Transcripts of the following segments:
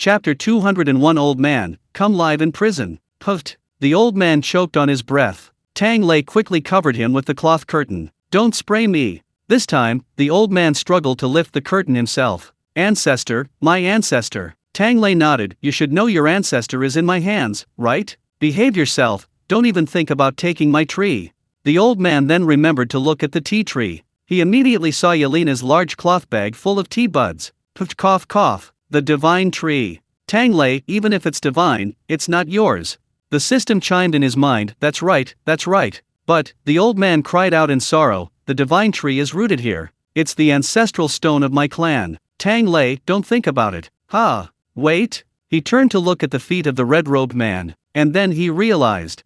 Chapter 201 Old Man, come live in prison. Puffed. The old man choked on his breath. Tang Lei quickly covered him with the cloth curtain. Don't spray me. This time, the old man struggled to lift the curtain himself. Ancestor, my ancestor. Tang Lei nodded. You should know your ancestor is in my hands, right? Behave yourself, don't even think about taking my tree. The old man then remembered to look at the tea tree. He immediately saw Yelena's large cloth bag full of tea buds. Puff cough cough. The divine tree. Tang Lei, even if it's divine, it's not yours. The system chimed in his mind, that's right, that's right. But, the old man cried out in sorrow, the divine tree is rooted here. It's the ancestral stone of my clan. Tang Lei, don't think about it. Ha! Wait! He turned to look at the feet of the red-robed man, and then he realized,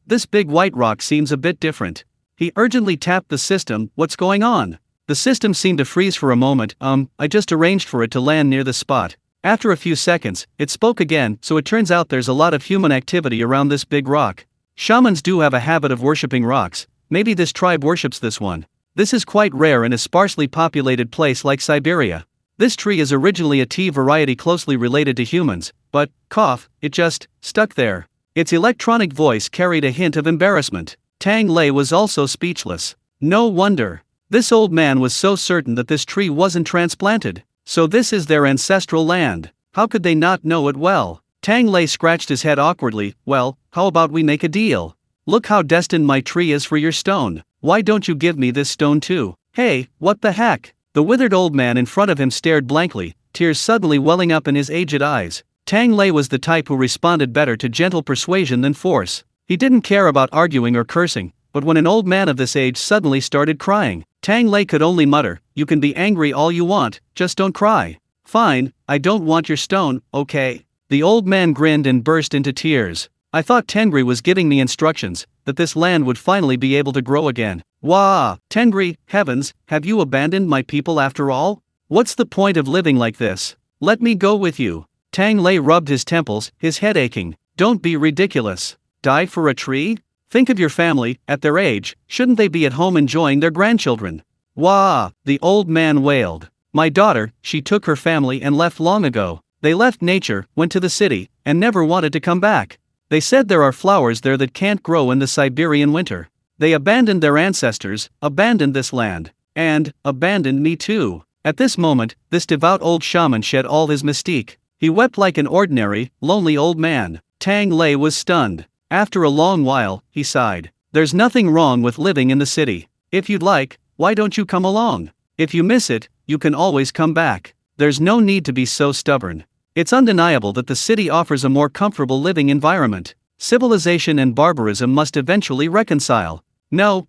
this big white rock seems a bit different. He urgently tapped the system, what's going on? The system seemed to freeze for a moment, I just arranged for it to land near the spot. After a few seconds, it spoke again, so it turns out there's a lot of human activity around this big rock. Shamans do have a habit of worshipping rocks, maybe this tribe worships this one. This is quite rare in a sparsely populated place like Siberia. This tree is originally a tea variety closely related to humans, but, cough, it just stuck there. Its electronic voice carried a hint of embarrassment. Tang Lei was also speechless. No wonder. This old man was so certain that this tree wasn't transplanted. So this is their ancestral land. How could they not know it well? Tang Lei scratched his head awkwardly. Well, how about we make a deal? Look how destined my tree is for your stone. Why don't you give me this stone too? Hey, what the heck? The withered old man in front of him stared blankly, tears suddenly welling up in his aged eyes. Tang Lei was the type who responded better to gentle persuasion than force. He didn't care about arguing or cursing, but when an old man of this age suddenly started crying, Tang Lei could only mutter, you can be angry all you want, just don't cry. Fine, I don't want your stone, okay? The old man grinned and burst into tears. I thought Tengri was giving me instructions, that this land would finally be able to grow again. Wah! Tengri, heavens, have you abandoned my people after all? What's the point of living like this? Let me go with you. Tang Lei rubbed his temples, his head aching. Don't be ridiculous. Die for a tree? Think of your family, at their age, shouldn't they be at home enjoying their grandchildren? Wah! The old man wailed. My daughter, she took her family and left long ago. They left nature, went to the city, and never wanted to come back. They said there are flowers there that can't grow in the Siberian winter. They abandoned their ancestors, abandoned this land, and abandoned me too. At this moment, this devout old shaman shed all his mystique. He wept like an ordinary, lonely old man. Tang Lei was stunned. After a long while, he sighed. There's nothing wrong with living in the city. If you'd like, why don't you come along? If you miss it, you can always come back. There's no need to be so stubborn. It's undeniable that the city offers a more comfortable living environment. Civilization and barbarism must eventually reconcile. No,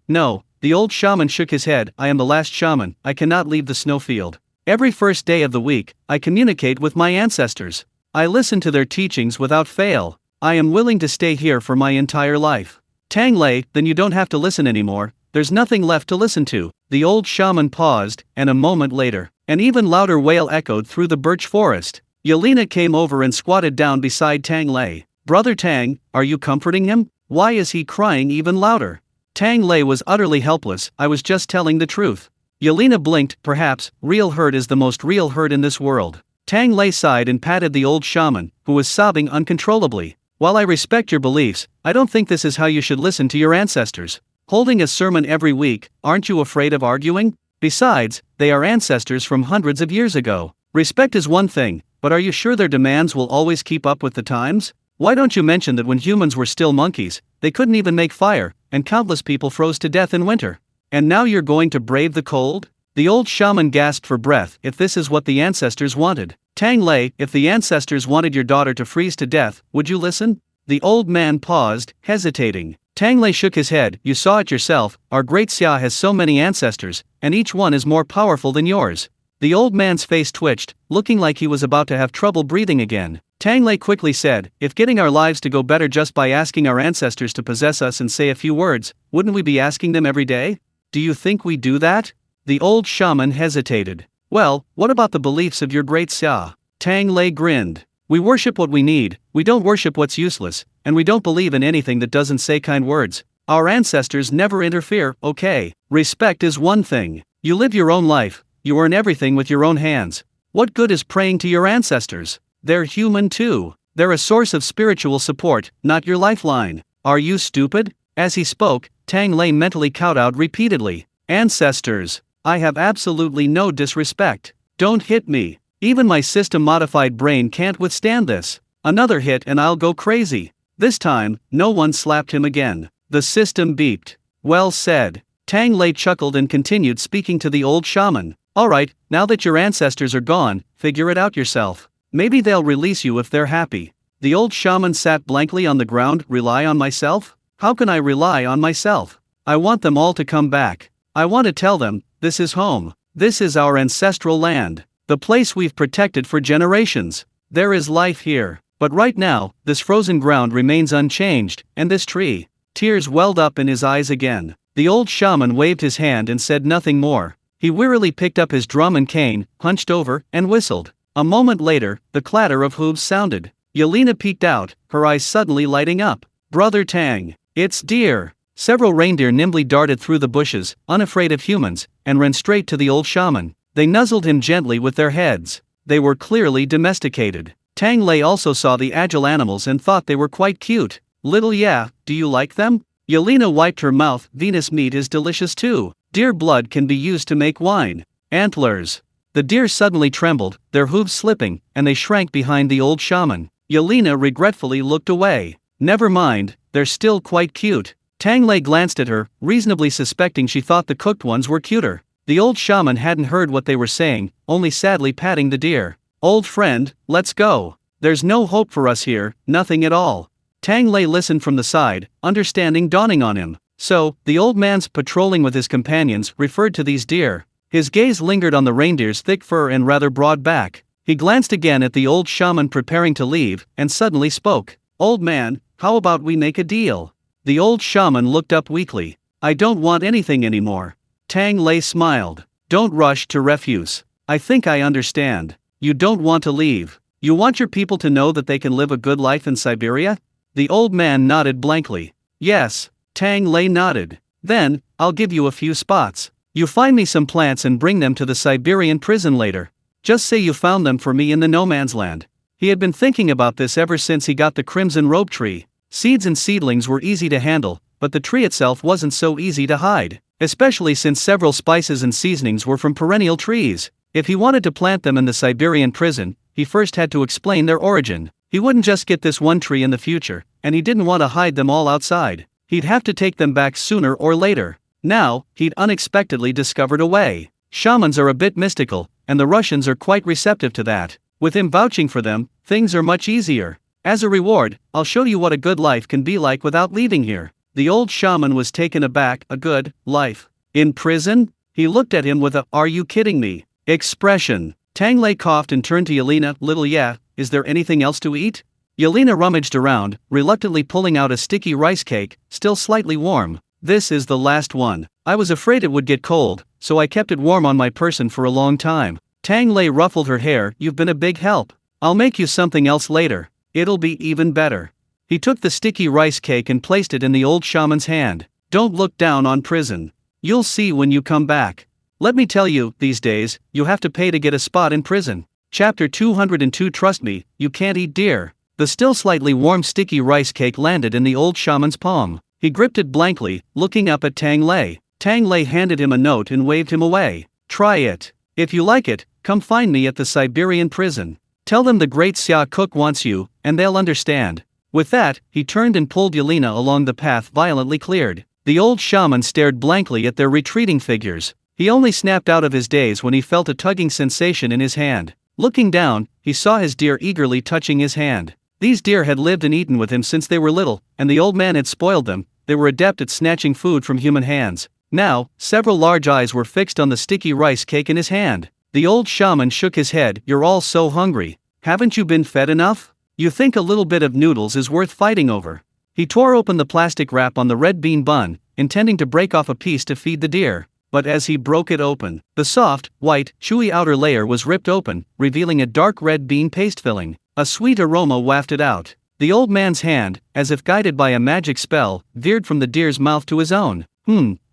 the old shaman shook his head. I am the last shaman, I cannot leave the snowfield. Every first day of the week, I communicate with my ancestors. I listen to their teachings without fail. I am willing to stay here for my entire life. Tang Lei, then you don't have to listen anymore, there's nothing left to listen to. The old shaman paused, and a moment later, an even louder wail echoed through the birch forest. Yelena came over and squatted down beside Tang Lei. Brother Tang, are you comforting him? Why is he crying even louder? Tang Lei was utterly helpless. I was just telling the truth. Yelena blinked. Perhaps, real hurt is the most real hurt in this world. Tang Lei sighed and patted the old shaman, who was sobbing uncontrollably. While I respect your beliefs, I don't think this is how you should listen to your ancestors. Holding a sermon every week, aren't you afraid of arguing? Besides, they are ancestors from hundreds of years ago. Respect is one thing, but are you sure their demands will always keep up with the times? Why don't you mention that when humans were still monkeys, they couldn't even make fire, and countless people froze to death in winter? And now you're going to brave the cold? The old shaman gasped for breath. If this is what the ancestors wanted. Tang Lei, if the ancestors wanted your daughter to freeze to death, would you listen? The old man paused, hesitating. Tang Lei shook his head. You saw it yourself, our great Xia has so many ancestors, and each one is more powerful than yours. The old man's face twitched, looking like he was about to have trouble breathing again. Tang Lei quickly said, if getting our lives to go better just by asking our ancestors to possess us and say a few words, wouldn't we be asking them every day? Do you think we do that? The old shaman hesitated. Well, what about the beliefs of your great Xia? Tang Lei grinned. We worship what we need, we don't worship what's useless, and we don't believe in anything that doesn't say kind words. Our ancestors never interfere, okay? Respect is one thing. You live your own life, you earn everything with your own hands. What good is praying to your ancestors? They're human too. They're a source of spiritual support, not your lifeline. Are you stupid? As he spoke, Tang Lei mentally kowtowed repeatedly. Ancestors. I have absolutely no disrespect. Don't hit me. Even my system-modified brain can't withstand this. Another hit and I'll go crazy. This time, no one slapped him again. The system beeped. Well said. Tang Lei chuckled and continued speaking to the old shaman. Alright, now that your ancestors are gone, figure it out yourself. Maybe they'll release you if they're happy. The old shaman sat blankly on the ground. Rely on myself? How can I rely on myself? I want them all to come back. I want to tell them, this is home. This is our ancestral land. The place we've protected for generations. There is life here. But right now, this frozen ground remains unchanged, and this tree. Tears welled up in his eyes again. The old shaman waved his hand and said nothing more. He wearily picked up his drum and cane, hunched over, and whistled. A moment later, the clatter of hooves sounded. Yelena peeked out, her eyes suddenly lighting up. Brother Tang, it's deer. Several reindeer nimbly darted through the bushes, unafraid of humans, and ran straight to the old shaman. They nuzzled him gently with their heads. They were clearly domesticated. Tang Lei also saw the agile animals and thought they were quite cute. Little yeah, do you like them? Yelena wiped her mouth. Venus meat is delicious too. Deer blood can be used to make wine. Antlers. The deer suddenly trembled, their hooves slipping, and they shrank behind the old shaman. Yelena regretfully looked away. Never mind, they're still quite cute. Tang Lei glanced at her, reasonably suspecting she thought the cooked ones were cuter. The old shaman hadn't heard what they were saying, only sadly patting the deer. Old friend, let's go. There's no hope for us here, nothing at all. Tang Lei listened from the side, understanding dawning on him. So, the old man's patrolling with his companions referred to these deer. His gaze lingered on the reindeer's thick fur and rather broad back. He glanced again at the old shaman preparing to leave, and suddenly spoke. Old man, how about we make a deal? The old shaman looked up weakly. I don't want anything anymore. Tang Lei smiled. Don't rush to refuse. I think I understand. You don't want to leave. You want your people to know that they can live a good life in Siberia? The old man nodded blankly. Yes. Tang Lei nodded. Then, I'll give you a few spots. You find me some plants and bring them to the Siberian prison later. Just say you found them for me in the no man's land. He had been thinking about this ever since he got the crimson rope tree. Seeds and seedlings were easy to handle, but the tree itself wasn't so easy to hide, especially since several spices and seasonings were from perennial trees. If he wanted to plant them in the Siberian prison, he first had to explain their origin. He wouldn't just get this one tree in the future, and he didn't want to hide them all outside. He'd have to take them back sooner or later. Now, he'd unexpectedly discovered a way. Shamans are a bit mystical, and the Russians are quite receptive to that. With him vouching for them, things are much easier. As a reward, I'll show you what a good life can be like without leaving here. The old shaman was taken aback. A good life? In prison? He looked at him with a "are you kidding me" expression. Tang Lei coughed and turned to Yelena. Little yeah, is there anything else to eat? Yelena rummaged around, reluctantly pulling out a sticky rice cake, still slightly warm. This is the last one. I was afraid it would get cold, so I kept it warm on my person for a long time. Tang Lei ruffled her hair. You've been a big help. I'll make you something else later. It'll be even better. He took the sticky rice cake and placed it in the old shaman's hand. Don't look down on prison. You'll see when you come back. Let me tell you, these days, you have to pay to get a spot in prison. Chapter 202. Trust me, you can't eat deer. The still slightly warm sticky rice cake landed in the old shaman's palm. He gripped it blankly, looking up at Tang Lei. Tang Lei handed him a note and waved him away. Try it. If you like it, come find me at the Siberian prison. Tell them the great Xia cook wants you, and they'll understand. With that, he turned and pulled Yelena along the path violently cleared. The old shaman stared blankly at their retreating figures. He only snapped out of his daze when he felt a tugging sensation in his hand. Looking down, he saw his deer eagerly touching his hand. These deer had lived and eaten with him since they were little, and the old man had spoiled them. They were adept at snatching food from human hands. Now, several large eyes were fixed on the sticky rice cake in his hand. The old shaman shook his head. You're all so hungry. Haven't you been fed enough? You think a little bit of noodles is worth fighting over? He tore open the plastic wrap on the red bean bun, intending to break off a piece to feed the deer. But as he broke it open, the soft, white, chewy outer layer was ripped open, revealing a dark red bean paste filling. A sweet aroma wafted out. The old man's hand, as if guided by a magic spell, veered from the deer's mouth to his own.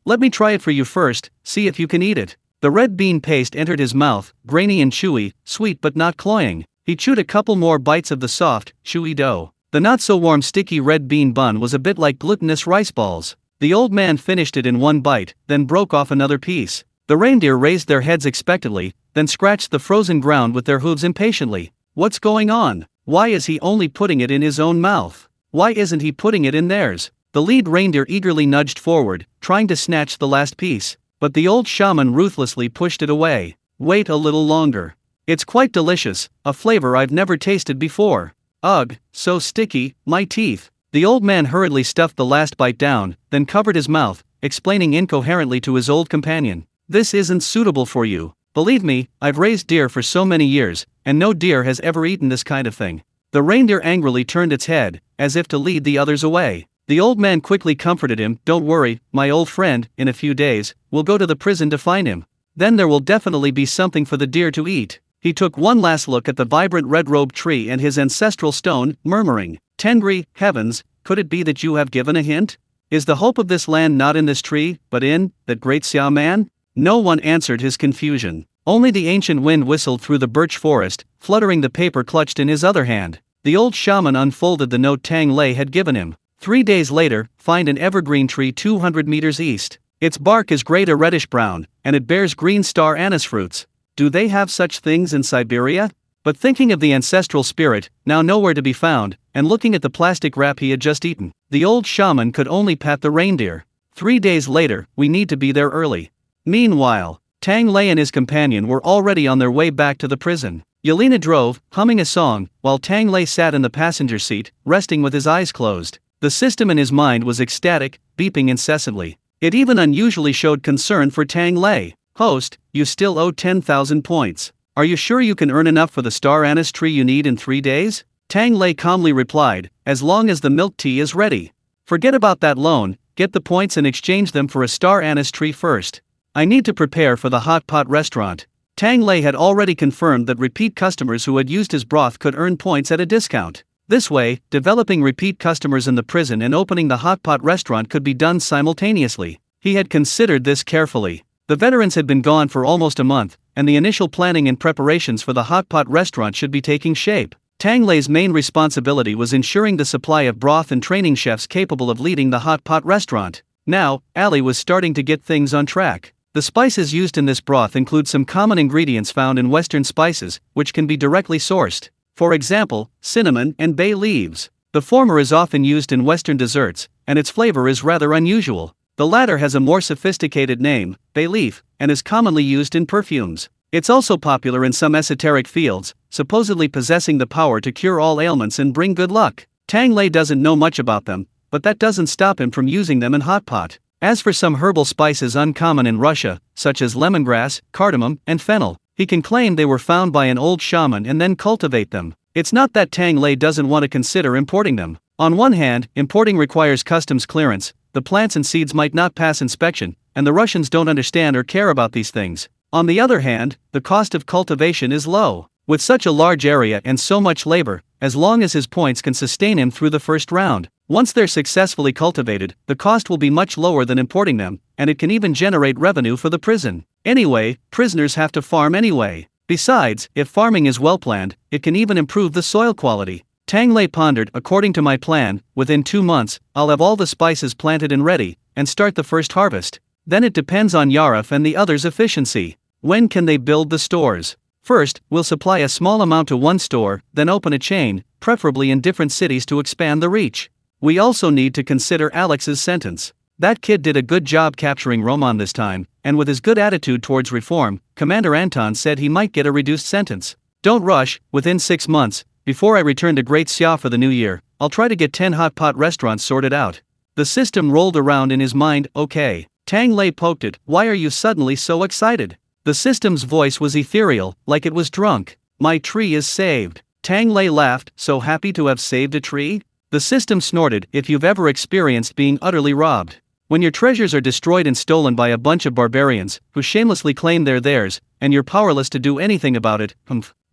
Let me try it for you first, see if you can eat it. The red bean paste entered his mouth, grainy and chewy, sweet but not cloying. He chewed a couple more bites of the soft, chewy dough. The not-so-warm sticky red bean bun was a bit like glutinous rice balls. The old man finished it in one bite, then broke off another piece. The reindeer raised their heads expectantly, then scratched the frozen ground with their hooves impatiently. What's going on? Why is he only putting it in his own mouth? Why isn't he putting it in theirs? The lead reindeer eagerly nudged forward, trying to snatch the last piece, but the old shaman ruthlessly pushed it away. Wait a little longer. It's quite delicious, a flavor I've never tasted before. Ugh, so sticky, my teeth. The old man hurriedly stuffed the last bite down, then covered his mouth, explaining incoherently to his old companion. This isn't suitable for you. Believe me, I've raised deer for so many years, and no deer has ever eaten this kind of thing. The reindeer angrily turned its head, as if to lead the others away. The old man quickly comforted him. Don't worry, my old friend, in a few days, we'll go to the prison to find him. Then there will definitely be something for the deer to eat. He took one last look at the vibrant red-robed tree and his ancestral stone, murmuring, Tengri, heavens, could it be that you have given a hint? Is the hope of this land not in this tree, but in that great Xia man? No one answered his confusion. Only the ancient wind whistled through the birch forest, fluttering the paper clutched in his other hand. The old shaman unfolded the note Tang Lei had given him. 3 days later, find an evergreen tree 200 meters east. Its bark is gray to reddish-brown, and it bears green star anise fruits. Do they have such things in Siberia? But thinking of the ancestral spirit, now nowhere to be found, and looking at the plastic wrap he had just eaten, the old shaman could only pat the reindeer. 3 days later, we need to be there early. Meanwhile, Tang Lei and his companion were already on their way back to the prison. Yelena drove, humming a song, while Tang Lei sat in the passenger seat, resting with his eyes closed. The system in his mind was ecstatic, beeping incessantly. It even unusually showed concern for Tang Lei. Host, you still owe 10,000 points. Are you sure you can earn enough for the star anise tree you need in 3 days? Tang Lei calmly replied, as long as the milk tea is ready. Forget about that loan, get the points and exchange them for a star anise tree first. I need to prepare for the hot pot restaurant. Tang Lei had already confirmed that repeat customers who had used his broth could earn points at a discount. This way, developing repeat customers in the prison and opening the hot pot restaurant could be done simultaneously. He had considered this carefully. The veterans had been gone for almost a month, and the initial planning and preparations for the hot pot restaurant should be taking shape. Tang Lei's main responsibility was ensuring the supply of broth and training chefs capable of leading the hot pot restaurant. Now, Ali was starting to get things on track. The spices used in this broth include some common ingredients found in Western spices, which can be directly sourced. For example, cinnamon and bay leaves. The former is often used in Western desserts, and its flavor is rather unusual. The latter has a more sophisticated name, bay leaf, and is commonly used in perfumes. It's also popular in some esoteric fields, supposedly possessing the power to cure all ailments and bring good luck. Tang Lei doesn't know much about them, but that doesn't stop him from using them in hot pot. As for some herbal spices uncommon in Russia, such as lemongrass, cardamom, and fennel, he can claim they were found by an old shaman and then cultivate them. It's not that Tang Lei doesn't want to consider importing them. On one hand, importing requires customs clearance, the plants and seeds might not pass inspection, and the Russians don't understand or care about these things. On the other hand, the cost of cultivation is low. With such a large area and so much labor, as long as his points can sustain him through the first round, once they're successfully cultivated, the cost will be much lower than importing them, and it can even generate revenue for the prison. Anyway, prisoners have to farm anyway. Besides, if farming is well planned, it can even improve the soil quality. Tang Lei pondered, according to my plan, within 2 months, I'll have all the spices planted and ready, and start the first harvest. Then it depends on Yarif and the others' efficiency. When can they build the stores? First, we'll supply a small amount to one store, then open a chain, preferably in different cities to expand the reach. We also need to consider Alex's sentence. That kid did a good job capturing Roman this time, and with his good attitude towards reform, Commander Anton said he might get a reduced sentence. Don't rush, within 6 months, before I return to Great Xia for the new year, I'll try to get 10 hot pot restaurants sorted out. The system rolled around in his mind. Okay. Tang Lei poked it. Why are you suddenly so excited? The system's voice was ethereal, like it was drunk. My tree is saved. Tang Lei laughed. So happy to have saved a tree? The system snorted. If you've ever experienced being utterly robbed. When your treasures are destroyed and stolen by a bunch of barbarians, who shamelessly claim they're theirs, and you're powerless to do anything about it,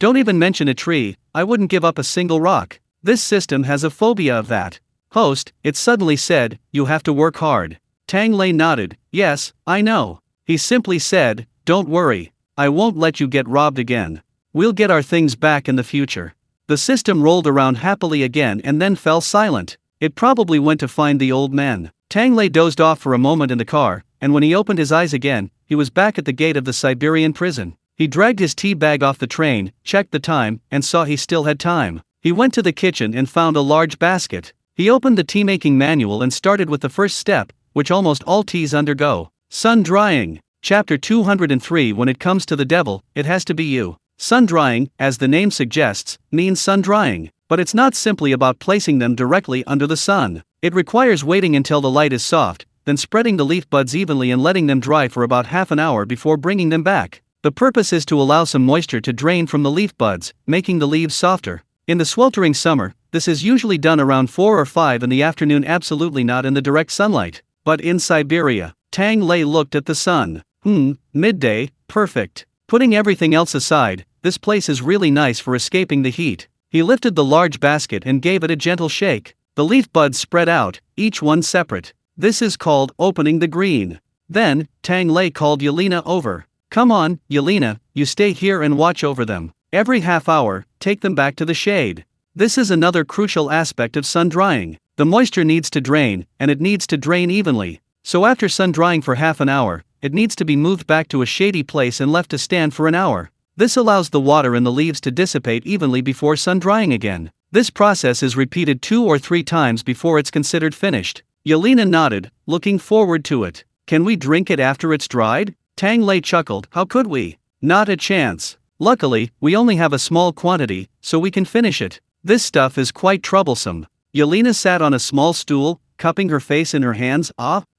don't even mention a tree, I wouldn't give up a single rock. This system has a phobia of that. Host, it suddenly said, you have to work hard. Tang Lei nodded. Yes, I know. He simply said, don't worry, I won't let you get robbed again. We'll get our things back in the future. The system rolled around happily again and then fell silent. It probably went to find the old man. Tang Lei dozed off for a moment in the car, and when he opened his eyes again, he was back at the gate of the Siberian prison. He dragged his tea bag off the train, checked the time, and saw he still had time. He went to the kitchen and found a large basket. He opened the tea-making manual and started with the first step, which almost all teas undergo: sun drying. Chapter 203. When it comes to the devil, it has to be you. Sun drying, as the name suggests, means sun drying, but it's not simply about placing them directly under the sun. It requires waiting until the light is soft, then spreading the leaf buds evenly and letting them dry for about half an hour before bringing them back. The purpose is to allow some moisture to drain from the leaf buds, making the leaves softer. In the sweltering summer, this is usually done around 4 or 5 in the afternoon, absolutely not in the direct sunlight. But in Siberia, Tang Lei looked at the sun. Midday, perfect. Putting everything else aside, this place is really nice for escaping the heat. He lifted the large basket and gave it a gentle shake. The leaf buds spread out, each one separate. This is called opening the green. Then, Tang Lei called Yelena over. Come on, Yelena, you stay here and watch over them. Every half hour, take them back to the shade. This is another crucial aspect of sun drying. The moisture needs to drain, and it needs to drain evenly. So after sun drying for half an hour, it needs to be moved back to a shady place and left to stand for an hour. This allows the water in the leaves to dissipate evenly before sun drying again. This process is repeated 2 or 3 times before it's considered finished. Yelena nodded, looking forward to it. Can we drink it after it's dried? Tang Lei chuckled. How could we? Not a chance. Luckily, we only have a small quantity, so we can finish it. This stuff is quite troublesome. Yelena sat on a small stool, cupping her face in her hands.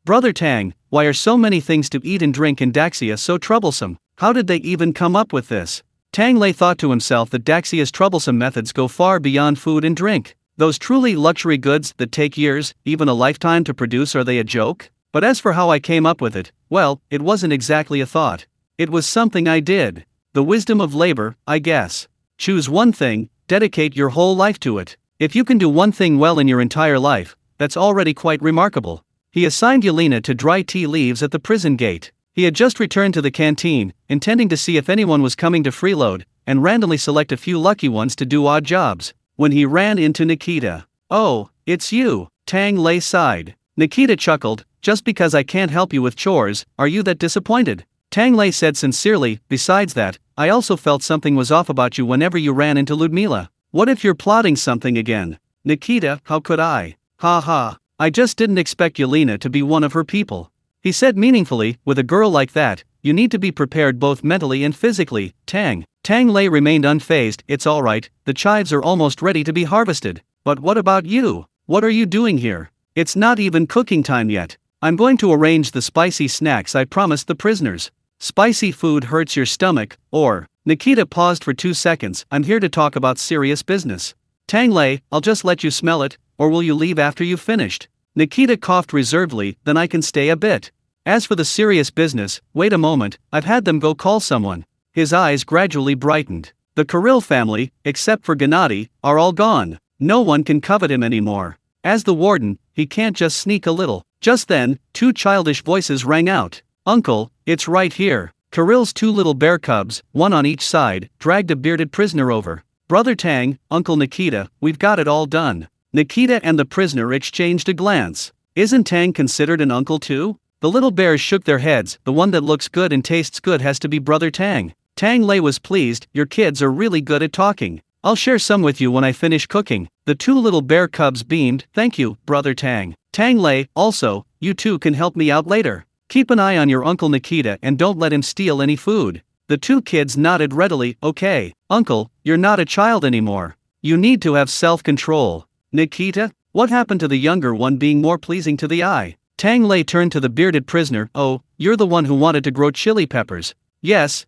Brother Tang, why are so many things to eat and drink in Daxia so troublesome? How did they even come up with this? Tang Lei thought to himself that Daxia's troublesome methods go far beyond food and drink. Those truly luxury goods that take years, even a lifetime to produce, are they a joke? But as for how I came up with it, well, it wasn't exactly a thought. It was something I did. The wisdom of labor, I guess. Choose one thing, dedicate your whole life to it. If you can do one thing well in your entire life, that's already quite remarkable. He assigned Yelena to dry tea leaves at the prison gate. He had just returned to the canteen, intending to see if anyone was coming to freeload, and randomly select a few lucky ones to do odd jobs, when he ran into Nikita. Oh, it's you, Tang Lei sighed. Nikita chuckled. Just because I can't help you with chores, are you that disappointed? Tang Lei said sincerely. Besides that, I also felt something was off about you whenever you ran into Ludmila. What if you're plotting something again? Nikita, how could I? Ha. I just didn't expect Yelena to be one of her people. He said meaningfully. With a girl like that, you need to be prepared both mentally and physically. Tang Lei remained unfazed. It's alright, the chives are almost ready to be harvested. But what about you? What are you doing here? It's not even cooking time yet. I'm going to arrange the spicy snacks I promised the prisoners. Spicy food hurts your stomach, or... Nikita paused for 2 seconds. I'm here to talk about serious business. Tang Lei, I'll just let you smell it, or will you leave after you've finished? Nikita coughed reservedly. Then I can stay a bit. As for the serious business, wait a moment, I've had them go call someone. His eyes gradually brightened. The Kirill family, except for Gennady, are all gone. No one can covet him anymore. As the warden, he can't just sneak a little. Just then, 2 childish voices rang out. Uncle, it's right here. Kirill's 2 little bear cubs, one on each side, dragged a bearded prisoner over. Brother Tang, Uncle Nikita, we've got it all done. Nikita and the prisoner exchanged a glance. Isn't Tang considered an uncle too? The little bears shook their heads. The one that looks good and tastes good has to be Brother Tang. Tang Lei was pleased. Your kids are really good at talking. I'll share some with you when I finish cooking. The 2 little bear cubs beamed. Thank you, Brother Tang. Tang Lei, also, you 2 can help me out later. Keep an eye on your Uncle Nikita and don't let him steal any food. The 2 kids nodded readily. Okay, Uncle, you're not a child anymore. You need to have self-control. Nikita, what happened to the younger one being more pleasing to the eye? Tang Lei turned to the bearded prisoner. Oh, you're the one who wanted to grow chili peppers. Yes.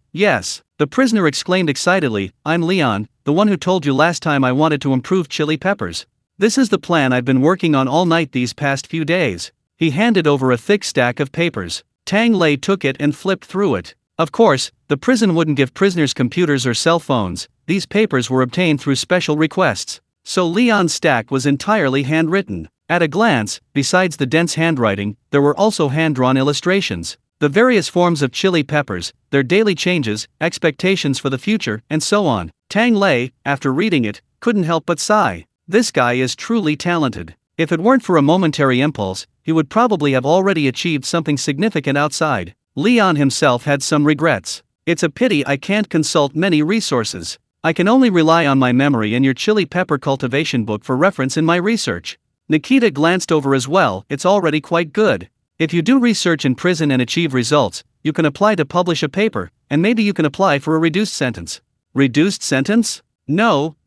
The prisoner exclaimed excitedly. I'm Leon, the one who told you last time I wanted to improve chili peppers. This is the plan I've been working on all night these past few days. He handed over a thick stack of papers. Tang Lei took it and flipped through it. Of course, the prison wouldn't give prisoners computers or cell phones. These papers were obtained through special requests. So Leon's stack was entirely handwritten. At a glance, besides the dense handwriting, there were also hand-drawn illustrations. The various forms of chili peppers, their daily changes, expectations for the future, and so on. Tang Lei, after reading it, couldn't help but sigh. This guy is truly talented. If it weren't for a momentary impulse, he would probably have already achieved something significant outside. Leon himself had some regrets. It's a pity I can't consult many resources. I can only rely on my memory and your chili pepper cultivation book for reference in my research. Nikita glanced over as well. It's already quite good. If you do research in prison and achieve results, you can apply to publish a paper, and maybe you can apply for a reduced sentence. Reduced sentence? No.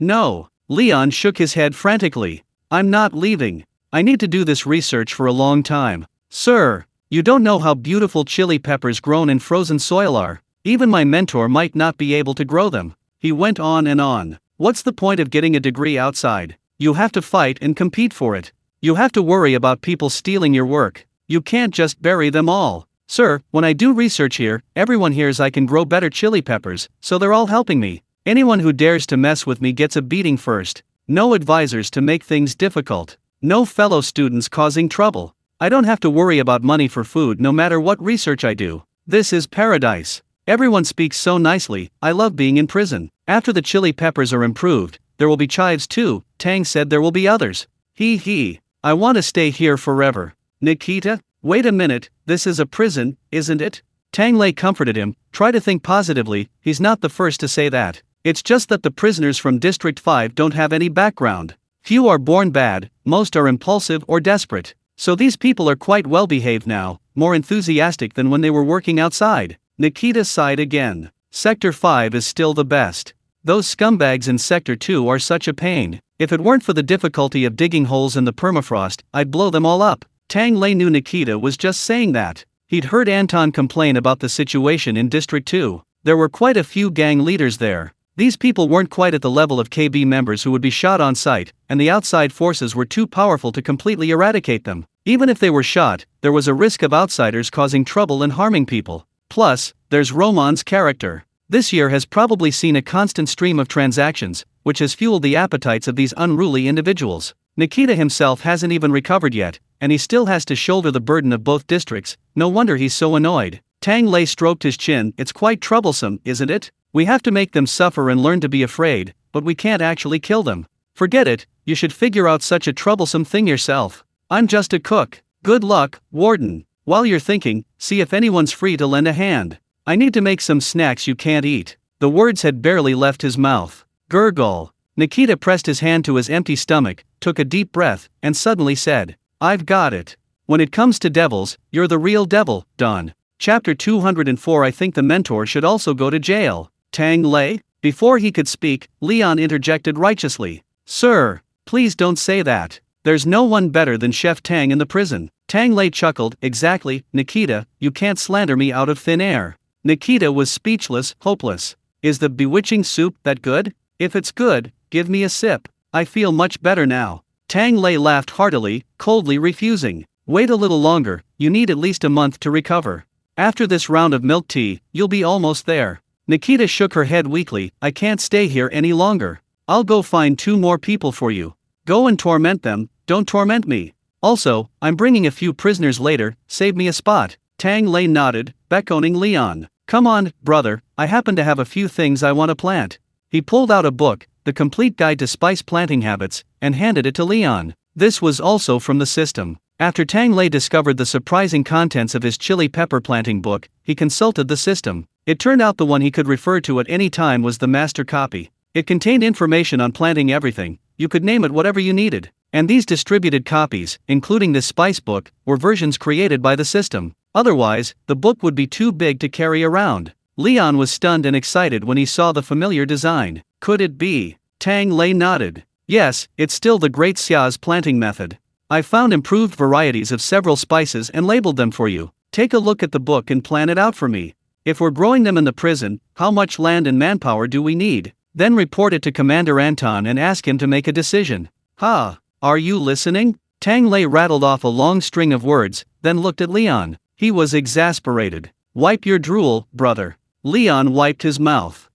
Leon shook his head frantically. I'm not leaving. I need to do this research for a long time. Sir, you don't know how beautiful chili peppers grown in frozen soil are. Even my mentor might not be able to grow them. He went on and on. What's the point of getting a degree outside? You have to fight and compete for it. You have to worry about people stealing your work. You can't just bury them all. Sir, when I do research here, everyone hears I can grow better chili peppers, so they're all helping me. Anyone who dares to mess with me gets a beating first. No advisors to make things difficult. No fellow students causing trouble. I don't have to worry about money for food no matter what research I do. This is paradise. Everyone speaks so nicely. I love being in prison. After the chili peppers are improved, there will be chives too. Tang said there will be others. I want to stay here forever. Nikita, wait a minute, this is a prison, isn't it? Tang Lei comforted him. Try to think positively, he's not the first to say that. It's just that the prisoners from District 5 don't have any background. Few are born bad, most are impulsive or desperate. So these people are quite well behaved now, more enthusiastic than when they were working outside. Nikita sighed again. Sector 5 is still the best. Those scumbags in Sector 2 are such a pain. If it weren't for the difficulty of digging holes in the permafrost, I'd blow them all up. Tang Lei knew Nikita was just saying that. He'd heard Anton complain about the situation in District 2. There were quite a few gang leaders there. These people weren't quite at the level of KB members who would be shot on sight, and the outside forces were too powerful to completely eradicate them. Even if they were shot, there was a risk of outsiders causing trouble and harming people. Plus, there's Roman's character. This year has probably seen a constant stream of transactions, which has fueled the appetites of these unruly individuals. Nikita himself hasn't even recovered yet, and he still has to shoulder the burden of both districts. No wonder he's so annoyed. Tang Lei stroked his chin. It's quite troublesome, isn't it? We have to make them suffer and learn to be afraid, but we can't actually kill them. Forget it, you should figure out such a troublesome thing yourself. I'm just a cook. Good luck, Warden. While you're thinking, see if anyone's free to lend a hand. I need to make some snacks you can't eat. The words had barely left his mouth. Gurgle. Nikita pressed his hand to his empty stomach, took a deep breath, and suddenly said, I've got it. When it comes to devils, you're the real devil, Don. Chapter 204. I think the mentor should also go to jail. Tang Lei? Before he could speak, Leon interjected righteously. Sir, please don't say that. There's no one better than Chef Tang in the prison. Tang Lei chuckled. Exactly, Nikita, you can't slander me out of thin air. Nikita was speechless, hopeless. Is the bewitching soup that good? If it's good, give me a sip. I feel much better now. Tang Lei laughed heartily, coldly refusing. Wait a little longer, you need at least a month to recover. After this round of milk tea, you'll be almost there. Nikita shook her head weakly. I can't stay here any longer. I'll go find 2 more people for you. Go and torment them, don't torment me. Also, I'm bringing a few prisoners later, save me a spot. Tang Lei nodded, beckoning Leon. Come on, brother, I happen to have a few things I want to plant. He pulled out a book, The Complete Guide to Spice Planting Habits, and handed it to Leon. This was also from the system. After Tang Lei discovered the surprising contents of his chili pepper planting book, he consulted the system. It turned out the one he could refer to at any time was the master copy. It contained information on planting everything. You could name it whatever you needed. And these distributed copies, including this spice book, were versions created by the system. Otherwise, the book would be too big to carry around. Leon was stunned and excited when he saw the familiar design. Could it be? Tang Lei nodded. Yes, it's still the Great Xia's planting method. I found improved varieties of several spices and labeled them for you. Take a look at the book and plan it out for me. If we're growing them in the prison, how much land and manpower do we need? Then report it to Commander Anton and ask him to make a decision. Are you listening? Tang Lei rattled off a long string of words, then looked at Leon. He was exasperated. Wipe your drool, brother. Leon wiped his mouth.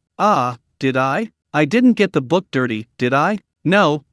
Did I? I didn't get the book dirty, did I? No,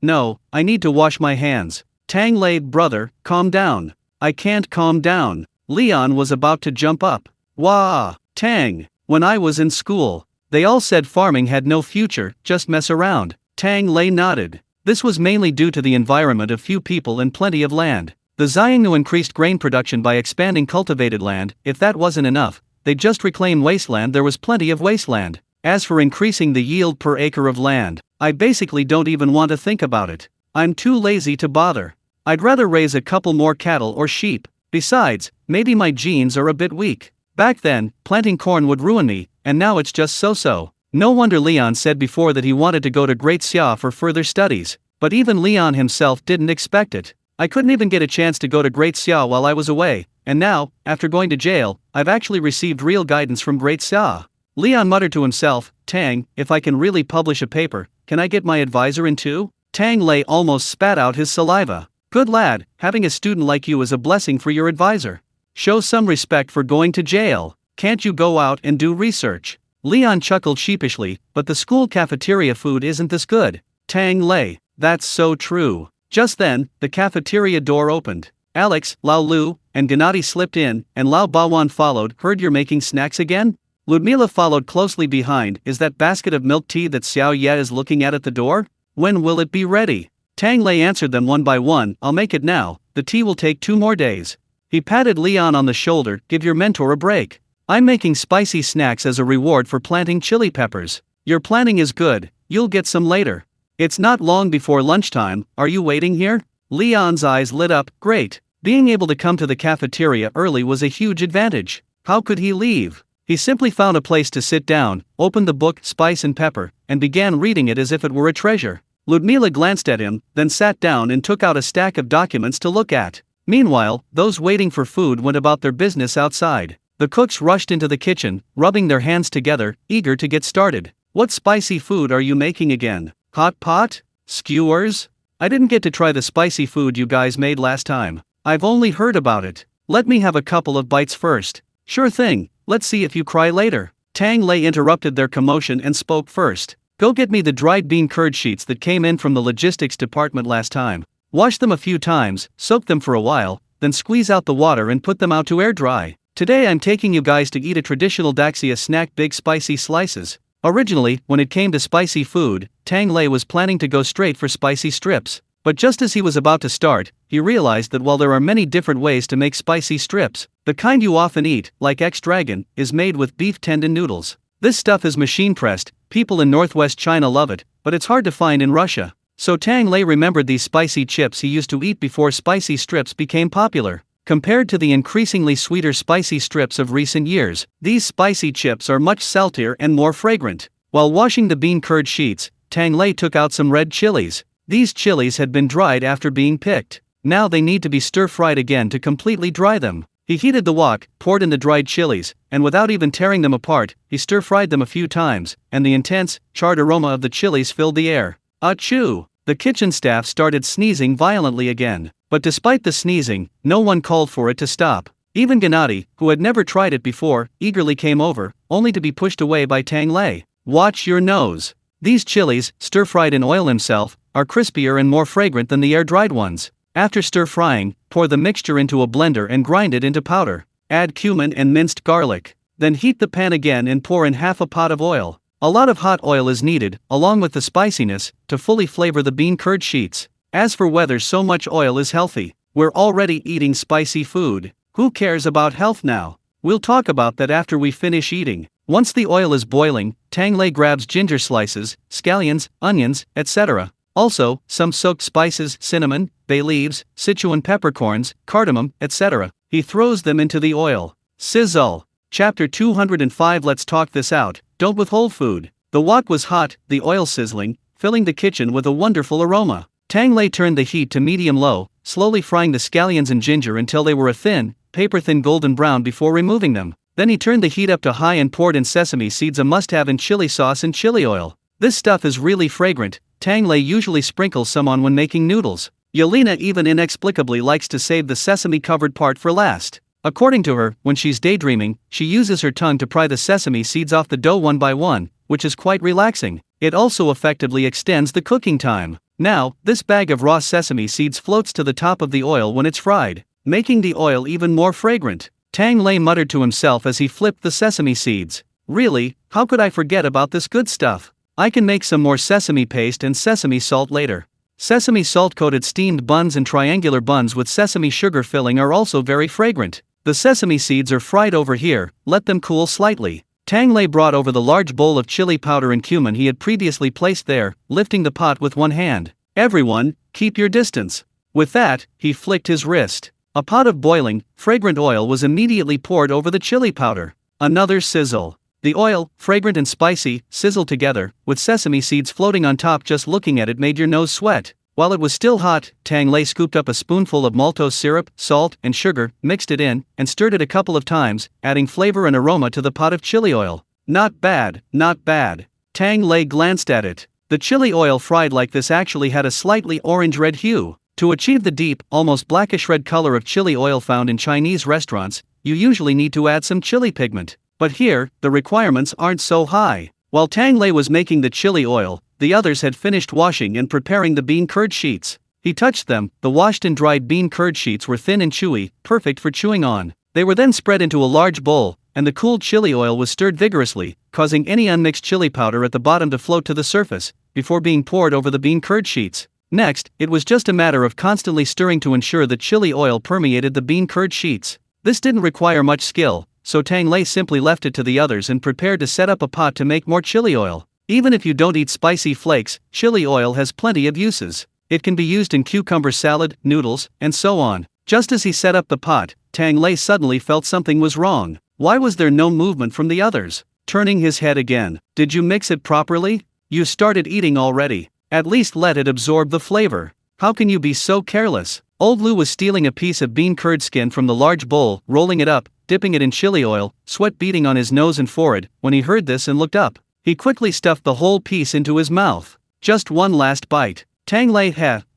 I need to wash my hands. Tang Lei, brother, calm down. I can't calm down. Leon was about to jump up. Wah! Tang! When I was in school, they all said farming had no future, just mess around. Tang Lei nodded. This was mainly due to the environment of few people and plenty of land. The Xiongnu increased grain production by expanding cultivated land. If that wasn't enough, they just reclaimed wasteland. There was plenty of wasteland. As for increasing the yield per acre of land, I basically don't even want to think about it. I'm too lazy to bother. I'd rather raise a couple more cattle or sheep. Besides, maybe my genes are a bit weak. Back then, planting corn would ruin me, and now it's just so-so. No wonder Leon said before that he wanted to go to Great Xia for further studies, but even Leon himself didn't expect it. I couldn't even get a chance to go to Great Xia while I was away, and now, after going to jail, I've actually received real guidance from Great Xia. Leon muttered to himself, Tang, if I can really publish a paper, can I get my advisor in too? Tang Lei almost spat out his saliva. Good lad, having a student like you is a blessing for your advisor. Show some respect for going to jail. Can't you go out and do research? Leon chuckled sheepishly, but the school cafeteria food isn't this good. Tang Lei, that's so true. Just then, the cafeteria door opened. Alex, Lao Lu, and Gennady slipped in, and Lao Bawan followed. Heard you're making snacks again? Ludmila followed closely behind. Is that basket of milk tea that Xiao Ye is looking at the door? When will it be ready? Tang Lei answered them one by one. I'll make it now. The tea will take 2 more days. He patted Leon on the shoulder. Give your mentor a break. I'm making spicy snacks as a reward for planting chili peppers. Your planning is good. You'll get some later. It's not long before lunchtime. Are you waiting here? Leon's eyes lit up. Great. Being able to come to the cafeteria early was a huge advantage. How could he leave? He simply found a place to sit down, opened the book Spice and Pepper, and began reading it as if it were a treasure. Ludmila glanced at him, then sat down and took out a stack of documents to look at. Meanwhile, those waiting for food went about their business outside. The cooks rushed into the kitchen, rubbing their hands together, eager to get started. What spicy food are you making again? Hot pot? Skewers? I didn't get to try the spicy food you guys made last time. I've only heard about it. Let me have a couple of bites first. Sure thing, let's see if you cry later. Tang Lei interrupted their commotion and spoke first. Go get me the dried bean curd sheets that came in from the logistics department last time. Wash them a few times, soak them for a while, then squeeze out the water and put them out to air dry. Today I'm taking you guys to eat a traditional Daxia snack, big spicy slices. Originally, when it came to spicy food, Tang Lei was planning to go straight for spicy strips. But just as he was about to start, he realized that while there are many different ways to make spicy strips, the kind you often eat, like X-Dragon, is made with beef tendon noodles. This stuff is machine pressed. People in northwest China love it, but it's hard to find in Russia. So Tang Lei remembered these spicy chips he used to eat before spicy strips became popular. Compared to the increasingly sweeter spicy strips of recent years, these spicy chips are much saltier and more fragrant. While washing the bean curd sheets, Tang Lei took out some red chilies. These chilies had been dried after being picked. Now they need to be stir-fried again to completely dry them. He heated the wok, poured in the dried chilies, and without even tearing them apart, he stir-fried them a few times, and the intense, charred aroma of the chilies filled the air. Achoo! The kitchen staff started sneezing violently again. But despite the sneezing, no one called for it to stop. Even Gennady, who had never tried it before, eagerly came over, only to be pushed away by Tang Lei. Watch your nose. These chilies, stir-fried in oil himself, are crispier and more fragrant than the air-dried ones. After stir-frying, pour the mixture into a blender and grind it into powder. Add cumin and minced garlic. Then heat the pan again and pour in half a pot of oil. A lot of hot oil is needed, along with the spiciness, to fully flavor the bean curd sheets. As for whether so much oil is healthy, we're already eating spicy food. Who cares about health now? We'll talk about that after we finish eating. Once the oil is boiling, Tang Lei grabs ginger slices, scallions, onions, etc. Also, some soaked spices, cinnamon, bay leaves, Sichuan peppercorns, cardamom, etc. He throws them into the oil. Sizzle. Chapter 205. Let's talk this out. Don't withhold food. The wok was hot, the oil sizzling, filling the kitchen with a wonderful aroma. Tang Lei turned the heat to medium-low, slowly frying the scallions and ginger until they were a thin, paper-thin golden brown before removing them. Then he turned the heat up to high and poured in sesame seeds, a must-have, in chili sauce and chili oil. This stuff is really fragrant. Tang Lei usually sprinkles some on when making noodles. Yelena even inexplicably likes to save the sesame-covered part for last. According to her, when she's daydreaming, she uses her tongue to pry the sesame seeds off the dough one by one, which is quite relaxing. It also effectively extends the cooking time. Now, this bag of raw sesame seeds floats to the top of the oil when it's fried, making the oil even more fragrant. Tang Lei muttered to himself as he flipped the sesame seeds. Really, how could I forget about this good stuff? I can make some more sesame paste and sesame salt later. Sesame salt-coated steamed buns and triangular buns with sesame sugar filling are also very fragrant. The sesame seeds are fried over here, let them cool slightly. Tang Lei brought over the large bowl of chili powder and cumin he had previously placed there, lifting the pot with one hand. Everyone, keep your distance. With that, he flicked his wrist. A pot of boiling, fragrant oil was immediately poured over the chili powder. Another sizzle. The oil, fragrant and spicy, sizzled together, with sesame seeds floating on top. Just looking at it made your nose sweat. While it was still hot, Tang Lei scooped up a spoonful of maltose syrup, salt, and sugar, mixed it in, and stirred it a couple of times, adding flavor and aroma to the pot of chili oil. Not bad, not bad. Tang Lei glanced at it. The chili oil fried like this actually had a slightly orange-red hue. To achieve the deep, almost blackish red color of chili oil found in Chinese restaurants, you usually need to add some chili pigment. But here, the requirements aren't so high. While Tang Lei was making the chili oil, the others had finished washing and preparing the bean curd sheets. He touched them. The washed and dried bean curd sheets were thin and chewy, perfect for chewing on. They were then spread into a large bowl, and the cooled chili oil was stirred vigorously, causing any unmixed chili powder at the bottom to float to the surface, before being poured over the bean curd sheets. Next, it was just a matter of constantly stirring to ensure the chili oil permeated the bean curd sheets. This didn't require much skill, so Tang Lei simply left it to the others and prepared to set up a pot to make more chili oil. Even if you don't eat spicy flakes, chili oil has plenty of uses. It can be used in cucumber salad, noodles, and so on. Just as he set up the pot, Tang Lei suddenly felt something was wrong. Why was there no movement from the others? Turning his head again. Did you mix it properly? You started eating already. At least let it absorb the flavor. How can you be so careless? Old Lu was stealing a piece of bean curd skin from the large bowl, rolling it up, dipping it in chili oil, sweat beading on his nose and forehead. When he heard this and looked up, he quickly stuffed the whole piece into his mouth. Just one last bite. Tang Lei,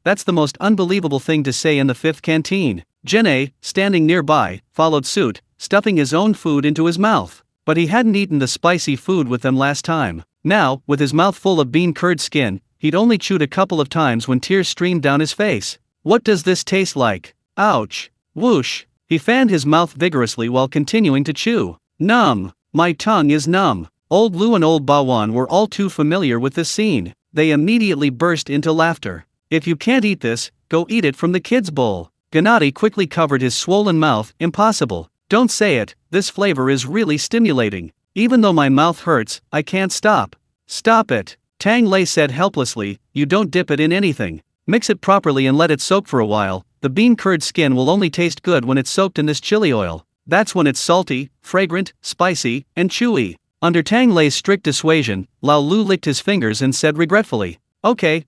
that's the most unbelievable thing to say in the fifth canteen. Jene, standing nearby, followed suit, stuffing his own food into his mouth. But he hadn't eaten the spicy food with them last time. Now, with his mouth full of bean curd skin, he'd only chewed a couple of times when tears streamed down his face. What does this taste like? Ouch. Whoosh. He fanned his mouth vigorously while continuing to chew. Numb. My tongue is numb. Old Lu and Old Bawan were all too familiar with this scene. They immediately burst into laughter. If you can't eat this, go eat it from the kids' bowl. Gennady quickly covered his swollen mouth. Impossible. Don't say it, this flavor is really stimulating. Even though my mouth hurts, I can't stop. Stop it. Tang Lei said helplessly, you don't dip it in anything. Mix it properly and let it soak for a while. The bean curd skin will only taste good when it's soaked in this chili oil. That's when it's salty, fragrant, spicy, and chewy. Under Tang Lei's strict dissuasion, Lao Lu licked his fingers and said regretfully, Okay,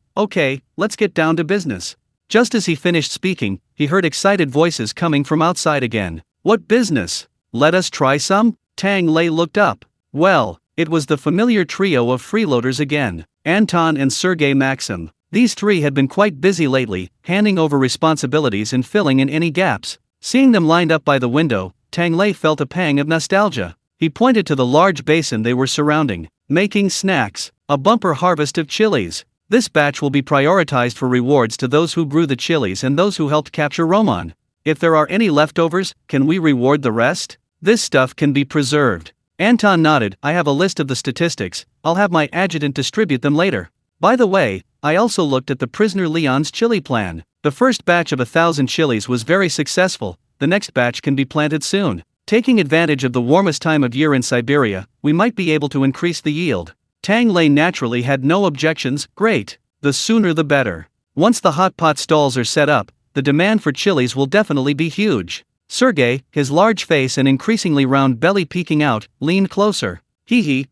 let's get down to business. Just as he finished speaking, he heard excited voices coming from outside again. What business? Let us try some? Tang Lei looked up. Well, it was the familiar trio of freeloaders again. Anton and Sergei Maxim. These three had been quite busy lately, handing over responsibilities and filling in any gaps. Seeing them lined up by the window, Tang Lei felt a pang of nostalgia. He pointed to the large basin they were surrounding. Making snacks. A bumper harvest of chilies. This batch will be prioritized for rewards to those who grew the chilies and those who helped capture Roman. If there are any leftovers, can we reward the rest? This stuff can be preserved. Anton nodded. I have a list of the statistics. I'll have my adjutant distribute them later. By the way, I also looked at the prisoner Leon's chili plan. The first batch of 1,000 chilies was very successful. The next batch can be planted soon. Taking advantage of the warmest time of year in Siberia, we might be able to increase the yield. Tang Lei naturally had no objections. Great. The sooner the better. Once the hot pot stalls are set up, the demand for chilies will definitely be huge. Sergei, his large face and increasingly round belly peeking out, leaned closer.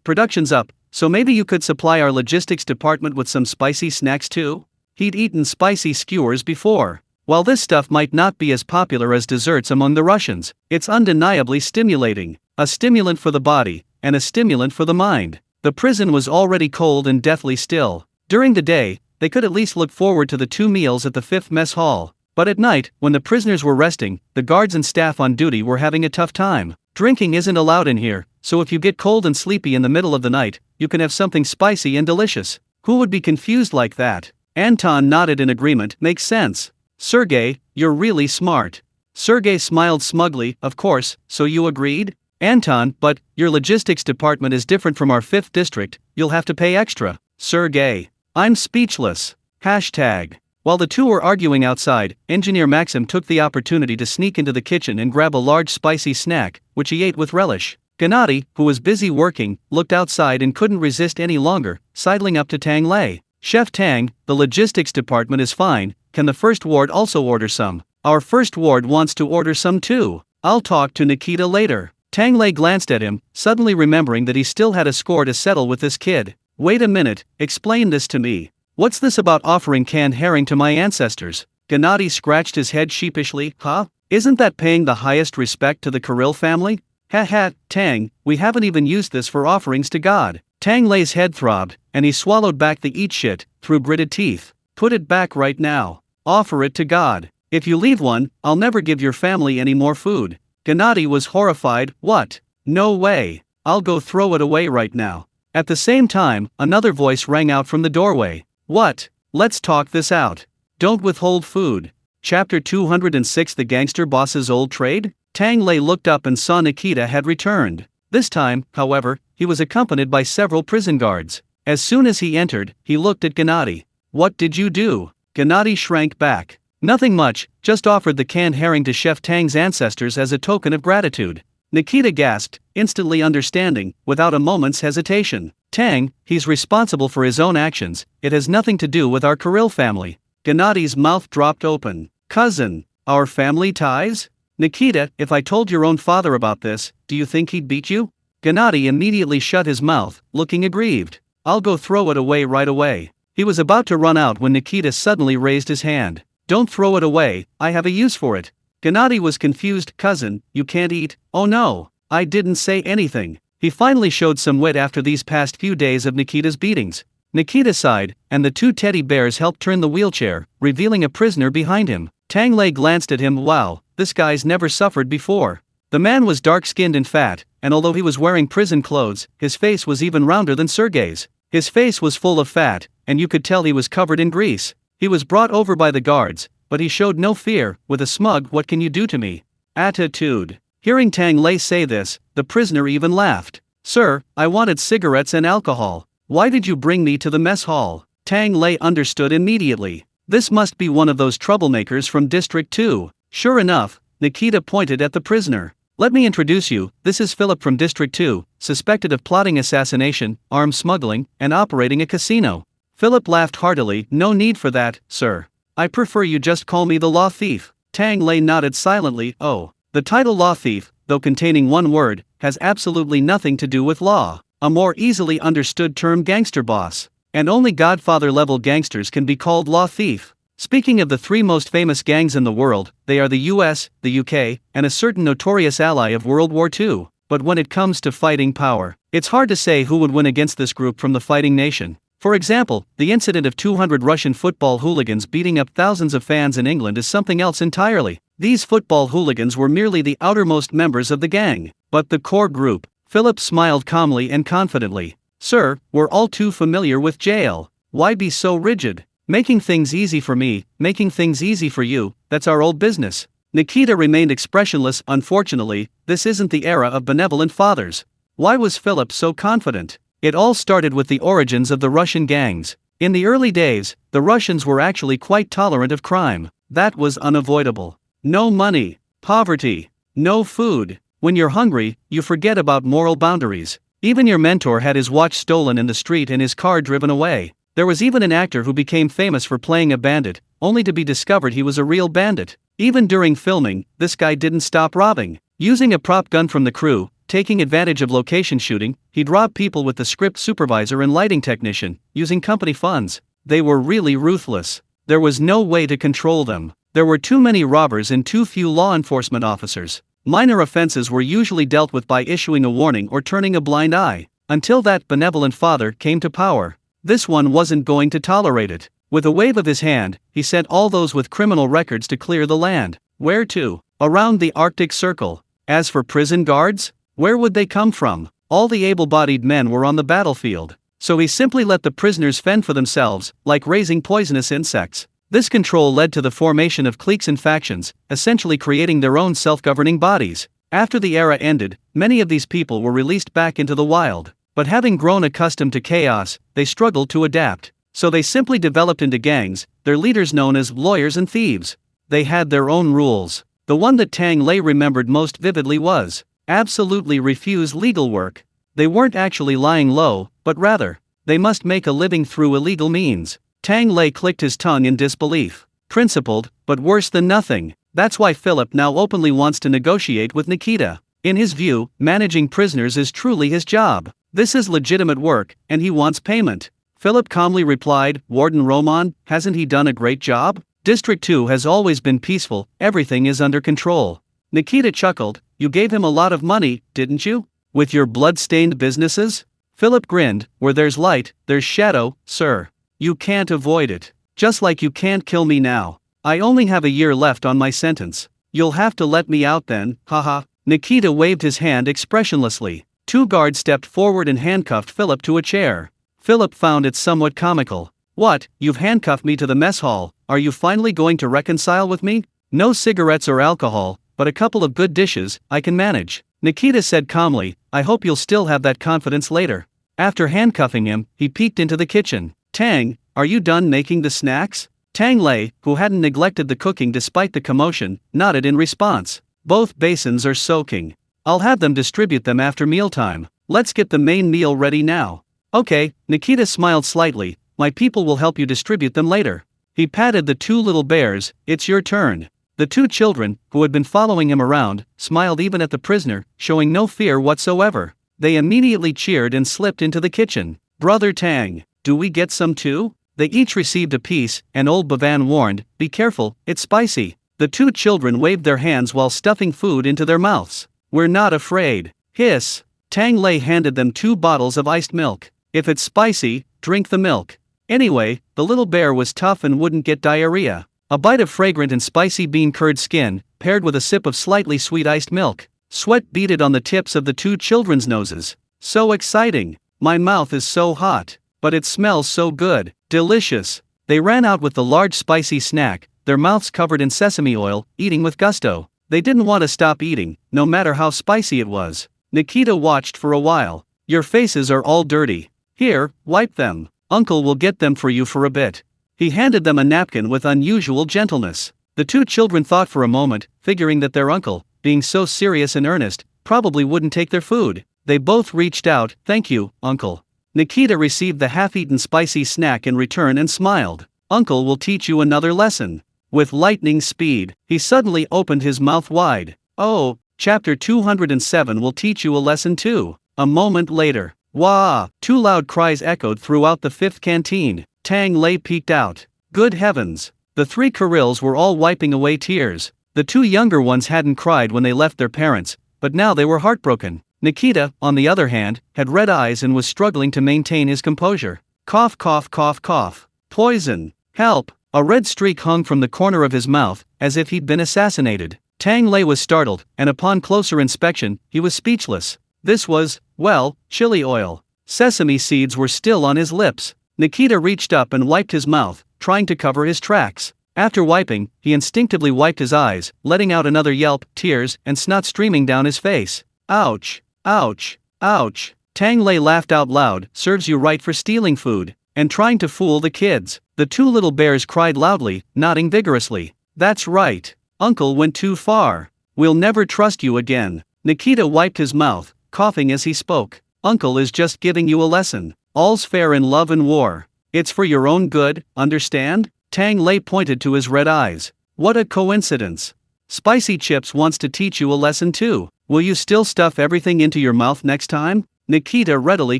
Production's up, so maybe you could supply our logistics department with some spicy snacks too? He'd eaten spicy skewers before. While this stuff might not be as popular as desserts among the Russians, it's undeniably stimulating. A stimulant for the body, and a stimulant for the mind. The prison was already cold and deathly still. During the day, they could at least look forward to the 2 meals at the 5th mess hall. But at night, when the prisoners were resting, the guards and staff on duty were having a tough time. Drinking isn't allowed in here, so if you get cold and sleepy in the middle of the night, you can have something spicy and delicious. Who would be confused like that? Anton nodded in agreement. Makes sense. Sergei, you're really smart. Sergei smiled smugly. Of course, so you agreed? Anton, but your logistics department is different from our 5th district, you'll have to pay extra. Sergei. I'm speechless. Hashtag. While the two were arguing outside, Engineer Maxim took the opportunity to sneak into the kitchen and grab a large spicy snack, which he ate with relish. Gennady, who was busy working, looked outside and couldn't resist any longer, sidling up to Tang Lei. Chef Tang, the logistics department is fine, can the first ward also order some? Our first ward wants to order some too. I'll talk to Nikita later. Tang Lei glanced at him, suddenly remembering that he still had a score to settle with this kid. Wait a minute, explain this to me. What's this about offering canned herring to my ancestors? Gennady scratched his head sheepishly. Huh? Isn't that paying the highest respect to the Kirill family? Ha ha, Tang, we haven't even used this for offerings to God. Tang Lei's head throbbed, and he swallowed back the eat shit, through gritted teeth. Put it back right now. Offer it to God. If you leave one, I'll never give your family any more food. Gennady was horrified. What? No way. I'll go throw it away right now. At the same time, another voice rang out from the doorway. What? Let's talk this out. Don't withhold food. Chapter 206 The Gangster Boss's Old Trade? Tang Lei looked up and saw Nikita had returned. This time, however, he was accompanied by several prison guards. As soon as he entered, he looked at Gennady. What did you do? Gennady shrank back. Nothing much, just offered the canned herring to Chef Tang's ancestors as a token of gratitude. Nikita gasped, instantly understanding, without a moment's hesitation. Tang, he's responsible for his own actions, it has nothing to do with our Kirill family. Gennady's mouth dropped open. Cousin, our family ties? Nikita, if I told your own father about this, do you think he'd beat you? Gennady immediately shut his mouth, looking aggrieved. I'll go throw it away right away. He was about to run out when Nikita suddenly raised his hand. Don't throw it away, I have a use for it. Gennady was confused. Cousin, you can't eat? Oh no, I didn't say anything. He finally showed some wit after these past few days of Nikita's beatings. Nikita sighed, and the two teddy bears helped turn the wheelchair, revealing a prisoner behind him. Tang Lei glanced at him. Wow, this guy's never suffered before. The man was dark-skinned and fat, and although he was wearing prison clothes, his face was even rounder than Sergei's. His face was full of fat, and you could tell he was covered in grease. He was brought over by the guards, but he showed no fear, with a smug "What can you do to me?" attitude. Hearing Tang Lei say this, the prisoner even laughed. Sir, I wanted cigarettes and alcohol. Why did you bring me to the mess hall? Tang Lei understood immediately. This must be one of those troublemakers from District 2. Sure enough, Nikita pointed at the prisoner. Let me introduce you, this is Philip from District 2, suspected of plotting assassination, arms smuggling, and operating a casino. Philip laughed heartily. No need for that, sir. I prefer you just call me the law thief. Tang Lei nodded silently. Oh, the title law thief, though containing one word, has absolutely nothing to do with law. A more easily understood term, gangster boss. And only Godfather-level gangsters can be called law thief. Speaking of the three most famous gangs in the world, they are the US, the UK, and a certain notorious ally of World War II. But when it comes to fighting power, it's hard to say who would win against this group from the fighting nation. For example, the incident of 200 Russian football hooligans beating up thousands of fans in England is something else entirely. These football hooligans were merely the outermost members of the gang. But the core group, Philip smiled calmly and confidently. Sir, we're all too familiar with jail. Why be so rigid? Making things easy for me, making things easy for you, that's our old business. Nikita remained expressionless. Unfortunately, this isn't the era of benevolent fathers. Why was Philip so confident? It all started with the origins of the Russian gangs. In the early days, the Russians were actually quite tolerant of crime. That was unavoidable. No money, poverty, no food. When you're hungry, you forget about moral boundaries. Even your mentor had his watch stolen in the street and his car driven away. There was even an actor who became famous for playing a bandit, only to be discovered he was a real bandit. Even during filming, this guy didn't stop robbing. Using a prop gun from the crew, taking advantage of location shooting, he'd rob people with the script supervisor and lighting technician, using company funds. They were really ruthless. There was no way to control them. There were too many robbers and too few law enforcement officers. Minor offenses were usually dealt with by issuing a warning or turning a blind eye. Until that benevolent father came to power. This one wasn't going to tolerate it. With a wave of his hand, he sent all those with criminal records to clear the land. Where to? Around the Arctic Circle. As for prison guards, where would they come from? All the able-bodied men were on the battlefield. So he simply let the prisoners fend for themselves, like raising poisonous insects. This control led to the formation of cliques and factions, essentially creating their own self-governing bodies. After the era ended, many of these people were released back into the wild, but having grown accustomed to chaos, they struggled to adapt. So they simply developed into gangs, their leaders known as lawyers and thieves. They had their own rules. The one that Tang Lei remembered most vividly was, absolutely refuse legal work. They weren't actually lying low, but rather, they must make a living through illegal means. Tang Lei clicked his tongue in disbelief. Principled, but worse than nothing. That's why Philip now openly wants to negotiate with Nikita. In his view, managing prisoners is truly his job. This is legitimate work, and he wants payment. Philip calmly replied, Warden Roman, hasn't he done a great job? District 2 has always been peaceful, everything is under control. Nikita chuckled, you gave him a lot of money, didn't you? With your blood-stained businesses? Philip grinned, where there's light, there's shadow, sir. You can't avoid it. Just like you can't kill me now. I only have a year left on my sentence. You'll have to let me out then, haha. Nikita waved his hand expressionlessly. 2 guards stepped forward and handcuffed Philip to a chair. Philip found it somewhat comical. What, you've handcuffed me to the mess hall, are you finally going to reconcile with me? No cigarettes or alcohol, but a couple of good dishes, I can manage. Nikita said calmly, I hope you'll still have that confidence later. After handcuffing him, he peeked into the kitchen. Tang, are you done making the snacks? Tang Lei, who hadn't neglected the cooking despite the commotion, nodded in response. Both basins are soaking. I'll have them distribute them after mealtime. Let's get the main meal ready now. Okay, Nikita smiled slightly, my people will help you distribute them later. He patted the 2 little bears, it's your turn. The 2 children, who had been following him around, smiled even at the prisoner, showing no fear whatsoever. They immediately cheered and slipped into the kitchen. Brother Tang, do we get some too? They each received a piece, and old Bhavan warned, be careful, it's spicy. The 2 children waved their hands while stuffing food into their mouths. We're not afraid. Hiss. Tang Lei handed them 2 bottles of iced milk. If it's spicy, drink the milk. Anyway, the little bear was tough and wouldn't get diarrhea. A bite of fragrant and spicy bean curd skin, paired with a sip of slightly sweet iced milk. Sweat beaded on the tips of the 2 children's noses. So exciting. My mouth is so hot. But it smells so good. Delicious. They ran out with the large spicy snack, their mouths covered in sesame oil, eating with gusto. They didn't want to stop eating, no matter how spicy it was. Nikita watched for a while. Your faces are all dirty. Here, wipe them. Uncle will get them for you for a bit. He handed them a napkin with unusual gentleness. The 2 children thought for a moment, figuring that their uncle, being so serious and earnest, probably wouldn't take their food. They both reached out, thank you, uncle. Nikita received the half-eaten spicy snack in return and smiled. Uncle will teach you another lesson. With lightning speed, he suddenly opened his mouth wide. Oh, chapter 207 will teach you a lesson too. A moment later, wah! 2 loud cries echoed throughout the 5th canteen. Tang Lei peeked out. Good heavens! The 3 Karils were all wiping away tears. The 2 younger ones hadn't cried when they left their parents, but now they were heartbroken. Nikita, on the other hand, had red eyes and was struggling to maintain his composure. Cough cough cough cough. Poison. Help. A red streak hung from the corner of his mouth, as if he'd been assassinated. Tang Lei was startled, and upon closer inspection, he was speechless. This was, well, chili oil. Sesame seeds were still on his lips. Nikita reached up and wiped his mouth, trying to cover his tracks. After wiping, he instinctively wiped his eyes, letting out another yelp, tears, and snot streaming down his face. Ouch. Ouch. Ouch. Tang Lei laughed out loud, serves you right for stealing food, and trying to fool the kids. The 2 little bears cried loudly, nodding vigorously. That's right. Uncle went too far. We'll never trust you again. Nikita wiped his mouth, coughing as he spoke. Uncle is just giving you a lesson. All's fair in love and war. It's for your own good, understand? Tang Lei pointed to his red eyes. What a coincidence. Spicy Chips wants to teach you a lesson too. Will you still stuff everything into your mouth next time? Nikita readily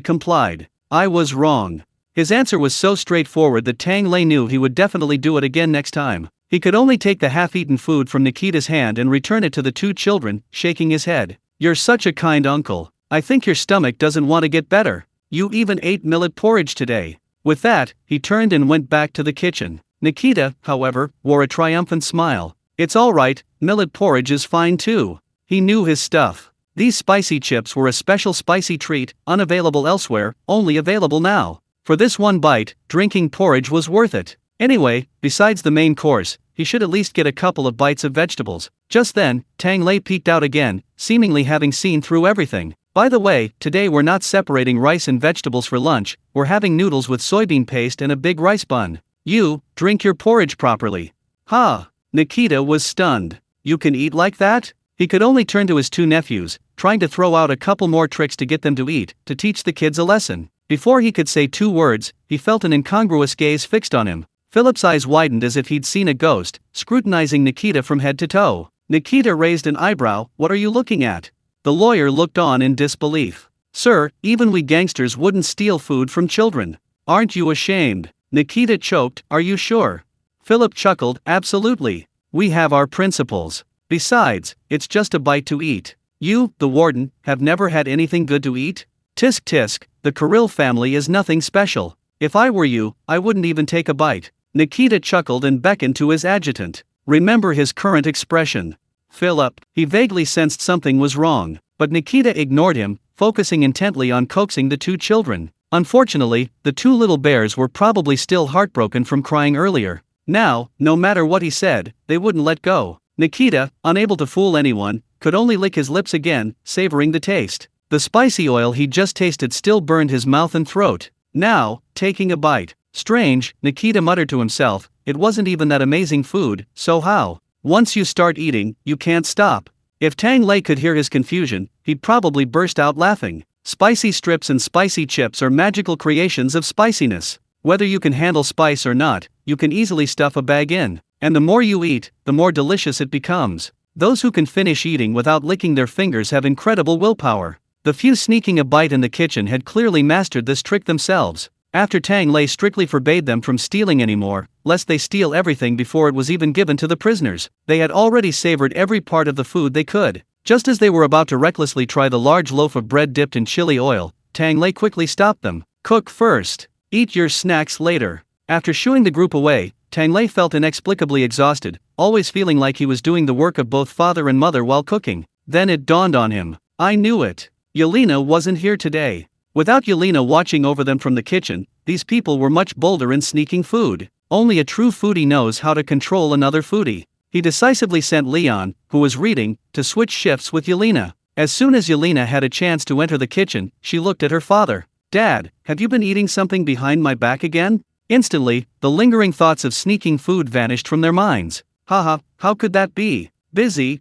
complied. I was wrong. His answer was so straightforward that Tang Lei knew he would definitely do it again next time. He could only take the half-eaten food from Nikita's hand and return it to the 2 children, shaking his head. You're such a kind uncle. I think your stomach doesn't want to get better. You even ate millet porridge today. With that, he turned and went back to the kitchen. Nikita, however, wore a triumphant smile. It's all right, millet porridge is fine too. He knew his stuff. These spicy chips were a special spicy treat, unavailable elsewhere, only available now. For this one bite, drinking porridge was worth it. Anyway, besides the main course, he should at least get a couple of bites of vegetables. Just then, Tang Lei peeked out again, seemingly having seen through everything. By the way, today we're not separating rice and vegetables for lunch, we're having noodles with soybean paste and a big rice bun. You, drink your porridge properly. Ha! Nikita was stunned. You can eat like that? He could only turn to his two nephews, trying to throw out a couple more tricks to get them to eat, to teach the kids a lesson. Before he could say 2 words, he felt an incongruous gaze fixed on him. Philip's eyes widened as if he'd seen a ghost, scrutinizing Nikita from head to toe. Nikita raised an eyebrow. What are you looking at? The lawyer looked on in disbelief. Sir, even we gangsters wouldn't steal food from children. Aren't you ashamed? Nikita choked. Are you sure? Philip chuckled. Absolutely. We have our principles. Besides, it's just a bite to eat. You, the warden, have never had anything good to eat? Tisk tisk, the Kirill family is nothing special. If I were you, I wouldn't even take a bite. Nikita chuckled and beckoned to his adjutant. Remember his current expression. Philip, he vaguely sensed something was wrong, but Nikita ignored him, focusing intently on coaxing the 2 children. Unfortunately, the 2 little bears were probably still heartbroken from crying earlier. Now, no matter what he said, they wouldn't let go. Nikita, unable to fool anyone, could only lick his lips again, savoring the taste. The spicy oil he just tasted still burned his mouth and throat. Now, taking a bite. Strange, Nikita muttered to himself, it wasn't even that amazing food, so how? Once you start eating, you can't stop. If Tang Lei could hear his confusion, he'd probably burst out laughing. Spicy strips and spicy chips are magical creations of spiciness. Whether you can handle spice or not, you can easily stuff a bag in. And the more you eat, the more delicious it becomes. Those who can finish eating without licking their fingers have incredible willpower. The few sneaking a bite in the kitchen had clearly mastered this trick themselves. After Tang Lei strictly forbade them from stealing anymore, lest they steal everything before it was even given to the prisoners, they had already savored every part of the food they could. Just as they were about to recklessly try the large loaf of bread dipped in chili oil, Tang Lei quickly stopped them. Cook first. Eat your snacks later. After shooing the group away, Tang Lei felt inexplicably exhausted, always feeling like he was doing the work of both father and mother while cooking. Then it dawned on him. I knew it. Yelena wasn't here today. Without Yelena watching over them from the kitchen, these people were much bolder in sneaking food. Only a true foodie knows how to control another foodie. He decisively sent Leon, who was reading, to switch shifts with Yelena. As soon as Yelena had a chance to enter the kitchen, she looked at her father. Dad, have you been eating something behind my back again? Instantly, the lingering thoughts of sneaking food vanished from their minds. Haha, how could that be? Busy.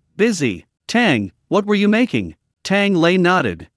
Tang, what were you making? Tang Lei nodded.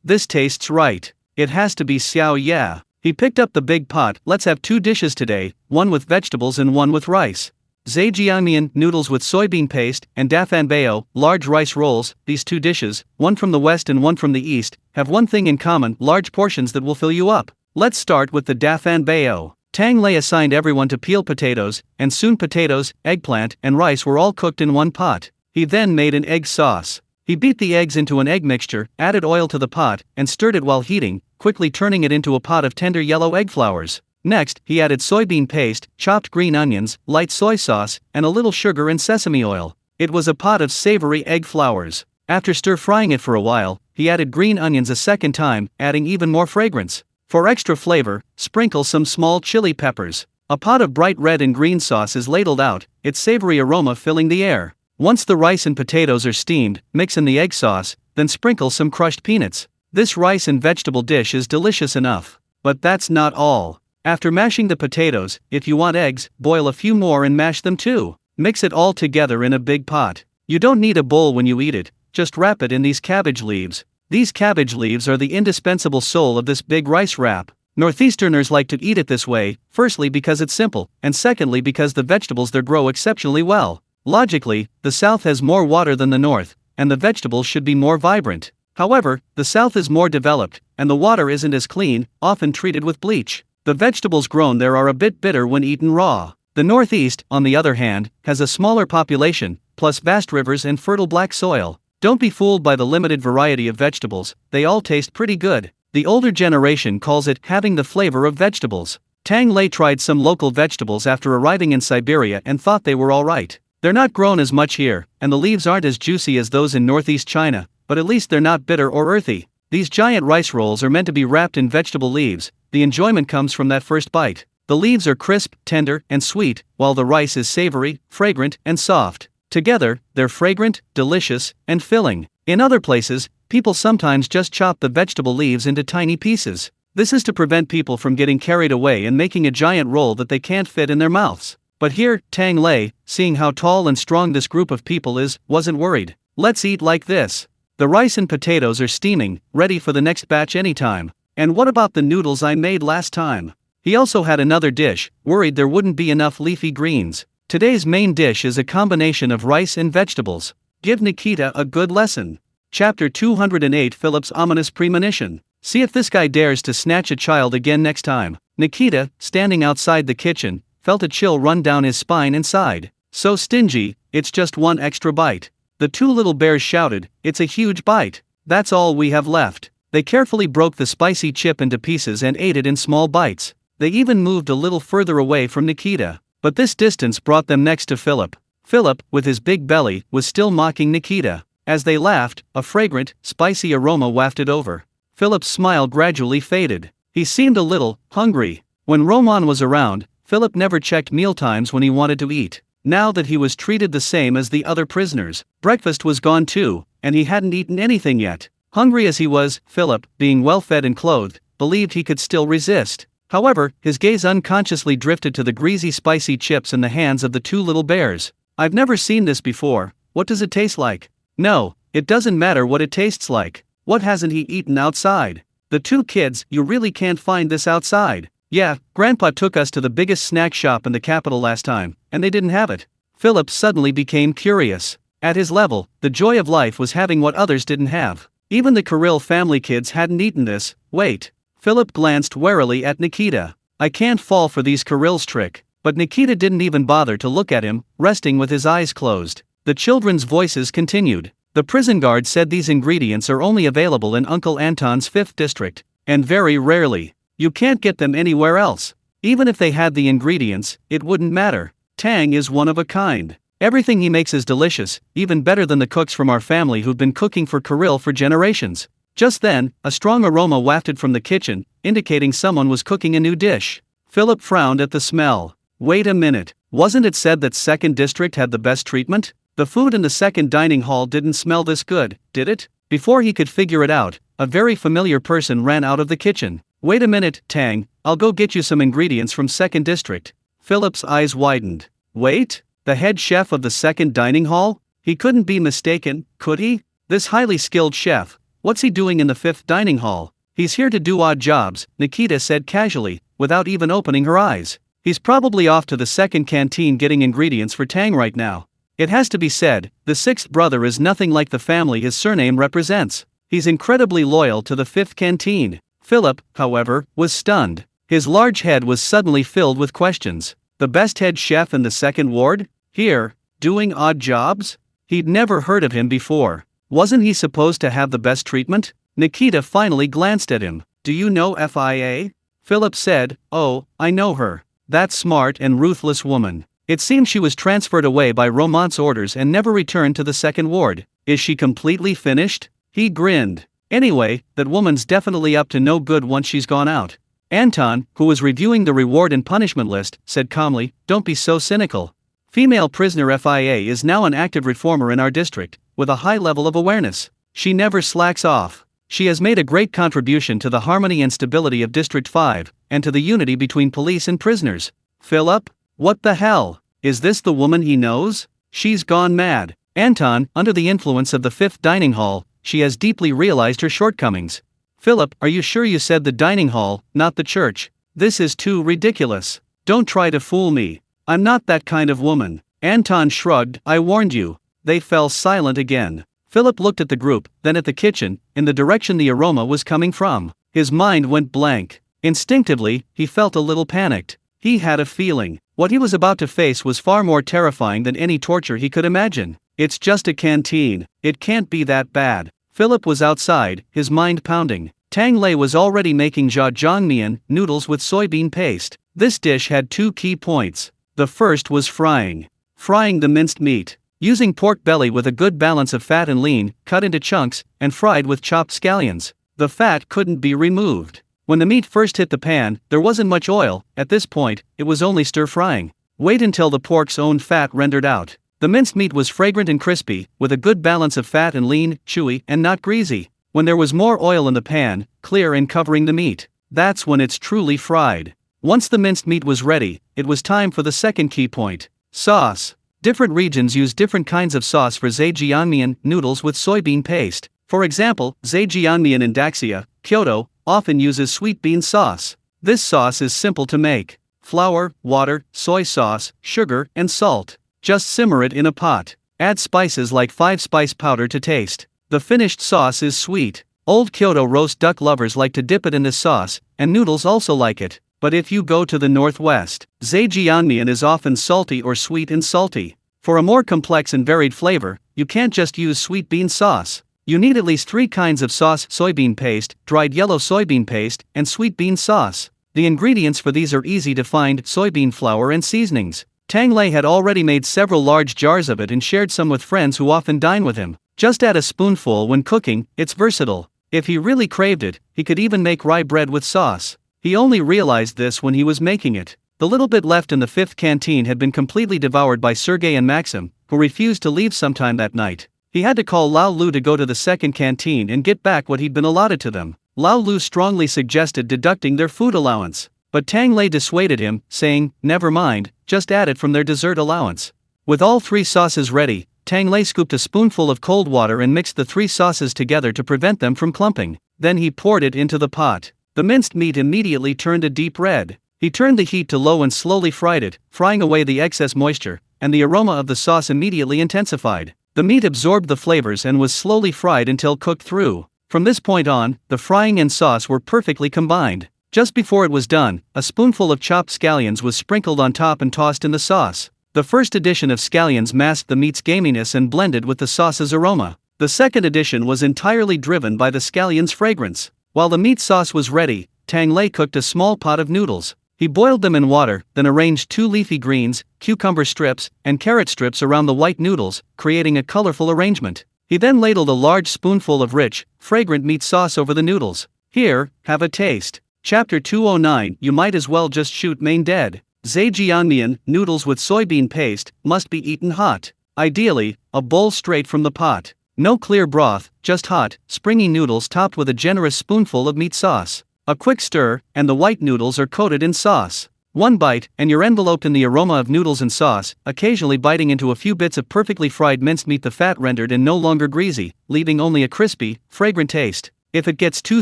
This tastes right. It has to be xiao ya. He picked up the big pot. Let's have 2 dishes today, one with vegetables and one with rice. Zhejiangmian, noodles with soybean paste, and dafanbao, large rice rolls. These 2 dishes, one from the west and one from the east, have one thing in common, large portions that will fill you up. Let's start with the dafanbao. Tang Lei assigned everyone to peel potatoes, and soon potatoes, eggplant, and rice were all cooked in one pot. He then made an egg sauce. He beat the eggs into an egg mixture, added oil to the pot, and stirred it while heating, quickly turning it into a pot of tender yellow egg flowers. Next, he added soybean paste, chopped green onions, light soy sauce, and a little sugar and sesame oil. It was a pot of savory egg flowers. After stir-frying it for a while, he added green onions a second time, adding even more fragrance. For extra flavor, sprinkle some small chili peppers. A pot of bright red and green sauce is ladled out, its savory aroma filling the air. Once the rice and potatoes are steamed, mix in the egg sauce, then sprinkle some crushed peanuts. This rice and vegetable dish is delicious enough. But that's not all. After mashing the potatoes, if you want eggs, boil a few more and mash them too. Mix it all together in a big pot. You don't need a bowl when you eat it, just wrap it in these cabbage leaves. These cabbage leaves are the indispensable soul of this big rice wrap. Northeasterners like to eat it this way, firstly because it's simple, and secondly because the vegetables there grow exceptionally well. Logically, the South has more water than the North, and the vegetables should be more vibrant. However, the South is more developed, and the water isn't as clean, often treated with bleach. The vegetables grown there are a bit bitter when eaten raw. The Northeast, on the other hand, has a smaller population, plus vast rivers and fertile black soil. Don't be fooled by the limited variety of vegetables, they all taste pretty good. The older generation calls it having the flavor of vegetables. Tang Lei tried some local vegetables after arriving in Siberia and thought they were alright. They're not grown as much here, and the leaves aren't as juicy as those in northeast China, but at least they're not bitter or earthy. These giant rice rolls are meant to be wrapped in vegetable leaves. The enjoyment comes from that first bite. The leaves are crisp, tender, and sweet, while the rice is savory, fragrant, and soft. Together, they're fragrant, delicious, and filling. In other places, people sometimes just chop the vegetable leaves into tiny pieces. This is to prevent people from getting carried away and making a giant roll that they can't fit in their mouths. But here, Tang Lei, seeing how tall and strong this group of people is, wasn't worried. Let's eat like this. The rice and potatoes are steaming, ready for the next batch anytime. And what about the noodles I made last time? He also had another dish, worried there wouldn't be enough leafy greens. Today's main dish is a combination of rice and vegetables. Give Nikita a good lesson. Chapter 208 Philip's ominous premonition. See if this guy dares to snatch a child again next time. Nikita, standing outside the kitchen, felt a chill run down his spine and sighed. So stingy, it's just one extra bite. The two little bears shouted, it's a huge bite. That's all we have left. They carefully broke the spicy chip into pieces and ate it in small bites. They even moved a little further away from Nikita. But this distance brought them next to Philip. Philip, with his big belly, was still mocking Nikita. As they laughed, a fragrant, spicy aroma wafted over. Philip's smile gradually faded. He seemed a little hungry. When Roman was around, Philip never checked mealtimes when he wanted to eat. Now that he was treated the same as the other prisoners, breakfast was gone too, and he hadn't eaten anything yet. Hungry as he was, Philip, being well fed and clothed, believed he could still resist. However, his gaze unconsciously drifted to the greasy spicy chips in the hands of the two little bears. I've never seen this before. What does it taste like? No, it doesn't matter what it tastes like. What hasn't he eaten outside? The two kids, you really can't find this outside. Yeah, Grandpa took us to the biggest snack shop in the capital last time, and they didn't have it. Philip suddenly became curious. At his level, the joy of life was having what others didn't have. Even the Kirill family kids hadn't eaten this. Wait. Philip glanced warily at Nikita. I can't fall for these Kirill's trick. But Nikita didn't even bother to look at him, resting with his eyes closed. The children's voices continued. The prison guard said these ingredients are only available in Uncle Anton's 5th district, and very rarely. You can't get them anywhere else. Even if they had the ingredients, it wouldn't matter. Tang is one of a kind. Everything he makes is delicious, even better than the cooks from our family who've been cooking for Kirill for generations. Just then, a strong aroma wafted from the kitchen, indicating someone was cooking a new dish. Philip frowned at the smell. Wait a minute, wasn't it said that 2nd District had the best treatment? The food in the 2nd dining hall didn't smell this good, did it? Before he could figure it out, a very familiar person ran out of the kitchen. Wait a minute, Tang, I'll go get you some ingredients from 2nd District. Philip's eyes widened. Wait? The head chef of the 2nd dining hall? He couldn't be mistaken, could he? This highly skilled chef. What's he doing in the 5th dining hall? He's here to do odd jobs, Nikita said casually, without even opening her eyes. He's probably off to the 2nd canteen getting ingredients for Tang right now. It has to be said, the 6th brother is nothing like the family his surname represents. He's incredibly loyal to the 5th canteen. Philip, however, was stunned. His large head was suddenly filled with questions. The best head chef in the 2nd ward? Here, doing odd jobs? He'd never heard of him before. Wasn't he supposed to have the best treatment? Nikita finally glanced at him. Do you know FIA? Philip said, oh, I know her. That smart and ruthless woman. It seems she was transferred away by Roman's orders and never returned to the 2nd ward. Is she completely finished? He grinned. Anyway, that woman's definitely up to no good once she's gone out. Anton, who was reviewing the reward and punishment list, said calmly, don't be so cynical. Female prisoner FIA is now an active reformer in our district, with a high level of awareness. She never slacks off. She has made a great contribution to the harmony and stability of District 5, and to the unity between police and prisoners. Philip? What the hell? Is this the woman he knows? She's gone mad. Anton, under the influence of the 5th dining hall, she has deeply realized her shortcomings. Philip, are you sure you said the dining hall, not the church? This is too ridiculous. Don't try to fool me. I'm not that kind of woman. Anton shrugged, I warned you. They fell silent again. Philip looked at the group, then at the kitchen, in the direction the aroma was coming from. His mind went blank. Instinctively, he felt a little panicked. He had a feeling. What he was about to face was far more terrifying than any torture he could imagine. It's just a canteen. It can't be that bad. Philip was outside, his mind pounding. Tang Lei was already making jjajangmyeon, noodles with soybean paste. This dish had 2 key points. The first was frying. Frying the minced meat. Using pork belly with a good balance of fat and lean, cut into chunks, and fried with chopped scallions. The fat couldn't be removed. When the meat first hit the pan, there wasn't much oil. At this point, it was only stir-frying. Wait until the pork's own fat rendered out. The minced meat was fragrant and crispy, with a good balance of fat and lean, chewy, and not greasy. When there was more oil in the pan, clear and covering the meat, that's when it's truly fried. Once the minced meat was ready, it was time for the second key point: sauce. Different regions use different kinds of sauce for jjajangmyeon, noodles with soybean paste. For example, jjajangmyeon in Daxia, Kyoto, often uses sweet bean sauce. This sauce is simple to make. Flour, water, soy sauce, sugar, and salt. Just simmer it in a pot. Add spices like 5-spice powder to taste. The finished sauce is sweet. Old Kyoto roast duck lovers like to dip it in this sauce, and noodles also like it. But if you go to the northwest, jjajangmyeon is often salty or sweet and salty. For a more complex and varied flavor, you can't just use sweet bean sauce. You need at least 3 kinds of sauce: soybean paste, dried yellow soybean paste, and sweet bean sauce. The ingredients for these are easy to find: soybean flour and seasonings. Tang Lei had already made several large jars of it and shared some with friends who often dine with him. Just add a spoonful when cooking. It's versatile. If he really craved it, he could even make rye bread with sauce. He only realized this when he was making it. The little bit left in the 5th canteen had been completely devoured by Sergei and Maxim, who refused to leave sometime that night. He had to call Lao Lu to go to the 2nd canteen and get back what he'd been allotted to them. Lao Lu strongly suggested deducting their food allowance, but Tang Lei dissuaded him, saying, "Never mind, just add it from their dessert allowance." With all 3 sauces ready, Tang Lei scooped a spoonful of cold water and mixed the 3 sauces together to prevent them from clumping. Then he poured it into the pot. The minced meat immediately turned a deep red. He turned the heat to low and slowly fried it, frying away the excess moisture, and the aroma of the sauce immediately intensified. The meat absorbed the flavors and was slowly fried until cooked through. From this point on, the frying and sauce were perfectly combined. Just before it was done, a spoonful of chopped scallions was sprinkled on top and tossed in the sauce. The first addition of scallions masked the meat's gaminess and blended with the sauce's aroma. The second addition was entirely driven by the scallions' fragrance. While the meat sauce was ready, Tang Lei cooked a small pot of noodles. He boiled them in water, then arranged 2 leafy greens, cucumber strips, and carrot strips around the white noodles, creating a colorful arrangement. He then ladled a large spoonful of rich, fragrant meat sauce over the noodles. "Here, have a taste." Chapter 209. You might as well just shoot Main dead. Jjajangmyeon, noodles with soybean paste, must be eaten hot. Ideally, a bowl straight from the pot. No clear broth, just hot, springy noodles topped with a generous spoonful of meat sauce. A quick stir, and the white noodles are coated in sauce. One bite, and you're enveloped in the aroma of noodles and sauce, occasionally biting into a few bits of perfectly fried minced meat, the fat rendered and no longer greasy, leaving only a crispy, fragrant taste. If it gets too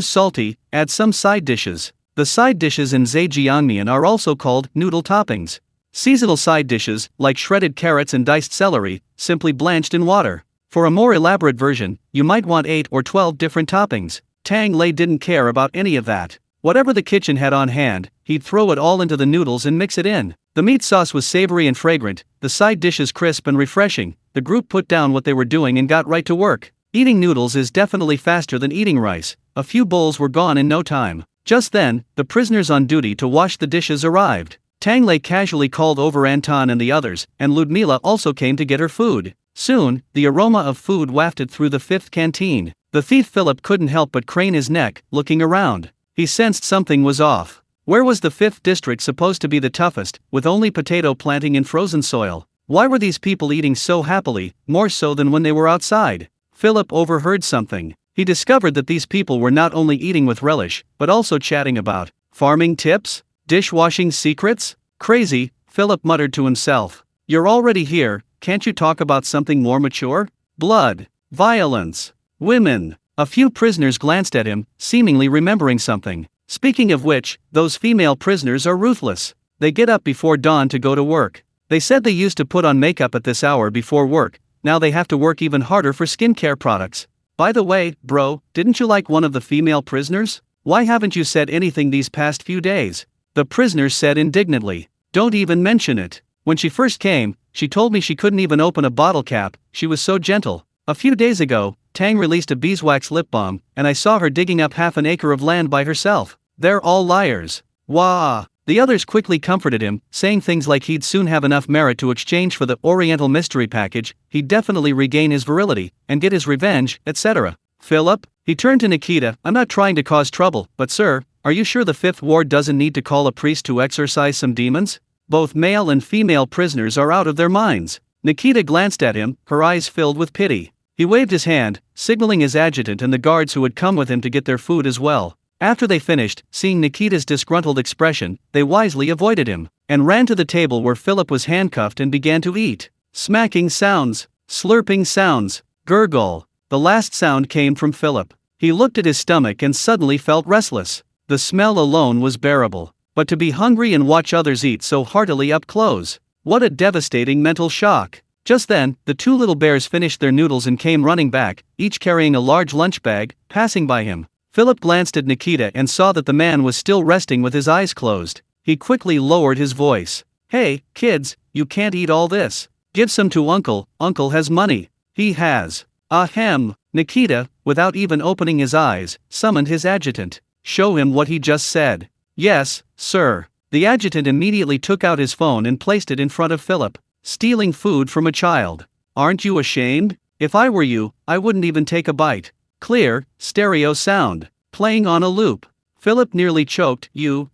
salty, add some side dishes. The side dishes in jjajangmyeon are also called noodle toppings. Seasonal side dishes, like shredded carrots and diced celery, simply blanched in water. For a more elaborate version, you might want 8 or 12 different toppings. Tang Lei didn't care about any of that. Whatever the kitchen had on hand, he'd throw it all into the noodles and mix it in. The meat sauce was savory and fragrant, the side dishes crisp and refreshing. The group put down what they were doing and got right to work. Eating noodles is definitely faster than eating rice. A few bowls were gone in no time. Just then, the prisoners on duty to wash the dishes arrived. Tang Lei casually called over Anton and the others, and Ludmila also came to get her food. Soon, the aroma of food wafted through the 5th canteen. The thief Philip couldn't help but crane his neck, looking around. He sensed something was off. Where was the 5th district supposed to be the toughest, with only potato planting in frozen soil? Why were these people eating so happily, more so than when they were outside? Philip overheard something. He discovered that these people were not only eating with relish, but also chatting about farming tips, dishwashing secrets. Crazy, Philip muttered to himself. You're already here, can't you talk about something more mature? Blood, violence, women. A few prisoners glanced at him, seemingly remembering something. Speaking of which, those female prisoners are ruthless. They get up before dawn to go to work. They said they used to put on makeup at this hour before work, now they have to work even harder for skincare products. By the way, bro, didn't you like one of the female prisoners? Why haven't you said anything these past few days? The prisoners said indignantly. Don't even mention it. When she first came, she told me she couldn't even open a bottle cap, she was so gentle. A few days ago, Tang released a beeswax lip balm, and I saw her digging up half an acre of land by herself. They're all liars. Wah! The others quickly comforted him, saying things like he'd soon have enough merit to exchange for the Oriental mystery package, he'd definitely regain his virility, and get his revenge, etc. Philip? He turned to Nikita. I'm not trying to cause trouble, but sir, Are you sure the fifth ward doesn't need to call a priest to exorcise some demons? Both male and female prisoners are out of their minds. Nikita glanced at him, her eyes filled with pity. He waved his hand, signaling his adjutant and the guards who had come with him to get their food as well. After they finished, seeing Nikita's disgruntled expression, they wisely avoided him, and ran to the table where Philip was handcuffed and began to eat. Smacking sounds, slurping sounds, gurgle. The last sound came from Philip. He looked at his stomach and suddenly felt restless. The smell alone was bearable, but to be hungry and watch others eat so heartily up close, what a devastating mental shock. Just then, the two little bears finished their noodles and came running back, each carrying a large lunch bag. Passing by him, Philip glanced at Nikita and saw that the man was still resting with his eyes closed. He quickly lowered his voice. "Hey, kids, you can't eat all this. Give some to Uncle, Uncle has money." "He has." "Ahem." Nikita, without even opening his eyes, summoned his adjutant. "Show him what he just said." "Yes, sir." The adjutant immediately took out his phone and placed it in front of Philip. Stealing food from a child. Aren't you ashamed? If I were you, I wouldn't even take a bite. Clear, stereo sound, playing on a loop. Philip nearly choked. You.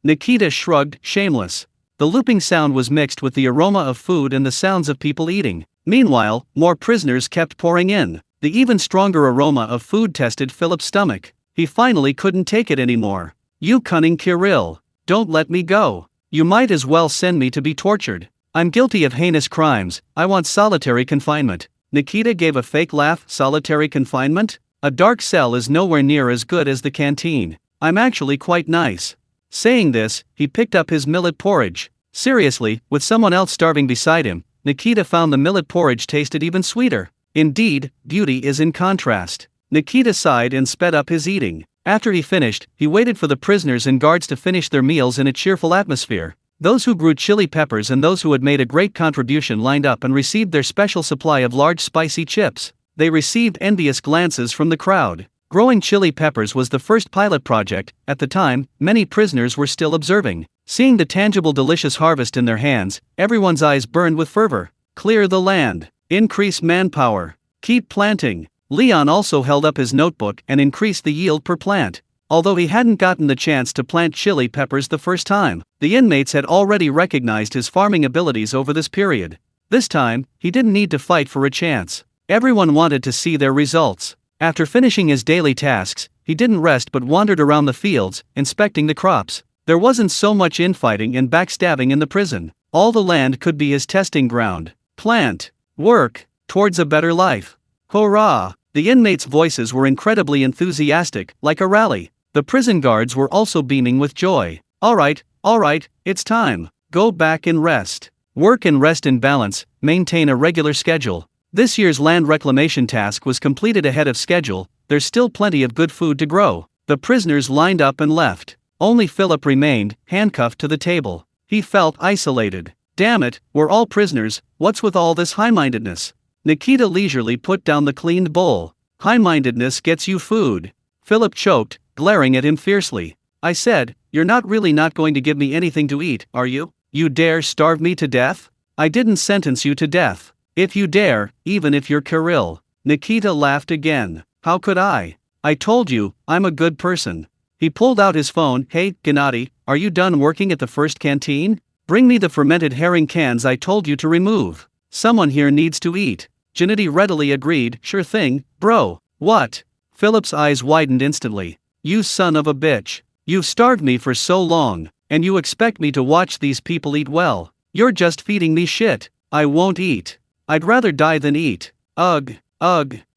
Nikita shrugged, shameless. The looping sound was mixed with the aroma of food and the sounds of people eating. Meanwhile, more prisoners kept pouring in. The even stronger aroma of food tested Philip's stomach. He finally couldn't take it anymore. "You cunning Kirill. Don't let me go. You might as well send me to be tortured. I'm guilty of heinous crimes, I want solitary confinement." Nikita gave a fake laugh. "Solitary confinement? A dark cell is nowhere near as good as the canteen. I'm actually quite nice." Saying this, he picked up his millet porridge. Seriously, with someone else starving beside him, Nikita found the millet porridge tasted even sweeter. Indeed, beauty is in contrast. Nikita sighed and sped up his eating. After he finished, he waited for the prisoners and guards to finish their meals in a cheerful atmosphere. Those who grew chili peppers and those who had made a great contribution lined up and received their special supply of large spicy chips. They received envious glances from the crowd. Growing chili peppers was the first pilot project. At the time, many prisoners were still observing. Seeing the tangible delicious harvest in their hands, everyone's eyes burned with fervor. Clear the land. Increase manpower. Keep planting. Leon also held up his notebook and increased the yield per plant. Although he hadn't gotten the chance to plant chili peppers the first time, the inmates had already recognized his farming abilities over this period. This time, he didn't need to fight for a chance. Everyone wanted to see their results. After finishing his daily tasks, he didn't rest but wandered around the fields, inspecting the crops. There wasn't so much infighting and backstabbing in the prison. All the land could be his testing ground. Plant. Work. Towards a better life. Hurrah! The inmates' voices were incredibly enthusiastic, like a rally. The prison guards were also beaming with joy. All right, it's time. Go back and rest. Work and rest in balance, maintain a regular schedule. This year's land reclamation task was completed ahead of schedule. There's still plenty of good food to grow. The prisoners lined up and left. Only Philip remained, handcuffed to the table. He felt isolated. Damn it, we're all prisoners, what's with all this high-mindedness? Nikita leisurely put down the cleaned bowl. High-mindedness gets you food. Philip choked, glaring at him fiercely. "I said, you're not going to give me anything to eat, are you? You dare starve me to death? I didn't sentence you to death. If you dare, even if you're Kirill." Nikita laughed again. "How could I? I told you, I'm a good person." He pulled out his phone. "Hey, Gennady, are you done working at the first canteen? Bring me the fermented herring cans I told you to remove. Someone here needs to eat." Gennady readily agreed. "Sure thing, bro." "What?" Philip's eyes widened instantly. "You son of a bitch. You've starved me for so long, and you expect me to watch these people eat well. You're just feeding me shit. I won't eat. I'd rather die than eat. Ugh.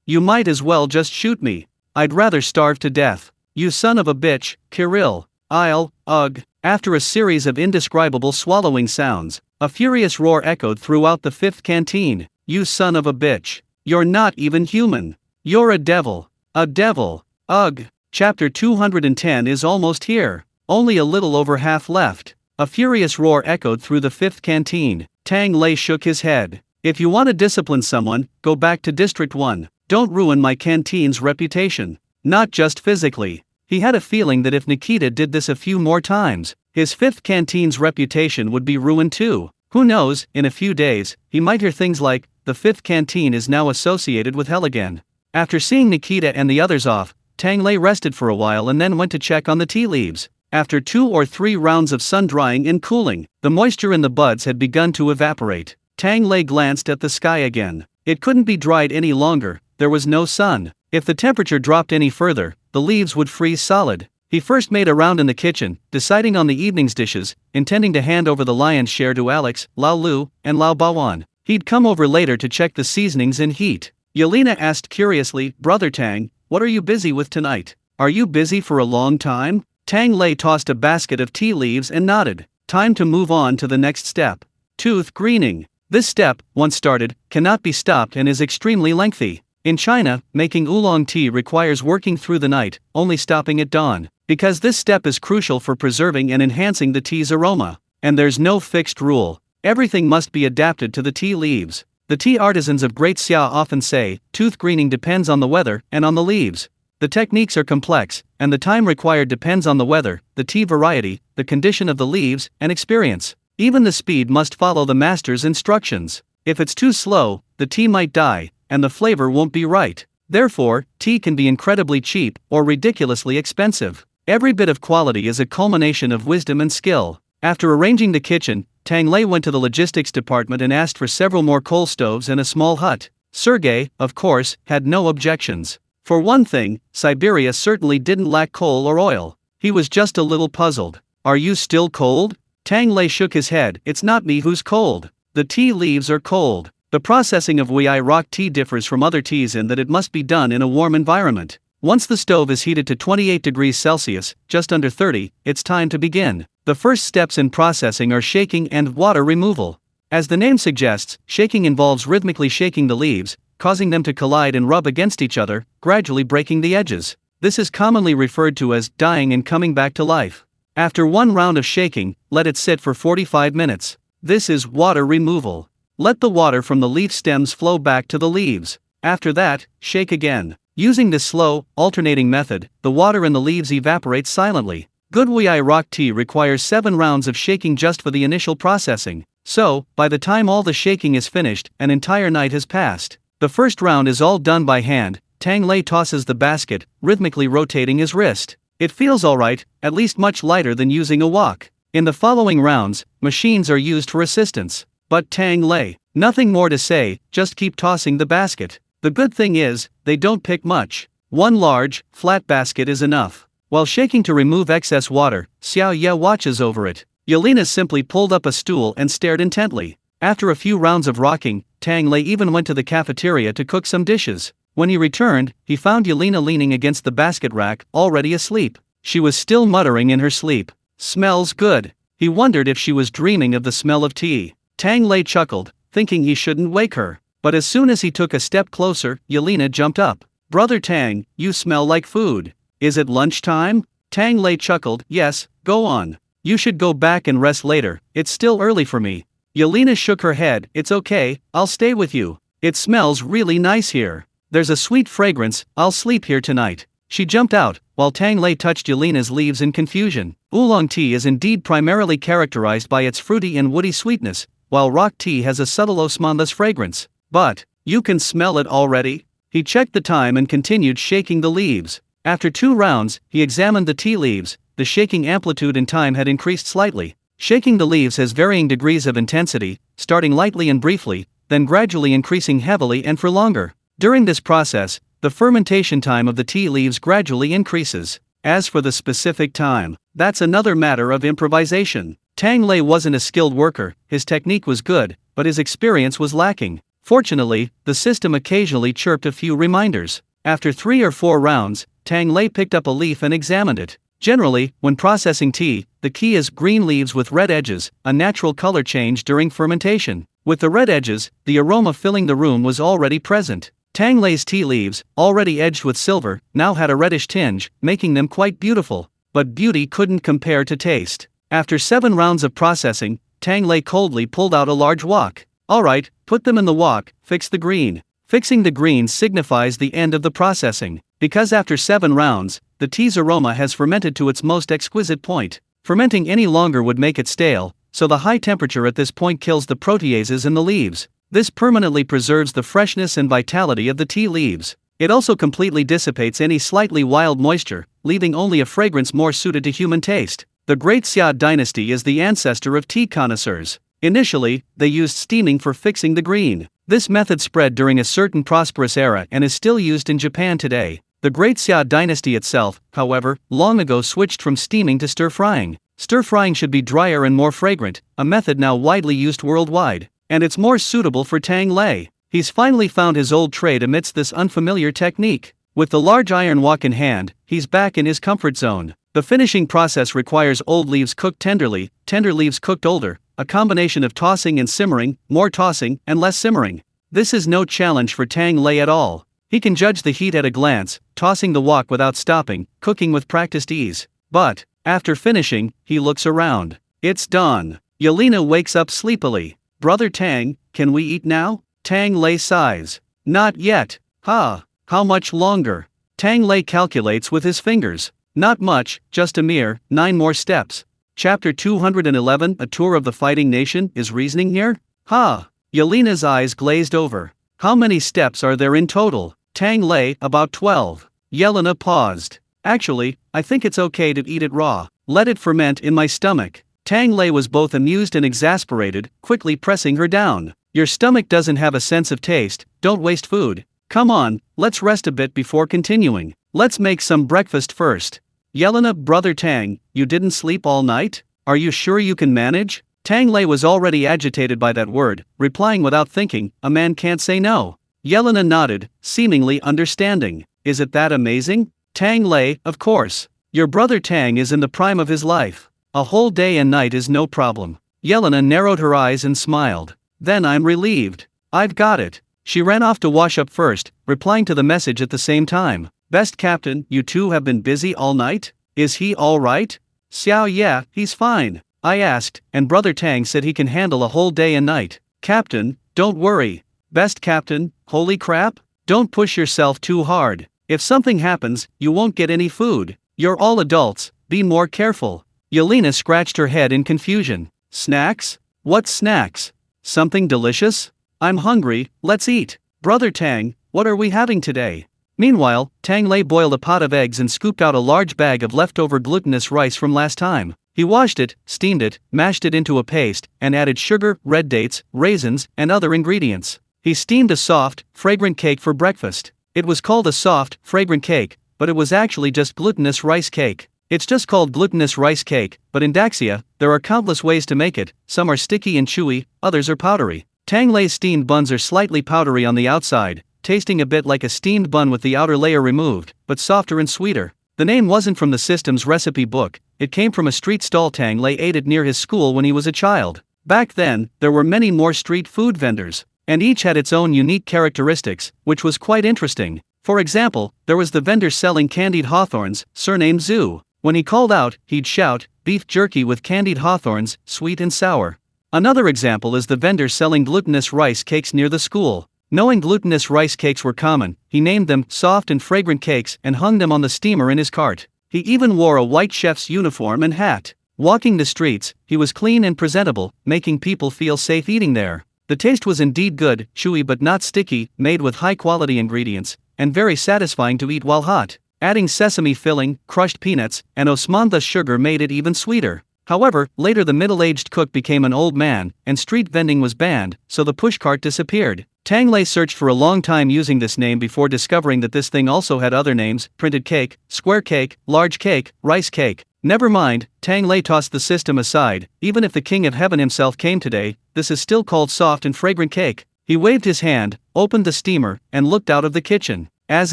You might as well just shoot me. I'd rather starve to death. You son of a bitch, Kirill. Ugh. After a series of indescribable swallowing sounds, a furious roar echoed throughout the fifth canteen. "You son of a bitch. You're not even human. You're a devil. A devil. Ugh." Chapter 210 is almost here. Only a little over half left. A furious roar echoed through the fifth canteen. Tang Lei shook his head. "If you want to discipline someone, go back to District 1. Don't ruin my canteen's reputation. Not just physically." He had a feeling that if Nikita did this a few more times, his fifth canteen's reputation would be ruined too. Who knows, in a few days, he might hear things like, "The fifth canteen is now associated with hell again." After seeing Nikita and the others off, Tang Lei rested for a while and then went to check on the tea leaves. After 2 or 3 rounds of sun drying and cooling, the moisture in the buds had begun to evaporate. Tang Lei glanced at the sky again. It couldn't be dried any longer, there was no sun. If the temperature dropped any further, the leaves would freeze solid. He first made a round in the kitchen, deciding on the evening's dishes, intending to hand over the lion's share to Alex, Lao Lu, and Lao Bawan. He'd come over later to check the seasonings and heat. Yelena asked curiously, "Brother Tang, what are you busy with tonight? Are you busy for a long time?" Tang Lei tossed a basket of tea leaves and nodded. Time to move on to the next step. Tooth greening. This step, once started, cannot be stopped and is extremely lengthy. In China, making oolong tea requires working through the night, only stopping at dawn. Because this step is crucial for preserving and enhancing the tea's aroma. And there's no fixed rule. Everything must be adapted to the tea leaves. The tea artisans of Great Xia often say, tooth greening depends on the weather and on the leaves. The techniques are complex, and the time required depends on the weather, the tea variety, the condition of the leaves, and experience. Even the speed must follow the master's instructions. If it's too slow, the tea might die, and the flavor won't be right. Therefore, tea can be incredibly cheap or ridiculously expensive. Every bit of quality is a culmination of wisdom and skill. After arranging the kitchen, Tang Lei went to the logistics department and asked for several more coal stoves and a small hut. Sergei, of course, had no objections. For one thing, Siberia certainly didn't lack coal or oil. He was just a little puzzled. "Are you still cold?" Tang Lei shook his head. "It's not me who's cold. The tea leaves are cold." The processing of Wei rock tea differs from other teas in that it must be done in a warm environment. Once the stove is heated to 28 degrees Celsius, just under 30, it's time to begin. The first steps in processing are shaking and water removal. As the name suggests, shaking involves rhythmically shaking the leaves, causing them to collide and rub against each other, gradually breaking the edges. This is commonly referred to as dying and coming back to life. After one round of shaking, let it sit for 45 minutes. This is water removal. Let the water from the leaf stems flow back to the leaves. After that, shake again. Using this slow, alternating method, the water in the leaves evaporates silently. Good Wei rock tea requires 7 rounds of shaking just for the initial processing. So, by the time all the shaking is finished, an entire night has passed. The first round is all done by hand. Tang Lei tosses the basket, rhythmically rotating his wrist. It feels alright, at least much lighter than using a wok. In the following rounds, machines are used for assistance. But Tang Lei, nothing more to say, just keep tossing the basket. The good thing is, they don't pick much. One large, flat basket is enough. While shaking to remove excess water, Xiao Ye watches over it. Yelena simply pulled up a stool and stared intently. After a few rounds of rocking, Tang Lei even went to the cafeteria to cook some dishes. When he returned, he found Yelena leaning against the basket rack, already asleep. She was still muttering in her sleep. "Smells good." He wondered if she was dreaming of the smell of tea. Tang Lei chuckled, thinking he shouldn't wake her. But as soon as he took a step closer, Yelena jumped up. "Brother Tang, you smell like food. Is it lunchtime?" Tang Lei chuckled. "Yes, go on. You should go back and rest later, it's still early for me." Yelena shook her head. "It's okay, I'll stay with you. It smells really nice here. There's a sweet fragrance, I'll sleep here tonight." She jumped out, while Tang Lei touched Yelena's leaves in confusion. Oolong tea is indeed primarily characterized by its fruity and woody sweetness, while rock tea has a subtle osmanthus fragrance. "But, you can smell it already?" He checked the time and continued shaking the leaves. After 2 rounds, he examined the tea leaves. The shaking amplitude and time had increased slightly. Shaking the leaves has varying degrees of intensity, starting lightly and briefly, then gradually increasing heavily and for longer. During this process, the fermentation time of the tea leaves gradually increases. As for the specific time, that's another matter of improvisation. Tang Lei wasn't a skilled worker, his technique was good, but his experience was lacking. Fortunately, the system occasionally chirped a few reminders. After 3 or 4 rounds, Tang Lei picked up a leaf and examined it. Generally, when processing tea, the key is green leaves with red edges, a natural color change during fermentation. With the red edges, the aroma filling the room was already present. Tang Lei's tea leaves, already edged with silver, now had a reddish tinge, making them quite beautiful. But beauty couldn't compare to taste. After 7 rounds of processing, Tang Lei coldly pulled out a large wok. "Alright, put them in the wok, fix the green." Fixing the green signifies the end of the processing. Because after 7 rounds, the tea's aroma has fermented to its most exquisite point. Fermenting any longer would make it stale, so the high temperature at this point kills the proteases in the leaves. This permanently preserves the freshness and vitality of the tea leaves. It also completely dissipates any slightly wild moisture, leaving only a fragrance more suited to human taste. The Great Xia dynasty is the ancestor of tea connoisseurs. Initially, they used steaming for fixing the green. This method spread during a certain prosperous era and is still used in Japan today. The Great Xia dynasty itself, however, long ago switched from steaming to stir-frying. Stir-frying should be drier and more fragrant, a method now widely used worldwide. And it's more suitable for Tang Lei. He's finally found his old trade amidst this unfamiliar technique. With the large iron wok in hand, he's back in his comfort zone. The finishing process requires old leaves cooked tenderly, tender leaves cooked older, a combination of tossing and simmering, more tossing and less simmering. This is no challenge for Tang Lei at all. He can judge the heat at a glance, tossing the wok without stopping, cooking with practiced ease. But, after finishing, he looks around. It's dawn. Yelena wakes up sleepily. "Brother Tang, can we eat now?" Tang Lei sighs. "Not yet." "Ha, how much longer?" Tang Lei calculates with his fingers. "Not much, just a mere 9 more steps." Chapter 211 A Tour of the Fighting Nation. Is reasoning here? Ha! Yelena's eyes glazed over. "How many steps are there in total?" Tang Lei, "About 12. Yelena paused. "Actually, I think it's okay to eat it raw. Let it ferment in my stomach." Tang Lei was both amused and exasperated, quickly pressing her down. "Your stomach doesn't have a sense of taste, don't waste food. Come on, let's rest a bit before continuing. Let's make some breakfast first." "Yelena, Brother Tang, you didn't sleep all night? Are you sure you can manage?" Tang Lei was already agitated by that word, replying without thinking, "A man can't say no." Yelena nodded, seemingly understanding. "Is it that amazing?" Tang Lei, "Of course. Your brother Tang is in the prime of his life. A whole day and night is no problem." Yelena narrowed her eyes and smiled. "Then I'm relieved. I've got it." She ran off to wash up first, replying to the message at the same time. "Best Captain, you two have been busy all night? Is he all right?" "Xiao, yeah, he's fine. I asked, and Brother Tang said he can handle a whole day and night." "Captain, don't worry." "Best Captain, holy crap? Don't push yourself too hard. If something happens, you won't get any food. You're all adults, be more careful." Yelena scratched her head in confusion. "Snacks? What snacks? Something delicious? I'm hungry, let's eat." "Brother Tang, what are we having today?" Meanwhile, Tang Lei boiled a pot of eggs and scooped out a large bag of leftover glutinous rice from last time. He washed it, steamed it, mashed it into a paste, and added sugar, red dates, raisins, and other ingredients. He steamed a soft, fragrant cake for breakfast. It was called a soft, fragrant cake, but it was actually just glutinous rice cake. It's just called glutinous rice cake, but in Daxia, there are countless ways to make it. Some are sticky and chewy, others are powdery. Tang Lei's steamed buns are slightly powdery on the outside, tasting a bit like a steamed bun with the outer layer removed, but softer and sweeter. The name wasn't from the system's recipe book, it came from a street stall Tang Lei ate it near his school when he was a child. Back then, there were many more street food vendors, and each had its own unique characteristics, which was quite interesting. For example, there was the vendor selling candied hawthorns, surnamed Zhu. When he called out, he'd shout, "Beef jerky with candied hawthorns, sweet and sour." Another example is the vendor selling glutinous rice cakes near the school. Knowing glutinous rice cakes were common, he named them soft and fragrant cakes and hung them on the steamer in his cart. He even wore a white chef's uniform and hat. Walking the streets, he was clean and presentable, making people feel safe eating there. The taste was indeed good, chewy but not sticky, made with high-quality ingredients, and very satisfying to eat while hot. Adding sesame filling, crushed peanuts, and osmantha sugar made it even sweeter. However, later the middle-aged cook became an old man, and street vending was banned, so the pushcart disappeared. Tang Lei searched for a long time using this name before discovering that this thing also had other names: printed cake, square cake, large cake, rice cake. Never mind, Tang Lei tossed the system aside. Even if the King of Heaven himself came today, this is still called soft and fragrant cake. He waved his hand, opened the steamer, and looked out of the kitchen. As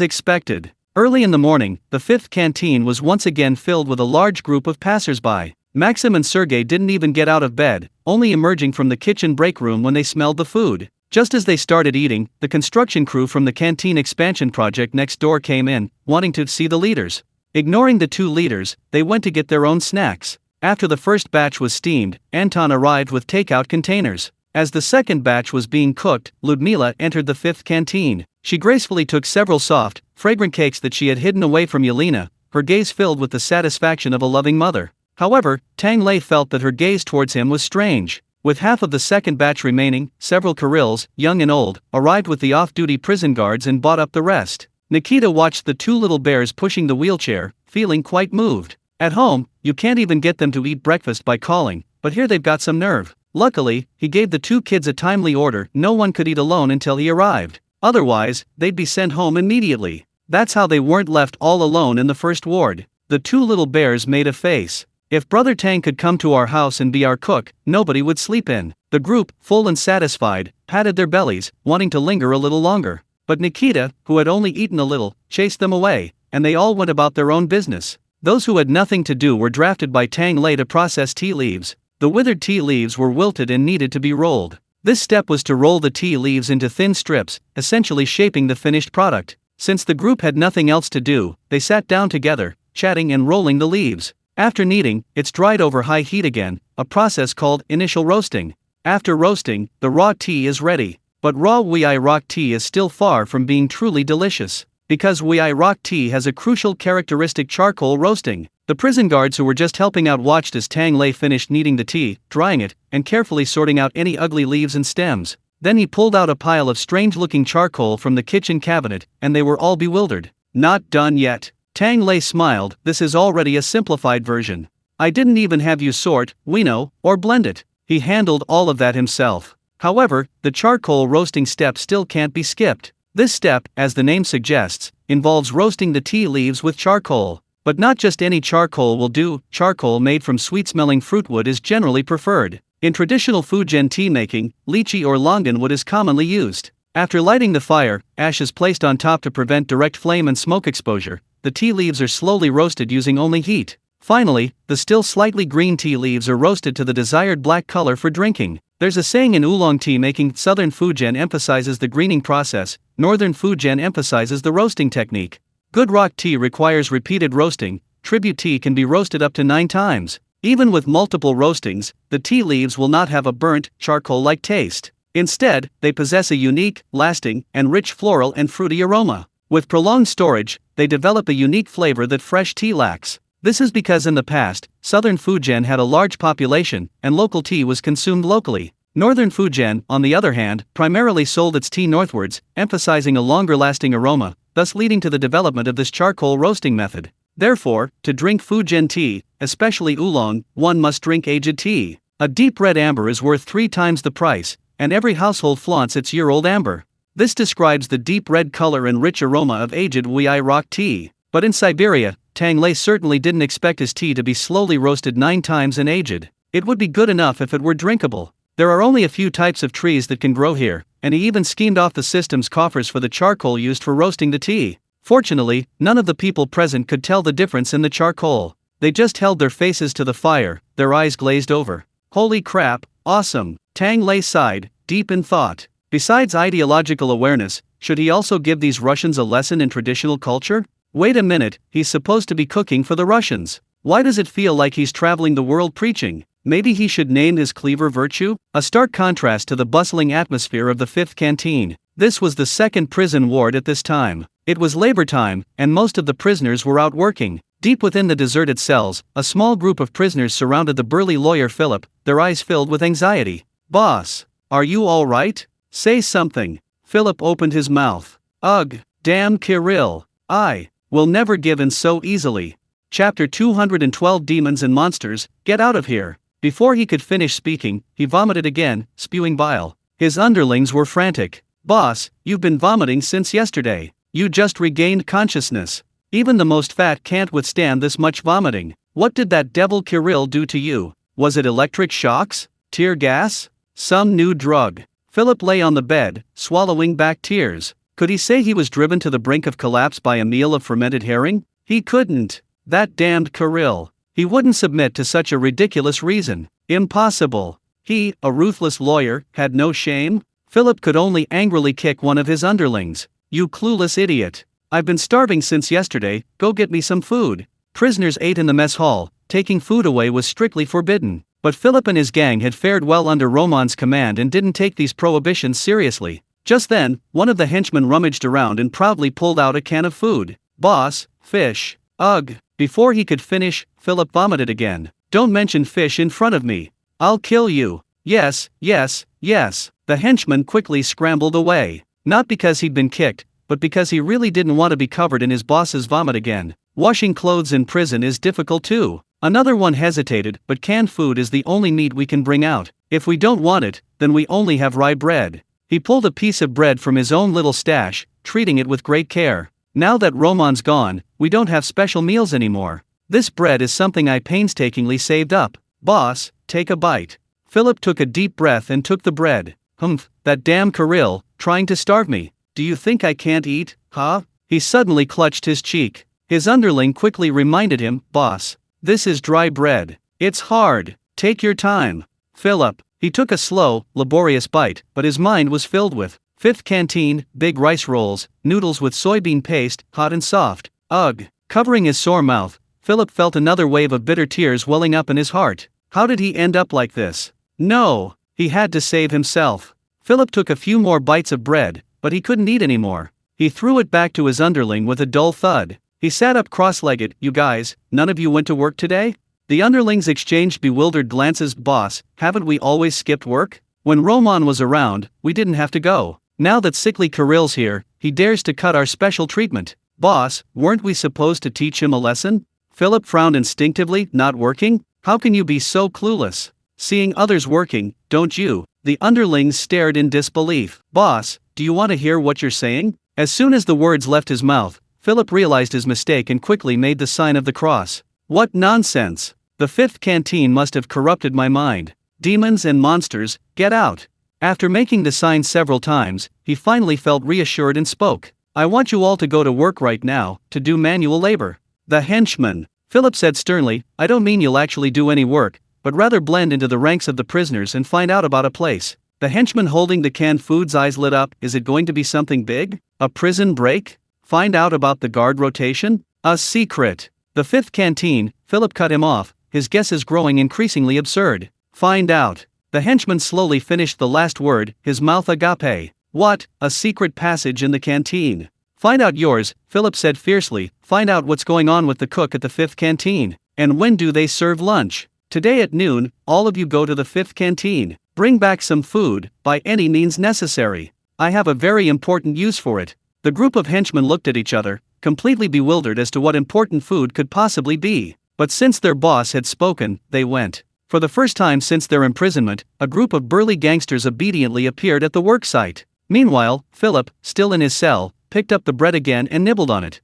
expected, early in the morning, the fifth canteen was once again filled with a large group of passers-by. Maxim and Sergei didn't even get out of bed, only emerging from the kitchen break room when they smelled the food. Just as they started eating, the construction crew from the canteen expansion project next door came in, wanting to see the leaders. Ignoring the two leaders, they went to get their own snacks. After the first batch was steamed, Anton arrived with takeout containers. As the second batch was being cooked, Ludmila entered the fifth canteen. She gracefully took several soft, fragrant cakes that she had hidden away from Yelena, her gaze filled with the satisfaction of a loving mother. However, Tang Lei felt that her gaze towards him was strange. With half of the second batch remaining, several Karils, young and old, arrived with the off-duty prison guards and bought up the rest. Nikita watched the two little bears pushing the wheelchair, feeling quite moved. At home, you can't even get them to eat breakfast by calling, but here they've got some nerve. Luckily, he gave the two kids a timely order: no one could eat alone until he arrived. Otherwise, they'd be sent home immediately. That's how they weren't left all alone in the first ward. The two little bears made a face. If Brother Tang could come to our house and be our cook, nobody would sleep in. The group, full and satisfied, patted their bellies, wanting to linger a little longer. But Nikita, who had only eaten a little, chased them away, and they all went about their own business. Those who had nothing to do were drafted by Tang Lei to process tea leaves. The withered tea leaves were wilted and needed to be rolled. This step was to roll the tea leaves into thin strips, essentially shaping the finished product. Since the group had nothing else to do, they sat down together, chatting and rolling the leaves. After kneading, it's dried over high heat again, a process called initial roasting. After roasting, the raw tea is ready. But raw Wei rock tea is still far from being truly delicious. Because Wei rock tea has a crucial characteristic: charcoal roasting. The prison guards who were just helping out watched as Tang Lei finished kneading the tea, drying it, and carefully sorting out any ugly leaves and stems. Then he pulled out a pile of strange-looking charcoal from the kitchen cabinet, and they were all bewildered. Not done yet. Tang Lei smiled. This is already a simplified version. I didn't even have you sort, winnow, or blend it. He handled all of that himself. However, the charcoal roasting step still can't be skipped. This step, as the name suggests, involves roasting the tea leaves with charcoal. But not just any charcoal will do. Charcoal made from sweet-smelling fruitwood is generally preferred. In traditional Fujian tea making, lychee or longan wood is commonly used. After lighting the fire, ash is placed on top to prevent direct flame and smoke exposure. The tea leaves are slowly roasted using only heat. Finally, the still slightly green tea leaves are roasted to the desired black color for drinking. There's a saying in oolong tea making: Southern Fujian emphasizes the greening process, Northern Fujian emphasizes the roasting technique. Good rock tea requires repeated roasting. Tribute tea can be roasted up to 9 times. Even with multiple roastings, the tea leaves will not have a burnt, charcoal-like taste. Instead, they possess a unique, lasting, and rich floral and fruity aroma. With prolonged storage, they develop a unique flavor that fresh tea lacks. This is because in the past, Southern Fujian had a large population, and local tea was consumed locally. Northern Fujian, on the other hand, primarily sold its tea northwards, emphasizing a longer-lasting aroma, thus leading to the development of this charcoal roasting method. Therefore, to drink Fujian tea, especially oolong, one must drink aged tea. A deep red amber is worth 3 times the price, and every household flaunts its year-old amber. This describes the deep red color and rich aroma of aged Wei rock tea. But in Siberia, Tang Lei certainly didn't expect his tea to be slowly roasted 9 times and aged. It would be good enough if it were drinkable. There are only a few types of trees that can grow here, and he even schemed off the system's coffers for the charcoal used for roasting the tea. Fortunately, none of the people present could tell the difference in the charcoal. They just held their faces to the fire, their eyes glazed over. Holy crap, awesome! Tang Lei sighed, deep in thought. Besides ideological awareness, should he also give these Russians a lesson in traditional culture? Wait a minute, he's supposed to be cooking for the Russians. Why does it feel like he's traveling the world preaching? Maybe he should name his cleaver virtue? A stark contrast to the bustling atmosphere of the 5th canteen. This was the 2nd prison ward at this time. It was labor time, and most of the prisoners were out working. Deep within the deserted cells, a small group of prisoners surrounded the burly lawyer Philip, their eyes filled with anxiety. "Boss, are you all right? Say something." Philip opened his mouth. "Ugh, damn Kirill. I will never give in so easily." Chapter 212 Demons and Monsters, Get Out of Here. Before he could finish speaking, he vomited again, spewing bile. His underlings were frantic. "Boss, you've been vomiting since yesterday. You just regained consciousness. Even the most fat can't withstand this much vomiting. What did that devil Kirill do to you? Was it electric shocks? Tear gas? Some new drug?" Philip lay on the bed, swallowing back tears. Could he say he was driven to the brink of collapse by a meal of fermented herring? He couldn't. That damned Kirill. He wouldn't submit to such a ridiculous reason. Impossible. He, a ruthless lawyer, had no shame? Philip could only angrily kick one of his underlings. "You clueless idiot. I've been starving since yesterday, go get me some food." Prisoners ate in the mess hall. Taking food away was strictly forbidden. But Philip and his gang had fared well under Roman's command and didn't take these prohibitions seriously. Just then, one of the henchmen rummaged around and proudly pulled out a can of food. "Boss, fish." "Ugh." Before he could finish, Philip vomited again. "Don't mention fish in front of me. I'll kill you." "Yes, yes, yes." The henchman quickly scrambled away. Not because he'd been kicked, but because he really didn't want to be covered in his boss's vomit again. Washing clothes in prison is difficult too. Another one hesitated, but canned food is the only meat we can bring out. If we don't want it, then we only have rye bread. He pulled a piece of bread from his own little stash, treating it with great care. Now that Roman's gone, we don't have special meals anymore. This bread is something I painstakingly saved up. Boss, take a bite. Philip took a deep breath and took the bread. Humph, that damn Kirill, trying to starve me. Do you think I can't eat, huh? He suddenly clutched his cheek. His underling quickly reminded him, boss, this is dry bread. It's hard. Take your time. Philip. He took a slow, laborious bite, but his mind was filled with fifth canteen, big rice rolls, noodles with soybean paste, hot and soft. Ugh. Covering his sore mouth, Philip felt another wave of bitter tears welling up in his heart. How did he end up like this? No. He had to save himself. Philip took a few more bites of bread, but he couldn't eat anymore. He threw it back to his underling with a dull thud. He sat up cross-legged. You guys, none of you went to work today? The underlings exchanged bewildered glances. Boss, haven't we always skipped work? When Roman was around, we didn't have to go. Now that sickly Kirill's here, he dares to cut our special treatment. Boss, weren't we supposed to teach him a lesson? Philip frowned instinctively. Not working? How can you be so clueless? Seeing others working, don't you? The underlings stared in disbelief. Boss, do you want to hear what you're saying? As soon as the words left his mouth, Philip realized his mistake and quickly made the sign of the cross. What nonsense! The fifth canteen must have corrupted my mind. Demons and monsters, get out! After making the sign several times, he finally felt reassured and spoke. I want you all to go to work right now, to do manual labor. The henchman, Philip said sternly, I don't mean you'll actually do any work, but rather blend into the ranks of the prisoners and find out about a place. The henchman holding the canned food's eyes lit up. Is it going to be something big? A prison break? Find out about the guard rotation? A secret. The fifth canteen, Philip cut him off, his guesses growing increasingly absurd. Find out. The henchman slowly finished the last word, his mouth agape. What? A secret passage in the canteen. Find out yours, Philip said fiercely. Find out what's going on with the cook at the fifth canteen. And when do they serve lunch? Today at noon, all of you go to the fifth canteen. Bring back some food, by any means necessary. I have a very important use for it. The group of henchmen looked at each other, completely bewildered as to what important food could possibly be. But since their boss had spoken, they went. For the first time since their imprisonment, a group of burly gangsters obediently appeared at the worksite. Meanwhile, Philip, still in his cell, picked up the bread again and nibbled on it.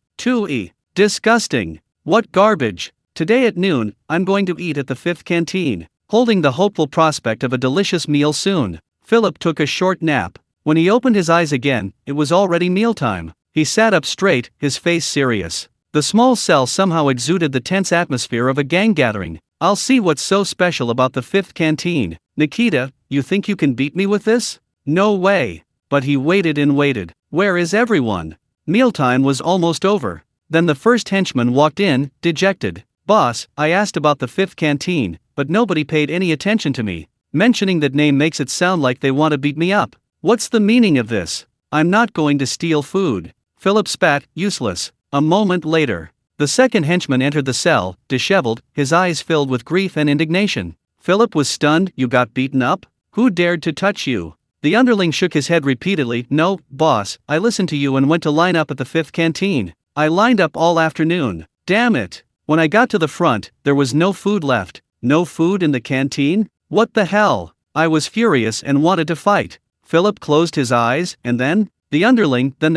Disgusting. What garbage. Today at noon, I'm going to eat at the fifth canteen. Holding the hopeful prospect of a delicious meal soon, Philip took a short nap. When he opened his eyes again, it was already mealtime. He sat up straight, his face serious. The small cell somehow exuded the tense atmosphere of a gang gathering. I'll see what's so special about the fifth canteen. Nikita, you think you can beat me with this? No way. But he waited and waited. Where is everyone? Mealtime was almost over. Then the first henchman walked in, dejected. Boss, I asked about the fifth canteen, but nobody paid any attention to me. Mentioning that name makes it sound like they want to beat me up. What's the meaning of this? I'm not going to steal food. Philip spat, useless. A moment later, the second henchman entered the cell, disheveled, his eyes filled with grief and indignation. Philip was stunned. You got beaten up? Who dared to touch you? The underling shook his head repeatedly. No, boss, I listened to you and went to line up at the fifth canteen. I lined up all afternoon. Damn it. When I got to the front, there was no food left. No food in the canteen? What the hell? I was furious and wanted to fight. Philip closed his eyes, and then they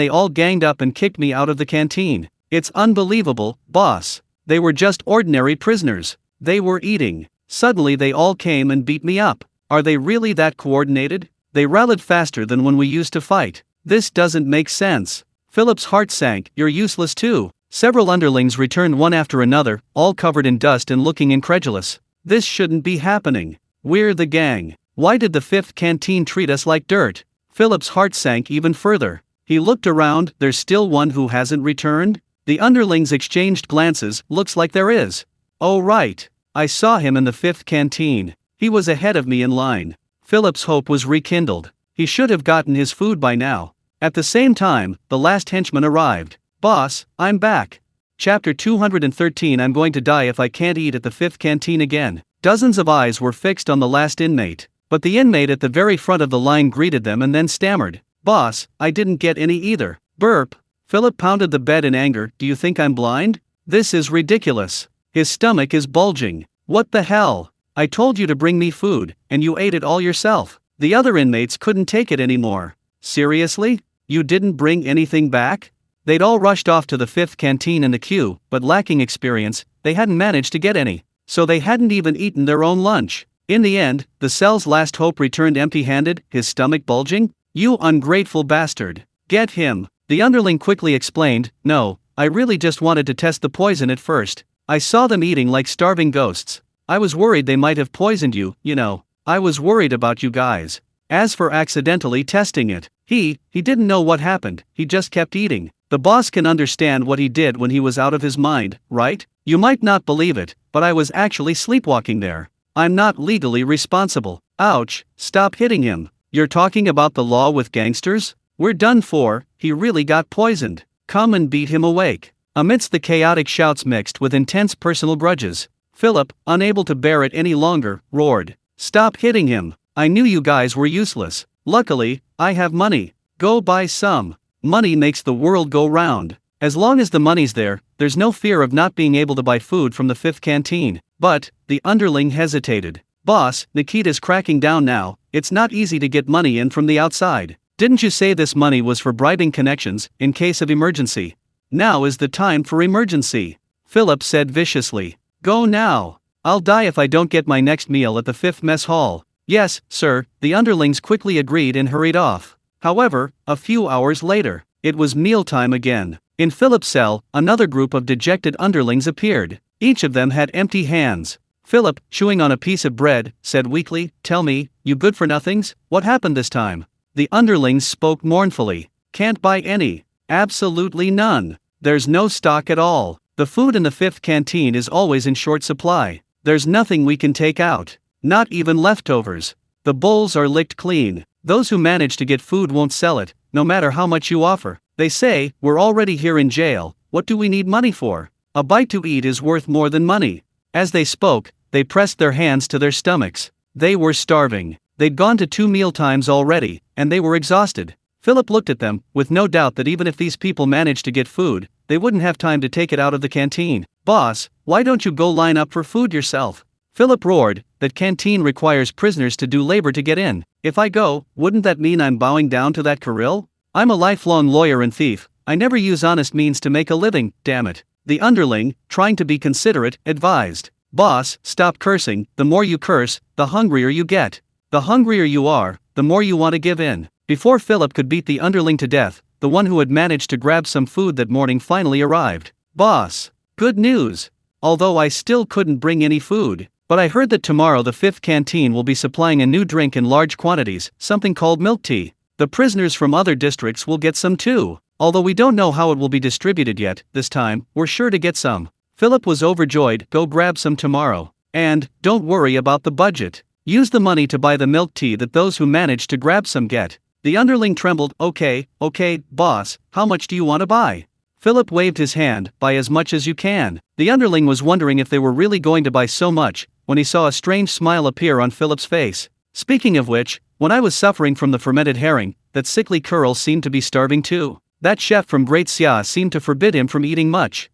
all ganged up and kicked me out of the canteen. It's unbelievable, boss. They were just ordinary prisoners. They were eating. Suddenly they all came and beat me up. Are they really that coordinated? They rallied faster than when we used to fight. This doesn't make sense. Philip's heart sank. You're useless too. Several underlings returned one after another, all covered in dust and looking incredulous. This shouldn't be happening. We're the gang. Why did the fifth canteen treat us like dirt? Philip's heart sank even further. He looked around. There's still one who hasn't returned? The underlings exchanged glances. Looks like there is. Oh right. I saw him in the fifth canteen. He was ahead of me in line. Philip's hope was rekindled. He should have gotten his food by now. At the same time, the last henchman arrived. Boss, I'm back. Chapter 213. I'm going to die if I can't eat at the fifth canteen again. Dozens of eyes were fixed on the last inmate, but the inmate at the very front of the line greeted them and then stammered. Boss, I didn't get any either. Burp. Philip pounded the bed in anger. Do you think I'm blind? This is ridiculous. His stomach is bulging. What the hell? I told you to bring me food, and you ate it all yourself. The other inmates couldn't take it anymore. Seriously? You didn't bring anything back? They'd all rushed off to the fifth canteen in the queue, but lacking experience, they hadn't managed to get any. So they hadn't even eaten their own lunch. In the end, the cell's last hope returned empty-handed, his stomach bulging. You ungrateful bastard. Get him. The underling quickly explained, no, I really just wanted to test the poison at first. I saw them eating like starving ghosts. I was worried they might have poisoned you, you know. I was worried about you guys. As for accidentally testing it, he didn't know what happened, he just kept eating. The boss can understand what he did when he was out of his mind, right? You might not believe it, but I was actually sleepwalking there. I'm not legally responsible. Ouch, stop hitting him. You're talking about the law with gangsters? We're done for, he really got poisoned. Come and beat him awake. Amidst the chaotic shouts mixed with intense personal grudges, Philip, unable to bear it any longer, roared. Stop hitting him. I knew you guys were useless. Luckily, I have money. Go buy some. Money makes the world go round. As long as the money's there, there's no fear of not being able to buy food from the fifth canteen. But, the underling hesitated. Boss, Nikita's cracking down now, it's not easy to get money in from the outside. Didn't you say this money was for bribing connections, in case of emergency? Now is the time for emergency. Philip said viciously. Go now. I'll die if I don't get my next meal at the fifth mess hall. Yes, sir, the underlings quickly agreed and hurried off. However, a few hours later, it was mealtime again. In Philip's cell, another group of dejected underlings appeared. Each of them had empty hands. Philip, chewing on a piece of bread, said weakly, Tell me, you good-for-nothings, what happened this time? The underlings spoke mournfully. Can't buy any. Absolutely none. There's no stock at all. The food in the fifth canteen is always in short supply. There's nothing we can take out. Not even leftovers. The bowls are licked clean. Those who manage to get food won't sell it, no matter how much you offer. They say, we're already here in jail, what do we need money for? A bite to eat is worth more than money. As they spoke, they pressed their hands to their stomachs. They were starving. They'd gone to 2 meal times already, and they were exhausted. Philip looked at them, with no doubt that even if these people managed to get food, they wouldn't have time to take it out of the canteen. Boss, why don't you go line up for food yourself? Philip roared, that canteen requires prisoners to do labor to get in. If I go, wouldn't that mean I'm bowing down to that Kirill? I'm a lifelong lawyer and thief. I never use honest means to make a living, damn it. The underling, trying to be considerate, advised. Boss, stop cursing. The more you curse, the hungrier you get. The hungrier you are, the more you want to give in. Before Philip could beat the underling to death, the one who had managed to grab some food that morning finally arrived. Boss, good news. Although I still couldn't bring any food. But I heard that tomorrow the fifth canteen will be supplying a new drink in large quantities, something called milk tea. The prisoners from other districts will get some too. Although we don't know how it will be distributed yet, this time, we're sure to get some. Philip was overjoyed. Go grab some tomorrow. And, don't worry about the budget. Use the money to buy the milk tea that those who manage to grab some get. The underling trembled. Okay, boss, how much do you want to buy? Philip waved his hand. Buy as much as you can. The underling was wondering if they were really going to buy so much, when he saw a strange smile appear on Philip's face. Speaking of which, when I was suffering from the fermented herring, that sickly Kurl seemed to be starving too. That chef from Great Xia seemed to forbid him from eating much.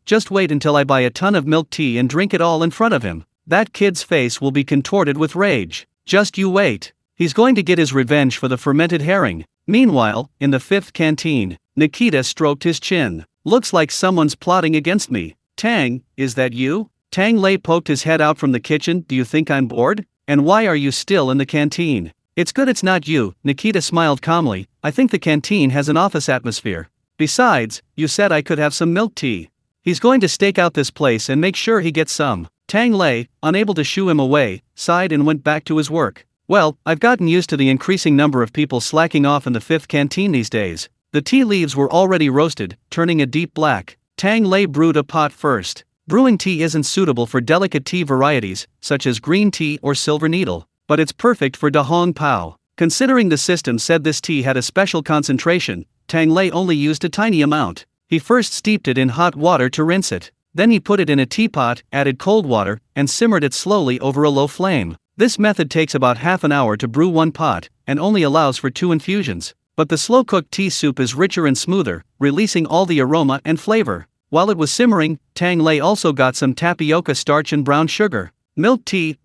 Just wait until I buy a ton of milk tea and drink it all in front of him. That kid's face will be contorted with rage. Just you wait. He's going to get his revenge for the fermented herring. Meanwhile, in the fifth canteen, Nikita stroked his chin. Looks like someone's plotting against me. Tang, is that you? Tang Lei poked his head out from the kitchen. Do you think I'm bored? And why are you still in the canteen? It's good it's not you, Nikita smiled calmly. I think the canteen has an office atmosphere. Besides, you said I could have some milk tea. He's going to stake out this place and make sure he gets some. Tang Lei, unable to shoo him away, sighed and went back to his work. Well, I've gotten used to the increasing number of people slacking off in the fifth canteen these days. The tea leaves were already roasted, turning a deep black. Tang Lei brewed a pot first. Brewing tea isn't suitable for delicate tea varieties, such as green tea or silver needle, but it's perfect for da hong pao. Considering the system said this tea had a special concentration, Tang Lei only used a tiny amount. He first steeped it in hot water to rinse it. Then he put it in a teapot, added cold water, and simmered it slowly over a low flame. This method takes about half an hour to brew one pot, and only allows for 2 infusions. But the slow-cooked tea soup is richer and smoother, releasing all the aroma and flavor. While it was simmering, Tang Lei also got some tapioca starch and brown sugar. Milk tea,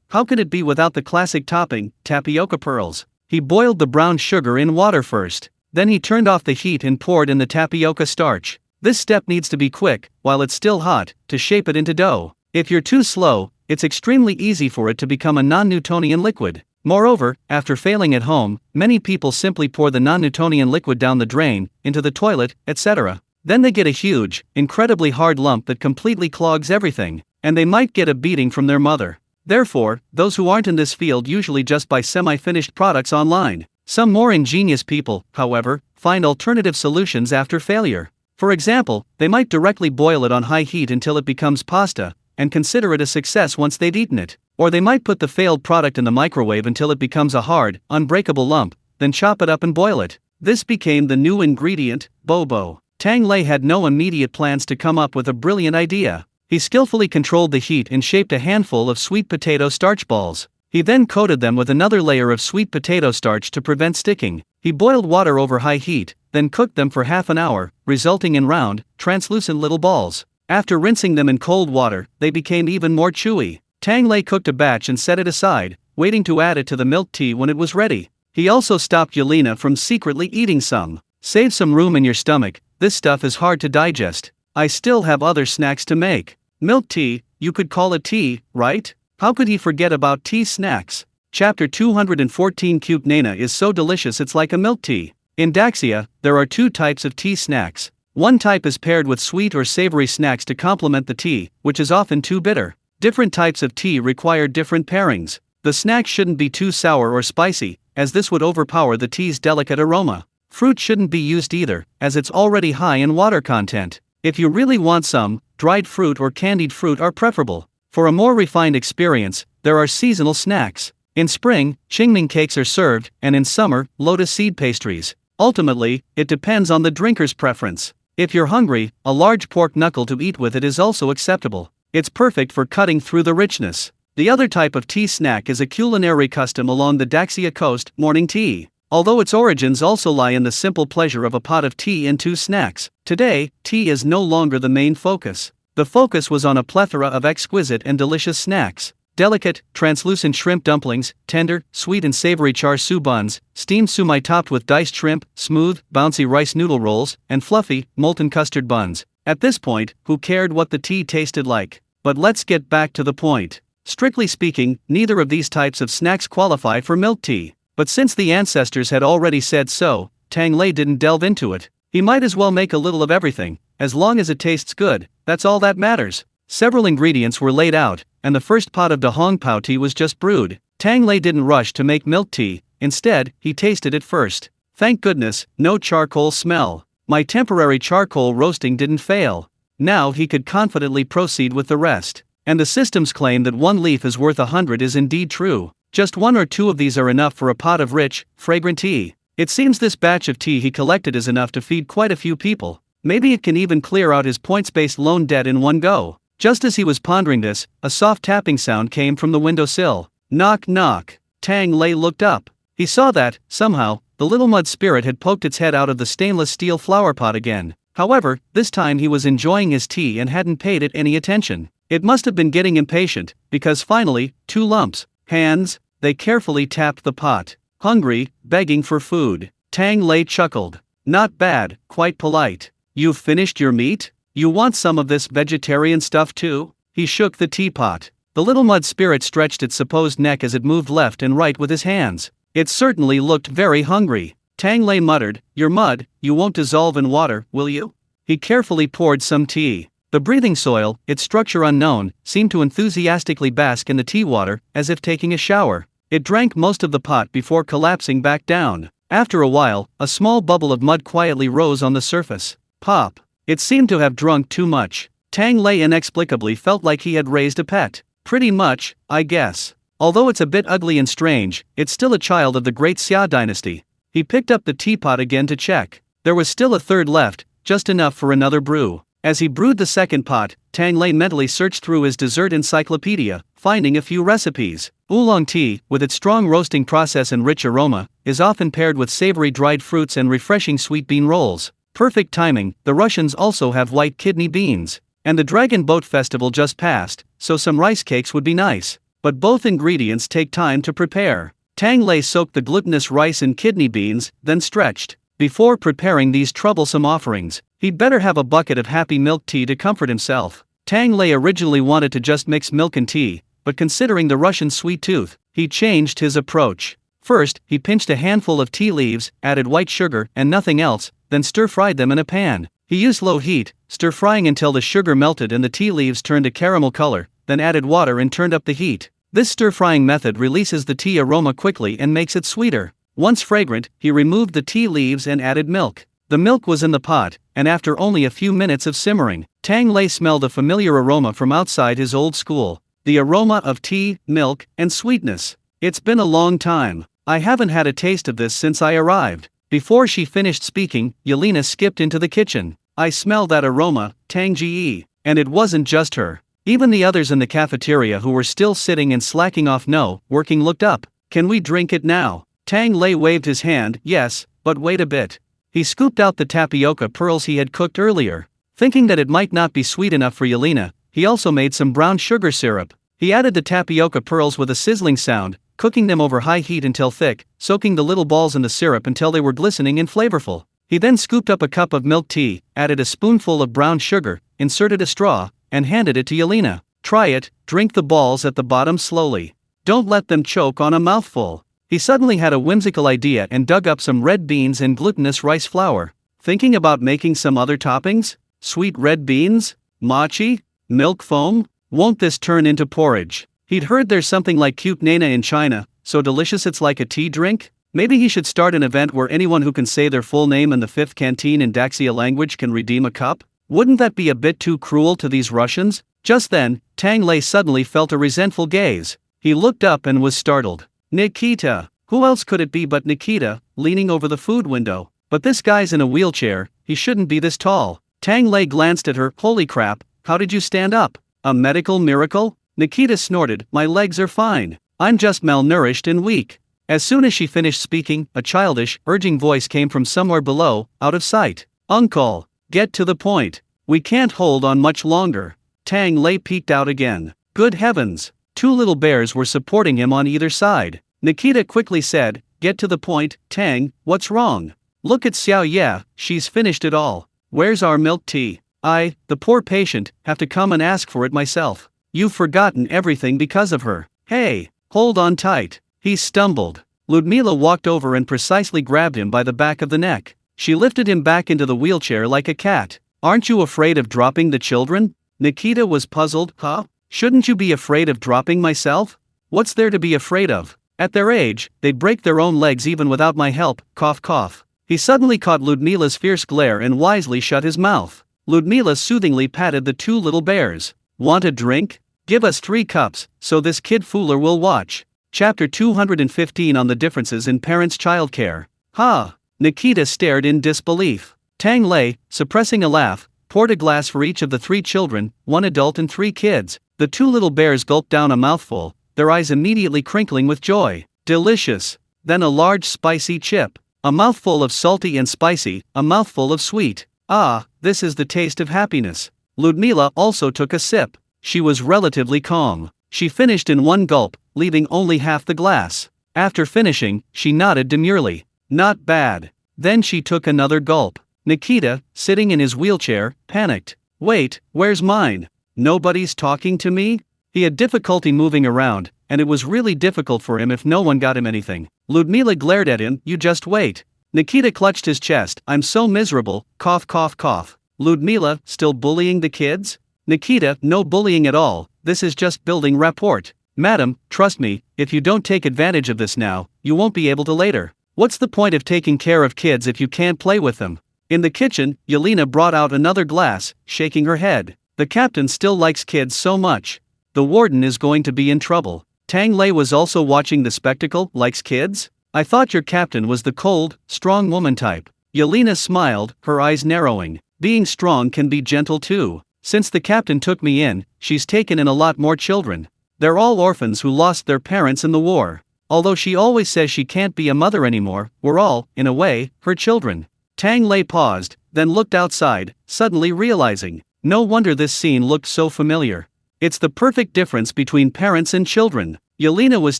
how could it be without the classic topping, tapioca pearls? He boiled the brown sugar in water first. Then he turned off the heat and poured in the tapioca starch. This step needs to be quick, while it's still hot, to shape it into dough. If you're too slow, it's extremely easy for it to become a non-Newtonian liquid. Moreover, after failing at home, many people simply pour the non-Newtonian liquid down the drain, into the toilet, etc. Then they get a huge, incredibly hard lump that completely clogs everything, and they might get a beating from their mother. Therefore, those who aren't in this field usually just buy semi-finished products online. Some more ingenious people, however, find alternative solutions after failure. For example, they might directly boil it on high heat until it becomes pasta, and consider it a success once they've eaten it. Or they might put the failed product in the microwave until it becomes a hard, unbreakable lump, then chop it up and boil it. This became the new ingredient, bobo. Tang Lei had no immediate plans to come up with a brilliant idea. He skillfully controlled the heat and shaped a handful of sweet potato starch balls. He then coated them with another layer of sweet potato starch to prevent sticking. He boiled water over high heat, then cooked them for half an hour, resulting in round, translucent little balls. After rinsing them in cold water, they became even more chewy. Tang Lei cooked a batch and set it aside, waiting to add it to the milk tea when it was ready. He also stopped Yelena from secretly eating some. Save some room in your stomach, this stuff is hard to digest. I still have other snacks to make. Milk tea, you could call it tea, right? How could he forget about tea snacks? Chapter 214 Cute Nana is so delicious it's like a milk tea. In Daxia, there are two types of tea snacks. One type is paired with sweet or savory snacks to complement the tea, which is often too bitter. Different types of tea require different pairings. The snack shouldn't be too sour or spicy, as this would overpower the tea's delicate aroma. Fruit shouldn't be used either, as it's already high in water content. If you really want some, dried fruit or candied fruit are preferable. For a more refined experience, there are seasonal snacks. In spring, Qingming cakes are served, and in summer, lotus seed pastries. Ultimately, it depends on the drinker's preference. If you're hungry, a large pork knuckle to eat with it is also acceptable. It's perfect for cutting through the richness. The other type of tea snack is a culinary custom along the Daxia coast, morning tea. Although its origins also lie in the simple pleasure of a pot of tea and two snacks, today, tea is no longer the main focus. The focus was on a plethora of exquisite and delicious snacks. Delicate, translucent shrimp dumplings, tender, sweet and savory char siu buns, steamed sumai topped with diced shrimp, smooth, bouncy rice noodle rolls, and fluffy, molten custard buns. At this point, who cared what the tea tasted like? But let's get back to the point. Strictly speaking, neither of these types of snacks qualify for milk tea. But since the ancestors had already said so, Tang Lei didn't delve into it. He might as well make a little of everything, as long as it tastes good, that's all that matters. Several ingredients were laid out, and the first pot of Da Hong Pao tea was just brewed. Tang Lei didn't rush to make milk tea, instead, he tasted it first. Thank goodness, no charcoal smell. My temporary charcoal roasting didn't fail. Now he could confidently proceed with the rest. And the system's claim that one leaf is worth 100 is indeed true. Just one or two of these are enough for a pot of rich, fragrant tea. It seems this batch of tea he collected is enough to feed quite a few people. Maybe it can even clear out his points-based loan debt in one go. Just as he was pondering this, a soft tapping sound came from the windowsill. Knock knock. Tang Lei looked up. He saw that, somehow, the little mud spirit had poked its head out of the stainless steel flower pot again. However, this time he was enjoying his tea and hadn't paid it any attention. It must have been getting impatient, because finally, two lumps, hands, they carefully tapped the pot. Hungry, begging for food. Tang Lei chuckled. Not bad, quite polite. You've finished your meat? You want some of this vegetarian stuff too? He shook the teapot. The little mud spirit stretched its supposed neck as it moved left and right with his hands. It certainly looked very hungry. Tang Lei muttered, "Your mud, you won't dissolve in water, will you?" He carefully poured some tea. The breathing soil, its structure unknown, seemed to enthusiastically bask in the tea water, as if taking a shower. It drank most of the pot before collapsing back down. After a while, a small bubble of mud quietly rose on the surface. Pop. It seemed to have drunk too much. Tang Lei inexplicably felt like he had raised a pet. Pretty much, I guess. Although it's a bit ugly and strange, it's still a child of the Great Xia dynasty. He picked up the teapot again to check. There was still a third left, just enough for another brew. As he brewed the second pot, Tang Lei mentally searched through his dessert encyclopedia, finding a few recipes. Oolong tea, with its strong roasting process and rich aroma, is often paired with savory dried fruits and refreshing sweet bean rolls. Perfect timing. The Russians also have white kidney beans. And the Dragon Boat Festival just passed, so some rice cakes would be nice. But both ingredients take time to prepare. Tang Lei soaked the glutinous rice in kidney beans, then stretched. Before preparing these troublesome offerings, he'd better have a bucket of happy milk tea to comfort himself. Tang Lei originally wanted to just mix milk and tea, but considering the Russian sweet tooth, he changed his approach. First, he pinched a handful of tea leaves, added white sugar and nothing else, then stir-fried them in a pan. He used low heat, stir-frying until the sugar melted and the tea leaves turned a caramel color, then added water and turned up the heat. This stir-frying method releases the tea aroma quickly and makes it sweeter. Once fragrant, he removed the tea leaves and added milk. The milk was in the pot, and after only a few minutes of simmering, Tang Lei smelled a familiar aroma from outside his old school. The aroma of tea, milk, and sweetness. It's been a long time. I haven't had a taste of this since I arrived. Before she finished speaking, Yelena skipped into the kitchen. I smell that aroma, Tang Ji, and it wasn't just her. Even the others in the cafeteria who were still sitting and slacking off working looked up. Can we drink it now? Tang Lei waved his hand. Yes, but wait a bit. He scooped out the tapioca pearls he had cooked earlier. Thinking that it might not be sweet enough for Yelena, he also made some brown sugar syrup. He added the tapioca pearls with a sizzling sound, cooking them over high heat until thick, soaking the little balls in the syrup until they were glistening and flavorful. He then scooped up a cup of milk tea, added a spoonful of brown sugar, inserted a straw, and handed it to Yelena. Try it, drink the balls at the bottom slowly. Don't let them choke on a mouthful. He suddenly had a whimsical idea and dug up some red beans and glutinous rice flour. Thinking about making some other toppings? Sweet red beans? Mochi? Milk foam? Won't this turn into porridge? He'd heard there's something like cute nana in China, so delicious it's like a tea drink? Maybe he should start an event where anyone who can say their full name in the 5th canteen in Daxia language can redeem a cup? Wouldn't that be a bit too cruel to these Russians? Just then, Tang Lei suddenly felt a resentful gaze. He looked up and was startled. Nikita! Who else could it be but Nikita, leaning over the food window? But this guy's in a wheelchair, he shouldn't be this tall. Tang Lei glanced at her. Holy crap, how did you stand up? A medical miracle? Nikita snorted. My legs are fine. I'm just malnourished and weak. As soon as she finished speaking, a childish, urging voice came from somewhere below, out of sight. Uncle, get to the point. We can't hold on much longer. Tang Lei peeked out again. Good heavens! 2 little bears were supporting him on either side. Nikita quickly said, get to the point. Tang, what's wrong? Look at Xiao Ye, she's finished it all. Where's our milk tea? I, the poor patient, have to come and ask for it myself. You've forgotten everything because of her. Hey, hold on tight. He stumbled. Ludmila walked over and precisely grabbed him by the back of the neck. She lifted him back into the wheelchair like a cat. Aren't you afraid of dropping the children? Nikita was puzzled. Huh? Shouldn't you be afraid of dropping myself? What's there to be afraid of? At their age, they'd break their own legs even without my help. Cough cough. He suddenly caught Ludmila's fierce glare and wisely shut his mouth. Ludmila soothingly patted the 2 little bears. Want a drink? Give us 3 cups, so this kid fooler will watch. Chapter 215 on the differences in parents' childcare. Ha! Nikita stared in disbelief. Tang Lei, suppressing a laugh, poured a glass for each of the 3 children, 1 adult and 3 kids. The 2 little bears gulped down a mouthful, their eyes immediately crinkling with joy. Delicious. Then a large spicy chip. A mouthful of salty and spicy, a mouthful of sweet. Ah, this is the taste of happiness. Ludmila also took a sip. She was relatively calm. She finished in 1 gulp, leaving only half the glass. After finishing, she nodded demurely. Not bad. Then she took another gulp. Nikita, sitting in his wheelchair, panicked. Wait, where's mine? Nobody's talking to me? He had difficulty moving around, and it was really difficult for him if no one got him anything. Ludmila glared at him. You just wait. Nikita clutched his chest. I'm so miserable. Cough cough cough. Ludmila, still bullying the kids? Nikita, no bullying at all, this is just building rapport. Madam, trust me, if you don't take advantage of this now, you won't be able to later. What's the point of taking care of kids if you can't play with them? In the kitchen, Yelena brought out another glass, shaking her head. The captain still likes kids so much. The warden is going to be in trouble. Tang Lei was also watching the spectacle. Likes kids? I thought your captain was the cold, strong woman type. Yelena smiled, her eyes narrowing. Being strong can be gentle too. Since the captain took me in, she's taken in a lot more children. They're all orphans who lost their parents in the war. Although she always says she can't be a mother anymore, we're all, in a way, her children. Tang Lei paused, then looked outside, suddenly realizing, no wonder this scene looked so familiar. It's the perfect difference between parents and children. Yelena was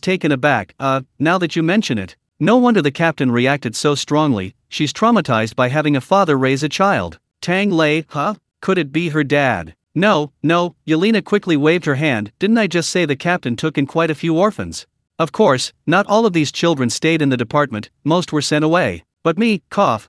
taken aback. Now that you mention it. No wonder the captain reacted so strongly, she's traumatized by having a father raise a child. Tang Lei, huh? Could it be her dad? No, Yelena quickly waved her hand. Didn't I just say the captain took in quite a few orphans? Of course, not all of these children stayed in the department, most were sent away. But me,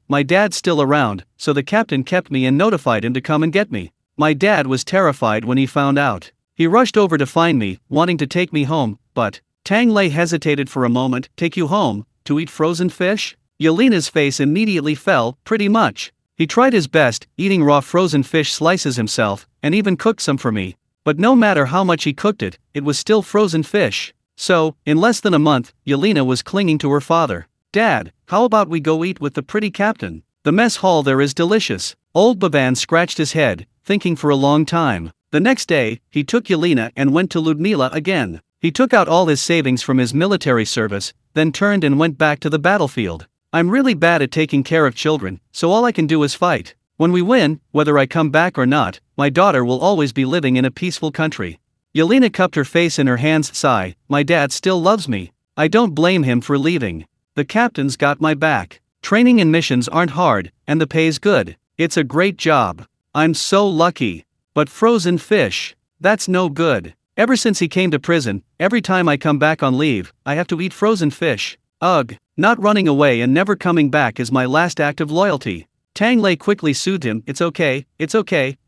my dad's still around, so the captain kept me and notified him to come and get me. My dad was terrified when he found out. He rushed over to find me, wanting to take me home, but Tang Lei hesitated for a moment. Take you home? To eat frozen fish? Yelena's face immediately fell. Pretty much. He tried his best, eating raw frozen fish slices himself, and even cooked some for me. But no matter how much he cooked it, it was still frozen fish. So, in less than a month, Yelena was clinging to her father. Dad, how about we go eat with the pretty captain? The mess hall there is delicious. Old Baban scratched his head, thinking for a long time. The next day, he took Yelena and went to Ludmila again. He took out all his savings from his military service, then turned and went back to the battlefield. I'm really bad at taking care of children, so all I can do is fight. When we win, whether I come back or not, my daughter will always be living in a peaceful country. Yelena cupped her face in her hands. Sigh, my dad still loves me. I don't blame him for leaving. The captain's got my back. Training and missions aren't hard, and the pay's good. It's a great job. I'm so lucky. But frozen fish, that's no good. Ever since he came to prison, every time I come back on leave, I have to eat frozen fish. Ugh, not running away and never coming back is my last act of loyalty. Tang Lei quickly soothed him. It's okay,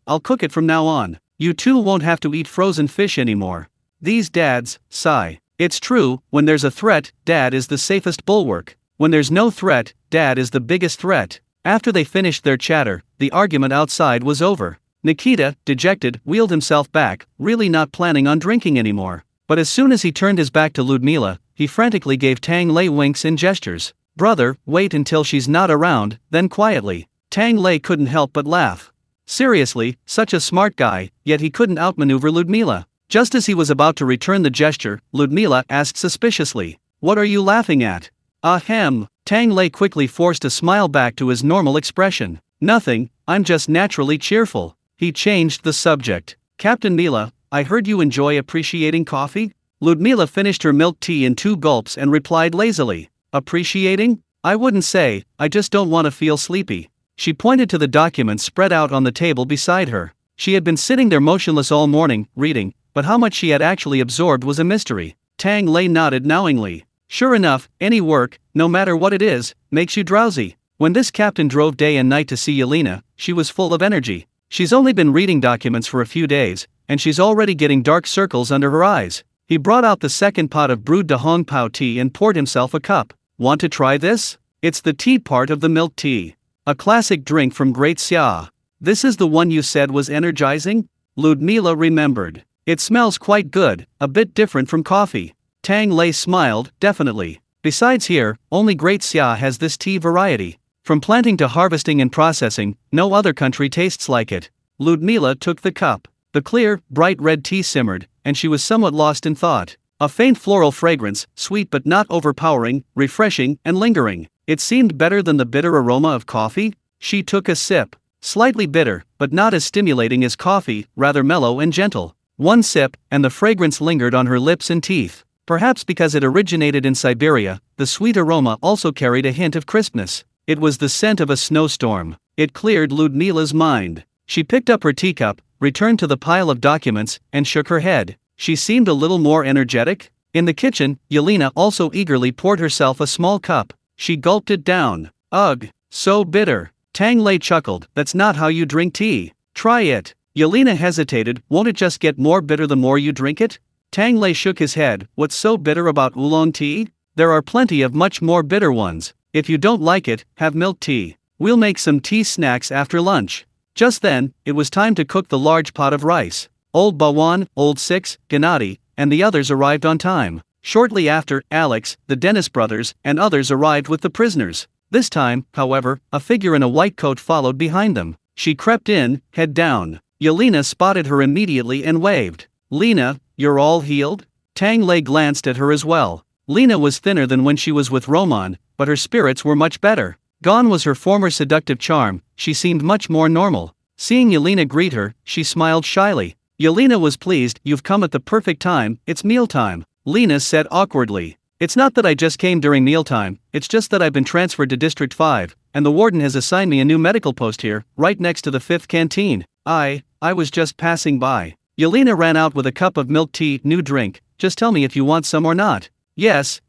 I'll cook it from now on. You two won't have to eat frozen fish anymore. These dads, sigh. It's true, when there's a threat, dad is the safest bulwark. When there's no threat, dad is the biggest threat. After they finished their chatter, the argument outside was over. Nikita, dejected, wheeled himself back, really not planning on drinking anymore. But as soon as he turned his back to Ludmila, he frantically gave Tang Lei winks and gestures. Brother, wait until she's not around, then quietly. Tang Lei couldn't help but laugh. Seriously, such a smart guy, yet he couldn't outmaneuver Ludmila. Just as he was about to return the gesture, Ludmila asked suspiciously, "What are you laughing at?" Ahem. Tang Lei quickly forced a smile back to his normal expression. Nothing, I'm just naturally cheerful. He changed the subject. Captain Mila, I heard you enjoy appreciating coffee? Ludmila finished her milk tea in 2 gulps and replied lazily. Appreciating? I wouldn't say, I just don't want to feel sleepy. She pointed to the documents spread out on the table beside her. She had been sitting there motionless all morning, reading, but how much she had actually absorbed was a mystery. Tang Lei nodded knowingly. Sure enough, any work, no matter what it is, makes you drowsy. When this captain drove day and night to see Yelena, she was full of energy. She's only been reading documents for a few days, and she's already getting dark circles under her eyes. He brought out the second pot of brewed Dahong Pao tea and poured himself a cup. Want to try this? It's the tea part of the milk tea. A classic drink from Great Xia. This is the one you said was energizing? Ludmila remembered. It smells quite good, a bit different from coffee. Tang Lei smiled, definitely. Besides here, only Great Xia has this tea variety. From planting to harvesting and processing, no other country tastes like it. Ludmila took the cup. The clear, bright red tea simmered, and she was somewhat lost in thought. A faint floral fragrance, sweet but not overpowering, refreshing and lingering. It seemed better than the bitter aroma of coffee. She took a sip. Slightly bitter, but not as stimulating as coffee, rather mellow and gentle. One sip, and the fragrance lingered on her lips and teeth. Perhaps because it originated in Siberia, the sweet aroma also carried a hint of crispness. It was the scent of a snowstorm. It cleared Ludmila's mind. She picked up her teacup, returned to the pile of documents, and shook her head. She seemed a little more energetic. In the kitchen, Yelena also eagerly poured herself a small cup. She gulped it down. Ugh, so bitter. Tang Lei chuckled. That's not how you drink tea. Try it. Yelena hesitated. Won't it just get more bitter the more you drink it? Tang Lei shook his head. What's so bitter about oolong tea? There are plenty of much more bitter ones. If you don't like it, have milk tea. We'll make some tea snacks after lunch. Just then, it was time to cook the large pot of rice. Old Bawan, Old Six, Gennady, and the others arrived on time. Shortly after, Alex, the Dennis brothers, and others arrived with the prisoners. This time, however, a figure in a white coat followed behind them. She crept in, head down. Yelena spotted her immediately and waved. Lena, you're all healed? Tang Lei glanced at her as well. Lena was thinner than when she was with Roman, but her spirits were much better. Gone was her former seductive charm, she seemed much more normal. Seeing Yelena greet her, she smiled shyly. Yelena was pleased. You've come at the perfect time, it's mealtime, Lena said awkwardly. It's not that I just came during mealtime, it's just that I've been transferred to District 5, and the warden has assigned me a new medical post here, right next to the 5th canteen. I was just passing by. Yelena ran out with a cup of milk tea. New drink, just tell me if you want some or not. Yes.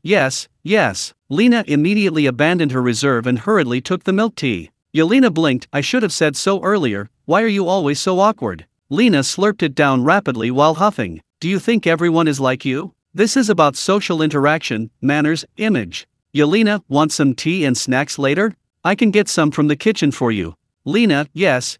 Lena immediately abandoned her reserve and hurriedly took the milk tea. Yelena blinked. I should have said so earlier, why are you always so awkward? Lena slurped it down rapidly while huffing. Do you think everyone is like you? This is about social interaction, manners, image. Yelena, want some tea and snacks later? I can get some from the kitchen for you. Lena, yes.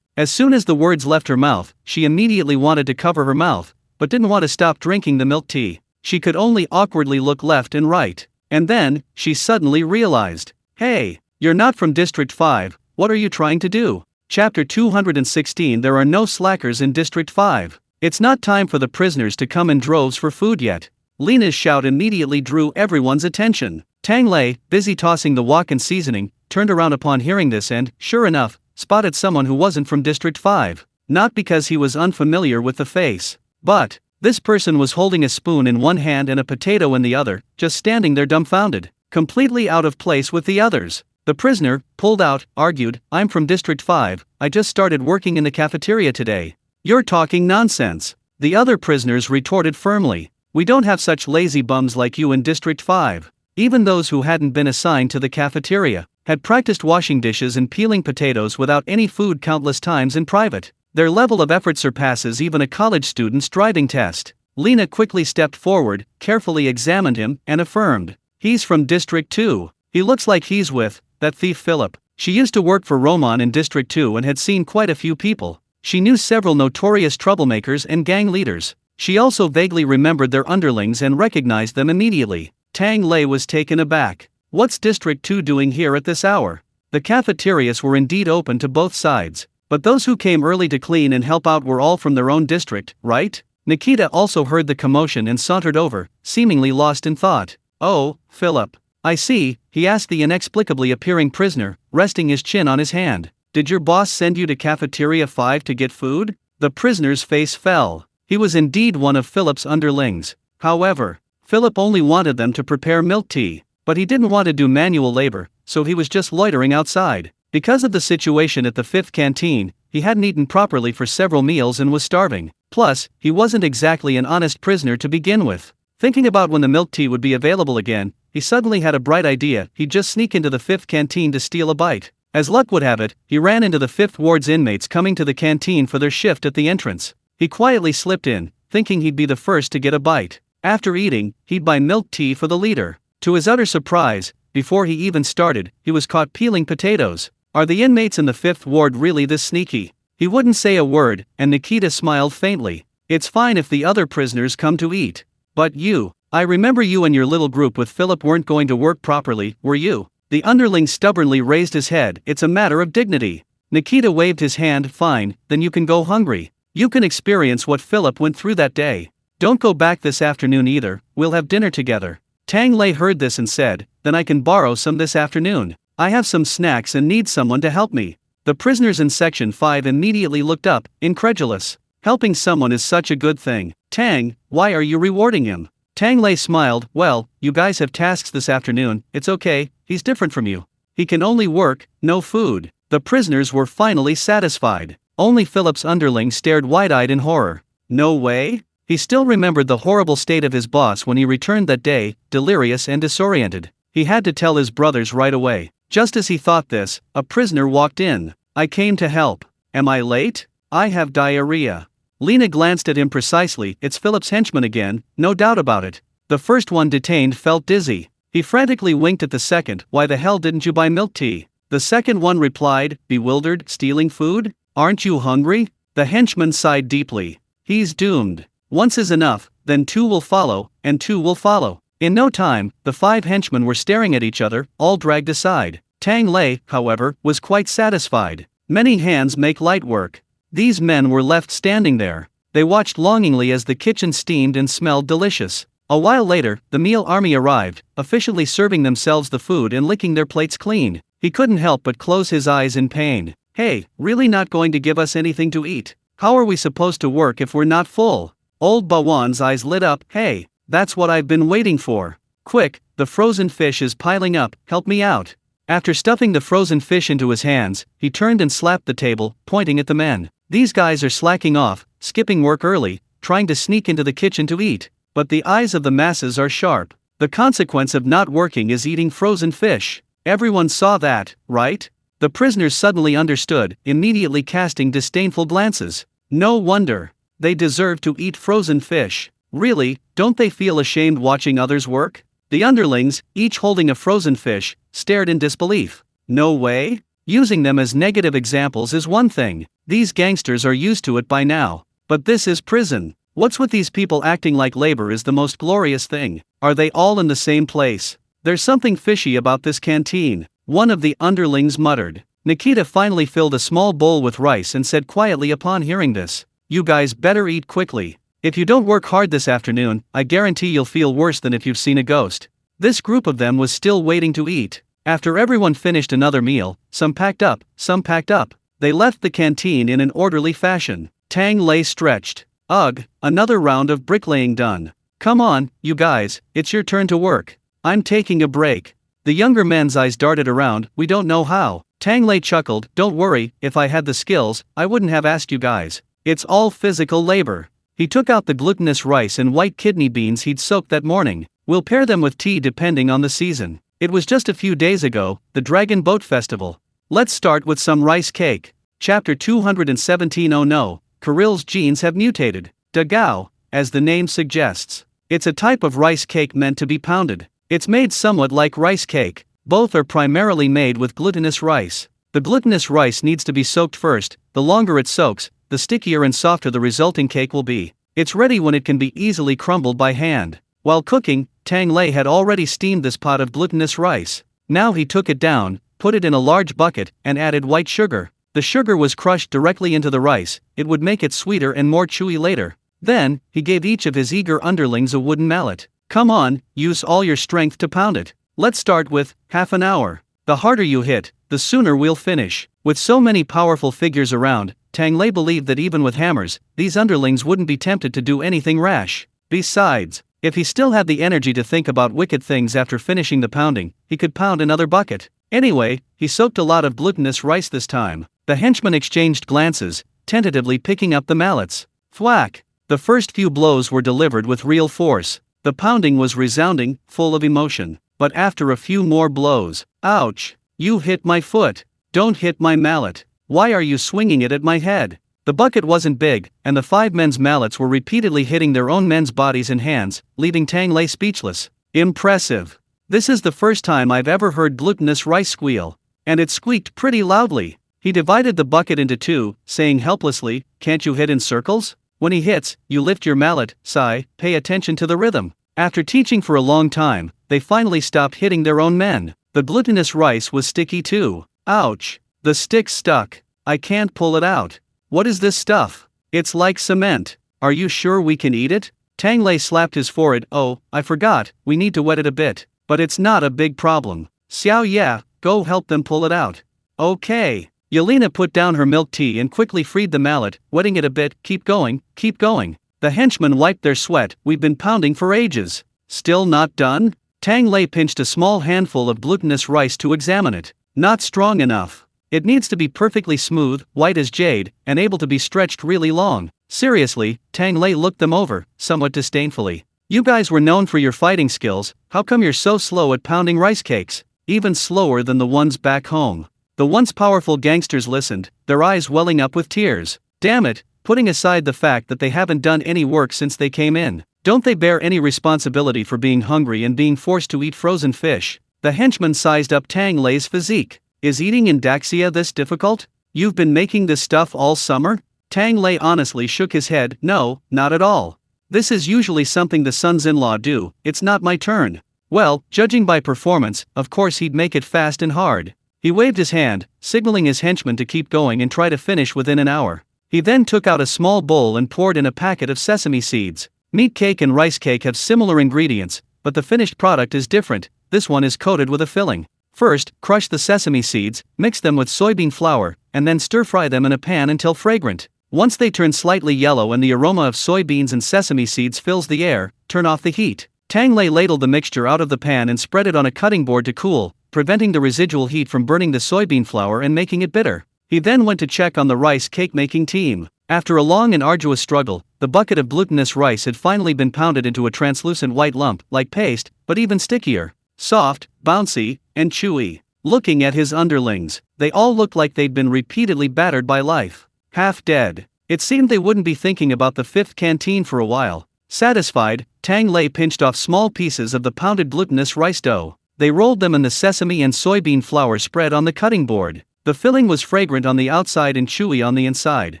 As soon as the words left her mouth, she immediately wanted to cover her mouth, but didn't want to stop drinking the milk tea. She could only awkwardly look left and right. And then, she suddenly realized. Hey, you're not from District 5, what are you trying to do? Chapter 216. There are no slackers in District 5. It's not time for the prisoners to come in droves for food yet. Lena's shout immediately drew everyone's attention. Tang Lei, busy tossing the wok and seasoning, turned around upon hearing this and, sure enough, spotted someone who wasn't from District 5. Not because he was unfamiliar with the face, but this person was holding a spoon in one hand and a potato in the other, just standing there dumbfounded, completely out of place with the others. The prisoner, pulled out, argued, I'm from District 5, I just started working in the cafeteria today. You're talking nonsense. The other prisoners retorted firmly. We don't have such lazy bums like you in District 5. Even those who hadn't been assigned to the cafeteria had practiced washing dishes and peeling potatoes without any food countless times in private. Their level of effort surpasses even a college student's driving test. Lena quickly stepped forward, carefully examined him, and affirmed, he's from District 2. He looks like he's with that thief Philip. She used to work for Roman in District 2 and had seen quite a few people. She knew several notorious troublemakers and gang leaders. She also vaguely remembered their underlings and recognized them immediately. Tang Lei was taken aback. What's District 2 doing here at this hour? The cafeterias were indeed open to both sides, but those who came early to clean and help out were all from their own district, right? Nikita also heard the commotion and sauntered over, seemingly lost in thought. Oh, Philip. I see, he asked the inexplicably appearing prisoner, resting his chin on his hand. Did your boss send you to Cafeteria 5 to get food? The prisoner's face fell. He was indeed one of Philip's underlings. However, Philip only wanted them to prepare milk tea, but he didn't want to do manual labor, so he was just loitering outside. Because of the situation at the 5th canteen, he hadn't eaten properly for several meals and was starving. Plus, he wasn't exactly an honest prisoner to begin with. Thinking about when the milk tea would be available again, he suddenly had a bright idea. He'd just sneak into the 5th canteen to steal a bite. As luck would have it, he ran into the 5th ward's inmates coming to the canteen for their shift at the entrance. He quietly slipped in, thinking he'd be the first to get a bite. After eating, he'd buy milk tea for the leader. To his utter surprise, before he even started, he was caught peeling potatoes. Are the inmates in the 5th ward really this sneaky? He wouldn't say a word, and Nikita smiled faintly. It's fine if the other prisoners come to eat. But you, I remember you and your little group with Philip weren't going to work properly, were you? The underling stubbornly raised his head. It's a matter of dignity. Nikita waved his hand. Fine, then you can go hungry. You can experience what Philip went through that day. Don't go back this afternoon either, we'll have dinner together. Tang Lei heard this and said, then I can borrow some this afternoon. I have some snacks and need someone to help me. The prisoners in Section 5 immediately looked up, incredulous. Helping someone is such a good thing. Tang, why are you rewarding him? Tang Lei smiled. Well, you guys have tasks this afternoon, it's okay, he's different from you. He can only work, no food. The prisoners were finally satisfied. Only Philip's underling stared wide-eyed in horror. No way? He still remembered the horrible state of his boss when he returned that day, delirious and disoriented. He had to tell his brothers right away. Just as he thought this, a prisoner walked in. I came to help. Am I late? I have diarrhea. Lena glanced at him precisely. It's Philip's henchman again, no doubt about it. The first one detained felt dizzy. He frantically winked at the second. Why the hell didn't you buy milk tea? The second one replied, bewildered, stealing food? Aren't you hungry? The henchman sighed deeply. He's doomed. Once is enough, then two will follow, and two will follow. In no time, the 5 henchmen were staring at each other, all dragged aside. Tang Lei, however, was quite satisfied. Many hands make light work. These men were left standing there. They watched longingly as the kitchen steamed and smelled delicious. A while later, the meal army arrived, officially serving themselves the food and licking their plates clean. He couldn't help but close his eyes in pain. Hey, really not going to give us anything to eat? How are we supposed to work if we're not full? Old Bawan's eyes lit up. Hey, that's what I've been waiting for. Quick, the frozen fish is piling up, help me out. After stuffing the frozen fish into his hands, he turned and slapped the table, pointing at the men. These guys are slacking off, skipping work early, trying to sneak into the kitchen to eat. But the eyes of the masses are sharp. The consequence of not working is eating frozen fish. Everyone saw that, right? The prisoners suddenly understood, immediately casting disdainful glances. No wonder. They deserve to eat frozen fish. Really, don't they feel ashamed watching others work? The underlings, each holding a frozen fish, stared in disbelief. No way? Using them as negative examples is one thing. These gangsters are used to it by now. But this is prison. What's with these people acting like labor is the most glorious thing? Are they all in the same place? There's something fishy about this canteen, one of the underlings muttered. Nikita finally filled a small bowl with rice and said quietly upon hearing this, "You guys better eat quickly. If you don't work hard this afternoon, I guarantee you'll feel worse than if you've seen a ghost." This group of them was still waiting to eat. After everyone finished another meal, some packed up, some packed up. They left the canteen in an orderly fashion. Tang Lei stretched. Ugh, another round of bricklaying done. Come on, you guys, it's your turn to work. I'm taking a break. The younger man's eyes darted around. We don't know how. Tang Lei chuckled. Don't worry, if I had the skills, I wouldn't have asked you guys. It's all physical labor. He took out the glutinous rice and white kidney beans he'd soaked that morning. We'll pair them with tea depending on the season. It was just a few days ago, the Dragon Boat Festival. Let's start with some rice cake. Chapter 217. Oh no, Kirill's genes have mutated. Dagao, as the name suggests. It's a type of rice cake meant to be pounded. It's made somewhat like rice cake. Both are primarily made with glutinous rice. The glutinous rice needs to be soaked first. The longer it soaks, the stickier and softer the resulting cake will be. It's ready when it can be easily crumbled by hand. While cooking, Tang Lei had already steamed this pot of glutinous rice. Now he took it down, put it in a large bucket, and added white sugar. The sugar was crushed directly into the rice. It would make it sweeter and more chewy later. Then, he gave each of his eager underlings a wooden mallet. Come on, use all your strength to pound it. Let's start with half an hour. The harder you hit, the sooner we'll finish. With so many powerful figures around, Tang Lei believed that even with hammers, these underlings wouldn't be tempted to do anything rash. Besides, if he still had the energy to think about wicked things after finishing the pounding, he could pound another bucket. Anyway, he soaked a lot of glutinous rice this time. The henchmen exchanged glances, tentatively picking up the mallets. Thwack! The first few blows were delivered with real force. The pounding was resounding, full of emotion. But after a few more blows, ouch! You hit my foot. Don't hit my mallet. Why are you swinging it at my head? The bucket wasn't big, and the 5 men's mallets were repeatedly hitting their own men's bodies and hands, leaving Tang Lei speechless. Impressive. This is the first time I've ever heard glutinous rice squeal. And it squeaked pretty loudly. He divided the bucket into 2, saying helplessly, "Can't you hit in circles? When he hits, you lift your mallet, sigh, pay attention to the rhythm." After teaching for a long time, they finally stopped hitting their own men. The glutinous rice was sticky too. Ouch! The stick stuck. I can't pull it out. What is this stuff? It's like cement. Are you sure we can eat it? Tang Lei slapped his forehead. Oh, I forgot, we need to wet it a bit. But it's not a big problem. Xiao yeah, go help them pull it out. Okay. Yelena put down her milk tea and quickly freed the mallet, wetting it a bit. Keep going, keep going. The henchmen wiped their sweat. We've been pounding for ages. Still not done? Tang Lei pinched a small handful of glutinous rice to examine it. Not strong enough. It needs to be perfectly smooth, white as jade, and able to be stretched really long. Seriously, Tang Lei looked them over, somewhat disdainfully. You guys were known for your fighting skills. How come you're so slow at pounding rice cakes? Even slower than the ones back home. The once powerful gangsters listened, their eyes welling up with tears. Damn it, putting aside the fact that they haven't done any work since they came in, don't they bear any responsibility for being hungry and being forced to eat frozen fish? The henchman sized up Tang Lei's physique. Is eating in Daxia this difficult? You've been making this stuff all summer? Tang Lei honestly shook his head. No, not at all. This is usually something the sons-in-law do. It's not my turn. Well, judging by performance, of course he'd make it fast and hard. He waved his hand, signaling his henchmen to keep going and try to finish within an hour. He then took out a small bowl and poured in a packet of sesame seeds. Meat cake and rice cake have similar ingredients, but the finished product is different. This one is coated with a filling. First, crush the sesame seeds, mix them with soybean flour, and then stir-fry them in a pan until fragrant. Once they turn slightly yellow and the aroma of soybeans and sesame seeds fills the air, turn off the heat. Tang Lei ladled the mixture out of the pan and spread it on a cutting board to cool, preventing the residual heat from burning the soybean flour and making it bitter. He then went to check on the rice cake making team. After a long and arduous struggle, the bucket of glutinous rice had finally been pounded into a translucent white lump, like paste, but even stickier. Soft, bouncy, and chewy. Looking at his underlings, they all looked like they'd been repeatedly battered by life. Half dead. It seemed they wouldn't be thinking about the fifth canteen for a while. Satisfied, Tang Lei pinched off small pieces of the pounded glutinous rice dough. They rolled them in the sesame and soybean flour spread on the cutting board. The filling was fragrant on the outside and chewy on the inside.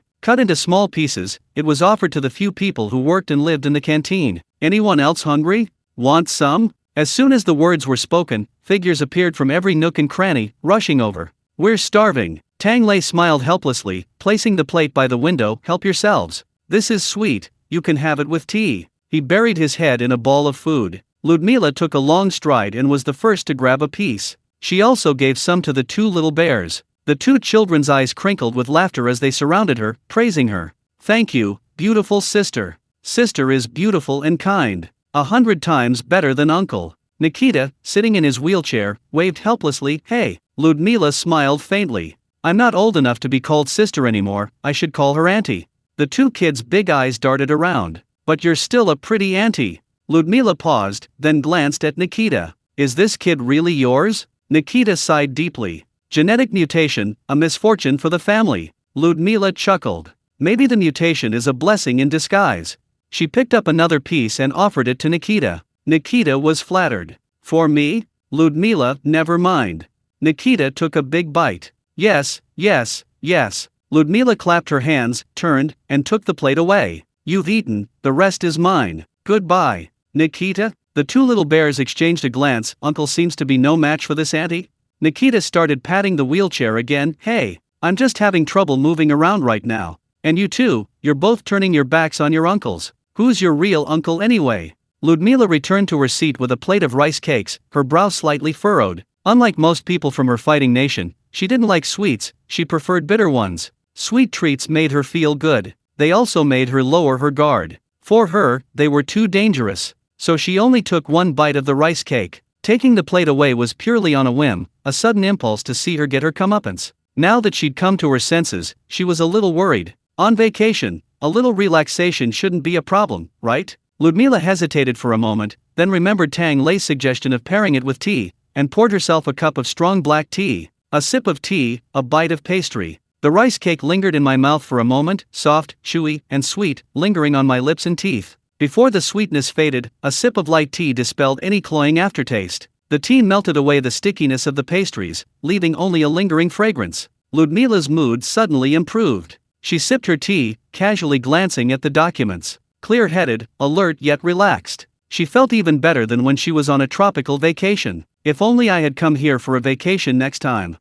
Cut into small pieces, it was offered to the few people who worked and lived in the canteen. Anyone else hungry? Want some? As soon as the words were spoken, figures appeared from every nook and cranny, rushing over. We're starving. Tang Lei smiled helplessly, placing the plate by the window. Help yourselves. This is sweet, you can have it with tea. He buried his head in a ball of food. Ludmila took a long stride and was the first to grab a piece. She also gave some to the two little bears. The two children's eyes crinkled with laughter as they surrounded her, praising her. Thank you, beautiful sister. Sister is beautiful and kind. 100 times better than uncle. Nikita, sitting in his wheelchair, waved helplessly. Hey. Ludmila smiled faintly. I'm not old enough to be called sister anymore, I should call her auntie. The two kids' big eyes darted around. But you're still a pretty auntie. Ludmila paused, then glanced at Nikita. Is this kid really yours? Nikita sighed deeply. Genetic mutation, a misfortune for the family. Ludmila chuckled. Maybe the mutation is a blessing in disguise. She picked up another piece and offered it to Nikita. Nikita was flattered. For me? Ludmila, never mind. Nikita took a big bite. Yes, yes, yes. Ludmila clapped her hands, turned, and took the plate away. You've eaten, the rest is mine. Goodbye. Nikita? The two little bears exchanged a glance. Uncle seems to be no match for this auntie. Nikita started patting the wheelchair again. Hey, I'm just having trouble moving around right now. And you too, you're both turning your backs on your uncles. Who's your real uncle anyway? Ludmila returned to her seat with a plate of rice cakes, her brow slightly furrowed. Unlike most people from her fighting nation, she didn't like sweets, she preferred bitter ones. Sweet treats made her feel good. They also made her lower her guard. For her, they were too dangerous. So she only took one bite of the rice cake. Taking the plate away was purely on a whim, a sudden impulse to see her get her comeuppance. Now that she'd come to her senses, she was a little worried. On vacation, a little relaxation shouldn't be a problem, right? Ludmila hesitated for a moment, then remembered Tang Lei's suggestion of pairing it with tea, and poured herself a cup of strong black tea. A sip of tea, a bite of pastry. The rice cake lingered in my mouth for a moment, soft, chewy, and sweet, lingering on my lips and teeth. Before the sweetness faded, a sip of light tea dispelled any cloying aftertaste. The tea melted away the stickiness of the pastries, leaving only a lingering fragrance. Ludmila's mood suddenly improved. She sipped her tea, casually glancing at the documents. Clear-headed, alert yet relaxed. She felt even better than when she was on a tropical vacation. If only I had come here for a vacation next time.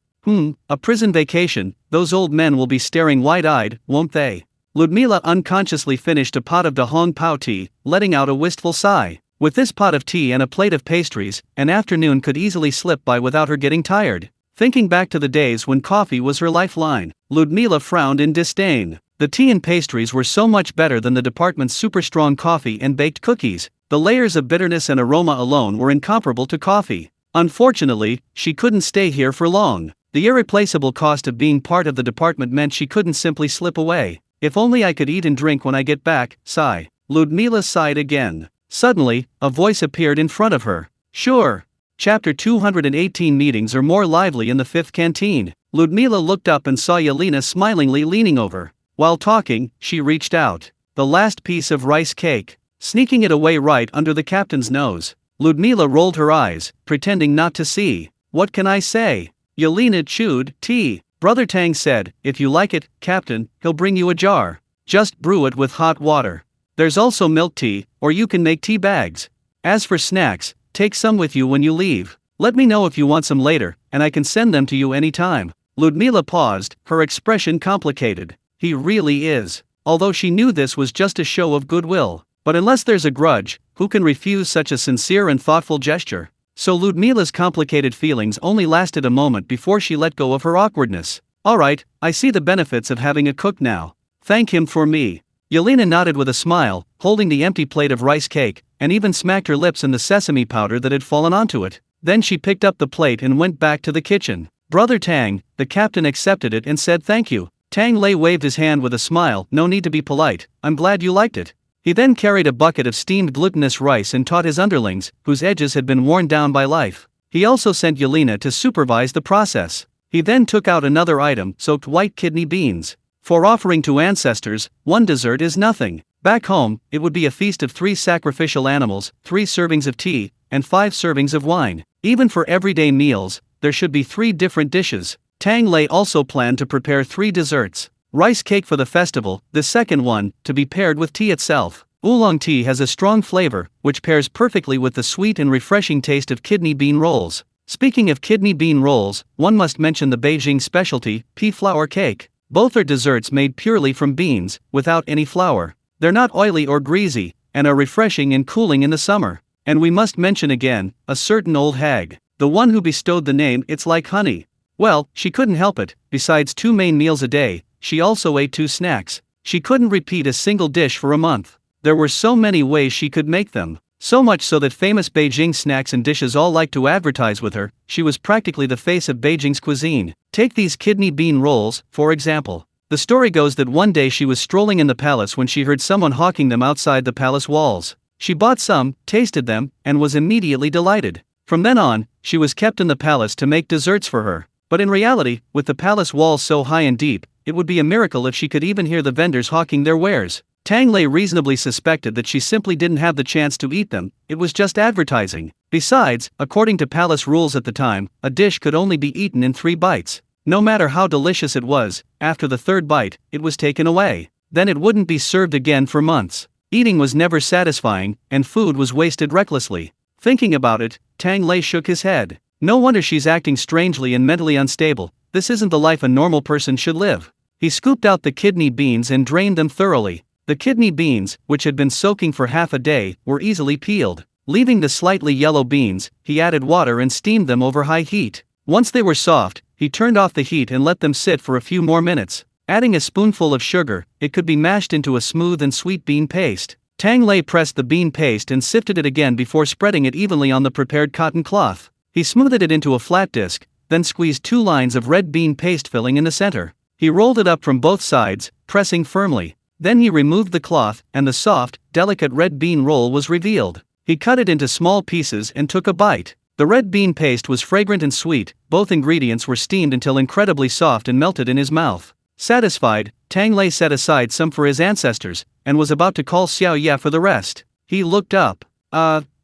A prison vacation, those old men will be staring wide-eyed, won't they? Ludmila unconsciously finished a pot of dahong pao tea, letting out a wistful sigh. With this pot of tea and a plate of pastries, an afternoon could easily slip by without her getting tired. Thinking back to the days when coffee was her lifeline, Ludmila frowned in disdain. The tea and pastries were so much better than the department's super-strong coffee and baked cookies. The layers of bitterness and aroma alone were incomparable to coffee. Unfortunately, she couldn't stay here for long. The irreplaceable cost of being part of the department meant she couldn't simply slip away. If only I could eat and drink when I get back, sigh. Ludmila sighed again. Suddenly, a voice appeared in front of her. Sure. Chapter 218 Meetings are more lively in the fifth canteen. Ludmila looked up and saw Yelena smilingly leaning over. While talking, she reached out. The last piece of rice cake. Sneaking it away right under the captain's nose. Ludmila rolled her eyes, pretending not to see. What can I say? Yelena chewed. Tea. Brother Tang said, if you like it, Captain, he'll bring you a jar. Just brew it with hot water. There's also milk tea, or you can make tea bags. As for snacks, take some with you when you leave. Let me know if you want some later, and I can send them to you anytime. Ludmila paused, her expression complicated. he really is. Although she knew this was just a show of goodwill. But unless there's a grudge, who can refuse such a sincere and thoughtful gesture? So Ludmila's complicated feelings only lasted a moment before she let go of her awkwardness. Alright, I see the benefits of having a cook now. Thank him for me. Yelena nodded with a smile, holding the empty plate of rice cake, and even smacked her lips in the sesame powder that had fallen onto it. Then she picked up the plate and went back to the kitchen. Brother Tang, the captain accepted it and said thank you. Tang Lei waved his hand with a smile. No need to be polite, I'm glad you liked it. He then carried a bucket of steamed glutinous rice and taught his underlings, whose edges had been worn down by life. He also sent Yelena to supervise the process. He then took out another item, soaked white kidney beans. For offering to ancestors, one dessert is nothing. Back home, it would be a feast of 3 sacrificial animals, 3 servings of tea, and 5 servings of wine. Even for everyday meals, there should be 3 different dishes. Tang Lei also planned to prepare 3 desserts. Rice cake for the festival, the second one, to be paired with tea itself. Oolong tea has a strong flavor, which pairs perfectly with the sweet and refreshing taste of kidney bean rolls. Speaking of kidney bean rolls, one must mention the Beijing specialty, pea flour cake. Both are desserts made purely from beans, without any flour. They're not oily or greasy, and are refreshing and cooling in the summer. And we must mention again, a certain old hag, the one who bestowed the name "It's Like Honey." Well, she couldn't help it. Besides 2 main meals a day, she also ate 2 snacks. She couldn't repeat a single dish for a month. There were so many ways she could make them. So much so that famous Beijing snacks and dishes all liked to advertise with her. She was practically the face of Beijing's cuisine. Take these kidney bean rolls, for example. The story goes that one day she was strolling in the palace when she heard someone hawking them outside the palace walls. She bought some, tasted them, and was immediately delighted. From then on, she was kept in the palace to make desserts for her. But in reality, with the palace walls so high and deep, it would be a miracle if she could even hear the vendors hawking their wares. Tang Lei reasonably suspected that she simply didn't have the chance to eat them, it was just advertising. Besides, according to palace rules at the time, a dish could only be eaten in 3 bites. No matter how delicious it was, after the 3rd bite, it was taken away. Then it wouldn't be served again for months. Eating was never satisfying, and food was wasted recklessly. Thinking about it, Tang Lei shook his head. No wonder she's acting strangely and mentally unstable. This isn't the life a normal person should live. He scooped out the kidney beans and drained them thoroughly. The kidney beans, which had been soaking for half a day, were easily peeled. Leaving the slightly yellow beans, he added water and steamed them over high heat. Once they were soft, he turned off the heat and let them sit for a few more minutes. Adding a spoonful of sugar, it could be mashed into a smooth and sweet bean paste. Tang Lei pressed the bean paste and sifted it again before spreading it evenly on the prepared cotton cloth. He smoothed it into a flat disc, then squeezed 2 lines of red bean paste filling in the center. He rolled it up from both sides, pressing firmly. Then he removed the cloth, and the soft, delicate red bean roll was revealed. He cut it into small pieces and took a bite. The red bean paste was fragrant and sweet. Both ingredients were steamed until incredibly soft and melted in his mouth. Satisfied, Tang Lei set aside some for his ancestors, and was about to call Xiao Ye for the rest. He looked up.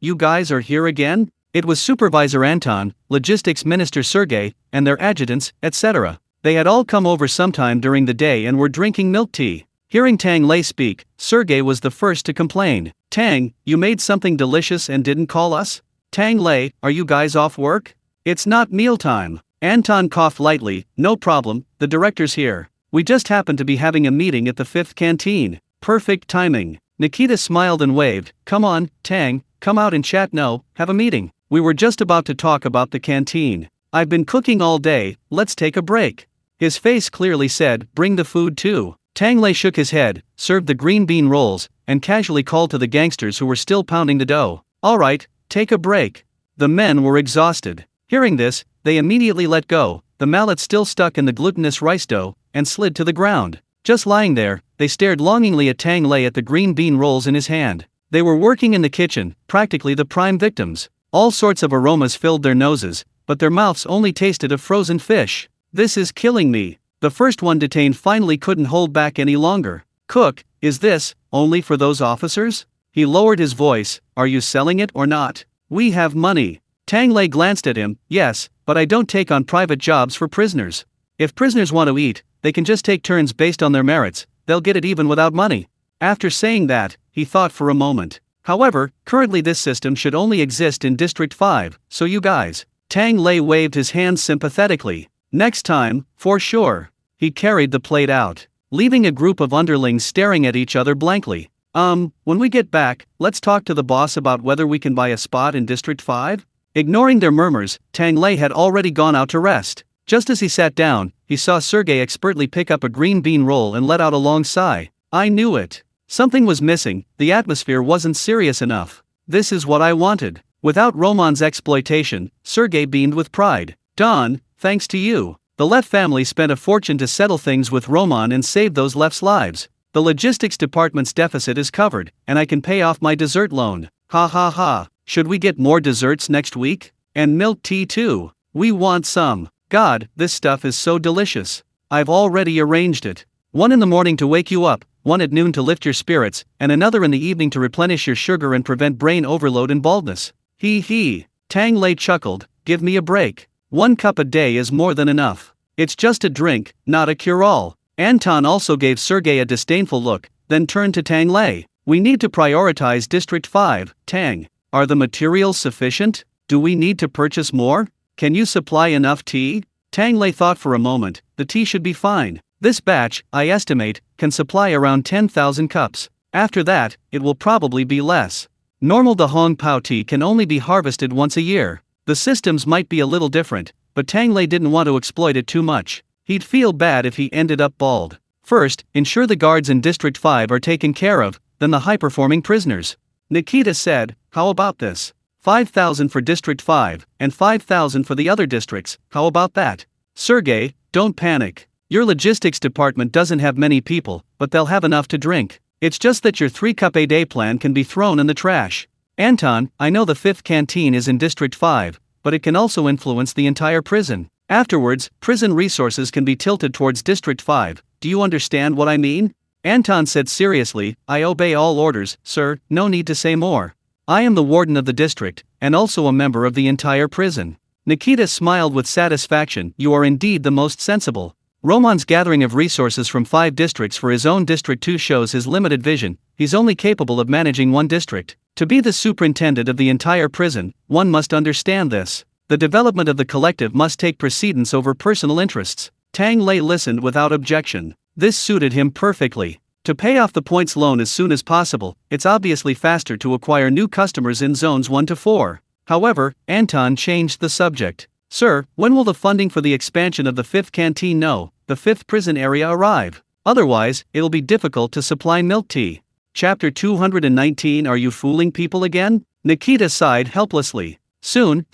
You guys are here again? It was Supervisor Anton, Logistics Minister Sergei, and their adjutants, etc. They had all come over sometime during the day and were drinking milk tea. Hearing Tang Lei speak, Sergei was the first to complain. Tang, you made something delicious and didn't call us? Tang Lei, are you guys off work? It's not mealtime. Anton coughed lightly. No problem, the director's here. We just happened to be having a meeting at the 5th canteen. Perfect timing. Nikita smiled and waved. Come on, Tang, come out and chat. No, have a meeting. We were just about to talk about the canteen. I've been cooking all day, let's take a break. His face clearly said, bring the food too. Tang Lei shook his head, served the green bean rolls, and casually called to the gangsters who were still pounding the dough. Alright, take a break. The men were exhausted. Hearing this, they immediately let go, the mallet still stuck in the glutinous rice dough, and slid to the ground. Just lying there, they stared longingly at Tang Lei at the green bean rolls in his hand. They were working in the kitchen, practically the prime victims. All sorts of aromas filled their noses, but their mouths only tasted of frozen fish. This is killing me. The first one detained finally couldn't hold back any longer. Cook, is this only for those officers? He lowered his voice. Are you selling it or not? We have money. Tang Lei glanced at him. Yes, but I don't take on private jobs for prisoners. If prisoners want to eat, they can just take turns based on their merits. They'll get it even without money. After saying that, he thought for a moment. However, currently this system should only exist in District 5, so you guys. Tang Lei waved his hands sympathetically. Next time, for sure. He carried the plate out. leaving a group of underlings staring at each other blankly. When we get back, let's talk to the boss about whether we can buy a spot in District 5? Ignoring their murmurs, Tang Lei had already gone out to rest. Just as he sat down, he saw Sergei expertly pick up a green bean roll and let out a long sigh. I knew it. Something was missing, the atmosphere wasn't serious enough. This is what I wanted. Without Roman's exploitation, Sergei beamed with pride. Don, thanks to you. The Leff family spent a fortune to settle things with Roman and save those Leff's lives. The logistics department's deficit is covered, and I can pay off my dessert loan. Ha ha ha. Should we get more desserts next week? And milk tea too. We want some. God, this stuff is so delicious. I've already arranged it. One in the morning to wake you up, one at noon to lift your spirits, and another in the evening to replenish your sugar and prevent brain overload and baldness. Hee hee. Tang Lei chuckled, give me a break. 1 cup a day is more than enough. It's just a drink, not a cure-all. Anton also gave Sergei a disdainful look, then turned to Tang Lei. We need to prioritize District 5, Tang. Are the materials sufficient? Do we need to purchase more? Can you supply enough tea? Tang Lei thought for a moment. The tea should be fine. This batch, I estimate, can supply around 10,000 cups. After that, it will probably be less. Normal Dahong Pao tea can only be harvested once a year. The systems might be a little different, but Tang Lei didn't want to exploit it too much. He'd feel bad if he ended up bald. First, ensure the guards in District 5 are taken care of, then the high-performing prisoners. Nikita said, how about this? 5,000 for District 5, and 5,000 for the other districts, how about that? Sergei, don't panic. Your logistics department doesn't have many people, but they'll have enough to drink. It's just that your 3-cup-a-day plan can be thrown in the trash. Anton, I know the 5th canteen is in District 5, but it can also influence the entire prison. Afterwards, prison resources can be tilted towards District 5. Do you understand what I mean? Anton said seriously, I obey all orders, sir, no need to say more. I am the warden of the district, and also a member of the entire prison. Nikita smiled with satisfaction, you are indeed the most sensible. Roman's gathering of resources from 5 districts for his own District 2 shows his limited vision. He's only capable of managing one district. To be the superintendent of the entire prison, one must understand this. The development of the collective must take precedence over personal interests. Tang Lei listened without objection. This suited him perfectly. To pay off the points loan as soon as possible, it's obviously faster to acquire new customers in zones 1 to 4. However, Anton changed the subject. Sir, when will the funding for the expansion of the 5th canteen the 5th prison area arrive? Otherwise, it'll be difficult to supply milk tea. Chapter 219 Are you fooling people again? Nikita sighed helplessly. Soon,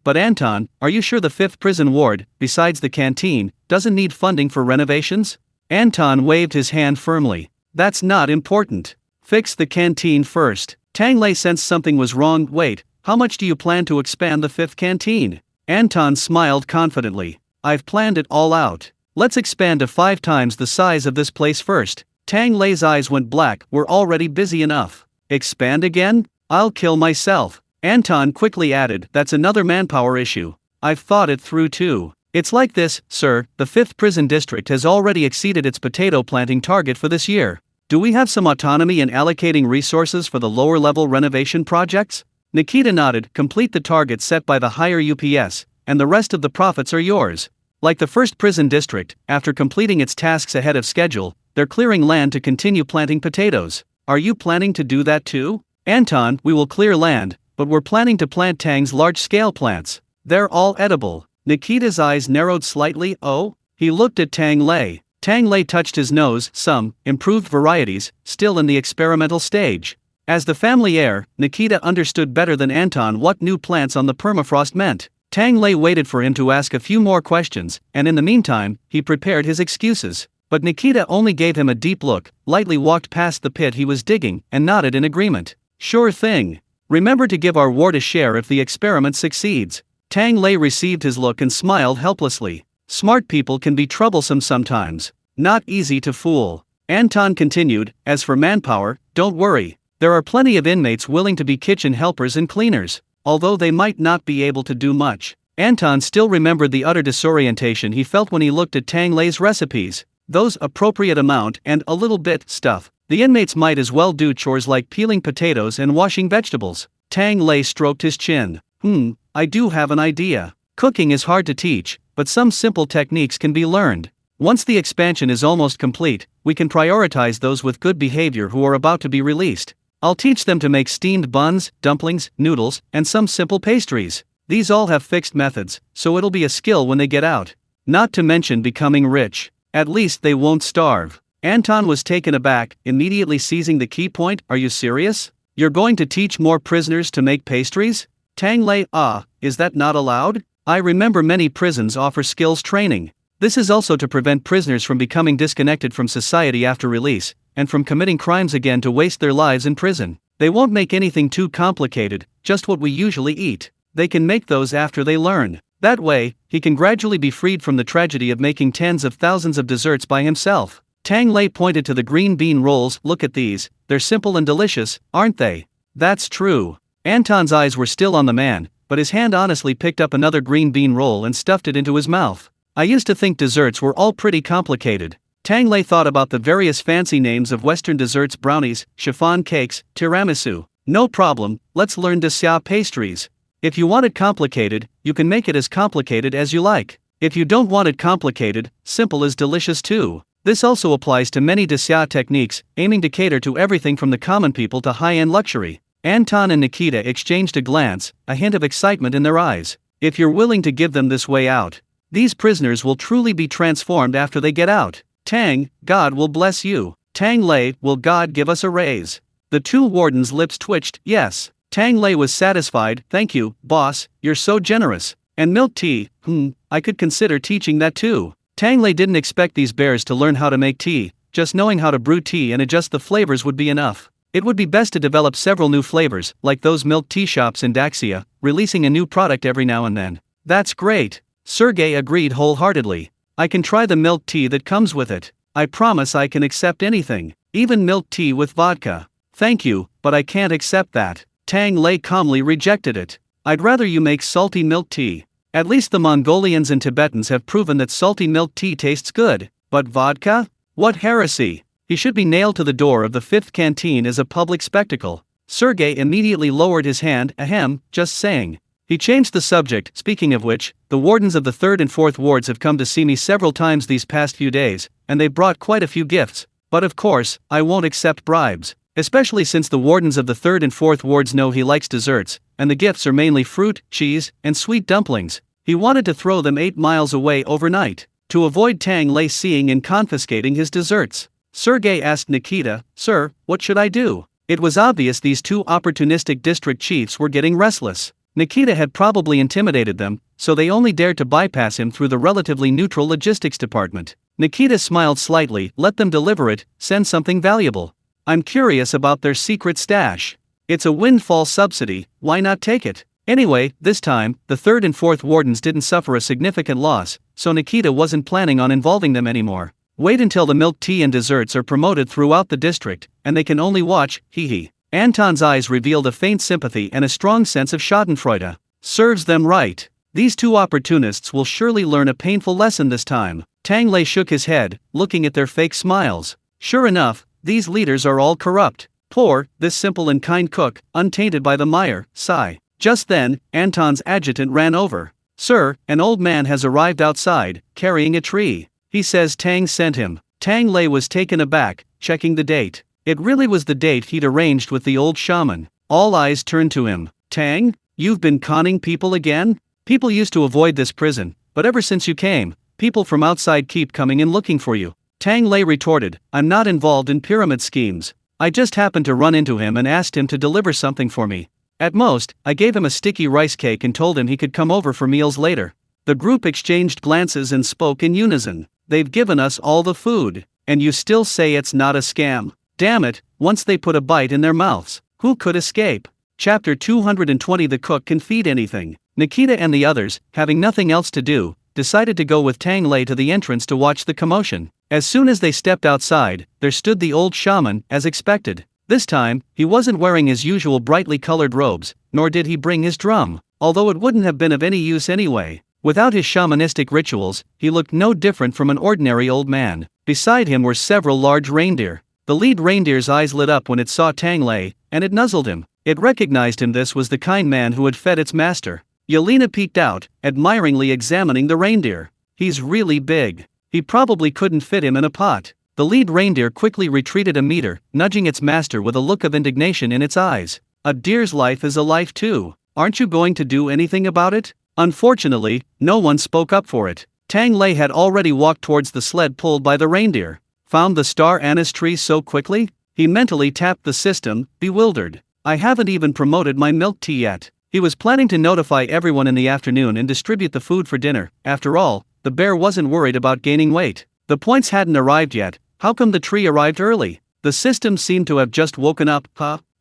but Anton, are you sure the 5th prison ward, besides the canteen, doesn't need funding for renovations? Anton waved his hand firmly. That's not important. Fix the canteen first. Tang Lei sensed something was wrong. Wait, how much do you plan to expand the 5th canteen? Anton smiled confidently. I've planned it all out. Let's expand to 5 times the size of this place first. Tang Lei's eyes went black. We're already busy enough. Expand again? I'll kill myself. Anton quickly added, that's another manpower issue. I've thought it through too. It's like this, sir, the 5th prison district has already exceeded its potato planting target for this year. Do we have some autonomy in allocating resources for the lower-level renovation projects? Nikita nodded, complete the target set by the higher UPS, and the rest of the profits are yours. Like the 1st prison district, after completing its tasks ahead of schedule, they're clearing land to continue planting potatoes. Are you planning to do that too? Anton, we will clear land, but we're planning to plant Tang's large-scale plants. They're all edible. Nikita's eyes narrowed slightly. Oh? He looked at Tang Lei. Tang Lei touched his nose. Some improved varieties, still in the experimental stage. As the family heir, Nikita understood better than Anton what new plants on the permafrost meant. Tang Lei waited for him to ask a few more questions, and in the meantime, he prepared his excuses. But Nikita only gave him a deep look, lightly walked past the pit he was digging, and nodded in agreement. Sure thing. Remember to give our ward a share if the experiment succeeds. Tang Lei received his look and smiled helplessly. Smart people can be troublesome sometimes. Not easy to fool. Anton continued, as for manpower, don't worry. There are plenty of inmates willing to be kitchen helpers and cleaners, although they might not be able to do much. Anton still remembered the utter disorientation he felt when he looked at Tang Lei's recipes. Those appropriate amount and a little bit stuff. The inmates might as well do chores like peeling potatoes and washing vegetables. Tang Lei stroked his chin. I do have an idea. Cooking is hard to teach, but some simple techniques can be learned. Once the expansion is almost complete, we can prioritize those with good behavior who are about to be released. I'll teach them to make steamed buns, dumplings, noodles, and some simple pastries. These all have fixed methods, so it'll be a skill when they get out. Not to mention becoming rich. At least they won't starve. Anton was taken aback, immediately seizing the key point. Are you serious? You're going to teach more prisoners to make pastries? Tang Lei, is that not allowed? I remember many prisons offer skills training. This is also to prevent prisoners from becoming disconnected from society after release, and from committing crimes again to waste their lives in prison. They won't make anything too complicated, just what we usually eat. They can make those after they learn. That way, he can gradually be freed from the tragedy of making tens of thousands of desserts by himself. Tang Lei pointed to the green bean rolls. Look at these, they're simple and delicious, aren't they? That's true. Anton's eyes were still on the man, but his hand honestly picked up another green bean roll and stuffed it into his mouth. I used to think desserts were all pretty complicated. Tang Lei thought about the various fancy names of Western desserts: brownies, chiffon cakes, tiramisu. No problem, let's learn dessert pastries. If you want it complicated, you can make it as complicated as you like. If you don't want it complicated, simple is delicious too. This also applies to many dessert techniques, aiming to cater to everything from the common people to high-end luxury. Anton and Nikita exchanged a glance, a hint of excitement in their eyes. If you're willing to give them this way out, these prisoners will truly be transformed after they get out. Tang, God will bless you. Tang Lei, will God give us a raise? The two wardens' lips twitched. Yes. Tang Lei was satisfied. Thank you, boss, you're so generous. And milk tea, I could consider teaching that too. Tang Lei didn't expect these bears to learn how to make tea. Just knowing how to brew tea and adjust the flavors would be enough. It would be best to develop several new flavors, like those milk tea shops in Daxia, releasing a new product every now and then. That's great. Sergei agreed wholeheartedly. I can try the milk tea that comes with it. I promise I can accept anything, even milk tea with vodka. Thank you, but I can't accept that. Tang Lei calmly rejected it. I'd rather you make salty milk tea. At least the Mongolians and Tibetans have proven that salty milk tea tastes good. But vodka? What heresy! He should be nailed to the door of the 5th canteen as a public spectacle. Sergei immediately lowered his hand. Ahem, just saying. He changed the subject. Speaking of which, the wardens of the 3rd and 4th wards have come to see me several times these past few days, and they brought quite a few gifts. But of course, I won't accept bribes. Especially since the wardens of the 3rd and 4th wards know he likes desserts, and the gifts are mainly fruit, cheese, and sweet dumplings. He wanted to throw them 8 miles away overnight, to avoid Tang Lei seeing and confiscating his desserts. Sergei asked Nikita, Sir, what should I do? It was obvious these two opportunistic district chiefs were getting restless. Nikita had probably intimidated them, so they only dared to bypass him through the relatively neutral logistics department. Nikita smiled slightly. Let them deliver it, send something valuable. I'm curious about their secret stash. It's a windfall subsidy, why not take it? Anyway, this time, the 3rd and 4th wardens didn't suffer a significant loss, so Nikita wasn't planning on involving them anymore. Wait until the milk tea and desserts are promoted throughout the district, and they can only watch, hee. Anton's eyes revealed a faint sympathy and a strong sense of schadenfreude. Serves them right. These two opportunists will surely learn a painful lesson this time. Tang Lei shook his head, looking at their fake smiles. Sure enough, these leaders are all corrupt. Poor, this simple and kind cook, untainted by the mire, sigh. Just then, Anton's adjutant ran over. Sir, an old man has arrived outside, carrying a tree. He says Tang sent him. Tang Lei was taken aback, checking the date. It really was the date he'd arranged with the old shaman. All eyes turned to him. Tang, you've been conning people again? People used to avoid this prison, but ever since you came, people from outside keep coming in looking for you. Tang Lei retorted, I'm not involved in pyramid schemes. I just happened to run into him and asked him to deliver something for me. At most, I gave him a sticky rice cake and told him he could come over for meals later. The group exchanged glances and spoke in unison. They've given us all the food, and you still say it's not a scam. Damn it, once they put a bite in their mouths, who could escape? Chapter 220. The cook can feed anything. Nikita and the others, having nothing else to do, decided to go with Tang Lei to the entrance to watch the commotion. As soon as they stepped outside, there stood the old shaman, as expected. This time, he wasn't wearing his usual brightly colored robes, nor did he bring his drum, although it wouldn't have been of any use anyway. Without his shamanistic rituals, he looked no different from an ordinary old man. Beside him were several large reindeer. The lead reindeer's eyes lit up when it saw Tang Lei, and it nuzzled him. It recognized him. This was the kind man who had fed its master. Yelena peeked out, admiringly examining the reindeer. He's really big. He probably couldn't fit him in a pot. The lead reindeer quickly retreated a meter, nudging its master with a look of indignation in its eyes. A deer's life is a life too. Aren't you going to do anything about it? Unfortunately, no one spoke up for it. Tang Lei had already walked towards the sled pulled by the reindeer. Found the star anise tree so quickly? He mentally tapped the system, bewildered. I haven't even promoted my milk tea yet. He was planning to notify everyone in the afternoon and distribute the food for dinner. After all, the bear wasn't worried about gaining weight. The points hadn't arrived yet. How come the tree arrived early? The system seemed to have just woken up.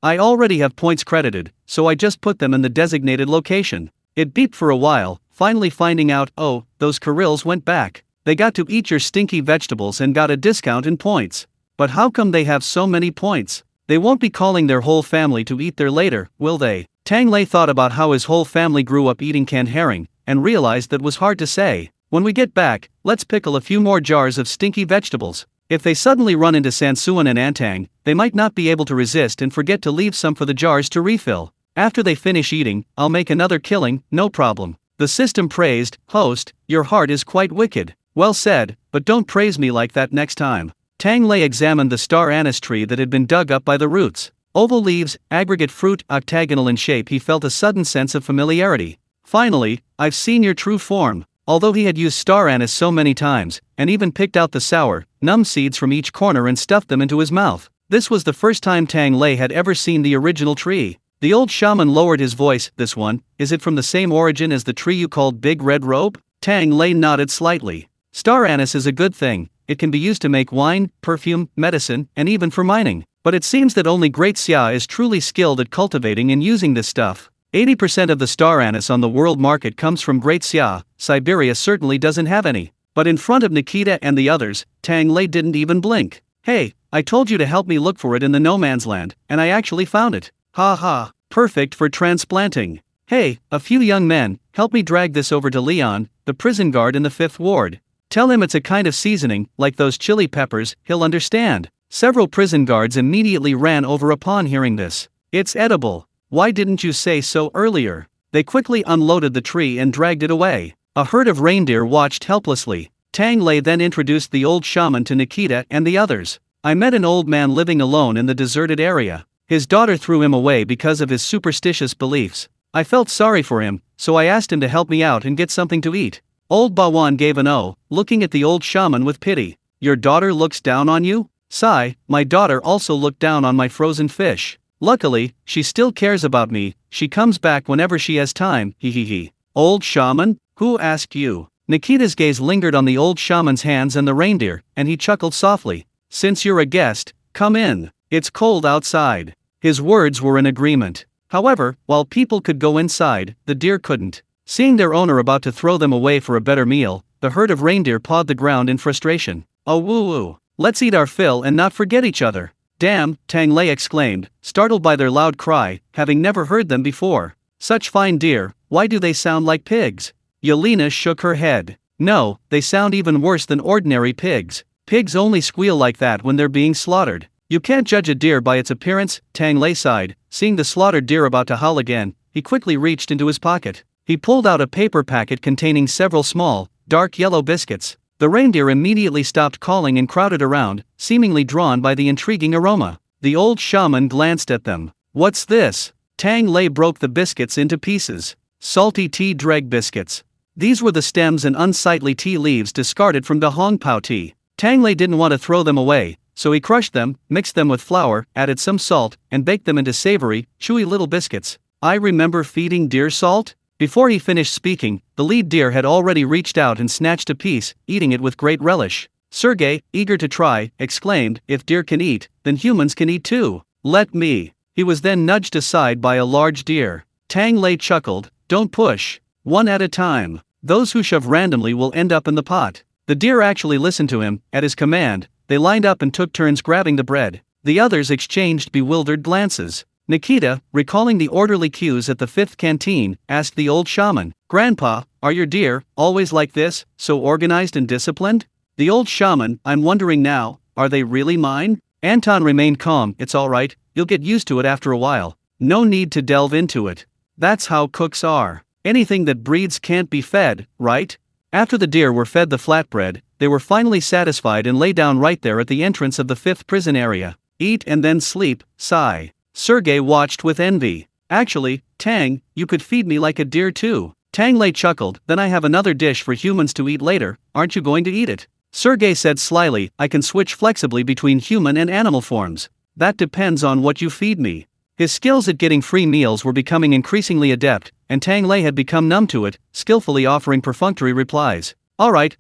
I already have points credited, so I just put them in the designated location. It beeped for a while, finally finding out, oh, those Karils went back. They got to eat your stinky vegetables and got a discount in points. But how come they have so many points? They won't be calling their whole family to eat there later, will they? Tang Lei thought about how his whole family grew up eating canned herring, and realized that was hard to say. When we get back, let's pickle a few more jars of stinky vegetables. If they suddenly run into Sansuan and Antang, they might not be able to resist and forget to leave some for the jars to refill. After they finish eating, I'll make another killing, no problem. The system praised, host, your heart is quite wicked. Well said, but don't praise me like that next time. Tang Lei examined the star anise tree that had been dug up by the roots. Oval leaves, aggregate fruit, octagonal in shape. He felt a sudden sense of familiarity. Finally, I've seen your true form. Although he had used star anise so many times, and even picked out the sour, numb seeds from each corner and stuffed them into his mouth, this was the first time Tang Lei had ever seen the original tree. The old shaman lowered his voice. This one, is it from the same origin as the tree you called Big Red Robe? Tang Lei nodded slightly. Star anise is a good thing. It can be used to make wine, perfume, medicine, and even for mining. But it seems that only Great Xia is truly skilled at cultivating and using this stuff. 80% of the star anise on the world market comes from Great Xia. Siberia certainly doesn't have any. But in front of Nikita and the others, Tang Lei didn't even blink. Hey, I told you to help me look for it in the no man's land, and I actually found it. Ha ha, perfect for transplanting. Hey, a few young men, help me drag this over to Leon, the prison guard in the 5th ward. Tell him it's a kind of seasoning, like those chili peppers, he'll understand. Several prison guards immediately ran over upon hearing this. It's edible. Why didn't you say so earlier? They quickly unloaded the tree and dragged it away. A herd of reindeer watched helplessly. Tang Lei then introduced the old shaman to Nikita and the others. I met an old man living alone in the deserted area. His daughter threw him away because of his superstitious beliefs. I felt sorry for him, so I asked him to help me out and get something to eat. Old Bawan gave an O, looking at the old shaman with pity. Your daughter looks down on you? Sigh, my daughter also looked down on my frozen fish. Luckily, she still cares about me. She comes back whenever she has time, he. Old shaman? Who asked you? Nikita's gaze lingered on the old shaman's hands and the reindeer, and he chuckled softly. Since you're a guest, come in. It's cold outside. His words were in agreement. However, while people could go inside, the deer couldn't. Seeing their owner about to throw them away for a better meal, the herd of reindeer pawed the ground in frustration. Oh woo-woo. Let's eat our fill and not forget each other. Damn, Tang Lei exclaimed, startled by their loud cry, having never heard them before. Such fine deer, why do they sound like pigs? Yelena shook her head. No, they sound even worse than ordinary pigs. Pigs only squeal like that when they're being slaughtered. You can't judge a deer by its appearance, Tang Lei sighed. Seeing the slaughtered deer about to howl again, he quickly reached into his pocket. He pulled out a paper packet containing several small, dark yellow biscuits. The reindeer immediately stopped calling and crowded around, seemingly drawn by the intriguing aroma. The old shaman glanced at them. What's this? Tang Lei broke the biscuits into pieces. Salty tea dreg biscuits. These were the stems and unsightly tea leaves discarded from the Hong Pao tea. Tang Lei didn't want to throw them away, so he crushed them, mixed them with flour, added some salt, and baked them into savory, chewy little biscuits. I remember feeding deer salt? Before he finished speaking, the lead deer had already reached out and snatched a piece, eating it with great relish. Sergei, eager to try, exclaimed, if deer can eat, then humans can eat too. Let me. He was then nudged aside by a large deer. Tang Lei chuckled, don't push. One at a time. Those who shove randomly will end up in the pot. The deer actually listened to him. At his command, they lined up and took turns grabbing the bread. The others exchanged bewildered glances. Nikita, recalling the orderly cues at the 5th canteen, asked the old shaman, Grandpa, are your deer always like this, so organized and disciplined? The old shaman, I'm wondering now, are they really mine? Anton remained calm. It's alright, you'll get used to it after a while. No need to delve into it. That's how cooks are. Anything that breathes can't be fed, right? After the deer were fed the flatbread, they they were finally satisfied and lay down right there at the entrance of the 5th prison area. Eat and then sleep, sigh. Sergei watched with envy. Actually, Tang, you could feed me like a deer too. Tang Lei chuckled, then I have another dish for humans to eat later, aren't you going to eat it? Sergei said slyly, I can switch flexibly between human and animal forms. That depends on what you feed me. His skills at getting free meals were becoming increasingly adept, and Tang Lei had become numb to it, skillfully offering perfunctory replies. Alright,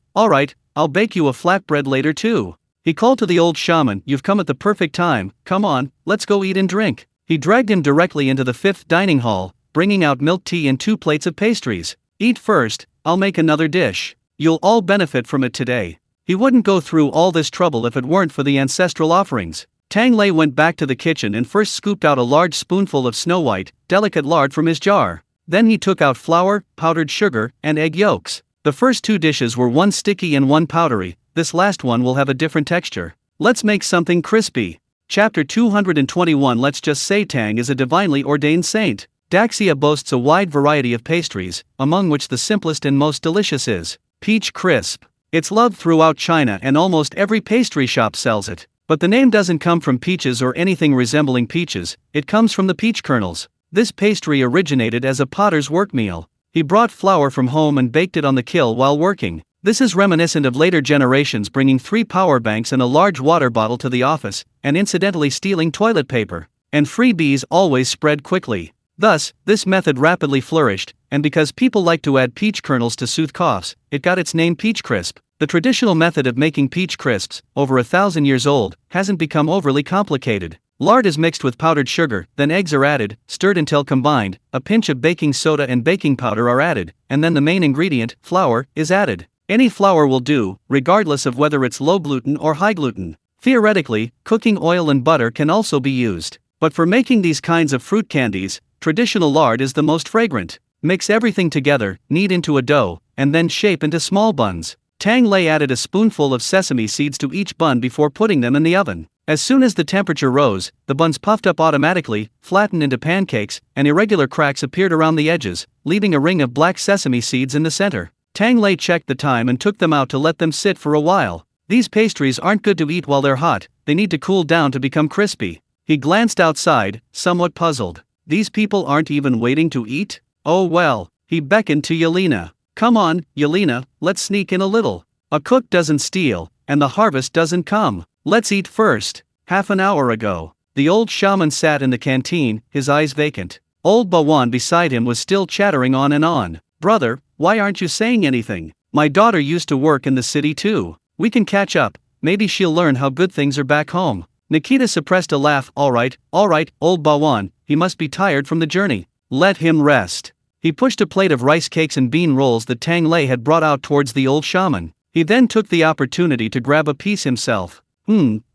I'll bake you a flatbread later too. He called to the old shaman, you've come at the perfect time, come on, let's go eat and drink. He dragged him directly into the 5th dining hall, bringing out milk tea and 2 plates of pastries. Eat first, I'll make another dish. You'll all benefit from it today. He wouldn't go through all this trouble if it weren't for the ancestral offerings. Tang Lei went back to the kitchen and first scooped out a large spoonful of snow-white, delicate lard from his jar. Then he took out flour, powdered sugar, and egg yolks. The first 2 dishes were one sticky and one powdery, this last one will have a different texture. Let's make something crispy. Chapter 221. Let's just say Tang is a divinely ordained saint. Daxia boasts a wide variety of pastries, among which the simplest and most delicious is peach crisp. It's loved throughout China and almost every pastry shop sells it. But the name doesn't come from peaches or anything resembling peaches, it comes from the peach kernels. This pastry originated as a potter's work meal. He brought flour from home and baked it on the kiln while working. This is reminiscent of later generations bringing 3 power banks and a large water bottle to the office, and incidentally stealing toilet paper. And freebies always spread quickly. Thus, this method rapidly flourished, and because people like to add peach kernels to soothe coughs, it got its name peach crisp. The traditional method of making peach crisps, over 1,000 years old, hasn't become overly complicated. Lard is mixed with powdered sugar, then eggs are added, stirred until combined, a pinch of baking soda and baking powder are added, and then the main ingredient, flour, is added. Any flour will do, regardless of whether it's low gluten or high gluten. Theoretically, cooking oil and butter can also be used. But for making these kinds of fruit candies, traditional lard is the most fragrant. Mix everything together, knead into a dough, and then shape into small buns. Tang Lei added a spoonful of sesame seeds to each bun before putting them in the oven. As soon as the temperature rose, the buns puffed up automatically, flattened into pancakes, and irregular cracks appeared around the edges, leaving a ring of black sesame seeds in the center. Tang Lei checked the time and took them out to let them sit for a while. These pastries aren't good to eat while they're hot, they need to cool down to become crispy. He glanced outside, somewhat puzzled. These people aren't even waiting to eat? Oh well. He beckoned to Yelena. Come on, Yelena, let's sneak in a little. A cook doesn't steal, and the harvest doesn't come. Let's eat first. Half an hour ago, the old shaman sat in the canteen, his eyes vacant. Old Bawan beside him was still chattering on and on. Brother, why aren't you saying anything? My daughter used to work in the city too. We can catch up, maybe she'll learn how good things are back home. Nikita suppressed a laugh. Alright, old Bawan, he must be tired from the journey. Let him rest. He pushed a plate of rice cakes and bean rolls that Tang Lei had brought out towards the old shaman. He then took the opportunity to grab a piece himself.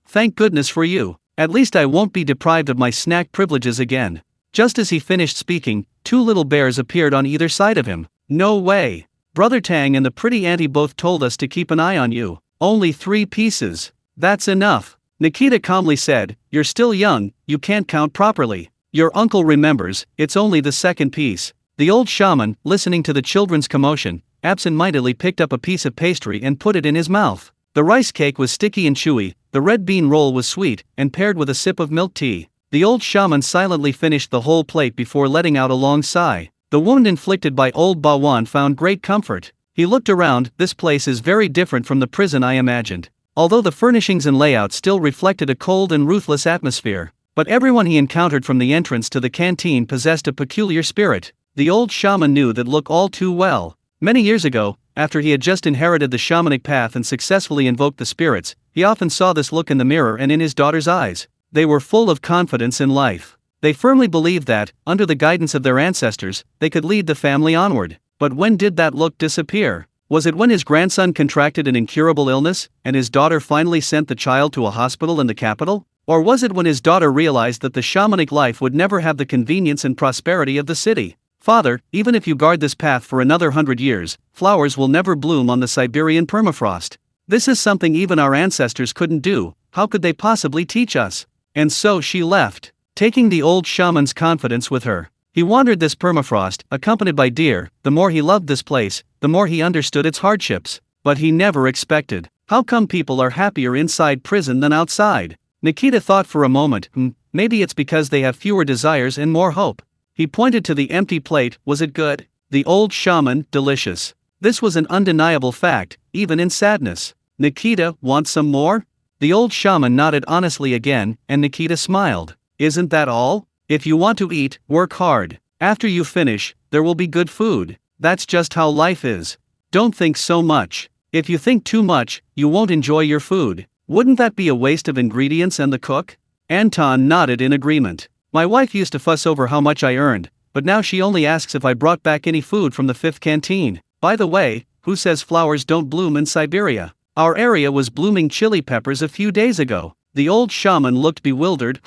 Thank goodness for you. At least I won't be deprived of my snack privileges again. Just as he finished speaking, 2 little bears appeared on either side of him. No way. Brother Tang and the pretty auntie both told us to keep an eye on you. Only 3 pieces. That's enough. Nikita calmly said, you're still young, you can't count properly. Your uncle remembers, it's only the 2nd piece. The old shaman, listening to the children's commotion, absent-mindedly picked up a piece of pastry and put it in his mouth. The rice cake was sticky and chewy, the red bean roll was sweet, and paired with a sip of milk tea. The old shaman silently finished the whole plate before letting out a long sigh. The wound inflicted by old Bawan found great comfort. He looked around. This place is very different from the prison I imagined. Although the furnishings and layout still reflected a cold and ruthless atmosphere. But everyone he encountered from the entrance to the canteen possessed a peculiar spirit. The old shaman knew that look all too well. Many years ago, after he had just inherited the shamanic path and successfully invoked the spirits, he often saw this look in the mirror and in his daughter's eyes. They were full of confidence in life. They firmly believed that, under the guidance of their ancestors, they could lead the family onward. But when did that look disappear? Was it when his grandson contracted an incurable illness, and his daughter finally sent the child to a hospital in the capital? Or was it when his daughter realized that the shamanic life would never have the convenience and prosperity of the city? Father, even if you guard this path for another 100 years, flowers will never bloom on the Siberian permafrost. This is something even our ancestors couldn't do. How could they possibly teach us? And so she left, taking the old shaman's confidence with her. He wandered this permafrost, accompanied by deer. The more he loved this place, the more he understood its hardships. But he never expected How come people are happier inside prison than outside? Nikita thought for a moment, maybe it's because they have fewer desires and more hope. He pointed to the empty plate. Was it good? The old shaman, delicious. This was an undeniable fact, even in sadness. Nikita, want some more? The old shaman nodded honestly again, and Nikita smiled. Isn't that all? If you want to eat, work hard. After you finish, there will be good food. That's just how life is. Don't think so much. If you think too much, you won't enjoy your food. Wouldn't that be a waste of ingredients and the cook? Anton nodded in agreement. My wife used to fuss over how much I earned, but now she only asks if I brought back any food from the 5th canteen. By the way, who says flowers don't bloom in Siberia? Our area was blooming chili peppers a few days ago. The old shaman looked bewildered.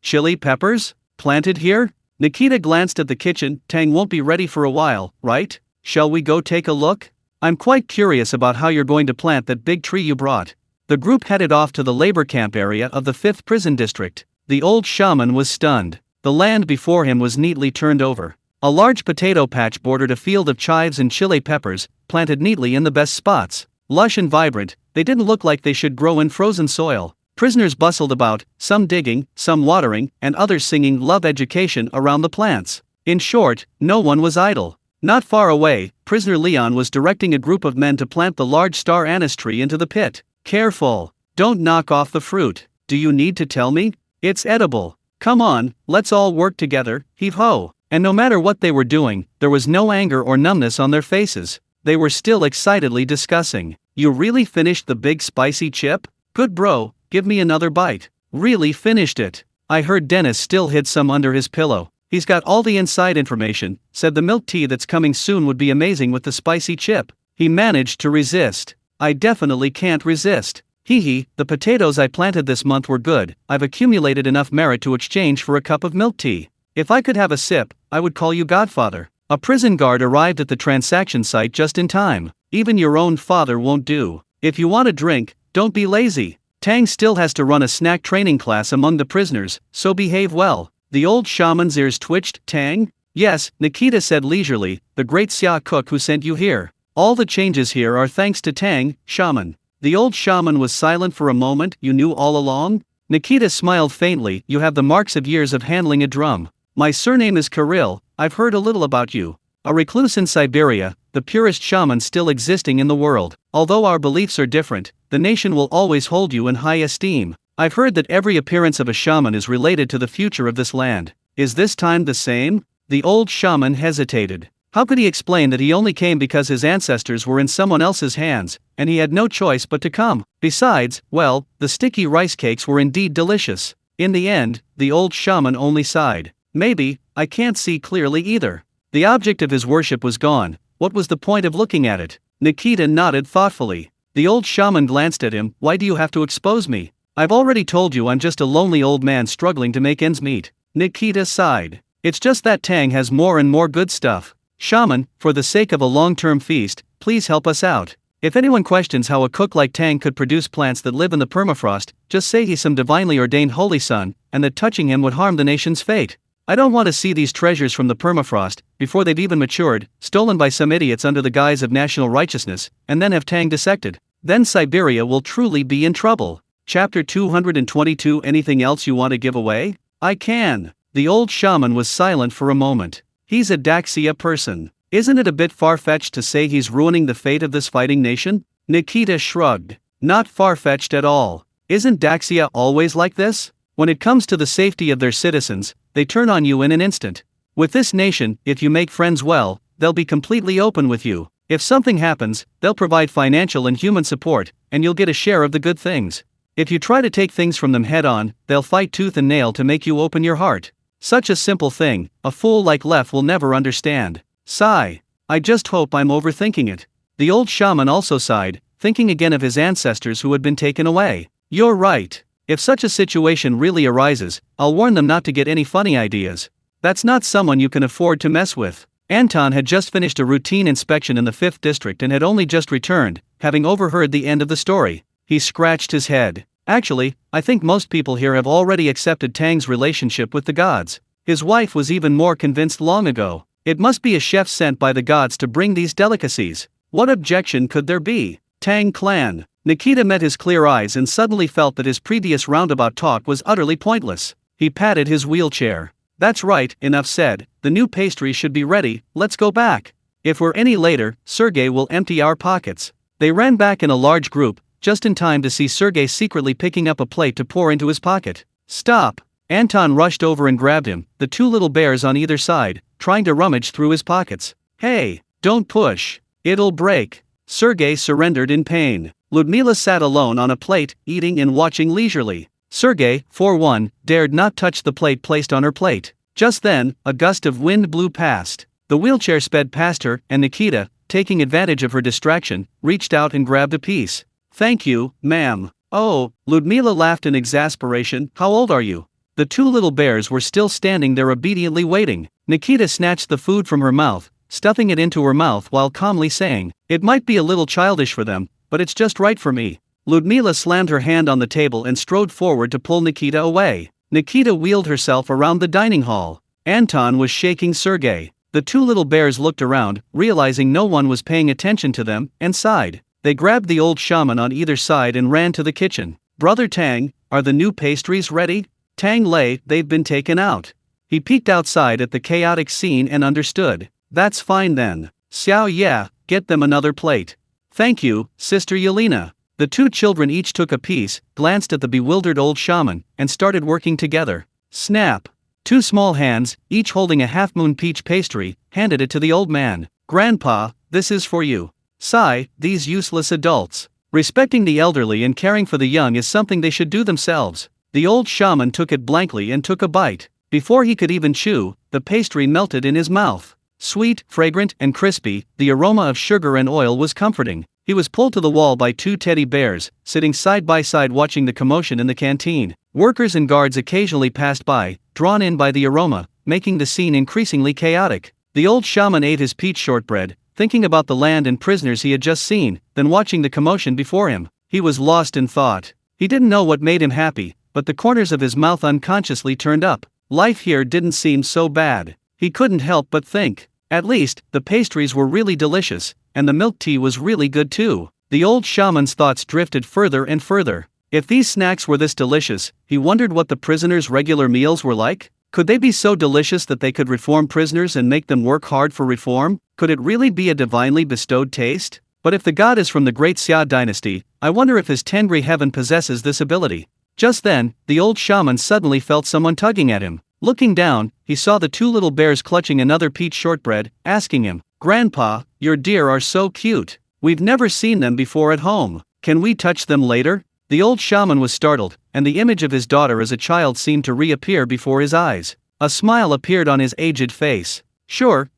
Chili peppers? Planted here? Nikita glanced at the kitchen. Tang won't be ready for a while, right? Shall we go take a look? I'm quite curious about how you're going to plant that big tree you brought. The group headed off to the labor camp area of the 5th prison district. The old shaman was stunned. The land before him was neatly turned over. A large potato patch bordered a field of chives and chili peppers, planted neatly in the best spots. Lush and vibrant, they didn't look like they should grow in frozen soil. Prisoners bustled about, some digging, some watering, and others singing love education around the plants. In short, no one was idle. Not far away, prisoner Leon was directing a group of men to plant the large star anise tree into the pit. Careful! Don't knock off the fruit. Do you need to tell me? It's edible. Come on, let's all work together, heave-ho. And no matter what they were doing, there was no anger or numbness on their faces. They were still excitedly discussing. You really finished the big spicy chip? Good bro, give me another bite. Really finished it. I heard Dennis still hid some under his pillow. He's got all the inside information, said the milk tea that's coming soon would be amazing with the spicy chip. He managed to resist. I definitely can't resist. Hee, the potatoes I planted this month were good. I've accumulated enough merit to exchange for a cup of milk tea. If I could have a sip, I would call you godfather. A prison guard arrived at the transaction site just in time. Even your own father won't do. If you want a drink, don't be lazy. Tang still has to run a snack training class among the prisoners, so behave well. The old shaman's ears twitched. Tang? Yes, Nikita said leisurely, the great Xia cook who sent you here. All the changes here are thanks to Tang, shaman. The old shaman was silent for a moment. You knew all along? Nikita smiled faintly. You have the marks of years of handling a drum. My surname is Kirill. I've heard a little about you. A recluse in Siberia, the purest shaman still existing in the world. Although our beliefs are different, the nation will always hold you in high esteem. I've heard that every appearance of a shaman is related to the future of this land. Is this time the same? The old shaman hesitated. How could he explain that he only came because his ancestors were in someone else's hands, and he had no choice but to come? Besides, well, the sticky rice cakes were indeed delicious. In the end, the old shaman only sighed. Maybe, I can't see clearly either. The object of his worship was gone. What was the point of looking at it? Nikita nodded thoughtfully. The old shaman glanced at him. Why do you have to expose me? I've already told you I'm just a lonely old man struggling to make ends meet. Nikita sighed. It's just that Tang has more and more good stuff. Shaman, for the sake of a long-term feast, please help us out. If anyone questions how a cook like Tang could produce plants that live in the permafrost, just say he's some divinely ordained holy son, and that touching him would harm the nation's fate. I don't want to see these treasures from the permafrost, before they've even matured, stolen by some idiots under the guise of national righteousness, and then have Tang dissected. Then Siberia will truly be in trouble. Chapter 222. Anything else you want to give away? I can. The old shaman was silent for a moment. He's a Daxia person. Isn't it a bit far-fetched to say he's ruining the fate of this fighting nation? Nikita shrugged. Not far-fetched at all. Isn't Daxia always like this? When it comes to the safety of their citizens, they turn on you in an instant. With this nation, if you make friends well, they'll be completely open with you. If something happens, they'll provide financial and human support, and you'll get a share of the good things. If you try to take things from them head-on, they'll fight tooth and nail to make you open your heart. Such a simple thing, a fool like Lef will never understand. Sigh. I just hope I'm overthinking it. The old shaman also sighed, thinking again of his ancestors who had been taken away. You're right. If such a situation really arises, I'll warn them not to get any funny ideas. That's not someone you can afford to mess with. Anton had just finished a routine inspection in the 5th district and had only just returned, having overheard the end of the story. He scratched his head. Actually, I think most people here have already accepted Tang's relationship with the gods. His wife was even more convinced long ago. It must be a chef sent by the gods to bring these delicacies. What objection could there be? Tang clan. Nikita met his clear eyes and suddenly felt that his previous roundabout talk was utterly pointless. He patted his wheelchair. That's right, enough said, the new pastry should be ready, let's go back. If we're any later, Sergey will empty our pockets. They ran back in a large group, just in time to see Sergey secretly picking up a plate to pour into his pocket. Stop! Anton rushed over and grabbed him, the two little bears on either side, trying to rummage through his pockets. Hey, don't push. It'll break. Sergey surrendered in pain. Ludmila sat alone on a plate, eating and watching leisurely. Sergey, for one, dared not touch the plate placed on her plate. Just then, a gust of wind blew past. The wheelchair sped past her, and Nikita, taking advantage of her distraction, reached out and grabbed a piece. Thank you, ma'am. Oh, Ludmila laughed in exasperation. How old are you? The two little bears were still standing there obediently waiting. Nikita snatched the food from her mouth, stuffing it into her mouth while calmly saying, "It might be a little childish for them, but it's just right for me." Ludmila slammed her hand on the table and strode forward to pull Nikita away. Nikita wheeled herself around the dining hall. Anton was shaking Sergey. The two little bears looked around, realizing no one was paying attention to them, and sighed. They grabbed the old shaman on either side and ran to the kitchen. Brother Tang, are the new pastries ready? Tang Lei, they've been taken out. He peeked outside at the chaotic scene and understood. That's fine then. Xiao, yeah, get them another plate. Thank you, Sister Yelena. The two children each took a piece, glanced at the bewildered old shaman, and started working together. Snap! Two small hands, each holding a half-moon peach pastry, handed it to the old man. Grandpa, this is for you. Sigh, these useless adults. Respecting the elderly and caring for the young is something they should do themselves. The old shaman took it blankly and took a bite. Before he could even chew, the pastry melted in his mouth. Sweet, fragrant, and crispy, the aroma of sugar and oil was comforting. He was pulled to the wall by two teddy bears, sitting side by side watching the commotion in the canteen. Workers and guards occasionally passed by, drawn in by the aroma, making the scene increasingly chaotic. The old shaman ate his peach shortbread, thinking about the land and prisoners he had just seen, then watching the commotion before him. He was lost in thought. He didn't know what made him happy, but the corners of his mouth unconsciously turned up. Life here didn't seem so bad. He couldn't help but think. At least, the pastries were really delicious, and the milk tea was really good too. The old shaman's thoughts drifted further and further. If these snacks were this delicious, he wondered what the prisoners' regular meals were like. Could they be so delicious that they could reform prisoners and make them work hard for reform? Could it really be a divinely bestowed taste? But if the god is from the great Xia dynasty, I wonder if his Tengri heaven possesses this ability. Just then, the old shaman suddenly felt someone tugging at him. Looking down, he saw the two little bears clutching another peach shortbread, asking him, "Grandpa, your deer are so cute. We've never seen them before at home. Can we touch them later?" The old shaman was startled, and the image of his daughter as a child seemed to reappear before his eyes. A smile appeared on his aged face. Sure,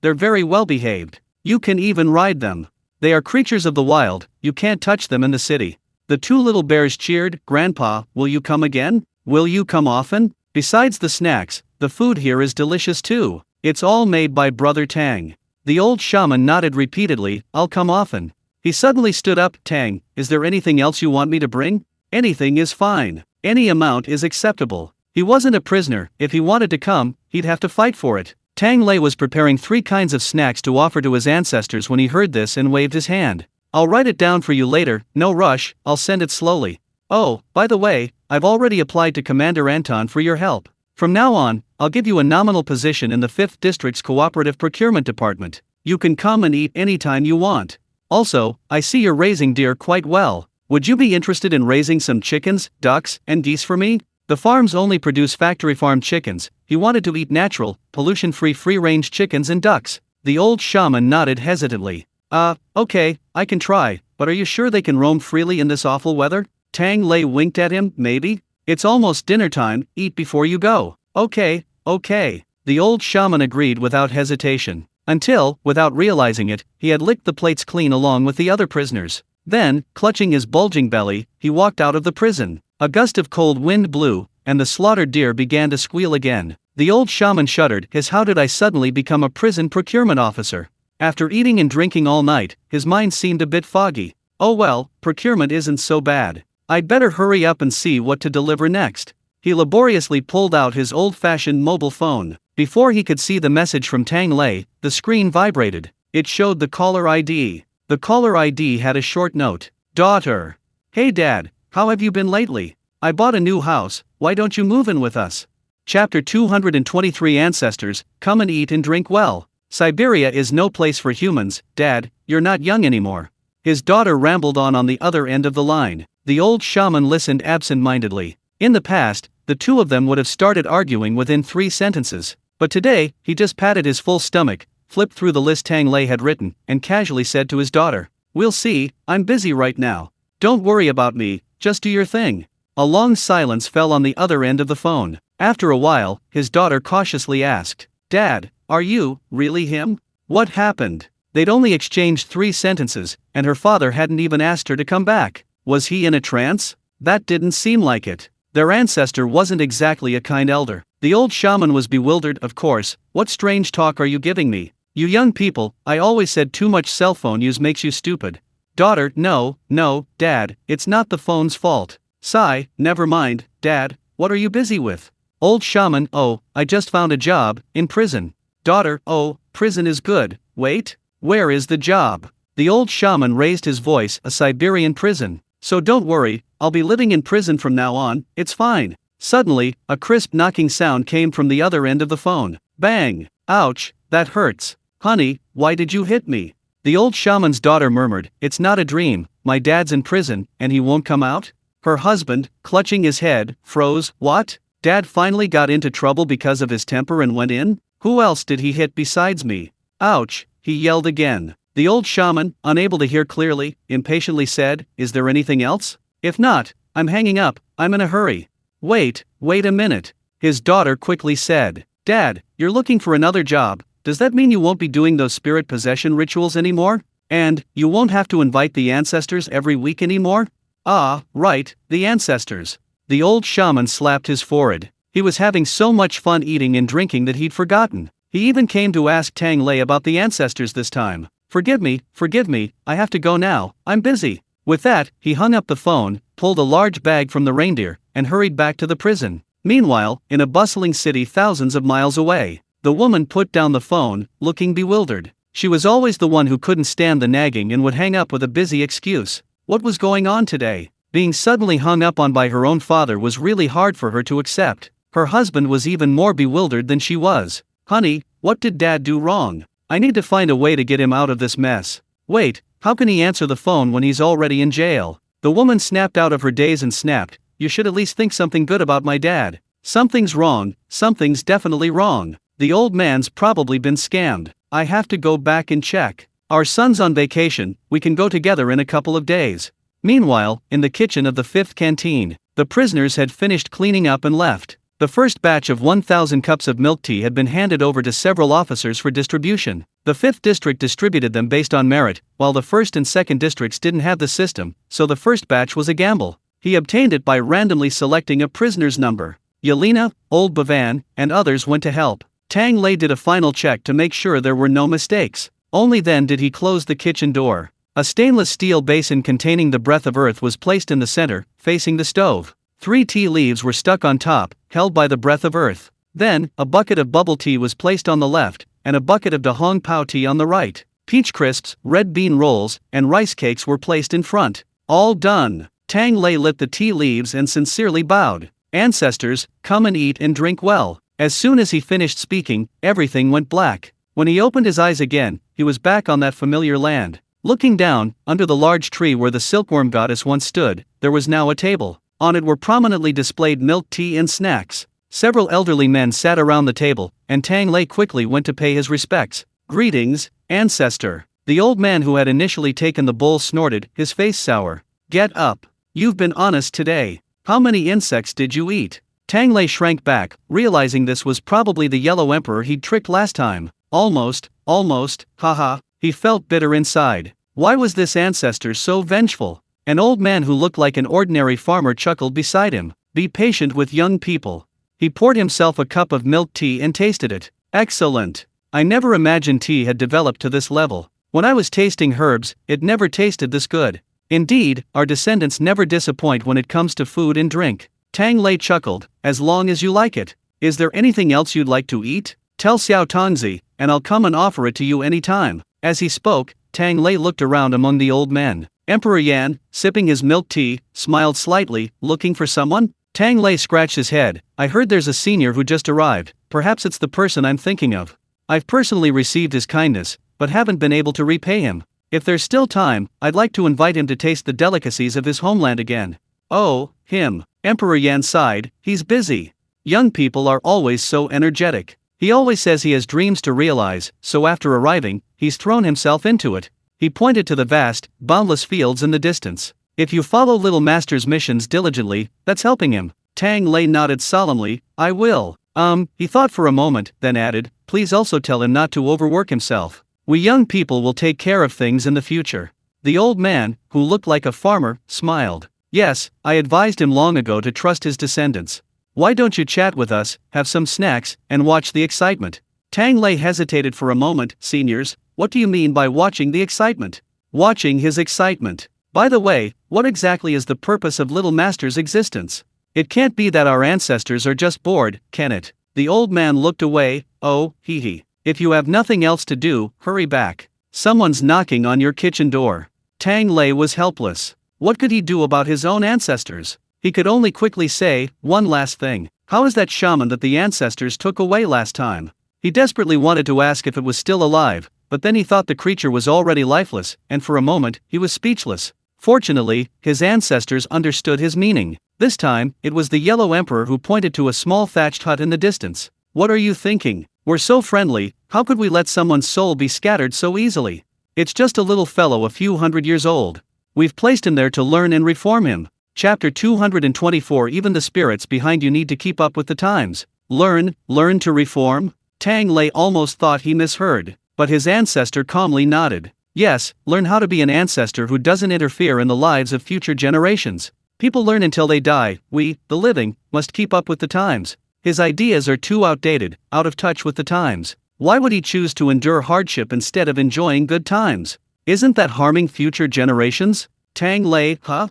they're very well behaved. You can even ride them. They are creatures of the wild, you can't touch them in the city." The two little bears cheered. "Grandpa, will you come again? Will you come often? Besides the snacks, the food here is delicious too. It's all made by Brother Tang." The old shaman nodded repeatedly. "I'll come often." He suddenly stood up. "Tang, is there anything else you want me to bring?" "Anything is fine. Any amount is acceptable." He wasn't a prisoner. If he wanted to come, he'd have to fight for it. Tang Lei was preparing 3 kinds of snacks to offer to his ancestors when he heard this and waved his hand. "I'll write it down for you later, no rush, I'll send it slowly. Oh, by the way, I've already applied to Commander Anton for your help. From now on, I'll give you a nominal position in the 5th District's Cooperative Procurement Department. You can come and eat anytime you want. Also, I see you're raising deer quite well. Would you be interested in raising some chickens, ducks, and geese for me?" The farms only produce factory-farmed chickens. He wanted to eat natural, pollution-free free-range chickens and ducks. The old shaman nodded hesitantly. Okay, I can try, but are you sure they can roam freely in this awful weather?" Tang Lei winked at him. "Maybe. It's almost dinner time, eat before you go." Okay. The old shaman agreed without hesitation. Until, without realizing it, he had licked the plates clean along with the other prisoners. Then, clutching his bulging belly, he walked out of the prison. A gust of cold wind blew, and the slaughtered deer began to squeal again. The old shaman shuddered. How did I suddenly become a prison procurement officer? After eating and drinking all night, his mind seemed a bit foggy. Oh well, procurement isn't so bad. I'd better hurry up and see what to deliver next. He laboriously pulled out his old-fashioned mobile phone. Before he could see the message from Tang Lei, the screen vibrated. It showed the caller ID. The caller ID had a short note. Daughter. Hey dad, how have you been lately? I bought a new house, why don't you move in with us? Chapter 223 Ancestors, come and eat and drink well. Siberia is no place for humans, Dad, you're not young anymore. His daughter rambled on the other end of the line. The old shaman listened absent-mindedly. In the past, the two of them would have started arguing within 3 sentences. But today, he just patted his full stomach, flipped through the list Tang Lei had written, and casually said to his daughter, "We'll see, I'm busy right now. Don't worry about me, just do your thing." A long silence fell on the other end of the phone. After a while, his daughter cautiously asked, "Dad, are you really him? What happened?" They'd only exchanged 3 sentences, and her father hadn't even asked her to come back. Was he in a trance? That didn't seem like it. Their ancestor wasn't exactly a kind elder. The old shaman was bewildered. "Of course, what strange talk are you giving me? You young people, I always said too much cell phone use makes you stupid." Daughter, no, Dad, it's not the phone's fault. Sigh, never mind, Dad, what are you busy with? Old shaman, oh, I just found a job, in prison. Daughter, oh, prison is good, wait, where is the job? The old shaman raised his voice, a Siberian prison. So don't worry, I'll be living in prison from now on, it's fine. Suddenly, a crisp knocking sound came from the other end of the phone. Bang! Ouch, that hurts. Honey, why did you hit me? The old shaman's daughter murmured, "It's not a dream, my dad's in prison, and he won't come out?" Her husband, clutching his head, froze. What? Dad finally got into trouble because of his temper and went in? Who else did he hit besides me? Ouch, he yelled again. The old shaman, unable to hear clearly, impatiently said, "Is there anything else? If not, I'm hanging up, I'm in a hurry." Wait a minute. His daughter quickly said, "Dad, you're looking for another job, does that mean you won't be doing those spirit possession rituals anymore? And, you won't have to invite the ancestors every week anymore?" Ah, right, the ancestors. The old shaman slapped his forehead. He was having so much fun eating and drinking that he'd forgotten. He even came to ask Tang Lei about the ancestors this time. Forgive me, I have to go now, I'm busy." With that, he hung up the phone, pulled a large bag from the reindeer, and hurried back to the prison. Meanwhile, in a bustling city thousands of miles away, the woman put down the phone, looking bewildered. She was always the one who couldn't stand the nagging and would hang up with a busy excuse. What was going on today? Being suddenly hung up on by her own father was really hard for her to accept. Her husband was even more bewildered than she was. "Honey, what did Dad do wrong? I need to find a way to get him out of this mess." "Wait, how can he answer the phone when he's already in jail?" The woman snapped out of her daze and snapped, "You should at least think something good about my dad. Something's wrong, something's definitely wrong. The old man's probably been scammed. I have to go back and check. Our son's on vacation, we can go together in a couple of days." Meanwhile, in the kitchen of the 5th canteen, the prisoners had finished cleaning up and left. The first batch of 1,000 cups of milk tea had been handed over to several officers for distribution. The 5th district distributed them based on merit, while the 1st and 2nd districts didn't have the system, so the first batch was a gamble. He obtained it by randomly selecting a prisoner's number. Yelena, Old Bavan, and others went to help. Tang Lei did a final check to make sure there were no mistakes. Only then did he close the kitchen door. A stainless steel basin containing the breath of earth was placed in the center, facing the stove. 3 tea leaves were stuck on top, held by the breath of earth. Then, a bucket of bubble tea was placed on the left, and a bucket of Dahong Pao tea on the right. Peach crisps, red bean rolls, and rice cakes were placed in front. All done. Tang Lei lit the tea leaves and sincerely bowed. "Ancestors, come and eat and drink well." As soon as he finished speaking, everything went black. When he opened his eyes again, he was back on that familiar land. Looking down, under the large tree where the silkworm goddess once stood, there was now a table. On it were prominently displayed milk tea and snacks. Several elderly men sat around the table, and Tang Lei quickly went to pay his respects. "Greetings, ancestor." The old man who had initially taken the bowl snorted, his face sour. "Get up. You've been honest today. How many insects did you eat?" Tang Lei shrank back, realizing this was probably the yellow emperor he'd tricked last time. Almost, haha, he felt bitter inside. Why was this ancestor so vengeful? An old man who looked like an ordinary farmer chuckled beside him. "Be patient with young people." He poured himself a cup of milk tea and tasted it. "Excellent. I never imagined tea had developed to this level. When I was tasting herbs, it never tasted this good. Indeed, our descendants never disappoint when it comes to food and drink." Tang Lei chuckled, "As long as you like it. Is there anything else you'd like to eat? Tell Xiao Tongzi, and I'll come and offer it to you any time." As he spoke, Tang Lei looked around among the old men. Emperor Yan, sipping his milk tea, smiled slightly, looking for someone? Tang Lei scratched his head. I heard there's a senior who just arrived, perhaps it's the person I'm thinking of. I've personally received his kindness, but haven't been able to repay him. If there's still time, I'd like to invite him to taste the delicacies of his homeland again. Oh, him. Emperor Yan sighed, he's busy. Young people are always so energetic. He always says he has dreams to realize, so after arriving, he's thrown himself into it. He pointed to the vast, boundless fields in the distance. If you follow Little Master's missions diligently, that's helping him. Tang Lei nodded solemnly, I will. He thought for a moment, then added, please also tell him not to overwork himself. We young people will take care of things in the future. The old man, who looked like a farmer, smiled. Yes, I advised him long ago to trust his descendants. Why don't you chat with us, have some snacks, and watch the excitement? Tang Lei hesitated for a moment. Seniors, what do you mean by watching the excitement? Watching his excitement. By the way, what exactly is the purpose of Little Master's existence? It can't be that our ancestors are just bored, can it? The old man looked away. Oh, hee. If you have nothing else to do, hurry back. Someone's knocking on your kitchen door. Tang Lei was helpless. What could he do about his own ancestors? He could only quickly say, one last thing. How is that shaman that the ancestors took away last time? He desperately wanted to ask if it was still alive, but then he thought the creature was already lifeless, and for a moment, he was speechless. Fortunately, his ancestors understood his meaning. This time, it was the Yellow Emperor who pointed to a small thatched hut in the distance. What are you thinking? We're so friendly, how could we let someone's soul be scattered so easily? It's just a little fellow a few hundred years old. We've placed him there to learn and reform him. Chapter 224. Even the spirits behind you need to keep up with the times. Learn to reform? Tang Lei almost thought he misheard, but his ancestor calmly nodded. Yes, learn how to be an ancestor who doesn't interfere in the lives of future generations. People learn until they die. We, the living, must keep up with the times. His ideas are too outdated, out of touch with the times. Why would he choose to endure hardship instead of enjoying good times? Isn't that harming future generations? Tang Lei, huh?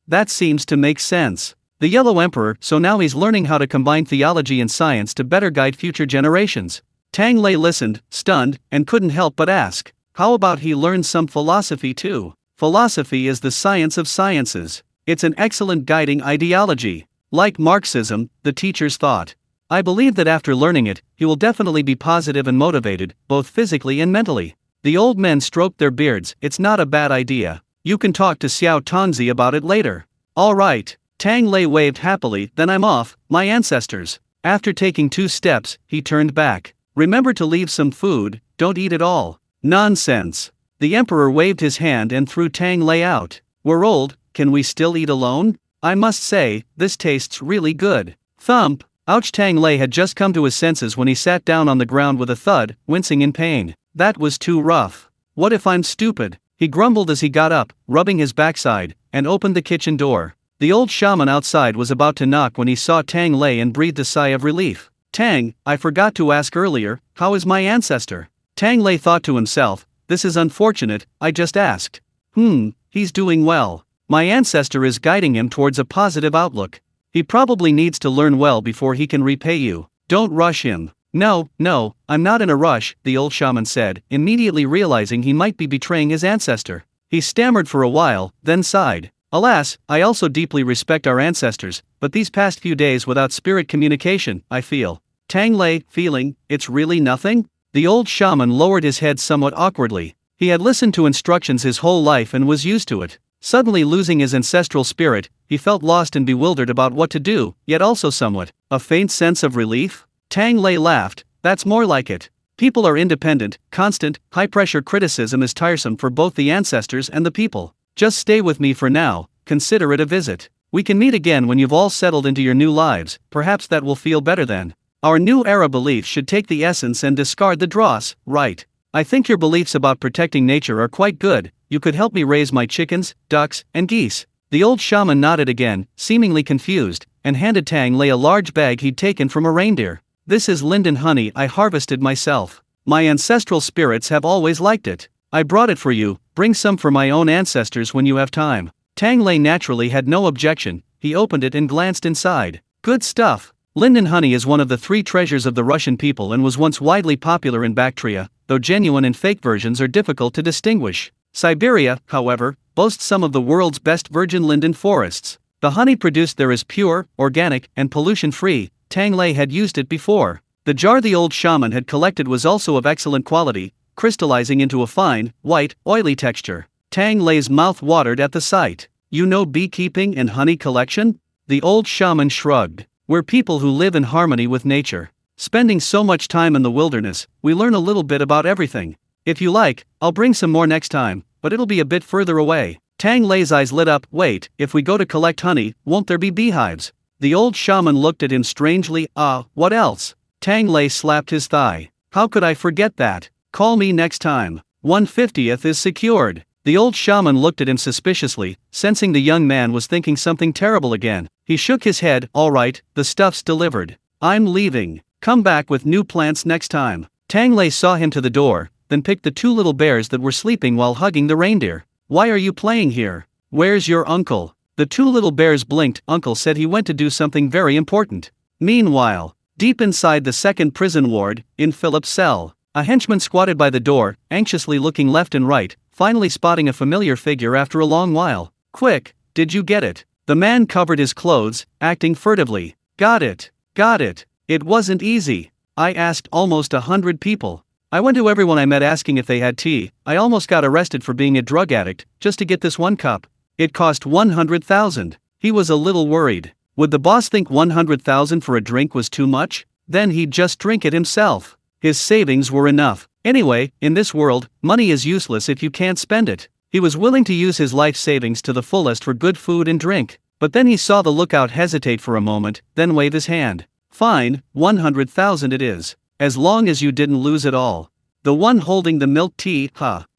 That seems to make sense. The Yellow Emperor, so now he's learning how to combine theology and science to better guide future generations. Tang Lei listened, stunned, and couldn't help but ask, how about he learns some philosophy too? Philosophy is the science of sciences. It's an excellent guiding ideology. Like Marxism, the teachers thought. I believe that after learning it, he will definitely be positive and motivated, both physically and mentally. The old men stroked their beards. It's not a bad idea. You can talk to Xiao Tongzi about it later. All right. Tang Lei waved happily. Then I'm off, my ancestors. After taking 2 steps, he turned back. Remember to leave some food, don't eat it all. Nonsense. The emperor waved his hand and threw Tang Lei out. We're old, can we still eat alone? I must say, this tastes really good. Thump. Ouch! Tang Lei had just come to his senses when he sat down on the ground with a thud, wincing in pain. That was too rough. What if I'm stupid? He grumbled as he got up, rubbing his backside, and opened the kitchen door. The old shaman outside was about to knock when he saw Tang Lei and breathed a sigh of relief. Tang, I forgot to ask earlier, how is my ancestor? Tang Lei thought to himself, this is unfortunate, I just asked. He's doing well. My ancestor is guiding him towards a positive outlook. He probably needs to learn well before he can repay you. Don't rush him. No, I'm not in a rush, the old shaman said, immediately realizing he might be betraying his ancestor. He stammered for a while, then sighed. Alas, I also deeply respect our ancestors, but these past few days without spirit communication, I feel. Tang Lei, feeling, it's really nothing? The old shaman lowered his head somewhat awkwardly. He had listened to instructions his whole life and was used to it. Suddenly losing his ancestral spirit, he felt lost and bewildered about what to do, yet also somewhat, a faint sense of relief? Tang Lei laughed, that's more like it. People are independent, constant, high-pressure criticism is tiresome for both the ancestors and the people. Just stay with me for now, consider it a visit. We can meet again when you've all settled into your new lives, perhaps that will feel better then. Our new era beliefs should take the essence and discard the dross, right? I think your beliefs about protecting nature are quite good. You could help me raise my chickens, ducks, and geese. The old shaman nodded again, seemingly confused, and handed Tang Lei a large bag he'd taken from a reindeer. This is linden honey I harvested myself. My ancestral spirits have always liked it. I brought it for you, bring some for my own ancestors when you have time. Tang Lei naturally had no objection. He opened it and glanced inside. Good stuff. Linden honey is one of the 3 treasures of the Russian people and was once widely popular in Bactria, though genuine and fake versions are difficult to distinguish. Siberia, however, boasts some of the world's best virgin linden forests. The honey produced there is pure, organic, and pollution-free. Tang Lei had used it before. The jar the old shaman had collected was also of excellent quality, crystallizing into a fine, white, oily texture. Tang Lei's mouth watered at the sight. You know beekeeping and honey collection? The old shaman shrugged. We're people who live in harmony with nature. Spending so much time in the wilderness, we learn a little bit about everything. If you like, I'll bring some more next time, but it'll be a bit further away. Tang Lei's eyes lit up. Wait, if we go to collect honey, won't there be beehives? The old shaman looked at him strangely. What else? Tang Lei slapped his thigh. How could I forget that? Call me next time. 1/50th is secured. The old shaman looked at him suspiciously, sensing the young man was thinking something terrible again. He shook his head. All right, the stuff's delivered. I'm leaving. Come back with new plants next time. Tang Lei saw him to the door, then picked the two little bears that were sleeping while hugging the reindeer. Why are you playing here? Where's your uncle? The two little bears blinked. Uncle said he went to do something very important. Meanwhile, deep inside the second prison ward, in Philip's cell, a henchman squatted by the door, anxiously looking left and right, finally spotting a familiar figure after a long while. Quick, did you get it? The man covered his clothes, acting furtively. Got it. It wasn't easy. I asked almost 100 people. I went to everyone I met asking if they had tea. I almost got arrested for being a drug addict, just to get this one cup. It cost 100,000. He was a little worried. Would the boss think 100,000 for a drink was too much? Then he'd just drink it himself. His savings were enough. Anyway, in this world, money is useless if you can't spend it. He was willing to use his life savings to the fullest for good food and drink. But then he saw the lookout hesitate for a moment, then wave his hand. Fine, 100,000 it is. As long as you didn't lose it all. The one holding the milk tea,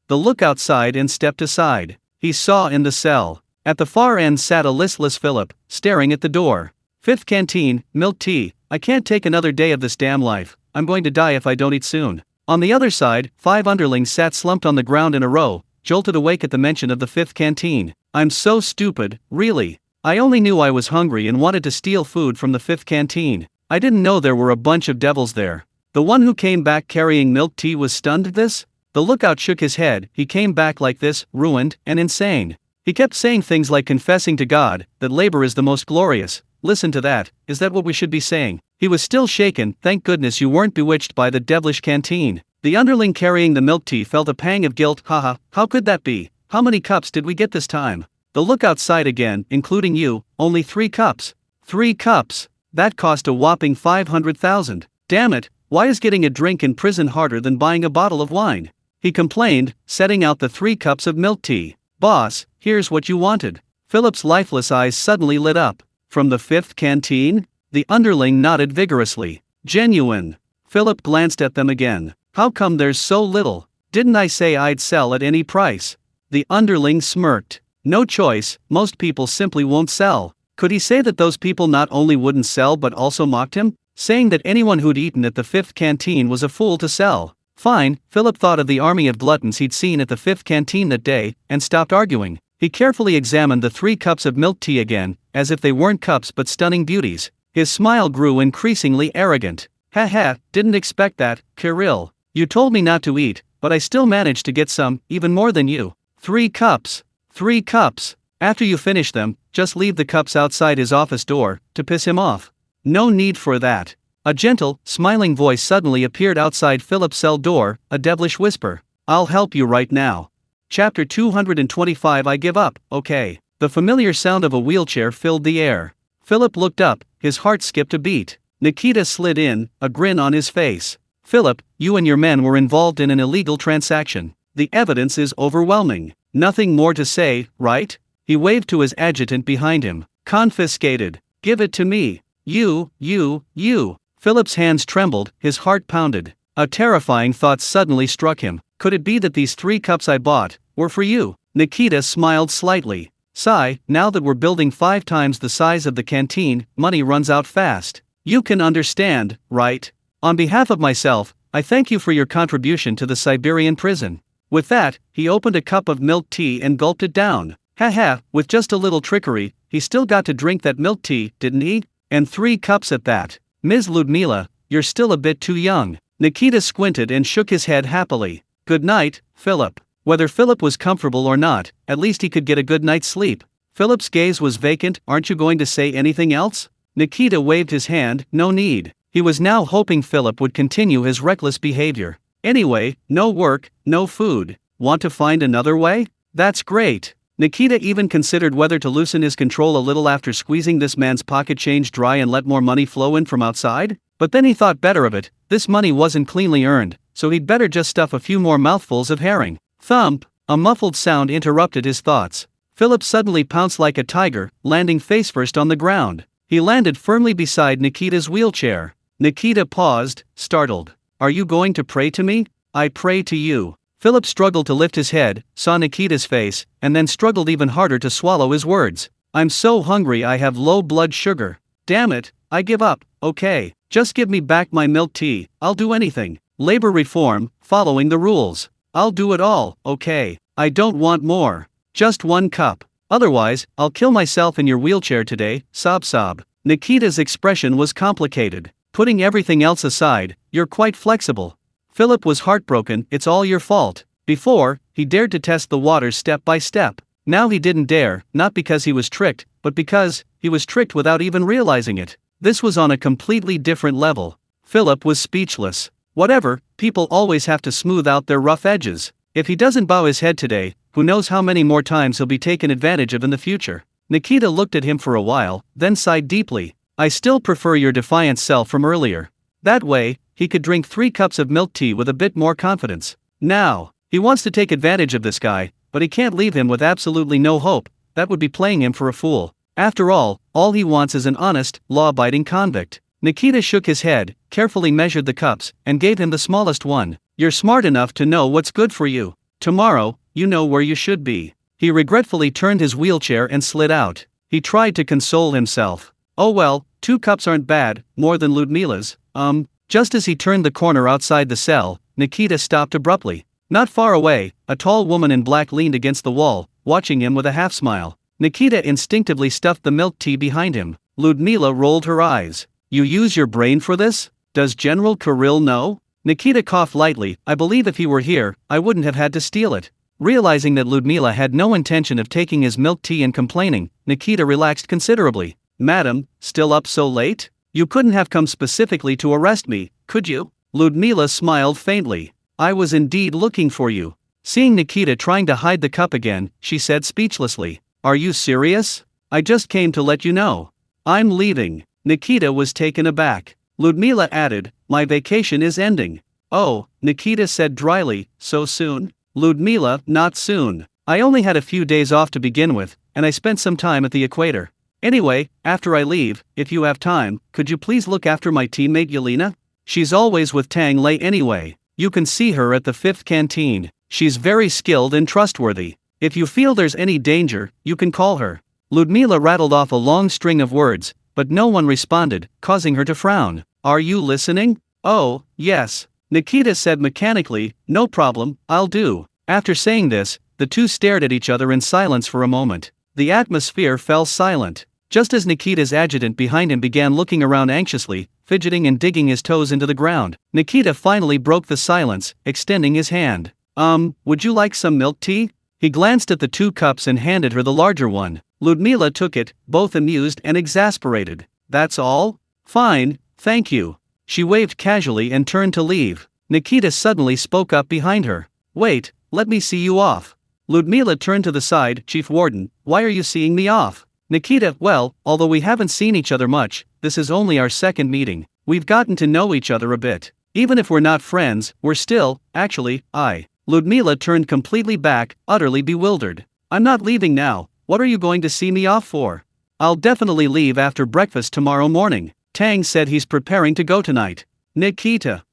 The lookout sighed and stepped aside. He saw in the cell. At the far end sat a listless Philip, staring at the door. Fifth canteen, milk tea. I can't take another day of this damn life. I'm going to die if I don't eat soon. On the other side, 5 underlings sat slumped on the ground in a row, jolted awake at the mention of the fifth canteen. I'm so stupid, really. I only knew I was hungry and wanted to steal food from the fifth canteen. I didn't know there were a bunch of devils there. The one who came back carrying milk tea was stunned at this? The lookout shook his head. He came back like this, ruined and insane. He kept saying things like confessing to God that labor is the most glorious. Listen to that, is that what we should be saying? He was still shaken. Thank goodness you weren't bewitched by the devilish canteen. The underling carrying the milk tea felt a pang of guilt. How could that be? How many cups did we get this time? The lookout sighed again, including you, only 3 cups. 3 cups? That cost a whopping 500,000. Damn it, why is getting a drink in prison harder than buying a bottle of wine? He complained, setting out the 3 cups of milk tea. Boss, here's what you wanted. Philip's lifeless eyes suddenly lit up. From the fifth canteen? The underling nodded vigorously. Genuine. Philip glanced at them again. How come there's so little? Didn't I say I'd sell at any price? The underling smirked. No choice, most people simply won't sell. Could he say that those people not only wouldn't sell but also mocked him? Saying that anyone who'd eaten at the fifth canteen was a fool to sell. Fine, Philip thought of the army of gluttons he'd seen at the fifth canteen that day, and stopped arguing. He carefully examined the 3 cups of milk tea again, as if they weren't cups but stunning beauties. His smile grew increasingly arrogant. Didn't expect that, Kirill. You told me not to eat, but I still managed to get some, even more than you. 3 cups. 3 cups. After you finish them, just leave the cups outside his office door, to piss him off. No need for that. A gentle, smiling voice suddenly appeared outside Philip's cell door, a devilish whisper. I'll help you right now. Chapter 225 I give up, okay. The familiar sound of a wheelchair filled the air. Philip looked up, his heart skipped a beat. Nikita slid in, a grin on his face. Philip, you and your men were involved in an illegal transaction. The evidence is overwhelming. Nothing more to say, right? He waved to his adjutant behind him. Confiscated. Give it to me. You. Philip's hands trembled, his heart pounded. A terrifying thought suddenly struck him. Could it be that these 3 cups I bought were for you? Nikita smiled slightly. Sigh, now that we're building 5 times the size of the canteen, money runs out fast. You can understand, right? On behalf of myself, I thank you for your contribution to the Siberian prison. With that, he opened a cup of milk tea and gulped it down. With just a little trickery, he still got to drink that milk tea, didn't he? And 3 cups at that. Ms. Ludmila, you're still a bit too young. Nikita squinted and shook his head happily. Good night, Philip. Whether Philip was comfortable or not, at least he could get a good night's sleep. Philip's gaze was vacant. Aren't you going to say anything else? Nikita waved his hand. No need. He was now hoping Philip would continue his reckless behavior. Anyway, no work, no food. Want to find another way? That's great. Nikita even considered whether to loosen his control a little after squeezing this man's pocket change dry and let more money flow in from outside. But then he thought better of it. This money wasn't cleanly earned, so he'd better just stuff a few more mouthfuls of herring. Thump! A muffled sound interrupted his thoughts. Philip suddenly pounced like a tiger, landing face first on the ground. He landed firmly beside Nikita's wheelchair. Nikita paused, startled. Are you going to pray to me? I pray to you. Philip struggled to lift his head, saw Nikita's face, and then struggled even harder to swallow his words. I'm so hungry I have low blood sugar. Damn it, I give up. Okay, just give me back my milk tea. I'll do anything. Labor reform, following the rules. I'll do it all. Okay, I don't want more. Just 1 cup. Otherwise, I'll kill myself in your wheelchair today. Sob sob. Nikita's expression was complicated. Putting everything else aside, you're quite flexible. Philip was heartbroken. It's all your fault. Before, he dared to test the waters step by step. Now he didn't dare, not because he was tricked, but because he was tricked without even realizing it. This was on a completely different level. Philip was speechless. Whatever, people always have to smooth out their rough edges. If he doesn't bow his head today, who knows how many more times he'll be taken advantage of in the future. Nikita looked at him for a while, then sighed deeply. I still prefer your defiant self from earlier. That way, he could drink 3 cups of milk tea with a bit more confidence. Now, he wants to take advantage of this guy, but he can't leave him with absolutely no hope. That would be playing him for a fool. After all he wants is an honest, law-abiding convict. Nikita shook his head, carefully measured the cups, and gave him the smallest one. You're smart enough to know what's good for you. Tomorrow, you know where you should be. He regretfully turned his wheelchair and slid out. He tried to console himself. Oh well, 2 cups aren't bad, more than Ludmila's. Just as he turned the corner outside the cell, Nikita stopped abruptly. Not far away, a tall woman in black leaned against the wall, watching him with a half-smile. Nikita instinctively stuffed the milk tea behind him. Ludmila rolled her eyes. You use your brain for this? Does General Kirill know? Nikita coughed lightly. I believe if he were here, I wouldn't have had to steal it. Realizing that Ludmila had no intention of taking his milk tea and complaining, Nikita relaxed considerably. Madam, still up so late? You couldn't have come specifically to arrest me, could you? Ludmila smiled faintly. I was indeed looking for you. Seeing Nikita trying to hide the cup again, she said speechlessly. Are you serious? I just came to let you know. I'm leaving. Nikita was taken aback. Ludmila added, my vacation is ending. Oh, Nikita said dryly, so soon? Ludmila, not soon. I only had a few days off to begin with, and I spent some time at the equator. Anyway, after I leave, if you have time, could you please look after my teammate Yelena? She's always with Tang Lei anyway. You can see her at the 5th canteen. She's very skilled and trustworthy. If you feel there's any danger, you can call her. Ludmila rattled off a long string of words, but no one responded, causing her to frown. Are you listening? Oh, yes. Nikita said mechanically, no problem, I'll do. After saying this, the two stared at each other in silence for a moment. The atmosphere fell silent. Just as Nikita's adjutant behind him began looking around anxiously, fidgeting and digging his toes into the ground, Nikita finally broke the silence, extending his hand. Would you like some milk tea? He glanced at the 2 cups and handed her the larger one. Ludmila took it, both amused and exasperated. That's all? Fine, thank you. She waved casually and turned to leave. Nikita suddenly spoke up behind her. Wait, let me see you off. Ludmila turned to the side. Chief Warden, why are you seeing me off? Nikita, well, although we haven't seen each other much, this is only our 2nd meeting. We've gotten to know each other a bit. Even if we're not friends, we're still, actually, Ludmila turned completely back, utterly bewildered. I'm not leaving now. What are you going to see me off for? I'll definitely leave after breakfast tomorrow morning. Tang said he's preparing to go tonight. Nikita,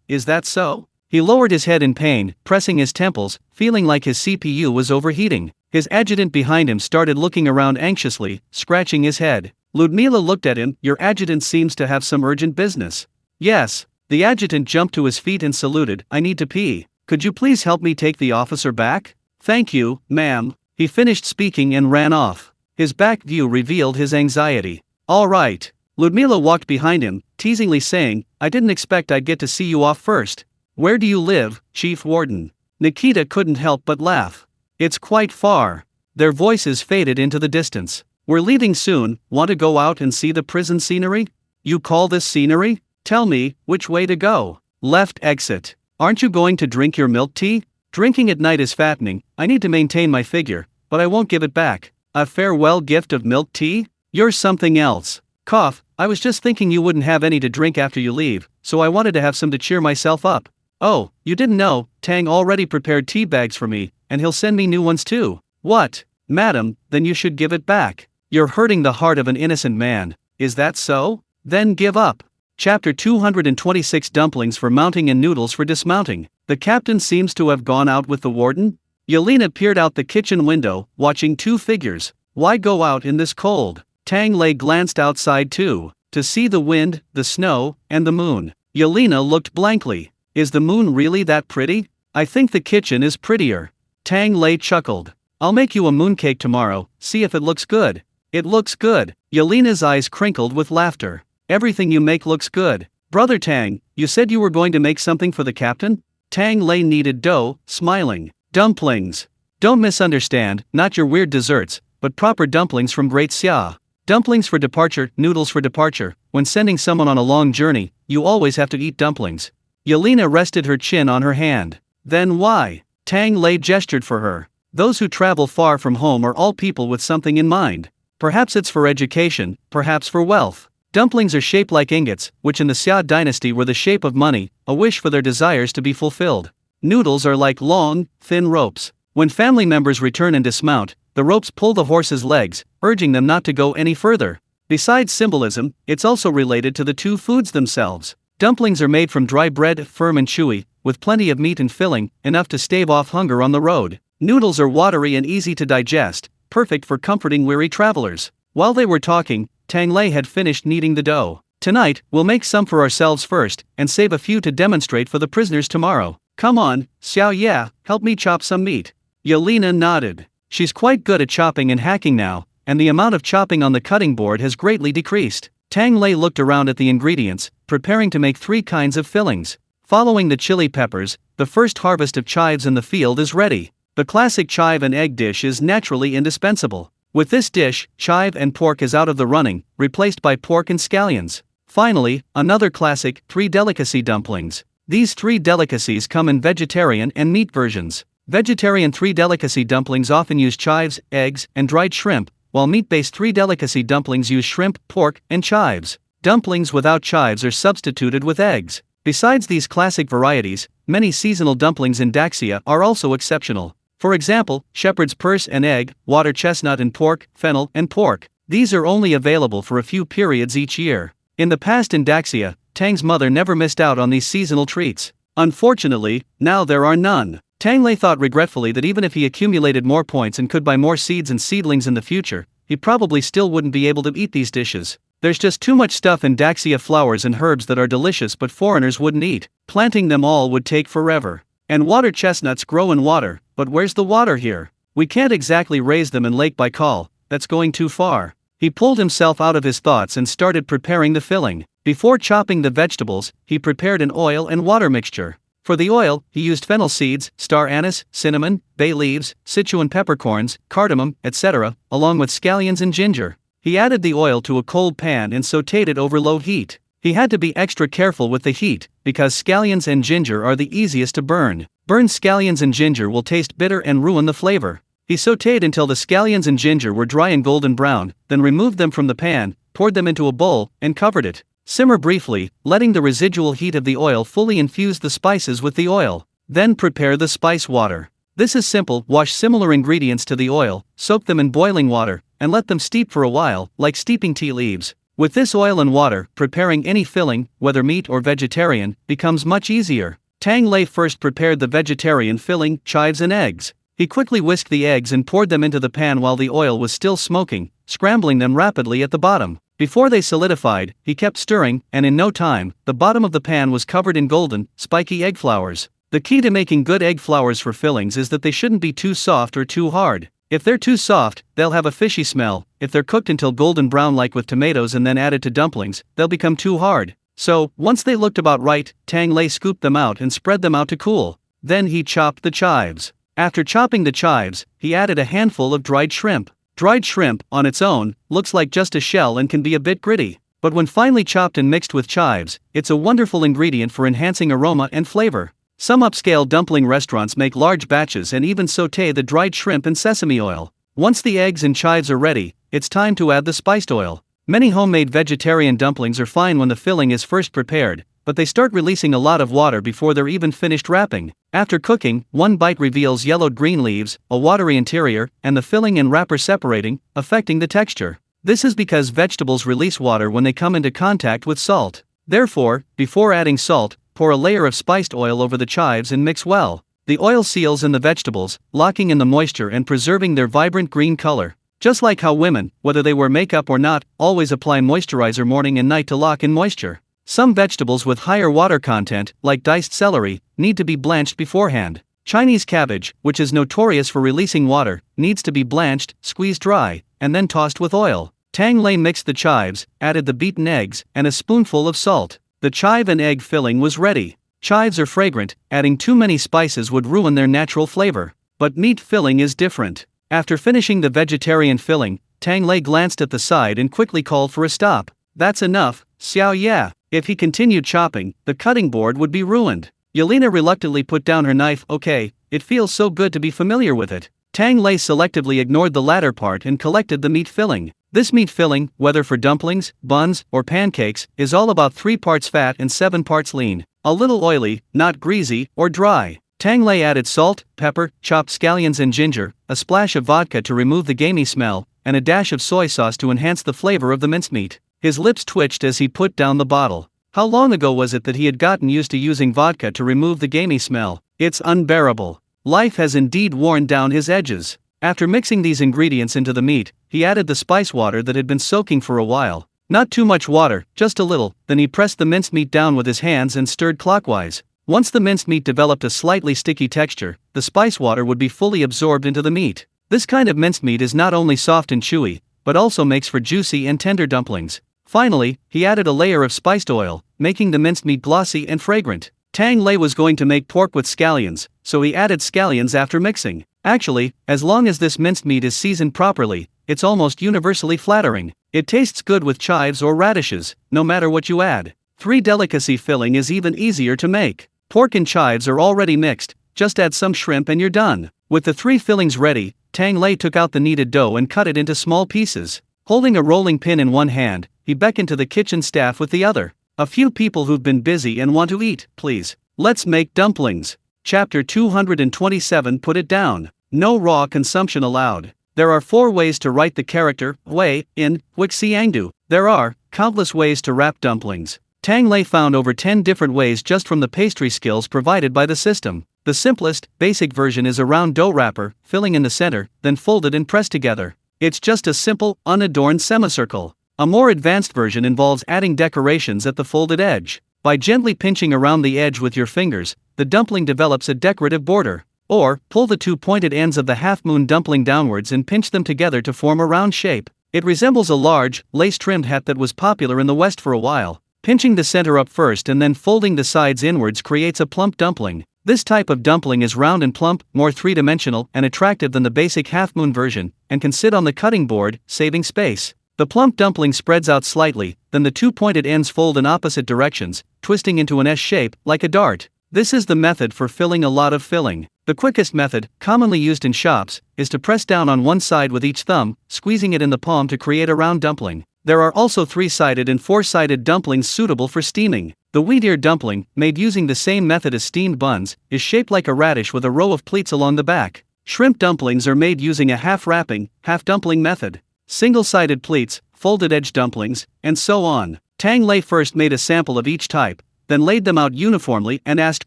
is that so? He lowered his head in pain, pressing his temples, feeling like his CPU was overheating. His adjutant behind him started looking around anxiously, scratching his head. Ludmila looked at him. Your adjutant seems to have some urgent business. Yes. The adjutant jumped to his feet and saluted. I need to pee. Could you please help me take the officer back? Thank you, ma'am. He finished speaking and ran off. His back view revealed his anxiety. All right. Ludmila walked behind him, teasingly saying, I didn't expect I'd get to see you off first. Where do you live, Chief Warden? Nikita couldn't help but laugh. It's quite far. Their voices faded into the distance. We're leaving soon, want to go out and see the prison scenery? You call this scenery? Tell me, which way to go? Left exit. Aren't you going to drink your milk tea? Drinking at night is fattening, I need to maintain my figure, but I won't give it back. A farewell gift of milk tea? You're something else. Cough, I was just thinking you wouldn't have any to drink after you leave, so I wanted to have some to cheer myself up. Oh, you didn't know, Tang already prepared tea bags for me, and he'll send me new ones too. What? Madam, then you should give it back. You're hurting the heart of an innocent man. Is that so? Then give up. Chapter 226 Dumplings for mounting and noodles for dismounting. The captain seems to have gone out with the warden? Yelena peered out the kitchen window, watching two figures. Why go out in this cold? Tang Lei glanced outside too, to see the wind, the snow, and the moon. Yelena looked blankly. Is the moon really that pretty? I think the kitchen is prettier. Tang Lei chuckled. I'll make you a mooncake tomorrow, see if it looks good. It looks good. Yelena's eyes crinkled with laughter. Everything you make looks good. Brother Tang, you said you were going to make something for the captain? Tang Lei kneaded dough, smiling. Dumplings. Don't misunderstand, not your weird desserts, but proper dumplings from Great Xia. Dumplings for departure, noodles for departure. When sending someone on a long journey, you always have to eat dumplings. Yelena rested her chin on her hand. Then why? Tang Lei gestured for her. Those who travel far from home are all people with something in mind. Perhaps it's for education, perhaps for wealth. Dumplings are shaped like ingots, which in the Xia dynasty were the shape of money, a wish for their desires to be fulfilled. Noodles are like long, thin ropes. When family members return and dismount, the ropes pull the horse's legs, urging them not to go any further. Besides symbolism, it's also related to the two foods themselves. Dumplings are made from dry bread, firm and chewy, with plenty of meat and filling, enough to stave off hunger on the road. Noodles are watery and easy to digest, perfect for comforting weary travelers. While they were talking, Tang Lei had finished kneading the dough. Tonight, we'll make some for ourselves first, and save a few to demonstrate for the prisoners tomorrow. Come on, Xiao Ya, help me chop some meat. Yelena nodded. She's quite good at chopping and hacking now, and the amount of chopping on the cutting board has greatly decreased. Tang Lei looked around at the ingredients, preparing to make 3 kinds of fillings. Following the chili peppers, the first harvest of chives in the field is ready. The classic chive and egg dish is naturally indispensable. With this dish, chive and pork is out of the running, replaced by pork and scallions. Finally, another classic, 3 delicacy dumplings. These 3 delicacies come in vegetarian and meat versions. Vegetarian 3 delicacy dumplings often use chives, eggs, and dried shrimp, while meat-based 3 delicacy dumplings use shrimp, pork, and chives. Dumplings without chives are substituted with eggs. Besides these classic varieties, many seasonal dumplings in Daxia are also exceptional. For example, shepherd's purse and egg, water chestnut and pork, fennel and pork. These are only available for a few periods each year. In the past in Daxia, Tang's mother never missed out on these seasonal treats. Unfortunately, now there are none. Tang Lei thought regretfully that even if he accumulated more points and could buy more seeds and seedlings in the future, he probably still wouldn't be able to eat these dishes. There's just too much stuff in Daxia, flowers and herbs that are delicious but foreigners wouldn't eat. Planting them all would take forever. And water chestnuts grow in water, but where's the water here? We can't exactly raise them in Lake Baikal, that's going too far. He pulled himself out of his thoughts and started preparing the filling. Before chopping the vegetables, he prepared an oil and water mixture. For the oil, he used fennel seeds, star anise, cinnamon, bay leaves, Sichuan peppercorns, cardamom, etc., along with scallions and ginger. He added the oil to a cold pan and sautéed it over low heat. He had to be extra careful with the heat, because scallions and ginger are the easiest to burn. Burned scallions and ginger will taste bitter and ruin the flavor. He sautéed until the scallions and ginger were dry and golden brown, then removed them from the pan, poured them into a bowl, and covered it. Simmer briefly, letting the residual heat of the oil fully infuse the spices with the oil. Then prepare the spice water. This is simple. Wash similar ingredients to the oil, soak them in boiling water, and let them steep for a while, like steeping tea leaves. With this oil and water, preparing any filling, whether meat or vegetarian, becomes much easier. Tang Lei first prepared the vegetarian filling, chives and eggs. He quickly whisked the eggs and poured them into the pan while the oil was still smoking, scrambling them rapidly at the bottom. Before they solidified, he kept stirring, and in no time, the bottom of the pan was covered in golden, spiky egg flowers. The key to making good egg flowers for fillings is that they shouldn't be too soft or too hard. If they're too soft, they'll have a fishy smell. If they're cooked until golden brown like with tomatoes and then added to dumplings, they'll become too hard. So, once they looked about right, Tang Lei scooped them out and spread them out to cool. Then he chopped the chives. After chopping the chives, he added a handful of dried shrimp. Dried shrimp, on its own, looks like just a shell and can be a bit gritty. But when finely chopped and mixed with chives, it's a wonderful ingredient for enhancing aroma and flavor. Some upscale dumpling restaurants make large batches and even sauté the dried shrimp in sesame oil. Once the eggs and chives are ready, it's time to add the spiced oil. Many homemade vegetarian dumplings are fine when the filling is first prepared, but they start releasing a lot of water before they're even finished wrapping. After cooking, one bite reveals yellowed green leaves, a watery interior, and the filling and wrapper separating, affecting the texture. This is because vegetables release water when they come into contact with salt. Therefore, before adding salt, pour a layer of spiced oil over the chives and mix well. The oil seals in the vegetables, locking in the moisture and preserving their vibrant green color. Just like how women, whether they wear makeup or not, always apply moisturizer morning and night to lock in moisture. Some vegetables with higher water content, like diced celery, need to be blanched beforehand. Chinese cabbage, which is notorious for releasing water, needs to be blanched, squeezed dry, and then tossed with oil. Tang Lei mixed the chives, added the beaten eggs, and a spoonful of salt. The chive and egg filling was ready. Chives are fragrant, adding too many spices would ruin their natural flavor. But meat filling is different. After finishing the vegetarian filling, Tang Lei glanced at the side and quickly called for a stop. That's enough, Xiao Ya. If he continued chopping, the cutting board would be ruined. Yelena reluctantly put down her knife. Okay, it feels so good to be familiar with it. Tang Lei selectively ignored the latter part and collected the meat filling. This meat filling, whether for dumplings, buns, or pancakes, is all about 3 parts fat and 7 parts lean. A little oily, not greasy or dry. Tang Lei added salt, pepper, chopped scallions and ginger, a splash of vodka to remove the gamey smell, and a dash of soy sauce to enhance the flavor of the mincemeat. His lips twitched as he put down the bottle. How long ago was it that he had gotten used to using vodka to remove the gamey smell? It's unbearable. Life has indeed worn down his edges. After mixing these ingredients into the meat, he added the spice water that had been soaking for a while. Not too much water, just a little. Then he pressed the mincemeat down with his hands and stirred clockwise. Once the mincemeat developed a slightly sticky texture, the spice water would be fully absorbed into the meat. This kind of mincemeat is not only soft and chewy, but also makes for juicy and tender dumplings. Finally, he added a layer of spiced oil, making the mincemeat glossy and fragrant. Tang Lei was going to make pork with scallions, so he added scallions after mixing. Actually, as long as this minced meat is seasoned properly, it's almost universally flattering. It tastes good with chives or radishes, no matter what you add. 3 delicacy filling is even easier to make. Pork and chives are already mixed, just add some shrimp and you're done. With the 3 fillings ready, Tang Lei took out the kneaded dough and cut it into small pieces. Holding a rolling pin in one hand, he beckoned to the kitchen staff with the other. A few people who've been busy and want to eat, please. Let's make dumplings. Chapter 227. Put it down. No raw consumption allowed. There are 4 ways to write the character Wei in Wixiangdu. There are countless ways to wrap dumplings. Tang Lei found over 10 different ways just from the pastry skills provided by the system. The simplest, basic version is a round dough wrapper, filling in the center, then folded and pressed together. It's just a simple, unadorned semicircle. A more advanced version involves adding decorations at the folded edge. By gently pinching around the edge with your fingers, the dumpling develops a decorative border. Or, pull the 2 pointed ends of the half-moon dumpling downwards and pinch them together to form a round shape. It resembles a large, lace-trimmed hat that was popular in the West for a while. Pinching the center up first and then folding the sides inwards creates a plump dumpling. This type of dumpling is round and plump, more 3-dimensional and attractive than the basic half-moon version, and can sit on the cutting board, saving space. The plump dumpling spreads out slightly, then the 2 pointed ends fold in opposite directions, twisting into an S shape, like a dart. This is the method for filling a lot of filling. The quickest method, commonly used in shops, is to press down on one side with each thumb, squeezing it in the palm to create a round dumpling. There are also 3-sided and 4-sided dumplings suitable for steaming. The wheat ear dumpling, made using the same method as steamed buns, is shaped like a radish with a row of pleats along the back. Shrimp dumplings are made using a half-wrapping, half-dumpling method. Single-sided pleats, folded edge dumplings, and so on. Tang Lei first made a sample of each type, then laid them out uniformly and asked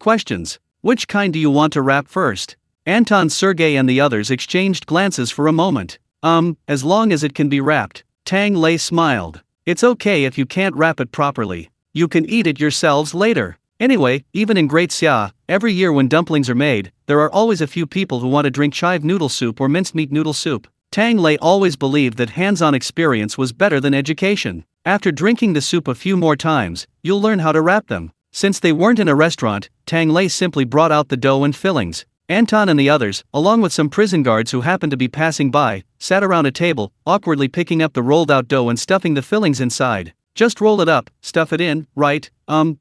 questions. Which kind do you want to wrap first? Anton, Sergei and the others exchanged glances for a moment. As long as it can be wrapped. Tang Lei smiled. It's okay if you can't wrap it properly. You can eat it yourselves later. Anyway, even in Great Xia, every year when dumplings are made, there are always a few people who want to drink chive noodle soup or mincemeat noodle soup. Tang Lei always believed that hands-on experience was better than education. After drinking the soup a few more times, you'll learn how to wrap them. Since they weren't in a restaurant, Tang Lei simply brought out the dough and fillings. Anton and the others, along with some prison guards who happened to be passing by, sat around a table, awkwardly picking up the rolled-out dough and stuffing the fillings inside. Just roll it up, stuff it in, right?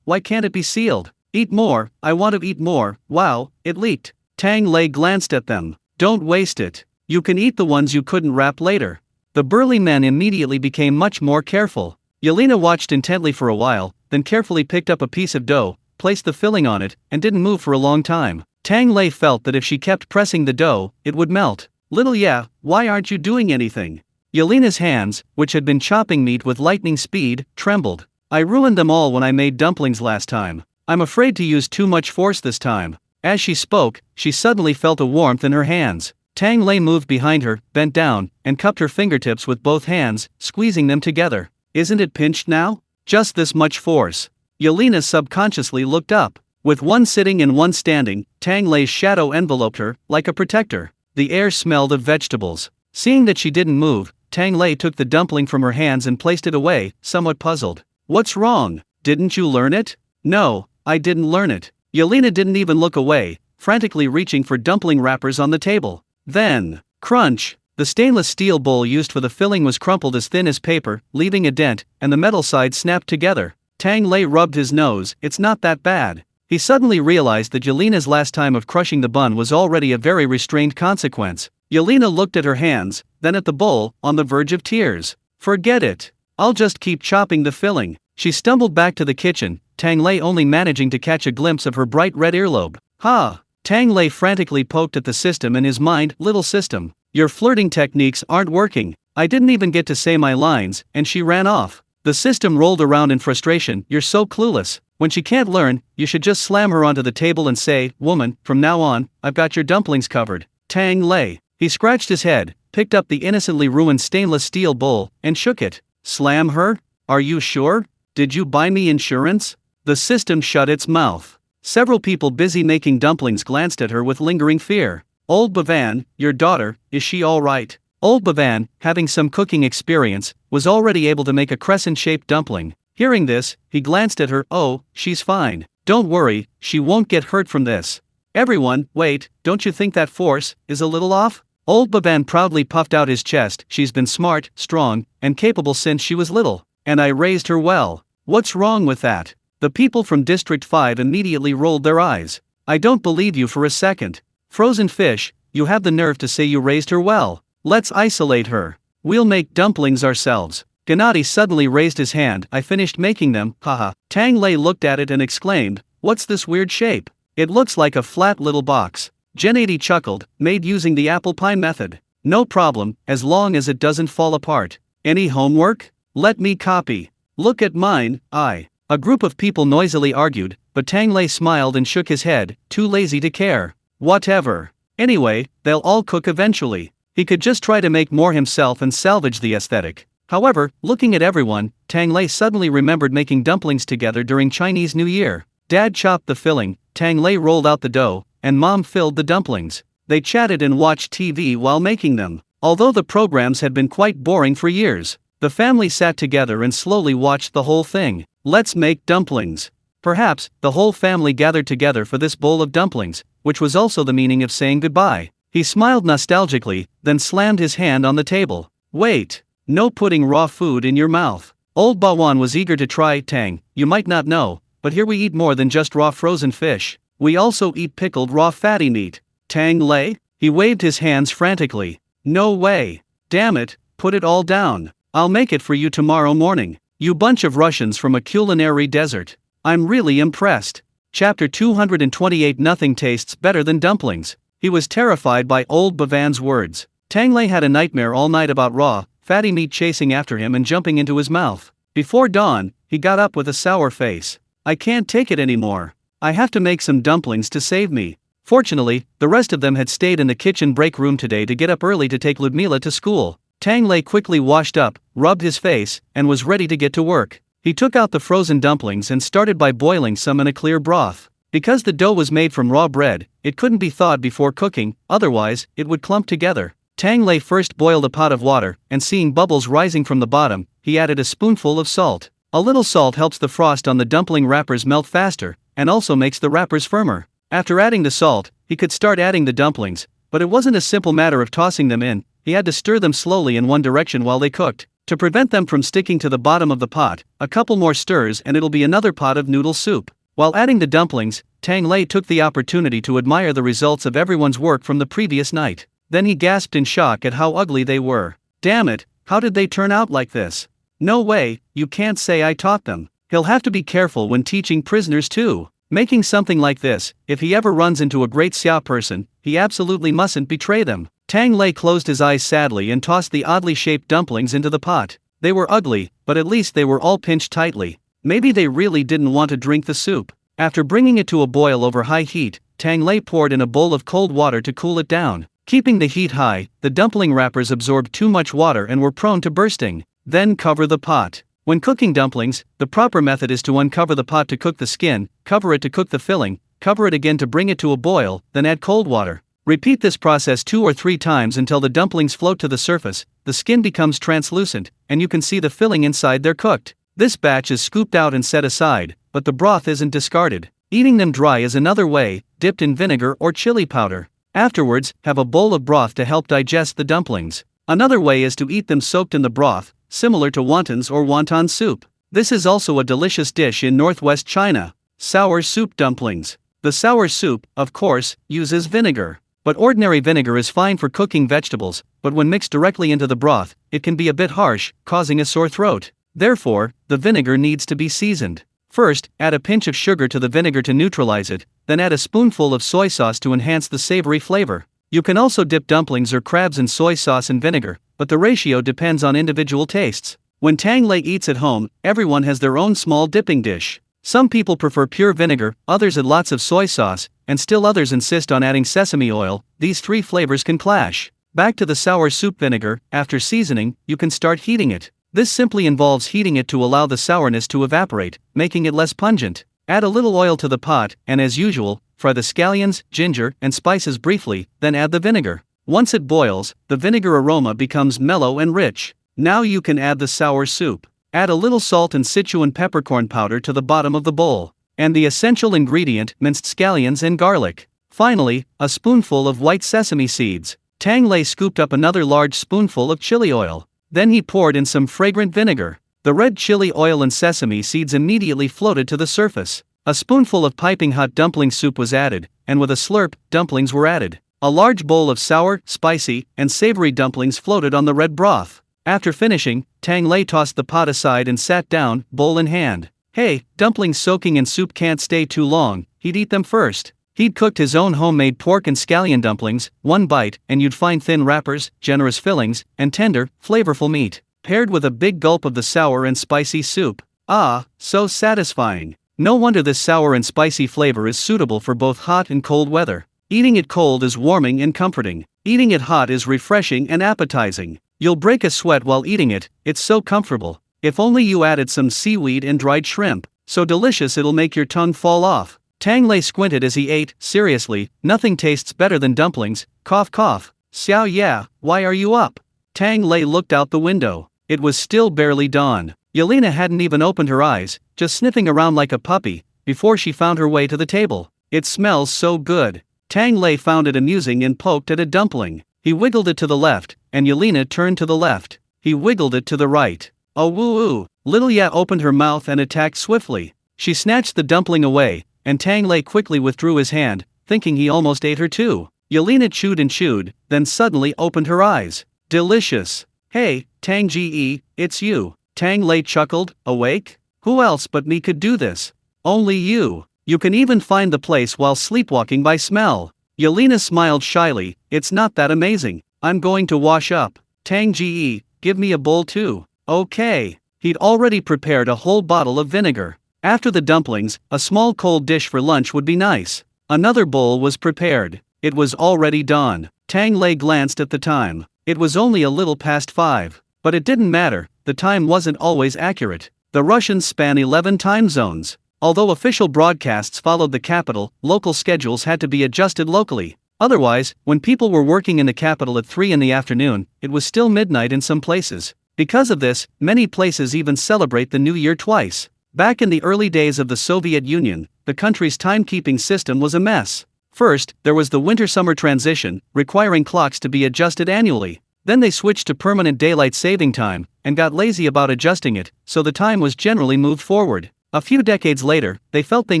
Why can't it be sealed? Eat more, I want to eat more. Wow, it leaked. Tang Lei glanced at them. Don't waste it. You can eat the ones you couldn't wrap later. The burly men immediately became much more careful. Yelena watched intently for a while, then carefully picked up a piece of dough, placed the filling on it, and didn't move for a long time. Tang Lei felt that if she kept pressing the dough, it would melt. Little yeah, why aren't you doing anything? Yelena's hands, which had been chopping meat with lightning speed, trembled. I ruined them all when I made dumplings last time. I'm afraid to use too much force this time. As she spoke, she suddenly felt a warmth in her hands. Tang Lei moved behind her, bent down, and cupped her fingertips with both hands, squeezing them together. Isn't it pinched now? Just this much force. Yelena subconsciously looked up. With one sitting and one standing, Tang Lei's shadow enveloped her, like a protector. The air smelled of vegetables. Seeing that she didn't move, Tang Lei took the dumpling from her hands and placed it away, somewhat puzzled. What's wrong? Didn't you learn it? No, I didn't learn it. Yelena didn't even look away, frantically reaching for dumpling wrappers on the table. Then, crunch! The stainless steel bowl used for the filling was crumpled as thin as paper, leaving a dent, and the metal side snapped together. Tang Lei rubbed his nose. It's not that bad. He suddenly realized that Yelena's last time of crushing the bun was already a very restrained consequence. Yelena looked at her hands, then at the bowl, on the verge of tears. Forget it. I'll just keep chopping the filling. She stumbled back to the kitchen, Tang Lei only managing to catch a glimpse of her bright red earlobe. Ha! Tang Lei frantically poked at the system in his mind. Little system, your flirting techniques aren't working. I didn't even get to say my lines, and she ran off. The system rolled around in frustration. You're so clueless. When she can't learn, you should just slam her onto the table and say, woman, from now on, I've got your dumplings covered. Tang Lei. He scratched his head, picked up the innocently ruined stainless steel bowl, and shook it. Slam her? Are you sure? Did you buy me insurance? The system shut its mouth. Several people busy making dumplings glanced at her with lingering fear. Old Bavan, your daughter, is she all right? Old Bavan, having some cooking experience, was already able to make a crescent-shaped dumpling. Hearing this, he glanced at her. Oh, she's fine. Don't worry, she won't get hurt from this. Everyone, wait, don't you think that force is a little off? Old Baban proudly puffed out his chest. She's been smart, strong, and capable since she was little, and I raised her well. What's wrong with that? The people from District 5 immediately rolled their eyes. I don't believe you for a second. Frozen fish, you have the nerve to say you raised her well. Let's isolate her. We'll make dumplings ourselves. Gennady suddenly raised his hand. I finished making them, haha. Tang Lei looked at it and exclaimed, what's this weird shape? It looks like a flat little box. Gennady chuckled, made using the apple pie method. No problem, as long as it doesn't fall apart. Any homework? Let me copy. Look at mine, A group of people noisily argued, but Tang Lei smiled and shook his head, too lazy to care. Whatever. Anyway, they'll all cook eventually. He could just try to make more himself and salvage the aesthetic. However, looking at everyone, Tang Lei suddenly remembered making dumplings together during Chinese New Year. Dad chopped the filling, Tang Lei rolled out the dough, and Mom filled the dumplings. They chatted and watched TV while making them. Although the programs had been quite boring for years, the family sat together and slowly watched the whole thing. Let's make dumplings. Perhaps, the whole family gathered together for this bowl of dumplings, which was also the meaning of saying goodbye. He smiled nostalgically, then slammed his hand on the table. Wait. No putting raw food in your mouth. Old Bawan was eager to try. Tang, you might not know, but here we eat more than just raw frozen fish. We also eat pickled raw fatty meat. Tang Lei? He waved his hands frantically. No way. Damn it, put it all down. I'll make it for you tomorrow morning. You bunch of Russians from a culinary desert. I'm really impressed. Chapter 228. Nothing tastes better than dumplings. He was terrified by old Bavan's words. Tang Lei had a nightmare all night about raw, fatty meat chasing after him and jumping into his mouth. Before dawn, he got up with a sour face. I can't take it anymore. I have to make some dumplings to save me. Fortunately, the rest of them had stayed in the kitchen break room today to get up early to take Ludmila to school. Tang Lei quickly washed up, rubbed his face, and was ready to get to work. He took out the frozen dumplings and started by boiling some in a clear broth. Because the dough was made from raw bread, it couldn't be thawed before cooking, otherwise, it would clump together. Tang Lei first boiled a pot of water, and seeing bubbles rising from the bottom, he added a spoonful of salt. A little salt helps the frost on the dumpling wrappers melt faster, and also makes the wrappers firmer. After adding the salt, he could start adding the dumplings, but it wasn't a simple matter of tossing them in, he had to stir them slowly in one direction while they cooked. To prevent them from sticking to the bottom of the pot, a couple more stirs and it'll be another pot of noodle soup. While adding the dumplings, Tang Lei took the opportunity to admire the results of everyone's work from the previous night. Then he gasped in shock at how ugly they were. Damn it, how did they turn out like this? No way, you can't say I taught them. He'll have to be careful when teaching prisoners too. Making something like this, if he ever runs into a great Xia person, he absolutely mustn't betray them. Tang Lei closed his eyes sadly and tossed the oddly shaped dumplings into the pot. They were ugly, but at least they were all pinched tightly. Maybe they really didn't want to drink the soup. After bringing it to a boil over high heat, Tang Lei poured in a bowl of cold water to cool it down. Keeping the heat high, the dumpling wrappers absorbed too much water and were prone to bursting. Then cover the pot. When cooking dumplings, the proper method is to uncover the pot to cook the skin, cover it to cook the filling, cover it again to bring it to a boil, then add cold water. Repeat this process 2 or 3 times until the dumplings float to the surface, the skin becomes translucent, and you can see the filling inside they're cooked. This batch is scooped out and set aside, but the broth isn't discarded. Eating them dry is another way, dipped in vinegar or chili powder. Afterwards, have a bowl of broth to help digest the dumplings. Another way is to eat them soaked in the broth, similar to wontons or wonton soup. This is also a delicious dish in northwest China. Sour soup dumplings. The sour soup, of course, uses vinegar. But ordinary vinegar is fine for cooking vegetables, but when mixed directly into the broth, it can be a bit harsh, causing a sore throat. Therefore, the vinegar needs to be seasoned. First, add a pinch of sugar to the vinegar to neutralize it, then add a spoonful of soy sauce to enhance the savory flavor. You can also dip dumplings or crabs in soy sauce and vinegar, but the ratio depends on individual tastes. When Tang Lei eats at home, everyone has their own small dipping dish. Some people prefer pure vinegar, others add lots of soy sauce, and still others insist on adding sesame oil. These 3 flavors can clash. Back to the sour soup vinegar. After seasoning, you can start heating it. This simply involves heating it to allow the sourness to evaporate, making it less pungent. Add a little oil to the pot, and as usual, fry the scallions, ginger, and spices briefly, then add the vinegar. Once it boils, the vinegar aroma becomes mellow and rich. Now you can add the sour soup. Add a little salt and Sichuan peppercorn powder to the bottom of the bowl, and the essential ingredient, minced scallions and garlic. Finally, a spoonful of white sesame seeds. Tang Lei scooped up another large spoonful of chili oil. Then he poured in some fragrant vinegar. The red chili oil and sesame seeds immediately floated to the surface. A spoonful of piping hot dumpling soup was added, and with a slurp, dumplings were added. A large bowl of sour, spicy, and savory dumplings floated on the red broth. After finishing, Tang Lei tossed the pot aside and sat down, bowl in hand. Hey, dumplings soaking in soup can't stay too long, he'd eat them first. He'd cooked his own homemade pork and scallion dumplings. One bite, and you'd find thin wrappers, generous fillings, and tender, flavorful meat, paired with a big gulp of the sour and spicy soup. Ah, so satisfying. No wonder this sour and spicy flavor is suitable for both hot and cold weather. Eating it cold is warming and comforting. Eating it hot is refreshing and appetizing. You'll break a sweat while eating it, it's so comfortable. If only you added some seaweed and dried shrimp. So delicious it'll make your tongue fall off. Tang Lei squinted as he ate. Seriously, nothing tastes better than dumplings. Cough cough. Xiao yeah, why are you up? Tang Lei looked out the window. It was still barely dawn. Yelena hadn't even opened her eyes, just sniffing around like a puppy, before she found her way to the table. It smells so good. Tang Lei found it amusing and poked at a dumpling. He wiggled it to the left, and Yelena turned to the left. He wiggled it to the right. Oh woo-oo! Little Ya opened her mouth and attacked swiftly. She snatched the dumpling away, and Tang Lei quickly withdrew his hand, thinking he almost ate her too. Yelena chewed and chewed, then suddenly opened her eyes. Delicious. Hey, Tang Ge, it's you. Tang Lei chuckled. Awake? Who else but me could do this? Only you. You can even find the place while sleepwalking by smell. Yelena smiled shyly. It's not that amazing. I'm going to wash up. Tang Ge, give me a bowl too. Okay. He'd already prepared a whole bottle of vinegar. After the dumplings, a small cold dish for lunch would be nice. Another bowl was prepared. It was already dawn. Tang Lei glanced at the time. It was only a little past 5. But it didn't matter, the time wasn't always accurate. The Russians span 11 time zones. Although official broadcasts followed the capital, local schedules had to be adjusted locally. Otherwise, when people were working in the capital at 3 in the afternoon, it was still midnight in some places. Because of this, many places even celebrate the New Year twice. Back in the early days of the Soviet Union, the country's timekeeping system was a mess. First, there was the winter-summer transition, requiring clocks to be adjusted annually. Then they switched to permanent daylight saving time, and got lazy about adjusting it, so the time was generally moved forward. A few decades later, they felt they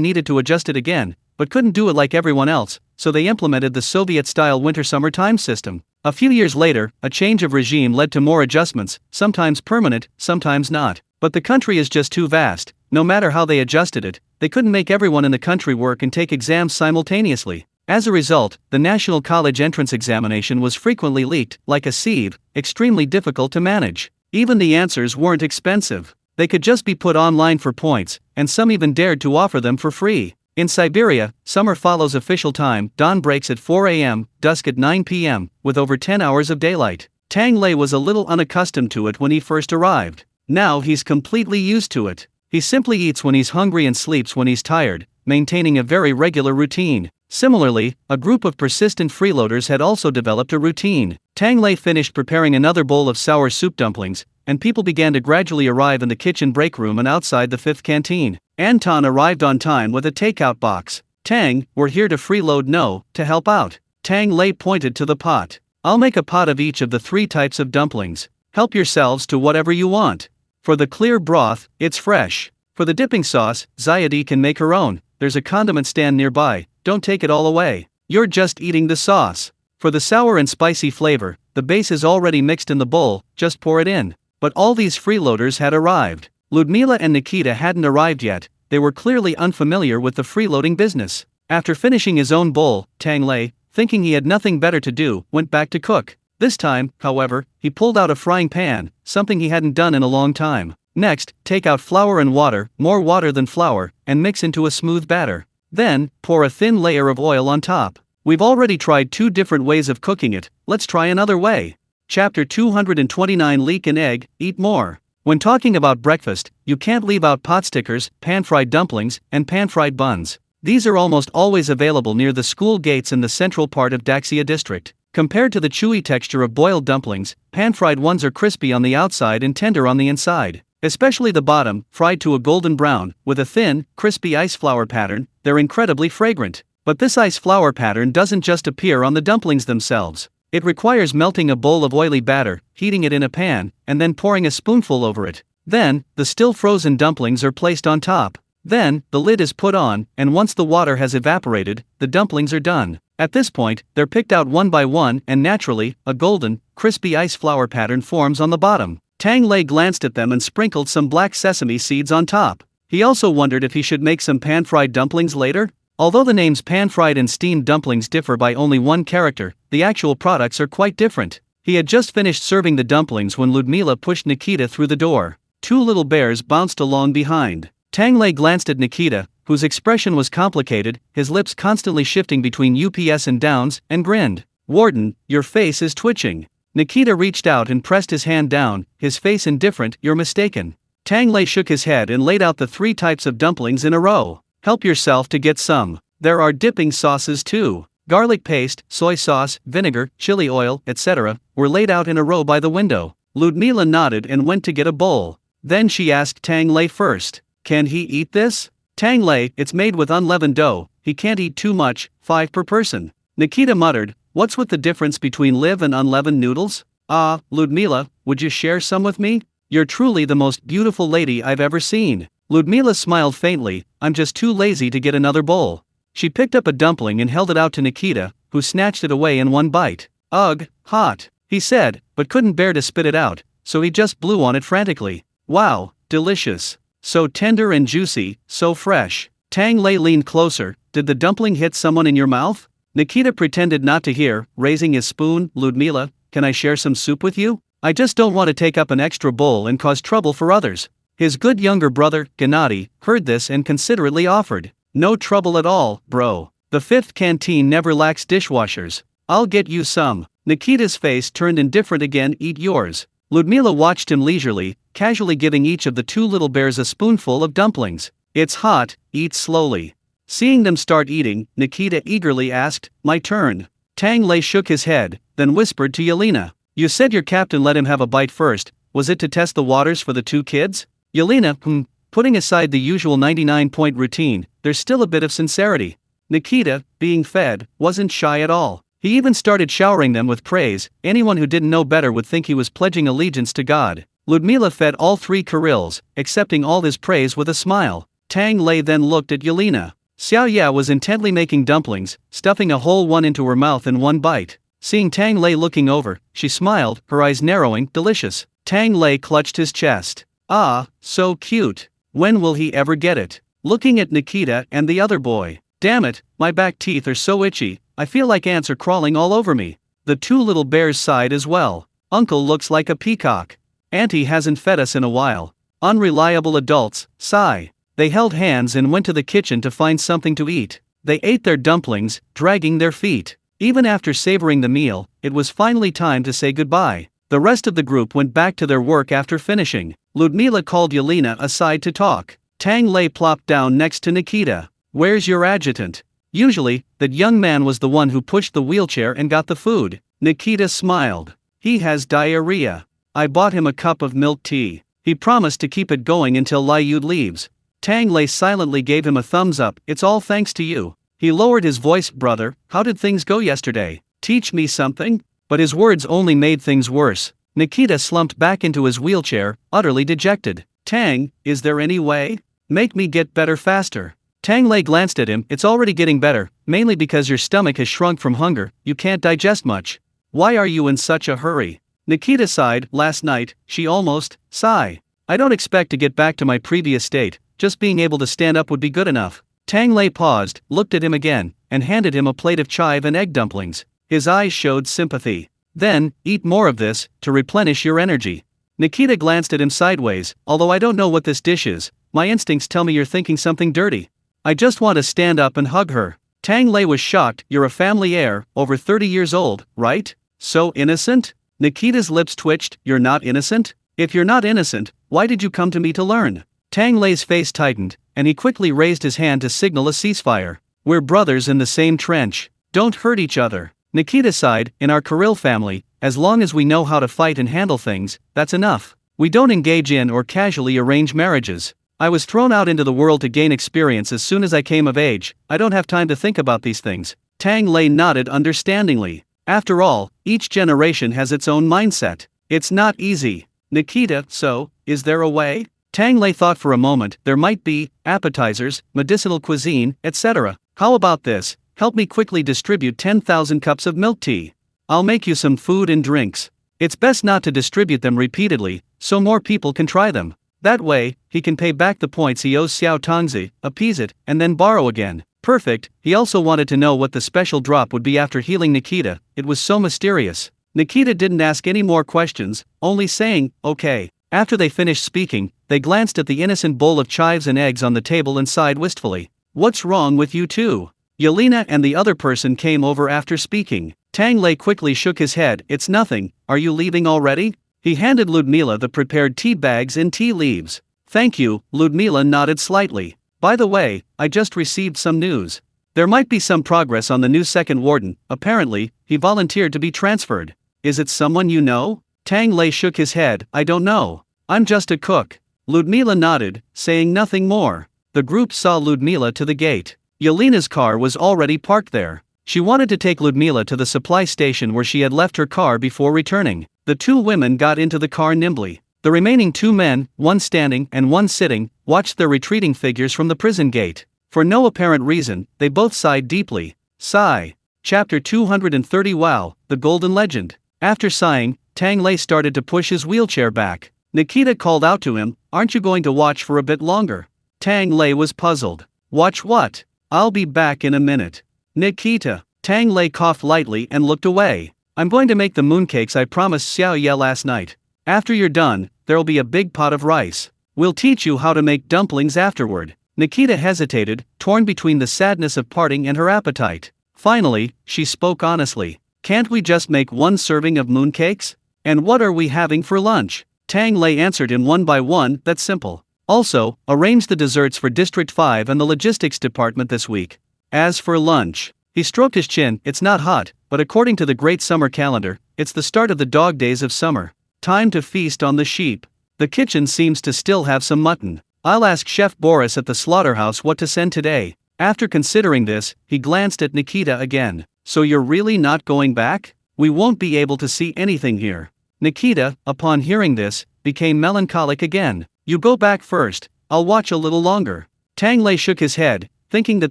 needed to adjust it again, but couldn't do it like everyone else, so they implemented the Soviet-style winter-summer time system. A few years later, a change of regime led to more adjustments, sometimes permanent, sometimes not. But the country is just too vast. No matter how they adjusted it, they couldn't make everyone in the country work and take exams simultaneously. As a result, the National College Entrance Examination was frequently leaked, like a sieve, extremely difficult to manage. Even the answers weren't expensive. They could just be put online for points, and some even dared to offer them for free. In Siberia, summer follows official time, dawn breaks at 4 a.m., dusk at 9 p.m., with over 10 hours of daylight. Tang Lei was a little unaccustomed to it when he first arrived. Now he's completely used to it. He simply eats when he's hungry and sleeps when he's tired, maintaining a very regular routine. Similarly, a group of persistent freeloaders had also developed a routine. Tang Lei finished preparing another bowl of sour soup dumplings, and people began to gradually arrive in the kitchen break room and outside the fifth canteen. Anton arrived on time with a takeout box. "Tang, we're here to freeload, no, to help out." Tang Lei pointed to the pot. "I'll make a pot of each of the 3 types of dumplings. Help yourselves to whatever you want. For the clear broth, it's fresh. For the dipping sauce, Zayadi can make her own. There's a condiment stand nearby, don't take it all away. You're just eating the sauce. For the sour and spicy flavor, the base is already mixed in the bowl, just pour it in." But all these freeloaders had arrived. Ludmila and Nikita hadn't arrived yet. They were clearly unfamiliar with the freeloading business. After finishing his own bowl, Tang Lei, thinking he had nothing better to do, went back to cook. This time, however, he pulled out a frying pan, something he hadn't done in a long time. Next, take out flour and water, more water than flour, and mix into a smooth batter. Then, pour a thin layer of oil on top. We've already tried 2 different ways of cooking it, let's try another way. Chapter 229 Leek and Egg, Eat More. When talking about breakfast, you can't leave out pot stickers, pan-fried dumplings, and pan-fried buns. These are almost always available near the school gates in the central part of Daxia district. Compared to the chewy texture of boiled dumplings, pan-fried ones are crispy on the outside and tender on the inside. Especially the bottom, fried to a golden brown, with a thin, crispy ice flour pattern, they're incredibly fragrant. But this ice flour pattern doesn't just appear on the dumplings themselves. It requires melting a bowl of oily batter, heating it in a pan, and then pouring a spoonful over it. Then, the still frozen dumplings are placed on top. Then, the lid is put on, and once the water has evaporated, the dumplings are done. At this point, they're picked out one by one, and naturally, a golden, crispy ice flour pattern forms on the bottom. Tang Lei glanced at them and sprinkled some black sesame seeds on top. He also wondered if he should make some pan-fried dumplings later. Although the names pan-fried and steamed dumplings differ by only 1 character, the actual products are quite different. He had just finished serving the dumplings when Ludmila pushed Nikita through the door. 2 little bears bounced along behind. Tang Lei glanced at Nikita, whose expression was complicated, his lips constantly shifting between ups and downs, and grinned. "Warden, your face is twitching." Nikita reached out and pressed his hand down, his face indifferent. "You're mistaken." Tang Lei shook his head and laid out the 3 types of dumplings in a row. "Help yourself to get some. There are dipping sauces too. Garlic paste, soy sauce, vinegar, chili oil, etc., were laid out in a row by the window." Ludmila nodded and went to get a bowl. Then she asked Tang Lei first, "Can he eat this?" "Tang Lei, it's made with unleavened dough, he can't eat too much, 5 per person." Nikita muttered, "What's with the difference between live and unleavened noodles?" "Ah, Ludmila, would you share some with me? You're truly the most beautiful lady I've ever seen." Ludmila smiled faintly, "I'm just too lazy to get another bowl." She picked up a dumpling and held it out to Nikita, who snatched it away in one bite. "Ugh, hot," he said, but couldn't bear to spit it out, so he just blew on it frantically. "Wow, delicious. So tender and juicy, so fresh." Tang Lei leaned closer. "Did the dumpling hit someone in your mouth?" Nikita pretended not to hear, raising his spoon. "Ludmila, can I share some soup with you? I just don't want to take up an extra bowl and cause trouble for others." His good younger brother, Gennady, heard this and considerately offered. "No trouble at all, bro. The 5th canteen never lacks dishwashers. I'll get you some." Nikita's face turned indifferent again. "Eat yours." Ludmila watched him leisurely, casually giving each of the 2 little bears a spoonful of dumplings. "It's hot, eat slowly." Seeing them start eating, Nikita eagerly asked, "My turn?" Tang Lei shook his head, then whispered to Yelena, "You said your captain let him have a bite first, Was it to test the waters for the two kids? Yelena, putting aside the usual 99-point routine, there's still a bit of sincerity. Nikita, being fed, wasn't shy at all. He even started showering them with praise. Anyone who didn't know better would think he was pledging allegiance to God. Ludmila fed all three Kirils, accepting all his praise with a smile. Tang Lei then looked at Yelena. Xiao Ya was intently making dumplings, stuffing a whole one into her mouth in one bite. Seeing Tang Lei looking over, she smiled, her eyes narrowing. Delicious. Tang Lei clutched his chest. Ah, so cute. When will he ever get it? Looking at Nikita and the other boy. Damn it, my back teeth are so itchy, I feel like ants are crawling all over me. The two little bears sighed as well. Uncle looks like a peacock. Auntie hasn't fed us in a while. Unreliable adults, sigh. They held hands and went to the kitchen to find something to eat. They ate their dumplings, dragging their feet. Even after savoring the meal, it was finally time to say goodbye. The rest of the group went back to their work after finishing. Ludmila called Yelena aside to talk. Tang Lei plopped down next to Nikita. Where's your adjutant? Usually, that young man was the one who pushed the wheelchair and got the food. Nikita smiled. He has diarrhea. I bought him a cup of milk tea. He promised to keep it going until Liu leaves. Tang Lei silently gave him a thumbs up. It's all thanks to you. He lowered his voice. Brother, how did things go yesterday? Teach me something? But his words only made things worse. Nikita slumped back into his wheelchair, utterly dejected. Tang, is there any way? Make me get better faster. Tang Lei glanced at him. It's already getting better, mainly because your stomach has shrunk from hunger, you can't digest much. Why are you in such a hurry? Nikita sighed. Last night, she almost, sigh. I don't expect to get back to my previous state, just being able to stand up would be good enough. Tang Lei paused, looked at him again, and handed him a plate of chive and egg dumplings. His eyes showed sympathy. Then, eat more of this, to replenish your energy. Nikita glanced at him sideways. Although I don't know what this dish is, my instincts tell me you're thinking something dirty. I just want to stand up and hug her. Tang Lei was shocked. You're a family heir, over 30 years old, right? So innocent? Nikita's lips twitched. You're not innocent? If you're not innocent, why did you come to me to learn? Tang Lei's face tightened, and he quickly raised his hand to signal a ceasefire. We're brothers in the same trench. Don't hurt each other. Nikita sighed. In our Kiril family, as long as we know how to fight and handle things, that's enough. We don't engage in or casually arrange marriages. I was thrown out into the world to gain experience as soon as I came of age. I don't have time to think about these things. Tang Lei nodded understandingly. After all, each generation has its own mindset. It's not easy. Nikita, so, is there a way? Tang Lei thought for a moment. There might be appetizers, medicinal cuisine, etc. How about this? Help me quickly distribute 10,000 cups of milk tea. I'll make you some food and drinks. It's best not to distribute them repeatedly, so more people can try them. That way, he can pay back the points he owes Xiao Tongzi, appease it, and then borrow again. Perfect. He also wanted to know what the special drop would be after healing Nikita. It was so mysterious. Nikita didn't ask any more questions, only saying, okay. After they finished speaking, they glanced at the innocent bowl of chives and eggs on the table and sighed wistfully. What's wrong with you two? Yelena and the other person came over after speaking. Tang Lei quickly shook his head. It's nothing. Are you leaving already? He handed Ludmila the prepared tea bags and tea leaves. Thank you. Ludmila nodded slightly. By the way, I just received some news. There might be some progress on the new second warden. Apparently, he volunteered to be transferred. Is it someone you know? Tang Lei shook his head. I don't know. I'm just a cook. Ludmila nodded, saying nothing more. The group saw Ludmila to the gate. Yelena's car was already parked there. She wanted to take Ludmila to the supply station where she had left her car before returning. The two women got into the car nimbly. The remaining two men, one standing and one sitting, watched their retreating figures from the prison gate. For no apparent reason, they both sighed deeply. Sigh. Chapter 230. Wow, the Golden Legend. After sighing, Tang Lei started to push his wheelchair back. Nikita called out to him, aren't you going to watch for a bit longer? Tang Lei was puzzled. Watch what? I'll be back in a minute. Nikita. Tang Lei coughed lightly and looked away. I'm going to make the mooncakes I promised Xiao Ye last night. After you're done, there'll be a big pot of rice. We'll teach you how to make dumplings afterward. Nikita hesitated, torn between the sadness of parting and her appetite. Finally, she spoke honestly. Can't we just make one serving of mooncakes? And what are we having for lunch? Tang Lei answered him one by one. That's simple. Also, arrange the desserts for District 5 and the logistics department this week. As for lunch, he stroked his chin. It's not hot, but according to the Great Summer Calendar, it's the start of the dog days of summer. Time to feast on the sheep. The kitchen seems to still have some mutton. I'll ask Chef Boris at the slaughterhouse what to send today. After considering this, he glanced at Nikita again. So you're really not going back? We won't be able to see anything here. Nikita, upon hearing this, became melancholic again. You go back first, I'll watch a little longer. Tang Lei shook his head, thinking that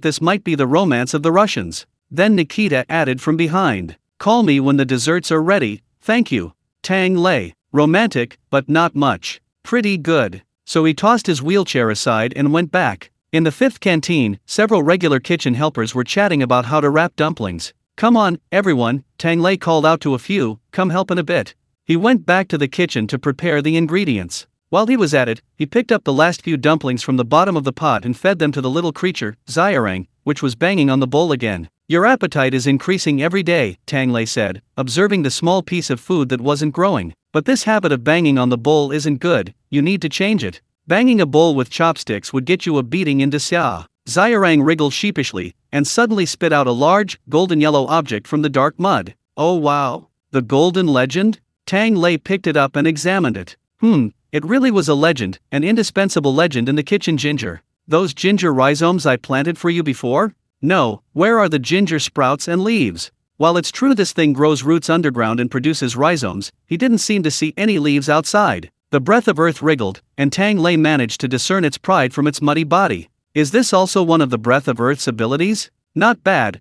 this might be the romance of the Russians. Then Nikita added from behind. Call me when the desserts are ready, thank you. Tang Lei. Romantic, but not much. Pretty good. So he tossed his wheelchair aside and went back. In the fifth canteen, several regular kitchen helpers were chatting about how to wrap dumplings. Come on, everyone, Tang Lei called out to a few, come help in a bit. He went back to the kitchen to prepare the ingredients. While he was at it, he picked up the last few dumplings from the bottom of the pot and fed them to the little creature, Xiarang, which was banging on the bowl again. Your appetite is increasing every day, Tang Lei said, observing the small piece of food that wasn't growing. But this habit of banging on the bowl isn't good, you need to change it. Banging a bowl with chopsticks would get you a beating in Xia. Xiarang wriggled sheepishly, and suddenly spit out a large, golden yellow object from the dark mud. Oh wow! The golden legend? Tang Lei picked it up and examined it. It really was a legend, an indispensable legend in the kitchen ginger. Those ginger rhizomes I planted for you before? No, where are the ginger sprouts and leaves? While it's true this thing grows roots underground and produces rhizomes, he didn't seem to see any leaves outside. The breath of earth wriggled, and Tang Lei managed to discern its pride from its muddy body. Is this also one of the breath of earth's abilities? Not bad,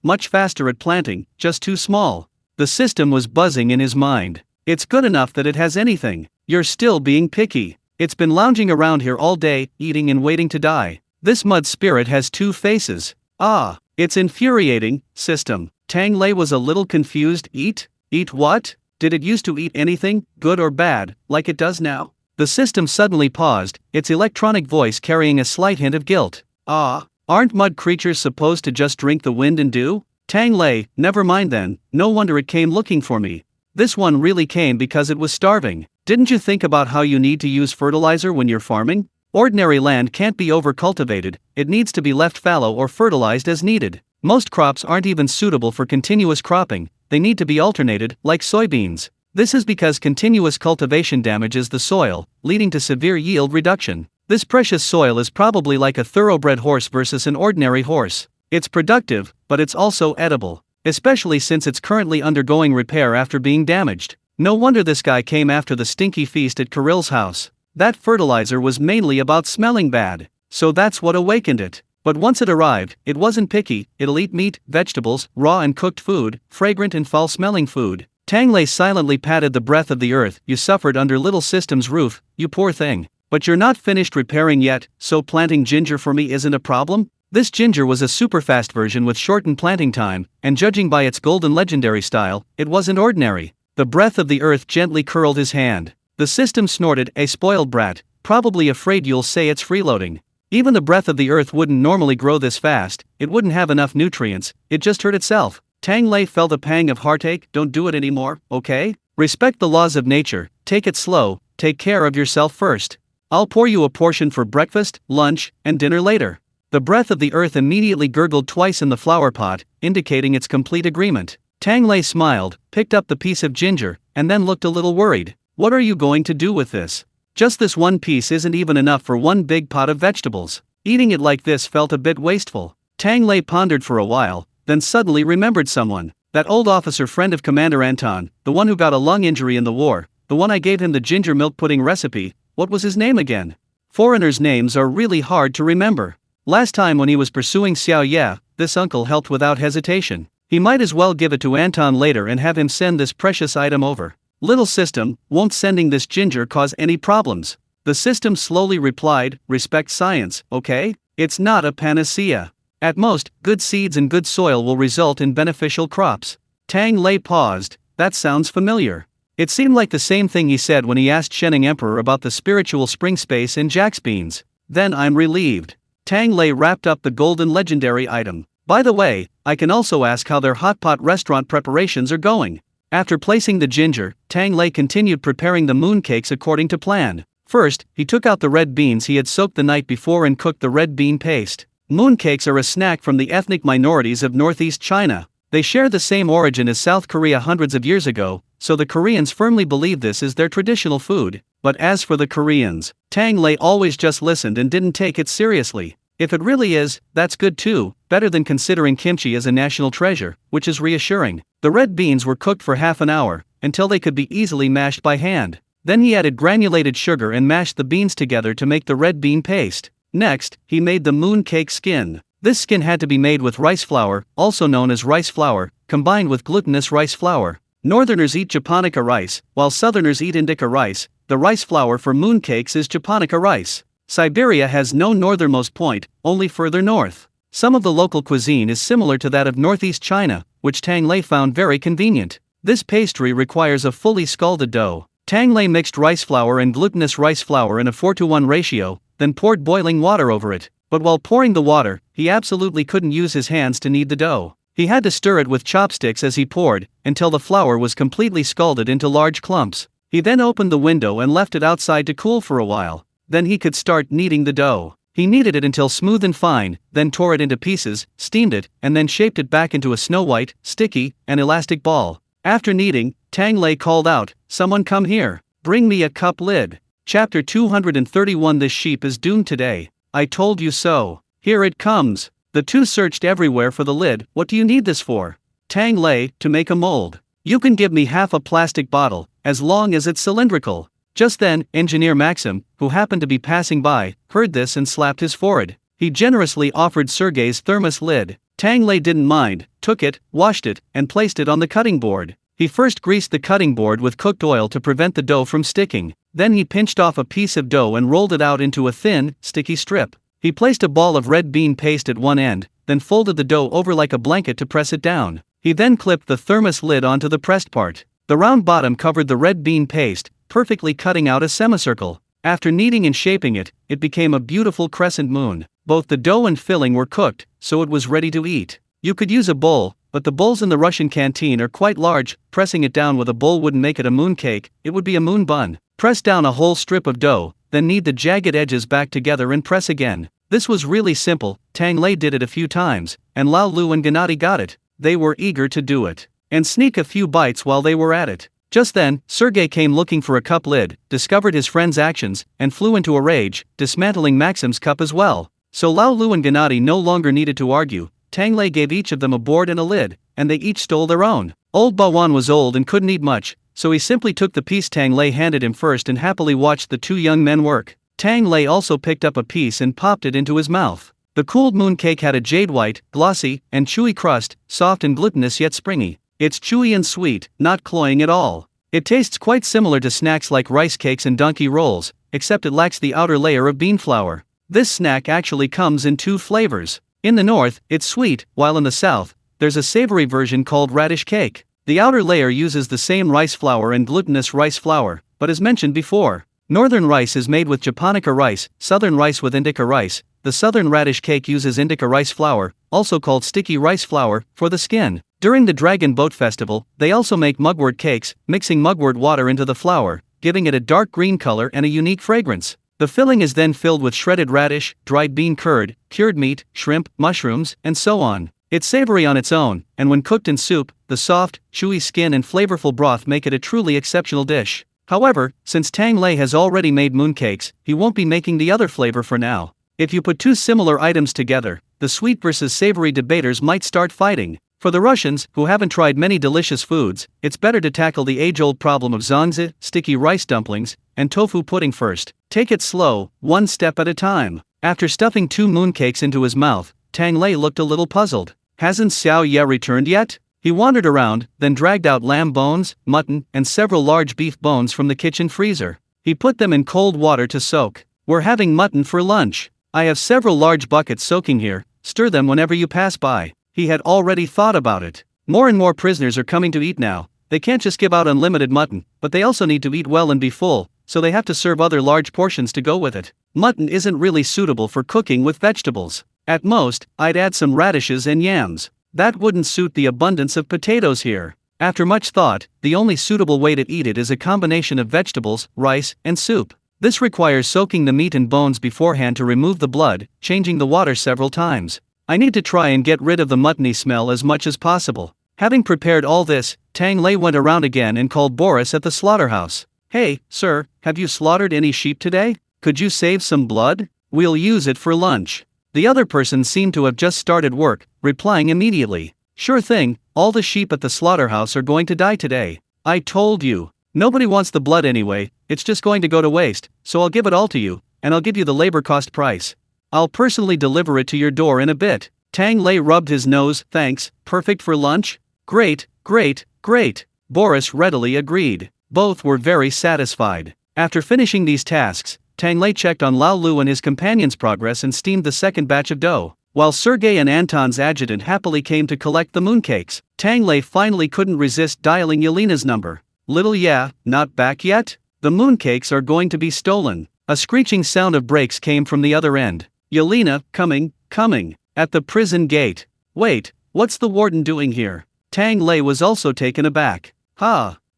much faster at planting, just too small. The system was buzzing in his mind. It's good enough that it has anything. You're still being picky. It's been lounging around here all day, eating and waiting to die. This mud spirit has two faces. Ah, it's infuriating, system. Tang Lei was a little confused. Eat? Eat what? Did it used to eat anything, good or bad, like it does now? The system suddenly paused, its electronic voice carrying a slight hint of guilt. Ah, aren't mud creatures supposed to just drink the wind and dew? Tang Lei, never mind then, no wonder it came looking for me. This one really came because it was starving. Didn't you think about how you need to use fertilizer when you're farming? Ordinary land can't be overcultivated, it needs to be left fallow or fertilized as needed. Most crops aren't even suitable for continuous cropping, they need to be alternated, like soybeans. This is because continuous cultivation damages the soil, leading to severe yield reduction. This precious soil is probably like a thoroughbred horse versus an ordinary horse. It's productive, but it's also edible, especially since it's currently undergoing repair after being damaged. No wonder this guy came after the stinky feast at Kirill's house. That fertilizer was mainly about smelling bad, so that's what awakened it. But once it arrived, it wasn't picky, it'll eat meat, vegetables, raw and cooked food, fragrant and foul-smelling food. Tang Lei silently patted the breath of the earth. You suffered under Little System's roof, you poor thing. But you're not finished repairing yet, so planting ginger for me isn't a problem? This ginger was a super fast version with shortened planting time, and judging by its golden legendary style, it wasn't ordinary. The breath of the earth gently curled his hand. The system snorted, a spoiled brat, probably afraid you'll say it's freeloading. Even the breath of the earth wouldn't normally grow this fast, it wouldn't have enough nutrients, it just hurt itself. Tang Lei felt a pang of heartache. Don't do it anymore, okay? Respect the laws of nature, take it slow, take care of yourself first. I'll pour you a portion for breakfast, lunch, and dinner later. The breath of the earth immediately gurgled twice in the flower pot, indicating its complete agreement. Tang Lei smiled, picked up the piece of ginger, and then looked a little worried. What are you going to do with this? Just this one piece isn't even enough for one big pot of vegetables. Eating it like this felt a bit wasteful. Tang Lei pondered for a while, then suddenly remembered someone. That old officer friend of Commander Anton, the one who got a lung injury in the war, the one I gave him the ginger milk pudding recipe. What was his name again? Foreigners' names are really hard to remember. Last time when he was pursuing Xiao Ye, this uncle helped without hesitation. He might as well give it to Anton later and have him send this precious item over. Little system, won't sending this ginger cause any problems? The system slowly replied, respect science, okay? It's not a panacea. At most, good seeds and good soil will result in beneficial crops. Tang Lei paused, that sounds familiar. It seemed like the same thing he said when he asked Shening Emperor about the spiritual spring space in Jack's beans. Then I'm relieved. Tang Lei wrapped up the golden legendary item. By the way, I can also ask how their hot pot restaurant preparations are going. After placing the ginger, Tang Lei continued preparing the mooncakes according to plan. First, he took out the red beans he had soaked the night before and cooked the red bean paste. Mooncakes are a snack from the ethnic minorities of northeast China. They share the same origin as South Korea hundreds of years ago, so the Koreans firmly believe this is their traditional food. But as for the Koreans, Tang Lei always just listened and didn't take it seriously. If it really is, that's good too, better than considering kimchi as a national treasure, which is reassuring. The red beans were cooked for half an hour, until they could be easily mashed by hand. Then he added granulated sugar and mashed the beans together to make the red bean paste. Next, he made the moon cake skin. This skin had to be made with rice flour, also known as rice flour, combined with glutinous rice flour. Northerners eat japonica rice, while southerners eat indica rice. The rice flour for mooncakes is japonica rice. Siberia has no northernmost point, only further north. Some of the local cuisine is similar to that of northeast China, which Tang Lei found very convenient. This pastry requires a fully scalded dough. Tang Lei mixed rice flour and glutinous rice flour in a 4:1 ratio, then poured boiling water over it. But while pouring the water, he absolutely couldn't use his hands to knead the dough. He had to stir it with chopsticks as he poured, until the flour was completely scalded into large clumps. He then opened the window and left it outside to cool for a while. Then he could start kneading the dough. He kneaded it until smooth and fine, then tore it into pieces, steamed it, and then shaped it back into a snow-white, sticky, and elastic ball. After kneading, Tang Lei called out, "Someone come here. Bring me a cup lid." Chapter 231. This sheep is doomed today. I told you so. Here it comes. The two searched everywhere for the lid. What do you need this for? Tang Lei, to make a mold. You can give me half a plastic bottle, as long as it's cylindrical. Just then, Engineer Maxim, who happened to be passing by, heard this and slapped his forehead. He generously offered Sergei's thermos lid. Tang Lei didn't mind, took it, washed it, and placed it on the cutting board. He first greased the cutting board with cooked oil to prevent the dough from sticking. Then he pinched off a piece of dough and rolled it out into a thin, sticky strip. He placed a ball of red bean paste at one end, then folded the dough over like a blanket to press it down. He then clipped the thermos lid onto the pressed part. The round bottom covered the red bean paste, perfectly cutting out a semicircle. After kneading and shaping it, it became a beautiful crescent moon. Both the dough and filling were cooked, so it was ready to eat. You could use a bowl, but the bowls in the Russian canteen are quite large. Pressing it down with a bowl wouldn't make it a moon cake, it would be a moon bun. Press down a whole strip of dough, then knead the jagged edges back together and press again. This was really simple. Tang Lei did it a few times, and Lao Lu and Gennady got it. They were eager to do it, and sneak a few bites while they were at it. Just then, Sergei came looking for a cup lid, discovered his friend's actions, and flew into a rage, dismantling Maxim's cup as well. So Lao Lu and Gennady no longer needed to argue. Tang Lei gave each of them a board and a lid, and they each stole their own. Old Bawan was old and couldn't eat much, so he simply took the piece Tang Lei handed him first and happily watched the two young men work. Tang Lei also picked up a piece and popped it into his mouth. The cooled moon cake had a jade white, glossy, and chewy crust, soft and glutinous yet springy. It's chewy and sweet, not cloying at all. It tastes quite similar to snacks like rice cakes and donkey rolls, except it lacks the outer layer of bean flour. This snack actually comes in two flavors. In the north, it's sweet, while in the south, there's a savory version called radish cake. The outer layer uses the same rice flour and glutinous rice flour, but as mentioned before, northern rice is made with japonica rice, southern rice with indica rice. The southern radish cake uses indica rice flour, also called sticky rice flour, for the skin. During the Dragon Boat Festival, they also make mugwort cakes, mixing mugwort water into the flour, giving it a dark green color and a unique fragrance. The filling is then filled with shredded radish, dried bean curd, cured meat, shrimp, mushrooms, and so on. It's savory on its own, and when cooked in soup, the soft, chewy skin and flavorful broth make it a truly exceptional dish. However, since Tang Lei has already made mooncakes, he won't be making the other flavor for now. If you put two similar items together, the sweet versus savory debaters might start fighting. For the Russians, who haven't tried many delicious foods, it's better to tackle the age-old problem of zongzi, sticky rice dumplings, and tofu pudding first. Take it slow, one step at a time. After stuffing two mooncakes into his mouth, Tang Lei looked a little puzzled. Hasn't Xiao Ye returned yet? He wandered around, then dragged out lamb bones, mutton, and several large beef bones from the kitchen freezer. He put them in cold water to soak. We're having mutton for lunch. I have several large buckets soaking here, stir them whenever you pass by. He had already thought about it. More and more prisoners are coming to eat now. They can't just give out unlimited mutton, but they also need to eat well and be full, so they have to serve other large portions to go with it. Mutton isn't really suitable for cooking with vegetables. At most, I'd add some radishes and yams. That wouldn't suit the abundance of potatoes here. After much thought, the only suitable way to eat it is a combination of vegetables, rice, and soup. This requires soaking the meat and bones beforehand to remove the blood, changing the water several times. I need to try and get rid of the muttony smell as much as possible. Having prepared all this, Tang Lei went around again and called Boris at the slaughterhouse. Hey, sir, have you slaughtered any sheep today? Could you save some blood? We'll use it for lunch. The other person seemed to have just started work, replying immediately. Sure thing, all the sheep at the slaughterhouse are going to die today. I told you. Nobody wants the blood anyway, it's just going to go to waste, so I'll give it all to you, and I'll give you the labor cost price. I'll personally deliver it to your door in a bit. Tang Lei rubbed his nose. Thanks, perfect for lunch? Great, great, great. Boris readily agreed. Both were very satisfied. After finishing these tasks, Tang Lei checked on Lao Lu and his companion's progress and steamed the second batch of dough. While Sergei and Anton's adjutant happily came to collect the mooncakes, Tang Lei finally couldn't resist dialing Yelena's number. Little yeah, not back yet? The mooncakes are going to be stolen. A screeching sound of brakes came from the other end. Yelena, coming. At the prison gate. Wait, what's the warden doing here? Tang Lei was also taken aback.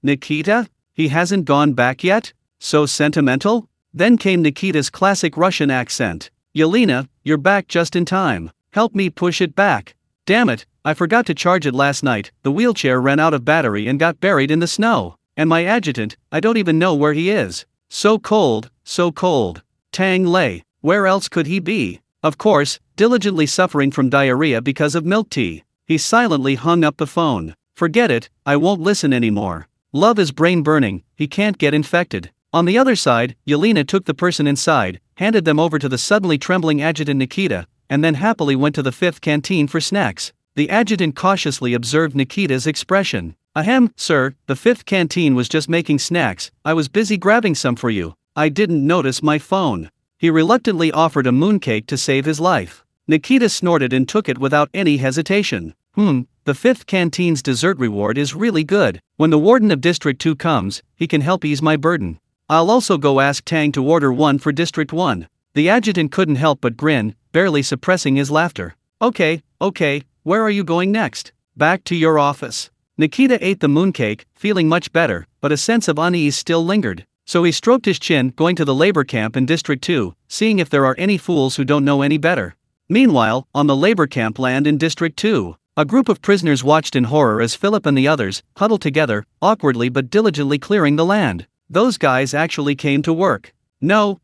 Nikita? He hasn't gone back yet? So sentimental? Then came Nikita's classic Russian accent. Yelena, you're back just in time. Help me push it back. Damn it, I forgot to charge it last night. The wheelchair ran out of battery and got buried in the snow. And my adjutant, I don't even know where he is. So cold, so cold. Tang Lei, where else could he be? Of course, diligently suffering from diarrhea because of milk tea. He silently hung up the phone. Forget it, I won't listen anymore. Love is brain burning, he can't get infected. On the other side, Yelena took the person inside, handed them over to the suddenly trembling adjutant Nikita, and then happily went to the fifth canteen for snacks. The adjutant cautiously observed Nikita's expression. Ahem, sir, the fifth canteen was just making snacks, I was busy grabbing some for you. I didn't notice my phone. He reluctantly offered a mooncake to save his life. Nikita snorted and took it without any hesitation. The fifth canteen's dessert reward is really good. When the warden of District 2 comes, he can help ease my burden. I'll also go ask Tang to order one for District 1. The adjutant couldn't help but grin, barely suppressing his laughter. Okay, where are you going next? Back to your office. Nikita ate the mooncake, feeling much better, but a sense of unease still lingered. So he stroked his chin, going to the labor camp in District 2, seeing if there are any fools who don't know any better. Meanwhile, on the labor camp land in District 2, a group of prisoners watched in horror as Philip and the others, huddled together, awkwardly but diligently clearing the land. Those guys actually came to work. No,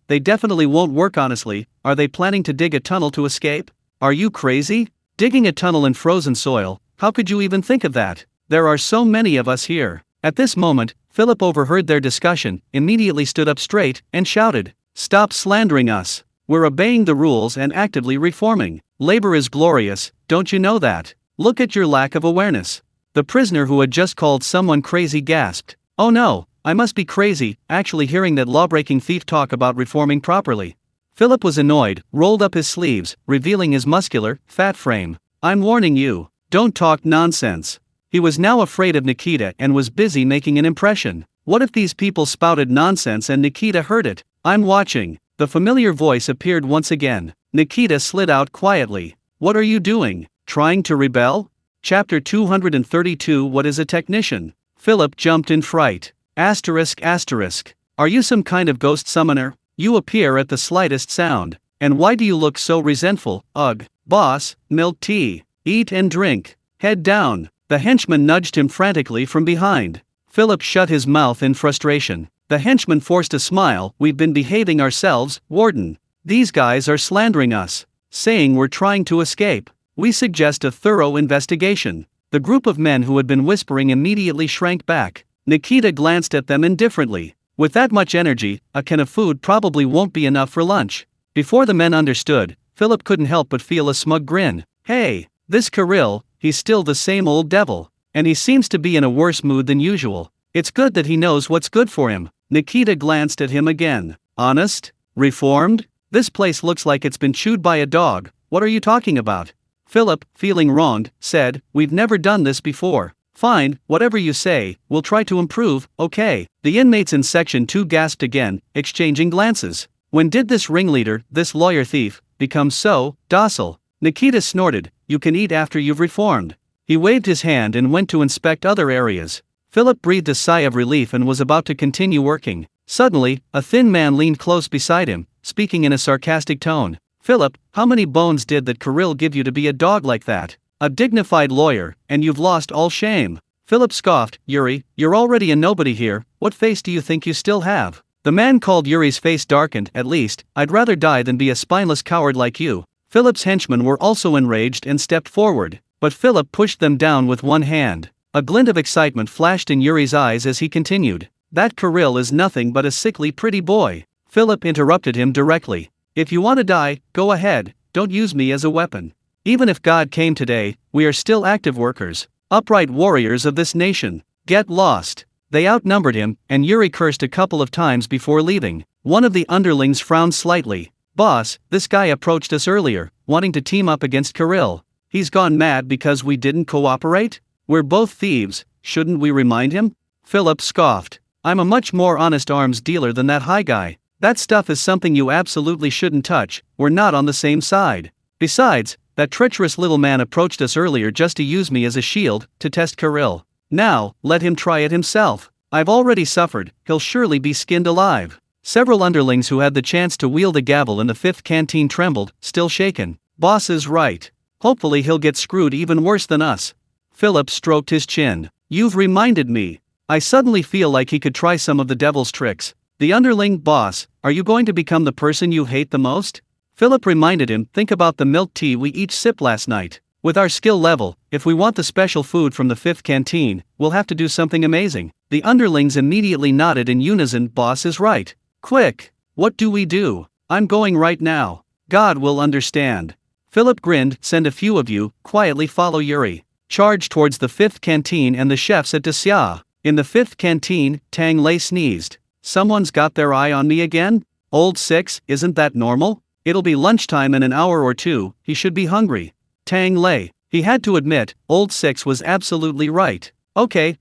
they definitely won't work honestly. Are they planning to dig a tunnel to escape? Are you crazy? Digging a tunnel in frozen soil, how could you even think of that? There are so many of us here. At this moment, Philip overheard their discussion, immediately stood up straight, and shouted, "Stop slandering us. We're obeying the rules and actively reforming. Labor is glorious, don't you know that? Look at your lack of awareness." The prisoner who had just called someone crazy gasped, "Oh no, I must be crazy, actually hearing that lawbreaking thief talk about reforming properly." Philip was annoyed, rolled up his sleeves, revealing his muscular, fat frame. "I'm warning you, don't talk nonsense." He was now afraid of Nikita and was busy making an impression. What if these people spouted nonsense and Nikita heard it? "I'm watching." The familiar voice appeared once again. Nikita slid out quietly. "What are you doing? Trying to rebel?" Chapter 232. What is a technician? Philip jumped in fright. Asterisk. Are you some kind of ghost summoner? You appear at the slightest sound. And why do you look so resentful? Ugh. Boss, milk tea. Eat and drink. Head down. The henchman nudged him frantically from behind. Philip shut his mouth in frustration. The henchman forced a smile. "We've been behaving ourselves, warden. These guys are slandering us, saying we're trying to escape. We suggest a thorough investigation." The group of men who had been whispering immediately shrank back. Nikita glanced at them indifferently. With that much energy, a can of food probably won't be enough for lunch. Before the men understood, Philip couldn't help but feel a smug grin. Hey, this Kirill, he's still the same old devil. And he seems to be in a worse mood than usual. It's good that he knows what's good for him. Nikita glanced at him again. Honest? Reformed? This place looks like it's been chewed by a dog. What are you talking about? Philip, feeling wronged, said, "We've never done this before." "Fine, whatever you say, we'll try to improve, okay." The inmates in Section 2 gasped again, exchanging glances. When did this ringleader, this lawyer thief, become so docile? Nikita snorted, "You can eat after you've reformed." He waved his hand and went to inspect other areas. Philip breathed a sigh of relief and was about to continue working. Suddenly, a thin man leaned close beside him, speaking in a sarcastic tone. "Philip, how many bones did that Kirill give you to be a dog like that? A dignified lawyer, and you've lost all shame." Philip scoffed. Yuri, you're already a nobody here, what face do you think you still have? The man called Yuri's face darkened. At least, I'd rather die than be a spineless coward like you. Philip's henchmen were also enraged and stepped forward, but Philip pushed them down with one hand. A glint of excitement flashed in Yuri's eyes as he continued. That Kirill is nothing but a sickly pretty boy. Philip interrupted him directly. If you want to die, go ahead, don't use me as a weapon. Even if God came today, we are still active workers, upright warriors of this nation. Get lost. They outnumbered him, and Yuri cursed a couple of times before leaving. One of the underlings frowned slightly. Boss, this guy approached us earlier, wanting to team up against Kirill. He's gone mad because we didn't cooperate? We're both thieves, shouldn't we remind him? Philip scoffed. I'm a much more honest arms dealer than that high guy. That stuff is something you absolutely shouldn't touch, we're not on the same side. Besides, that treacherous little man approached us earlier just to use me as a shield, to test Kirill. Now, let him try it himself. I've already suffered, he'll surely be skinned alive. Several underlings who had the chance to wield a gavel in the 5th canteen trembled, still shaken. Boss is right. Hopefully he'll get screwed even worse than us. Philip stroked his chin. You've reminded me. I suddenly feel like he could try some of the devil's tricks. The underling, boss, are you going to become the person you hate the most? Philip reminded him, think about the milk tea we each sipped last night. With our skill level, if we want the special food from the 5th canteen, we'll have to do something amazing. The underlings immediately nodded in unison. Boss is right. Quick, what do we do? I'm going right now. God will understand. Philip grinned. Send a few of you, quietly follow Yuri. Charge towards the 5th canteen and the chefs at Desya. In the 5th canteen, Tang Lei sneezed. Someone's got their eye on me again? Old Six, isn't that normal? It'll be lunchtime in an hour or two, he should be hungry. Tang Lei. He had to admit, Old Six was absolutely right. Okay,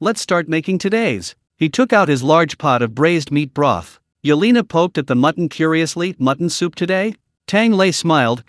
let's start making today's. He took out his large pot of braised meat broth. Yelena poked at the mutton curiously. Mutton soup today? Tang Lei smiled.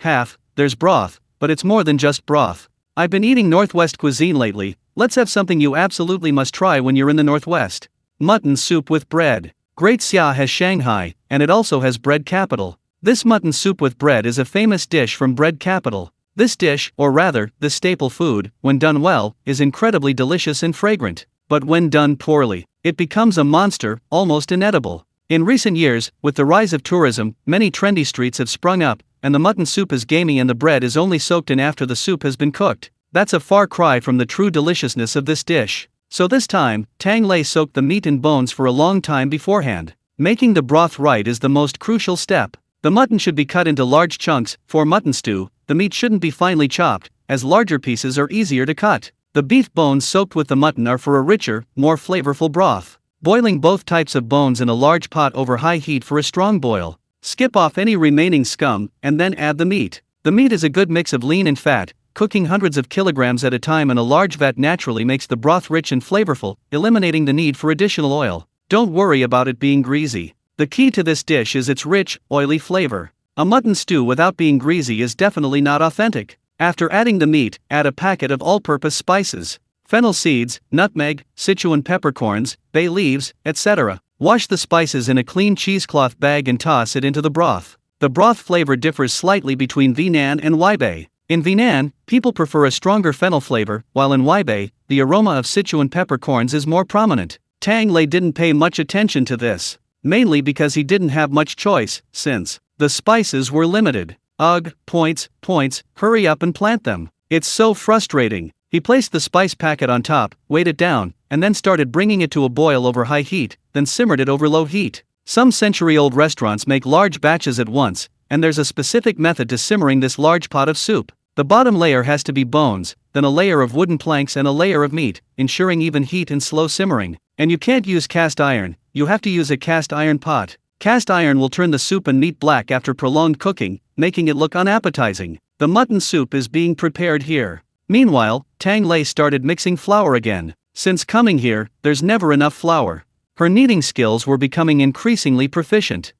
There's broth, but it's more than just broth. I've been eating Northwest cuisine lately, let's have something you absolutely must try when you're in the Northwest. Mutton soup with bread. Great Xia has Shanghai, and it also has bread capital. This mutton soup with bread is a famous dish from bread capital. This dish, or rather, this staple food, when done well, is incredibly delicious and fragrant. But when done poorly, it becomes a monster, almost inedible. In recent years, with the rise of tourism, many trendy streets have sprung up, and the mutton soup is gamey and the bread is only soaked in after the soup has been cooked. That's a far cry from the true deliciousness of this dish. So this time, Tang Lei soaked the meat and bones for a long time beforehand. Making the broth right is the most crucial step. The mutton should be cut into large chunks. For mutton stew, the meat shouldn't be finely chopped, as larger pieces are easier to cut. The beef bones soaked with the mutton are for a richer, more flavorful broth. Boiling both types of bones in a large pot over high heat for a strong boil. Skip off any remaining scum, and then add the meat. The meat is a good mix of lean and fat. Cooking hundreds of kilograms at a time in a large vat naturally makes the broth rich and flavorful, eliminating the need for additional oil. Don't worry about it being greasy. The key to this dish is its rich, oily flavor. A mutton stew without being greasy is definitely not authentic. After adding the meat, add a packet of all-purpose spices. Fennel seeds, nutmeg, Sichuan peppercorns, bay leaves, etc. Wash the spices in a clean cheesecloth bag and toss it into the broth. The broth flavor differs slightly between Vietnam and Huaibei. In Vietnam, people prefer a stronger fennel flavor, while in Huaibei, the aroma of Sichuan peppercorns is more prominent. Tang Lei didn't pay much attention to this, mainly because he didn't have much choice, since the spices were limited. Ugh, points, hurry up and plant them. It's so frustrating. He placed the spice packet on top, weighed it down, and then started bringing it to a boil over high heat, then simmered it over low heat. Some century-old restaurants make large batches at once, and there's a specific method to simmering this large pot of soup. The bottom layer has to be bones, then a layer of wooden planks and a layer of meat, ensuring even heat and slow simmering. And you can't use cast iron, you have to use a cast iron pot. Cast iron will turn the soup and meat black after prolonged cooking, making it look unappetizing. The mutton soup is being prepared here. Meanwhile, Tang Lei started mixing flour again. Since coming here, there's never enough flour. Her kneading skills were becoming increasingly proficient.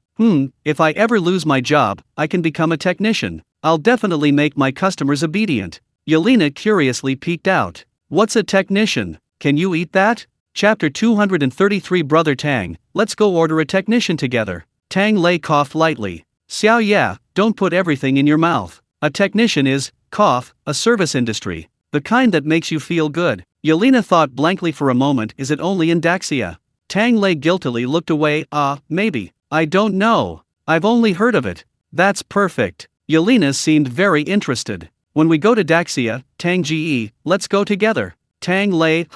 If I ever lose my job, I can become a technician. I'll definitely make my customers obedient. Yelena curiously peeked out. What's a technician? Can you eat that? Chapter 233. Brother Tang, let's go order a technician together. Tang Lei coughed lightly. Xiao yeah, don't put everything in your mouth. A technician is, a service industry. The kind that makes you feel good. Yelena thought blankly for a moment. Is it only in Daxia? Tang Lei guiltily looked away. Maybe. I don't know. I've only heard of it. That's perfect. Yelena seemed very interested. When we go to Daxia, Tang Ge, let's go together. Tang Lei,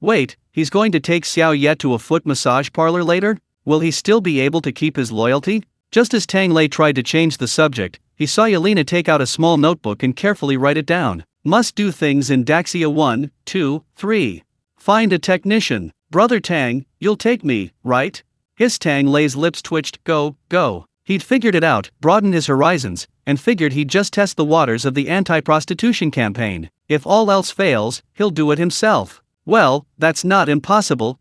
Wait, he's going to take Xiao Ye to a foot massage parlor later? Will he still be able to keep his loyalty? Just as Tang Lei tried to change the subject, he saw Yelena take out a small notebook and carefully write it down. Must do things in Daxia 1, 2, 3. Find a technician. Brother Tang, you'll take me, right? Tang Lei's lips twitched. Go. He'd figured it out, broadened his horizons, and figured he'd just test the waters of the anti-prostitution campaign. If all else fails, he'll do it himself. Well, that's not impossible,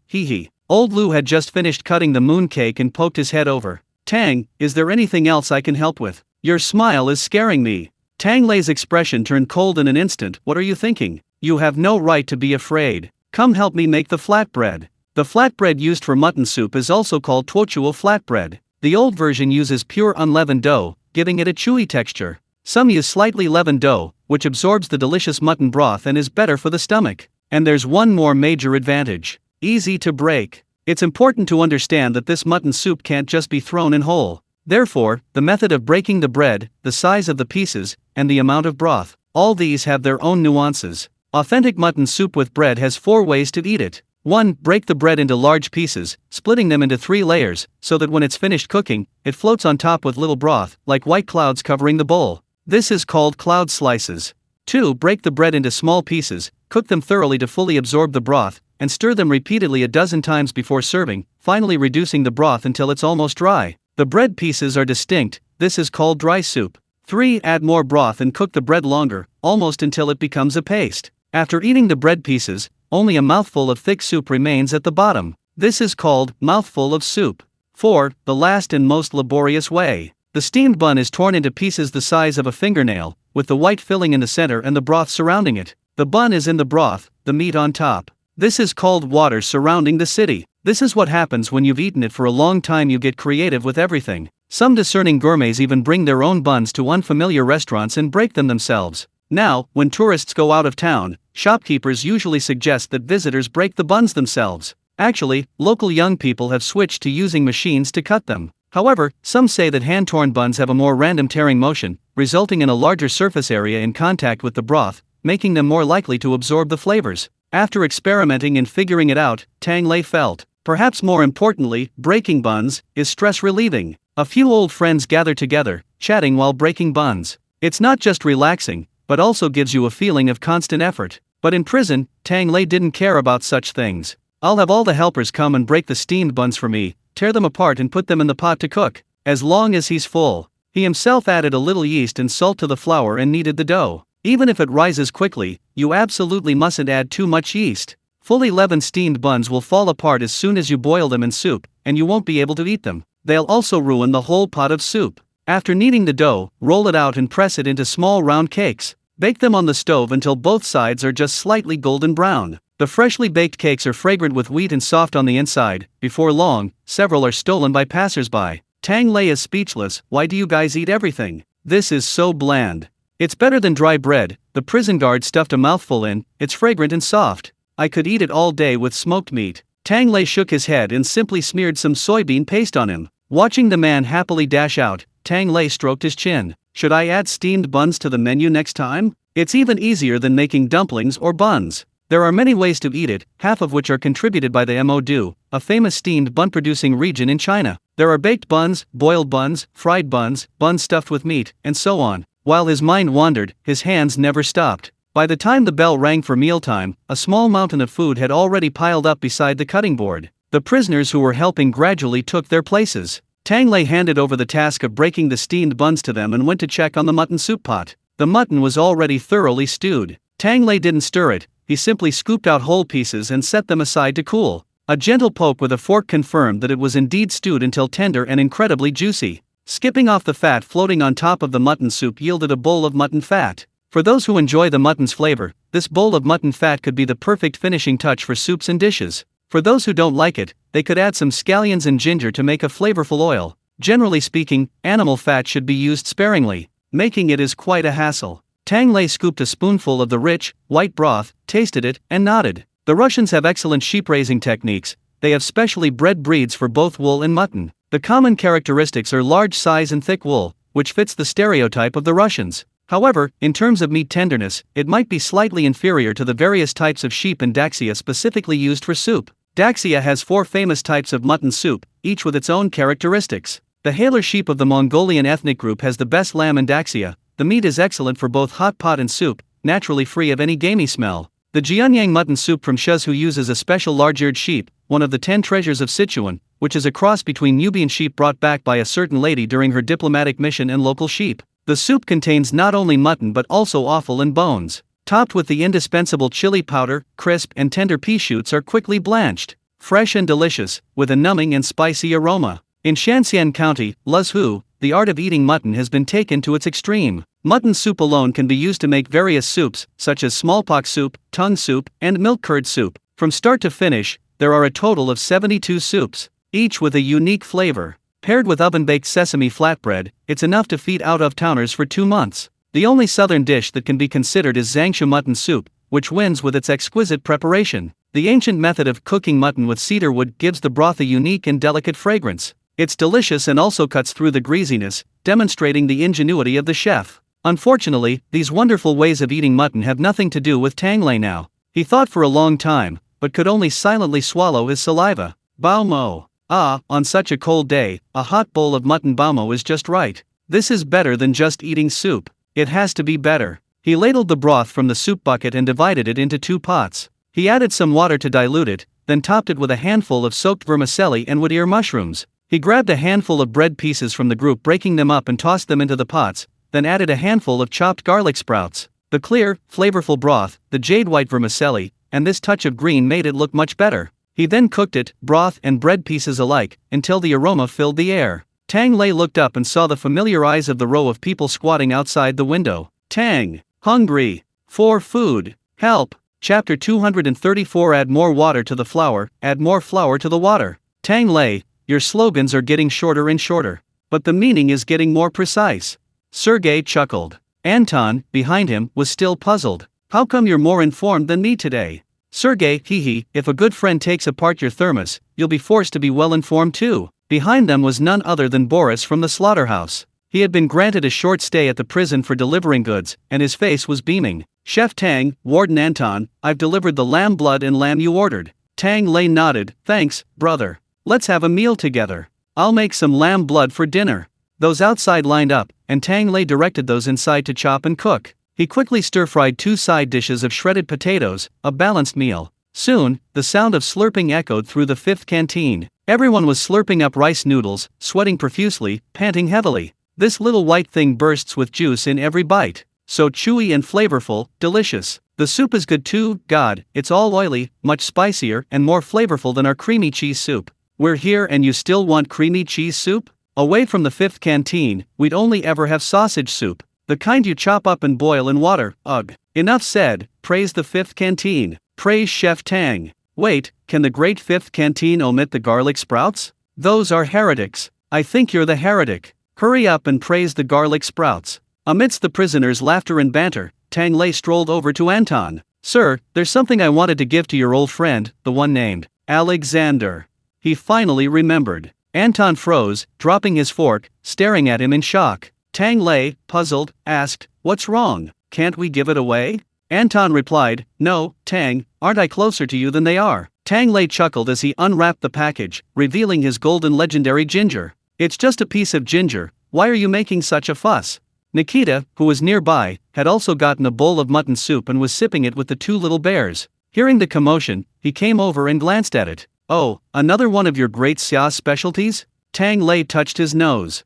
Old Lu had just finished cutting the moon cake and poked his head over. Tang, is there anything else I can help with? Your smile is scaring me. Tang Lei's expression turned cold in an instant. What are you thinking? You have no right to be afraid. Come help me make the flatbread. The flatbread used for mutton soup is also called tuochuo flatbread. The old version uses pure unleavened dough, giving it a chewy texture. Some use slightly leavened dough, which absorbs the delicious mutton broth and is better for the stomach. And there's one more major advantage. Easy to break. It's important to understand that this mutton soup can't just be thrown in whole. Therefore, the method of breaking the bread, the size of the pieces, and the amount of broth, all these have their own nuances. Authentic mutton soup with bread has 4 ways to eat it. 1. Break the bread into large pieces, splitting them into 3 layers, so that when it's finished cooking, it floats on top with little broth, like white clouds covering the bowl. This is called cloud slices. 2. Break the bread into small pieces, cook them thoroughly to fully absorb the broth, and stir them repeatedly a dozen times before serving, finally reducing the broth until it's almost dry. The bread pieces are distinct. This is called dry soup. 3. Add more broth and cook the bread longer, almost until it becomes a paste. After eating the bread pieces, only a mouthful of thick soup remains at the bottom. This is called mouthful of soup. 4. The last and most laborious way. The steamed bun is torn into pieces the size of a fingernail, with the white filling in the center and the broth surrounding it. The bun is in the broth, the meat on top. This is called water surrounding the city. This is what happens when you've eaten it for a long time. You get creative with everything. Some discerning gourmets even bring their own buns to unfamiliar restaurants and break them themselves. Now, when tourists go out of town, shopkeepers usually suggest that visitors break the buns themselves. Actually, local young people have switched to using machines to cut them. However, some say that hand-torn buns have a more random tearing motion, resulting in a larger surface area in contact with the broth, making them more likely to absorb the flavors. After experimenting and figuring it out, Tang Lei felt, perhaps more importantly, breaking buns is stress relieving. A few old friends gather together, chatting while breaking buns. It's not just relaxing, but also gives you a feeling of constant effort. But in prison, Tang Lei didn't care about such things. I'll have all the helpers come and break the steamed buns for me, tear them apart and put them in the pot to cook, as long as he's full. He himself added a little yeast and salt to the flour and kneaded the dough. Even if it rises quickly, you absolutely mustn't add too much yeast. Fully leavened steamed buns will fall apart as soon as you boil them in soup, and you won't be able to eat them. They'll also ruin the whole pot of soup. After kneading the dough, roll it out and press it into small round cakes. Bake them on the stove until both sides are just slightly golden brown. The freshly baked cakes are fragrant with wheat and soft on the inside. Before long, several are stolen by passers-by. Tang Lei is speechless. Why do you guys eat everything? This is so bland. It's better than dry bread. The prison guard stuffed a mouthful in. It's fragrant and soft. I could eat it all day with smoked meat. Tang Lei shook his head and simply smeared some soybean paste on him. Watching the man happily dash out, Tang Lei stroked his chin. Should I add steamed buns to the menu next time? It's even easier than making dumplings or buns. There are many ways to eat it, half of which are contributed by the Mo-Du, a famous steamed bun-producing region in China. There are baked buns, boiled buns, fried buns, buns stuffed with meat, and so on. While his mind wandered, his hands never stopped. By the time the bell rang for mealtime, a small mountain of food had already piled up beside the cutting board. The prisoners who were helping gradually took their places. Tang Lei handed over the task of breaking the steamed buns to them and went to check on the mutton soup pot. The mutton was already thoroughly stewed. Tang Lei didn't stir it, he simply scooped out whole pieces and set them aside to cool. A gentle poke with a fork confirmed that it was indeed stewed until tender and incredibly juicy. Skipping off the fat floating on top of the mutton soup yielded a bowl of mutton fat. For those who enjoy the mutton's flavor, this bowl of mutton fat could be the perfect finishing touch for soups and dishes. For those who don't like it, they could add some scallions and ginger to make a flavorful oil. Generally speaking, animal fat should be used sparingly. Making it is quite a hassle. Tang Lei scooped a spoonful of the rich, white broth, tasted it, and nodded. The Russians have excellent sheep-raising techniques. They have specially bred breeds for both wool and mutton. The common characteristics are large size and thick wool, which fits the stereotype of the Russians. However, in terms of meat tenderness, it might be slightly inferior to the various types of sheep and Daxia specifically used for soup. Daxia has 4 famous types of mutton soup, each with its own characteristics. The Haler sheep of the Mongolian ethnic group has the best lamb in Daxia. The meat is excellent for both hot pot and soup, naturally free of any gamey smell. The Jianyang mutton soup from Shuzhou uses a special large-eared sheep, one of the 10 treasures of Sichuan, which is a cross between Nubian sheep brought back by a certain lady during her diplomatic mission and local sheep. The soup contains not only mutton but also offal and bones. Topped with the indispensable chili powder, crisp and tender pea shoots are quickly blanched. Fresh and delicious, with a numbing and spicy aroma. In Shanxian County, Luzhu, the art of eating mutton has been taken to its extreme. Mutton soup alone can be used to make various soups, such as smallpox soup, tongue soup, and milk curd soup. From start to finish, there are a total of 72 soups, each with a unique flavor. Paired with oven-baked sesame flatbread, it's enough to feed out-of-towners for 2 months. The only southern dish that can be considered is Zangshu mutton soup, which wins with its exquisite preparation. The ancient method of cooking mutton with cedar wood gives the broth a unique and delicate fragrance. It's delicious and also cuts through the greasiness, demonstrating the ingenuity of the chef. Unfortunately, these wonderful ways of eating mutton have nothing to do with Tang Lei now. He thought for a long time, but could only silently swallow his saliva. Bao mo. Ah, on such a cold day, a hot bowl of mutton bao mo is just right. This is better than just eating soup. It has to be better. He ladled the broth from the soup bucket and divided it into 2 pots. He added some water to dilute it, then topped it with a handful of soaked vermicelli and wood ear mushrooms. He grabbed a handful of bread pieces from the group, breaking them up and tossed them into the pots, then added a handful of chopped garlic sprouts. The clear, flavorful broth, the jade-white vermicelli, and this touch of green made it look much better. He then cooked it, broth and bread pieces alike, until the aroma filled the air. Tang Lei looked up and saw the familiar eyes of the row of people squatting outside the window. Tang, hungry, for food, help. Chapter 234. Add more water to the flour, add more flour to the water. Tang Lei, your slogans are getting shorter and shorter, but the meaning is getting more precise. Sergei chuckled. Anton, behind him, was still puzzled. How come you're more informed than me today? Sergei, hee, if a good friend takes apart your thermos, you'll be forced to be well informed too. Behind them was none other than Boris from the slaughterhouse. He had been granted a short stay at the prison for delivering goods, and his face was beaming. Chef Tang, Warden Anton, I've delivered the lamb blood and lamb you ordered. Tang Lei nodded. Thanks, brother. Let's have a meal together. I'll make some lamb blood for dinner. Those outside lined up, and Tang Lei directed those inside to chop and cook. He quickly stir-fried 2 side dishes of shredded potatoes, a balanced meal. Soon, the sound of slurping echoed through the 5th canteen. Everyone was slurping up rice noodles, sweating profusely, panting heavily. This little white thing bursts with juice in every bite. So chewy and flavorful, delicious. The soup is good too, God, it's all oily, much spicier and more flavorful than our creamy cheese soup. We're here and you still want creamy cheese soup? Away from the 5th canteen, we'd only ever have sausage soup. The kind you chop up and boil in water, ugh. Enough said, praise the 5th canteen. Praise Chef Tang. Wait, can the great 5th canteen omit the garlic sprouts? Those are heretics. I think you're the heretic. Hurry up and praise the garlic sprouts. Amidst the prisoners' laughter and banter, Tang Lei strolled over to Anton. Sir, there's something I wanted to give to your old friend, the one named Alexander. He finally remembered. Anton froze, dropping his fork, staring at him in shock. Tang Lei, puzzled, asked, "What's wrong? Can't we give it away?" Anton replied, "No, Tang, aren't I closer to you than they are?" Tang Lei chuckled as he unwrapped the package, revealing his golden legendary ginger. "It's just a piece of ginger, why are you making such a fuss?" Nikita, who was nearby, had also gotten a bowl of mutton soup and was sipping it with the 2 little bears. Hearing the commotion, he came over and glanced at it. "Oh, another one of your great Xia specialties?" Tang Lei touched his nose.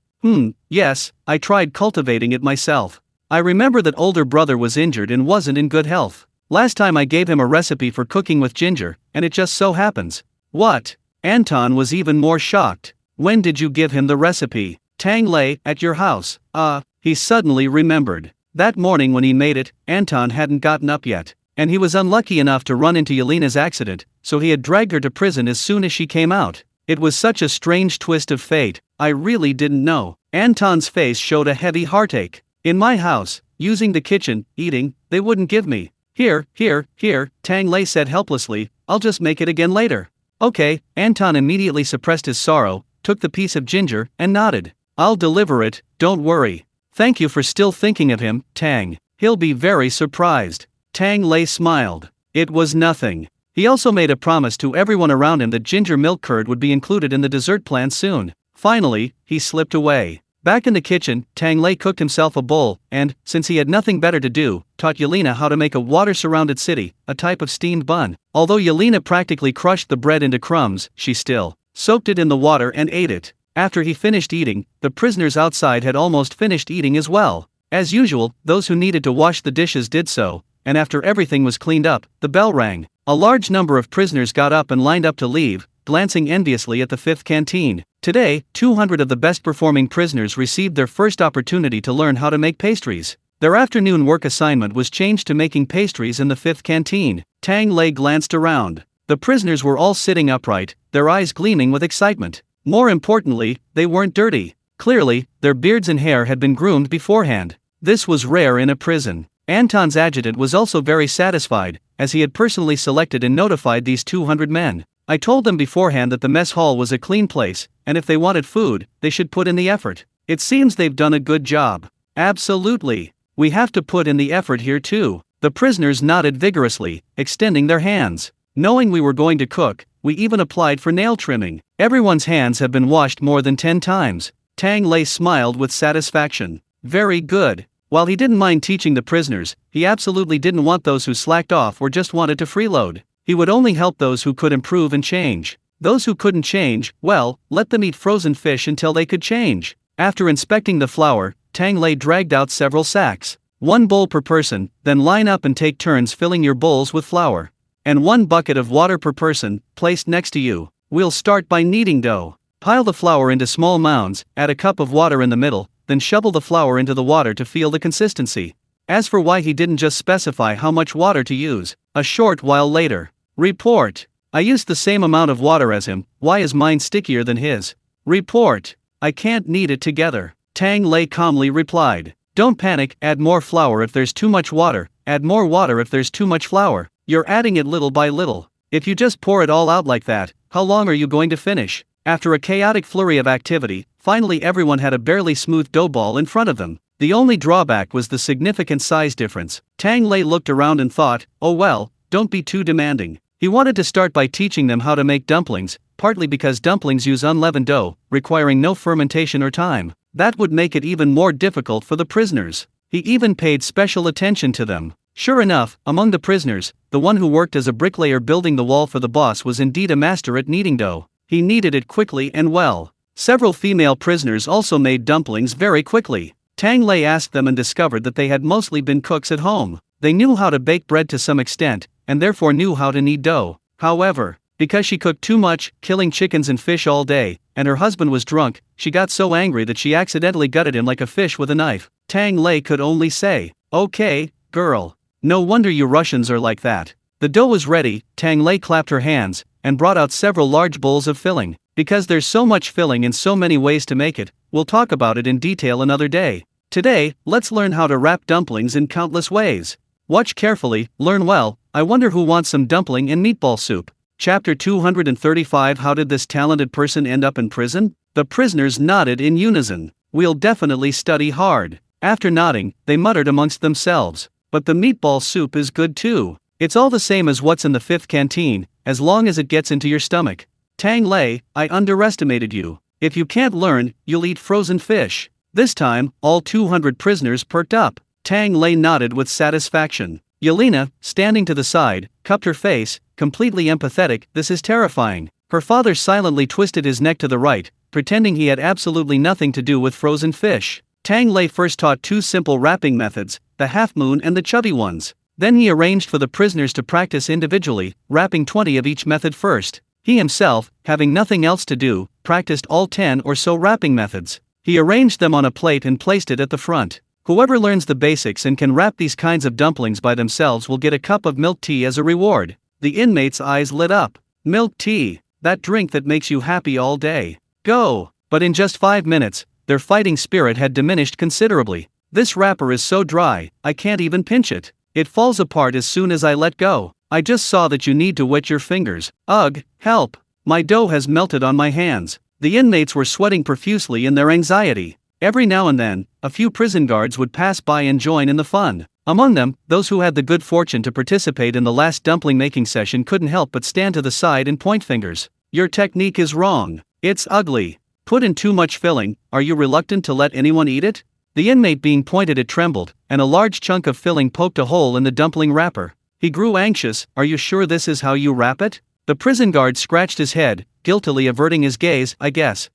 Yes, I tried cultivating it myself. I remember that older brother was injured and wasn't in good health. Last time I gave him a recipe for cooking with ginger, and it just so happens." "What?" Anton was even more shocked. "When did you give him the recipe?" Tang Lei, "At your house." He suddenly remembered. That morning when he made it, Anton hadn't gotten up yet. And he was unlucky enough to run into Yelena's accident, so he had dragged her to prison as soon as she came out. It was such a strange twist of fate, I really didn't know. Anton's face showed a heavy heartache. "In my house, using the kitchen, eating, they wouldn't give me. Here, Tang Lei said helplessly, I'll just make it again later. Okay, Anton immediately suppressed his sorrow, took the piece of ginger, and nodded. I'll deliver it, don't worry. Thank you for still thinking of him, Tang. He'll be very surprised. Tang Lei smiled. It was nothing. He also made a promise to everyone around him that ginger milk curd would be included in the dessert plan soon. Finally, he slipped away. Back in the kitchen, Tang Lei cooked himself a bowl, and, since he had nothing better to do, taught Yelena how to make a water-surrounded city, a type of steamed bun. Although Yelena practically crushed the bread into crumbs, she still soaked it in the water and ate it. After he finished eating, the prisoners outside had almost finished eating as well. As usual, those who needed to wash the dishes did so, and after everything was cleaned up, the bell rang. A large number of prisoners got up and lined up to leave, glancing enviously at the fifth canteen. Today, 200 of the best-performing prisoners received their first opportunity to learn how to make pastries. Their afternoon work assignment was changed to making pastries in the fifth canteen. Tang Lei glanced around. The prisoners were all sitting upright, their eyes gleaming with excitement. More importantly, they weren't dirty. Clearly, their beards and hair had been groomed beforehand. This was rare in a prison. Anton's adjutant was also very satisfied, as he had personally selected and notified these 200 men. I told them beforehand that the mess hall was a clean place, and if they wanted food, they should put in the effort. It seems they've done a good job. Absolutely. We have to put in the effort here too. The prisoners nodded vigorously, extending their hands. Knowing we were going to cook, we even applied for nail trimming. Everyone's hands have been washed more than 10 times. Tang Lei smiled with satisfaction. Very good. While he didn't mind teaching the prisoners, he absolutely didn't want those who slacked off or just wanted to freeload. He would only help those who could improve and change. Those who couldn't change, well, let them eat frozen fish until they could change. After inspecting the flour, Tang Lei dragged out several sacks. 1 bowl per person, then line up and take turns filling your bowls with flour. And 1 bucket of water per person, placed next to you. We'll start by kneading dough. Pile the flour into small mounds, add a cup of water in the middle, then shovel the flour into the water to feel the consistency. As for why he didn't just specify how much water to use, a short while later. Report. I used the same amount of water as him, why is mine stickier than his? Report. I can't knead it together. Tang Lei calmly replied. Don't panic, add more flour if there's too much water, add more water if there's too much flour. You're adding it little by little. If you just pour it all out like that, how long are you going to finish? After a chaotic flurry of activity, finally everyone had a barely smooth dough ball in front of them. The only drawback was the significant size difference. Tang Lei looked around and thought, oh well, don't be too demanding. He wanted to start by teaching them how to make dumplings, partly because dumplings use unleavened dough, requiring no fermentation or time. That would make it even more difficult for the prisoners. He even paid special attention to them. Sure enough, among the prisoners, the one who worked as a bricklayer building the wall for the boss was indeed a master at kneading dough. He kneaded it quickly and well. Several female prisoners also made dumplings very quickly. Tang Lei asked them and discovered that they had mostly been cooks at home. They knew how to bake bread to some extent, and therefore knew how to knead dough. However, because she cooked too much, killing chickens and fish all day, and her husband was drunk, she got so angry that she accidentally gutted him like a fish with a knife. Tang Lei could only say, okay, girl. No wonder you Russians are like that. The dough was ready. Tang Lei clapped her hands, and brought out several large bowls of filling. Because there's so much filling and so many ways to make it, we'll talk about it in detail another day. Today, let's learn how to wrap dumplings in countless ways. Watch carefully, learn well. I wonder who wants some dumpling and meatball soup. Chapter 235. How did this talented person end up in prison? The prisoners nodded in unison. We'll definitely study hard. After nodding, they muttered amongst themselves. But the meatball soup is good too. It's all the same as what's in the fifth canteen, as long as it gets into your stomach. Tang Lei, I underestimated you. If you can't learn, you'll eat frozen fish. This time, all 200 prisoners perked up. Tang Lei nodded with satisfaction. Yelena, standing to the side, cupped her face, completely empathetic. This is terrifying. Her father silently twisted his neck to the right, pretending he had absolutely nothing to do with frozen fish. Tang Lei first taught 2 simple wrapping methods, the half moon and the chubby ones. Then he arranged for the prisoners to practice individually, wrapping 20 of each method first. He himself, having nothing else to do, practiced all 10 or so wrapping methods. He arranged them on a plate and placed it at the front. Whoever learns the basics and can wrap these kinds of dumplings by themselves will get a cup of milk tea as a reward. The inmates' eyes lit up. Milk tea, that drink that makes you happy all day. Go! But in just 5 minutes, their fighting spirit had diminished considerably. This wrapper is so dry, I can't even pinch it. It falls apart as soon as I let go. I just saw that you need to wet your fingers. Ugh, help. My dough has melted on my hands. The inmates were sweating profusely in their anxiety. Every now and then, a few prison guards would pass by and join in the fun. Among them, those who had the good fortune to participate in the last dumpling making session couldn't help but stand to the side and point fingers. Your technique is wrong. It's ugly. Put in too much filling. Are you reluctant to let anyone eat it? The inmate being pointed at trembled, and a large chunk of filling poked a hole in the dumpling wrapper. He grew anxious. Are you sure this is how you wrap it? The prison guard scratched his head, guiltily averting his gaze. I guess.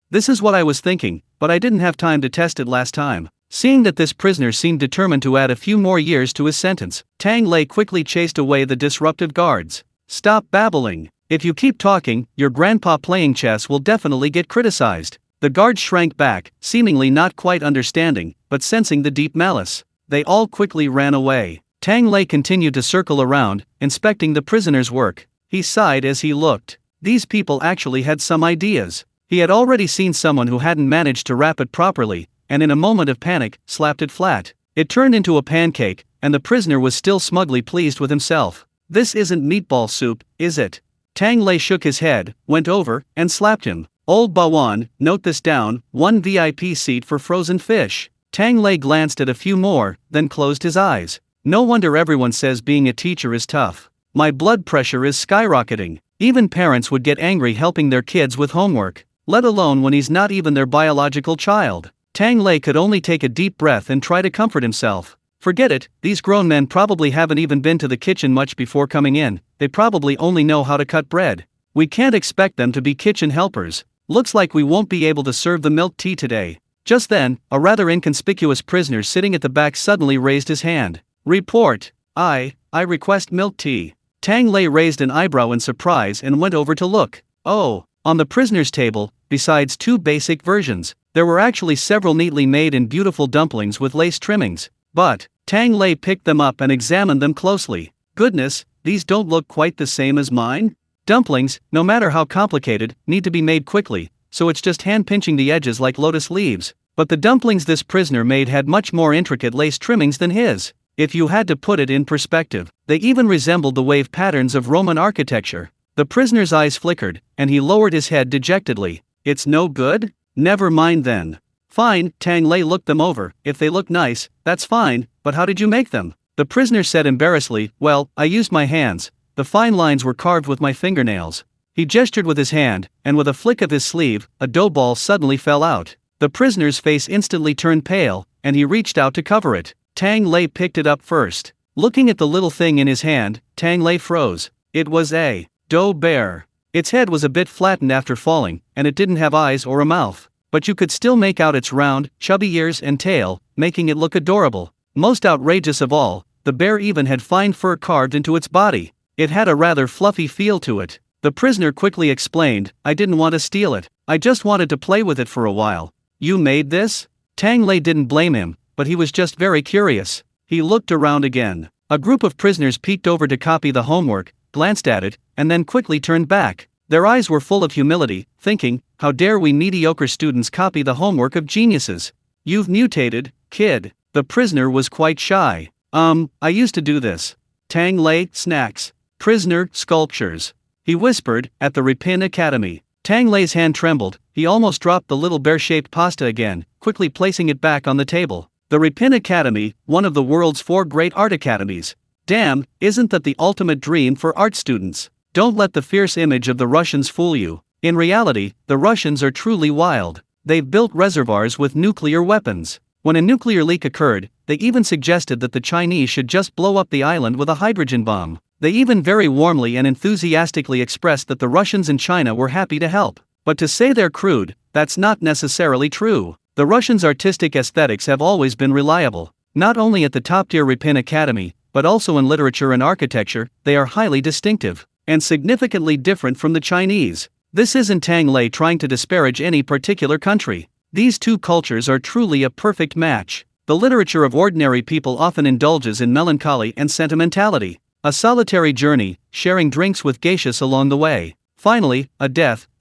This is what I was thinking, but I didn't have time to test it last time. Seeing that this prisoner seemed determined to add a few more years to his sentence, Tang Lei quickly chased away the disruptive guards. Stop babbling. If you keep talking, your grandpa playing chess will definitely get criticized. The guards shrank back, seemingly not quite understanding, but sensing the deep malice. They all quickly ran away. Tang Lei continued to circle around, inspecting the prisoner's work. He sighed as he looked. These people actually had some ideas. He had already seen someone who hadn't managed to wrap it properly, and in a moment of panic, slapped it flat. It turned into a pancake, and the prisoner was still smugly pleased with himself. This isn't meatball soup, is it? Tang Lei shook his head, went over, and slapped him. Old Bawan, note this down, 1 VIP seat for frozen fish. Tang Lei glanced at a few more, then closed his eyes. No wonder everyone says being a teacher is tough. My blood pressure is skyrocketing. Even parents would get angry helping their kids with homework, let alone when he's not even their biological child. Tang Lei could only take a deep breath and try to comfort himself. Forget it, these grown men probably haven't even been to the kitchen much before coming in. They probably only know how to cut bread. We can't expect them to be kitchen helpers. Looks like we won't be able to serve the milk tea today. Just then, a rather inconspicuous prisoner sitting at the back suddenly raised his hand. Report. I request milk tea. Tang Lei raised an eyebrow in surprise and went over to look. Oh, on the prisoner's table, besides 2 basic versions, there were actually several neatly made and beautiful dumplings with lace trimmings. But, Tang Lei picked them up and examined them closely. Goodness, these don't look quite the same as mine? Dumplings, no matter how complicated, need to be made quickly, so it's just hand-pinching the edges like lotus leaves. But the dumplings this prisoner made had much more intricate lace trimmings than his. If you had to put it in perspective, they even resembled the wave patterns of Roman architecture. The prisoner's eyes flickered, and he lowered his head dejectedly. It's no good? Never mind then. Fine, Tang Lei looked them over. If they look nice, that's fine, but how did you make them? The prisoner said embarrassedly, well, I used my hands. The fine lines were carved with my fingernails. He gestured with his hand, and with a flick of his sleeve, a dough ball suddenly fell out. The prisoner's face instantly turned pale, and he reached out to cover it. Tang Lei picked it up first. Looking at the little thing in his hand, Tang Lei froze. It was a dough bear. Its head was a bit flattened after falling, and it didn't have eyes or a mouth. But you could still make out its round, chubby ears and tail, making it look adorable. Most outrageous of all, the bear even had fine fur carved into its body. It had a rather fluffy feel to it. The prisoner quickly explained, I didn't want to steal it. I just wanted to play with it for a while. You made this? Tang Lei didn't blame him, but he was just very curious. He looked around again. A group of prisoners peeked over to copy the homework, glanced at it, and then quickly turned back. Their eyes were full of humility, thinking, how dare we mediocre students copy the homework of geniuses? You've mutated, kid. The prisoner was quite shy. I used to do this. Tang Lei, snacks. Prisoner, sculptures. He whispered, at the Ripin Academy. Tang Lei's hand trembled, he almost dropped the little bear-shaped pasta again, quickly placing it back on the table. The Ripin Academy, one of the world's 4 great art academies. Damn, isn't that the ultimate dream for art students? Don't let the fierce image of the Russians fool you. In reality, the Russians are truly wild. They've built reservoirs with nuclear weapons. When a nuclear leak occurred, they even suggested that the Chinese should just blow up the island with a hydrogen bomb. They even very warmly and enthusiastically expressed that the Russians and China were happy to help. But to say they're crude, that's not necessarily true. The Russians' artistic aesthetics have always been reliable. Not only at the top-tier Ripin Academy, but also in literature and architecture, they are highly distinctive, and significantly different from the Chinese. This isn't Tang Lei trying to disparage any particular country. These 2 cultures are truly a perfect match. The literature of ordinary people often indulges in melancholy and sentimentality. A solitary journey, sharing drinks with geishas along the way. Finally, a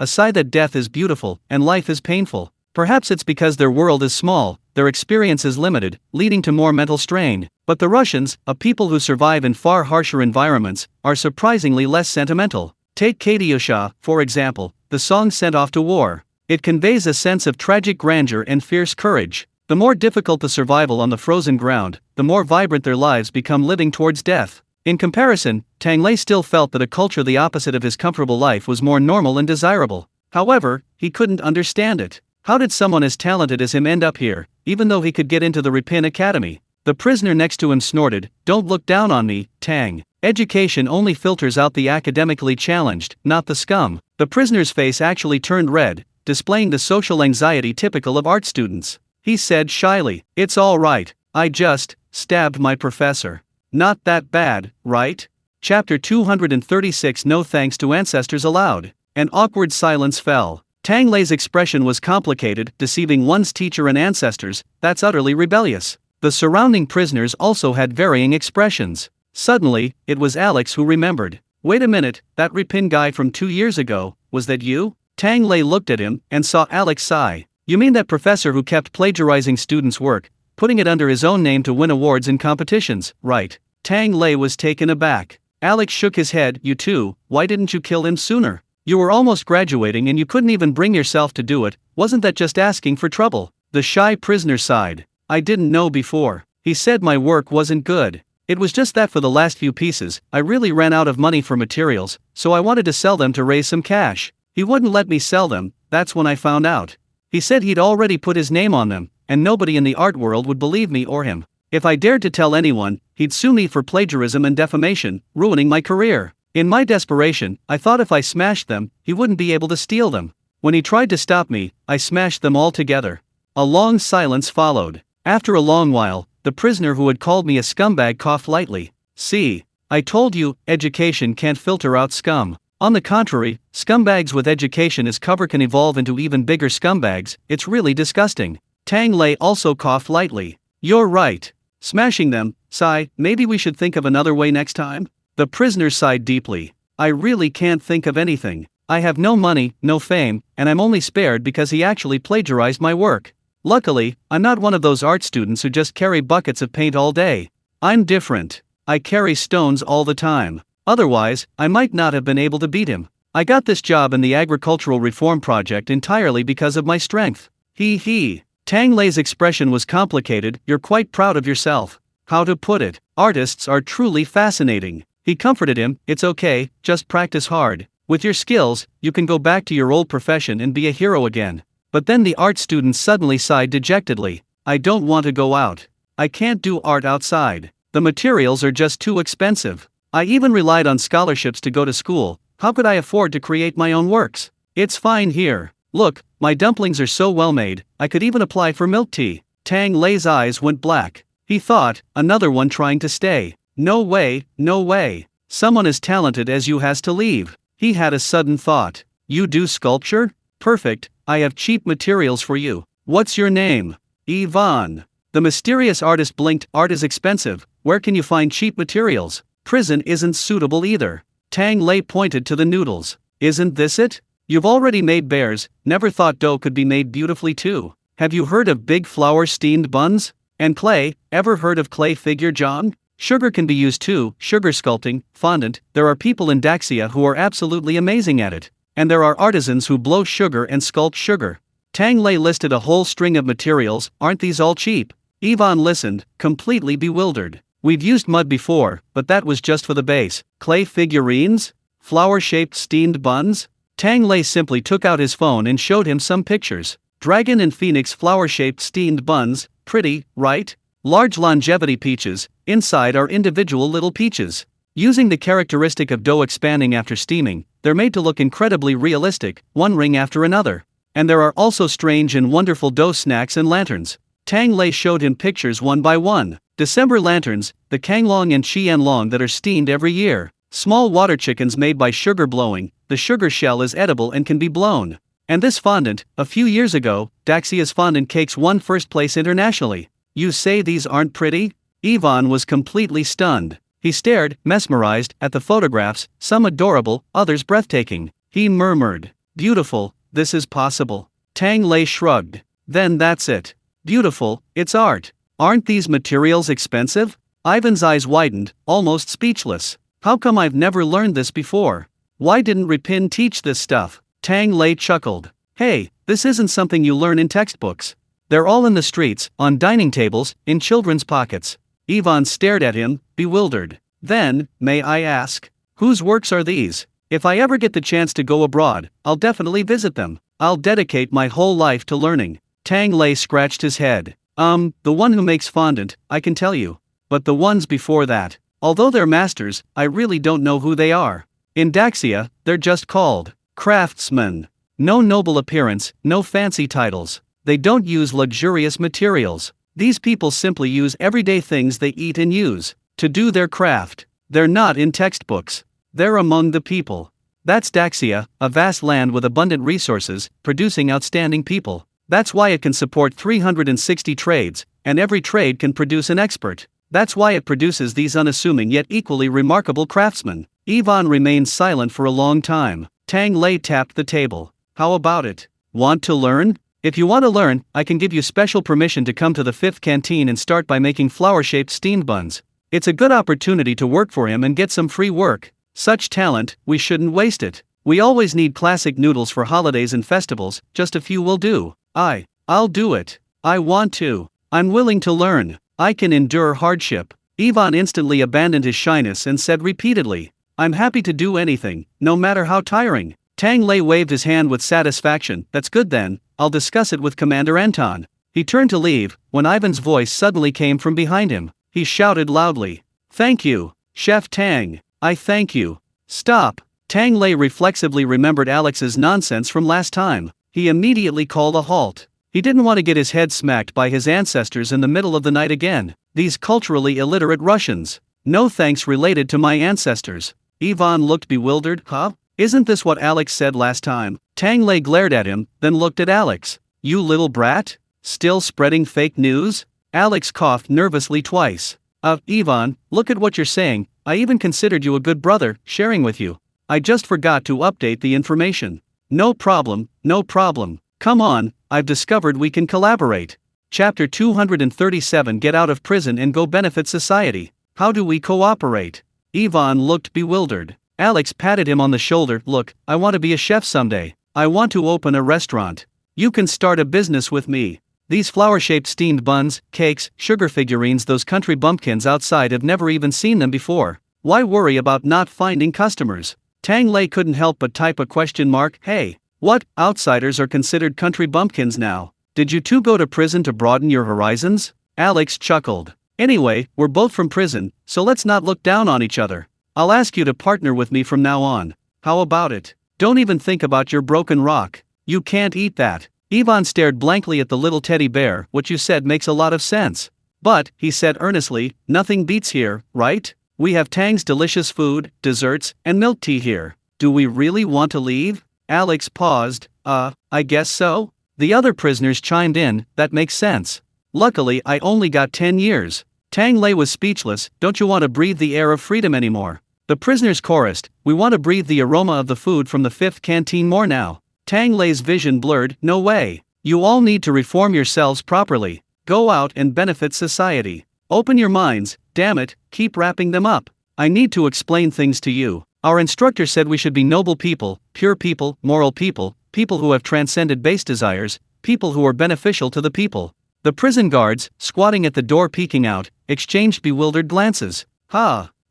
sigh that death is beautiful and life is painful. Perhaps it's because their world is small, their experience is limited, leading to more mental strain. But the Russians, a people who survive in far harsher environments, are surprisingly less sentimental. Take Katyusha, for example, the song Sent Off to War. It conveys a sense of tragic grandeur and fierce courage. The more difficult the survival on the frozen ground, the more vibrant their lives become living towards death. In comparison, Tang Lei still felt that a culture the opposite of his comfortable life was more normal and desirable. However, he couldn't understand it. How did someone as talented as him end up here, even though he could get into the Ripon Academy? The prisoner next to him snorted, "Don't look down on me, Tang. Education only filters out the academically challenged, not the scum." The prisoner's face actually turned red, displaying the social anxiety typical of art students. He said shyly, "It's all right, I just stabbed my professor. Not that bad, right?" Chapter 236 No thanks to ancestors allowed. An awkward silence fell. Tang Lei's expression was complicated, deceiving one's teacher and ancestors, that's utterly rebellious. The surrounding prisoners also had varying expressions. Suddenly, it was Alex who remembered. "Wait a minute, that Ripon guy from 2 years ago, was that you?" Tang Lei looked at him and saw Alex sigh. "You mean that professor who kept plagiarizing students' work, putting it under his own name to win awards in competitions, right?" Tang Lei was taken aback. Alex shook his head. "You too, why didn't you kill him sooner? You were almost graduating and you couldn't even bring yourself to do it, wasn't that just asking for trouble?" The shy prisoner sighed. "I didn't know before. He said my work wasn't good. It was just that for the last few pieces, I really ran out of money for materials, so I wanted to sell them to raise some cash. He wouldn't let me sell them, that's when I found out. He said he'd already put his name on them, and nobody in the art world would believe me or him. If I dared to tell anyone, he'd sue me for plagiarism and defamation, ruining my career. In my desperation, I thought if I smashed them, he wouldn't be able to steal them. When he tried to stop me, I smashed them all together." A long silence followed. After a long while, the prisoner who had called me a scumbag coughed lightly. "See, I told you, education can't filter out scum. On the contrary, scumbags with education as cover can evolve into even bigger scumbags, it's really disgusting." Tang Lei also coughed lightly. "You're right. Smashing them, sigh, maybe we should think of another way next time?" The prisoner sighed deeply. "I really can't think of anything. I have no money, no fame, and I'm only spared because he actually plagiarized my work. Luckily, I'm not one of those art students who just carry buckets of paint all day. I'm different. I carry stones all the time. Otherwise, I might not have been able to beat him. I got this job in the agricultural reform project entirely because of my strength." He. Tang Lei's expression was complicated. "You're quite proud of yourself. How to put it? Artists are truly fascinating." He comforted him. "It's okay, just practice hard. With your skills, you can go back to your old profession and be a hero again." But then the art student suddenly sighed dejectedly. "I don't want to go out. I can't do art outside. The materials are just too expensive. I even relied on scholarships to go to school. How could I afford to create my own works? It's fine here. Look, my dumplings are so well made, I could even apply for milk tea." Tang Lei's eyes went black. He thought, another one trying to stay. No way, no way. Someone as talented as you has to leave. He had a sudden thought. "You do sculpture? Perfect, I have cheap materials for you. What's your name?" "Ivan." The mysterious artist blinked. "Art is expensive, where can you find cheap materials? Prison isn't suitable either." Tang Lei pointed to the noodles. "Isn't this it? You've already made bears, never thought dough could be made beautifully too. Have you heard of big flour steamed buns? And clay, ever heard of clay figure John? Sugar can be used too, sugar sculpting, fondant, there are people in Daxia who are absolutely amazing at it. And there are artisans who blow sugar and sculpt sugar." Tang Lei listed a whole string of materials. "Aren't these all cheap?" Ivan listened, completely bewildered. "We've used mud before, but that was just for the base. Clay figurines? Flower-shaped steamed buns?" Tang Lei simply took out his phone and showed him some pictures. Dragon and phoenix flower-shaped steamed buns, pretty, right? Large longevity peaches, inside are individual little peaches. Using the characteristic of dough expanding after steaming, they're made to look incredibly realistic, one ring after another. And there are also strange and wonderful dough snacks and lanterns. Tang Lei showed him pictures one by one. December lanterns, the Kanglong and Qianlong that are steamed every year. Small water chickens made by sugar blowing, the sugar shell is edible and can be blown. And this fondant, a few years ago, Daxia's fondant cakes won first place internationally. "You say these aren't pretty?" Ivan was completely stunned. He stared, mesmerized, at the photographs, some adorable, others breathtaking. He murmured, "Beautiful, this is possible. Tang Lei shrugged. Then that's it. Beautiful, it's art. Aren't these materials expensive? Ivan's eyes widened, almost speechless. How come I've never learned this before? Why didn't Ripin teach this stuff? Tang Lei chuckled. Hey, this isn't something you learn in textbooks. They're all in the streets, on dining tables, in children's pockets. Ivan stared at him, bewildered. Then, may I ask, whose works are these? If I ever get the chance to go abroad, I'll definitely visit them. I'll dedicate my whole life to learning. Tang Lei scratched his head. The one who makes fondant, I can tell you. But the ones before that, although they're masters, I really don't know who they are. In Daxia, they're just called craftsmen. No noble appearance, no fancy titles. They don't use luxurious materials. These people simply use everyday things they eat and use to do their craft. They're not in textbooks. They're among the people. That's Daxia, a vast land with abundant resources, producing outstanding people. That's why it can support 360 trades, and every trade can produce an expert. That's why it produces these unassuming yet equally remarkable craftsmen. Ivan remained silent for a long time. Tang Lei tapped the table. How about it? Want to learn? If you want to learn, I can give you special permission to come to the 5th canteen and start by making flower-shaped steamed buns. It's a good opportunity to work for him and get some free work. Such talent, we shouldn't waste it. We always need classic noodles for holidays and festivals, just a few will do. I'll do it. I want to. I'm willing to learn. I can endure hardship. Ivan instantly abandoned his shyness and said repeatedly, I'm happy to do anything, no matter how tiring. Tang Lei waved his hand with satisfaction. That's good then, I'll discuss it with Commander Anton. He turned to leave, when Ivan's voice suddenly came from behind him. He shouted loudly. Thank you, Chef Tang. I thank you. Stop. Tang Lei reflexively remembered Alex's nonsense from last time. He immediately called a halt. He didn't want to get his head smacked by his ancestors in the middle of the night again. These culturally illiterate Russians. No thanks related to my ancestors. Ivan looked bewildered. Huh? Isn't this what Alex said last time? Tang Lei glared at him, then looked at Alex. You little brat? Still spreading fake news? Alex coughed nervously twice. Ivan, look at what you're saying. I even considered you a good brother, sharing with you. I just forgot to update the information. No problem, no problem. Come on, I've discovered we can collaborate. Chapter 237 Get out of prison and go benefit society. How do we cooperate? Ivan looked bewildered. Alex patted him on the shoulder. Look, I want to be a chef someday. I want to open a restaurant. You can start a business with me. These flower-shaped steamed buns, cakes, sugar figurines, those country bumpkins outside have never even seen them before. Why worry about not finding customers? Tang Lei couldn't help but type a question mark. Hey, what? Outsiders are considered country bumpkins now. Did you two go to prison to broaden your horizons? Alex chuckled. Anyway, we're both from prison, so let's not look down on each other. I'll ask you to partner with me from now on. How about it? Don't even think about your broken rock. You can't eat that. Ivan stared blankly at the little teddy bear. What you said makes a lot of sense. But, he said earnestly, nothing beats here, right? We have Tang's delicious food, desserts, and milk tea here. Do we really want to leave? Alex paused. I guess so. The other prisoners chimed in. That makes sense. Luckily, I only got 10 years. Tang Lei was speechless. Don't you want to breathe the air of freedom anymore? The prisoners chorused. We want to breathe the aroma of the food from the 5th canteen more now. Tang Lei's vision blurred. No way. You all need to reform yourselves properly. Go out and benefit society. Open your minds, damn it, keep wrapping them up. I need to explain things to you. Our instructor said we should be noble people, pure people, moral people, people who have transcended base desires, people who are beneficial to the people. The prison guards, squatting at the door peeking out, exchanged bewildered glances.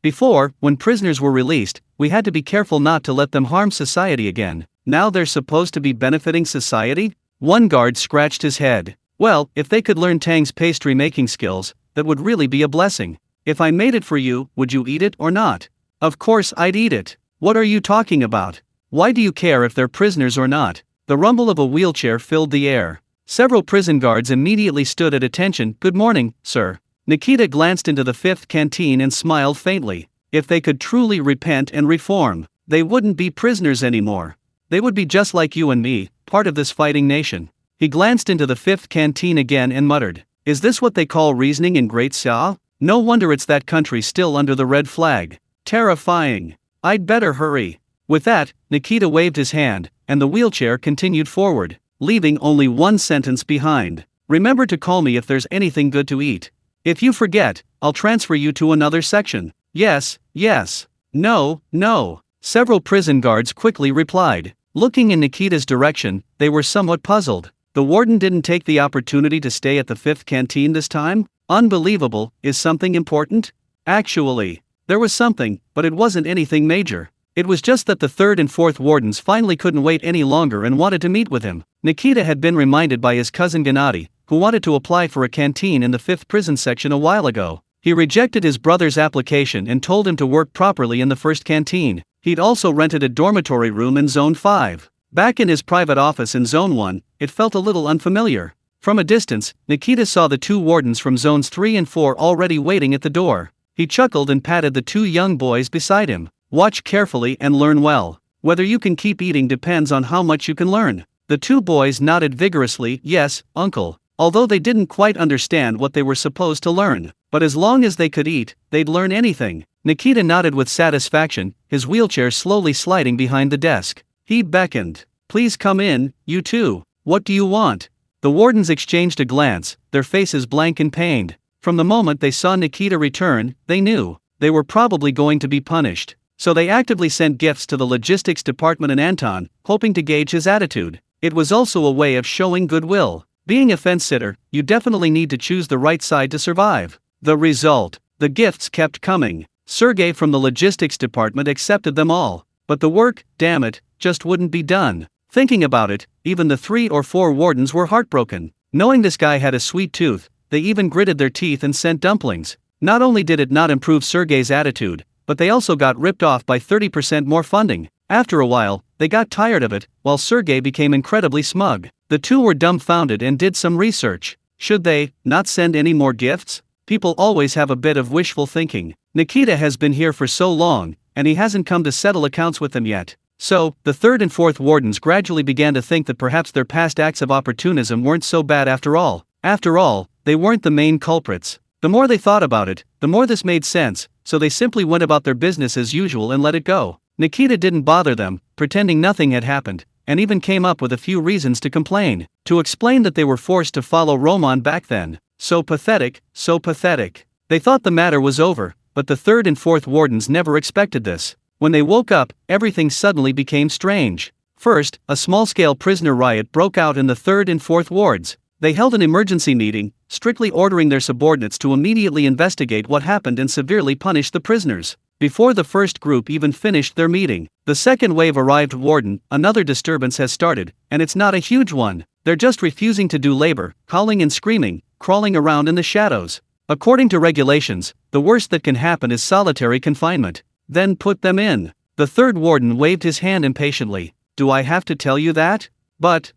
Before, when prisoners were released, we had to be careful not to let them harm society again. Now they're supposed to be benefiting society? One guard scratched his head. Well, if they could learn Tang's pastry making skills, that would really be a blessing. If I made it for you, would you eat it or not? Of course I'd eat it. What are you talking about? Why do you care if they're prisoners or not? The rumble of a wheelchair filled the air. Several prison guards immediately stood at attention. Good morning, sir. Nikita glanced into the 5th canteen and smiled faintly. If they could truly repent and reform, they wouldn't be prisoners anymore. They would be just like you and me, part of this fighting nation. He glanced into the 5th canteen again and muttered, is this what they call reasoning in Great Xia? No wonder it's that country still under the red flag. Terrifying. I'd better hurry. With that, Nikita waved his hand, and the wheelchair continued forward. leaving only one sentence behind. Remember to call me if there's anything good to eat. If you forget, I'll transfer you to another section. Yes, yes. No, no. Several prison guards quickly replied. Looking in Nikita's direction, they were somewhat puzzled. The warden didn't take the opportunity to stay at the 5th canteen this time? Unbelievable. Is something important? Actually, there was something, but it wasn't anything major. It was just that the 3rd and 4th wardens finally couldn't wait any longer and wanted to meet with him. Nikita had been reminded by his cousin Gennady, who wanted to apply for a canteen in the 5th prison section a while ago. He rejected his brother's application and told him to work properly in the 1st canteen. He'd also rented a dormitory room in Zone 5. Back in his private office in Zone 1, it felt a little unfamiliar. From a distance, Nikita saw the 2 wardens from Zones 3 and 4 already waiting at the door. He chuckled and patted the 2 young boys beside him. Watch carefully and learn well. Whether you can keep eating depends on how much you can learn. The 2 boys nodded vigorously, yes, uncle, although they didn't quite understand what they were supposed to learn. But as long as they could eat, they'd learn anything. Nikita nodded with satisfaction, his wheelchair slowly sliding behind the desk. He beckoned. Please come in, you two. What do you want? The wardens exchanged a glance, their faces blank and pained. From the moment they saw Nikita return, they knew they were probably going to be punished. So they actively sent gifts to the logistics department and Anton, hoping to gauge his attitude. It was also a way of showing goodwill. Being a fence sitter, you definitely need to choose the right side to survive. The result, the gifts kept coming. Sergei from the logistics department accepted them all. But the work, damn it, just wouldn't be done. Thinking about it, even the 3 or 4 wardens were heartbroken. Knowing this guy had a sweet tooth, they even gritted their teeth and sent dumplings. Not only did it not improve Sergei's attitude, but they also got ripped off by 30% more funding. After a while, they got tired of it, while Sergei became incredibly smug. The 2 were dumbfounded and did some research. Should they not send any more gifts? People always have a bit of wishful thinking. Nikita has been here for so long, and he hasn't come to settle accounts with them yet. So, the 3rd and 4th wardens gradually began to think that perhaps their past acts of opportunism weren't so bad after all. After all, they weren't the main culprits. The more they thought about it, the more this made sense, so they simply went about their business as usual and let it go. Nikita didn't bother them, pretending nothing had happened, and even came up with a few reasons to complain. To explain that they were forced to follow Roman back then. So pathetic, so pathetic. They thought the matter was over, but the 3rd and 4th wardens never expected this. When they woke up, everything suddenly became strange. First, a small-scale prisoner riot broke out in the 3rd and 4th wards. They held an emergency meeting, strictly ordering their subordinates to immediately investigate what happened and severely punish the prisoners. Before the first group even finished their meeting, the second wave arrived. Warden, another disturbance has started, and it's not a huge one. They're just refusing to do labor, howling and screaming, crawling around in the shadows. According to regulations, the worst that can happen is solitary confinement. Then put them in. The 3rd warden waved his hand impatiently. Do I have to tell you that? But.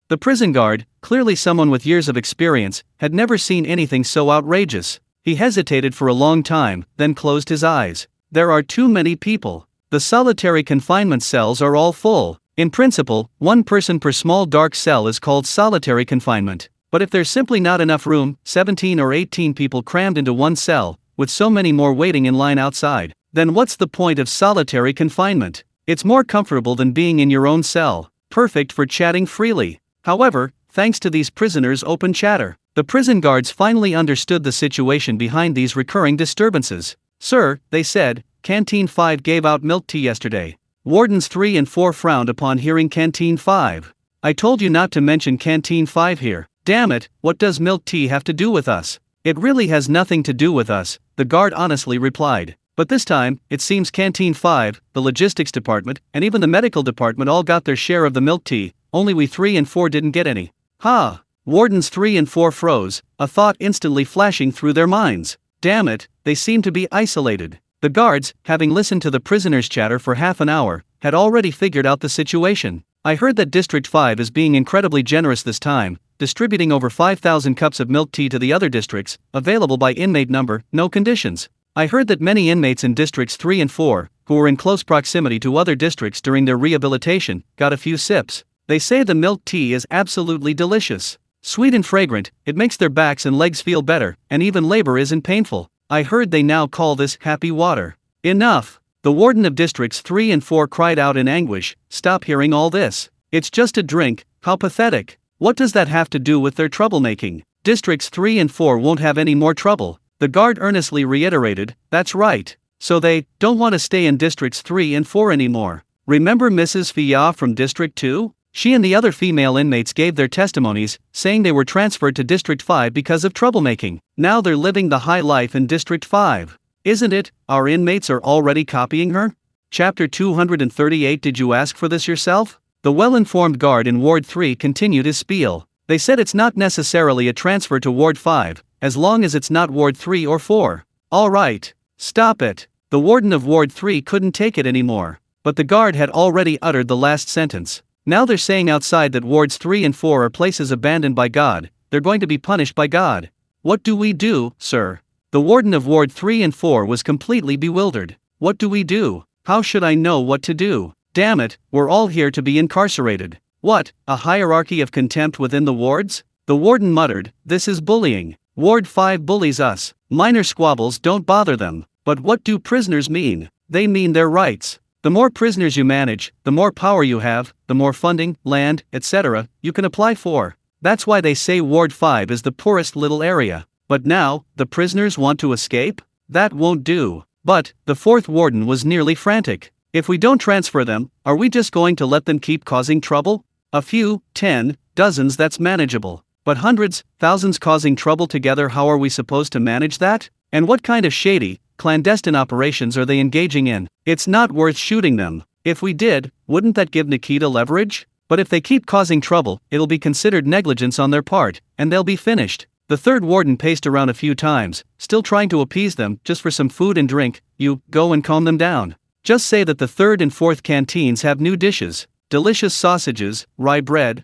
The prison guard, clearly someone with years of experience, had never seen anything so outrageous. He hesitated for a long time, then closed his eyes. There are too many people. The solitary confinement cells are all full. In principle, 1 person per small dark cell is called solitary confinement. But if there's simply not enough room, 17 or 18 people crammed into 1 cell, with so many more waiting in line outside, then what's the point of solitary confinement? It's more comfortable than being in your own cell, perfect for chatting freely. However, thanks to these prisoners' open chatter, the prison guards finally understood the situation behind these recurring disturbances. Sir, they said, Canteen 5 gave out milk tea yesterday. Wardens 3 and 4 frowned upon hearing Canteen 5. I told you not to mention Canteen 5 here. Damn it, what does milk tea have to do with us? It really has nothing to do with us, the guard honestly replied. But this time, it seems Canteen 5, the logistics department, and even the medical department all got their share of the milk tea, only we 3 and 4 didn't get any. Ha! Wardens 3 and 4 froze, a thought instantly flashing through their minds. Damn it, they seem to be isolated. The guards, having listened to the prisoners' chatter for half an hour, had already figured out the situation. I heard that District 5 is being incredibly generous this time, distributing over 5,000 cups of milk tea to the other districts, available by inmate number, no conditions. I heard that many inmates in Districts 3 and 4, who were in close proximity to other districts during their rehabilitation, got a few sips. They say the milk tea is absolutely delicious. Sweet and fragrant, it makes their backs and legs feel better, and even labor isn't painful. I heard they now call this happy water. Enough! The warden of Districts 3 and 4 cried out in anguish, stop hearing all this. It's just a drink, how pathetic. What does that have to do with their troublemaking? Districts 3 and 4 won't have any more trouble. The guard earnestly reiterated, that's right. So they don't want to stay in Districts 3 and 4 anymore. Remember Mrs. Fiya from District 2? She and the other female inmates gave their testimonies, saying they were transferred to District 5 because of troublemaking. Now they're living the high life in District 5. Isn't it? Our inmates are already copying her? Chapter 238. Did you ask for this yourself? The well-informed guard in Ward 3 continued his spiel. They said it's not necessarily a transfer to Ward 5, as long as it's not Ward 3 or 4. All right. Stop it. The warden of Ward 3 couldn't take it anymore. But the guard had already uttered the last sentence. Now they're saying outside that Wards 3 and 4 are places abandoned by God. They're going to be punished by God. What do we do, sir? The warden of Ward 3 and 4 was completely bewildered. What do we do? How should I know what to do? Damn it, we're all here to be incarcerated. What, a hierarchy of contempt within the wards? The warden muttered, this is bullying. Ward 5 bullies us. Minor squabbles don't bother them. But what do prisoners mean? They mean their rights. The more prisoners you manage, the more power you have, the more funding, land, etc. you can apply for. That's why they say Ward 5 is the poorest little area. But now, the prisoners want to escape? That won't do. But, the fourth warden was nearly frantic. If we don't transfer them, are we just going to let them keep causing trouble? A few, 10, dozens, that's manageable. But hundreds, thousands causing trouble together, how are we supposed to manage that? And what kind of shady, clandestine operations are they engaging in? It's not worth shooting them. If we did, wouldn't that give Nikita leverage? But if they keep causing trouble, it'll be considered negligence on their part, and they'll be finished. The third warden paced around a few times, still trying to appease them, just for some food and drink. You, go and calm them down. Just say that the third and fourth canteens have new dishes, delicious sausages, rye bread.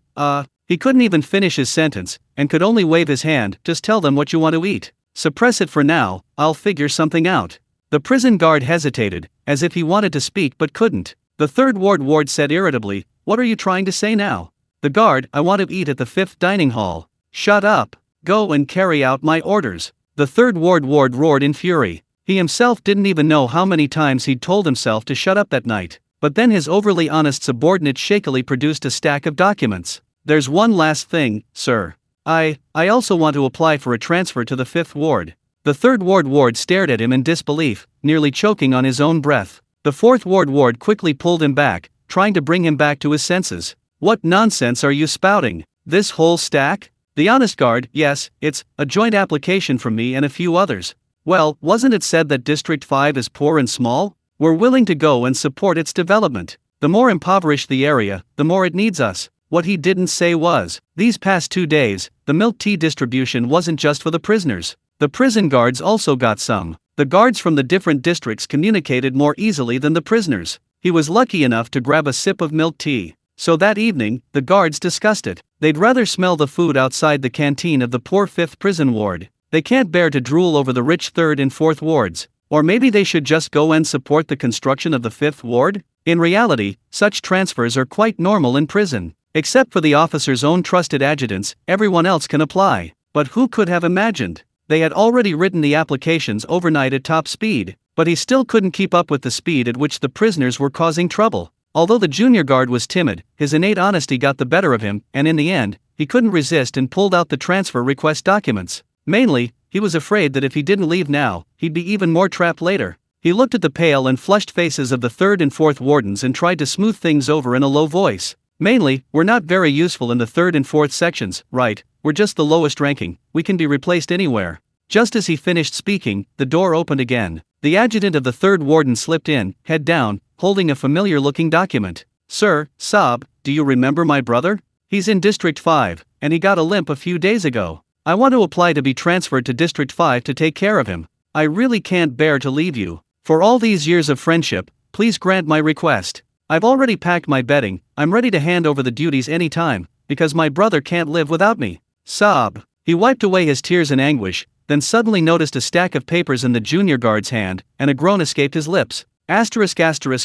He couldn't even finish his sentence, and could only wave his hand. Just tell them what you want to eat. Suppress it for now, I'll figure something out. The prison guard hesitated, as if he wanted to speak but couldn't. The third ward said irritably, what are you trying to say now? The guard, I want to eat at the 5th dining hall. Shut up. Go and carry out my orders. The third ward roared in fury. He himself didn't even know how many times he'd told himself to shut up that night. But then his overly honest subordinate shakily produced a stack of documents. There's one last thing, sir. I also want to apply for a transfer to the 5th ward. The third ward stared at him in disbelief, nearly choking on his own breath. The 4th ward quickly pulled him back, trying to bring him back to his senses. What nonsense are you spouting? This whole stack? The honest guard, yes, it's a joint application from me and a few others. Well, wasn't it said that District 5 is poor and small? We're willing to go and support its development. The more impoverished the area, the more it needs us. What he didn't say was, these past 2 days, the milk tea distribution wasn't just for the prisoners. The prison guards also got some. The guards from the different districts communicated more easily than the prisoners. He was lucky enough to grab a sip of milk tea. So that evening, the guards discussed it. They'd rather smell the food outside the canteen of the poor 5th prison ward. They can't bear to drool over the rich 3rd and 4th wards. Or maybe they should just go and support the construction of the 5th ward? In reality, such transfers are quite normal in prison. Except for the officer's own trusted adjutants, everyone else can apply. But who could have imagined? They had already written the applications overnight at top speed, but he still couldn't keep up with the speed at which the prisoners were causing trouble. Although the junior guard was timid, his innate honesty got the better of him, and in the end, he couldn't resist and pulled out the transfer request documents. Mainly, he was afraid that if he didn't leave now, he'd be even more trapped later. He looked at the pale and flushed faces of the 3rd and 4th wardens and tried to smooth things over in a low voice. Mainly, we're not very useful in the 3rd and 4th sections, right? We're just the lowest ranking. We can be replaced anywhere. Just as he finished speaking, the door opened again. The adjutant of the 3rd warden slipped in, head down, holding a familiar-looking document. Sir, Saab, do you remember my brother? He's in District 5, and he got a limp a few days ago. I want to apply to be transferred to District 5 to take care of him. I really can't bear to leave you. For all these years of friendship, please grant my request. I've already packed my bedding, I'm ready to hand over the duties any time, because my brother can't live without me. Saab. He wiped away his tears in anguish, then suddenly noticed a stack of papers in the junior guard's hand, and a groan escaped his lips.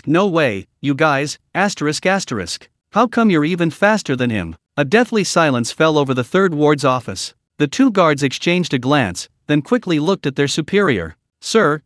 No way, you guys, How come you're even faster than him? A deathly silence fell over the 3rd ward's office. The 2 guards exchanged a glance, then quickly looked at their superior. Sir,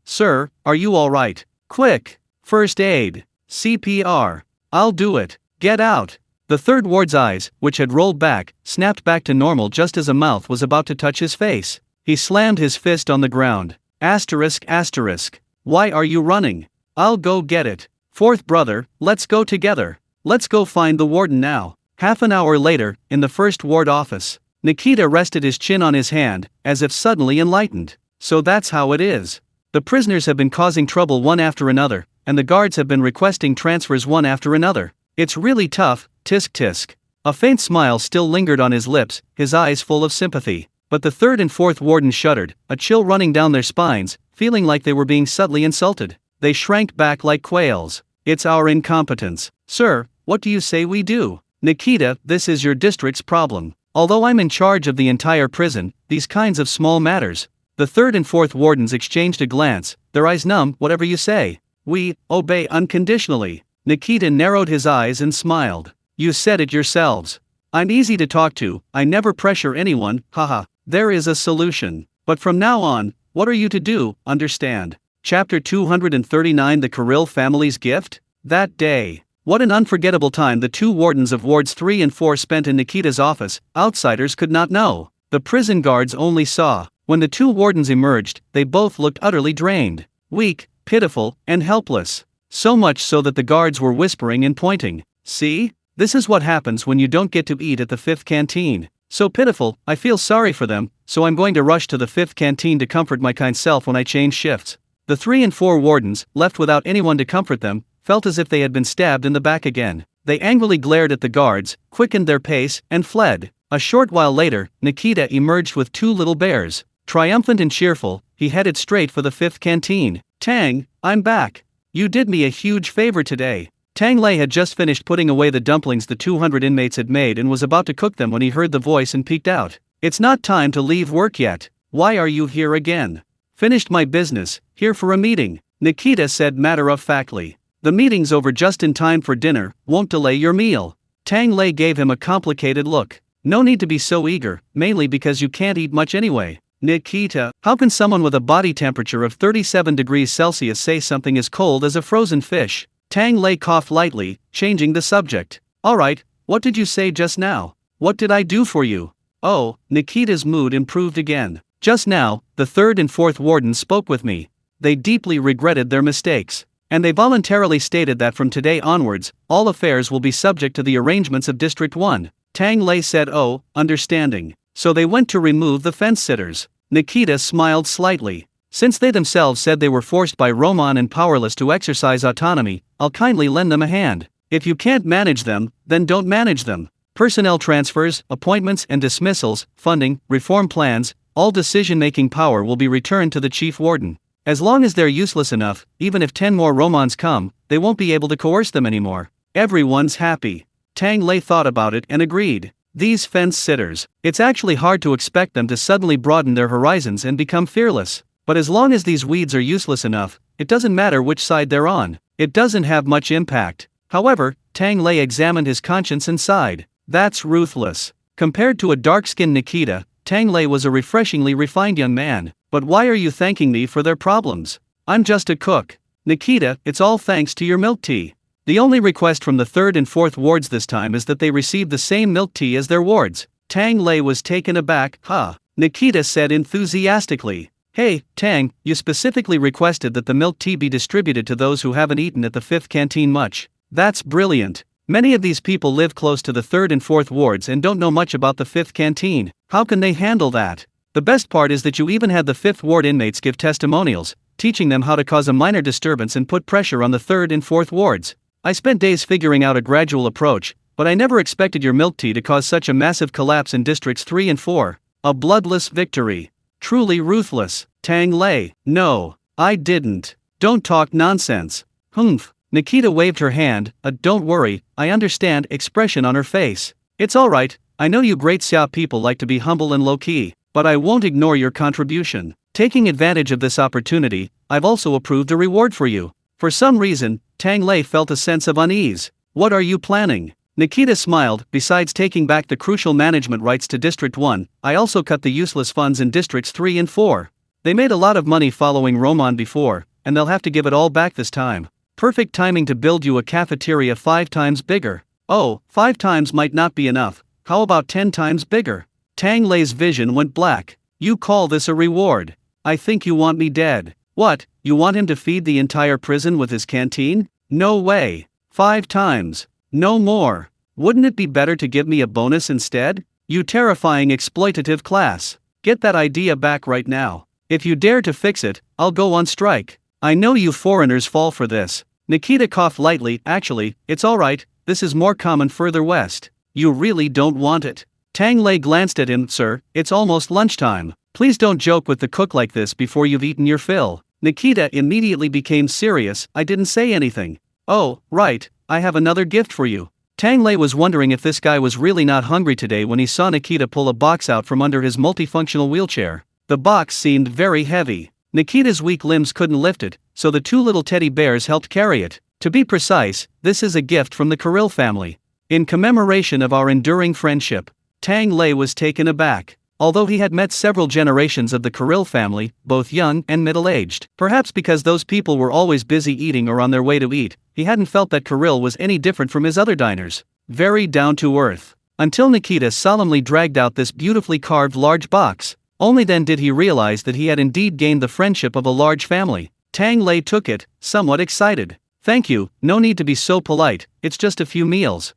are you all right? Quick! First aid. CPR. I'll do it. Get out. The third ward's eyes, which had rolled back, snapped back to normal just as a mouth was about to touch his face. He slammed his fist on the ground. Asterisk asterisk. Why are you running? I'll go get it. Fourth brother, let's go together. Let's go find the warden now. Half an hour later, in the first ward office, Nikita rested his chin on his hand, as if suddenly enlightened. So that's how it is. The prisoners have been causing trouble one after another, and the guards have been requesting transfers one after another. It's really tough, tisk tisk. A faint smile still lingered on his lips, his eyes full of sympathy. But the third and fourth wardens shuddered, a chill running down their spines, feeling like they were being subtly insulted. They shrank back like quails. It's our incompetence. Sir, what do you say we do? Nikita, this is your district's problem. Although I'm in charge of the entire prison, these kinds of small matters. The third and fourth wardens exchanged a glance, their eyes numb. Whatever you say. We obey unconditionally. Nikita narrowed his eyes and smiled. You said it yourselves. I'm easy to talk to, I never pressure anyone, haha. There is a solution. But from now on, what are you to do, understand? Chapter 239 The Kirill Family's Gift? That day. What an unforgettable time the two wardens of wards 3 and 4 spent in Nikita's office. Outsiders could not know. The prison guards only saw. When the two wardens emerged, they both looked utterly drained, weak, pitiful, and helpless. So much so that the guards were whispering and pointing. See? This is what happens when you don't get to eat at the 5th canteen. So pitiful, I feel sorry for them, so I'm going to rush to the 5th canteen to comfort my kind self when I change shifts. The 3 and 4 wardens, left without anyone to comfort them, felt as if they had been stabbed in the back again. They angrily glared at the guards, quickened their pace, and fled. A short while later, Nikita emerged with 2 little bears. Triumphant and cheerful, he headed straight for the 5th canteen. Tang, I'm back. You did me a huge favor today. Tang Lei had just finished putting away the dumplings the 200 inmates had made and was about to cook them when he heard the voice and peeked out. It's not time to leave work yet. Why are you here again? Finished my business, here for a meeting, Nikita said matter-of-factly. The meeting's over just in time for dinner, won't delay your meal. Tang Lei gave him a complicated look. No need to be so eager, mainly because you can't eat much anyway. Nikita, how can someone with a body temperature of 37 degrees Celsius say something as cold as a frozen fish? Tang Lei coughed lightly, changing the subject. Alright, what did you say just now? What did I do for you? Oh, Nikita's mood improved again. Just now, the third and fourth wardens spoke with me. They deeply regretted their mistakes. And they voluntarily stated that from today onwards, all affairs will be subject to the arrangements of District 1. Tang Lei said, oh, understanding. So they went to remove the fence-sitters. Nikita smiled slightly. Since they themselves said they were forced by Roman and powerless to exercise autonomy, I'll kindly lend them a hand. If you can't manage them, then don't manage them. Personnel transfers, appointments and dismissals, funding, reform plans, all decision-making power will be returned to the chief warden. As long as they're useless enough, even if 10 more Romans come, they won't be able to coerce them anymore. Everyone's happy. Tang Lei thought about it and agreed. These fence-sitters, it's actually hard to expect them to suddenly broaden their horizons and become fearless. But as long as these weeds are useless enough, it doesn't matter which side they're on. It doesn't have much impact. However, Tang Lei examined his conscience and sighed. That's ruthless. Compared to a dark-skinned Nikita, Tang Lei was a refreshingly refined young man. But why are you thanking me for their problems? I'm just a cook. Nikita, it's all thanks to your milk tea. The only request from the third and fourth wards this time is that they receive the same milk tea as their wards. Tang Lei was taken aback. Nikita said enthusiastically. Hey, Tang, you specifically requested that the milk tea be distributed to those who haven't eaten at the 5th canteen much. That's brilliant. Many of these people live close to the 3rd and 4th wards and don't know much about the 5th canteen. How can they handle that? The best part is that you even had the 5th ward inmates give testimonials, teaching them how to cause a minor disturbance and put pressure on the 3rd and 4th wards. I spent days figuring out a gradual approach, but I never expected your milk tea to cause such a massive collapse in districts 3 and 4. A bloodless victory. Truly ruthless. Tang Lei. No, I didn't. Don't talk nonsense. Humph. Nikita waved her hand, a don't worry, I understand expression on her face. It's alright, I know you great Xia people like to be humble and low-key, but I won't ignore your contribution. Taking advantage of this opportunity, I've also approved a reward for you. For some reason, Tang Lei felt a sense of unease. What are you planning? Nikita smiled. Besides taking back the crucial management rights to District 1, I also cut the useless funds in Districts 3 and 4. They made a lot of money following Roman before, and they'll have to give it all back this time. Perfect timing to build you a cafeteria 5 times bigger. Oh, 5 times might not be enough, how about 10 times bigger? Tang Lei's vision went black. You call this a reward? I think you want me dead. What, you want him to feed the entire prison with his canteen? No way. 5 times. No more. Wouldn't it be better to give me a bonus instead? You terrifying exploitative class. Get that idea back right now. If you dare to fix it, I'll go on strike. I know you foreigners fall for this. Nikita coughed lightly. Actually, it's alright, this is more common further west. You really don't want it. Tang Lei glanced at him. Sir, it's almost lunchtime. Please don't joke with the cook like this before you've eaten your fill. Nikita immediately became serious. I didn't say anything. Oh, right, I have another gift for you. Tang Lei was wondering if this guy was really not hungry today when he saw Nikita pull a box out from under his multifunctional wheelchair. The box seemed very heavy. Nikita's weak limbs couldn't lift it, so the two little teddy bears helped carry it. To be precise, this is a gift from the Kirill family. In commemoration of our enduring friendship. Tang Lei was taken aback. Although he had met several generations of the Kirill family, both young and middle-aged, perhaps because those people were always busy eating or on their way to eat, he hadn't felt that Kirill was any different from his other diners. Very down-to-earth. Until Nikita solemnly dragged out this beautifully carved large box. Only then did he realize that he had indeed gained the friendship of a large family. Tang Lei took it, somewhat excited. Thank you, no need to be so polite, it's just a few meals.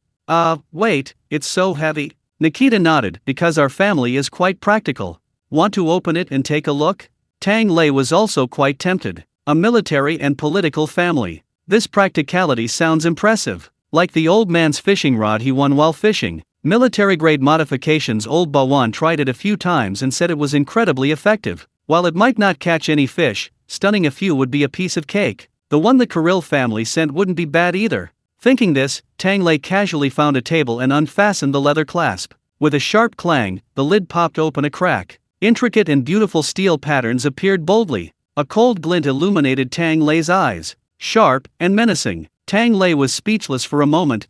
Wait, it's so heavy. Nikita nodded. Because our family is quite practical. Want to open it and take a look? Tang Lei was also quite tempted. A military and political family. This practicality sounds impressive. Like the old man's fishing rod he won while fishing. Military-grade modifications. Old Bawan tried it a few times and said it was incredibly effective. While it might not catch any fish, stunning a few would be a piece of cake. The one the Kirill family sent wouldn't be bad either. Thinking this, Tang Lei casually found a table and unfastened the leather clasp. With a sharp clang, the lid popped open a crack. Intricate and beautiful steel patterns appeared boldly. A cold glint illuminated Tang Lei's eyes. Sharp and menacing. Tang Lei was speechless for a moment.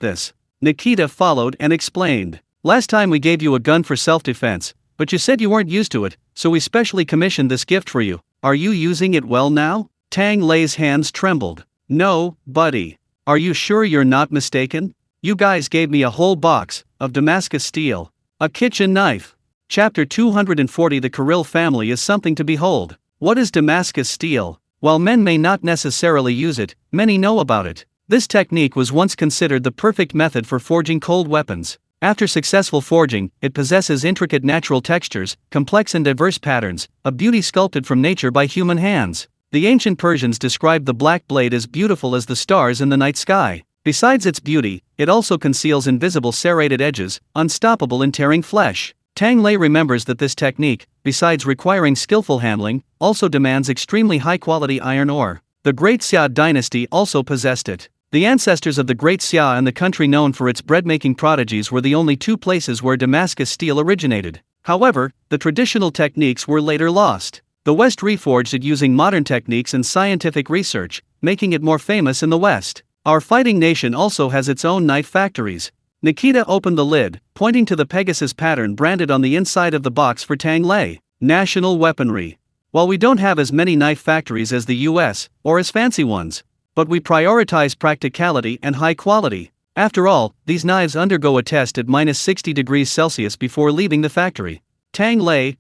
Nikita followed and explained. Last time we gave you a gun for self-defense, but you said you weren't used to it, so we specially commissioned this gift for you. Are you using it well now? Tang Lei's hands trembled. No, buddy. Are you sure you're not mistaken? You guys gave me a whole box of Damascus steel. A kitchen knife. Chapter 240. The Kirill family is something to behold. What is Damascus steel? While men may not necessarily use it, many know about it. This technique was once considered the perfect method for forging cold weapons. After successful forging, it possesses intricate natural textures, complex and diverse patterns, a beauty sculpted from nature by human hands. The ancient Persians described the black blade as beautiful as the stars in the night sky. Besides its beauty, it also conceals invisible serrated edges, unstoppable in tearing flesh. Tang Lei remembers that this technique, besides requiring skillful handling, also demands extremely high-quality iron ore. The Great Xia dynasty also possessed it. The ancestors of the Great Xia and the country known for its bread-making prodigies were the only two places where Damascus steel originated. However, the traditional techniques were later lost. The West reforged it using modern techniques and scientific research, making it more famous in the West. Our fighting nation also has its own knife factories. Nikita opened the lid, pointing to the Pegasus pattern branded on the inside of the box for Tang Lei. National weaponry. While we don't have as many knife factories as the US, or as fancy ones, but we prioritize practicality and high quality. After all, these knives undergo a test at -60°C before leaving the factory. Tang Lei,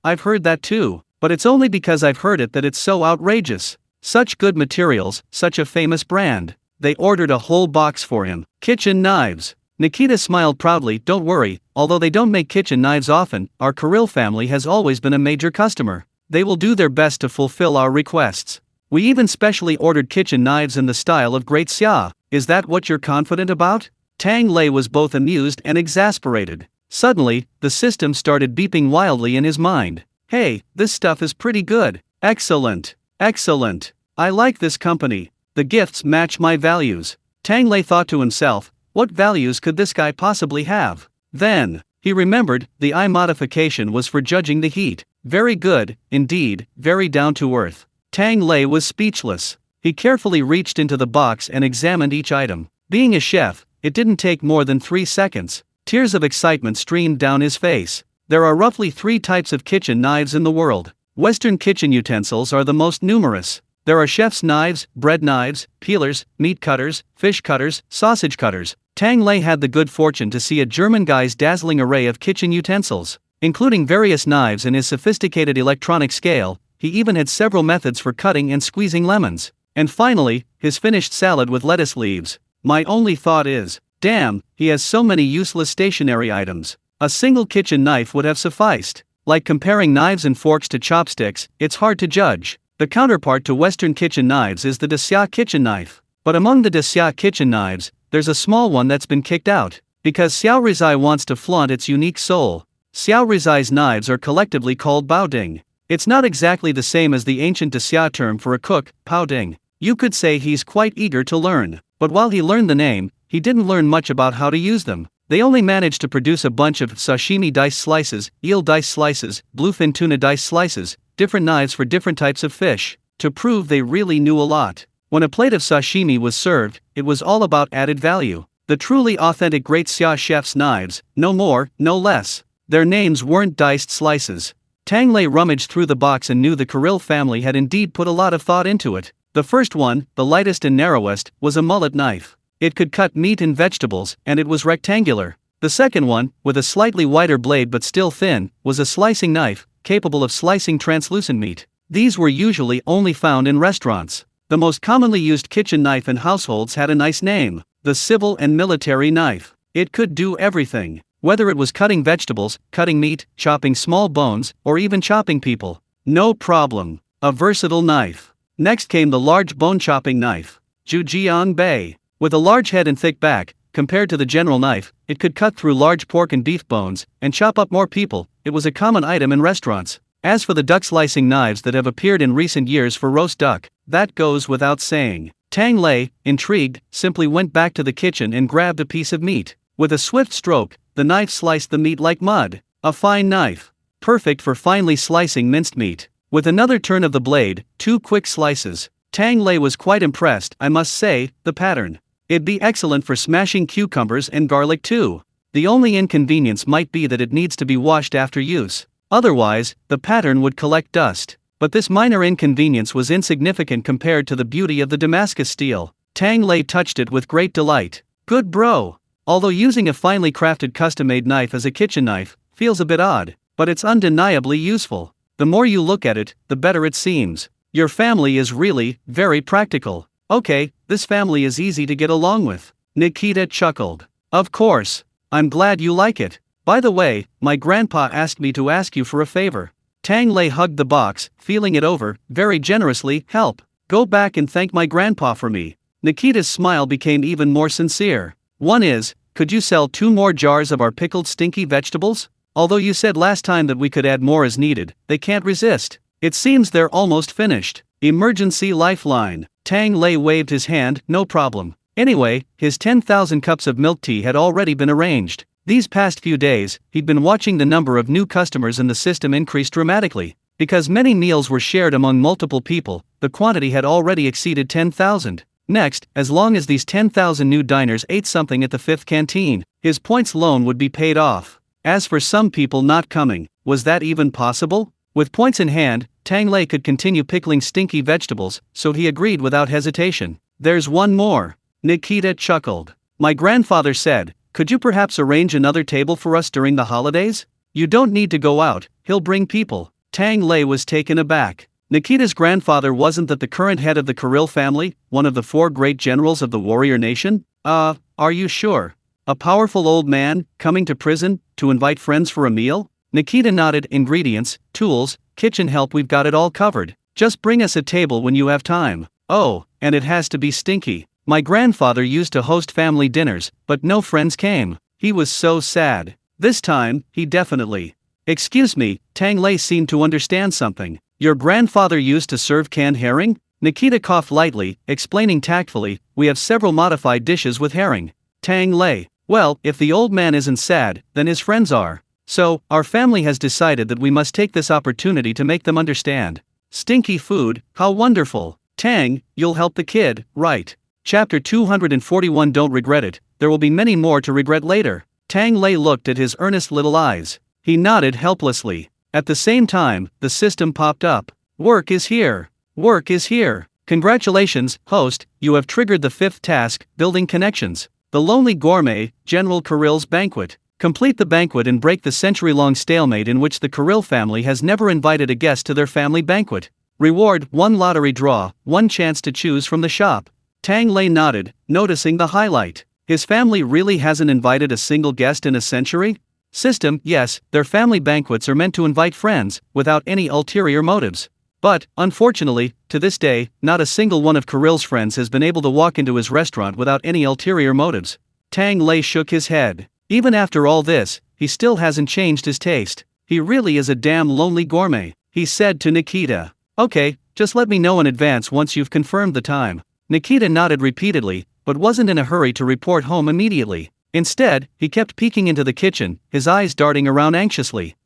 I've heard that too. But it's only because I've heard it that it's so outrageous. Such good materials, such a famous brand. They ordered a whole box for him. Kitchen knives. Nikita smiled proudly. Don't worry, although they don't make kitchen knives often, our Kirill family has always been a major customer. They will do their best to fulfill our requests. We even specially ordered kitchen knives in the style of Great Xia. Is that what you're confident about? Tang Lei was both amused and exasperated. Suddenly, the system started beeping wildly in his mind. Hey, this stuff is pretty good. Excellent. Excellent. I like this company. The gifts match my values. Tang Lei thought to himself, what values could this guy possibly have? Then, he remembered, the eye modification was for judging the heat. Very good, indeed, very down to earth. Tang Lei was speechless. He carefully reached into the box and examined each item. Being a chef, it didn't take more than 3 seconds. Tears of excitement streamed down his face. There are roughly 3 types of kitchen knives in the world. Western kitchen utensils are the most numerous. There are chef's knives, bread knives, peelers, meat cutters, fish cutters, sausage cutters. Tang Lei had the good fortune to see a German guy's dazzling array of kitchen utensils, including various knives and his sophisticated electronic scale. He even had several methods for cutting and squeezing lemons. And finally, his finished salad with lettuce leaves. My only thought is, damn, he has so many useless stationary items. A single kitchen knife would have sufficed. Like comparing knives and forks to chopsticks, it's hard to judge. The counterpart to Western kitchen knives is the Dacia kitchen knife. But among the Dacia kitchen knives, there's a small one that's been kicked out, because Xiao Rizai wants to flaunt its unique soul. Xiao Rizai's knives are collectively called baoding. It's not exactly the same as the ancient Dacia term for a cook, baoding. You could say he's quite eager to learn, but while he learned the name, he didn't learn much about how to use them. They only managed to produce a bunch of sashimi dice slices, eel dice slices, bluefin tuna dice slices, different knives for different types of fish, to prove they really knew a lot. When a plate of sashimi was served, it was all about added value. The truly authentic Great Xia chef's knives, no more, no less. Their names weren't diced slices. Tang Lei rummaged through the box and knew the Kirill family had indeed put a lot of thought into it. The first one, the lightest and narrowest, was a mullet knife. It could cut meat and vegetables, and it was rectangular. The second one, with a slightly wider blade but still thin, was a slicing knife, capable of slicing translucent meat. These were usually only found in restaurants. The most commonly used kitchen knife in households had a nice name, the civil and military knife. It could do everything, whether it was cutting vegetables, cutting meat, chopping small bones, or even chopping people. No problem. A versatile knife. Next came the large bone-chopping knife, Zhujiang Bei. With a large head and thick back, compared to the general knife, it could cut through large pork and beef bones, and chop up more people. It was a common item in restaurants. As for the duck slicing knives that have appeared in recent years for roast duck, that goes without saying. Tang Lei, intrigued, simply went back to the kitchen and grabbed a piece of meat. With a swift stroke, the knife sliced the meat like mud. A fine knife. Perfect for finely slicing minced meat. With another turn of the blade, 2 quick slices. Tang Lei was quite impressed, I must say, the pattern. It'd be excellent for smashing cucumbers and garlic too. The only inconvenience might be that it needs to be washed after use. Otherwise, the pattern would collect dust. But this minor inconvenience was insignificant compared to the beauty of the Damascus steel. Tang Lei touched it with great delight. Good bro. Although using a finely crafted custom-made knife as a kitchen knife feels a bit odd, but it's undeniably useful. The more you look at it, the better it seems. Your family is really very practical. Okay, this family is easy to get along with. Nikita chuckled. Of course. I'm glad you like it. By the way, my grandpa asked me to ask you for a favor. Tang Lei hugged the box, feeling it over, very generously. Help. Go back and thank my grandpa for me. Nikita's smile became even more sincere. One is, could you sell 2 more jars of our pickled stinky vegetables? Although you said last time that we could add more as needed, they can't resist. It seems they're almost finished. Emergency lifeline. Tang Lei waved his hand, no problem. Anyway, his 10,000 cups of milk tea had already been arranged. These past few days, he'd been watching the number of new customers in the system increase dramatically. Because many meals were shared among multiple people, the quantity had already exceeded 10,000. Next, as long as these 10,000 new diners ate something at the 5th canteen, his points loan would be paid off. As for some people not coming, was that even possible? With points in hand, Tang Lei could continue pickling stinky vegetables, so he agreed without hesitation. There's one more. Nikita chuckled. My grandfather said, could you perhaps arrange another table for us during the holidays? You don't need to go out, he'll bring people. Tang Lei was taken aback. Nikita's grandfather wasn't that the current head of the Kirill family, one of the 4 great generals of the warrior nation? Are you sure? A powerful old man, coming to prison, to invite friends for a meal? Nikita nodded. Ingredients, tools, kitchen help, we've got it all covered. Just bring us a table when you have time. Oh, and it has to be stinky. My grandfather used to host family dinners, but no friends came. He was so sad. This time, he definitely. Excuse me, Tang Lei seemed to understand something. Your grandfather used to serve canned herring? Nikita coughed lightly, explaining tactfully, we have several modified dishes with herring. Tang Lei, well, if the old man isn't sad, then his friends are. So, our family has decided that we must take this opportunity to make them understand. Stinky food, how wonderful. Tang, you'll help the kid, right? Chapter 241. Don't regret it, there will be many more to regret later. Tang Lei looked at his earnest little eyes. He nodded helplessly. At the same time, the system popped up. Work is here. Work is here. Congratulations, host, you have triggered the fifth task, building connections. The Lonely Gourmet, General Kirill's Banquet. Complete the banquet and break the century-long stalemate in which the Kirill family has never invited a guest to their family banquet. Reward, 1 lottery draw, 1 chance to choose from the shop. Tang Lei nodded, noticing the highlight. His family really hasn't invited a single guest in a century? System, yes, their family banquets are meant to invite friends, without any ulterior motives. But, unfortunately, to this day, not a single one of Kirill's friends has been able to walk into his restaurant without any ulterior motives. Tang Lei shook his head. Even after all this, he still hasn't changed his taste. He really is a damn lonely gourmet, he said to Nikita. Okay, just let me know in advance once you've confirmed the time. Nikita nodded repeatedly, but wasn't in a hurry to report home immediately. Instead, he kept peeking into the kitchen, his eyes darting around anxiously.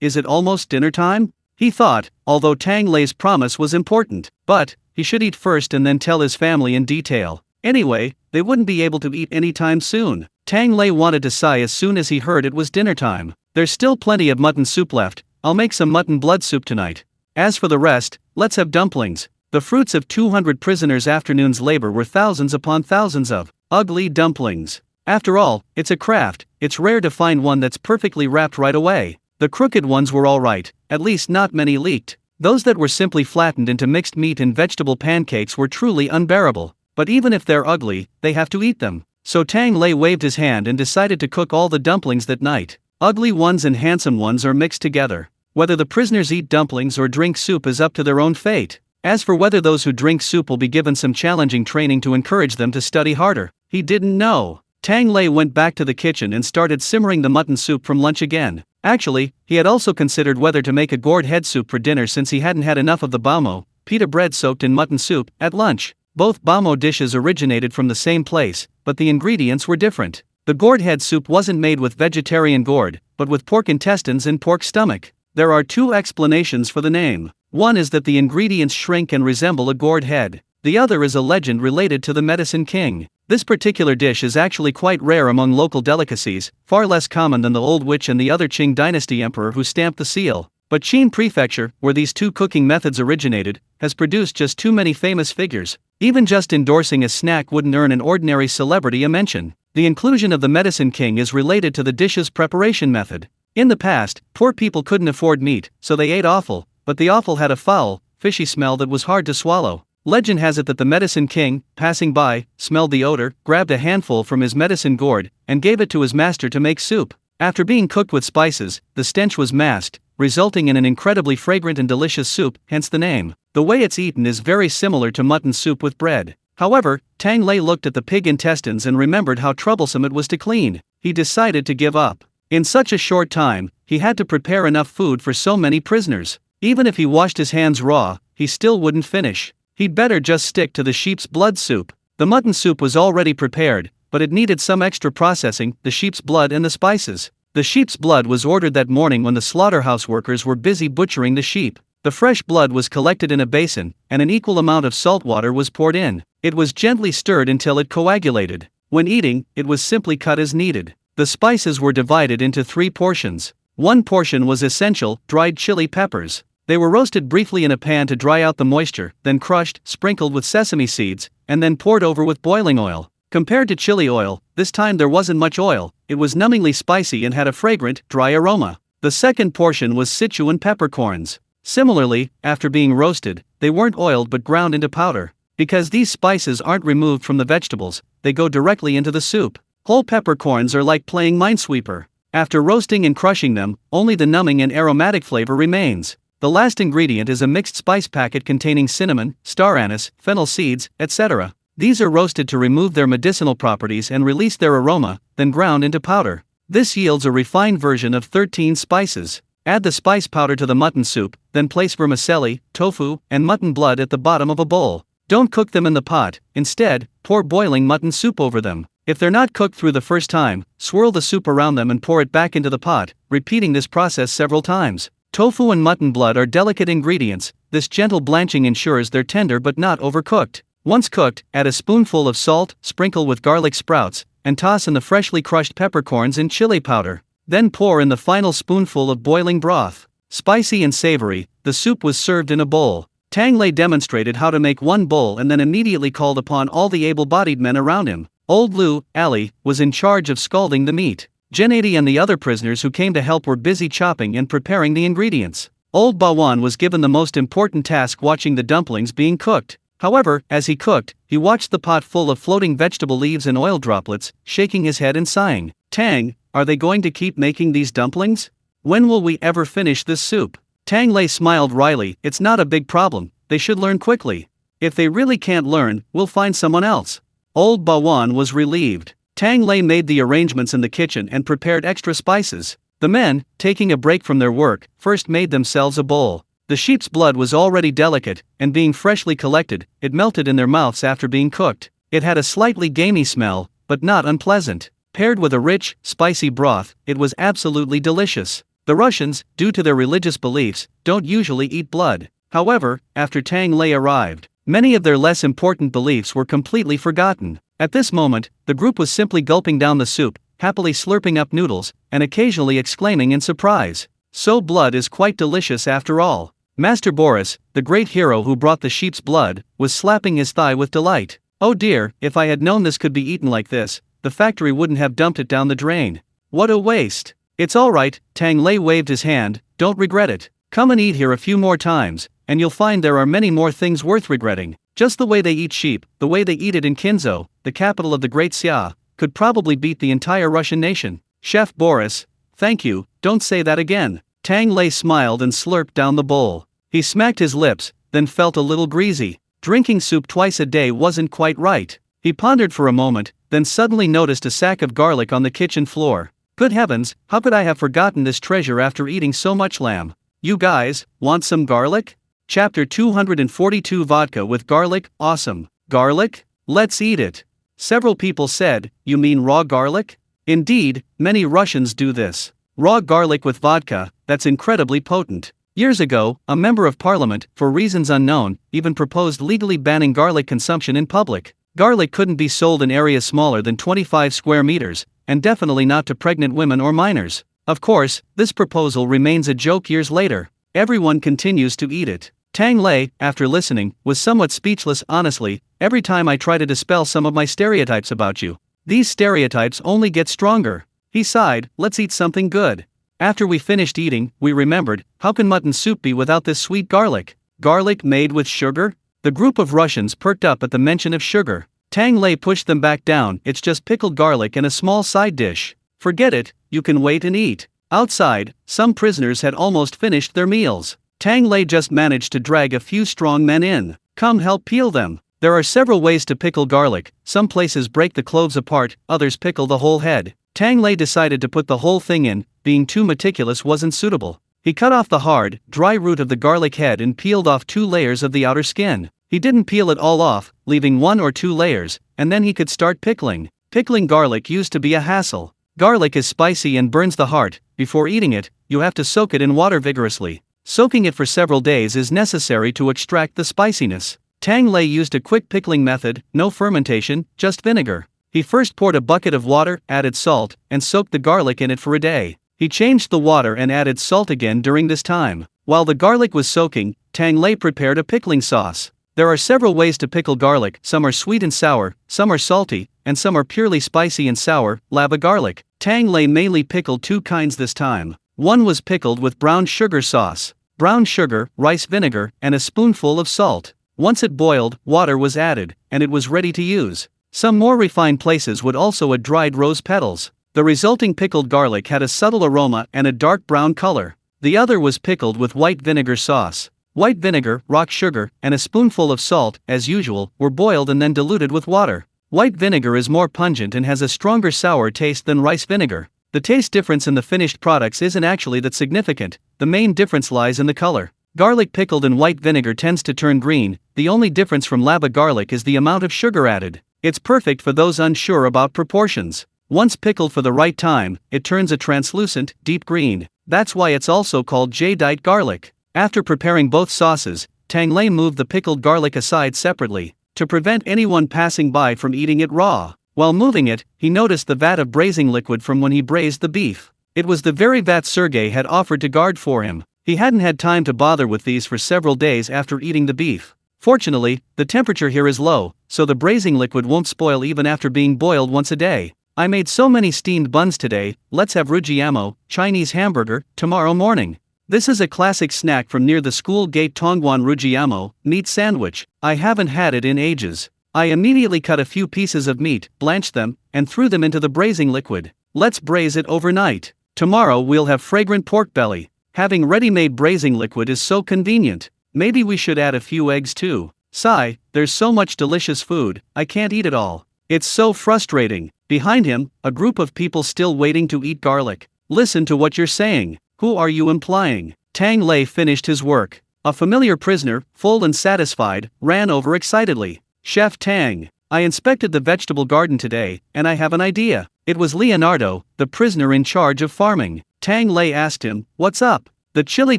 Is it almost dinner time? He thought, although Tang Lei's promise was important. But, he should eat first and then tell his family in detail. Anyway, they wouldn't be able to eat anytime soon. Tang Lei wanted to sigh as soon as he heard it was dinner time. There's still plenty of mutton soup left, I'll make some mutton blood soup tonight. As for the rest, let's have dumplings. The fruits of 200 prisoners' afternoon's labor were thousands upon thousands of ugly dumplings. After all, it's a craft, it's rare to find one that's perfectly wrapped right away. The crooked ones were alright, at least not many leaked. Those that were simply flattened into mixed meat and vegetable pancakes were truly unbearable. But even if they're ugly, they have to eat them. So Tang Lei waved his hand and decided to cook all the dumplings that night. Ugly ones and handsome ones are mixed together. Whether the prisoners eat dumplings or drink soup is up to their own fate. As for whether those who drink soup will be given some challenging training to encourage them to study harder, he didn't know. Tang Lei went back to the kitchen and started simmering the mutton soup from lunch again. Actually, he had also considered whether to make a gourd head soup for dinner since he hadn't had enough of the bamo, pita bread soaked in mutton soup, at lunch. Both bamo dishes originated from the same place, but the ingredients were different. The gourd head soup wasn't made with vegetarian gourd, but with pork intestines and pork stomach. There are 2 explanations for the name. One is that the ingredients shrink and resemble a gourd head. The other is a legend related to the Medicine King. This particular dish is actually quite rare among local delicacies, far less common than the Old Witch and the other Qing dynasty emperor who stamped the seal. But Qin Prefecture, where these 2 cooking methods originated, has produced just too many famous figures. Even just endorsing a snack wouldn't earn an ordinary celebrity a mention. The inclusion of the Medicine King is related to the dish's preparation method. In the past, poor people couldn't afford meat, so they ate offal, but the offal had a foul, fishy smell that was hard to swallow. Legend has it that the Medicine King, passing by, smelled the odor, grabbed a handful from his medicine gourd, and gave it to his master to make soup. After being cooked with spices, the stench was masked, resulting in an incredibly fragrant and delicious soup, hence the name. The way it's eaten is very similar to mutton soup with bread. However, Tang Lei looked at the pig intestines and remembered how troublesome it was to clean. He decided to give up. In such a short time, he had to prepare enough food for so many prisoners. Even if he washed his hands raw, he still wouldn't finish. He'd better just stick to the sheep's blood soup. The mutton soup was already prepared, but it needed some extra processing, the sheep's blood and the spices. The sheep's blood was ordered that morning when the slaughterhouse workers were busy butchering the sheep. The fresh blood was collected in a basin, and an equal amount of salt water was poured in. It was gently stirred until it coagulated. When eating, it was simply cut as needed. The spices were divided into 3 portions. One portion was essential, dried chili peppers. They were roasted briefly in a pan to dry out the moisture, then crushed, sprinkled with sesame seeds, and then poured over with boiling oil. Compared to chili oil, this time there wasn't much oil. It was numbingly spicy and had a fragrant, dry aroma. The second portion was Sichuan peppercorns. Similarly, after being roasted, they weren't oiled but ground into powder. Because these spices aren't removed from the vegetables, they go directly into the soup. Whole peppercorns are like playing minesweeper. After roasting and crushing them, only the numbing and aromatic flavor remains. The last ingredient is a mixed spice packet containing cinnamon, star anise, fennel seeds, etc. These are roasted to remove their medicinal properties and release their aroma, then ground into powder. This yields a refined version of 13 spices. Add the spice powder to the mutton soup, then place vermicelli, tofu, and mutton blood at the bottom of a bowl. Don't cook them in the pot, instead, pour boiling mutton soup over them. If they're not cooked through the first time, swirl the soup around them and pour it back into the pot, repeating this process several times. Tofu and mutton blood are delicate ingredients. This gentle blanching ensures they're tender but not overcooked. Once cooked, add a spoonful of salt, sprinkle with garlic sprouts, and toss in the freshly crushed peppercorns and chili powder. Then pour in the final spoonful of boiling broth. Spicy and savory, the soup was served in a bowl. Tang Lei demonstrated how to make one bowl and then immediately called upon all the able-bodied men around him. Old Lu, Ali, was in charge of scalding the meat. Gennady and the other prisoners who came to help were busy chopping and preparing the ingredients. Old Bawan was given the most important task, watching the dumplings being cooked. However, as he cooked, he watched the pot full of floating vegetable leaves and oil droplets, shaking his head and sighing. "Tang, are they going to keep making these dumplings? When will we ever finish this soup?" Tang Lei smiled wryly. "It's not a big problem, they should learn quickly. If they really can't learn, we'll find someone else." Old Bawan was relieved. Tang Lei made the arrangements in the kitchen and prepared extra spices. The men, taking a break from their work, first made themselves a bowl. The sheep's blood was already delicate, and being freshly collected, it melted in their mouths after being cooked. It had a slightly gamey smell, but not unpleasant. Paired with a rich, spicy broth, it was absolutely delicious. The Russians, due to their religious beliefs, don't usually eat blood. However, after Tang Lei arrived, many of their less important beliefs were completely forgotten. At this moment, the group was simply gulping down the soup, happily slurping up noodles, and occasionally exclaiming in surprise, "So blood is quite delicious after all." Master Boris, the great hero who brought the sheep's blood, was slapping his thigh with delight. "Oh dear, if I had known this could be eaten like this, the factory wouldn't have dumped it down the drain. What a waste." "It's alright," Tang Lei waved his hand, "don't regret it. Come and eat here a few more times, and you'll find there are many more things worth regretting. Just the way they eat sheep, the way they eat it in Kinzhou, the capital of the Great Xia, could probably beat the entire Russian nation." "Chef Boris, thank you, don't say that again." Tang Lei smiled and slurped down the bowl. He smacked his lips, then felt a little greasy. Drinking soup twice a day wasn't quite right. He pondered for a moment, then suddenly noticed a sack of garlic on the kitchen floor. "Good heavens, how could I have forgotten this treasure after eating so much lamb? You guys, want some garlic?" Chapter 242 Vodka with garlic, awesome. Garlic? Let's eat it. Several people said, "You mean raw garlic?" Indeed, many Russians do this. Raw garlic with vodka, that's incredibly potent. Years ago, a member of parliament, for reasons unknown, even proposed legally banning garlic consumption in public. Garlic couldn't be sold in areas smaller than 25 square meters, and definitely not to pregnant women or minors. Of course, this proposal remains a joke years later. Everyone continues to eat it. Tang Lei, after listening, was somewhat speechless. "Honestly, every time I try to dispel some of my stereotypes about you, these stereotypes only get stronger." He sighed. "Let's eat something good." After we finished eating, we remembered, how can mutton soup be without this sweet garlic? Garlic made with sugar? The group of Russians perked up at the mention of sugar. Tang Lei pushed them back down. "It's just pickled garlic and a small side dish. Forget it, you can wait and eat." Outside, some prisoners had almost finished their meals. Tang Lei just managed to drag a few strong men in. "Come help peel them." There are several ways to pickle garlic. Some places break the cloves apart, others pickle the whole head. Tang Lei decided to put the whole thing in. Being too meticulous wasn't suitable. He cut off the hard, dry root of the garlic head and peeled off 2 layers of the outer skin. He didn't peel it all off, leaving 1 or 2 layers, and then he could start pickling. Pickling garlic used to be a hassle. Garlic is spicy and burns the heart. Before eating it, you have to soak it in water vigorously. Soaking it for several days is necessary to extract the spiciness. Tang Lei used a quick pickling method, no fermentation, just vinegar. He first poured a bucket of water, added salt, and soaked the garlic in it for a day. He changed the water and added salt again during this time. While the garlic was soaking, Tang Lei prepared a pickling sauce. There are several ways to pickle garlic. Some are sweet and sour, some are salty, and some are purely spicy and sour. Lava garlic. Tang Lei mainly pickled 2 kinds this time. One was pickled with brown sugar sauce. Brown sugar, rice vinegar, and a spoonful of salt. Once it boiled, water was added, and it was ready to use. Some more refined places would also add dried rose petals. The resulting pickled garlic had a subtle aroma and a dark brown color. The other was pickled with white vinegar sauce. White vinegar, rock sugar, and a spoonful of salt, as usual, were boiled and then diluted with water. White vinegar is more pungent and has a stronger sour taste than rice vinegar. The taste difference in the finished products isn't actually that significant. The main difference lies in the color. Garlic pickled in white vinegar tends to turn green. The only difference from lava garlic is the amount of sugar added. It's perfect for those unsure about proportions. Once pickled for the right time, it turns a translucent, deep green. That's why it's also called jadeite garlic. After preparing both sauces, Tang Lei moved the pickled garlic aside separately, to prevent anyone passing by from eating it raw. While moving it, he noticed the vat of braising liquid from when he braised the beef. It was the very vat Sergei had offered to guard for him. He hadn't had time to bother with these for several days after eating the beef. Fortunately, the temperature here is low, so the braising liquid won't spoil even after being boiled once a day. I made so many steamed buns today, let's have rujiyamo, Chinese hamburger, tomorrow morning. This is a classic snack from near the school gate. Tongguan rujiyamo, meat sandwich. I haven't had it in ages. I immediately cut a few pieces of meat, blanched them, and threw them into the braising liquid. Let's braise it overnight. Tomorrow we'll have fragrant pork belly. Having ready-made braising liquid is so convenient. Maybe we should add a few eggs too. Sigh, there's so much delicious food, I can't eat it all. It's so frustrating. Behind him, a group of people still waiting to eat garlic. Listen to what you're saying. Who are you implying? Tang Lei finished his work. A familiar prisoner, full and satisfied, ran over excitedly. Chef Tang, I inspected the vegetable garden today, and I have an idea. It was Leonardo, the prisoner in charge of farming. Tang Lei asked him, what's up? The chili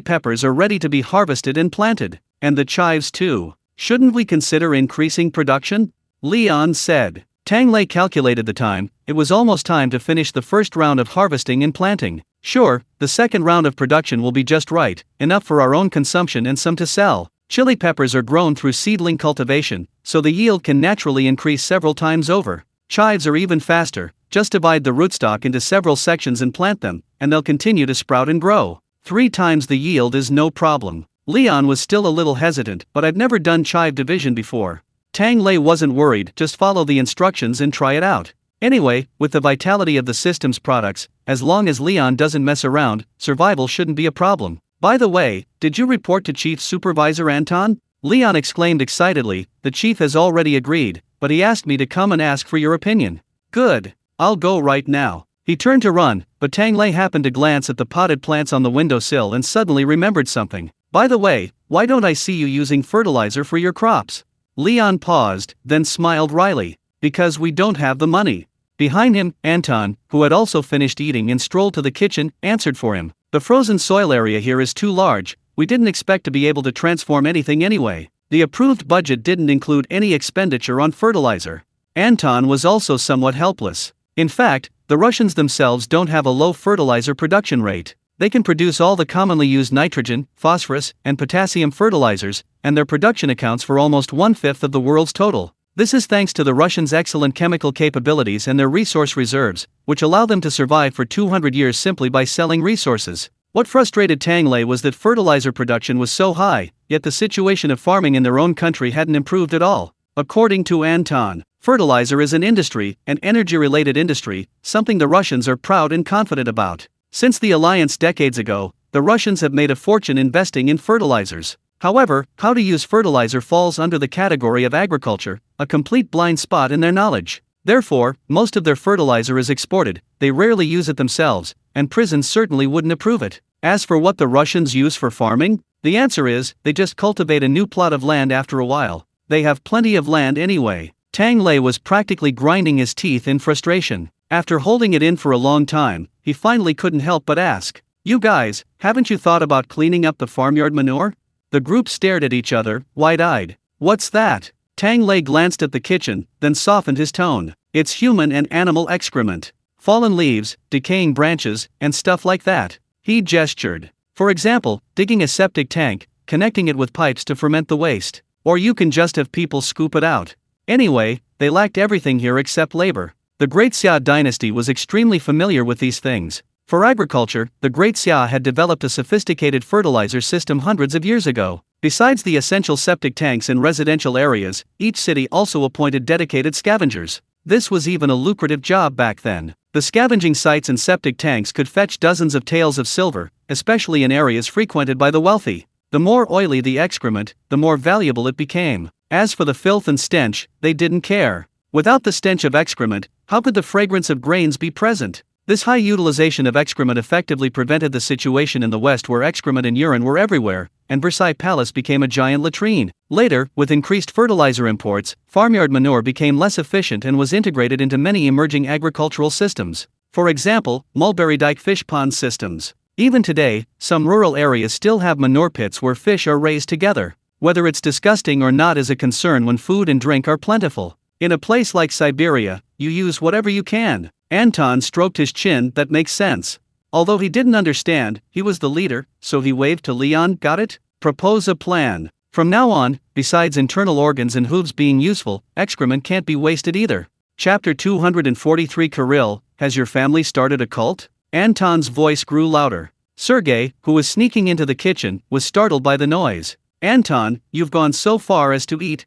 peppers are ready to be harvested and planted. And the chives too. Shouldn't we consider increasing production? Leon said. Tang Lei calculated the time. It was almost time to finish the first round of harvesting and planting. Sure, the second round of production will be just right, enough for our own consumption and some to sell. Chili peppers are grown through seedling cultivation, so the yield can naturally increase several times over. Chives are even faster, just divide the rootstock into several sections and plant them, and they'll continue to sprout and grow. 3 times the yield is no problem. Leon was still a little hesitant, but I've never done chive division before. Tang Lei wasn't worried, just follow the instructions and try it out. Anyway, with the vitality of the system's products, as long as Leon doesn't mess around, survival shouldn't be a problem. By the way, did you report to Chief Supervisor Anton? Leon exclaimed excitedly. The chief has already agreed, but he asked me to come and ask for your opinion. Good. I'll go right now. He turned to run, but Tang Lei happened to glance at the potted plants on the windowsill and suddenly remembered something. By the way, why don't I see you using fertilizer for your crops? Leon paused, then smiled wryly. Because we don't have the money. Behind him, Anton, who had also finished eating and strolled to the kitchen, answered for him. The frozen soil area here is too large, we didn't expect to be able to transform anything anyway. The approved budget didn't include any expenditure on fertilizer. Anton was also somewhat helpless. In fact, the Russians themselves don't have a low fertilizer production rate. They can produce all the commonly used nitrogen, phosphorus, and potassium fertilizers, and their production accounts for almost 1/5 of the world's total. This is thanks to the Russians' excellent chemical capabilities and their resource reserves, which allow them to survive for 200 years simply by selling resources. What frustrated Tang Lei was that fertilizer production was so high, yet the situation of farming in their own country hadn't improved at all. According to Anton, fertilizer is an industry, an energy-related industry, something the Russians are proud and confident about. Since the alliance decades ago, the Russians have made a fortune investing in fertilizers. However, how to use fertilizer falls under the category of agriculture, a complete blind spot in their knowledge. Therefore, most of their fertilizer is exported, they rarely use it themselves, and prisons certainly wouldn't approve it. As for what the Russians use for farming, the answer is, they just cultivate a new plot of land after a while. They have plenty of land anyway. Tang Lei was practically grinding his teeth in frustration. After holding it in for a long time, he finally couldn't help but ask, "You guys, haven't you thought about cleaning up the farmyard manure?" The group stared at each other, wide-eyed. "What's that?" Tang Lei glanced at the kitchen, then softened his tone. "It's human and animal excrement. Fallen leaves, decaying branches, and stuff like that." He gestured. "For example, digging a septic tank, connecting it with pipes to ferment the waste. Or you can just have people scoop it out. Anyway, they lacked everything here except labor. The Great Xia dynasty was extremely familiar with these things. For agriculture, the Great Xia had developed a sophisticated fertilizer system hundreds of years ago. Besides the essential septic tanks in residential areas, each city also appointed dedicated scavengers. This was even a lucrative job back then. The scavenging sites and septic tanks could fetch dozens of taels of silver, especially in areas frequented by the wealthy. The more oily the excrement, the more valuable it became. As for the filth and stench, they didn't care. Without the stench of excrement, how could the fragrance of grains be present? This high utilization of excrement effectively prevented the situation in the West where excrement and urine were everywhere, and Versailles Palace became a giant latrine. Later, with increased fertilizer imports, farmyard manure became less efficient and was integrated into many emerging agricultural systems. For example, mulberry dike fish pond systems. Even today, some rural areas still have manure pits where fish are raised together. Whether it's disgusting or not is a concern when food and drink are plentiful. In a place like Siberia, you use whatever you can. Anton stroked his chin. That makes sense. Although he didn't understand, he was the leader, so he waved to Leon. Got it? Propose a plan. From now on, besides internal organs and hooves being useful, excrement can't be wasted either. Chapter 243 Kirill, has your family started a cult? Anton's voice grew louder. Sergei, who was sneaking into the kitchen, was startled by the noise. Anton, you've gone so far as to eat.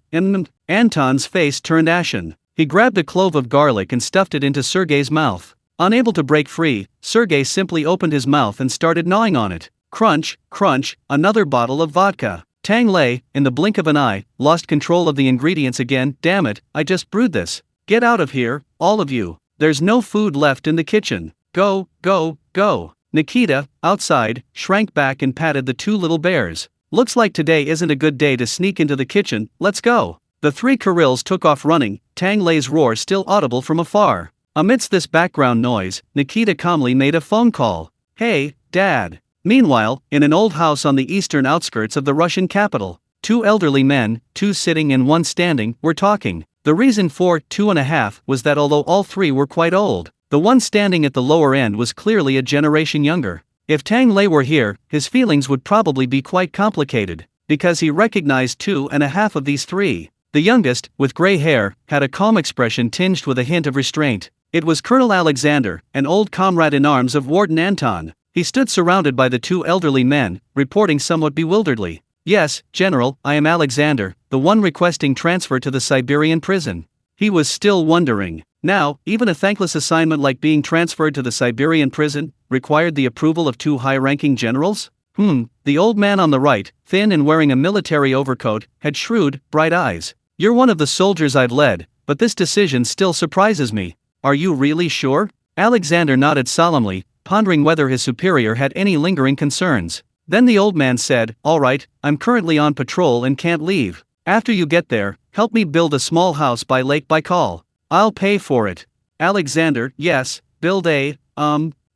Anton's face turned ashen. He grabbed a clove of garlic and stuffed it into Sergei's mouth. Unable to break free, Sergei simply opened his mouth and started gnawing on it. Crunch, crunch, another bottle of vodka. Tang Lei, in the blink of an eye, lost control of the ingredients again. Damn it, I just brewed this. Get out of here, all of you. There's no food left in the kitchen. Go, go, go. Nikita, outside, shrank back and patted the two little bears. Looks like today isn't a good day to sneak into the kitchen, let's go. The three Kirills took off running, Tang Lei's roar still audible from afar. Amidst this background noise, Nikita calmly made a phone call. Hey, Dad. Meanwhile, in an old house on the eastern outskirts of the Russian capital, two elderly men, two sitting and one standing, were talking. The reason for 2.5 was that although all three were quite old, the one standing at the lower end was clearly a generation younger. If Tang Lei were here, his feelings would probably be quite complicated, because he recognized 2.5 of these three. The youngest, with gray hair, had a calm expression tinged with a hint of restraint. It was Colonel Alexander, an old comrade-in-arms of Warden Anton. He stood surrounded by the two elderly men, reporting somewhat bewilderedly. Yes, General, I am Alexander, the one requesting transfer to the Siberian prison. He was still wondering. Now, even a thankless assignment like being transferred to the Siberian prison required the approval of two high-ranking generals? The old man on the right, thin and wearing a military overcoat, had shrewd, bright eyes. You're one of the soldiers I've led, but this decision still surprises me. Are you really sure? Alexander nodded solemnly, pondering whether his superior had any lingering concerns. Then the old man said, All right, I'm currently on patrol and can't leave. After you get there, help me build a small house by Lake Baikal. I'll pay for it. Alexander, yes, build a,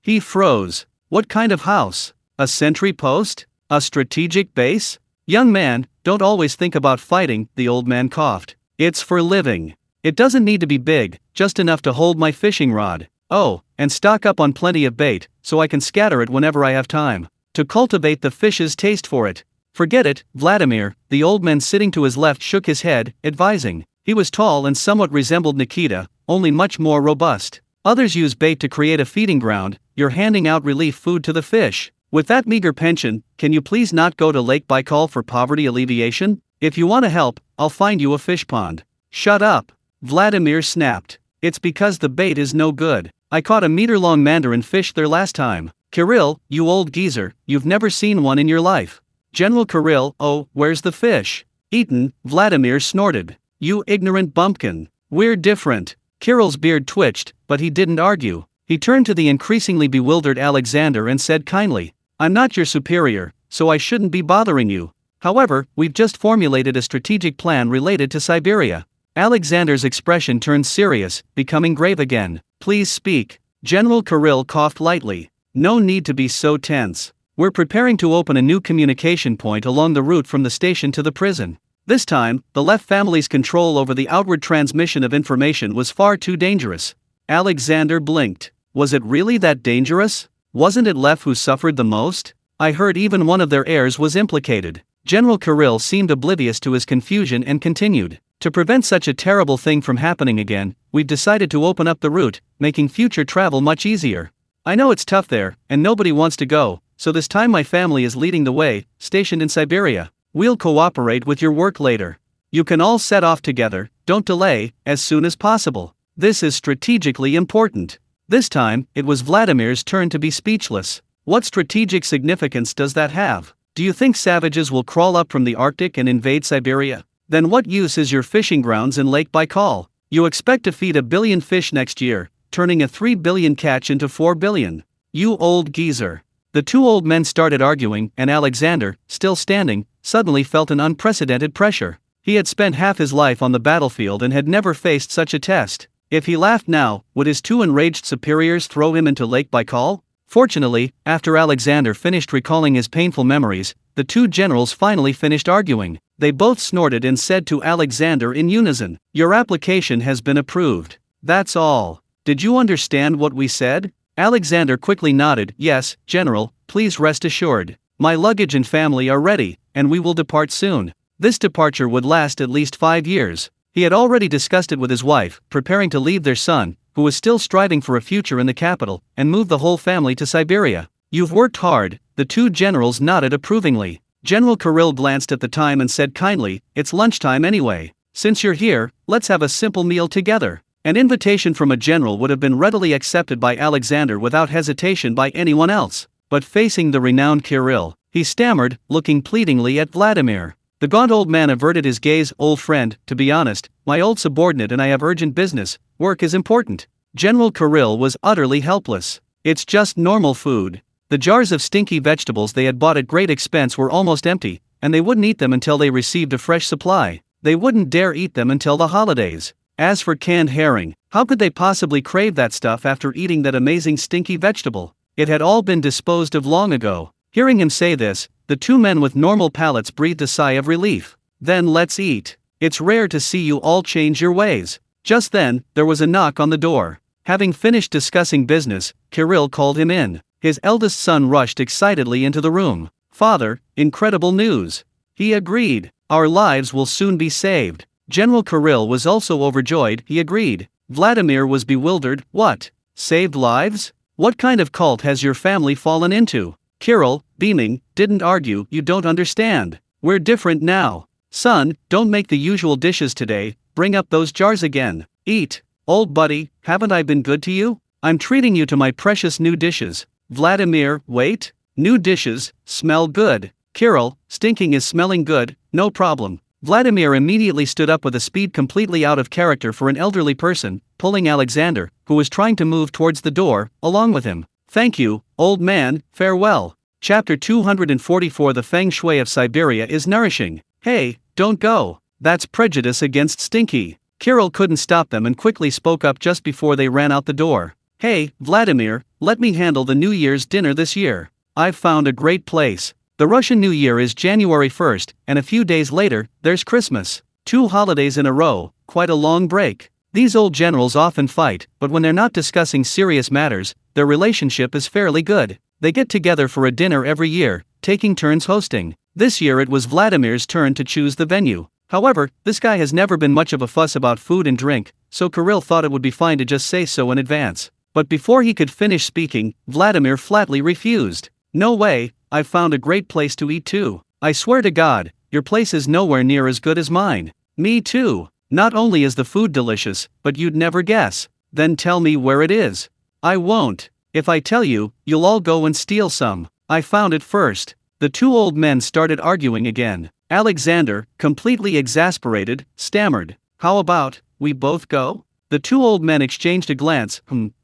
he froze. What kind of house? A sentry post? A strategic base? Young man, don't always think about fighting, the old man coughed. It's for living. It doesn't need to be big, just enough to hold my fishing rod. Oh, and stock up on plenty of bait, so I can scatter it whenever I have time. To cultivate the fish's taste for it. Forget it, Vladimir, the old man sitting to his left shook his head, advising. He was tall and somewhat resembled Nikita, only much more robust. Others use bait to create a feeding ground, you're handing out relief food to the fish. With that meager pension, can you please not go to Lake Baikal for poverty alleviation? If you want to help, I'll find you a fish pond. Shut up. Vladimir snapped. It's because the bait is no good. I caught a meter-long mandarin fish there last time. Kirill, you old geezer, you've never seen one in your life. General Kirill, oh, where's the fish? Eaten, Vladimir snorted. You ignorant bumpkin. We're different. Kirill's beard twitched, but he didn't argue. He turned to the increasingly bewildered Alexander and said kindly, I'm not your superior, so I shouldn't be bothering you. However, we've just formulated a strategic plan related to Siberia. Alexander's expression turned serious, becoming grave again. Please speak. General Kirill coughed lightly. No need to be so tense. We're preparing to open a new communication point along the route from the station to the prison. This time, the Leff family's control over the outward transmission of information was far too dangerous. Alexander blinked. Was it really that dangerous? Wasn't it Leff who suffered the most? I heard even one of their heirs was implicated. General Kirill seemed oblivious to his confusion and continued. To prevent such a terrible thing from happening again, we've decided to open up the route, making future travel much easier. I know it's tough there, and nobody wants to go, so this time my family is leading the way, stationed in Siberia. We'll cooperate with your work later. You can all set off together, don't delay, as soon as possible. This is strategically important. This time, it was Vladimir's turn to be speechless. What strategic significance does that have? Do you think savages will crawl up from the Arctic and invade Siberia? Then what use is your fishing grounds in Lake Baikal? You expect to feed 1 billion fish next year, turning a 3 billion catch into 4 billion. You old geezer. The two old men started arguing, and Alexander, still standing, suddenly felt an unprecedented pressure. He had spent half his life on the battlefield and had never faced such a test. If he laughed now, would his two enraged superiors throw him into Lake Baikal? Fortunately, after Alexander finished recalling his painful memories, the two generals finally finished arguing. They both snorted and said to Alexander in unison, Your application has been approved. That's all. Did you understand what we said? Alexander quickly nodded. Yes, General, please rest assured. My luggage and family are ready, and we will depart soon. This departure would last at least 5 years. He had already discussed it with his wife, preparing to leave their son, who was still striving for a future in the capital, and move the whole family to Siberia. You've worked hard. The two generals nodded approvingly. General Kirill glanced at the time and said kindly, it's lunchtime anyway. Since you're here, let's have a simple meal together. An invitation from a general would have been readily accepted by Alexander without hesitation by anyone else. But facing the renowned Kirill, he stammered, looking pleadingly at Vladimir. The gaunt old man averted his gaze. Old friend, to be honest, my old subordinate and I have urgent business. Work is important. General Kirill was utterly helpless. It's just normal food. The jars of stinky vegetables they had bought at great expense were almost empty, and they wouldn't eat them until they received a fresh supply. They wouldn't dare eat them until the holidays. As for canned herring, how could they possibly crave that stuff after eating that amazing stinky vegetable? It had all been disposed of long ago. Hearing him say this, the two men with normal palates breathed a sigh of relief. Then let's eat. It's rare to see you all change your ways. Just then, there was a knock on the door. Having finished discussing business, Kirill called him in. His eldest son rushed excitedly into the room. Father, incredible news. He agreed. Our lives will soon be saved. General Kirill was also overjoyed. He agreed. Vladimir was bewildered. What? Saved lives? What kind of cult has your family fallen into? Kirill, beaming, didn't argue. You don't understand. We're different now. Son, don't make the usual dishes today. Bring up those jars again. Eat. Old buddy, haven't I been good to you? I'm treating you to my precious new dishes. Vladimir, wait. New dishes, smell good. Kirill, stinking is smelling good, no problem. Vladimir immediately stood up with a speed completely out of character for an elderly person, pulling Alexander, who was trying to move towards the door, along with him. Thank you, old man, farewell. Chapter 244. The feng shui of Siberia is nourishing. Hey, don't go. That's prejudice against stinky. Kirill couldn't stop them and quickly spoke up just before they ran out the door. Hey, Vladimir, let me handle the New Year's dinner this year. I've found a great place. The Russian New Year is January 1st, and a few days later, there's Christmas. 2 holidays in a row, quite a long break. These old generals often fight, but when they're not discussing serious matters, their relationship is fairly good. They get together for a dinner every year, taking turns hosting. This year it was Vladimir's turn to choose the venue. However, this guy has never been much of a fuss about food and drink, so Kirill thought it would be fine to just say so in advance. But before he could finish speaking, Vladimir flatly refused. No way, I've found a great place to eat too. I swear to God, your place is nowhere near as good as mine. Me too. Not only is the food delicious, but you'd never guess. Then tell me where it is. I won't. If I tell you, you'll all go and steal some. I found it first. The two old men started arguing again. Alexander, completely exasperated, stammered. How about, we both go? The two old men exchanged a glance.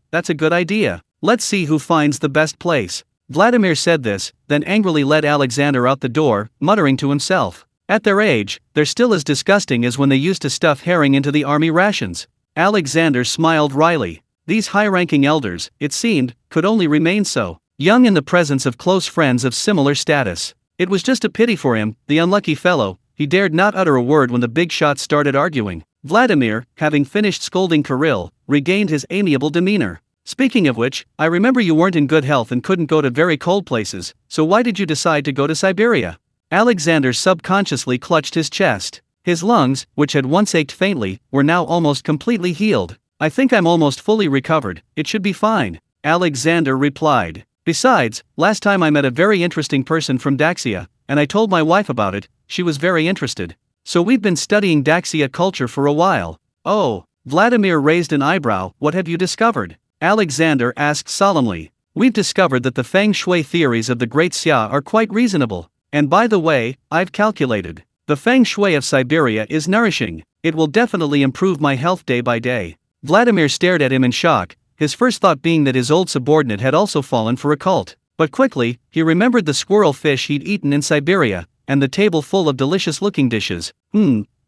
That's a good idea. Let's see who finds the best place. Vladimir said this, then angrily led Alexander out the door, muttering to himself. At their age, they're still as disgusting as when they used to stuff herring into the army rations. Alexander smiled wryly. These high-ranking elders, it seemed, could only remain so young in the presence of close friends of similar status. It was just a pity for him, the unlucky fellow. He dared not utter a word when the big shots started arguing. Vladimir, having finished scolding Kirill, regained his amiable demeanor. Speaking of which, I remember you weren't in good health and couldn't go to very cold places, so why did you decide to go to Siberia? Alexander subconsciously clutched his chest. His lungs, which had once ached faintly, were now almost completely healed. I think I'm almost fully recovered, it should be fine, Alexander replied. Besides, last time I met a very interesting person from Daxia, and I told my wife about it. She was very interested. So we've been studying Daxia culture for a while. Oh, Vladimir raised an eyebrow. What have you discovered? Alexander asked solemnly. We've discovered that the feng shui theories of the great Xia are quite reasonable. And by the way, I've calculated. The feng shui of Siberia is nourishing. It will definitely improve my health day by day. Vladimir stared at him in shock, his first thought being that his old subordinate had also fallen for a cult. But quickly, he remembered the squirrel fish he'd eaten in Siberia, and the table full of delicious-looking dishes.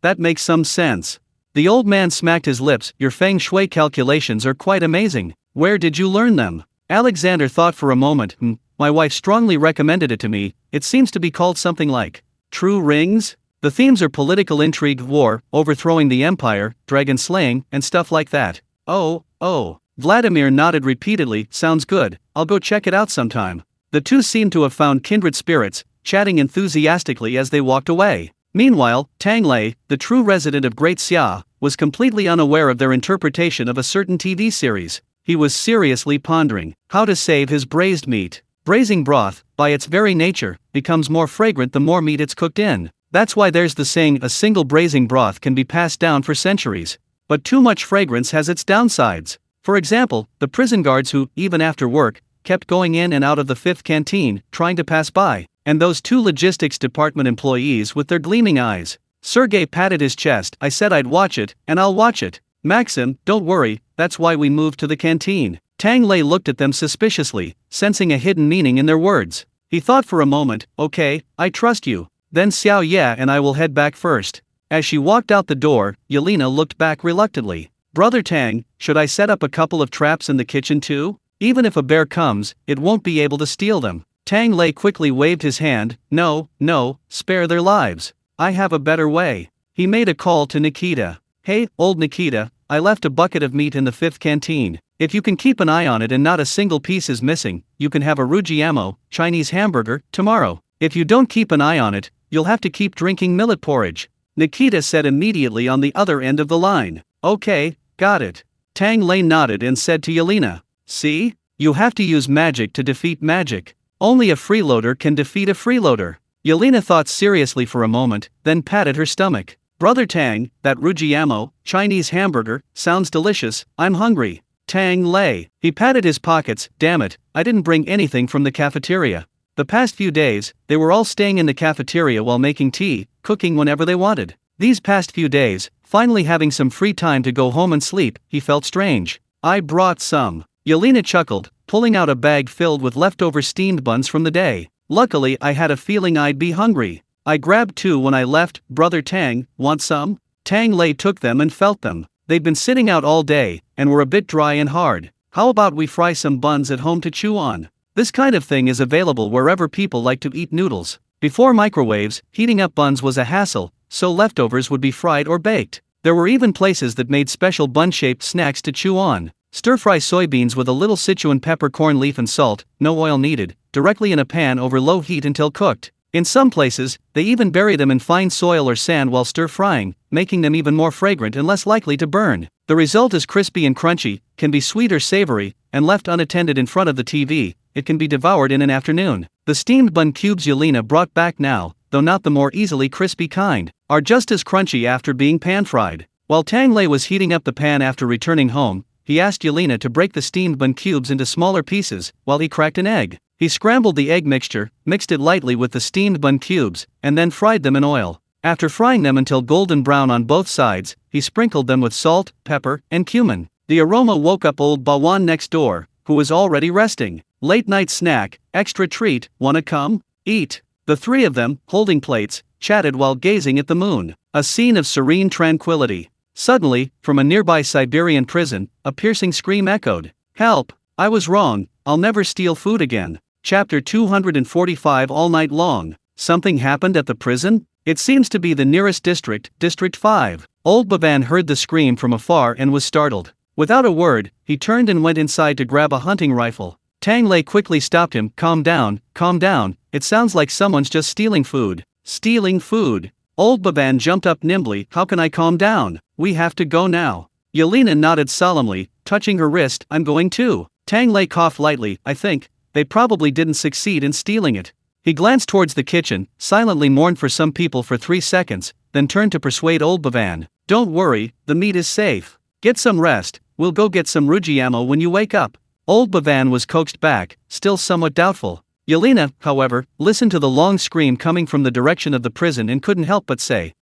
That makes some sense. The old man smacked his lips. Your feng shui calculations are quite amazing. Where did you learn them? Alexander thought for a moment. My wife strongly recommended it to me. It seems to be called something like True Rings? The themes are political intrigue, war, overthrowing the empire, dragon slaying, and stuff like that. Oh, Vladimir nodded repeatedly. Sounds good, I'll go check it out sometime. The two seemed to have found kindred spirits, chatting enthusiastically as they walked away. Meanwhile, Tang Lei, the true resident of Great Xia, was completely unaware of their interpretation of a certain TV series. He was seriously pondering how to save his braised meat. Braising broth, by its very nature, becomes more fragrant the more meat it's cooked in. That's why there's the saying, a single braising broth can be passed down for centuries. But too much fragrance has its downsides. For example, the prison guards who, even after work, kept going in and out of the fifth canteen, trying to pass by, and those two logistics department employees with their gleaming eyes. Sergei patted his chest. I said I'd watch it, and I'll watch it. Maxim, don't worry, that's why we moved to the canteen. Tang Lei looked at them suspiciously, sensing a hidden meaning in their words. He thought for a moment. Okay, I trust you. Then Xiao Ye and I will head back first. As she walked out the door, Yelena looked back reluctantly. Brother Tang, should I set up a couple of traps in the kitchen too? Even if a bear comes, it won't be able to steal them. Tang Lei quickly waved his hand. No, spare their lives. I have a better way. He made a call to Nikita. Hey, old Nikita, I left a bucket of meat in the fifth canteen. If you can keep an eye on it and not a single piece is missing, you can have a rujiamo, Chinese hamburger, tomorrow. If you don't keep an eye on it, you'll have to keep drinking millet porridge. Nikita said immediately on the other end of the line. Okay, got it. Tang Lei nodded and said to Yelena. See? You have to use magic to defeat magic. Only a freeloader can defeat a freeloader. Yelena thought seriously for a moment, then patted her stomach. Brother Tang, that rujiamo, Chinese hamburger, sounds delicious. I'm hungry. Tang Lei. He patted his pockets. Damn it, I didn't bring anything from the cafeteria. The past few days, they were all staying in the cafeteria while making tea, cooking whenever they wanted. These past few days, finally having some free time to go home and sleep, he felt strange. I brought some. Yelena chuckled, pulling out a bag filled with leftover steamed buns from the day. Luckily, I had a feeling I'd be hungry. I grabbed two when I left. Brother Tang, want some? Tang Lei took them and felt them. They'd been sitting out all day, and were a bit dry and hard. How about we fry some buns at home to chew on? This kind of thing is available wherever people like to eat noodles. Before microwaves, heating up buns was a hassle, so leftovers would be fried or baked. There were even places that made special bun-shaped snacks to chew on. Stir-fry soybeans with a little Sichuan pepper, corn leaf and salt, no oil needed, directly in a pan over low heat until cooked. In some places, they even bury them in fine soil or sand while stir-frying, making them even more fragrant and less likely to burn. The result is crispy and crunchy, can be sweet or savory, and left unattended in front of the TV, it can be devoured in an afternoon. The steamed bun cubes Yelena brought back now, though not the more easily crispy kind, are just as crunchy after being pan-fried. While Tang Lei was heating up the pan after returning home, he asked Yelena to break the steamed bun cubes into smaller pieces, while he cracked an egg. He scrambled the egg mixture, mixed it lightly with the steamed bun cubes, and then fried them in oil. After frying them until golden brown on both sides, he sprinkled them with salt, pepper, and cumin. The aroma woke up old Bawan next door, who was already resting. Late night snack, extra treat, wanna come? Eat. The three of them, holding plates, chatted while gazing at the moon. A scene of serene tranquility. Suddenly, from a nearby Siberian prison, a piercing scream echoed. Help! I was wrong, I'll never steal food again. Chapter 245. All night long. Something happened at the prison? It seems to be the nearest district, District 5. Old Baban heard the scream from afar and was startled. Without a word, he turned and went inside to grab a hunting rifle. Tang Lei quickly stopped him. Calm down, it sounds like someone's just stealing food. Stealing food? Old Baban jumped up nimbly. How can I calm down? We have to go now. Yelena nodded solemnly, touching her wrist. I'm going too. Tang Lei coughed lightly. I think they probably didn't succeed in stealing it. He glanced towards the kitchen, silently mourned for some people for 3 seconds, then turned to persuade old Bavan. Don't worry, the meat is safe. Get some rest, we'll go get some rujiamo when you wake up. Old Bavan was coaxed back, still somewhat doubtful. Yelena, however, listened to the long scream coming from the direction of the prison and couldn't help but say,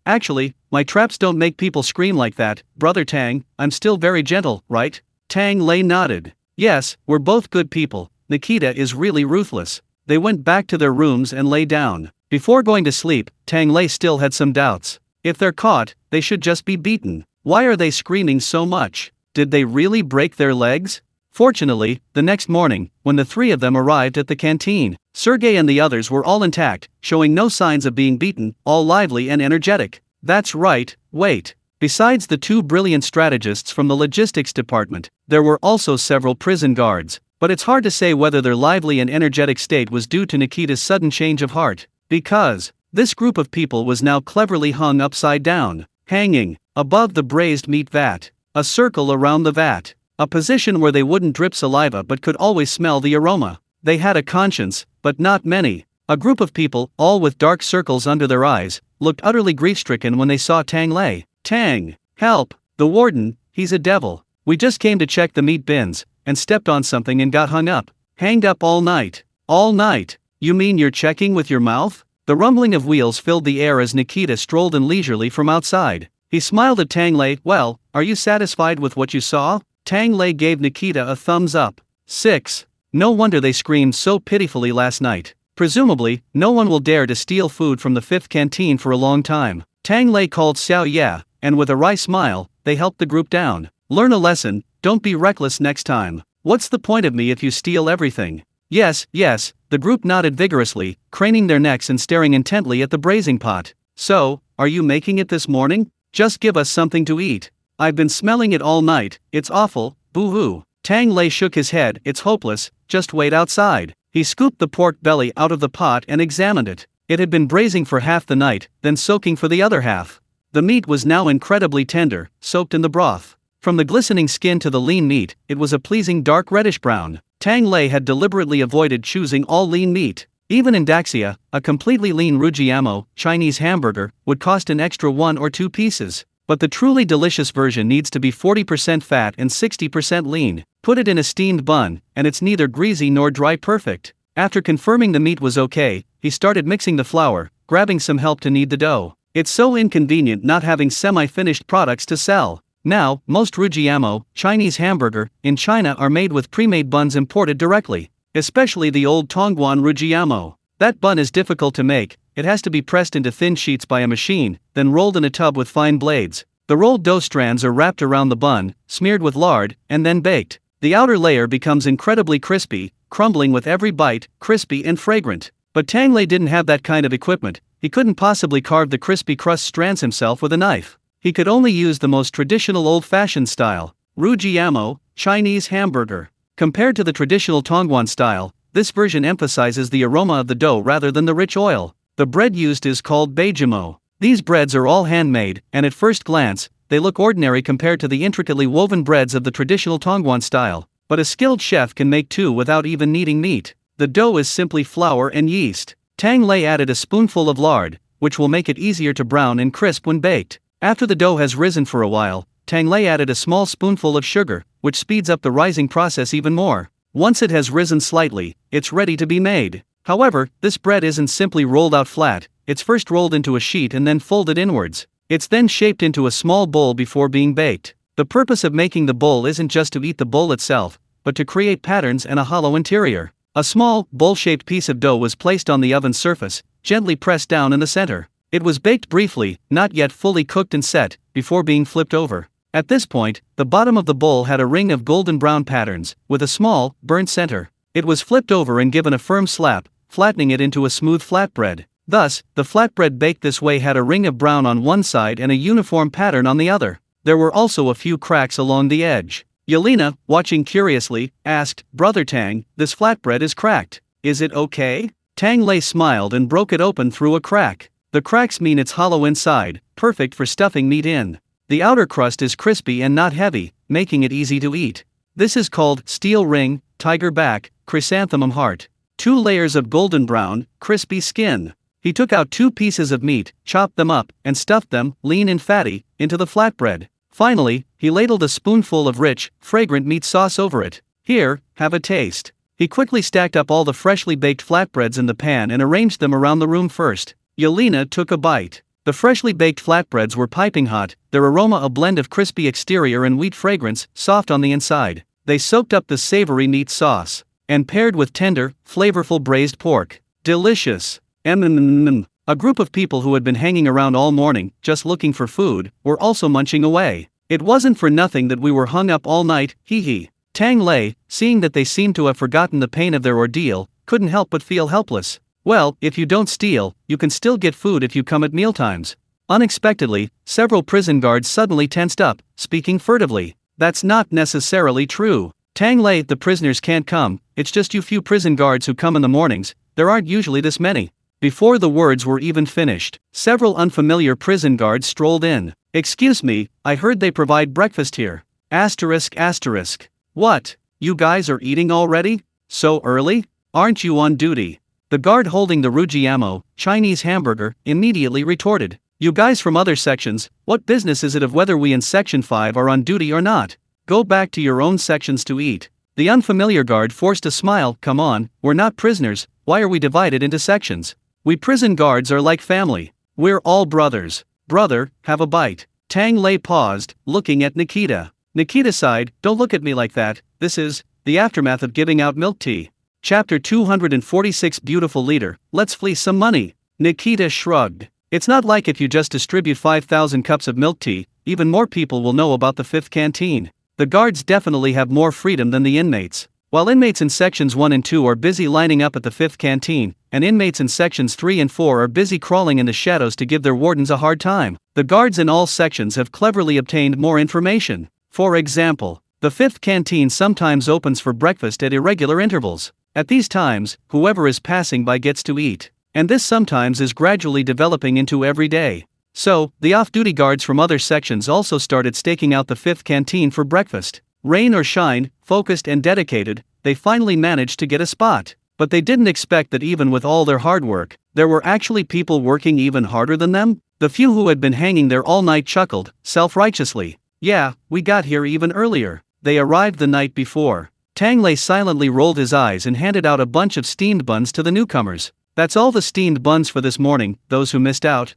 actually, my traps don't make people scream like that. Brother Tang, I'm still very gentle, right? Tang Lei nodded. Yes, we're both good people. Nikita is really ruthless. They went back to their rooms and lay down. Before going to sleep, Tang Lei still had some doubts. If they're caught, they should just be beaten. Why are they screaming so much? Did they really break their legs? Fortunately, the next morning, when the three of them arrived at the canteen, Sergei and the others were all intact, showing no signs of being beaten, all lively and energetic. That's right, wait. Besides the two brilliant strategists from the logistics department, there were also several prison guards, but it's hard to say whether their lively and energetic state was due to Nikita's sudden change of heart, because this group of people was now cleverly hung upside down, hanging above the braised meat vat, a circle around the vat, a position where they wouldn't drip saliva but could always smell the aroma. They had a conscience, but not many. A group of people, all with dark circles under their eyes, looked utterly grief-stricken when they saw Tang Lei. Tang, help, the warden, he's a devil. We just came to check the meat bins, and stepped on something and got hung up. Hanged up all night. All night? You mean you're checking with your mouth? The rumbling of wheels filled the air as Nikita strolled in leisurely from outside. He smiled at Tang Lei. Well, are you satisfied with what you saw? Tang Lei gave Nikita a thumbs up. 6. No wonder they screamed so pitifully last night. Presumably, no one will dare to steal food from the 5th canteen for a long time. Tang Lei called Xiao Ya, and with a wry smile, they helped the group down. Learn a lesson, don't be reckless next time. What's the point of me if you steal everything? Yes, the group nodded vigorously, craning their necks and staring intently at the braising pot. So, are you making it this morning? Just give us something to eat. I've been smelling it all night, it's awful, boo-hoo. Tang Lei shook his head. It's hopeless, just wait outside. He scooped the pork belly out of the pot and examined it. It had been braising for half the night, then soaking for the other half. The meat was now incredibly tender, soaked in the broth. From the glistening skin to the lean meat, it was a pleasing dark reddish brown. Tang Lei had deliberately avoided choosing all lean meat. Even in Daxia, a completely lean rujiamo, Chinese hamburger, would cost an extra 1 or 2 pieces. But the truly delicious version needs to be 40% fat and 60% lean. Put it in a steamed bun, and it's neither greasy nor dry. Perfect. After confirming the meat was okay, he started mixing the flour, grabbing some help to knead the dough. It's so inconvenient not having semi-finished products to sell. Now, most rujiamo, Chinese hamburger, in China are made with pre-made buns imported directly. Especially the old Tongguan rujiamo. That bun is difficult to make. It has to be pressed into thin sheets by a machine, then rolled in a tub with fine blades. The rolled dough strands are wrapped around the bun, smeared with lard, and then baked. The outer layer becomes incredibly crispy, crumbling with every bite, crispy and fragrant. But Tang Lei didn't have that kind of equipment. He couldn't possibly carve the crispy crust strands himself with a knife. He could only use the most traditional old-fashioned style, rujiamo, Chinese hamburger. Compared to the traditional Tongguan style, this version emphasizes the aroma of the dough rather than the rich oil. The bread used is called beijimo. These breads are all handmade, and at first glance, they look ordinary compared to the intricately woven breads of the traditional Tongguan style. But a skilled chef can make 2 without even needing meat. The dough is simply flour and yeast. Tang Lei added a spoonful of lard, which will make it easier to brown and crisp when baked. After the dough has risen for a while, Tang Lei added a small spoonful of sugar, which speeds up the rising process even more. Once it has risen slightly, it's ready to be made. However, this bread isn't simply rolled out flat, it's first rolled into a sheet and then folded inwards. It's then shaped into a small bowl before being baked. The purpose of making the bowl isn't just to eat the bowl itself, but to create patterns and a hollow interior. A small, bowl-shaped piece of dough was placed on the oven surface, gently pressed down in the center. It was baked briefly, not yet fully cooked and set, before being flipped over. At this point, the bottom of the bowl had a ring of golden brown patterns, with a small, burnt center. It was flipped over and given a firm slap, flattening it into a smooth flatbread. Thus, the flatbread baked this way had a ring of brown on one side and a uniform pattern on the other. There were also a few cracks along the edge. Yelena, watching curiously, asked, "Brother Tang, this flatbread is cracked. Is it okay?" Tang Lei smiled and broke it open through a crack. The cracks mean it's hollow inside, perfect for stuffing meat in. The outer crust is crispy and not heavy, making it easy to eat. This is called steel ring, tiger back, chrysanthemum heart. 2 layers of golden brown, crispy skin. He took out 2 pieces of meat, chopped them up, and stuffed them, lean and fatty, into the flatbread. Finally, he ladled a spoonful of rich, fragrant meat sauce over it. "Here, have a taste." He quickly stacked up all the freshly baked flatbreads in the pan and arranged them around the room first. Yelena took a bite. The freshly baked flatbreads were piping hot, their aroma a blend of crispy exterior and wheat fragrance, soft on the inside. They soaked up the savory meat sauce, and paired with tender, flavorful braised pork. Delicious. A group of people who had been hanging around all morning, just looking for food, were also munching away. It wasn't for nothing that we were hung up all night, hee. Tang Lei, seeing that they seemed to have forgotten the pain of their ordeal, couldn't help but feel helpless. "Well, if you don't steal, you can still get food if you come at mealtimes. Unexpectedly, several prison guards suddenly tensed up, speaking furtively. That's not necessarily true. Tang Lei, the prisoners can't come, it's just you few prison guards who come in the mornings, there aren't usually this many. Before the words were even finished, several unfamiliar prison guards strolled in. Excuse me, I heard they provide breakfast here. Asterisk asterisk. What? You guys are eating already? So early? Aren't you on duty? The guard holding the rujiamo, Chinese hamburger, immediately retorted. You guys from other sections, what business is it of whether we in Section 5 are on duty or not? Go back to your own sections to eat. The unfamiliar guard forced a smile. Come on, we're not prisoners, why are we divided into sections? We prison guards are like family. We're all brothers. Brother, have a bite. Tang Lei paused, looking at Nikita. Nikita sighed, don't look at me like that, this is the aftermath of giving out milk tea. Chapter 246. Beautiful leader, let's fleece some money. Nikita shrugged. It's not like if you just distribute 5,000 cups of milk tea, even more people will know about the 5th canteen. The guards definitely have more freedom than the inmates. While inmates in sections 1 and 2 are busy lining up at the 5th canteen, and inmates in sections 3 and 4 are busy crawling in the shadows to give their wardens a hard time, the guards in all sections have cleverly obtained more information. For example, the 5th canteen sometimes opens for breakfast at irregular intervals. At these times, whoever is passing by gets to eat. And this sometimes is gradually developing into every day. So, the off-duty guards from other sections also started staking out the 5th canteen for breakfast. Rain or shine, focused and dedicated, they finally managed to get a spot. But they didn't expect that even with all their hard work, there were actually people working even harder than them. The few who had been hanging there all night chuckled, self-righteously. Yeah, we got here even earlier. They arrived the night before. Tang Lei silently rolled his eyes and handed out a bunch of steamed buns to the newcomers. That's all the steamed buns for this morning, those who missed out.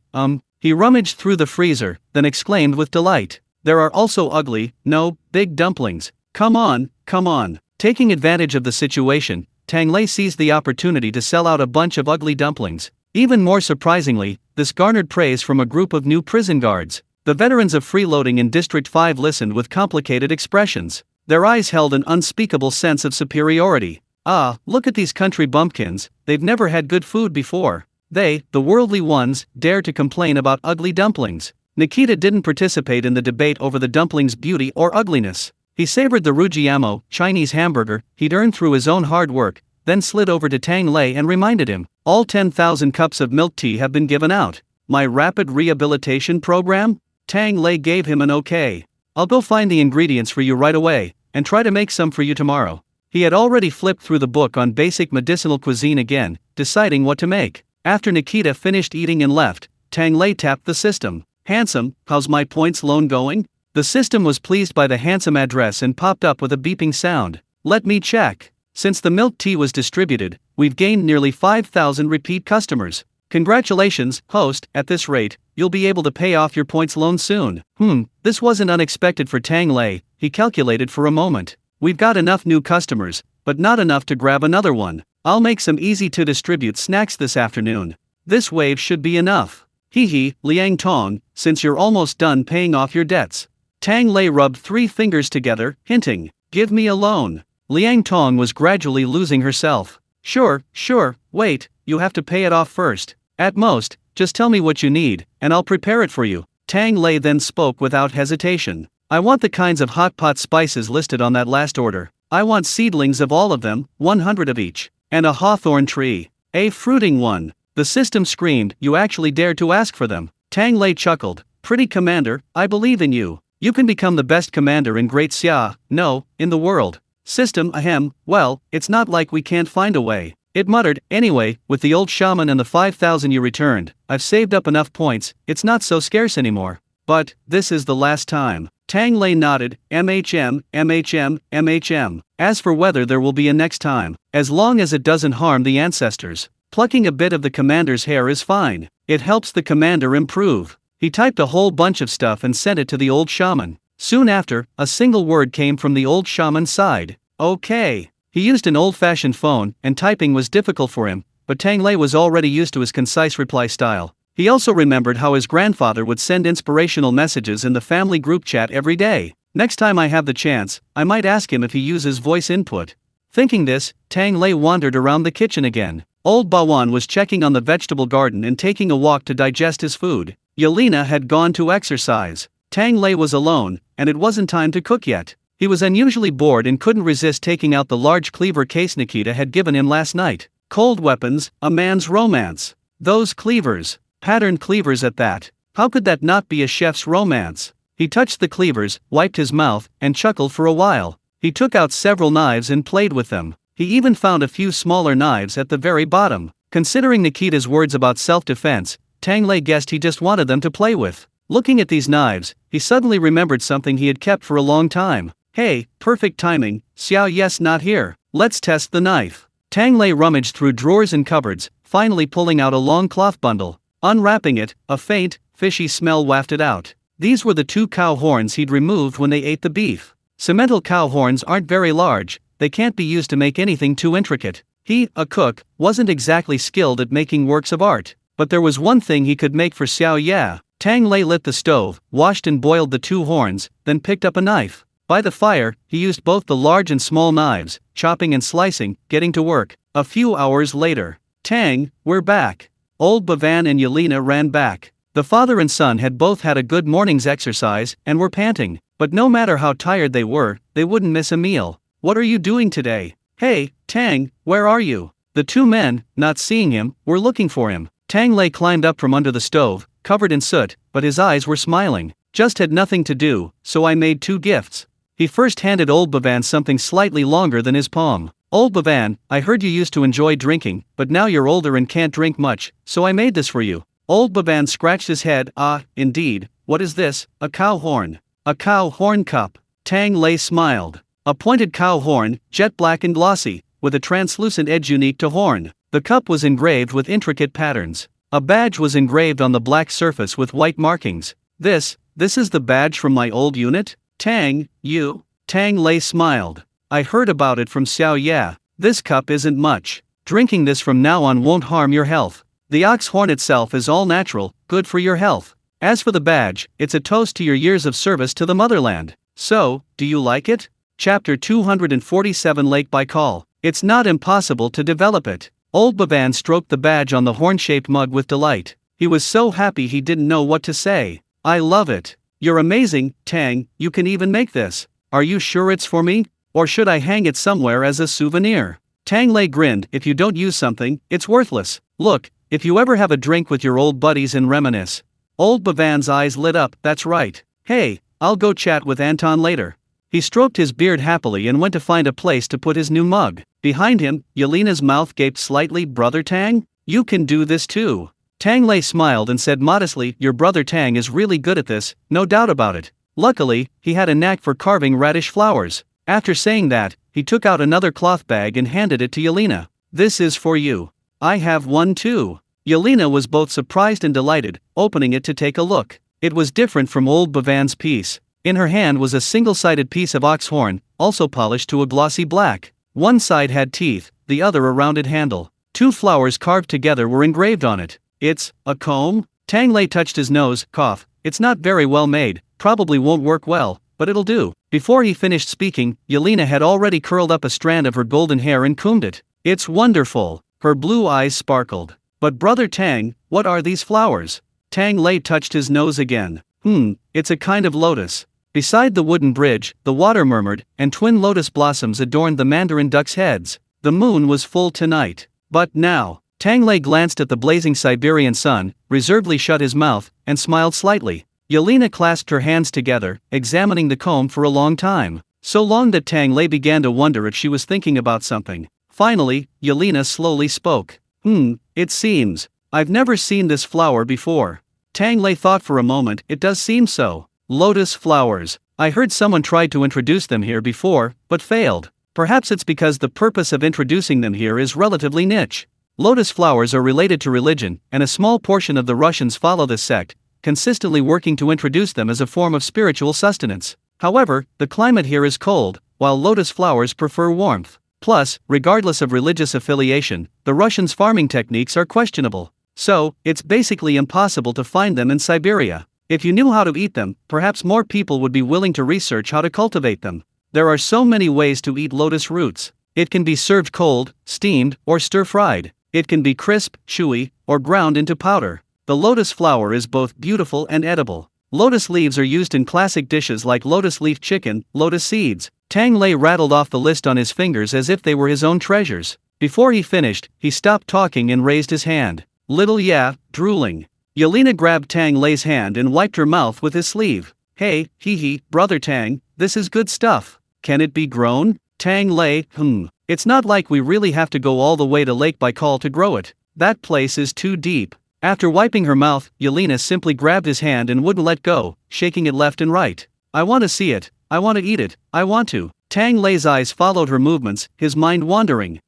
He rummaged through the freezer, then exclaimed with delight. There are also ugly, no, big dumplings. Come on, come on. Taking advantage of the situation, Tang Lei seized the opportunity to sell out a bunch of ugly dumplings. Even more surprisingly, this garnered praise from a group of new prison guards. The veterans of freeloading in District 5 listened with complicated expressions. Their eyes held an unspeakable sense of superiority. Ah, look at these country bumpkins, they've never had good food before. They, the worldly ones, dare to complain about ugly dumplings. Nikita didn't participate in the debate over the dumplings' beauty or ugliness. He savored the rujiamo, Chinese hamburger, he'd earned through his own hard work, then slid over to Tang Lei and reminded him, all 10,000 cups of milk tea have been given out. My rapid rehabilitation program? Tang Lei gave him an okay. I'll go find the ingredients for you right away, and try to make some for you tomorrow. He had already flipped through the book on basic medicinal cuisine again, deciding what to make. After Nikita finished eating and left, Tang Lei tapped the system. Handsome, how's my points loan going? The system was pleased by the handsome address and popped up with a beeping sound. Let me check. Since the milk tea was distributed, we've gained nearly 5,000 repeat customers. Congratulations, host, at this rate, you'll be able to pay off your points loan soon. This wasn't unexpected for Tang Lei, he calculated for a moment. We've got enough new customers, but not enough to grab another one. I'll make some easy-to-distribute snacks this afternoon. This wave should be enough. Hee Liang Tong, since you're almost done paying off your debts. Tang Lei rubbed 3 fingers together, hinting, give me a loan. Liang Tong was gradually losing herself. Sure, wait, you have to pay it off first. At most, just tell me what you need, and I'll prepare it for you. Tang Lei then spoke without hesitation. I want the kinds of hot pot spices listed on that last order. I want seedlings of all of them, 100 of each. And a hawthorn tree. A fruiting one. The system screamed, you actually dared to ask for them. Tang Lei chuckled. Pretty commander, I believe in you. You can become the best commander in Great Xia, no, in the world. System, well, it's not like we can't find a way. It muttered, anyway, with the old shaman and the 5,000 you returned, I've saved up enough points, it's not so scarce anymore. But, this is the last time. Tang Lei nodded, MHM. As for whether there will be a next time, as long as it doesn't harm the ancestors, plucking a bit of the commander's hair is fine. It helps the commander improve. He typed a whole bunch of stuff and sent it to the old shaman. Soon after, a single word came from the old shaman's side. Okay. He used an old-fashioned phone, and typing was difficult for him, but Tang Lei was already used to his concise reply style. He also remembered how his grandfather would send inspirational messages in the family group chat every day. Next time I have the chance, I might ask him if he uses voice input. Thinking this, Tang Lei wandered around the kitchen again. Old Bawan was checking on the vegetable garden and taking a walk to digest his food. Yelena had gone to exercise. Tang Lei was alone, and it wasn't time to cook yet. He was unusually bored and couldn't resist taking out the large cleaver case Nikita had given him last night. Cold weapons, a man's romance. Those cleavers. Patterned cleavers at that. How could that not be a chef's romance? He touched the cleavers, wiped his mouth, and chuckled for a while. He took out several knives and played with them. He even found a few smaller knives at the very bottom. Considering Nikita's words about self-defense, Tang Lei guessed he just wanted them to play with. Looking at these knives, he suddenly remembered something he had kept for a long time. Hey, perfect timing, Xiao Yes not here. Let's test the knife. Tang Lei rummaged through drawers and cupboards, finally pulling out a long cloth bundle. Unwrapping it, a faint, fishy smell wafted out. These were the 2 cow horns he'd removed when they ate the beef. Simmental cow horns aren't very large, they can't be used to make anything too intricate. He, a cook, wasn't exactly skilled at making works of art. But there was one thing he could make for Xiao Ya. Tang Lei lit the stove, washed and boiled the 2 horns, then picked up a knife. By the fire, he used both the large and small knives, chopping and slicing, getting to work. A few hours later. Tang, we're back. Old Bavan and Yelena ran back. The father and son had both had a good morning's exercise and were panting. But no matter how tired they were, they wouldn't miss a meal. What are you doing today? Hey, Tang, where are you? The 2 men, not seeing him, were looking for him. Tang Lei climbed up from under the stove, covered in soot, but his eyes were smiling. Just had nothing to do, so I made 2 gifts. He first handed Old Bavan something slightly longer than his palm. Old Bavan, I heard you used to enjoy drinking, but now you're older and can't drink much, so I made this for you. Old Bavan scratched his head. Ah, indeed, what is this? A cow horn. A cow horn cup. Tang Lei smiled. A pointed cow horn, jet black and glossy, with a translucent edge unique to horn. The cup was engraved with intricate patterns. A badge was engraved on the black surface with white markings. This is the badge from my old unit? Tang, you? Tang Lei smiled. I heard about it from Xiao Ya. This cup isn't much. Drinking this from now on won't harm your health. The ox horn itself is all natural, good for your health. As for the badge, it's a toast to your years of service to the motherland. So, do you like it? Chapter 247 Lake Baikal. It's not impossible to develop it. Old Bavan stroked the badge on the horn-shaped mug with delight. He was so happy he didn't know what to say. I love it. You're amazing, Tang, you can even make this. Are you sure it's for me? Or should I hang it somewhere as a souvenir? Tang Lei grinned. If you don't use something, it's worthless. Look, if you ever have a drink with your old buddies and reminisce. Old Bavan's eyes lit up. That's right. Hey, I'll go chat with Anton later. He stroked his beard happily and went to find a place to put his new mug. Behind him, Yelena's mouth gaped slightly. Brother Tang? You can do this too. Tang Lei smiled and said modestly, your brother Tang is really good at this, no doubt about it. Luckily, he had a knack for carving radish flowers. After saying that, he took out another cloth bag and handed it to Yelena. This is for you. I have one too. Yelena was both surprised and delighted, opening it to take a look. It was different from old Bavan's piece. In her hand was a single-sided piece of ox horn, also polished to a glossy black. One side had teeth, the other a rounded handle. 2 flowers carved together were engraved on it. It's a comb? Tang Lei touched his nose, cough. It's not very well made, probably won't work well, but it'll do. Before he finished speaking, Yelena had already curled up a strand of her golden hair and combed it. It's wonderful. Her blue eyes sparkled. But brother Tang, what are these flowers? Tang Lei touched his nose again. It's a kind of lotus. Beside the wooden bridge, the water murmured, and twin lotus blossoms adorned the mandarin ducks' heads. The moon was full tonight. But now, Tang Lei glanced at the blazing Siberian sun, reservedly shut his mouth, and smiled slightly. Yelena clasped her hands together, examining the comb for a long time. So long that Tang Lei began to wonder if she was thinking about something. Finally, Yelena slowly spoke. It seems. I've never seen this flower before. Tang Lei thought for a moment. It does seem so. Lotus flowers. I heard someone tried to introduce them here before, but failed. Perhaps it's because the purpose of introducing them here is relatively niche. Lotus flowers are related to religion, and a small portion of the Russians follow this sect, consistently working to introduce them as a form of spiritual sustenance. However, the climate here is cold, while lotus flowers prefer warmth. Plus, regardless of religious affiliation, the Russians' farming techniques are questionable. So, it's basically impossible to find them in Siberia. If you knew how to eat them, perhaps more people would be willing to research how to cultivate them. There are so many ways to eat lotus roots. It can be served cold, steamed, or stir-fried. It can be crisp, chewy, or ground into powder. The lotus flower is both beautiful and edible. Lotus leaves are used in classic dishes like lotus leaf chicken, lotus seeds. Tang Lei rattled off the list on his fingers as if they were his own treasures. Before he finished, he stopped talking and raised his hand. Little yeah, drooling. Yelena grabbed Tang Lei's hand and wiped her mouth with his sleeve. Hey, hee, brother Tang, this is good stuff. Can it be grown? Tang Lei, It's not like we really have to go all the way to Lake Baikal to grow it. That place is too deep. After wiping her mouth, Yelena simply grabbed his hand and wouldn't let go, shaking it left and right. I want to see it. I want to eat it. I want to. Tang Lei's eyes followed her movements, his mind wandering.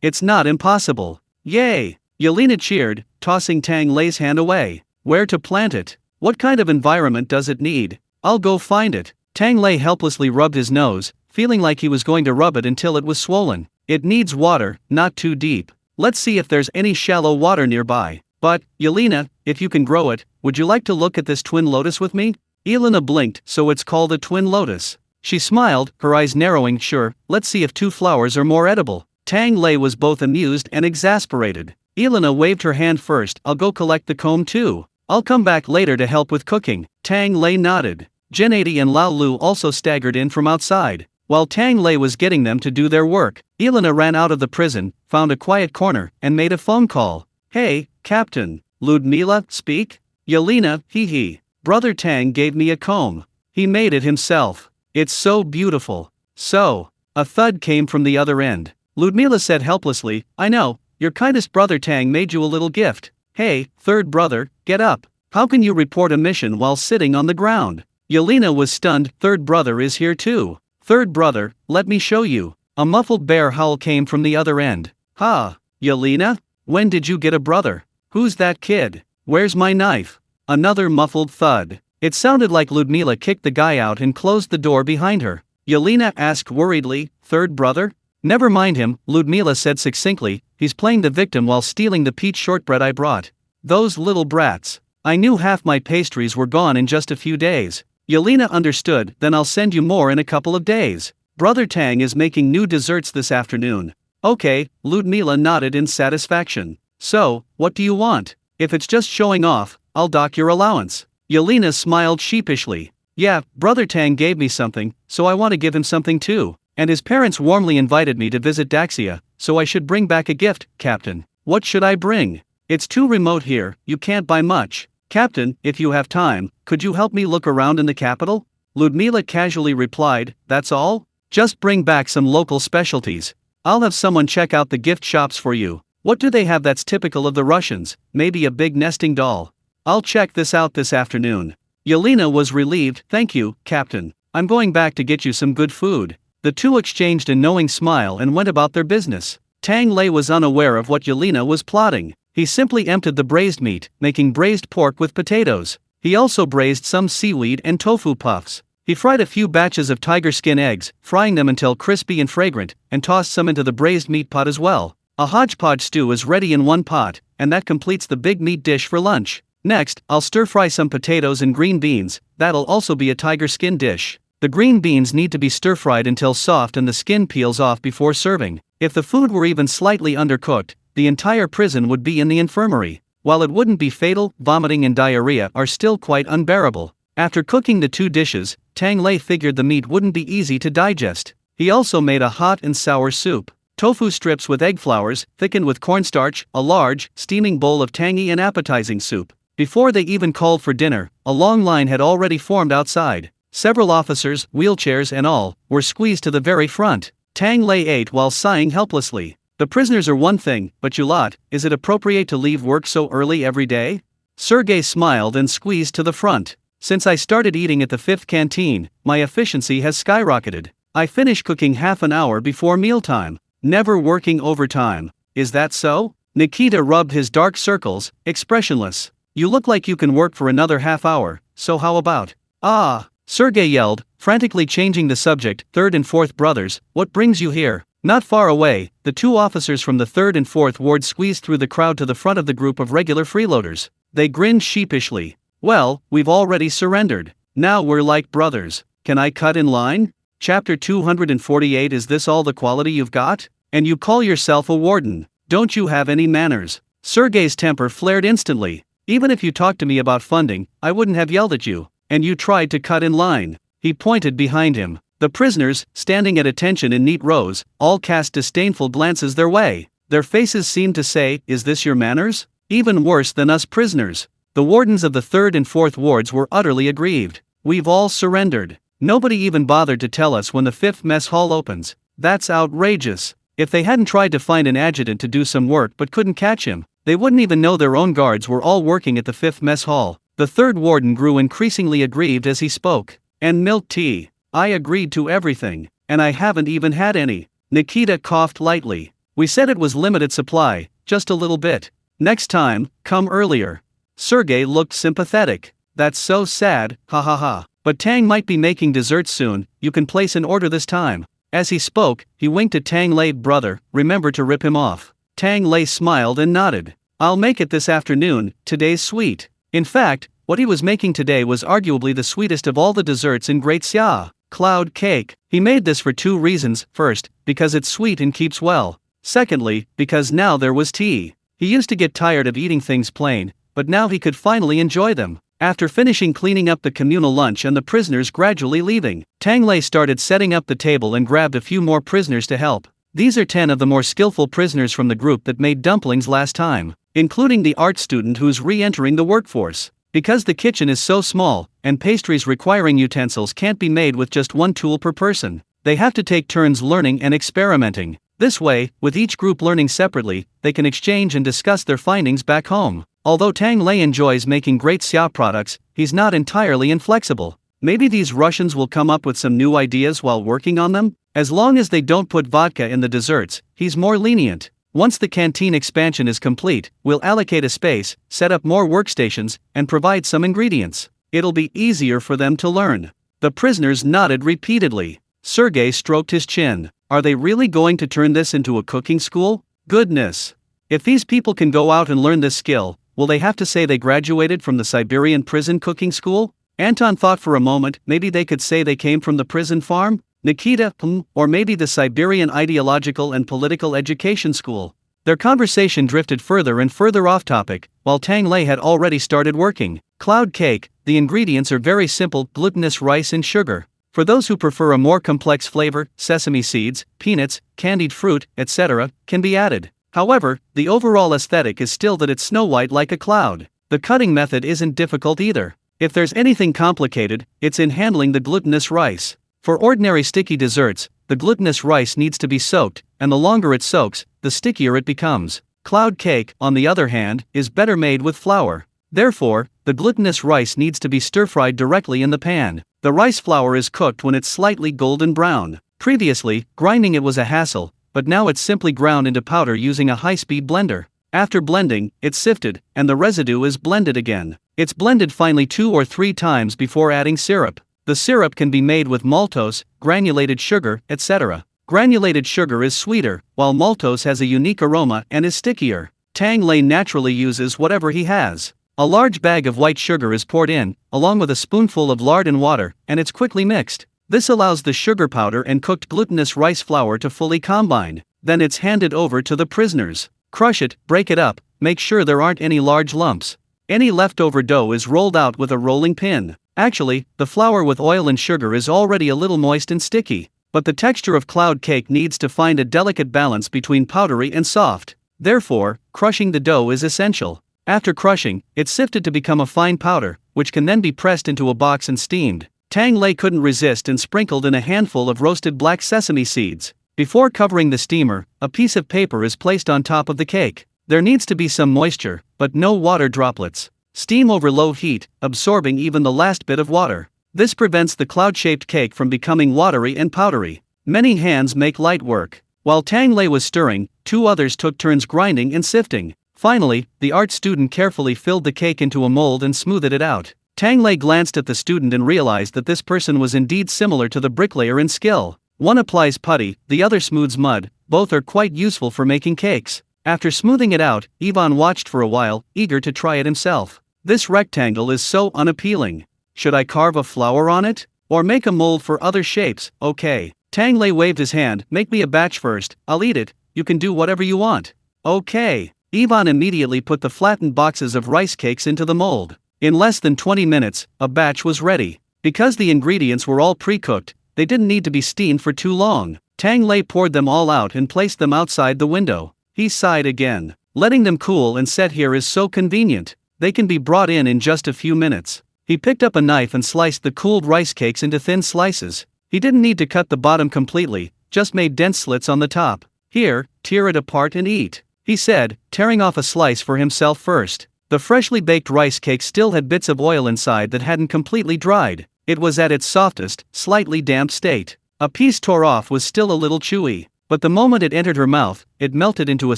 It's not impossible. Yay! Yelena cheered, tossing Tang Lei's hand away. Where to plant it? What kind of environment does it need? I'll go find it. Tang Lei helplessly rubbed his nose, feeling like he was going to rub it until it was swollen. It needs water, not too deep. Let's see if there's any shallow water nearby. But, Yelena, if you can grow it, would you like to look at this twin lotus with me? Yelena blinked, so it's called a twin lotus. She smiled, her eyes narrowing. Sure, let's see if two flowers are more edible. Tang Lei was both amused and exasperated. Yelena waved her hand first. I'll go collect the comb too. I'll come back later to help with cooking. Tang Lei nodded. Genadi and Lao Lu also staggered in from outside. While Tang Lei was getting them to do their work, Yelena ran out of the prison, found a quiet corner, and made a phone call. Hey, Captain. Ludmila, speak? Yelena, hee. Brother Tang gave me a comb. He made it himself. It's so beautiful. So. A thud came from the other end. Ludmila said helplessly, I know, your kindest brother Tang made you a little gift. Hey, third brother, get up. How can you report a mission while sitting on the ground? Yelena was stunned. Third brother is here too. Third brother, let me show you. A muffled bear howl came from the other end. Ha, Yelena? When did you get a brother? Who's that kid? Where's my knife? Another muffled thud. It sounded like Ludmila kicked the guy out and closed the door behind her. Yelena asked worriedly, third brother? Never mind him, Ludmila said succinctly, he's playing the victim while stealing the peach shortbread I brought. Those little brats. I knew half my pastries were gone in just a few days. Yelena understood, then I'll send you more in a couple of days. Brother Tang is making new desserts this afternoon. Okay, Ludmila nodded in satisfaction. So, what do you want? If it's just showing off, I'll dock your allowance. Yelena smiled sheepishly. Yeah, Brother Tang gave me something, so I want to give him something too. And his parents warmly invited me to visit Daxia, so I should bring back a gift, Captain. What should I bring? It's too remote here, you can't buy much. Captain, if you have time, could you help me look around in the capital? Ludmila casually replied, that's all? Just bring back some local specialties. I'll have someone check out the gift shops for you. What do they have that's typical of the Russians? Maybe a big nesting doll. I'll check this out this afternoon. Yelena was relieved. Thank you, Captain. I'm going back to get you some good food. The two exchanged a knowing smile and went about their business. Tang Lei was unaware of what Yelena was plotting. He simply emptied the braised meat, making braised pork with potatoes. He also braised some seaweed and tofu puffs. He fried a few batches of tiger skin eggs, frying them until crispy and fragrant, and tossed some into the braised meat pot as well. A hodgepodge stew is ready in one pot, and that completes the big meat dish for lunch. Next, I'll stir-fry some potatoes and green beans. That'll also be a tiger skin dish. The green beans need to be stir-fried until soft and the skin peels off before serving. If the food were even slightly undercooked, the entire prison would be in the infirmary. While it wouldn't be fatal, vomiting and diarrhea are still quite unbearable. After cooking the two dishes, Tang Lei figured the meat wouldn't be easy to digest. He also made a hot and sour soup. Tofu strips with egg flowers, thickened with cornstarch, a large, steaming bowl of tangy and appetizing soup. Before they even called for dinner, a long line had already formed outside. Several officers, wheelchairs and all, were squeezed to the very front. Tang Lei ate while sighing helplessly. The prisoners are one thing, but you lot, is it appropriate to leave work so early every day? Sergei smiled and squeezed to the front. Since I started eating at the 5th canteen, my efficiency has skyrocketed. I finish cooking half an hour before mealtime. Never working overtime. Is that so? Nikita rubbed his dark circles, expressionless. You look like you can work for another half hour, so how about? Ah! Sergei yelled, frantically changing the subject. Third and fourth brothers, what brings you here? Not far away, the two officers from the 3rd and 4th ward squeezed through the crowd to the front of the group of regular freeloaders. They grinned sheepishly. Well, we've already surrendered. Now we're like brothers. Can I cut in line? Chapter 248. Is this all the quality you've got? And you call yourself a warden? Don't you have any manners? Sergei's temper flared instantly. Even if you talked to me about funding, I wouldn't have yelled at you. And you tried to cut in line. He pointed behind him. The prisoners, standing at attention in neat rows, all cast disdainful glances their way. Their faces seemed to say, "Is this your manners? Even worse than us prisoners." The wardens of the 3rd and 4th wards were utterly aggrieved. "We've all surrendered. Nobody even bothered to tell us when the 5th mess hall opens. That's outrageous." If they hadn't tried to find an adjutant to do some work but couldn't catch him, they wouldn't even know their own guards were all working at the 5th mess hall. The 3rd warden grew increasingly aggrieved as he spoke. "And milk tea. I agreed to everything, and I haven't even had any." Nikita coughed lightly. "We said it was limited supply, just a little bit. Next time, come earlier." Sergey looked sympathetic. "That's so sad, ha ha ha. But Tang might be making desserts soon, you can place an order this time." As he spoke, he winked at Tang Lei. "Brother, remember to rip him off." Tang Lei smiled and nodded. "I'll make it this afternoon, today's sweet." In fact, what he was making today was arguably the sweetest of all the desserts in Great Xia, cloud cake. He made this for 2 reasons. First, because it's sweet and keeps well. Secondly, because now there was tea. He used to get tired of eating things plain, but now he could finally enjoy them. After finishing cleaning up the communal lunch and the prisoners gradually leaving, Tang Lei started setting up the table and grabbed a few more prisoners to help. These are 10 of the more skillful prisoners from the group that made dumplings last time, including the art student who's re-entering the workforce. Because the kitchen is so small, and pastries requiring utensils can't be made with just one tool per person, they have to take turns learning and experimenting. This way, with each group learning separately, they can exchange and discuss their findings back home. Although Tang Lei enjoys making Great Xia products, he's not entirely inflexible. Maybe these Russians will come up with some new ideas while working on them? As long as they don't put vodka in the desserts, he's more lenient. Once the canteen expansion is complete, we'll allocate a space, set up more workstations, and provide some ingredients. It'll be easier for them to learn. The prisoners nodded repeatedly. Sergey stroked his chin. Are they really going to turn this into a cooking school? Goodness! If these people can go out and learn this skill, will they have to say they graduated from the Siberian prison cooking school? Anton thought for a moment, maybe they could say they came from the prison farm? Nikita, or maybe the Siberian Ideological and Political Education School. Their conversation drifted further and further off topic, while Tang Lei had already started working. Cloud cake, the ingredients are very simple: glutinous rice and sugar. For those who prefer a more complex flavor, sesame seeds, peanuts, candied fruit, etc., can be added. However, the overall aesthetic is still that it's snow white like a cloud. The cutting method isn't difficult either. If there's anything complicated, it's in handling the glutinous rice. For ordinary sticky desserts, the glutinous rice needs to be soaked, and the longer it soaks, the stickier it becomes. Cloud cake, on the other hand, is better made with flour. Therefore, the glutinous rice needs to be stir-fried directly in the pan. The rice flour is cooked when it's slightly golden brown. Previously, grinding it was a hassle, but now it's simply ground into powder using a high-speed blender. After blending, it's sifted, and the residue is blended again. It's blended finely 2 or 3 times before adding syrup. The syrup can be made with maltose, granulated sugar, etc. Granulated sugar is sweeter, while maltose has a unique aroma and is stickier. Tang Lei naturally uses whatever he has. A large bag of white sugar is poured in, along with a spoonful of lard and water, and it's quickly mixed. This allows the sugar powder and cooked glutinous rice flour to fully combine. Then it's handed over to the prisoners. Crush it, break it up, make sure there aren't any large lumps. Any leftover dough is rolled out with a rolling pin. Actually, the flour with oil and sugar is already a little moist and sticky, but the texture of cloud cake needs to find a delicate balance between powdery and soft. Therefore, crushing the dough is essential. After crushing, it's sifted to become a fine powder, which can then be pressed into a box and steamed. Tang Lei couldn't resist and sprinkled in a handful of roasted black sesame seeds. Before covering the steamer, a piece of paper is placed on top of the cake. There needs to be some moisture, but no water droplets. Steam over low heat, absorbing even the last bit of water. This prevents the cloud-shaped cake from becoming watery and powdery. Many hands make light work. While Tang Lei was stirring, 2 others took turns grinding and sifting. Finally, the art student carefully filled the cake into a mold and smoothed it out. Tang Lei glanced at the student and realized that this person was indeed similar to the bricklayer in skill. One applies putty, the other smooths mud. Both are quite useful for making cakes. After smoothing it out, Ivan watched for a while, eager to try it himself. This rectangle is so unappealing. Should I carve a flower on it? Or make a mold for other shapes? Okay. Tang Lei waved his hand. Make me a batch first, I'll eat it, you can do whatever you want. Okay. Ivan immediately put the flattened boxes of rice cakes into the mold. In less than 20 minutes, a batch was ready. Because the ingredients were all pre-cooked, they didn't need to be steamed for too long. Tang Lei poured them all out and placed them outside the window. He sighed again. Letting them cool and set here is so convenient. They can be brought in just a few minutes. He picked up a knife and sliced the cooled rice cakes into thin slices. He didn't need to cut the bottom completely, just made dense slits on the top. Here, tear it apart and eat, he said, tearing off a slice for himself first. The freshly baked rice cake still had bits of oil inside that hadn't completely dried. It was at its softest, slightly damp state. A piece tore off was still a little chewy, but the moment it entered her mouth, it melted into a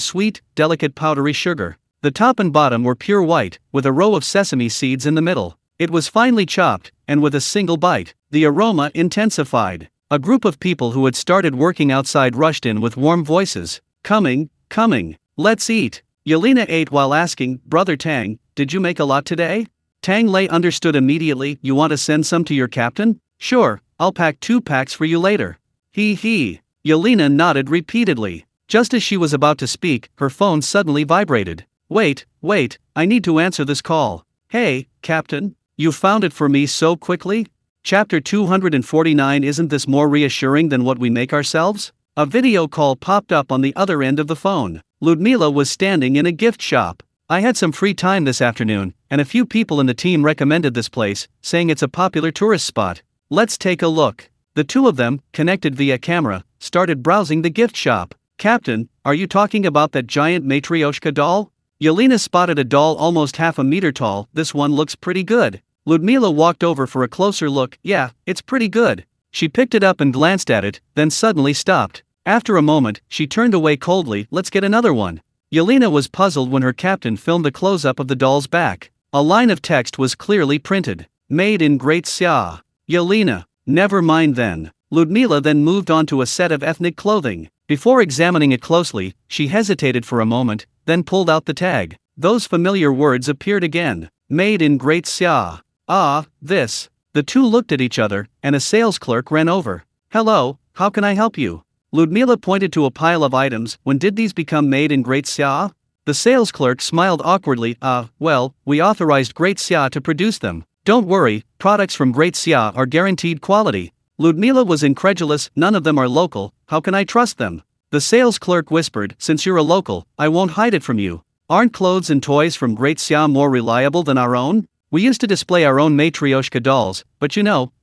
sweet, delicate powdery sugar. The top and bottom were pure white, with a row of sesame seeds in the middle. It was finely chopped, and with a single bite, the aroma intensified. A group of people who had started working outside rushed in with warm voices. Coming, let's eat. Yelena ate while asking, Brother Tang, did you make a lot today? Tang Lei understood immediately. You want to send some to your captain? Sure, I'll pack 2 packs for you later. He. Yelena nodded repeatedly. Just as she was about to speak, her phone suddenly vibrated. Wait, I need to answer this call. Hey, Captain, you found it for me so quickly? Chapter 249. Isn't this more reassuring than what we make ourselves? A video call popped up on the other end of the phone. Ludmila was standing in a gift shop. I had some free time this afternoon, and a few people in the team recommended this place, saying it's a popular tourist spot. Let's take a look. The two of them, connected via camera, started browsing the gift shop. Captain, are you talking about that giant Matryoshka doll? Yelena spotted a doll almost half a meter tall. This one looks pretty good. Ludmila walked over for a closer look. Yeah, it's pretty good. She picked it up and glanced at it, then suddenly stopped. After a moment, she turned away coldly. Let's get another one. Yelena was puzzled when her captain filmed the close-up of the doll's back. A line of text was clearly printed. Made in Great Xia. Yelena, never mind then. Ludmila then moved on to a set of ethnic clothing. Before examining it closely, she hesitated for a moment, then pulled out the tag. Those familiar words appeared again. Made in Great Xia. Ah, this. The two looked at each other, and a sales clerk ran over. Hello, how can I help you? Ludmila pointed to a pile of items. When did these become made in Great Xia? The sales clerk smiled awkwardly. Well, we authorized Great Xia to produce them. Don't worry, products from Great Xia are guaranteed quality. Ludmila was incredulous. None of them are local, how can I trust them? The sales clerk whispered, since you're a local, I won't hide it from you. Aren't clothes and toys from Great Xia more reliable than our own? We used to display our own Matryoshka dolls, but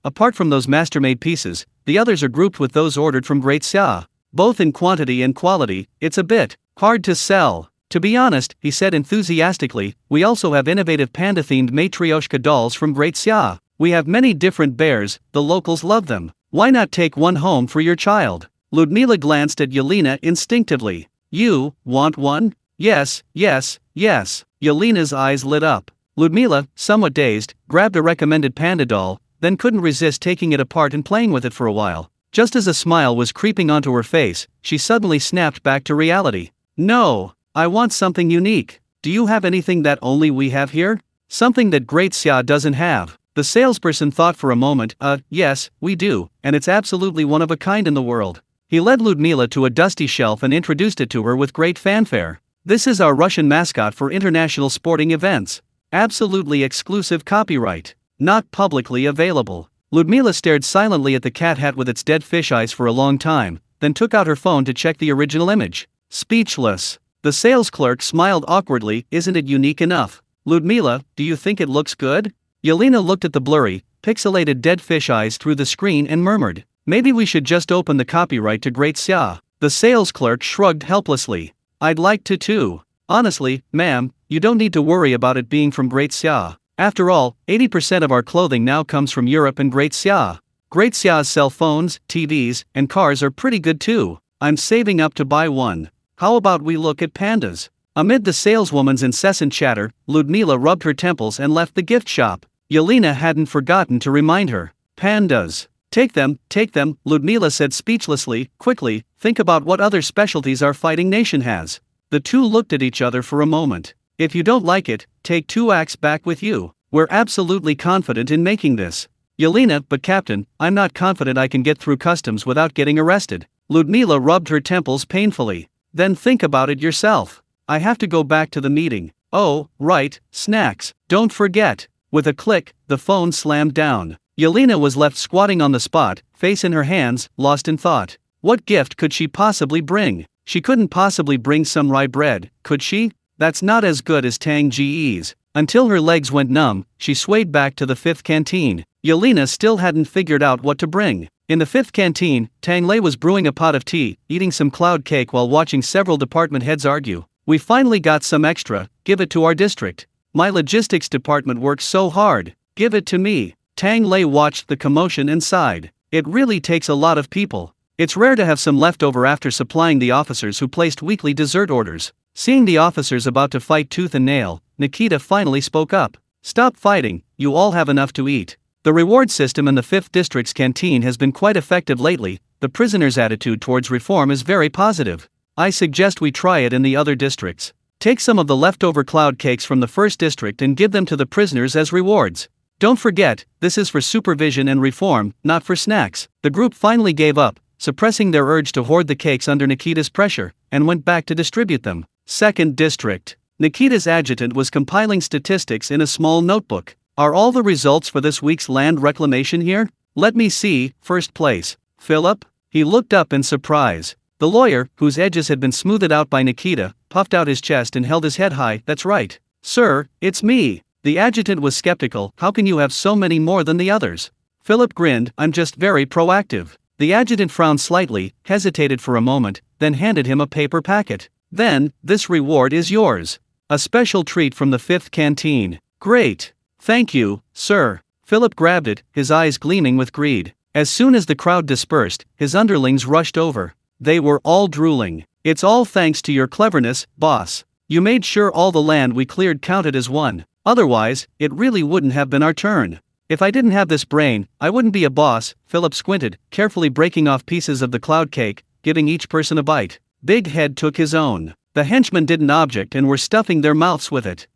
apart from those master-made pieces, the others are grouped with those ordered from Great Xia. Both in quantity and quality, it's a bit hard to sell. To be honest, he said enthusiastically, we also have innovative panda-themed Matryoshka dolls from Great Xia. We have many different bears, the locals love them. Why not take one home for your child? Ludmila glanced at Yelena instinctively. You want one? Yes. Yelena's eyes lit up. Ludmila, somewhat dazed, grabbed a recommended panda doll, then couldn't resist taking it apart and playing with it for a while. Just as a smile was creeping onto her face, she suddenly snapped back to reality. No, I want something unique. Do you have anything that only we have here? Something that Great Xia doesn't have. The salesperson thought for a moment. Yes, we do, and it's absolutely one of a kind in the world. He led Ludmila to a dusty shelf and introduced it to her with great fanfare. This is our Russian mascot for international sporting events. Absolutely exclusive copyright. Not publicly available. Ludmila stared silently at the cat hat with its dead fish eyes for a long time, then took out her phone to check the original image. Speechless. The sales clerk smiled awkwardly. Isn't it unique enough? Ludmila, do you think it looks good? Yelena looked at the blurry, pixelated dead fish eyes through the screen and murmured, maybe we should just open the copyright to Great Xia. The sales clerk shrugged helplessly. I'd like to too. Honestly, ma'am, you don't need to worry about it being from Great Xia. After all, 80% of our clothing now comes from Europe and Great Xia. Great Xia's cell phones, TVs, and cars are pretty good too. I'm saving up to buy one. How about we look at pandas? Amid the saleswoman's incessant chatter, Ludmila rubbed her temples and left the gift shop. Yelena hadn't forgotten to remind her. Pandas. Take them, Ludmila said speechlessly. Quickly, think about what other specialties our fighting nation has. The two looked at each other for a moment. If you don't like it, take 2 acts back with you. We're absolutely confident in making this. Yelena, but Captain, I'm not confident I can get through customs without getting arrested. Ludmila rubbed her temples painfully. Then think about it yourself. I have to go back to the meeting. Oh, right, snacks. Don't forget. With a click, the phone slammed down. Yelena was left squatting on the spot, face in her hands, lost in thought. What gift could she possibly bring? She couldn't possibly bring some rye bread, could she? That's not as good as Tang Ge's. Until her legs went numb, she swayed back to the fifth canteen. Yelena still hadn't figured out what to bring. In the fifth canteen, Tang Lei was brewing a pot of tea, eating some cloud cake while watching several department heads argue. We finally got some extra, give it to our district. My logistics department works so hard, give it to me. Tang Lei watched the commotion and sighed. It really takes a lot of people. It's rare to have some leftover after supplying the officers who placed weekly dessert orders. Seeing the officers about to fight tooth and nail, Nikita finally spoke up. Stop fighting, you all have enough to eat. The reward system in the 5th District's canteen has been quite effective lately. The prisoners' attitude towards reform is very positive. I suggest we try it in the other districts. Take some of the leftover cloud cakes from the 1st District and give them to the prisoners as rewards. Don't forget, this is for supervision and reform, not for snacks. The group finally gave up, suppressing their urge to hoard the cakes under Nikita's pressure, and went back to distribute them. 2nd District. Nikita's adjutant was compiling statistics in a small notebook. Are all the results for this week's land reclamation here? Let me see. 1st place. Philip? He looked up in surprise. The lawyer, whose edges had been smoothed out by Nikita, puffed out his chest and held his head high. That's right. Sir, it's me. The adjutant was skeptical. How can you have so many more than the others? Philip grinned. I'm just very proactive. The adjutant frowned slightly, hesitated for a moment, then handed him a paper packet. Then, this reward is yours. A special treat from the 5th canteen. Great. Thank you, sir. Philip grabbed it, his eyes gleaming with greed. As soon as the crowd dispersed, his underlings rushed over. They were all drooling. It's all thanks to your cleverness, boss. You made sure all the land we cleared counted as one. Otherwise, it really wouldn't have been our turn. If I didn't have this brain, I wouldn't be a boss. Philip squinted, carefully breaking off pieces of the cloud cake, giving each person a bite. Big Head took his own. The henchmen didn't object and were stuffing their mouths with it.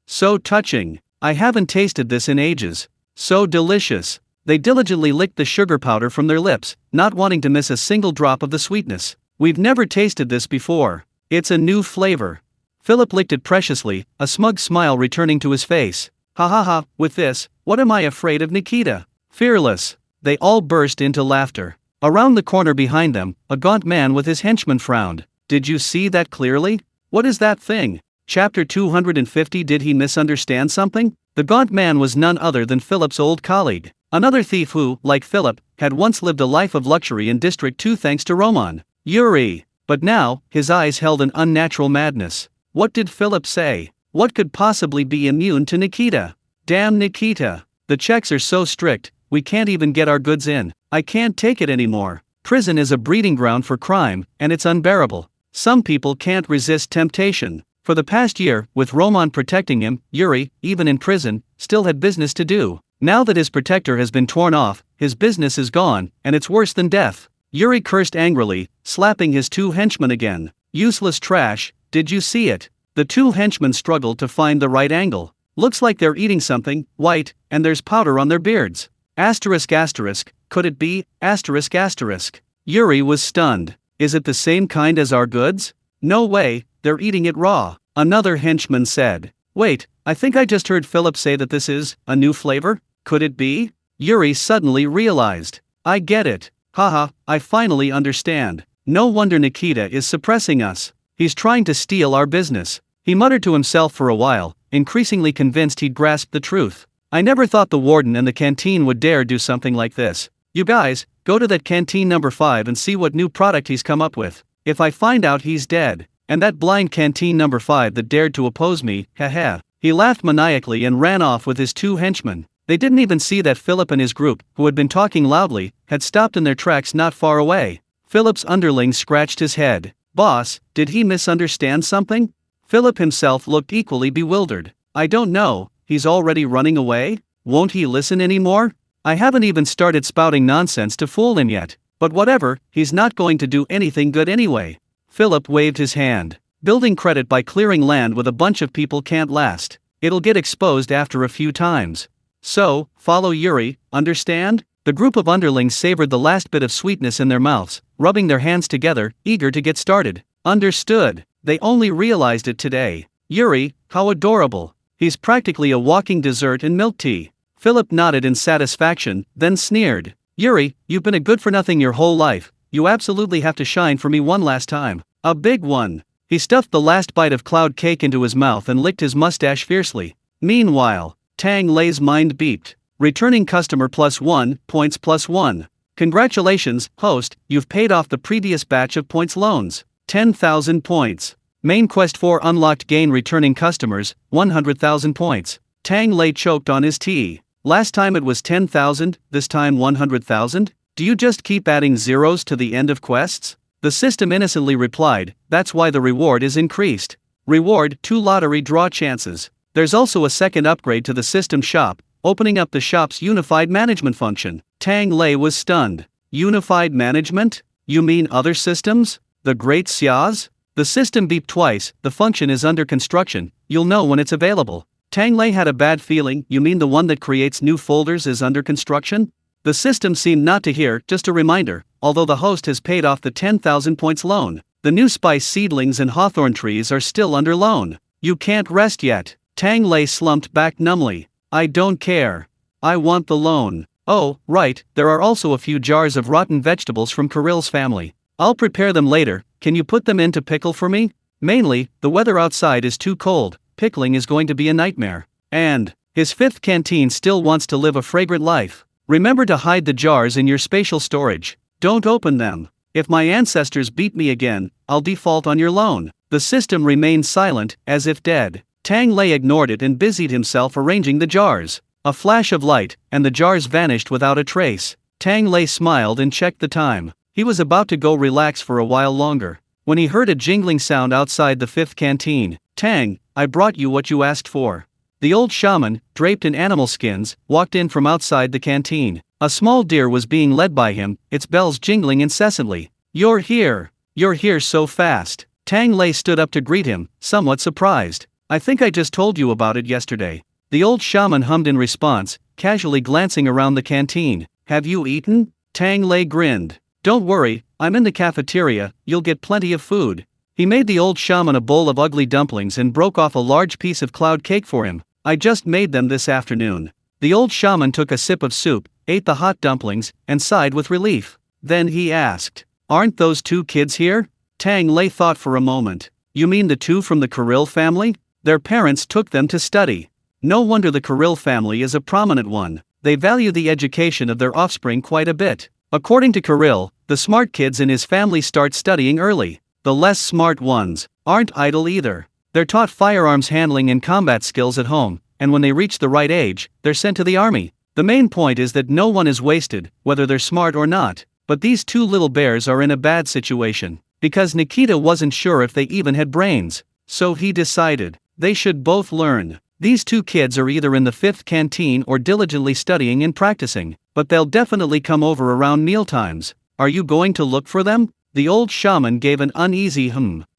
So touching. I haven't tasted this in ages. So delicious. They diligently licked the sugar powder from their lips, not wanting to miss a single drop of the sweetness. We've never tasted this before. It's a new flavor. Philip licked it preciously, a smug smile returning to his face. Ha ha ha, with this, what am I afraid of Nikita? Fearless. They all burst into laughter. Around the corner behind them, a gaunt man with his henchmen frowned. Did you see that clearly? What is that thing? Chapter 250. Did he misunderstand something? The gaunt man was none other than Philip's old colleague. Another thief who, like Philip, had once lived a life of luxury in District 2 thanks to Roman. Yuri. But now, his eyes held an unnatural madness. What did Philip say? What could possibly be immune to Nikita? Damn Nikita. The checks are so strict, we can't even get our goods in. I can't take it anymore. Prison is a breeding ground for crime, and it's unbearable. Some people can't resist temptation. For the past year, with Roman protecting him, Yuri, even in prison, still had business to do. Now that his protector has been torn off, his business is gone, and it's worse than death. Yuri cursed angrily, slapping his 2 henchmen again. Useless trash, did you see it? The 2 henchmen struggled to find the right angle. Looks like they're eating something, white, and there's powder on their beards. Asterisk asterisk, could it be? Asterisk asterisk. Yuri was stunned. Is it the same kind as our goods? No way, they're eating it raw. Another henchman said. Wait, I think I just heard Philip say that this is a new flavor? Could it be? Yuri suddenly realized. I get it. Haha, I finally understand. No wonder Nikita is suppressing us. He's trying to steal our business. He muttered to himself for a while, increasingly convinced he'd grasped the truth. I never thought the warden and the canteen would dare do something like this. You guys, go to that canteen number 5 and see what new product he's come up with. If I find out he's dead, and that blind canteen number 5 that dared to oppose me, haha. He laughed maniacally and ran off with his 2 henchmen. They didn't even see that Philip and his group, who had been talking loudly, had stopped in their tracks not far away. Philip's underling scratched his head. Boss, did he misunderstand something? Philip himself looked equally bewildered. I don't know, he's already running away? Won't he listen anymore? I haven't even started spouting nonsense to fool him yet. But whatever, he's not going to do anything good anyway. Philip waved his hand. Building credit by clearing land with a bunch of people can't last. It'll get exposed after a few times. So, follow Yuri, understand? The group of underlings savored the last bit of sweetness in their mouths, rubbing their hands together, eager to get started. Understood. they only realized it today. Yuri, how adorable. He's practically a walking dessert and milk tea. Philip nodded in satisfaction, then sneered. Yuri, you've been a good-for-nothing your whole life. You absolutely have to shine for me one last time. A big one. He stuffed the last bite of cloud cake into his mouth and licked his mustache fiercely. Meanwhile, Tang Lei's mind beeped. Returning customer +1, points +1. Congratulations, host, you've paid off the previous batch of points loans. 10,000 points. Main quest 4 unlocked gain returning customers, 100,000 points. Tang Lei choked on his tea. Last time it was 10,000, this time 100,000? Do you just keep adding zeros to the end of quests? The system innocently replied, that's why the reward is increased. Reward, 2 lottery draw chances. There's also a second upgrade to the system shop, opening up the shop's unified management function. Tang Lei was stunned. Unified management? You mean other systems? The Great Xia's? The system beeped twice, the function is under construction, you'll know when it's available. Tang Lei had a bad feeling, you mean the one that creates new folders is under construction? The system seemed not to hear, just a reminder, although the host has paid off the 10,000 points loan. The new spice seedlings and hawthorn trees are still under loan. You can't rest yet. Tang Lei slumped back numbly. I don't care. I want the loan. Oh, right, there are also a few jars of rotten vegetables from Kirill's family. I'll prepare them later, can you put them into pickle for me? Mainly, the weather outside is too cold, pickling is going to be a nightmare. And, his 5th canteen still wants to live a fragrant life. Remember to hide the jars in your spatial storage. Don't open them. If my ancestors beat me again, I'll default on your loan. The system remained silent, as if dead. Tang Lei ignored it and busied himself arranging the jars. A flash of light, and the jars vanished without a trace. Tang Lei smiled and checked the time. He was about to go relax for a while longer, when he heard a jingling sound outside the 5th canteen. Tang, I brought you what you asked for. The old shaman, draped in animal skins, walked in from outside the canteen. A small deer was being led by him, its bells jingling incessantly. You're here! You're here so fast! Tang Lei stood up to greet him, somewhat surprised. I think I just told you about it yesterday. The old shaman hummed in response, casually glancing around the canteen. Have you eaten? Tang Lei grinned. Don't worry, I'm in the cafeteria, you'll get plenty of food. He made the old shaman a bowl of ugly dumplings and broke off a large piece of cloud cake for him. I just made them this afternoon. The old shaman took a sip of soup, ate the hot dumplings, and sighed with relief. Then he asked, aren't those 2 kids here? Tang Lei thought for a moment. You mean the 2 from the Kirill family? Their parents took them to study. No wonder the Kirill family is a prominent one. They value the education of their offspring quite a bit. According to Kirill, the smart kids in his family start studying early. The less smart ones aren't idle either. They're taught firearms handling and combat skills at home, and when they reach the right age, they're sent to the army. The main point is that no one is wasted, whether they're smart or not. But these 2 little bears are in a bad situation, because Nikita wasn't sure if they even had brains. So he decided, they should both learn. These 2 kids are either in the 5th canteen or diligently studying and practicing, but they'll definitely come over around mealtimes. Are you going to look for them? The old shaman gave an uneasy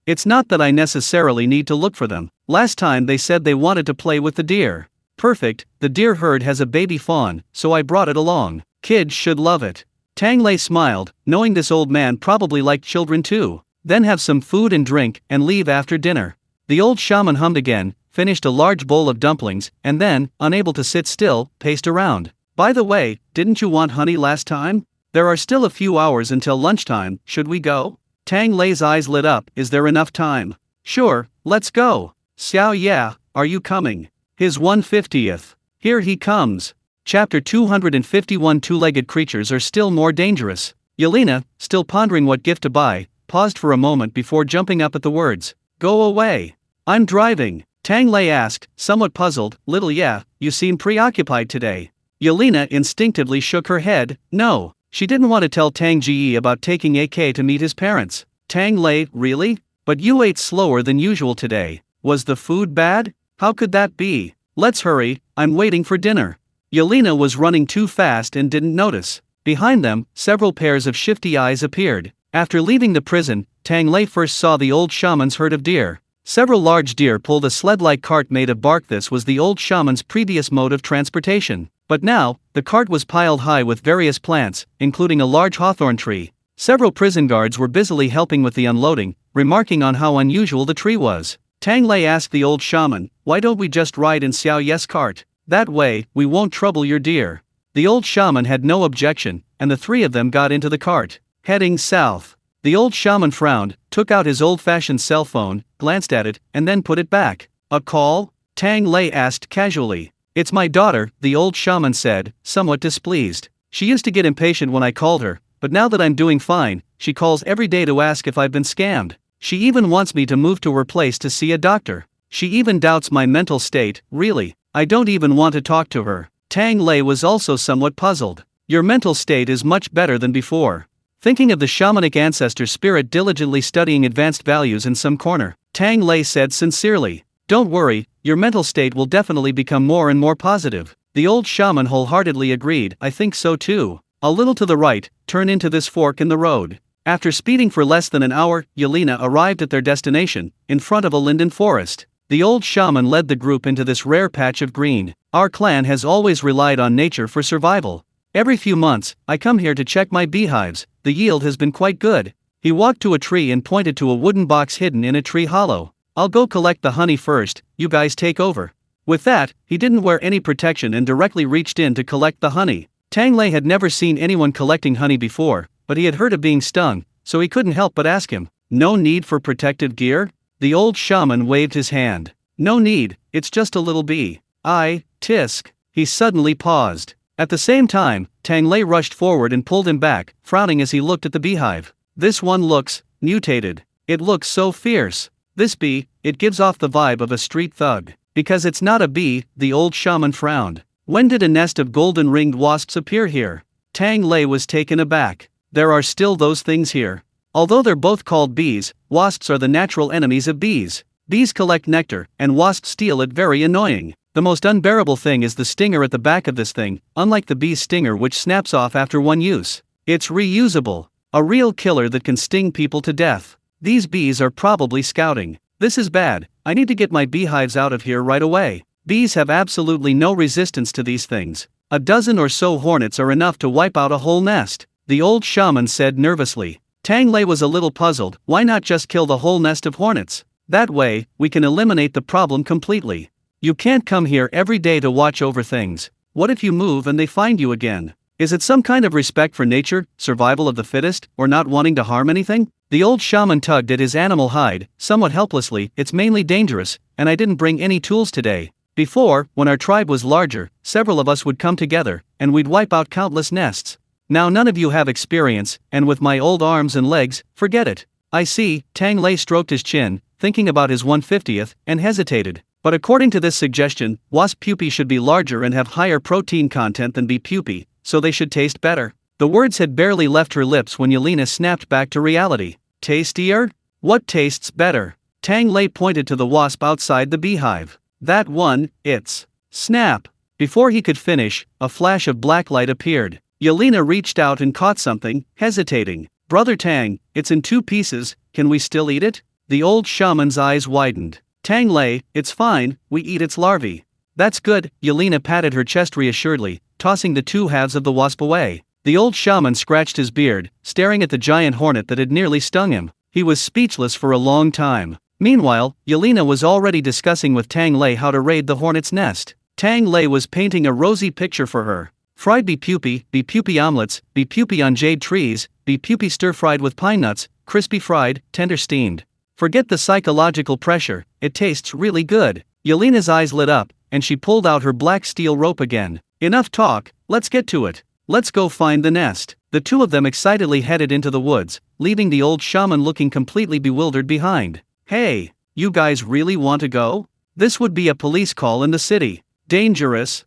It's not that I necessarily need to look for them. Last time they said they wanted to play with the deer. Perfect, the deer herd has a baby fawn, so I brought it along. Kids should love it. Tang Lei smiled, knowing this old man probably liked children too. Then have some food and drink, and leave after dinner. The old shaman hummed again, finished a large bowl of dumplings, and then, unable to sit still, paced around. By the way, didn't you want honey last time? There are still a few hours until lunchtime, should we go? Tang Lei's eyes lit up, is there enough time? Sure, let's go. Xiao yeah, are you coming? His 150th. Here he comes. Chapter 251 Two-legged creatures are still more dangerous. Yelena, still pondering what gift to buy, paused for a moment before jumping up at the words. Go away. I'm driving. Tang Lei asked, somewhat puzzled, little yeah, you seem preoccupied today. Yelena instinctively shook her head, no. She didn't want to tell Tang Ji about taking AK to meet his parents. Tang Lei, really? But you ate slower than usual today. Was the food bad? How could that be? Let's hurry, I'm waiting for dinner. Yelena was running too fast and didn't notice. Behind them, several pairs of shifty eyes appeared. After leaving the prison, Tang Lei first saw the old shaman's herd of deer. Several large deer pulled a sled-like cart made of bark. This was the old shaman's previous mode of transportation. But now, the cart was piled high with various plants, including a large hawthorn tree. Several prison guards were busily helping with the unloading, remarking on how unusual the tree was. Tang Lei asked the old shaman, "Why don't we just ride in Xiao Ye's cart? That way, we won't trouble your deer." The old shaman had no objection, and the three of them got into the cart, heading south. The old shaman frowned, took out his old-fashioned cell phone, glanced at it, and then put it back. "A call?" Tang Lei asked casually. "It's my daughter," the old shaman said, somewhat displeased. "She used to get impatient when I called her, but now that I'm doing fine, she calls every day to ask if I've been scammed. She even wants me to move to her place to see a doctor. She even doubts my mental state. Really, I don't even want to talk to her." Tang Lei was also somewhat puzzled. "Your mental state is much better than before." Thinking of the shamanic ancestor spirit diligently studying advanced values in some corner, Tang Lei said sincerely, "Don't worry, your mental state will definitely become more and more positive." The old shaman wholeheartedly agreed, "I think so too." A little to the right, turn into this fork in the road. After speeding for less than an hour, Yelena arrived at their destination, in front of a linden forest. The old shaman led the group into this rare patch of green. "Our clan has always relied on nature for survival. Every few months, I come here to check my beehives. The yield has been quite good." He walked to a tree and pointed to a wooden box hidden in a tree hollow. "I'll go collect the honey first, you guys take over." With that, he didn't wear any protection and directly reached in to collect the honey. Tang Lei had never seen anyone collecting honey before, but he had heard of being stung, so he couldn't help but ask him, "No need for protective gear?" The old shaman waved his hand. "No need, it's just a little bee. Tisk." He suddenly paused. At the same time, Tang Lei rushed forward and pulled him back, frowning as he looked at the beehive. "This one looks mutated. It looks so fierce. This bee, it gives off the vibe of a street thug." "Because it's not a bee," the old shaman frowned. "When did a nest of golden-ringed wasps appear here?" Tang Lei was taken aback. "There are still those things here. Although they're both called bees, wasps are the natural enemies of bees. Bees collect nectar, and wasps steal it. Very annoying. The most unbearable thing is the stinger at the back of this thing, unlike the bee's stinger which snaps off after one use. It's reusable. A real killer that can sting people to death. These bees are probably scouting. This is bad. I need to get my beehives out of here right away." Bees have absolutely no resistance to these things. A dozen or so hornets are enough to wipe out a whole nest, the old shaman said nervously. Tang Lei was a little puzzled. Why not just kill the whole nest of hornets? That way, we can eliminate the problem completely. You can't come here every day to watch over things. What if you move and they find you again? Is it some kind of respect for nature, survival of the fittest, or not wanting to harm anything? The old shaman tugged at his animal hide, somewhat helplessly. "It's mainly dangerous, and I didn't bring any tools today. Before, when our tribe was larger, several of us would come together, and we'd wipe out countless nests. Now none of you have experience, and with my old arms and legs, forget it." "I see." Tang Lei stroked his chin, thinking about his 1/50th, and hesitated. "But according to this suggestion, wasp pupae should be larger and have higher protein content than bee pupae, so they should taste better." The words had barely left her lips when Yelena snapped back to reality. "Tastier? What tastes better?" Tang Lei pointed to the wasp outside the beehive. "That one, it's..." Snap! Before he could finish, a flash of black light appeared. Yelena reached out and caught something, hesitating. "Brother Tang, it's in 2 pieces, can we still eat it?" The old shaman's eyes widened. "Tang Lei, it's fine, we eat its larvae." "That's good," Yelena patted her chest reassuredly, tossing the 2 halves of the wasp away. The old shaman scratched his beard, staring at the giant hornet that had nearly stung him. He was speechless for a long time. Meanwhile, Yelena was already discussing with Tang Lei how to raid the hornet's nest. Tang Lei was painting a rosy picture for her. Fried bee pupae omelets, bee pupae on jade trees, bee pupae stir-fried with pine nuts, crispy fried, tender steamed. Forget the psychological pressure, it tastes really good. Yelena's eyes lit up, and she pulled out her black steel rope again. "Enough talk, let's get to it. Let's go find the nest." The 2 of them excitedly headed into the woods, leaving the old shaman looking completely bewildered behind. "Hey, you guys really want to go? This would be a police call in the city. Dangerous."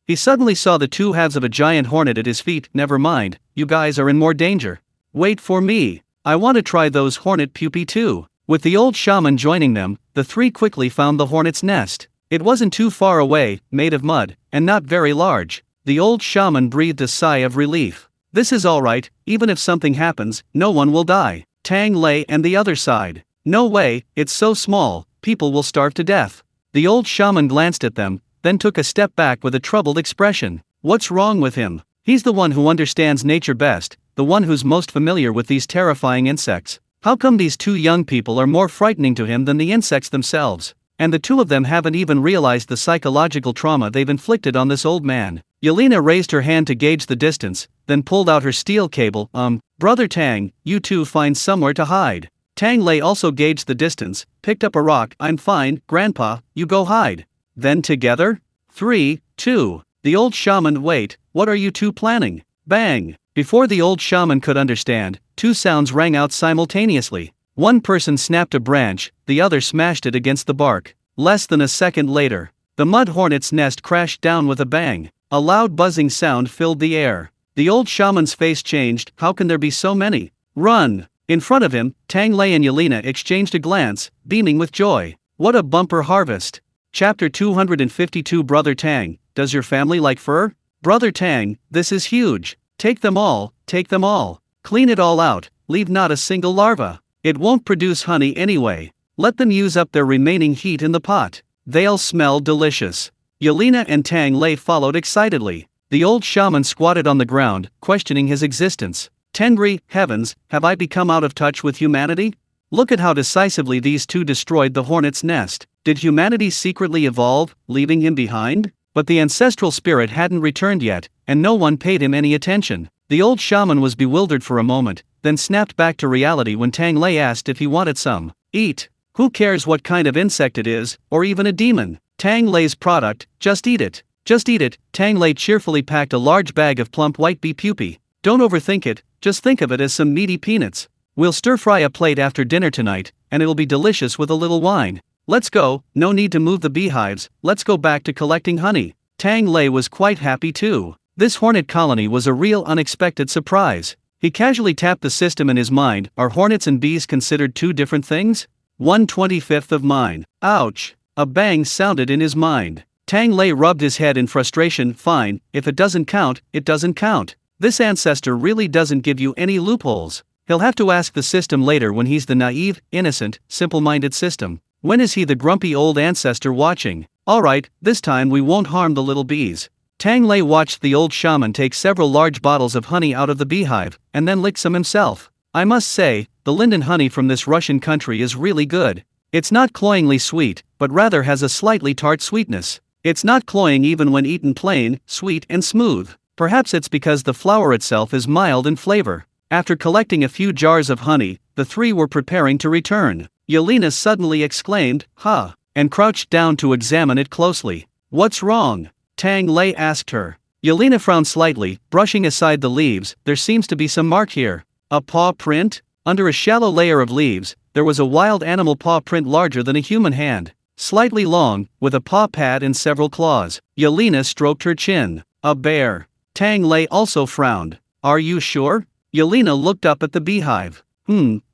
He suddenly saw the 2 halves of a giant hornet at his feet. "Never mind, you guys are in more danger. Wait for me. I want to try those hornet pupae too." With the old shaman joining them, the 3 quickly found the hornet's nest. It wasn't too far away, made of mud, and not very large. The old shaman breathed a sigh of relief. "This is all right, even if something happens, no one will die." Tang Lei and the other side. "No way, it's so small, people will starve to death." The old shaman glanced at them, then took a step back with a troubled expression. What's wrong with him? He's the one who understands nature best, the one who's most familiar with these terrifying insects. How come these two young people are more frightening to him than the insects themselves? And the two of them haven't even realized the psychological trauma they've inflicted on this old man. Yelena raised her hand to gauge the distance, then pulled out her steel cable. Brother Tang, you two find somewhere to hide. Tang Lei also gauged the distance, picked up a rock. I'm fine, Grandpa, you go hide. Then together? 3, 2. The old shaman, wait, what are you two planning? Bang! Before the old shaman could understand, two sounds rang out simultaneously. One person snapped a branch, the other smashed it against the bark. Less than a second later, the mud hornet's nest crashed down with a bang. A loud buzzing sound filled the air. The old shaman's face changed. How can there be so many? Run! In front of him, Tang Lei and Yelena exchanged a glance, beaming with joy. What a bumper harvest! Chapter 252. Brother Tang, does your family like fur? Brother Tang, this is huge. Take them all, take them all. Clean it all out, leave not a single larva. It won't produce honey anyway. Let them use up their remaining heat in the pot. They'll smell delicious. Yelena and Tang Lei followed excitedly. The old shaman squatted on the ground, questioning his existence. Tengri, heavens, have I become out of touch with humanity? Look at how decisively these two destroyed the hornet's nest. Did humanity secretly evolve, leaving him behind? But the ancestral spirit hadn't returned yet, and no one paid him any attention. The old shaman was bewildered for a moment, then snapped back to reality when Tang Lei asked if he wanted some. Eat. Who cares what kind of insect it is, or even a demon? Tang Lei's product, just eat it. Just eat it. Tang Lei cheerfully packed a large bag of plump white bee pupae. Don't overthink it, just think of it as some meaty peanuts. We'll stir-fry a plate after dinner tonight, and it'll be delicious with a little wine. Let's go, no need to move the beehives, let's go back to collecting honey. Tang Lei was quite happy too. This hornet colony was a real unexpected surprise. He casually tapped the system in his mind. Are hornets and bees considered two different things? 1/25 of mine. Ouch! A bang sounded in his mind. Tang Lei rubbed his head in frustration. Fine, if it doesn't count, it doesn't count. This ancestor really doesn't give you any loopholes. He'll have to ask the system later when he's the naive, innocent, simple-minded system. When is he the grumpy old ancestor watching? Alright, this time we won't harm the little bees. Tang Lei watched the old shaman take several large bottles of honey out of the beehive, and then lick some himself. I must say, the linden honey from this Russian country is really good. It's not cloyingly sweet, but rather has a slightly tart sweetness. It's not cloying even when eaten plain, sweet and smooth. Perhaps it's because the flower itself is mild in flavor. After collecting a few jars of honey, the three were preparing to return. Yelena suddenly exclaimed, "Huh," and crouched down to examine it closely. What's wrong? Tang Lei asked her. Yelena frowned slightly, brushing aside the leaves. There seems to be some mark here. A paw print? Under a shallow layer of leaves, there was a wild animal paw print larger than a human hand. Slightly long, with a paw pad and several claws. Yelena stroked her chin. A bear. Tang Lei also frowned. Are you sure? Yelena looked up at the beehive.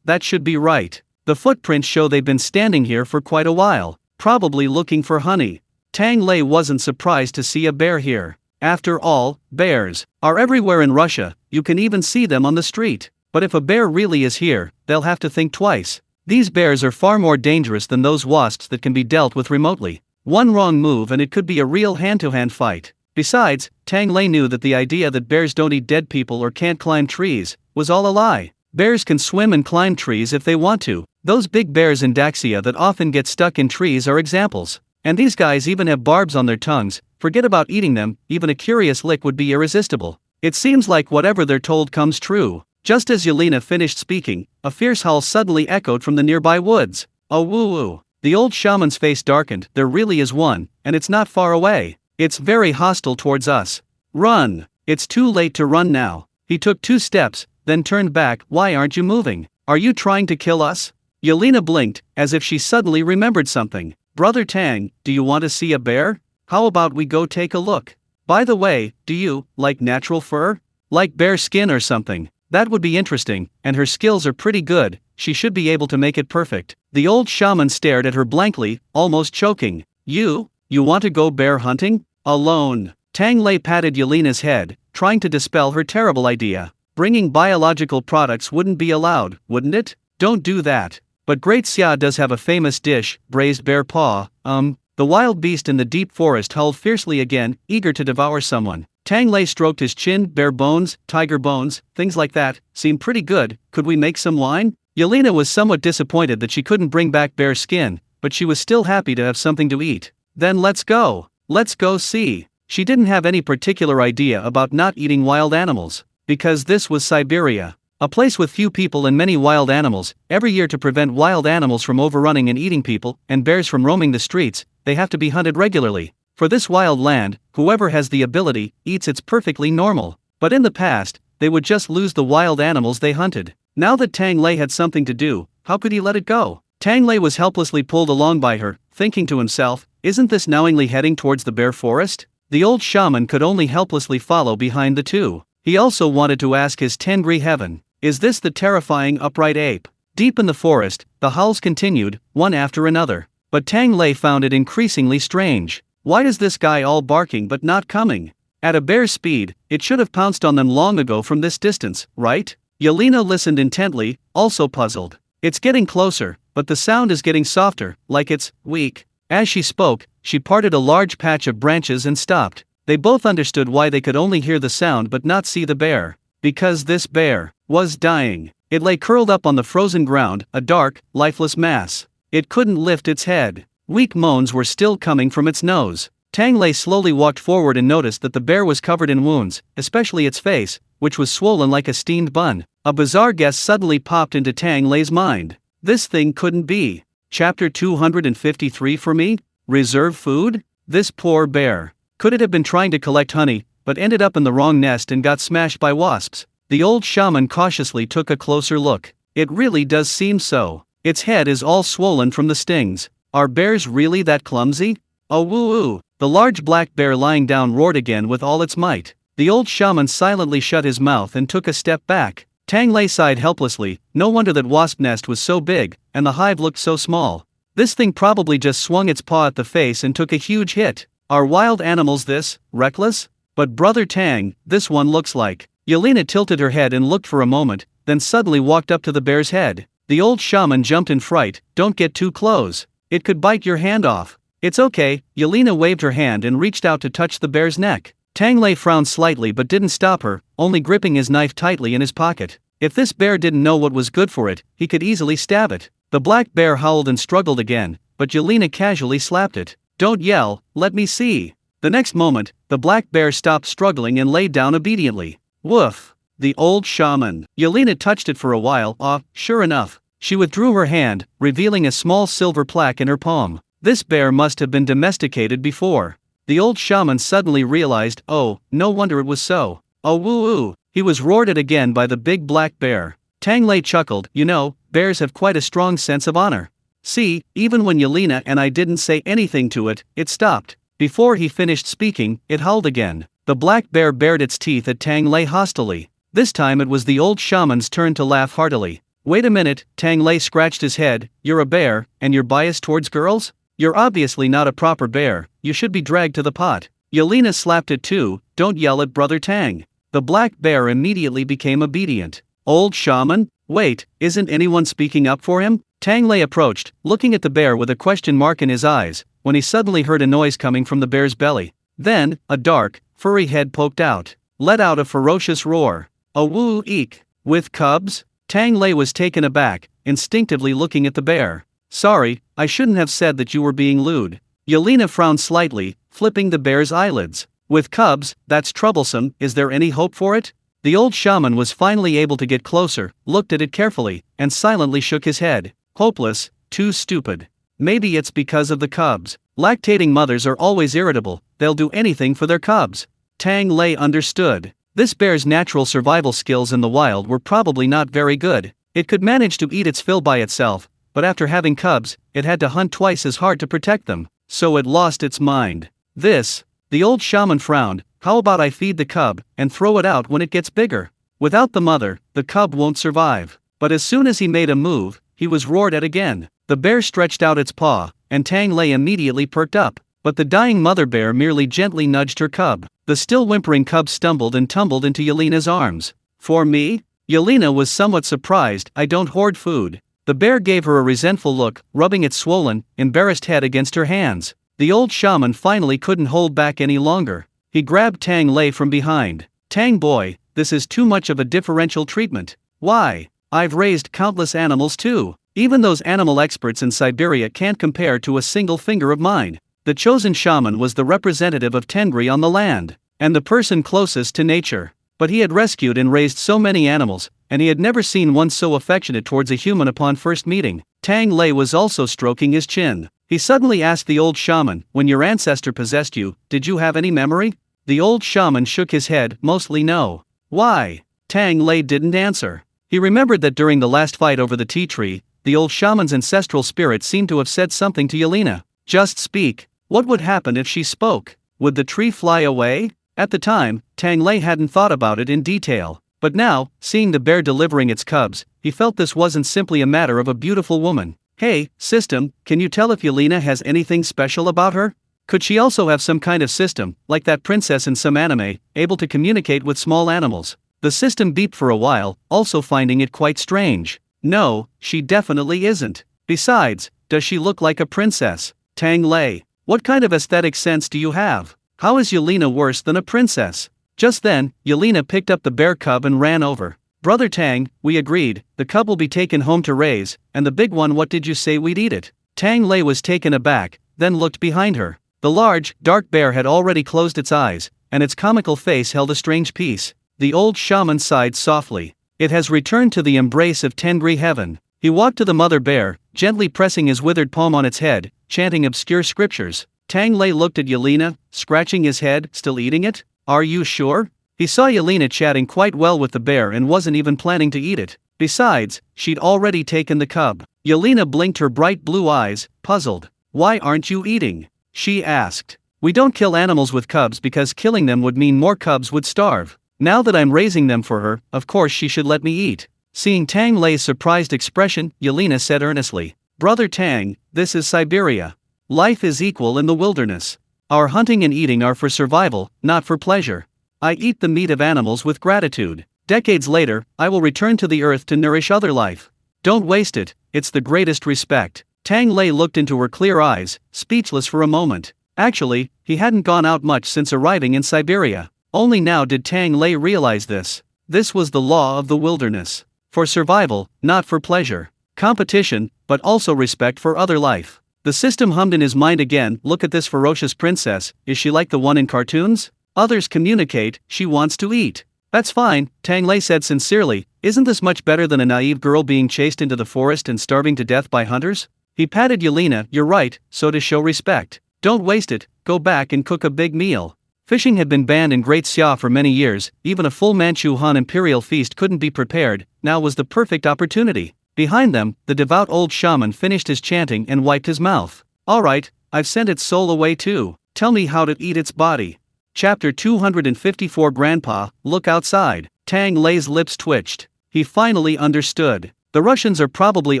That should be right. The footprints show they've been standing here for quite a while, probably looking for honey. Tang Lei wasn't surprised to see a bear here. After all, bears are everywhere in Russia, you can even see them on the street. But if a bear really is here, they'll have to think twice. These bears are far more dangerous than those wasps that can be dealt with remotely. One wrong move and it could be a real hand-to-hand fight. Besides, Tang Lei knew that the idea that bears don't eat dead people or can't climb trees was all a lie. Bears can swim and climb trees if they want to. Those big bears in Daxia that often get stuck in trees are examples. And these guys even have barbs on their tongues. Forget about eating them, even a curious lick would be irresistible. It seems like whatever they're told comes true. Just as Yelena finished speaking, a fierce howl suddenly echoed from the nearby woods. Oh woo-woo. The old shaman's face darkened. There really is one, and it's not far away. It's very hostile towards us. Run! It's too late to run now. He took 2 steps, then turned back. Why aren't you moving? Are you trying to kill us? Yelena blinked, as if she suddenly remembered something. Brother Tang, do you want to see a bear? How about we go take a look? By the way, do you like natural fur? Like bear skin or something? That would be interesting, and her skills are pretty good, she should be able to make it perfect. The old shaman stared at her blankly, almost choking. You want to go bear hunting? Alone? Tang Lei patted Yelena's head, trying to dispel her terrible idea. Bringing biological products wouldn't be allowed, wouldn't it? Don't do that. But Great Xia does have a famous dish, braised bear paw. The wild beast in the deep forest howled fiercely again, eager to devour someone. Tang Lei stroked his chin. Bear bones, tiger bones, things like that, seem pretty good. Could we make some wine? Yelena was somewhat disappointed that she couldn't bring back bear skin, but she was still happy to have something to eat. Then let's go. Let's go see. She didn't have any particular idea about not eating wild animals, because this was Siberia, a place with few people and many wild animals. Every year, to prevent wild animals from overrunning and eating people, and bears from roaming the streets, they have to be hunted regularly. For this wild land, whoever has the ability, eats. It's perfectly normal. But in the past, they would just lose the wild animals they hunted. Now that Tang Lei had something to do, how could he let it go? Tang Lei was helplessly pulled along by her, thinking to himself, isn't this knowingly heading towards the bear forest? The old shaman could only helplessly follow behind the two. He also wanted to ask his Tengri heaven, is this the terrifying upright ape? Deep in the forest, the howls continued, one after another. But Tang Lei found it increasingly strange. Why is this guy all barking but not coming? At a bear's speed, it should have pounced on them long ago from this distance, right? Yelena listened intently, also puzzled. It's getting closer, but the sound is getting softer, like it's weak. As she spoke, she parted a large patch of branches and stopped. They both understood why they could only hear the sound but not see the bear. Because this bear was dying. It lay curled up on the frozen ground, a dark, lifeless mass. It couldn't lift its head. Weak moans were still coming from its nose. Tang Lei slowly walked forward and noticed that the bear was covered in wounds, especially its face, which was swollen like a steamed bun. A bizarre guess suddenly popped into Tang Lei's mind. This thing couldn't be. Chapter 253 for me? Reserve food? This poor bear. Could it have been trying to collect honey, but ended up in the wrong nest and got smashed by wasps? The old shaman cautiously took a closer look. It really does seem so. Its head is all swollen from the stings. Are bears really that clumsy? Oh woo-woo. The large black bear lying down roared again with all its might. The old shaman silently shut his mouth and took a step back. Tang Lei sighed helplessly. No wonder that wasp nest was so big, and the hive looked so small. This thing probably just swung its paw at the face and took a huge hit. Are wild animals this reckless? But brother Tang, this one looks like. Yelena tilted her head and looked for a moment, then suddenly walked up to the bear's head. The old shaman jumped in fright. Don't get too close. It could bite your hand off. It's okay. Yelena waved her hand and reached out to touch the bear's neck. Tang Lei frowned slightly but didn't stop her, only gripping his knife tightly in his pocket. If this bear didn't know what was good for it, he could easily stab it. The black bear howled and struggled again, but Yelena casually slapped it. Don't yell, let me see. The next moment, the black bear stopped struggling and lay down obediently. Woof. The old shaman. Yelena touched it for a while. Sure enough. She withdrew her hand, revealing a small silver plaque in her palm. This bear must have been domesticated before. The old shaman suddenly realized, oh, no wonder it was so. Oh woo-woo. He was roared at again by the big black bear. Tang Lei chuckled, you know, bears have quite a strong sense of honor. See, even when Yelena and I didn't say anything to it, it stopped. Before he finished speaking, it howled again. The black bear bared its teeth at Tang Lei hostilely. This time it was the old shaman's turn to laugh heartily. Wait a minute, Tang Lei scratched his head, you're a bear, and you're biased towards girls? You're obviously not a proper bear, you should be dragged to the pot. Yelena slapped it too, don't yell at brother Tang. The black bear immediately became obedient. Old shaman? Wait, isn't anyone speaking up for him? Tang Lei approached, looking at the bear with a question mark in his eyes, when he suddenly heard a noise coming from the bear's belly. Then, a dark, furry head poked out, let out a ferocious roar. A woo-eek. With cubs? Tang Lei was taken aback, instinctively looking at the bear. Sorry, I shouldn't have said that you were being lewd. Yelena frowned slightly, flipping the bear's eyelids. With cubs, that's troublesome. Is there any hope for it? The old shaman was finally able to get closer, looked at it carefully, and silently shook his head. Hopeless, too stupid. Maybe it's because of the cubs. Lactating mothers are always irritable, they'll do anything for their cubs. Tang Lei understood. This bear's natural survival skills in the wild were probably not very good. It could manage to eat its fill by itself, but after having cubs, it had to hunt twice as hard to protect them, so it lost its mind. The old shaman frowned. How about I feed the cub, and throw it out when it gets bigger? Without the mother, the cub won't survive. But as soon as he made a move, he was roared at again. The bear stretched out its paw, and Tang Lei immediately perked up. But the dying mother bear merely gently nudged her cub. The still whimpering cub stumbled and tumbled into Yelena's arms. For me? Yelena was somewhat surprised. I don't hoard food. The bear gave her a resentful look, rubbing its swollen, embarrassed head against her hands. The old shaman finally couldn't hold back any longer. He grabbed Tang Lei from behind. Tang boy, this is too much of a differential treatment. Why? I've raised countless animals too. Even those animal experts in Siberia can't compare to a single finger of mine. The chosen shaman was the representative of Tengri on the land, and the person closest to nature. But he had rescued and raised so many animals, and he had never seen one so affectionate towards a human upon first meeting. Tang Lei was also stroking his chin. He suddenly asked the old shaman, when your ancestor possessed you, did you have any memory? The old shaman shook his head, mostly no. Why? Tang Lei didn't answer. He remembered that during the last fight over the tea tree, the old shaman's ancestral spirit seemed to have said something to Yelena. Just speak. What would happen if she spoke? Would the tree fly away? At the time, Tang Lei hadn't thought about it in detail. But now, seeing the bear delivering its cubs, he felt this wasn't simply a matter of a beautiful woman. Hey, system, can you tell if Yelena has anything special about her? Could she also have some kind of system, like that princess in some anime, able to communicate with small animals? The system beeped for a while, also finding it quite strange. No, she definitely isn't. Besides, does she look like a princess? Tang Lei, what kind of aesthetic sense do you have? How is Yelena worse than a princess? Just then, Yelena picked up the bear cub and ran over. Brother Tang, we agreed, the cub will be taken home to raise, and the big one, what did you say we'd eat it? Tang Lei was taken aback, then looked behind her. The large, dark bear had already closed its eyes, and its comical face held a strange peace. The old shaman sighed softly. It has returned to the embrace of Tengri heaven. He walked to the mother bear, gently pressing his withered palm on its head, chanting obscure scriptures. Tang Lei looked at Yelena, scratching his head, still eating it? Are you sure? He saw Yelena chatting quite well with the bear and wasn't even planning to eat it. Besides, she'd already taken the cub. Yelena blinked her bright blue eyes, puzzled. Why aren't you eating? She asked. We don't kill animals with cubs because killing them would mean more cubs would starve. Now that I'm raising them for her, of course she should let me eat. Seeing Tang Lei's surprised expression, Yelena said earnestly, Brother Tang, this is Siberia. Life is equal in the wilderness. Our hunting and eating are for survival, not for pleasure. I eat the meat of animals with gratitude. Decades later, I will return to the earth to nourish other life. Don't waste it, it's the greatest respect. Tang Lei looked into her clear eyes, speechless for a moment. Actually, he hadn't gone out much since arriving in Siberia. Only now did Tang Lei realize this. This was the law of the wilderness. For survival, not for pleasure. Competition, but also respect for other life. The system hummed in his mind again, look at this ferocious princess, is she like the one in cartoons? Others communicate, she wants to eat. That's fine, Tang Lei said sincerely, isn't this much better than a naive girl being chased into the forest and starving to death by hunters? He patted Yelena, you're right, so to show respect. Don't waste it, go back and cook a big meal. Fishing had been banned in Great Xia for many years, even a full Manchu Han imperial feast couldn't be prepared, now was the perfect opportunity. Behind them, the devout old shaman finished his chanting and wiped his mouth. Alright, I've sent its soul away too, tell me how to eat its body. Chapter 254 Grandpa, look outside. Tang Lei's lips twitched. He finally understood. The Russians are probably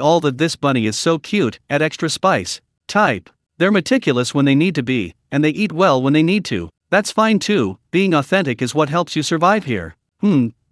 all that this bunny is so cute, add extra spice. Type. They're meticulous when they need to be, and they eat well when they need to. That's fine too, being authentic is what helps you survive here.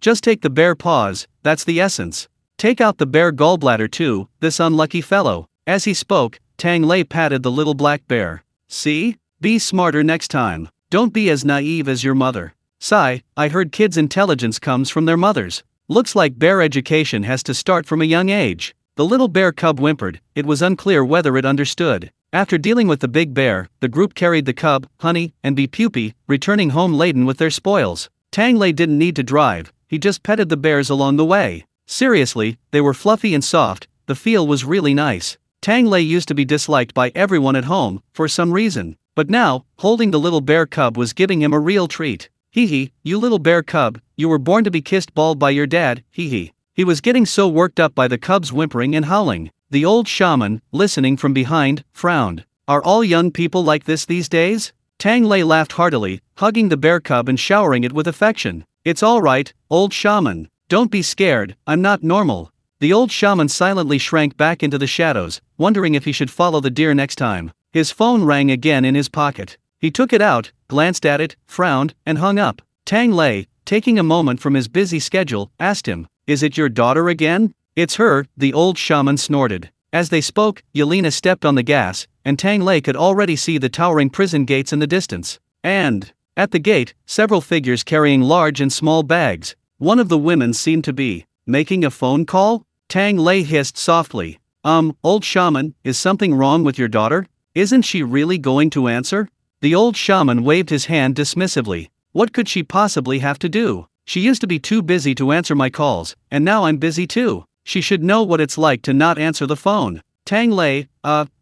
Just take the bear paws, that's the essence. Take out the bear gallbladder too, this unlucky fellow. As he spoke, Tang Lei patted the little black bear. See? Be smarter next time. Don't be as naive as your mother. Sigh, I heard kids' intelligence comes from their mothers. Looks like bear education has to start from a young age. The little bear cub whimpered, it was unclear whether it understood. After dealing with the big bear, the group carried the cub, honey, and bee pupae, returning home laden with their spoils. Tang Lei didn't need to drive, he just petted the bears along the way. Seriously, they were fluffy and soft, the feel was really nice. Tang Lei used to be disliked by everyone at home, for some reason. But now, holding the little bear cub was giving him a real treat. Hee hee, you little bear cub, you were born to be kissed bald by your dad, hee hee. He was getting so worked up by the cub's whimpering and howling. The old shaman, listening from behind, frowned. Are all young people like this these days? Tang Lei laughed heartily, hugging the bear cub and showering it with affection. It's all right, old shaman. Don't be scared, I'm not normal. The old shaman silently shrank back into the shadows, wondering if he should follow the deer next time. His phone rang again in his pocket. He took it out, glanced at it, frowned, and hung up. Tang Lei, taking a moment from his busy schedule, asked him, is it your daughter again? It's her, the old shaman snorted. As they spoke, Yelena stepped on the gas, and Tang Lei could already see the towering prison gates in the distance. And, at the gate, several figures carrying large and small bags. One of the women seemed to be making a phone call? Tang Lei hissed softly. Old shaman, is something wrong with your daughter? Isn't she really going to answer? The old shaman waved his hand dismissively. What could she possibly have to do? She used to be too busy to answer my calls, and now I'm busy too. She should know what it's like to not answer the phone. Tang Lei,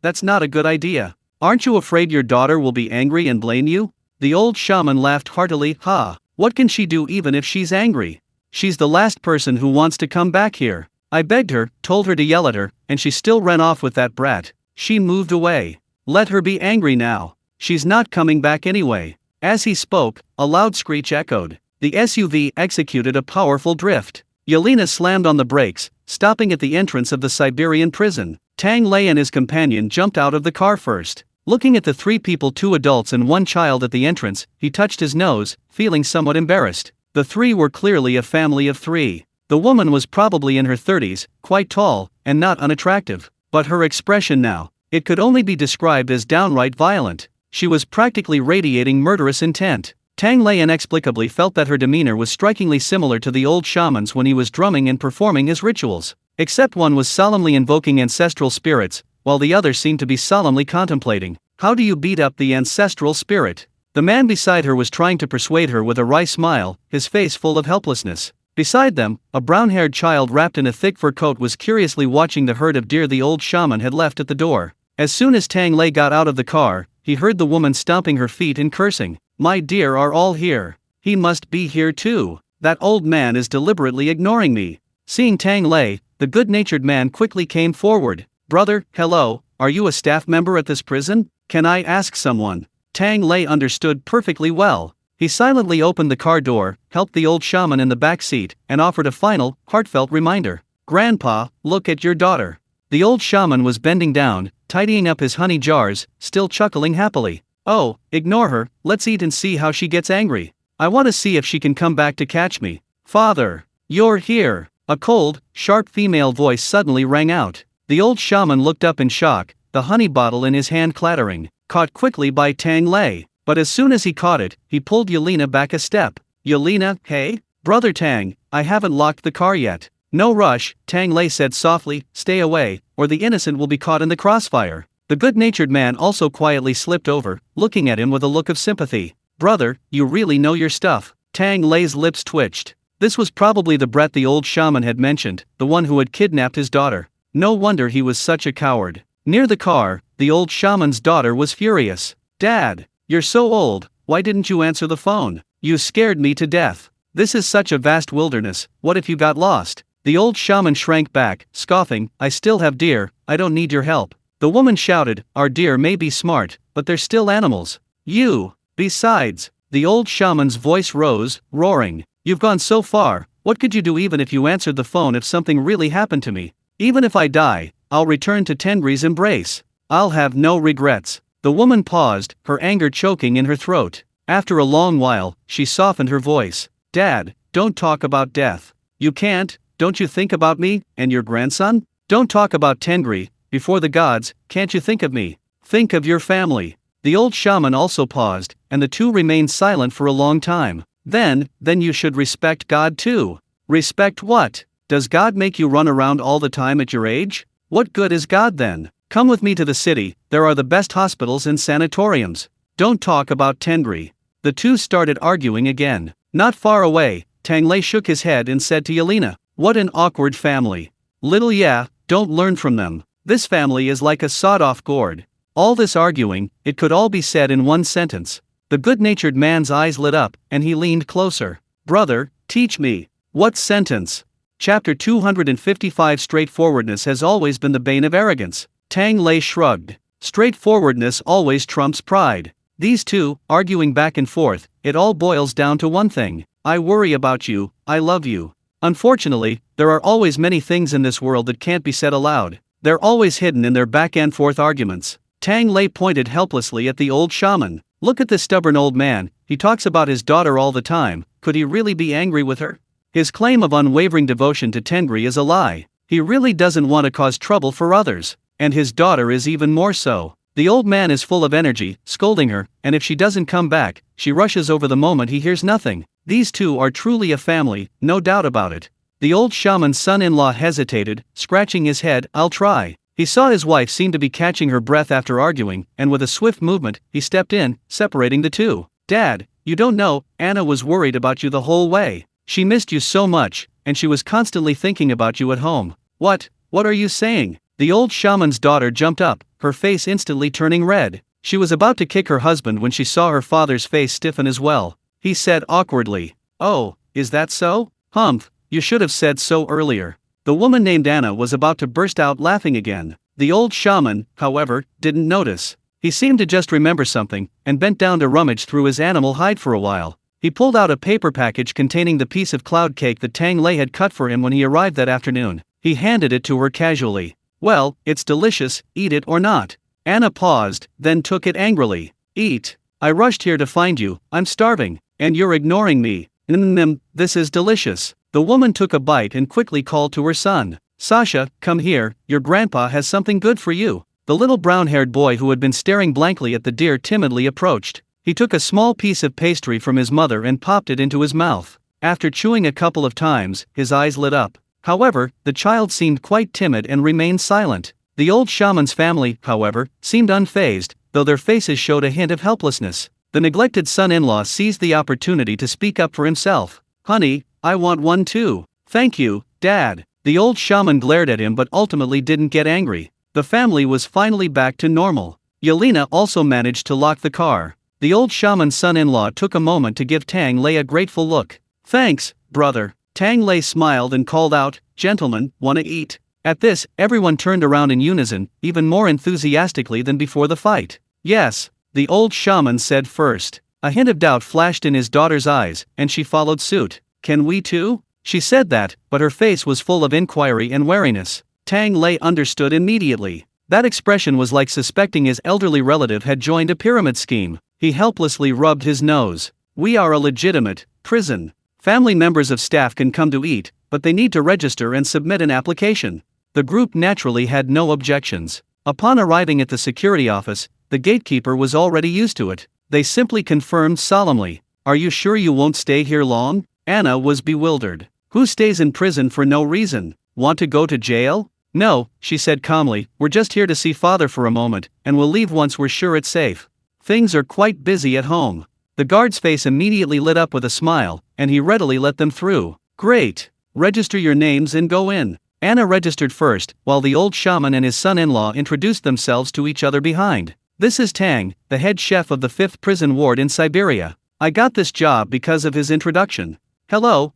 that's not a good idea. Aren't you afraid your daughter will be angry and blame you? The old shaman laughed heartily. What can she do even if she's angry? She's the last person who wants to come back here. I begged her, told her to yell at her, and she still ran off with that brat. She moved away. Let her be angry now. She's not coming back anyway. As he spoke, a loud screech echoed. The SUV executed a powerful drift. Yelena slammed on the brakes, stopping at the entrance of the Siberian prison. Tang Lei and his companion jumped out of the car first. Looking at the 3 people, 2 adults and 1 child at the entrance, he touched his nose, feeling somewhat embarrassed. The 3 were clearly a family of 3. The woman was probably in her 30s, quite tall, and not unattractive. But her expression now, it could only be described as downright violent. She was practically radiating murderous intent. Tang Lei inexplicably felt that her demeanor was strikingly similar to the old shaman's when he was drumming and performing his rituals. Except one was solemnly invoking ancestral spirits, while the other seemed to be solemnly contemplating. How do you beat up the ancestral spirit? The man beside her was trying to persuade her with a wry smile, his face full of helplessness. Beside them, a brown-haired child wrapped in a thick fur coat was curiously watching the herd of deer the old shaman had left at the door. As soon as Tang Lei got out of the car, he heard the woman stomping her feet and cursing. My deer are all here. He must be here too. That old man is deliberately ignoring me. Seeing Tang Lei, the good-natured man quickly came forward. Brother, hello, are you a staff member at this prison? Can I ask someone? Tang Lei understood perfectly well. He silently opened the car door, helped the old shaman in the back seat, and offered a final, heartfelt reminder. Grandpa, look at your daughter. The old shaman was bending down, tidying up his honey jars, still chuckling happily. Oh, ignore her, let's eat and see how she gets angry. I want to see if she can come back to catch me. Father, you're here. A cold, sharp female voice suddenly rang out. The old shaman looked up in shock, the honey bottle in his hand clattering, caught quickly by Tang Lei. But as soon as he caught it, he pulled Yelena back a step. Yelena, hey? Brother Tang, I haven't locked the car yet. No rush, Tang Lei said softly, stay away, or the innocent will be caught in the crossfire. The good-natured man also quietly slipped over, looking at him with a look of sympathy. Brother, you really know your stuff. Tang Lei's lips twitched. This was probably the brat the old shaman had mentioned, the one who had kidnapped his daughter. No wonder he was such a coward. Near the car, the old shaman's daughter was furious. Dad, you're so old, why didn't you answer the phone? You scared me to death. This is such a vast wilderness, what if you got lost? The old shaman shrank back, scoffing, I still have deer, I don't need your help. The woman shouted, our deer may be smart, but they're still animals. Besides, the old shaman's voice rose, roaring. You've gone so far, what could you do even if you answered the phone if something really happened to me? Even if I die, I'll return to Tengri's embrace. I'll have no regrets. The woman paused, her anger choking in her throat. After a long while, she softened her voice. Dad, don't talk about death. You can't, don't you think about me, and your grandson? Don't talk about Tengri, before the gods, can't you think of me? Think of your family. The old shaman also paused, and the two remained silent for a long time. Then you should respect God too. Respect what? Does God make you run around all the time at your age? What good is God then? Come with me to the city, there are the best hospitals and sanatoriums. Don't talk about Tengri. The two started arguing again. Not far away, Tang Lei shook his head and said to Yelena, what an awkward family. Little don't learn from them. This family is like a sawed-off gourd. All this arguing, it could all be said in one sentence. The good-natured man's eyes lit up, and he leaned closer. Brother, teach me. What sentence? Chapter 255 Straightforwardness has always been the bane of arrogance. Tang Lei shrugged. Straightforwardness always trumps pride. These two, arguing back and forth, it all boils down to one thing. I worry about you, I love you. Unfortunately, there are always many things in this world that can't be said aloud. They're always hidden in their back-and-forth arguments. Tang Lei pointed helplessly at the old shaman. Look at this stubborn old man, he talks about his daughter all the time, could he really be angry with her? His claim of unwavering devotion to Tengri is a lie. He really doesn't want to cause trouble for others, and his daughter is even more so. The old man is full of energy, scolding her, and if she doesn't come back, she rushes over the moment he hears nothing. These two are truly a family, no doubt about it. The old shaman's son-in-law hesitated, scratching his head. I'll try. He saw his wife seemed to be catching her breath after arguing, and with a swift movement, he stepped in, separating the two. Dad, you don't know, Anna was worried about you the whole way. She missed you so much, and she was constantly thinking about you at home. What are you saying? The old shaman's daughter jumped up, her face instantly turning red. She was about to kick her husband when she saw her father's face stiffen as well. He said awkwardly, "Oh, is that so? Humph, you should have said so earlier." The woman named Anna was about to burst out laughing again. The old shaman, however, didn't notice. He seemed to just remember something, and bent down to rummage through his animal hide for a while. He pulled out a paper package containing the piece of cloud cake that Tang Lei had cut for him when he arrived that afternoon. He handed it to her casually. "Well, it's delicious, eat it or not." Anna paused, then took it angrily. "Eat. I rushed here to find you, I'm starving, and you're ignoring me. This is delicious." The woman took a bite and quickly called to her son. "Sasha, come here, your grandpa has something good for you." The little brown-haired boy who had been staring blankly at the deer timidly approached. He took a small piece of pastry from his mother and popped it into his mouth. After chewing a couple of times, his eyes lit up. However, the child seemed quite timid and remained silent. The old shaman's family, however, seemed unfazed, though their faces showed a hint of helplessness. The neglected son-in-law seized the opportunity to speak up for himself. "Honey, I want one too." "Thank you, Dad." The old shaman glared at him but ultimately didn't get angry. The family was finally back to normal. Yelena also managed to lock the car. The old shaman's son-in-law took a moment to give Tang Lei a grateful look. "Thanks, brother." Tang Lei smiled and called out, "Gentlemen, wanna eat?" At this, everyone turned around in unison, even more enthusiastically than before the fight. "Yes," the old shaman said first. A hint of doubt flashed in his daughter's eyes, and she followed suit. "Can we too?" She said that, but her face was full of inquiry and wariness. Tang Lei understood immediately. That expression was like suspecting his elderly relative had joined a pyramid scheme. He helplessly rubbed his nose. "We are a legitimate prison. Family members of staff can come to eat, but they need to register and submit an application." The group naturally had no objections. Upon arriving at the security office, the gatekeeper was already used to it. They simply confirmed solemnly, "Are you sure you won't stay here long?" Anna was bewildered. "Who stays in prison for no reason? Want to go to jail?" "No," she said calmly, "we're just here to see father for a moment, and we'll leave once we're sure it's safe. Things are quite busy at home." The guard's face immediately lit up with a smile, and he readily let them through. "Great. Register your names and go in." Anna registered first, while the old shaman and his son-in-law introduced themselves to each other behind. "This is Tang, the head chef of the 5th prison ward in Siberia. I got this job because of his introduction." Hello,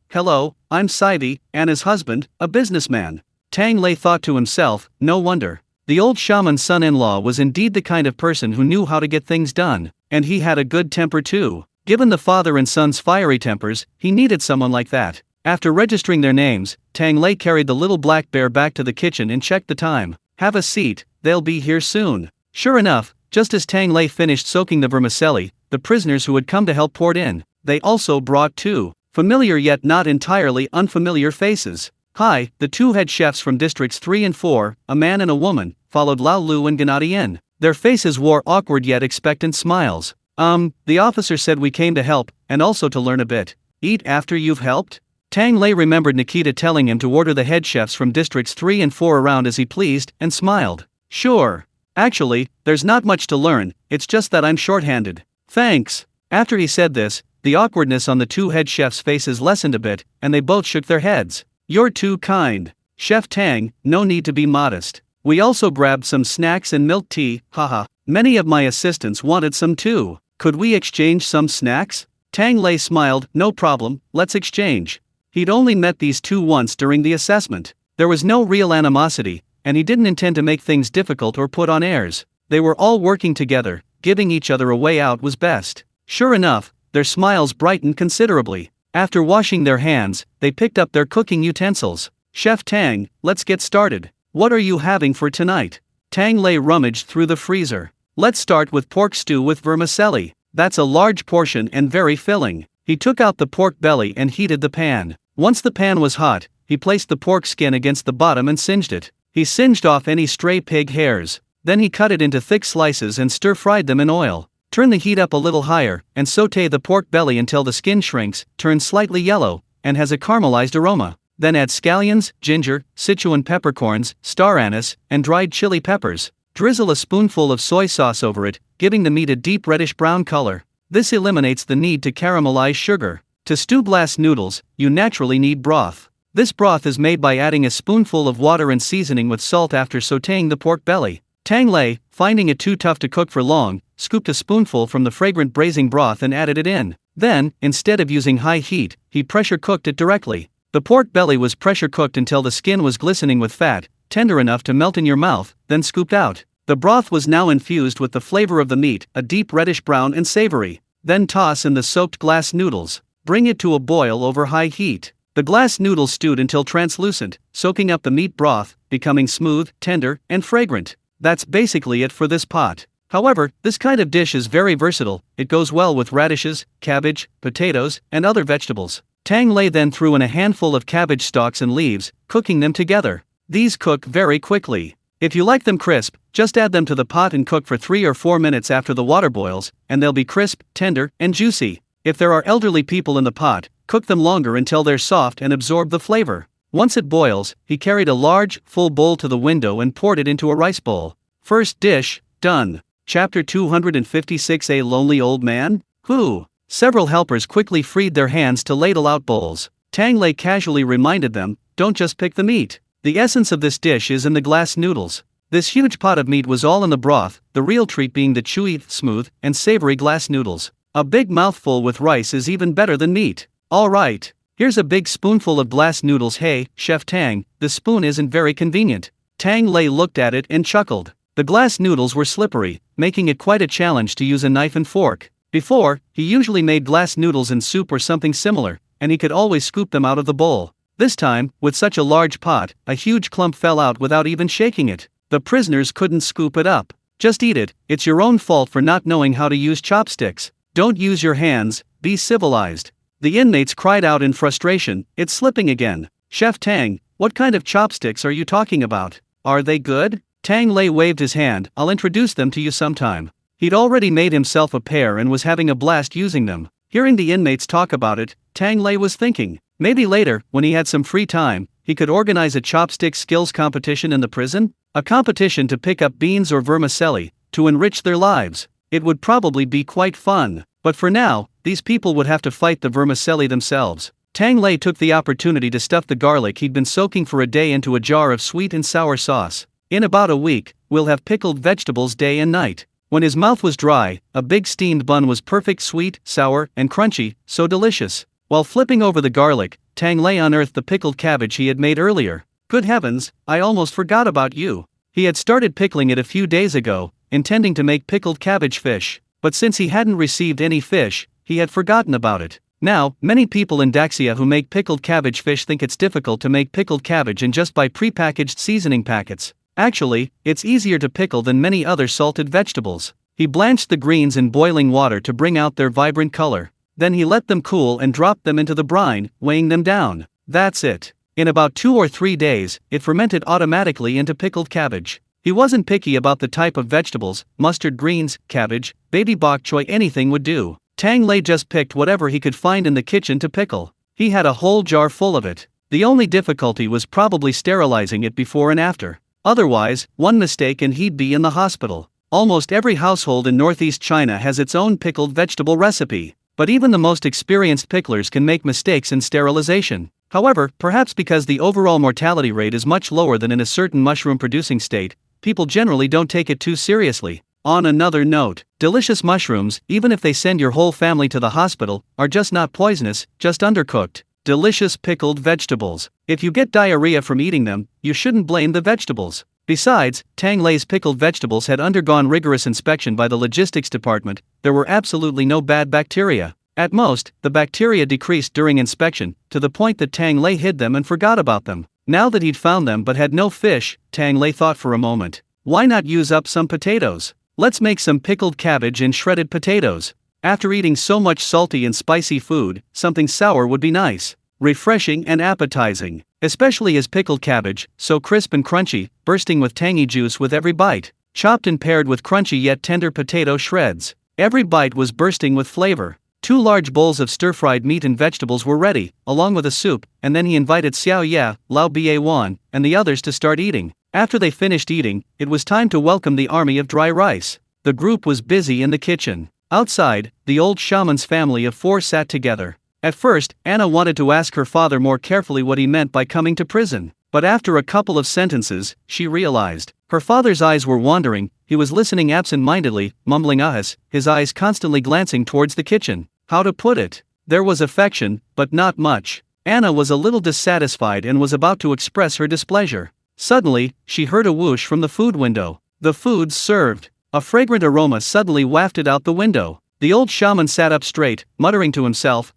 I'm Sibi, Anna's husband, a businessman." Tang Lei thought to himself, no wonder. The old shaman's son-in-law was indeed the kind of person who knew how to get things done, and he had a good temper too. Given the father and son's fiery tempers, he needed someone like that. After registering their names, Tang Lei carried the little black bear back to the kitchen and checked the time. "Have a seat, they'll be here soon." Sure enough, just as Tang Lei finished soaking the vermicelli, the prisoners who had come to help poured in. They also brought two familiar yet not entirely unfamiliar faces. "Hi," the two head chefs from districts 3 and 4, a man and a woman, followed Lao Lu and Gennady. Their faces wore awkward yet expectant smiles. The officer said we came to help, and also to learn a bit." "Eat after you've helped?" Tang Lei remembered Nikita telling him to order the head chefs from districts 3 and 4 around as he pleased, and smiled. "Sure. Actually, there's not much to learn, it's just that I'm short-handed." "Thanks." After he said this, the awkwardness on the two head chefs' faces lessened a bit, and they both shook their heads. "You're too kind, Chef Tang, no need to be modest. We also grabbed some snacks and milk tea, haha. Many of my assistants wanted some too. Could we exchange some snacks?" Tang Lei smiled, "No problem, let's exchange." He'd only met these two once during the assessment. There was no real animosity, and he didn't intend to make things difficult or put on airs. They were all working together, giving each other a way out was best. Sure enough, their smiles brightened considerably. After washing their hands, they picked up their cooking utensils. "Chef Tang, let's get started. What are you having for tonight?" Tang Lei rummaged through the freezer. "Let's start with pork stew with vermicelli. That's a large portion and very filling." He took out the pork belly and heated the pan. Once the pan was hot, he placed the pork skin against the bottom and singed it. He singed off any stray pig hairs. Then he cut it into thick slices and stir-fried them in oil. Turn the heat up a little higher, and sauté the pork belly until the skin shrinks, turns slightly yellow, and has a caramelized aroma. Then add scallions, ginger, Sichuan peppercorns, star anise, and dried chili peppers. Drizzle a spoonful of soy sauce over it, giving the meat a deep reddish-brown color. This eliminates the need to caramelize sugar. To stew glass noodles, you naturally need broth. This broth is made by adding a spoonful of water and seasoning with salt after sautéing the pork belly. Tang Lei, finding it too tough to cook for long, scooped a spoonful from the fragrant braising broth and added it in. Then, instead of using high heat, he pressure-cooked it directly. The pork belly was pressure-cooked until the skin was glistening with fat, tender enough to melt in your mouth, then scooped out. The broth was now infused with the flavor of the meat, a deep reddish-brown and savory. Then toss in the soaked glass noodles. Bring it to a boil over high heat. The glass noodles stewed until translucent, soaking up the meat broth, becoming smooth, tender, and fragrant. That's basically it for this pot. However, this kind of dish is very versatile. It goes well with radishes, cabbage, potatoes, and other vegetables. Tang Lei then threw in a handful of cabbage stalks and leaves, cooking them together. These cook very quickly. If you like them crisp, just add them to the pot and cook for 3 or 4 minutes after the water boils, and they'll be crisp, tender, and juicy. If there are elderly people in the pot, cook them longer until they're soft and absorb the flavor. Once it boils, he carried a large, full bowl to the window and poured it into a rice bowl. First dish, done. Chapter 256. A lonely old man? Who? Several helpers quickly freed their hands to ladle out bowls. Tang Lei casually reminded them, don't just pick the meat. The essence of this dish is in the glass noodles. This huge pot of meat was all in the broth, the real treat being the chewy, smooth, and savory glass noodles. A big mouthful with rice is even better than meat. Alright, here's a big spoonful of glass noodles. Hey, Chef Tang, the spoon isn't very convenient. Tang Lei looked at it and chuckled. The glass noodles were slippery, making it quite a challenge to use a knife and fork. Before, he usually made glass noodles in soup or something similar, and he could always scoop them out of the bowl. This time, with such a large pot, a huge clump fell out without even shaking it. The prisoners couldn't scoop it up. Just eat it, it's your own fault for not knowing how to use chopsticks. Don't use your hands, be civilized. The inmates cried out in frustration, it's slipping again. Chef Tang, what kind of chopsticks are you talking about? Are they good? Tang Lei waved his hand, I'll introduce them to you sometime. He'd already made himself a pair and was having a blast using them. Hearing the inmates talk about it, Tang Lei was thinking, maybe later, when he had some free time, he could organize a chopstick skills competition in the prison? A competition to pick up beans or vermicelli, to enrich their lives. It would probably be quite fun. But for now, these people would have to fight the vermicelli themselves. Tang Lei took the opportunity to stuff the garlic he'd been soaking for a day into a jar of sweet and sour sauce. In about a week, we'll have pickled vegetables day and night. When his mouth was dry, a big steamed bun was perfect, sweet, sour, and crunchy, so delicious. While flipping over the garlic, Tang Lei unearthed the pickled cabbage he had made earlier. Good heavens, I almost forgot about you. He had started pickling it a few days ago, intending to make pickled cabbage fish. But since he hadn't received any fish, he had forgotten about it. Now, many people in Daxia who make pickled cabbage fish think it's difficult to make pickled cabbage and just buy pre-packaged seasoning packets. Actually, it's easier to pickle than many other salted vegetables. He blanched the greens in boiling water to bring out their vibrant color. Then he let them cool and dropped them into the brine, weighing them down. That's it. In about 2 or 3 days, it fermented automatically into pickled cabbage. He wasn't picky about the type of vegetables, mustard greens, cabbage, baby bok choy, anything would do. Tang Lei just picked whatever he could find in the kitchen to pickle. He had a whole jar full of it. The only difficulty was probably sterilizing it before and after. Otherwise, one mistake and he'd be in the hospital. Almost every household in northeast China has its own pickled vegetable recipe. But even the most experienced picklers can make mistakes in sterilization. However, perhaps because the overall mortality rate is much lower than in a certain mushroom-producing state, people generally don't take it too seriously. On another note, delicious mushrooms, even if they send your whole family to the hospital, are just not poisonous, just undercooked. Delicious pickled vegetables. If you get diarrhea from eating them, you shouldn't blame the vegetables. Besides, Tang Lei's pickled vegetables had undergone rigorous inspection by the logistics department. There were absolutely no bad bacteria. At most, the bacteria decreased during inspection, to the point that Tang Lei hid them and forgot about them. Now that he'd found them but had no fish, Tang Lei thought for a moment. Why not use up some potatoes? Let's make some pickled cabbage and shredded potatoes. After eating so much salty and spicy food, something sour would be nice. Refreshing and appetizing. Especially his pickled cabbage, so crisp and crunchy, bursting with tangy juice with every bite. Chopped and paired with crunchy yet tender potato shreds. Every bite was bursting with flavor. 2 large bowls of stir-fried meat and vegetables were ready, along with a soup, and then he invited Xiao Ye, Lao Ba1, and the others to start eating. After they finished eating, it was time to welcome the army of dry rice. The group was busy in the kitchen. Outside, the old shaman's family of 4 sat together. At first, Anna wanted to ask her father more carefully what he meant by coming to prison. But after a couple of sentences, she realized. Her father's eyes were wandering, he was listening absent-mindedly, mumbling ahs, his eyes constantly glancing towards the kitchen. How to put it? There was affection, but not much. Anna was a little dissatisfied and was about to express her displeasure. Suddenly, she heard a whoosh from the food window. The food's served. A fragrant aroma suddenly wafted out the window. The old shaman sat up straight, muttering to himself,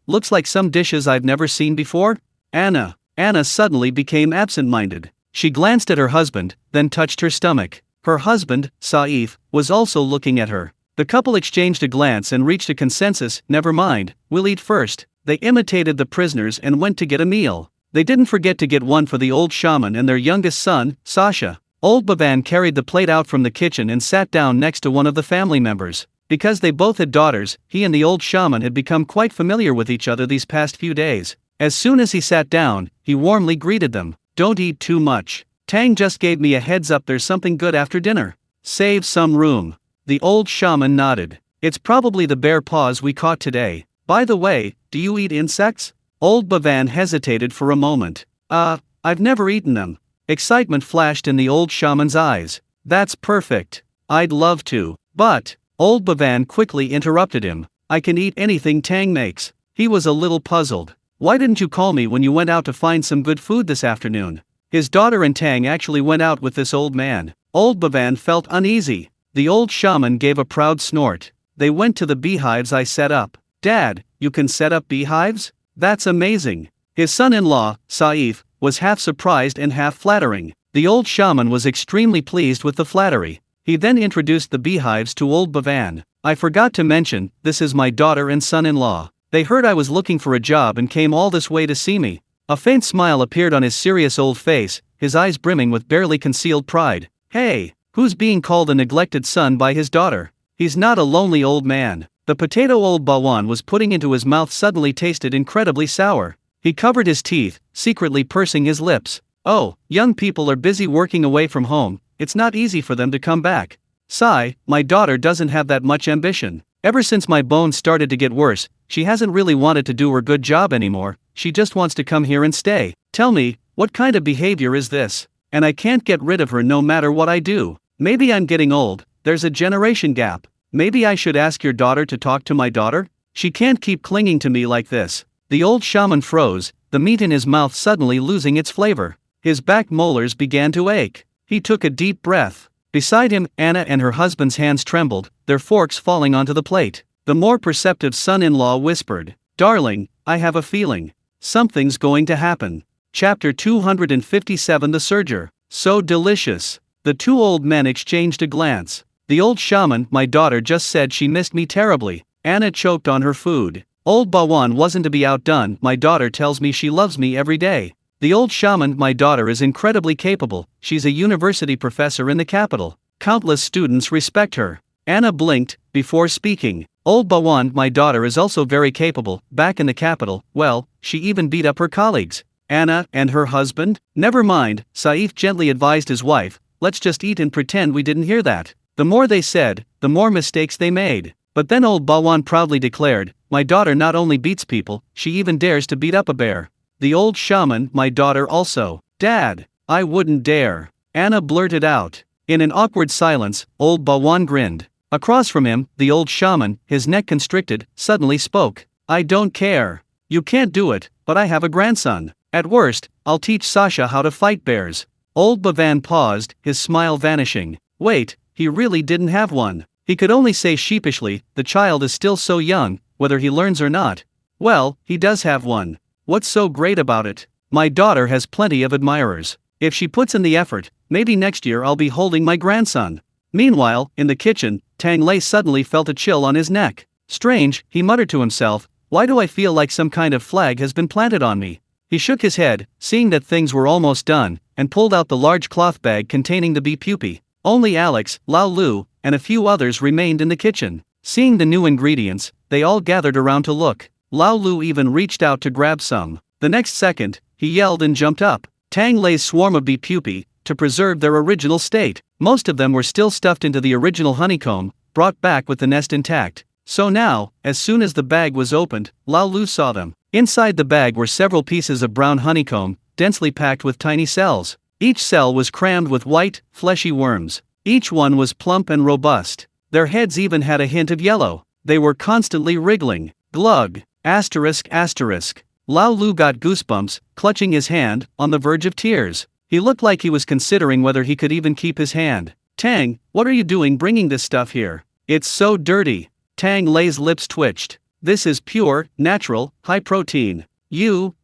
looks like some dishes I've never seen before. Anna suddenly became absent-minded. She glanced at her husband, then touched her stomach. Her husband, Saif, was also looking at her. The couple exchanged a glance and reached a consensus, never mind, we'll eat first. They imitated the prisoners and went to get a meal. They didn't forget to get one for the old shaman and their youngest son, Sasha. Old Baban carried the plate out from the kitchen and sat down next to one of the family members. Because they both had daughters, he and the old shaman had become quite familiar with each other these past few days. As soon as he sat down, he warmly greeted them. Don't eat too much. Tang just gave me a heads up there's something good after dinner. Save some room. The old shaman nodded. It's probably the bear paws we caught today. By the way, do you eat insects? Old Bavan hesitated for a moment. I've never eaten them. Excitement flashed in the old shaman's eyes. That's perfect. I'd love to. But, old Bavan quickly interrupted him. I can eat anything Tang makes. He was a little puzzled. Why didn't you call me when you went out to find some good food this afternoon? His daughter and Tang actually went out with this old man. Old Bavan felt uneasy. The old shaman gave a proud snort. They went to the beehives I set up. Dad, you can set up beehives? That's amazing. His son-in-law, Saif, was half surprised and half flattering. The old shaman was extremely pleased with the flattery. He then introduced the beehives to old Bavan. I forgot to mention, this is my daughter and son-in-law. They heard I was looking for a job and came all this way to see me. A faint smile appeared on his serious old face, his eyes brimming with barely concealed pride. Hey, who's being called a neglected son by his daughter? He's not a lonely old man. The potato old Bawan was putting into his mouth suddenly tasted incredibly sour. He covered his teeth, secretly pursing his lips. Oh, young people are busy working away from home, it's not easy for them to come back. Sigh, my daughter doesn't have that much ambition. Ever since my bones started to get worse, she hasn't really wanted to do her good job anymore, she just wants to come here and stay. Tell me, what kind of behavior is this? And I can't get rid of her no matter what I do. Maybe I'm getting old, there's a generation gap. Maybe I should ask your daughter to talk to my daughter? She can't keep clinging to me like this. The old shaman froze, the meat in his mouth suddenly losing its flavor. His back molars began to ache. He took a deep breath. Beside him, Anna and her husband's hands trembled, their forks falling onto the plate. The more perceptive son-in-law whispered, Darling, I have a feeling. Something's going to happen. Chapter 257 The Serger. So delicious. The 2 old men exchanged a glance. The old shaman, my daughter just said she missed me terribly. Anna choked on her food. Old Bawan wasn't to be outdone, my daughter tells me she loves me every day. The old shaman, my daughter is incredibly capable, she's a university professor in the capital. Countless students respect her. Anna blinked, before speaking. Old Bawan, my daughter is also very capable, back in the capital, well, she even beat up her colleagues. Anna, and her husband? Never mind, Saif gently advised his wife, let's just eat and pretend we didn't hear that. The more they said, the more mistakes they made. But then old Bawan proudly declared, my daughter not only beats people, she even dares to beat up a bear. The old shaman, my daughter also. Dad, I wouldn't dare. Anna blurted out. In an awkward silence, old Bawan grinned. Across from him, the old shaman, his neck constricted, suddenly spoke. I don't care. You can't do it, but I have a grandson. At worst, I'll teach Sasha how to fight bears. Old Bavan paused, his smile vanishing. Wait, he really didn't have one. He could only say sheepishly, the child is still so young, whether he learns or not. Well, he does have one. What's so great about it? My daughter has plenty of admirers. If she puts in the effort, maybe next year I'll be holding my grandson. Meanwhile, in the kitchen, Tang Lei suddenly felt a chill on his neck. Strange, he muttered to himself, why do I feel like some kind of flag has been planted on me? He shook his head, seeing that things were almost done, and pulled out the large cloth bag containing the bee pupae. Only Alex, Lao Lu, and a few others remained in the kitchen. Seeing the new ingredients, they all gathered around to look. Lao Lu even reached out to grab some. The next second, he yelled and jumped up. Tang Lei's swarm of bee pupae, to preserve their original state. Most of them were still stuffed into the original honeycomb, brought back with the nest intact. So now, as soon as the bag was opened, Lao Lu saw them. Inside the bag were several pieces of brown honeycomb, densely packed with tiny cells. Each cell was crammed with white, fleshy worms. Each one was plump and robust. Their heads even had a hint of yellow. They were constantly wriggling. Glug! Asterisk asterisk. Lao Lu got goosebumps, clutching his hand, on the verge of tears. He looked like he was considering whether he could even keep his hand. Tang, what are you doing bringing this stuff here? It's so dirty. Tang Lei's lips twitched. This is pure, natural, high protein. You.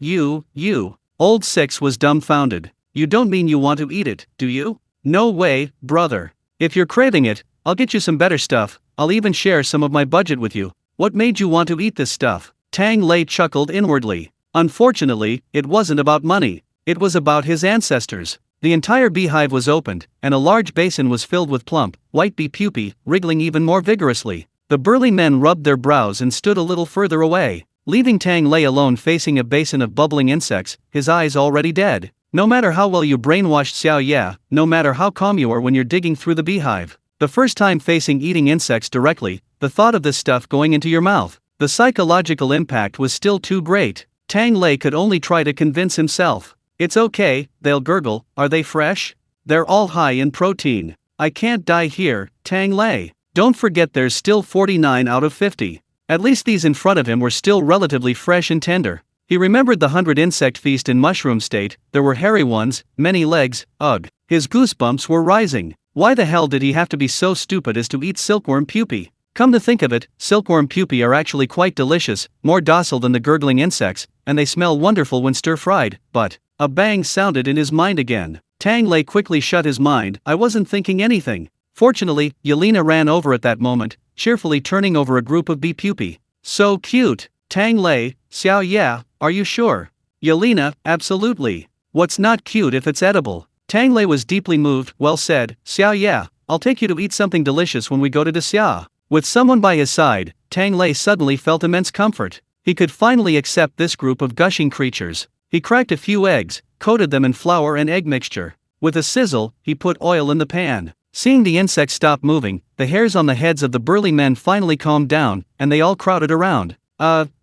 Old Six was dumbfounded. You don't mean you want to eat it, do you? No way, brother. If you're craving it, I'll get you some better stuff. I'll even share some of my budget with you. What made you want to eat this stuff? Tang Lei chuckled inwardly. Unfortunately, it wasn't about money. It was about his ancestors. The entire beehive was opened, and a large basin was filled with plump, white bee pupae, wriggling even more vigorously. The burly men rubbed their brows and stood a little further away, leaving Tang Lei alone facing a basin of bubbling insects, his eyes already dead. No matter how well you brainwashed Xiao Ye, no matter how calm you are when you're digging through the beehive, the first time facing eating insects directly, the thought of this stuff going into your mouth, the psychological impact was still too great. Tang Lei could only try to convince himself. It's okay, they'll gurgle. Are they fresh? They're all high in protein. I can't die here, Tang Lei. Don't forget there's still 49 out of 50. At least these in front of him were still relatively fresh and tender. He remembered the 100 insect feast in mushroom state. There were hairy ones, many legs, ugh. His goosebumps were rising. Why the hell did he have to be so stupid as to eat silkworm pupae? Come to think of it, silkworm pupae are actually quite delicious, more docile than the gurgling insects, and they smell wonderful when stir-fried, but... A bang sounded in his mind again. Tang Lei quickly shut his mind. I wasn't thinking anything. Fortunately, Yelena ran over at that moment, cheerfully turning over a group of bee pupae. So cute. Tang Lei, Xiao Ye, are you sure? Yelena, absolutely. What's not cute if it's edible? Tang Lei was deeply moved. Well said, Xiao Ye. I'll take you to eat something delicious when we go to Xia. With someone by his side, Tang Lei suddenly felt immense comfort. He could finally accept this group of gushing creatures. He cracked a few eggs, coated them in flour and egg mixture. With a sizzle, he put oil in the pan. Seeing the insects stop moving, the hairs on the heads of the burly men finally calmed down, and they all crowded around.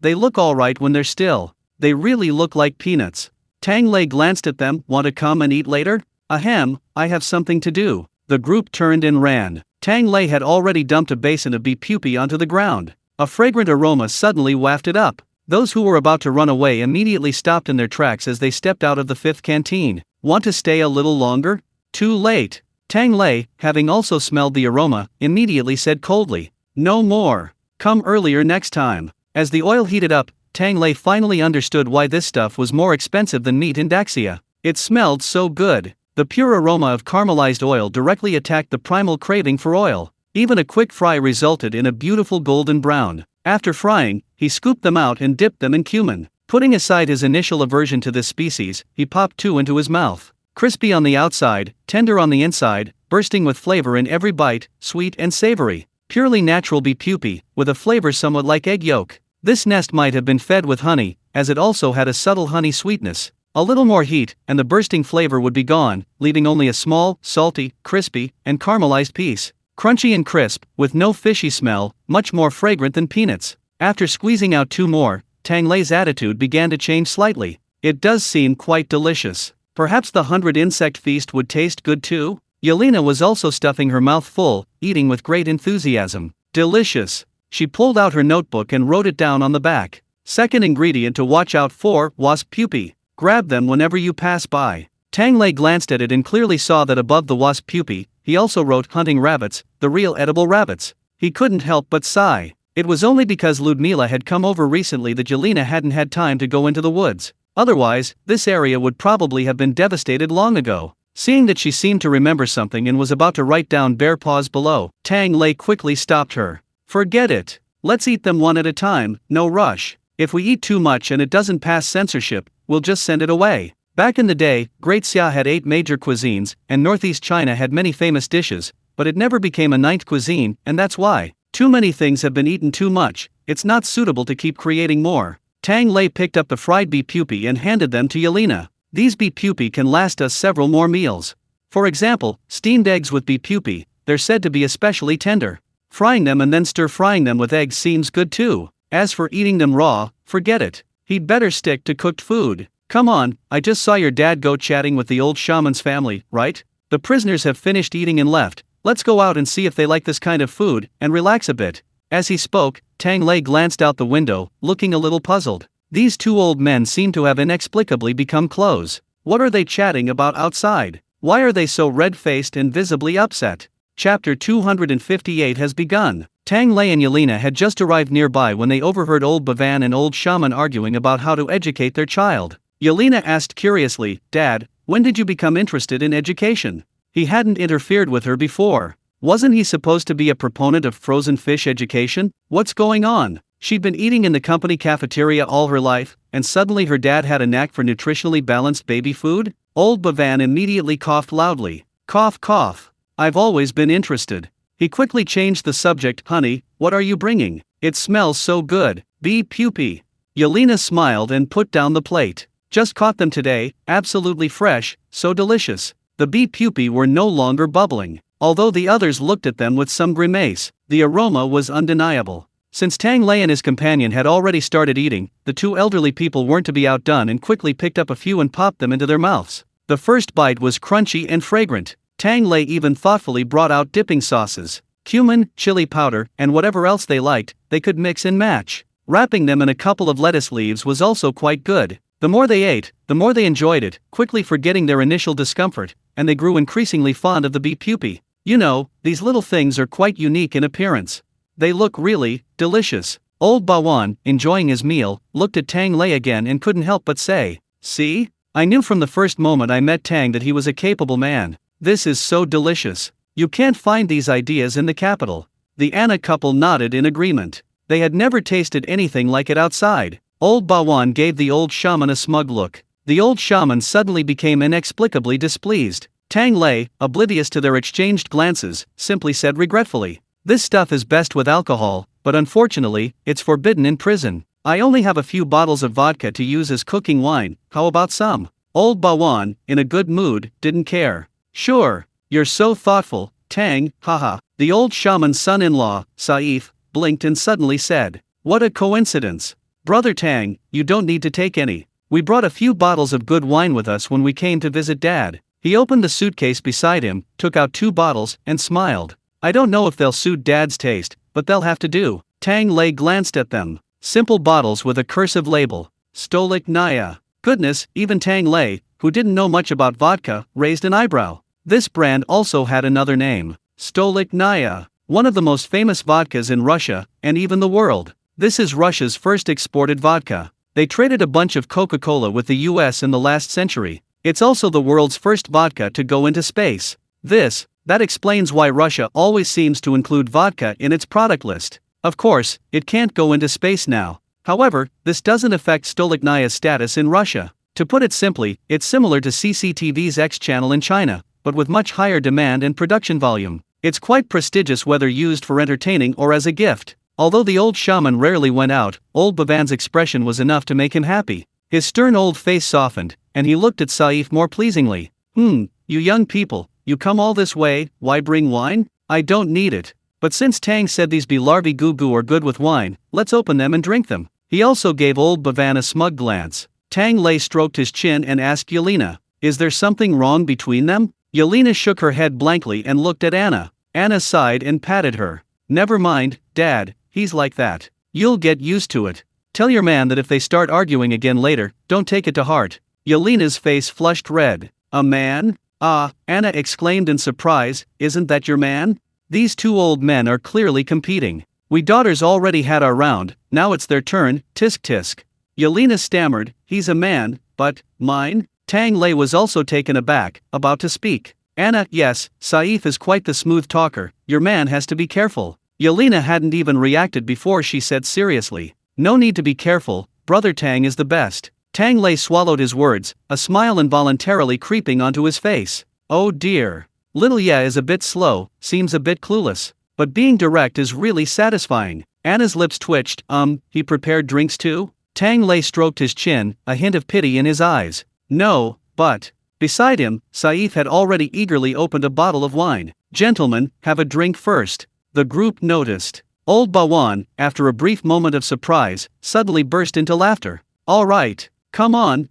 They look alright when they're still. They really look like peanuts. Tang Lei glanced at them. Want to come and eat later? Ahem, I have something to do. The group turned and ran. Tang Lei had already dumped a basin of bee pupae onto the ground. A fragrant aroma suddenly wafted up. Those who were about to run away immediately stopped in their tracks as they stepped out of the fifth canteen. Want to stay a little longer? Too late. Tang Lei, having also smelled the aroma, immediately said coldly, no more. Come earlier next time. As the oil heated up, Tang Lei finally understood why this stuff was more expensive than meat in Daxia. It smelled so good. The pure aroma of caramelized oil directly attacked the primal craving for oil. Even a quick fry resulted in a beautiful golden brown. After frying, he scooped them out and dipped them in cumin. Putting aside his initial aversion to this species, he popped 2 into his mouth. Crispy on the outside, tender on the inside, bursting with flavor in every bite, sweet and savory. Purely natural bee pupae, with a flavor somewhat like egg yolk. This nest might have been fed with honey, as it also had a subtle honey sweetness. A little more heat, and the bursting flavor would be gone, leaving only a small, salty, crispy, and caramelized piece. Crunchy and crisp, with no fishy smell, much more fragrant than peanuts. After squeezing out 2 more, Tang Lei's attitude began to change slightly. It does seem quite delicious. Perhaps the 100 insect feast would taste good too? Yelena was also stuffing her mouth full, eating with great enthusiasm. Delicious. She pulled out her notebook and wrote it down on the back. Second ingredient to watch out for, wasp pupae. Grab them whenever you pass by. Tang Lei glanced at it and clearly saw that above the wasp pupae, he also wrote hunting rabbits, the real edible rabbits. He couldn't help but sigh. It was only because Ludmila had come over recently that Yelena hadn't had time to go into the woods. Otherwise, this area would probably have been devastated long ago. Seeing that she seemed to remember something and was about to write down bare paws below, Tang Lei quickly stopped her. Forget it. Let's eat them one at a time, no rush. If we eat too much and it doesn't pass censorship, we'll just send it away. Back in the day, Great Xia had 8 major cuisines, and Northeast China had many famous dishes, but it never became a 9th cuisine, and that's why. Too many things have been eaten too much, it's not suitable to keep creating more. Tang Lei picked up the fried beef pupae and handed them to Yelena. These beef pupae can last us several more meals. For example, steamed eggs with beef pupae, they're said to be especially tender. Frying them and then stir-frying them with eggs seems good too. As for eating them raw, forget it. He'd better stick to cooked food. Come on, I just saw your dad go chatting with the old shaman's family, right? The prisoners have finished eating and left. Let's go out and see if they like this kind of food, and relax a bit. As he spoke, Tang Lei glanced out the window, looking a little puzzled. These two old men seem to have inexplicably become close. What are they chatting about outside? Why are they so red-faced and visibly upset? Chapter 258 has begun. Tang Lei and Yelena had just arrived nearby when they overheard old Bhavan and old shaman arguing about how to educate their child. Yelena asked curiously, "Dad, when did you become interested in education?" He hadn't interfered with her before. Wasn't he supposed to be a proponent of frozen fish education? What's going on? She'd been eating in the company cafeteria all her life, and suddenly her dad had a knack for nutritionally balanced baby food? Old Bhavan immediately coughed loudly. Cough, cough. I've always been interested. He quickly changed the subject. Honey, what are you bringing? It smells so good. Beef pupae. Yelena smiled and put down the plate. Just caught them today, absolutely fresh, so delicious. The beef pupae were no longer bubbling. Although the others looked at them with some grimace, the aroma was undeniable. Since Tang Lei and his companion had already started eating, the two elderly people weren't to be outdone and quickly picked up a few and popped them into their mouths. The first bite was crunchy and fragrant. Tang Lei even thoughtfully brought out dipping sauces. Cumin, chili powder, and whatever else they liked, they could mix and match. Wrapping them in a couple of lettuce leaves was also quite good. The more they ate, the more they enjoyed it, quickly forgetting their initial discomfort, and they grew increasingly fond of the beef pupae. You know, these little things are quite unique in appearance. They look really delicious. Old Bawan, enjoying his meal, looked at Tang Lei again and couldn't help but say, "See? I knew from the first moment I met Tang that he was a capable man. This is so delicious. You can't find these ideas in the capital." The Anna couple nodded in agreement. They had never tasted anything like it outside. Old Bawan gave the old shaman a smug look. The old shaman suddenly became inexplicably displeased. Tang Lei, oblivious to their exchanged glances, simply said regretfully, "This stuff is best with alcohol, but unfortunately, it's forbidden in prison. I only have a few bottles of vodka to use as cooking wine, how about some?" Old Bawan, in a good mood, didn't care. "Sure, you're so thoughtful, Tang, haha." The old shaman's son-in-law, Saif, blinked and suddenly said, "What a coincidence. Brother Tang, you don't need to take any. We brought a few bottles of good wine with us when we came to visit Dad." He opened the suitcase beside him, took out 2 bottles, and smiled. "I don't know if they'll suit Dad's taste, but they'll have to do." Tang Lei glanced at them. Simple bottles with a cursive label. Stolik Naya. Goodness, even Tang Lei, who didn't know much about vodka, raised an eyebrow. This brand also had another name. Stolik Naya. One of the most famous vodkas in Russia, and even the world. This is Russia's first exported vodka. They traded a bunch of Coca-Cola with the US in the last century. It's also the world's first vodka to go into space. That explains why Russia always seems to include vodka in its product list. Of course, it can't go into space now. However, this doesn't affect Stolichnaya status in Russia. To put it simply, it's similar to CCTV's X channel in China, but with much higher demand and production volume. It's quite prestigious whether used for entertaining or as a gift. Although the old shaman rarely went out, old Bhavan's expression was enough to make him happy. His stern old face softened, and he looked at Saif more pleasingly. You young people, you come all this way, why bring wine? I don't need it. But since Tang said these larvae goo are good with wine, let's open them and drink them." He also gave old Bhavan a smug glance. Tang Lei stroked his chin and asked Yelena, "Is there something wrong between them?" Yelena shook her head blankly and looked at Anna. Anna sighed and patted her. "Never mind, Dad, he's like that. You'll get used to it. Tell your man that if they start arguing again later, don't take it to heart." Yelena's face flushed red. "A man? Ah," Anna exclaimed in surprise, "isn't that your man?" These two old men are clearly competing. "We daughters already had our round, now it's their turn, tisk tisk." Yelena stammered, "He's a man, but, mine?" Tang Lei was also taken aback, about to speak. "Anna, yes, Saif is quite the smooth talker, your man has to be careful." Yelena hadn't even reacted before she said seriously, "No need to be careful, brother Tang is the best." Tang Lei swallowed his words, a smile involuntarily creeping onto his face. "Oh dear. Little Ye is a bit slow, seems a bit clueless." but being direct is really satisfying. Anna's lips twitched. He prepared drinks too? Tang Lei stroked his chin, a hint of pity in his eyes. No, but. Beside him, Saif had already eagerly opened a bottle of wine. Gentlemen, have a drink first. The group noticed. Old Bawan, after a brief moment of surprise, suddenly burst into laughter. All right, come on,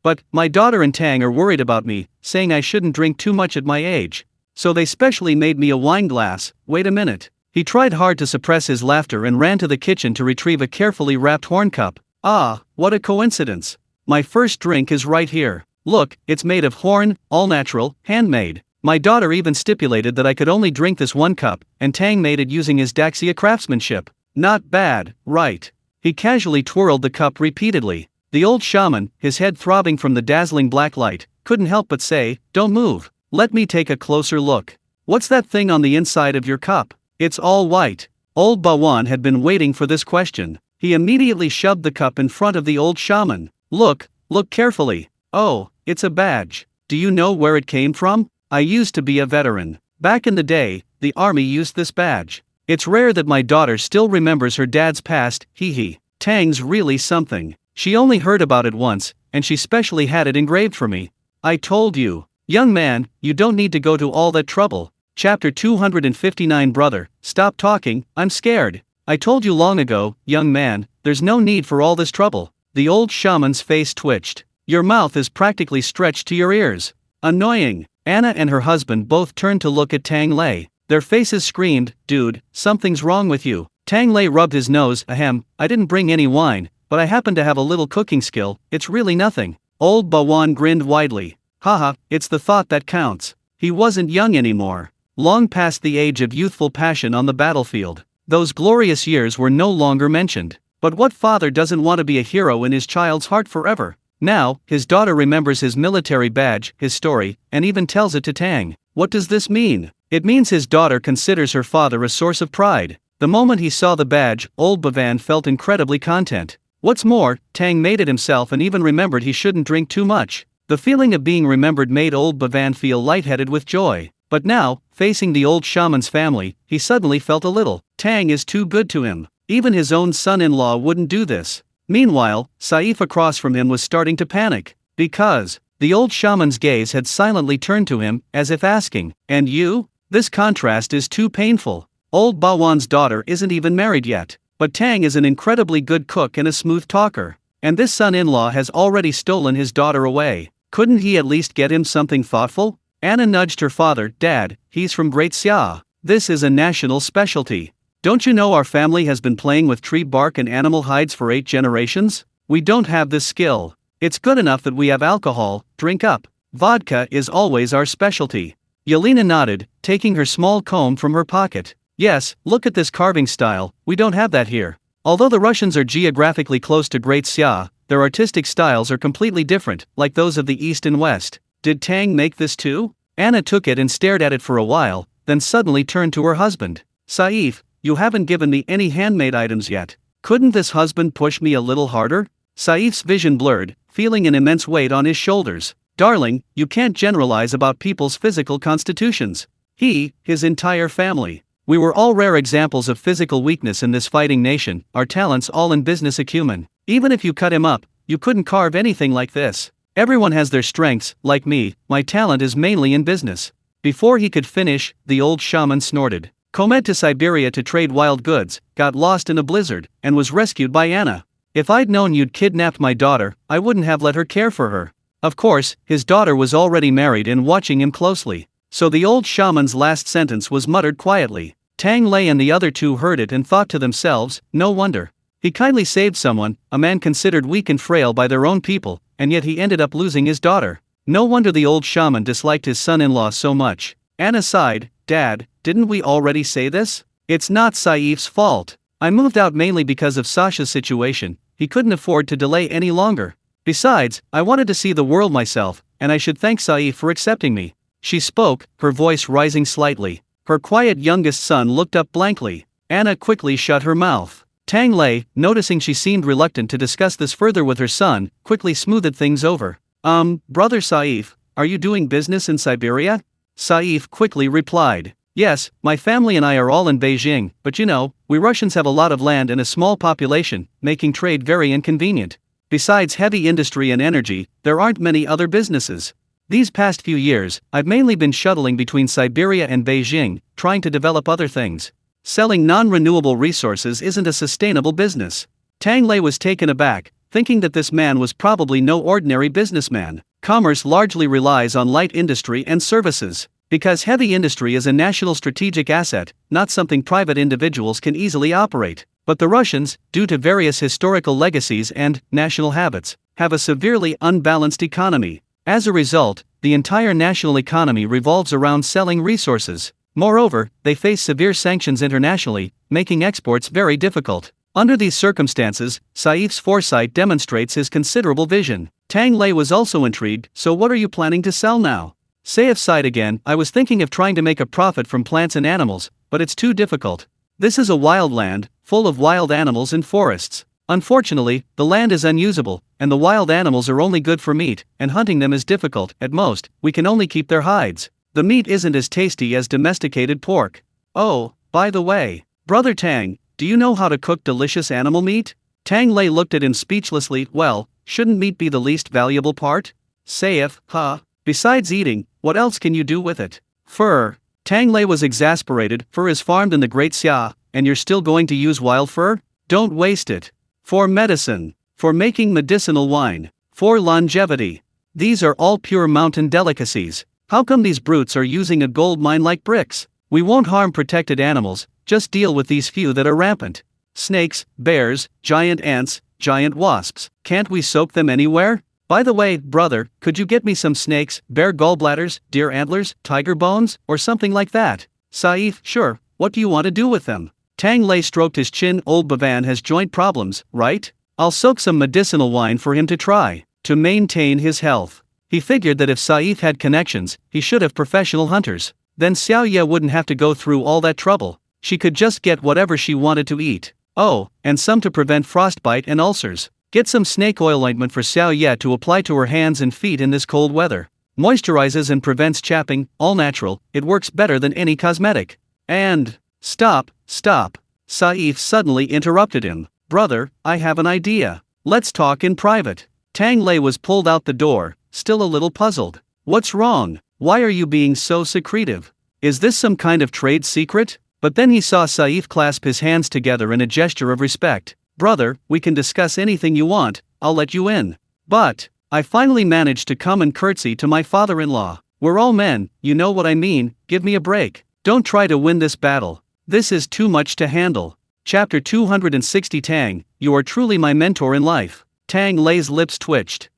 but my daughter and Tang are worried about me, saying I shouldn't drink too much at my age. So they specially made me a wine glass. Wait a minute. He tried hard to suppress his laughter and ran to the kitchen to retrieve a carefully wrapped horn cup. Ah, what a coincidence. My first drink is right here. Look, it's made of horn, all natural, handmade. My daughter even stipulated that I could only drink this one cup, and Tang made it using his Daxia craftsmanship. Not bad, right? He casually twirled the cup repeatedly. The old shaman, his head throbbing from the dazzling black light, couldn't help but say, "Don't move. Let me take a closer look. What's that thing on the inside of your cup?" "It's all white." Old Bawan had been waiting for this question. He immediately shoved the cup in front of the old shaman. Look carefully. Oh, it's a badge. Do you know where it came from? I used to be a veteran. Back in the day, the army used this badge. It's rare that my daughter still remembers her dad's past, hee. Tang's really something. She only heard about it once, and she specially had it engraved for me. I told you. Young man, you don't need to go to all that trouble. Chapter 259. Brother, stop talking, I'm scared. I told you long ago, young man, there's no need for all this trouble. The old shaman's face twitched. Your mouth is practically stretched to your ears. Annoying. Anna and her husband both turned to look at Tang Lei. Their faces screamed, "Dude, something's wrong with you." Tang Lei rubbed his nose. "Ahem, I didn't bring any wine, but I happen to have a little cooking skill, it's really nothing." Old Bawan grinned widely. Haha, it's the thought that counts. He wasn't young anymore. Long past the age of youthful passion on the battlefield. Those glorious years were no longer mentioned. But what father doesn't want to be a hero in his child's heart forever? Now, his daughter remembers his military badge, his story, and even tells it to Tang. What does this mean? It means his daughter considers her father a source of pride. The moment he saw the badge, old Bavan felt incredibly content. What's more, Tang made it himself and even remembered he shouldn't drink too much. The feeling of being remembered made old Bavan feel lightheaded with joy. But now, facing the old shaman's family, he suddenly felt a little. Tang is too good to him. Even his own son-in-law wouldn't do this. Meanwhile, Saif across from him was starting to panic. Because the old shaman's gaze had silently turned to him, as if asking, "And you?" This contrast is too painful. Old Bawan's daughter isn't even married yet. But Tang is an incredibly good cook and a smooth talker. And this son-in-law has already stolen his daughter away. Couldn't he at least get him something thoughtful? Anna nudged her father. "Dad, he's from Great Xia. This is a national specialty. Don't you know our family has been playing with tree bark and animal hides for 8 generations? We don't have this skill. It's good enough that we have alcohol, drink up. Vodka is always our specialty." Yelena nodded, taking her small comb from her pocket. "Yes, look at this carving style, we don't have that here. Although the Russians are geographically close to Great Xia, their artistic styles are completely different, like those of the East and West. Did Tang make this too?" Anna took it and stared at it for a while, then suddenly turned to her husband. "Saif, you haven't given me any handmade items yet. Couldn't this husband push me a little harder?" Saif's vision blurred, feeling an immense weight on his shoulders. "Darling, you can't generalize about people's physical constitutions. His entire family. We were all rare examples of physical weakness in this fighting nation, our talents all in business acumen. Even if you cut him up, you couldn't carve anything like this. Everyone has their strengths, like me, my talent is mainly in business." Before he could finish, the old shaman snorted. "Comed to Siberia to trade wild goods, got lost in a blizzard, and was rescued by Anna. If I'd known you'd kidnapped my daughter, I wouldn't have let her care for her." Of course, his daughter was already married and watching him closely. So the old shaman's last sentence was muttered quietly. Tang Lei and the other two heard it and thought to themselves, no wonder. He kindly saved someone, a man considered weak and frail by their own people, and yet he ended up losing his daughter. No wonder the old shaman disliked his son-in-law so much. Anna sighed. "Dad, didn't we already say this? It's not Saif's fault. I moved out mainly because of Sasha's situation, he couldn't afford to delay any longer. Besides, I wanted to see the world myself, and I should thank Saif for accepting me." She spoke, her voice rising slightly. Her quiet youngest son looked up blankly. Anna quickly shut her mouth. Tang Lei, noticing she seemed reluctant to discuss this further with her son, quickly smoothed things over. Brother Saif, are you doing business in Siberia?" Saif quickly replied. Yes, my family and I are all in Beijing, but you know, we Russians have a lot of land and a small population, making trade very inconvenient. Besides heavy industry and energy, there aren't many other businesses. These past few years, I've mainly been shuttling between Siberia and Beijing, trying to develop other things. Selling non-renewable resources isn't a sustainable business. Tang Lei was taken aback, thinking that this man was probably no ordinary businessman. Commerce largely relies on light industry and services. Because heavy industry is a national strategic asset, not something private individuals can easily operate. But the Russians, due to various historical legacies and national habits, have a severely unbalanced economy. As a result, the entire national economy revolves around selling resources. Moreover, they face severe sanctions internationally, making exports very difficult. Under these circumstances, Saif's foresight demonstrates his considerable vision. Tang Lei was also intrigued. So what are you planning to sell now? Saif sighed again. I was thinking of trying to make a profit from plants and animals, but it's too difficult. This is a wild land, full of wild animals and forests. Unfortunately, the land is unusable, and the wild animals are only good for meat, and hunting them is difficult. At most, we can only keep their hides. The meat isn't as tasty as domesticated pork. Oh, by the way, Brother Tang, do you know how to cook delicious animal meat? Tang Lei looked at him speechlessly. Well, shouldn't meat be the least valuable part? Saif, huh? Besides eating, what else can you do with it? Fur. Tang Lei was exasperated. Fur is farmed in the Great Xia, and you're still going to use wild fur? Don't waste it. For medicine. For making medicinal wine. For longevity. These are all pure mountain delicacies. How come these brutes are using a gold mine like bricks? We won't harm protected animals, just deal with these few that are rampant. Snakes, bears, giant ants, giant wasps. Can't we soak them anywhere? By the way, brother, could you get me some snakes, bear gallbladders, deer antlers, tiger bones, or something like that? Saif, sure, what do you want to do with them? Tang Lei stroked his chin. Old Bavan has joint problems, right? I'll soak some medicinal wine for him to try, to maintain his health. He figured that if Saif had connections, he should have professional hunters. Then Xiao Ye wouldn't have to go through all that trouble. She could just get whatever she wanted to eat. Oh, and some to prevent frostbite and ulcers. Get some snake oil ointment for Xiao Ye to apply to her hands and feet in this cold weather. Moisturizes and prevents chapping, all natural, it works better than any cosmetic. And, stop. Saif suddenly interrupted him. Brother, I have an idea. Let's talk in private. Tang Lei was pulled out the door, still a little puzzled. What's wrong? Why are you being so secretive? Is this some kind of trade secret? But then he saw Saif clasp his hands together in a gesture of respect. Brother, we can discuss anything you want, I'll let you in. But, I finally managed to come and curtsy to my father-in-law. We're all men, you know what I mean, give me a break. Don't try to win this battle. This is too much to handle. Chapter 260. Tang, you are truly my mentor in life. Tang Lei's lips twitched.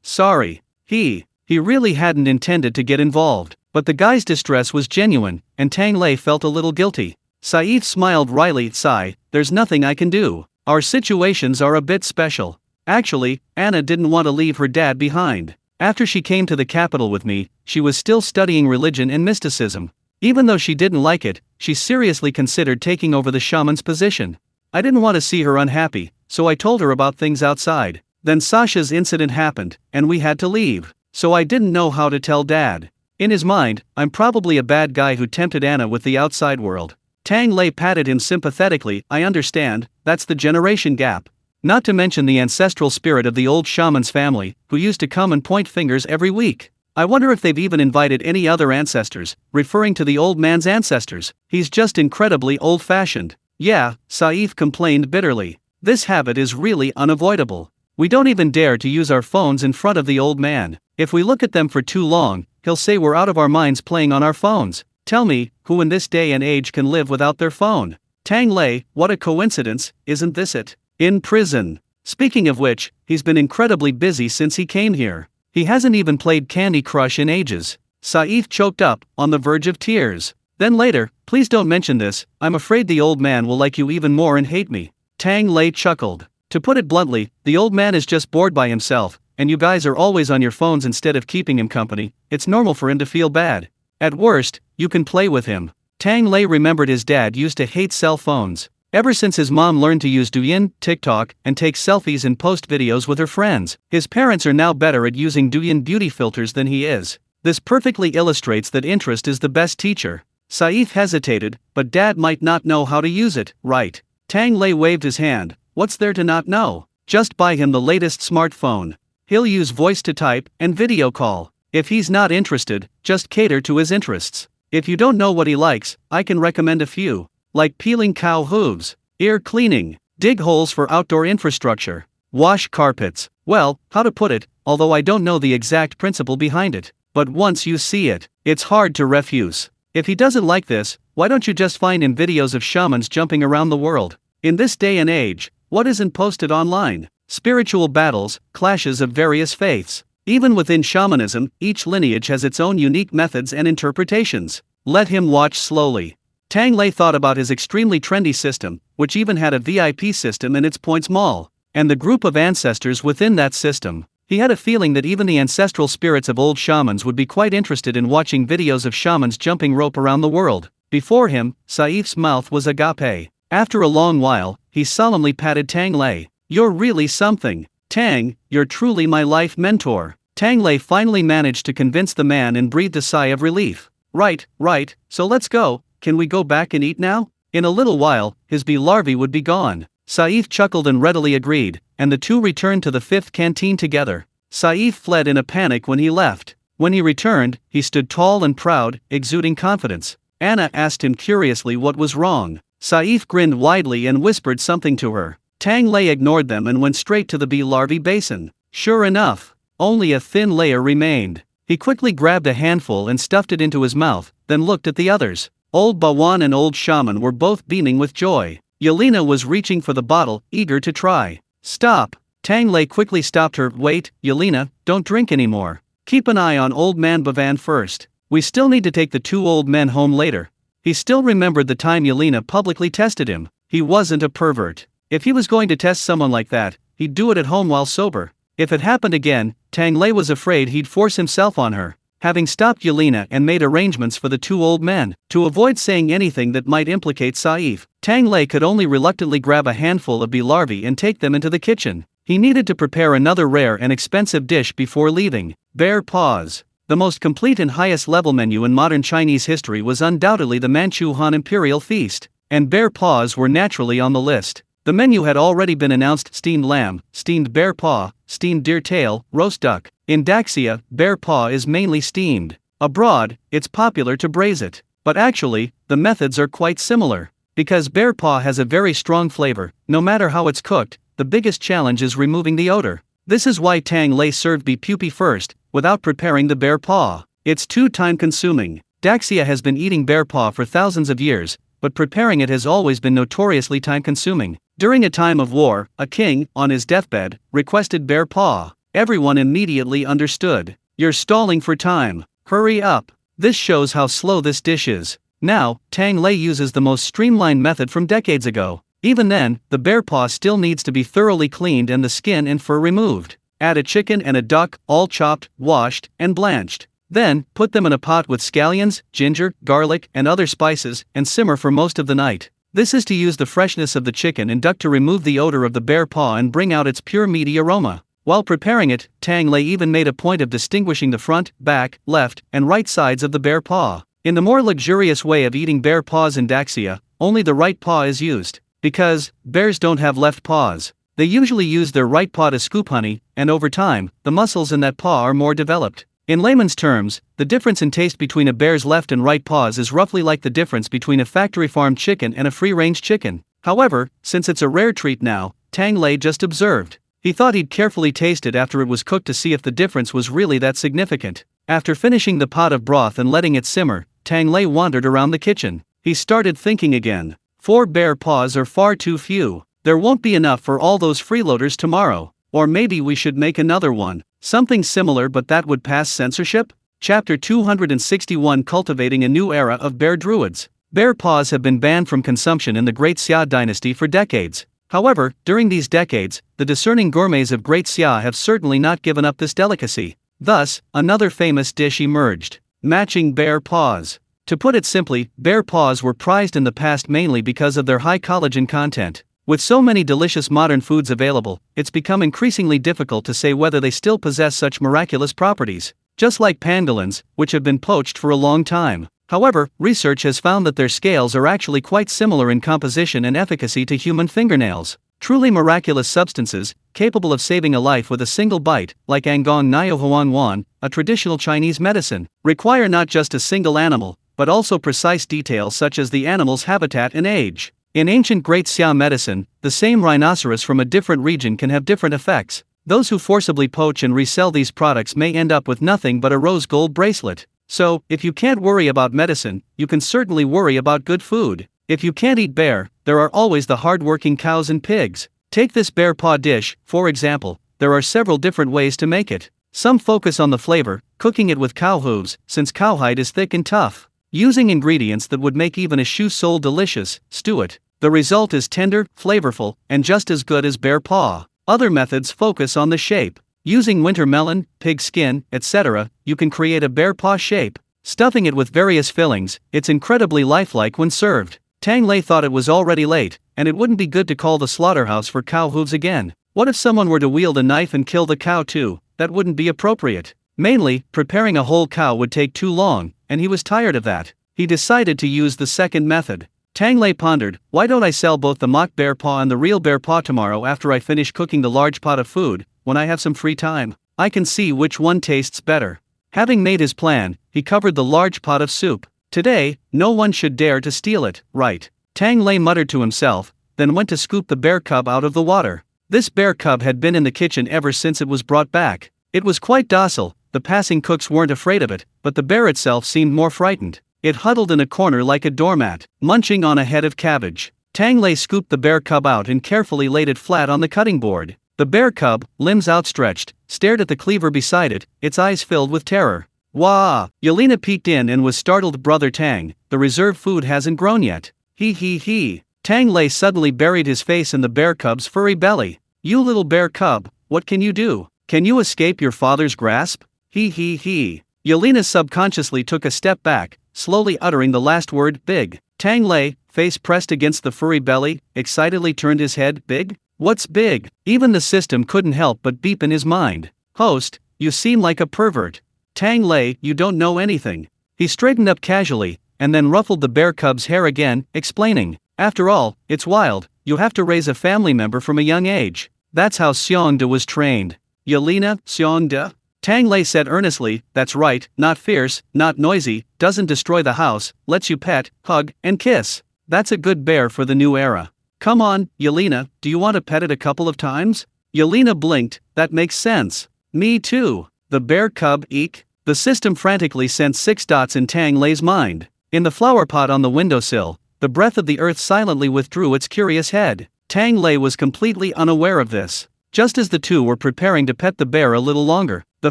Sorry. He really hadn't intended to get involved, but the guy's distress was genuine, and Tang Lei felt a little guilty. Saif smiled wryly. Sigh, there's nothing I can do. Our situations are a bit special. Actually, Anna didn't want to leave her dad behind. After she came to the capital with me, she was still studying religion and mysticism. Even though she didn't like it, she seriously considered taking over the shaman's position. I didn't want to see her unhappy, so I told her about things outside. Then Sasha's incident happened, and we had to leave. So I didn't know how to tell Dad. In his mind, I'm probably a bad guy who tempted Anna with the outside world. Tang Lei patted him sympathetically. I understand, that's the generation gap. Not to mention the ancestral spirit of the old shaman's family, who used to come and point fingers every week. I wonder if they've even invited any other ancestors, referring to the old man's ancestors. He's just incredibly old-fashioned. Yeah, Saif complained bitterly. This habit is really unavoidable. We don't even dare to use our phones in front of the old man. If we look at them for too long, he'll say we're out of our minds playing on our phones. Tell me, who in this day and age can live without their phone? Tang Lei, what a coincidence, isn't this it? In prison. Speaking of which, he's been incredibly busy since he came here. He hasn't even played Candy Crush in ages. Saif choked up, on the verge of tears. Then later, please don't mention this, I'm afraid the old man will like you even more and hate me. Tang Lei chuckled. To put it bluntly, the old man is just bored by himself, and you guys are always on your phones instead of keeping him company. It's normal for him to feel bad. At worst, you can play with him. Tang Lei remembered his dad used to hate cell phones. Ever since his mom learned to use Douyin, TikTok, and take selfies and post videos with her friends, his parents are now better at using Douyin beauty filters than he is. This perfectly illustrates that interest is the best teacher. Saif hesitated, but Dad might not know how to use it, right? Tang Lei waved his hand. What's there to not know? Just buy him the latest smartphone. He'll use voice to type and video call. If he's not interested, just cater to his interests. If you don't know what he likes, I can recommend a few. Like peeling cow hooves, ear cleaning, dig holes for outdoor infrastructure, wash carpets. Well, how to put it, although I don't know the exact principle behind it. But once you see it, it's hard to refuse. If he doesn't like this, why don't you just find him videos of shamans jumping around the world? In this day and age, what isn't posted online? Spiritual battles, clashes of various faiths. Even within shamanism, each lineage has its own unique methods and interpretations. Let him watch slowly. Tang Lei thought about his extremely trendy system, which even had a VIP system in its Points Mall, and the group of ancestors within that system. He had a feeling that even the ancestral spirits of old shamans would be quite interested in watching videos of shamans jumping rope around the world. Before him, Saif's mouth was agape. After a long while, he solemnly patted Tang Lei. You're really something. Tang, you're truly my life mentor. Tang Lei finally managed to convince the man and breathed a sigh of relief. Right, so let's go. Can we go back and eat now? In a little while, his bee larvae would be gone. Saif chuckled and readily agreed, and the two returned to the fifth canteen together. Saif fled in a panic when he left. When he returned, he stood tall and proud, exuding confidence. Anna asked him curiously what was wrong. Saif grinned widely and whispered something to her. Tang Lei ignored them and went straight to the bee larvae basin. Sure enough, only a thin layer remained. He quickly grabbed a handful and stuffed it into his mouth, then looked at the others. Old Bawan and Old Shaman were both beaming with joy. Yelena was reaching for the bottle, eager to try. Stop! Tang Lei quickly stopped her. Wait, Yelena, don't drink anymore. Keep an eye on Old Man Bavan first. We still need to take the two old men home later. He still remembered the time Yelena publicly tested him. He wasn't a pervert. If he was going to test someone like that, he'd do it at home while sober. If it happened again, Tang Lei was afraid he'd force himself on her. Having stopped Yelena and made arrangements for the two old men, to avoid saying anything that might implicate Saif, Tang Lei could only reluctantly grab a handful of bee larvae and take them into the kitchen. He needed to prepare another rare and expensive dish before leaving. Bear paws. The most complete and highest level menu in modern Chinese history was undoubtedly the Manchu Han Imperial Feast, and bear paws were naturally on the list. The menu had already been announced: steamed lamb, steamed bear paw, steamed deer tail, roast duck. In Daxia, bear paw is mainly steamed. Abroad, it's popular to braise it. But actually, the methods are quite similar. Because bear paw has a very strong flavor, no matter how it's cooked, the biggest challenge is removing the odor. This is why Tang Lei served bee pupae first, without preparing the bear paw. It's too time-consuming. Daxia has been eating bear paw for thousands of years, but preparing it has always been notoriously time-consuming. During a time of war, a king, on his deathbed, requested bear paw. Everyone immediately understood. You're stalling for time. Hurry up. This shows how slow this dish is. Now, Tang Lei uses the most streamlined method from decades ago. Even then, the bear paw still needs to be thoroughly cleaned and the skin and fur removed. Add a chicken and a duck, all chopped, washed, and blanched. Then, put them in a pot with scallions, ginger, garlic, and other spices, and simmer for most of the night. This is to use the freshness of the chicken and duck to remove the odor of the bear paw and bring out its pure meaty aroma. While preparing it, Tang Lei even made a point of distinguishing the front, back, left, and right sides of the bear paw. In the more luxurious way of eating bear paws in Daxia, only the right paw is used. Because bears don't have left paws. They usually use their right paw to scoop honey, and over time, the muscles in that paw are more developed. In layman's terms, the difference in taste between a bear's left and right paws is roughly like the difference between a factory-farmed chicken and a free-range chicken. However, since it's a rare treat now, Tang Lei just observed. He thought he'd carefully taste it after it was cooked to see if the difference was really that significant. After finishing the pot of broth and letting it simmer, Tang Lei wandered around the kitchen. He started thinking again. 4 bear paws are far too few. There won't be enough for all those freeloaders tomorrow. Or maybe we should make another one. Something similar, but that would pass censorship? Chapter 261: Cultivating a New Era of Bear Druids. Bear paws have been banned from consumption in the Great Xia dynasty for decades. However, during these decades, the discerning gourmets of Great Xia have certainly not given up this delicacy. Thus, another famous dish emerged: matching bear paws. To put it simply, bear paws were prized in the past mainly because of their high collagen content. With so many delicious modern foods available, it's become increasingly difficult to say whether they still possess such miraculous properties. Just like pangolins, which have been poached for a long time. However, research has found that their scales are actually quite similar in composition and efficacy to human fingernails. Truly miraculous substances, capable of saving a life with a single bite, like Angong Nyo Huan Wan, a traditional Chinese medicine, require not just a single animal, but also precise details such as the animal's habitat and age. In ancient Great Siam medicine, the same rhinoceros from a different region can have different effects. Those who forcibly poach and resell these products may end up with nothing but a rose gold bracelet. So, if you can't worry about medicine, you can certainly worry about good food. If you can't eat bear, there are always the hard-working cows and pigs. Take this bear paw dish, for example. There are several different ways to make it. Some focus on the flavor, cooking it with cow hooves, since cowhide is thick and tough. Using ingredients that would make even a shoe sole delicious, stew it. The result is tender, flavorful, and just as good as bear paw. Other methods focus on the shape. Using winter melon, pig skin, etc., you can create a bear paw shape. Stuffing it with various fillings, it's incredibly lifelike when served. Tang Lei thought it was already late, and it wouldn't be good to call the slaughterhouse for cow hooves again. What if someone were to wield a knife and kill the cow too? That wouldn't be appropriate. Mainly, preparing a whole cow would take too long, and he was tired of that. He decided to use the second method. Tang Lei pondered, why don't I sell both the mock bear paw and the real bear paw tomorrow after I finish cooking the large pot of food, when I have some free time? I can see which one tastes better. Having made his plan, he covered the large pot of soup. Today, no one should dare to steal it, right? Tang Lei muttered to himself, then went to scoop the bear cub out of the water. This bear cub had been in the kitchen ever since it was brought back. It was quite docile, the passing cooks weren't afraid of it, but the bear itself seemed more frightened. It huddled in a corner like a doormat, munching on a head of cabbage. Tang Lei scooped the bear cub out and carefully laid it flat on the cutting board. The bear cub, limbs outstretched, stared at the cleaver beside it, its eyes filled with terror. Wah! Yelena peeked in and was startled. Brother Tang, the reserved food hasn't grown yet. He. Tang Lei suddenly buried his face in the bear cub's furry belly. You little bear cub, what can you do? Can you escape your father's grasp? He. Yelena subconsciously took a step back, slowly uttering the last word, big. Tang Lei, face pressed against the furry belly, excitedly turned his head. Big? What's big? Even the system couldn't help but beep in his mind. Host, you seem like a pervert. Tang Lei, you don't know anything. He straightened up casually, and then ruffled the bear cub's hair again, explaining, after all, it's wild, you have to raise a family member from a young age. That's how Seongda was trained. Yelena, Seongda? Tang Lei said earnestly, that's right, not fierce, not noisy, doesn't destroy the house, lets you pet, hug, and kiss. That's a good bear for the new era. Come on, Yelena, do you want to pet it a couple of times? Yelena blinked, that makes sense. Me too. The bear cub, eek. The system frantically sent 6 dots in Tang Lei's mind. In the flower pot on the windowsill, the breath of the earth silently withdrew its curious head. Tang Lei was completely unaware of this. Just as the two were preparing to pet the bear a little longer, the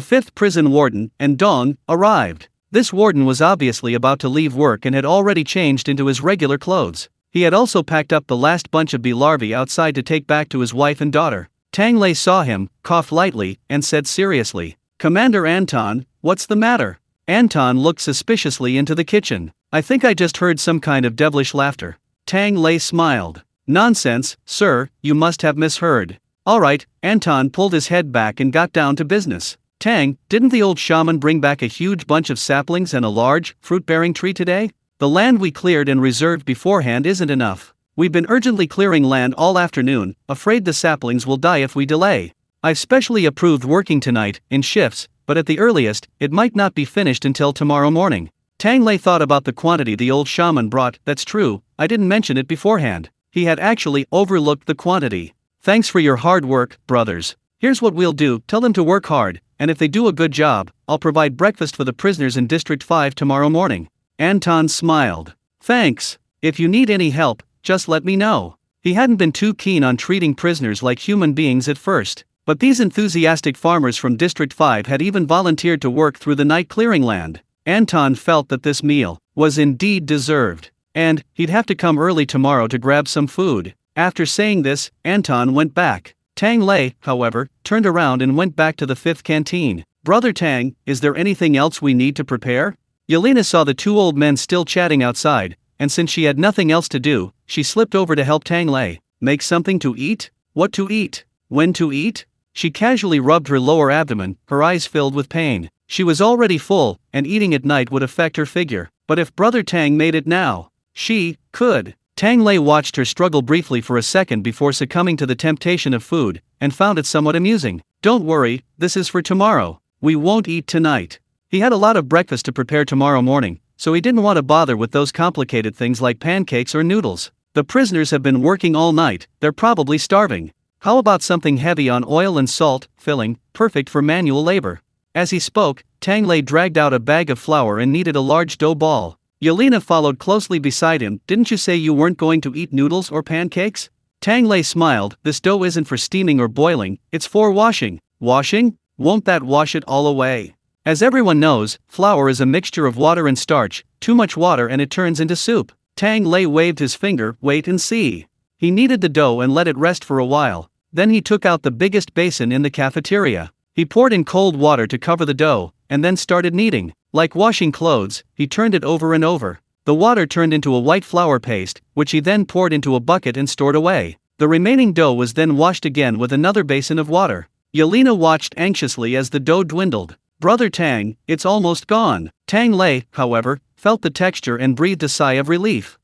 5th prison warden, and Dong, arrived. This warden was obviously about to leave work and had already changed into his regular clothes. He had also packed up the last bunch of bee larvae outside to take back to his wife and daughter. Tang Lei saw him, coughed lightly, and said seriously, Commander Anton, what's the matter? Anton looked suspiciously into the kitchen. I think I just heard some kind of devilish laughter. Tang Lei smiled. Nonsense, sir, you must have misheard. Alright, Anton pulled his head back and got down to business. Tang, didn't the old shaman bring back a huge bunch of saplings and a large, fruit-bearing tree today? The land we cleared and reserved beforehand isn't enough. We've been urgently clearing land all afternoon, afraid the saplings will die if we delay. I've specially approved working tonight, in shifts, but at the earliest, it might not be finished until tomorrow morning. Tang Lei thought about the quantity the old shaman brought. That's true, I didn't mention it beforehand. He had actually overlooked the quantity. Thanks for your hard work, brothers. Here's what we'll do, tell them to work hard, and if they do a good job, I'll provide breakfast for the prisoners in District 5 tomorrow morning. Anton smiled. Thanks. If you need any help, just let me know. He hadn't been too keen on treating prisoners like human beings at first. But these enthusiastic farmers from District 5 had even volunteered to work through the night clearing land. Anton felt that this meal was indeed deserved, and he'd have to come early tomorrow to grab some food. After saying this, Anton went back. Tang Lei, however, turned around and went back to the 5th canteen. Brother Tang, is there anything else we need to prepare? Yelena saw the 2 old men still chatting outside, and since she had nothing else to do, she slipped over to help Tang Lei. Make something to eat? What to eat? When to eat? She casually rubbed her lower abdomen, her eyes filled with pain. She was already full, and eating at night would affect her figure. But if Brother Tang made it now, she could. Tang Lei watched her struggle briefly for a second before succumbing to the temptation of food, and found it somewhat amusing. Don't worry, this is for tomorrow. We won't eat tonight. He had a lot of breakfast to prepare tomorrow morning, so he didn't want to bother with those complicated things like pancakes or noodles. The prisoners have been working all night, they're probably starving. How about something heavy on oil and salt, filling, perfect for manual labor? As he spoke, Tang Lei dragged out a bag of flour and kneaded a large dough ball. Yelena followed closely beside him. Didn't you say you weren't going to eat noodles or pancakes? Tang Lei smiled. This dough isn't for steaming or boiling, it's for washing. Washing? Won't that wash it all away? As everyone knows, flour is a mixture of water and starch. Too much water and it turns into soup. Tang Lei waved his finger. Wait and see. He kneaded the dough and let it rest for a while. Then he took out the biggest basin in the cafeteria. He poured in cold water to cover the dough, and then started kneading. Like washing clothes, he turned it over and over. The water turned into a white flour paste, which he then poured into a bucket and stored away. The remaining dough was then washed again with another basin of water. Yelena watched anxiously as the dough dwindled. Brother Tang, it's almost gone. Tang Lei, however, felt the texture and breathed a sigh of relief.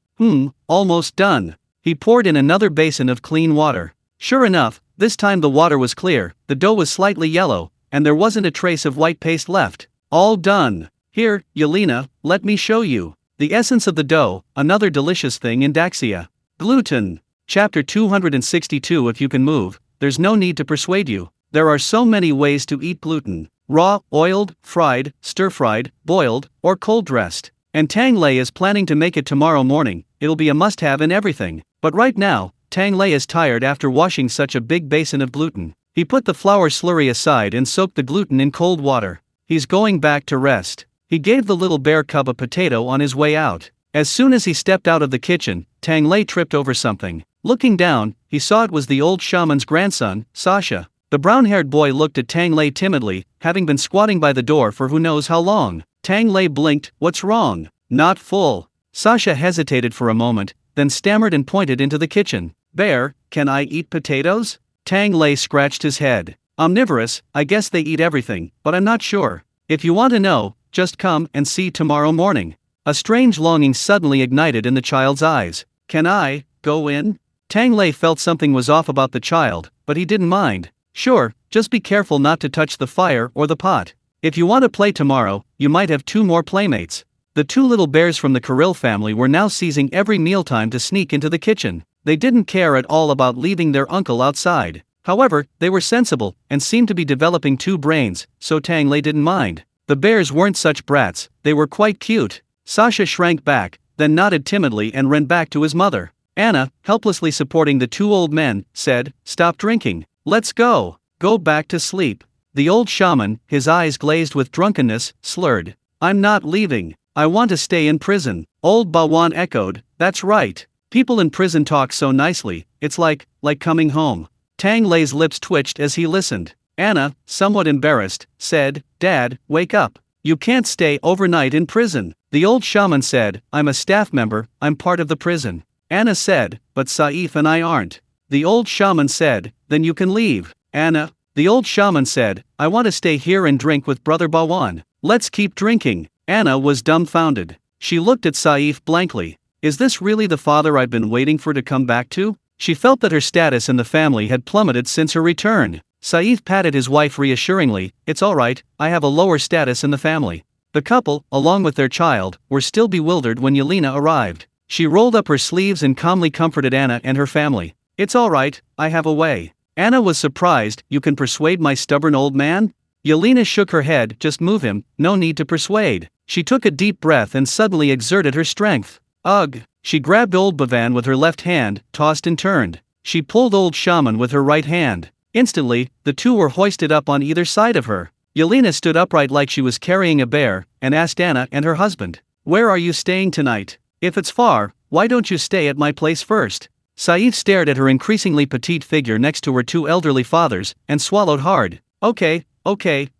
Almost done. He poured in another basin of clean water. Sure enough, this time the water was clear, the dough was slightly yellow, and there wasn't a trace of white paste left. All done. Here, Yelena, let me show you. The essence of the dough, another delicious thing in Daxia. Gluten. Chapter 262. If you can move, there's no need to persuade you. There are so many ways to eat gluten. Raw, oiled, fried, stir-fried, boiled, or cold-dressed. And Tang Lei is planning to make it tomorrow morning. It'll be a must-have in everything. But right now, Tang Lei is tired after washing such a big basin of gluten. He put the flour slurry aside and soaked the gluten in cold water. He's going back to rest. He gave the little bear cub a potato on his way out. As soon as he stepped out of the kitchen, Tang Lei tripped over something. Looking down, he saw it was the old shaman's grandson, Sasha. The brown-haired boy looked at Tang Lei timidly, having been squatting by the door for who knows how long. Tang Lei blinked. What's wrong? Not full. Sasha hesitated for a moment, then stammered and pointed into the kitchen. Bear, can I eat potatoes? Tang Lei scratched his head. Omnivorous, I guess they eat everything, but I'm not sure. If you want to know, just come and see tomorrow morning. A strange longing suddenly ignited in the child's eyes. Can I go in? Tang Lei felt something was off about the child, but he didn't mind. Sure, just be careful not to touch the fire or the pot. If you want to play tomorrow, you might have 2 more playmates. The 2 little bears from the Kirill family were now seizing every mealtime to sneak into the kitchen. They didn't care at all about leaving their uncle outside. However, they were sensible, and seemed to be developing 2 brains, so Tang Lei didn't mind. The bears weren't such brats, they were quite cute. Sasha shrank back, then nodded timidly and ran back to his mother. Anna, helplessly supporting the 2 old men, said, "Stop drinking. Let's go. Go back to sleep." The old shaman, his eyes glazed with drunkenness, slurred. "I'm not leaving. I want to stay in prison." Old Bawan echoed, "That's right. People in prison talk so nicely, it's like coming home." Tang Lei's lips twitched as he listened. Anna, somewhat embarrassed, said, "Dad, wake up. You can't stay overnight in prison." The old shaman said, "I'm a staff member, I'm part of the prison." Anna said, "But Saif and I aren't." The old shaman said, "Then you can leave." Anna. The old shaman said, "I want to stay here and drink with Brother Bawan." "Let's keep drinking." Anna was dumbfounded. She looked at Saif blankly. Is this really the father I've been waiting for to come back to? She felt that her status in the family had plummeted since her return. Saif patted his wife reassuringly. "It's alright, I have a lower status in the family." The couple, along with their child, were still bewildered when Yelena arrived. She rolled up her sleeves and calmly comforted Anna and her family. "It's alright, I have a way." Anna was surprised. "You can persuade my stubborn old man?" Yelena shook her head. "Just move him, no need to persuade." She took a deep breath and suddenly exerted her strength. Ugh! She grabbed old Bavan with her left hand, tossed and turned. She pulled old shaman with her right hand. Instantly, the 2 were hoisted up on either side of her. Yelena stood upright like she was carrying a bear, and asked Anna and her husband, "Where are you staying tonight? If it's far, why don't you stay at my place first?" Saif stared at her increasingly petite figure next to her 2 elderly fathers, and swallowed hard. Okay,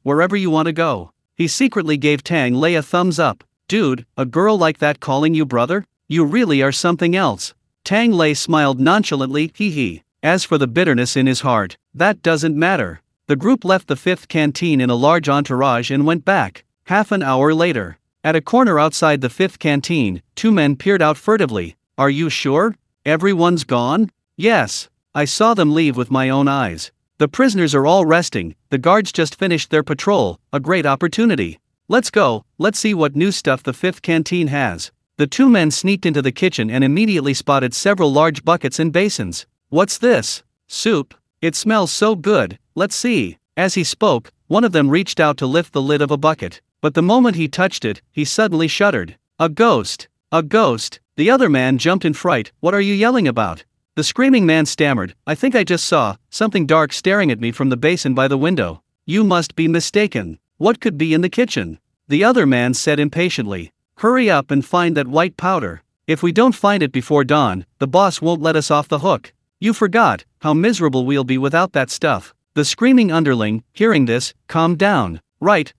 wherever you want to go." He secretly gave Tang Lei a thumbs up. "Dude, a girl like that calling you brother? You really are something else." Tang Lei smiled nonchalantly. Hee. As for the bitterness in his heart, that doesn't matter. The group left the fifth canteen in a large entourage and went back. Half an hour later, at a corner outside the fifth canteen, two men peered out furtively. Are you sure? Everyone's gone? Yes. I saw them leave with my own eyes. The prisoners are all resting, the guards just finished their patrol, a great opportunity. Let's go, let's see what new stuff the fifth canteen has. The two men sneaked into the kitchen and immediately spotted several large buckets and basins. What's this? Soup. It smells so good, let's see. As he spoke, one of them reached out to lift the lid of a bucket, but the moment he touched it, he suddenly shuddered. A ghost! A ghost! The other man jumped in fright. What are you yelling about? The screaming man stammered, I think I just saw something dark staring at me from the basin by the window. You must be mistaken. What could be in the kitchen? The other man said impatiently. Hurry up and find that white powder. If we don't find it before dawn, the boss won't let us off the hook. You forgot how miserable we'll be without that stuff. The screaming underling, hearing this, calmed down. Right,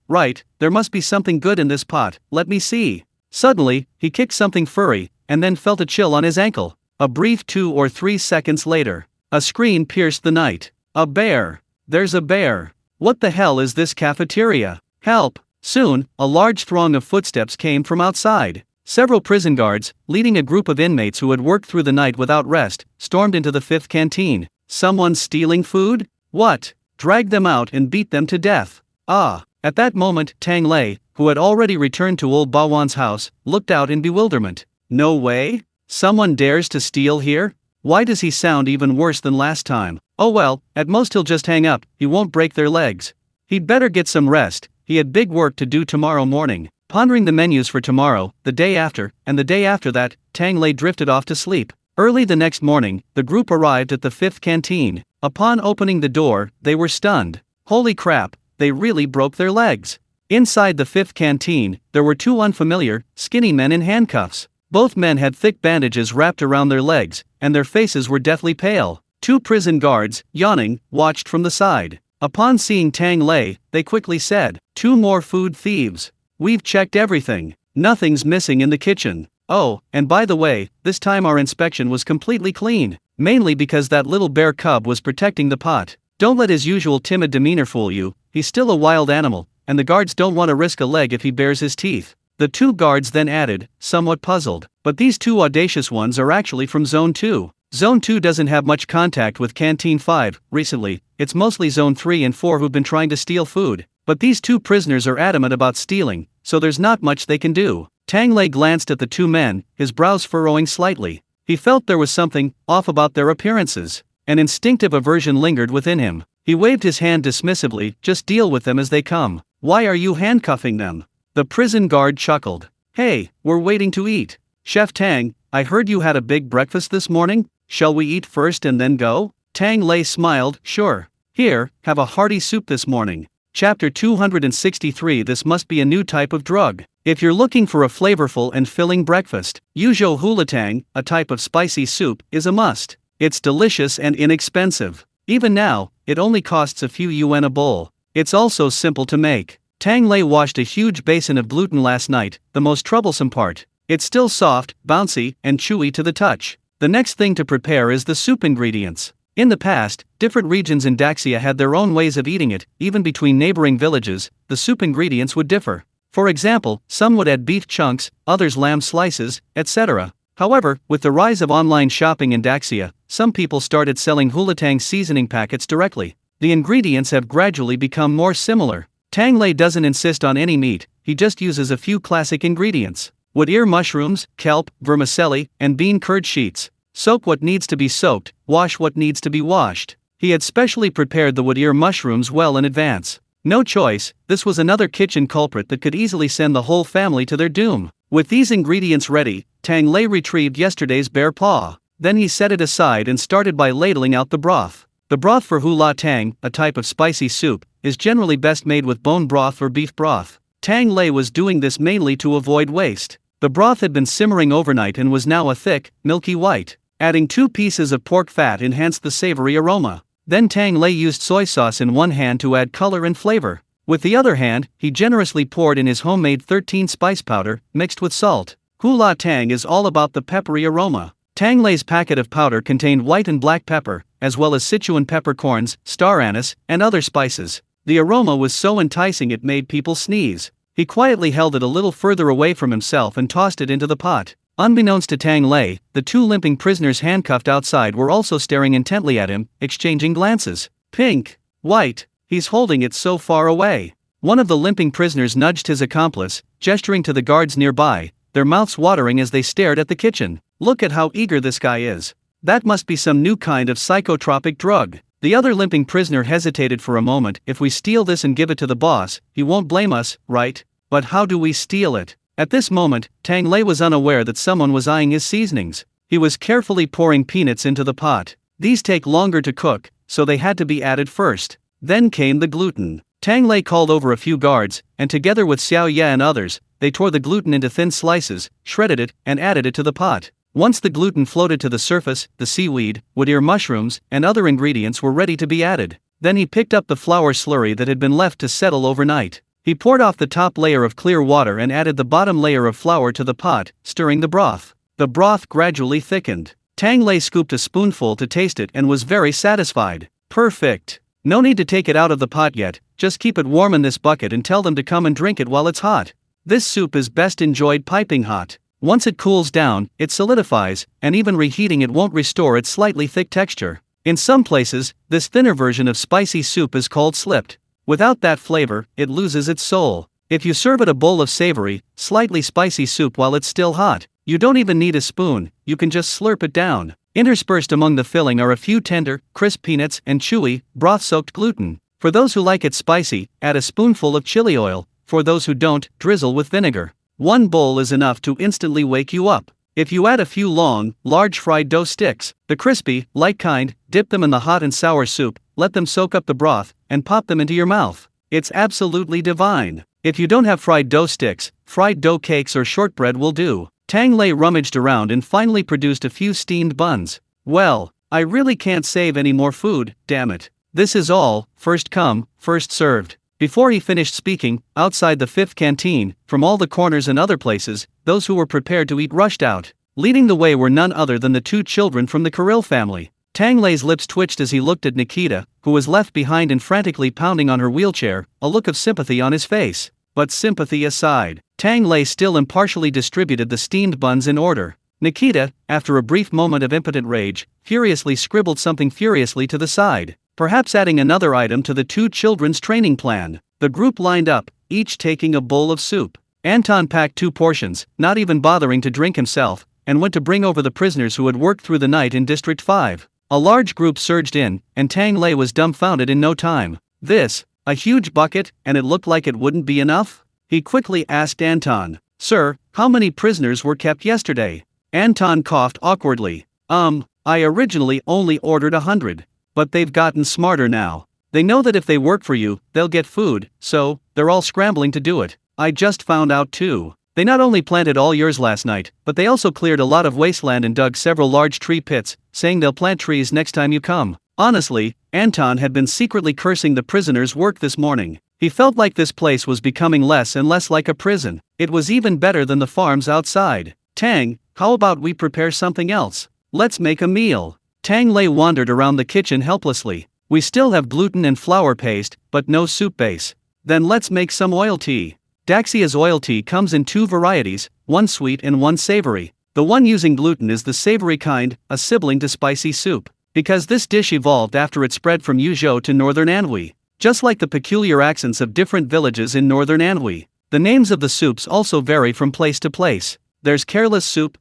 there must be something good in this pot, let me see. Suddenly, he kicked something furry, and then felt a chill on his ankle. A brief 2 or 3 seconds later, a scream pierced the night. A bear! There's a bear! What the hell is this cafeteria? Help! Soon, a large throng of footsteps came from outside. Several prison guards, leading a group of inmates who had worked through the night without rest, stormed into the fifth canteen. Someone stealing food? What? Drag them out and beat them to death. Ah! At that moment, Tang Lei, who had already returned to old Bawan's house, looked out in bewilderment. No way? Someone dares to steal here? Why does he sound even worse than last time? Oh well, at most he'll just hang up, he won't break their legs. He'd better get some rest, he had big work to do tomorrow morning. Pondering the menus for tomorrow, the day after, and the day after that, Tang Lei drifted off to sleep. Early the next morning, the group arrived at the fifth canteen. Upon opening the door, they were stunned. Holy crap, they really broke their legs. Inside the fifth canteen, there were two unfamiliar, skinny men in handcuffs. Both men had thick bandages wrapped around their legs, and their faces were deathly pale. Two prison guards, yawning, watched from the side. Upon seeing Tang Lei, they quickly said, "Two more food thieves. We've checked everything. Nothing's missing in the kitchen. Oh, and by the way, this time our inspection was completely clean, mainly because that little bear cub was protecting the pot. Don't let his usual timid demeanor fool you, he's still a wild animal, and the guards don't want to risk a leg if he bares his teeth." The two guards then added, somewhat puzzled, but these two audacious ones are actually from Zone 2. Zone 2 doesn't have much contact with Canteen 5, recently, it's mostly Zone 3 and 4 who've been trying to steal food, but these two prisoners are adamant about stealing, so there's not much they can do. Tang Lei glanced at the two men, his brows furrowing slightly. He felt there was something off about their appearances. An instinctive aversion lingered within him. He waved his hand dismissively, just deal with them as they come. Why are you handcuffing them? The prison guard chuckled. Hey, we're waiting to eat. Chef Tang, I heard you had a big breakfast this morning, shall we eat first and then go? Tang Lei smiled, sure. Here, have a hearty soup this morning. Chapter 263. This must be a new type of drug. If you're looking for a flavorful and filling breakfast, Yuzhou Hulatang, a type of spicy soup, is a must. It's delicious and inexpensive. Even now, it only costs a few yuan a bowl. It's also simple to make. Tang Lei washed a huge basin of gluten last night, the most troublesome part. It's still soft, bouncy, and chewy to the touch. The next thing to prepare is the soup ingredients. In the past, different regions in Daxia had their own ways of eating it, even between neighboring villages, the soup ingredients would differ. For example, some would add beef chunks, others lamb slices, etc. However, with the rise of online shopping in Daxia, some people started selling Hulatang seasoning packets directly. The ingredients have gradually become more similar. Tang Lei doesn't insist on any meat, he just uses a few classic ingredients. Wood ear mushrooms, kelp, vermicelli, and bean curd sheets. Soak what needs to be soaked, wash what needs to be washed. He had specially prepared the wood ear mushrooms well in advance. No choice, this was another kitchen culprit that could easily send the whole family to their doom. With these ingredients ready, Tang Lei retrieved yesterday's bear paw. Then he set it aside and started by ladling out the broth. The broth for hula tang, a type of spicy soup, is generally best made with bone broth or beef broth. Tang Lei was doing this mainly to avoid waste. The broth had been simmering overnight and was now a thick, milky white. Adding 2 pieces of pork fat enhanced the savory aroma. Then Tang Lei used soy sauce in one hand to add color and flavor. With the other hand, he generously poured in his homemade 13 spice powder, mixed with salt. Hula tang is all about the peppery aroma. Tang Lei's packet of powder contained white and black pepper, as well as Sichuan peppercorns, star anise, and other spices. The aroma was so enticing it made people sneeze. He quietly held it a little further away from himself and tossed it into the pot. Unbeknownst to Tang Lei, the two limping prisoners handcuffed outside were also staring intently at him, exchanging glances. Pink. White. He's holding it so far away. One of the limping prisoners nudged his accomplice, gesturing to the guards nearby, their mouths watering as they stared at the kitchen. Look at how eager this guy is. That must be some new kind of psychotropic drug. The other limping prisoner hesitated for a moment. If we steal this and give it to the boss, he won't blame us, right? But how do we steal it? At this moment, Tang Lei was unaware that someone was eyeing his seasonings. He was carefully pouring peanuts into the pot. These take longer to cook, so they had to be added first. Then came the gluten. Tang Lei called over a few guards, and together with Xiao Ye and others, they tore the gluten into thin slices, shredded it, and added it to the pot. Once the gluten floated to the surface, the seaweed, wood ear mushrooms, and other ingredients were ready to be added. Then he picked up the flour slurry that had been left to settle overnight. He poured off the top layer of clear water and added the bottom layer of flour to the pot, stirring the broth. The broth gradually thickened. Tang Lei scooped a spoonful to taste it and was very satisfied. Perfect. No need to take it out of the pot yet, just keep it warm in this bucket and tell them to come and drink it while it's hot. This soup is best enjoyed piping hot. Once it cools down, it solidifies, and even reheating it won't restore its slightly thick texture. In some places, this thinner version of spicy soup is called slipped. Without that flavor, it loses its soul. If you serve it a bowl of savory, slightly spicy soup while it's still hot, you don't even need a spoon, you can just slurp it down. Interspersed among the filling are a few tender, crisp peanuts and chewy, broth-soaked gluten. For those who like it spicy, add a spoonful of chili oil. For those who don't, drizzle with vinegar. One bowl is enough to instantly wake you up. If you add a few long, large fried dough sticks, the crispy, light kind, dip them in the hot and sour soup, let them soak up the broth, and pop them into your mouth. It's absolutely divine. If you don't have fried dough sticks, fried dough cakes or shortbread will do. Tang Lei rummaged around and finally produced a few steamed buns. Well, I really can't save any more food, damn it. This is all, first come, first served. Before he finished speaking, outside the fifth canteen, from all the corners and other places, those who were prepared to eat rushed out. Leading the way were none other than the two children from the Kirill family. Tang Lei's lips twitched as he looked at Nikita, who was left behind and frantically pounding on her wheelchair, a look of sympathy on his face. But sympathy aside, Tang Lei still impartially distributed the steamed buns in order. Nikita, after a brief moment of impotent rage, furiously scribbled something furiously to the side, perhaps adding another item to the two children's training plan. The group lined up, each taking a bowl of soup. Anton packed 2 portions, not even bothering to drink himself, and went to bring over the prisoners who had worked through the night in District 5. A large group surged in, and Tang Lei was dumbfounded in no time. This, a huge bucket, and it looked like it wouldn't be enough? He quickly asked Anton. Sir, how many prisoners were kept yesterday? Anton coughed awkwardly. I originally only ordered 100. But they've gotten smarter now. They know that if they work for you, they'll get food, so, they're all scrambling to do it. I just found out too. They not only planted all yours last night, but they also cleared a lot of wasteland and dug several large tree pits, saying they'll plant trees next time you come. Honestly, Anton had been secretly cursing the prisoners' work this morning. He felt like this place was becoming less and less like a prison. It was even better than the farms outside. Tang, how about we prepare something else? Let's make a meal. Tang Lei wandered around the kitchen helplessly. We still have gluten and flour paste, but no soup base. Then let's make some oil tea. Daxia's oil tea comes in 2 varieties, one sweet and one savory. The one using gluten is the savory kind, a sibling to spicy soup. Because this dish evolved after it spread from Yuzhou to northern Anhui. Just like the peculiar accents of different villages in northern Anhui, the names of the soups also vary from place to place. There's careless soup,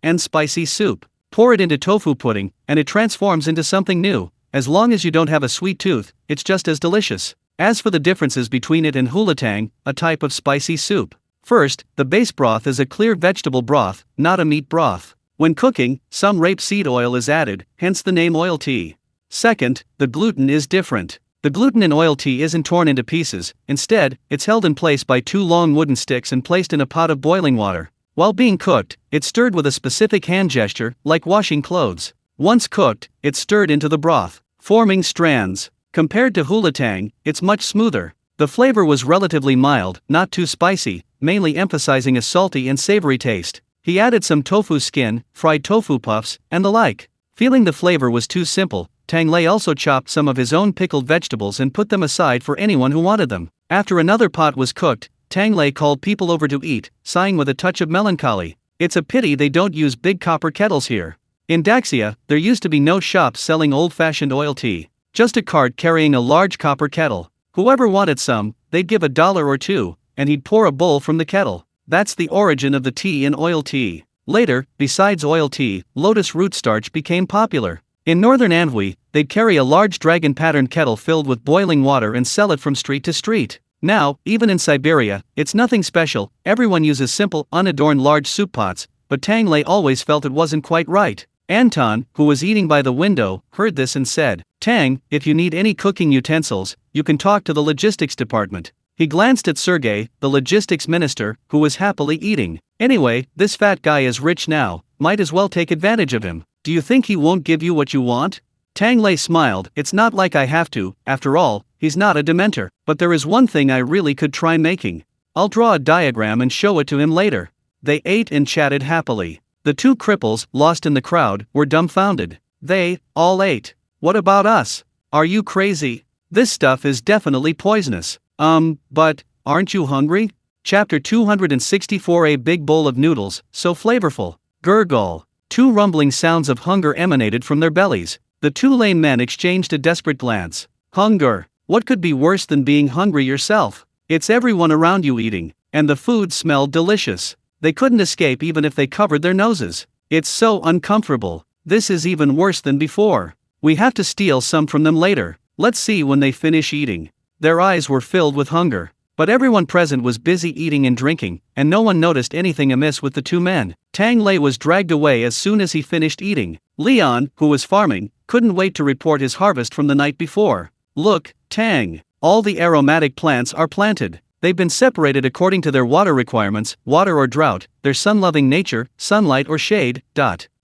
and spicy soup. Pour it into tofu pudding, and it transforms into something new. As long as you don't have a sweet tooth, it's just as delicious. As for the differences between it and hulatang, a type of spicy soup. First, the base broth is a clear vegetable broth, not a meat broth. When cooking, some rapeseed oil is added, hence the name oil tea. Second, the gluten is different. The gluten in oil tea isn't torn into pieces, instead, it's held in place by 2 long wooden sticks and placed in a pot of boiling water. While being cooked, it's stirred with a specific hand gesture, like washing clothes. Once cooked, it's stirred into the broth, forming strands. Compared to hulatang, it's much smoother. The flavor was relatively mild, not too spicy, mainly emphasizing a salty and savory taste. He added some tofu skin, fried tofu puffs, and the like. Feeling the flavor was too simple, Tang Lei also chopped some of his own pickled vegetables and put them aside for anyone who wanted them. After another pot was cooked, Tang Lei called people over to eat, sighing with a touch of melancholy. It's a pity they don't use big copper kettles here. In Daxia, there used to be no shops selling old-fashioned oil tea, just a cart carrying a large copper kettle. Whoever wanted some, they'd give $1 or $2, and he'd pour a bowl from the kettle. That's the origin of the tea in oil tea. Later, besides oil tea, lotus root starch became popular. In northern Anhui, they'd carry a large dragon-patterned kettle filled with boiling water and sell it from street to street. Now, even in Siberia, it's nothing special, everyone uses simple, unadorned large soup pots, but Tang Lei always felt it wasn't quite right. Anton, who was eating by the window, heard this and said, "Tang, if you need any cooking utensils, you can talk to the logistics department." He glanced at Sergei, the logistics minister, who was happily eating. "Anyway, this fat guy is rich now, might as well take advantage of him. Do you think he won't give you what you want?" Tang Lei smiled. "It's not like I have to, after all, he's not a dementor. But there is one thing I really could try making. I'll draw a diagram and show it to him later." They ate and chatted happily. The two cripples, lost in the crowd, were dumbfounded. They all ate. "What about us? Are you crazy? This stuff is definitely poisonous." But aren't you hungry?" Chapter 264. A big bowl of noodles, so flavorful. Gurgle. Two rumbling sounds of hunger emanated from their bellies. The two lame men exchanged a desperate glance. Hunger. What could be worse than being hungry yourself? It's everyone around you eating, and the food smelled delicious. They couldn't escape even if they covered their noses. It's so uncomfortable. This is even worse than before. We have to steal some from them later. Let's see when they finish eating. Their eyes were filled with hunger. But everyone present was busy eating and drinking, and no one noticed anything amiss with the two men. Tang Lei was dragged away as soon as he finished eating. Leon, who was farming, couldn't wait to report his harvest from the night before. "Look, Tang, all the aromatic plants are planted. They've been separated according to their water requirements, water or drought, their sun-loving nature, sunlight or shade.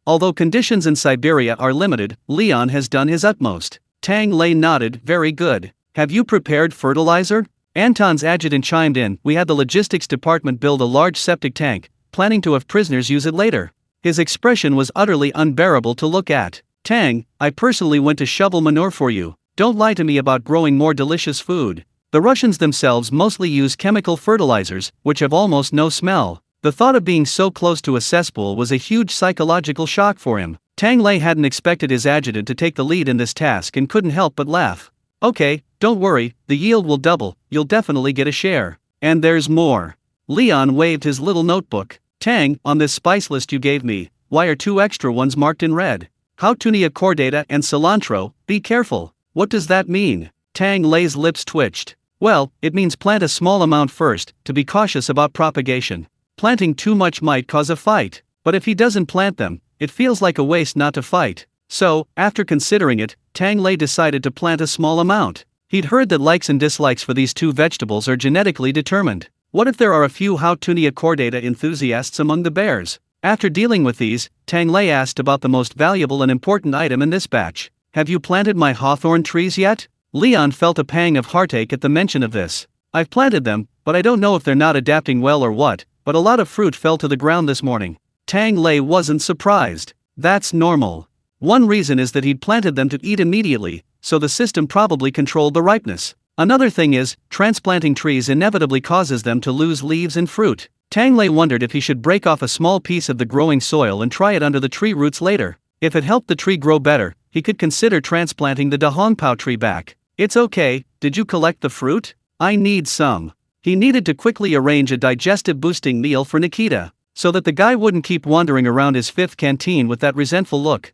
Although conditions in Siberia are limited, Leon has done his utmost." Tang Lei nodded. "Very good. Have you prepared fertilizer?" Anton's adjutant chimed in. "We had the logistics department build a large septic tank, planning to have prisoners use it later." His expression was utterly unbearable to look at. "Tang, I personally went to shovel manure for you. Don't lie to me about growing more delicious food." The Russians themselves mostly use chemical fertilizers, which have almost no smell. The thought of being so close to a cesspool was a huge psychological shock for him. Tang Lei hadn't expected his adjutant to take the lead in this task and couldn't help but laugh. "Okay, don't worry, the yield will double, you'll definitely get a share. And there's more." Leon waved his little notebook. "Tang, on this spice list you gave me, why are 2 extra ones marked in red? Hautunia cordata and cilantro, be careful. What does that mean?" Tang Lei's lips twitched. "Well, it means plant a small amount first, to be cautious about propagation. Planting too much might cause a fight, but if he doesn't plant them, it feels like a waste not to fight." So, after considering it, Tang Lei decided to plant a small amount. He'd heard that likes and dislikes for these two vegetables are genetically determined. What if there are a few Hautunia cordata enthusiasts among the bears? After dealing with these, Tang Lei asked about the most valuable and important item in this batch. "Have you planted my hawthorn trees yet?" Leon felt a pang of heartache at the mention of this. "I've planted them, but I don't know if they're not adapting well or what, but a lot of fruit fell to the ground this morning." Tang Lei wasn't surprised. That's normal. One reason is that he'd planted them to eat immediately, so the system probably controlled the ripeness. Another thing is, transplanting trees inevitably causes them to lose leaves and fruit. Tang Lei wondered if he should break off a small piece of the growing soil and try it under the tree roots later. If it helped the tree grow better, he could consider transplanting the Dahongpao tree back. "It's okay, did you collect the fruit? I need some." He needed to quickly arrange a digestive-boosting meal for Nikita, so that the guy wouldn't keep wandering around his 5th canteen with that resentful look.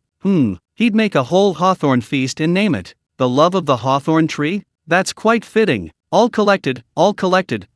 He'd make a whole hawthorn feast and name it, "The Love of the Hawthorn Tree"? That's quite fitting. All collected,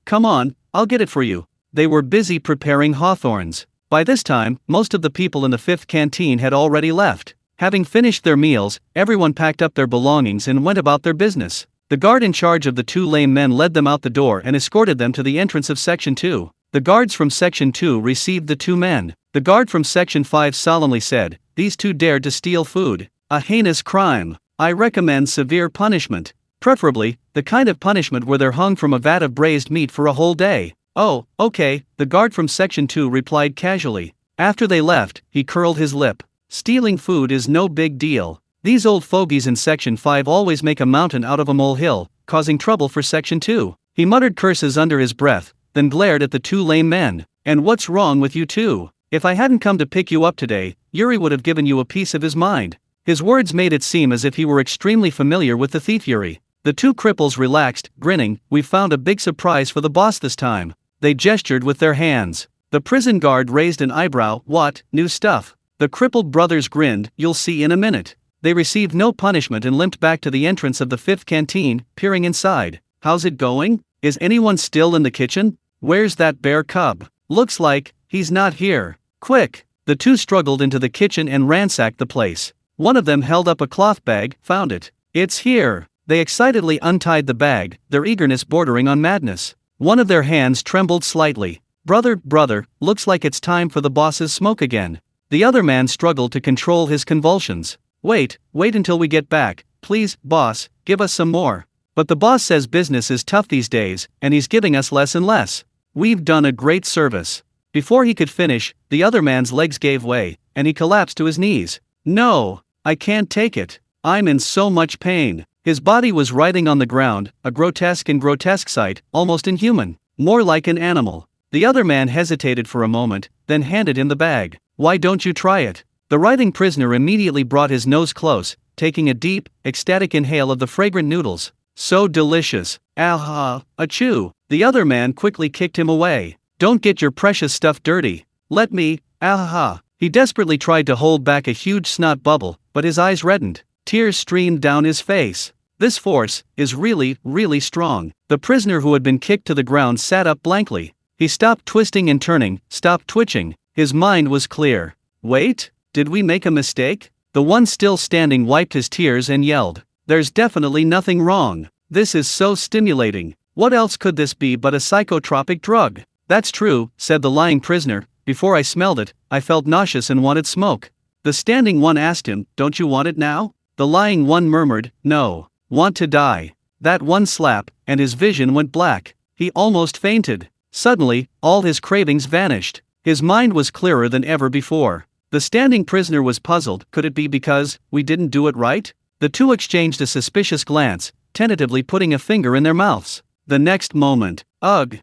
come on, I'll get it for you." They were busy preparing hawthorns. By this time, most of the people in the 5th canteen had already left. Having finished their meals, everyone packed up their belongings and went about their business. The guard in charge of the two lame men led them out the door and escorted them to the entrance of Section 2. The guards from Section 2 received the two men. The guard from Section 5 solemnly said, "These two dared to steal food. A heinous crime. I recommend severe punishment. Preferably, the kind of punishment where they're hung from a vat of braised meat for a whole day." "Oh, okay," the guard from Section 2 replied casually. After they left, he curled his lip. Stealing food is no big deal. These old fogies in Section 5 always make a mountain out of a molehill, causing trouble for Section 2. He muttered curses under his breath, then glared at the two lame men. And what's wrong with you two? If I hadn't come to pick you up today, Yuri would have given you a piece of his mind. His words made it seem as if he were extremely familiar with the thief Yuri. The two cripples relaxed, grinning. We've found a big surprise for the boss this time. They gestured with their hands. The prison guard raised an eyebrow. What, new stuff? The crippled brothers grinned. You'll see in a minute. They received no punishment and limped back to the entrance of the 5th canteen, peering inside. How's it going? Is anyone still in the kitchen? Where's that bear cub? Looks like he's not here. Quick! The two struggled into the kitchen and ransacked the place. One of them held up a cloth bag. Found it. It's here. They excitedly untied the bag, their eagerness bordering on madness. One of their hands trembled slightly. Brother, looks like it's time for the boss's smoke again. The other man struggled to control his convulsions. Wait until we get back, please, boss, give us some more. But the boss says business is tough these days, and he's giving us less and less. We've done a great service. Before he could finish, the other man's legs gave way, and he collapsed to his knees. No, I can't take it. I'm in so much pain. His body was writhing on the ground, a grotesque sight, almost inhuman, more like an animal. The other man hesitated for a moment, then handed him the bag. Why don't you try it? The writhing prisoner immediately brought his nose close, taking a deep, ecstatic inhale of the fragrant noodles. So delicious. Ah, achoo. The other man quickly kicked him away. Don't get your precious stuff dirty. Let me, ah. He desperately tried to hold back a huge snot bubble, but his eyes reddened. Tears streamed down his face. This force is really strong. The prisoner who had been kicked to the ground sat up blankly. He stopped twisting and turning, stopped twitching. His mind was clear. Wait, did we make a mistake? The one still standing wiped his tears and yelled. There's definitely nothing wrong. This is so stimulating. What else could this be but a psychotropic drug? That's true, said the lying prisoner. Before I smelled it, I felt nauseous and wanted smoke. The standing one asked him, don't you want it now? The lying one murmured, no. Want to die. That one slap, and his vision went black. He almost fainted. Suddenly, all his cravings vanished. His mind was clearer than ever before. The standing prisoner was puzzled. Could it be because we didn't do it right? The two exchanged a suspicious glance, tentatively putting a finger in their mouths. The next moment, ugh,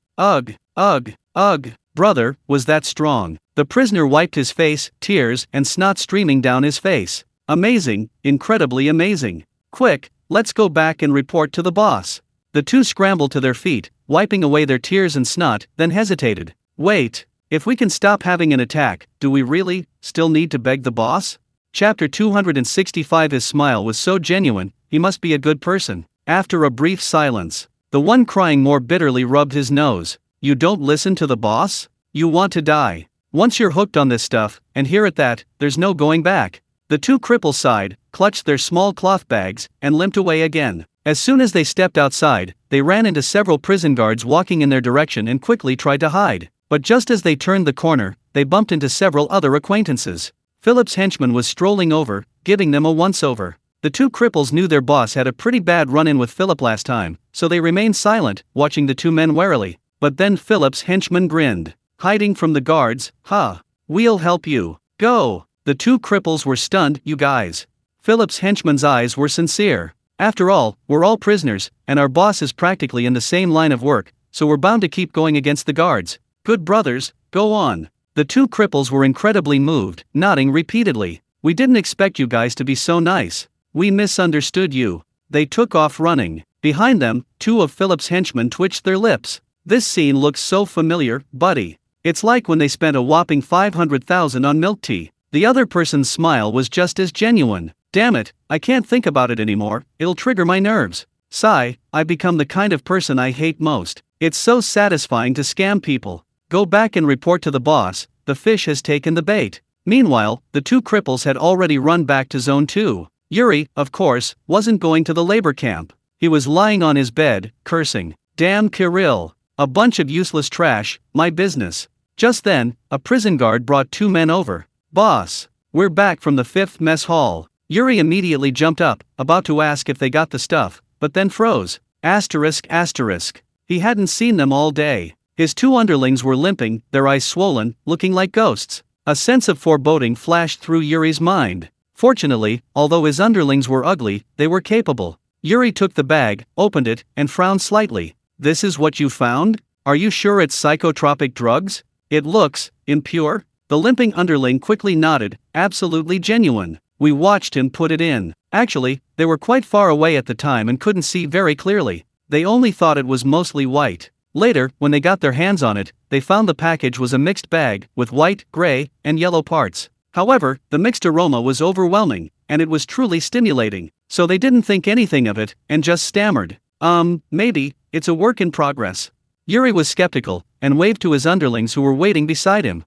brother, was that strong? The prisoner wiped his face, tears and snot streaming down his face. Amazing, incredibly amazing. Quick, let's go back and report to the boss. The two scrambled to their feet, wiping away their tears and snot, then hesitated. Wait, if we can stop having an attack, do we really still need to beg the boss? Chapter 265. His smile was so genuine, he must be a good person. After a brief silence, the one crying more bitterly rubbed his nose. You don't listen to the boss? You want to die. Once you're hooked on this stuff, and here at that, there's no going back. The two cripples sighed, clutched their small cloth bags, and limped away again. As soon as they stepped outside, they ran into several prison guards walking in their direction and quickly tried to hide. But just as they turned the corner, they bumped into several other acquaintances. Philip's henchman was strolling over, giving them a once-over. The two cripples knew their boss had a pretty bad run-in with Philip last time, so they remained silent, watching the two men warily. But then Philip's henchman grinned. Hiding from the guards, we'll help you. Go! The two cripples were stunned. You guys. Philip's henchman's eyes were sincere. After all, we're all prisoners, and our boss is practically in the same line of work, so we're bound to keep going against the guards. Good brothers, go on. The two cripples were incredibly moved, nodding repeatedly. We didn't expect you guys to be so nice. We misunderstood you. They took off running. Behind them, two of Philip's henchmen twitched their lips. This scene looks so familiar, buddy. It's like when they spent a whopping $500,000 on milk tea. The other person's smile was just as genuine. Damn it, I can't think about it anymore, it'll trigger my nerves. Sigh, I've become the kind of person I hate most. It's so satisfying to scam people. Go back and report to the boss, the fish has taken the bait. Meanwhile, the two cripples had already run back to Zone 2. Yuri, of course, wasn't going to the labor camp. He was lying on his bed, cursing. Damn Kirill. A bunch of useless trash, my business. Just then, a prison guard brought two men over. Boss, we're back from the 5th mess hall. Yuri immediately jumped up, about to ask if they got the stuff, but then froze. Asterisk. He hadn't seen them all day. His two underlings were limping, their eyes swollen, looking like ghosts. A sense of foreboding flashed through Yuri's mind. Fortunately, although his underlings were ugly, they were capable. Yuri took the bag, opened it, and frowned slightly. This is what you found? Are you sure it's psychotropic drugs? It looks impure. The limping underling quickly nodded, absolutely genuine. We watched him put it in. Actually, they were quite far away at the time and couldn't see very clearly. They only thought it was mostly white. Later, when they got their hands on it, they found the package was a mixed bag, with white, gray, and yellow parts. However, the mixed aroma was overwhelming, and it was truly stimulating, so they didn't think anything of it, and just stammered. Maybe, it's a work in progress. Yuri was skeptical, and waved to his underlings who were waiting beside him.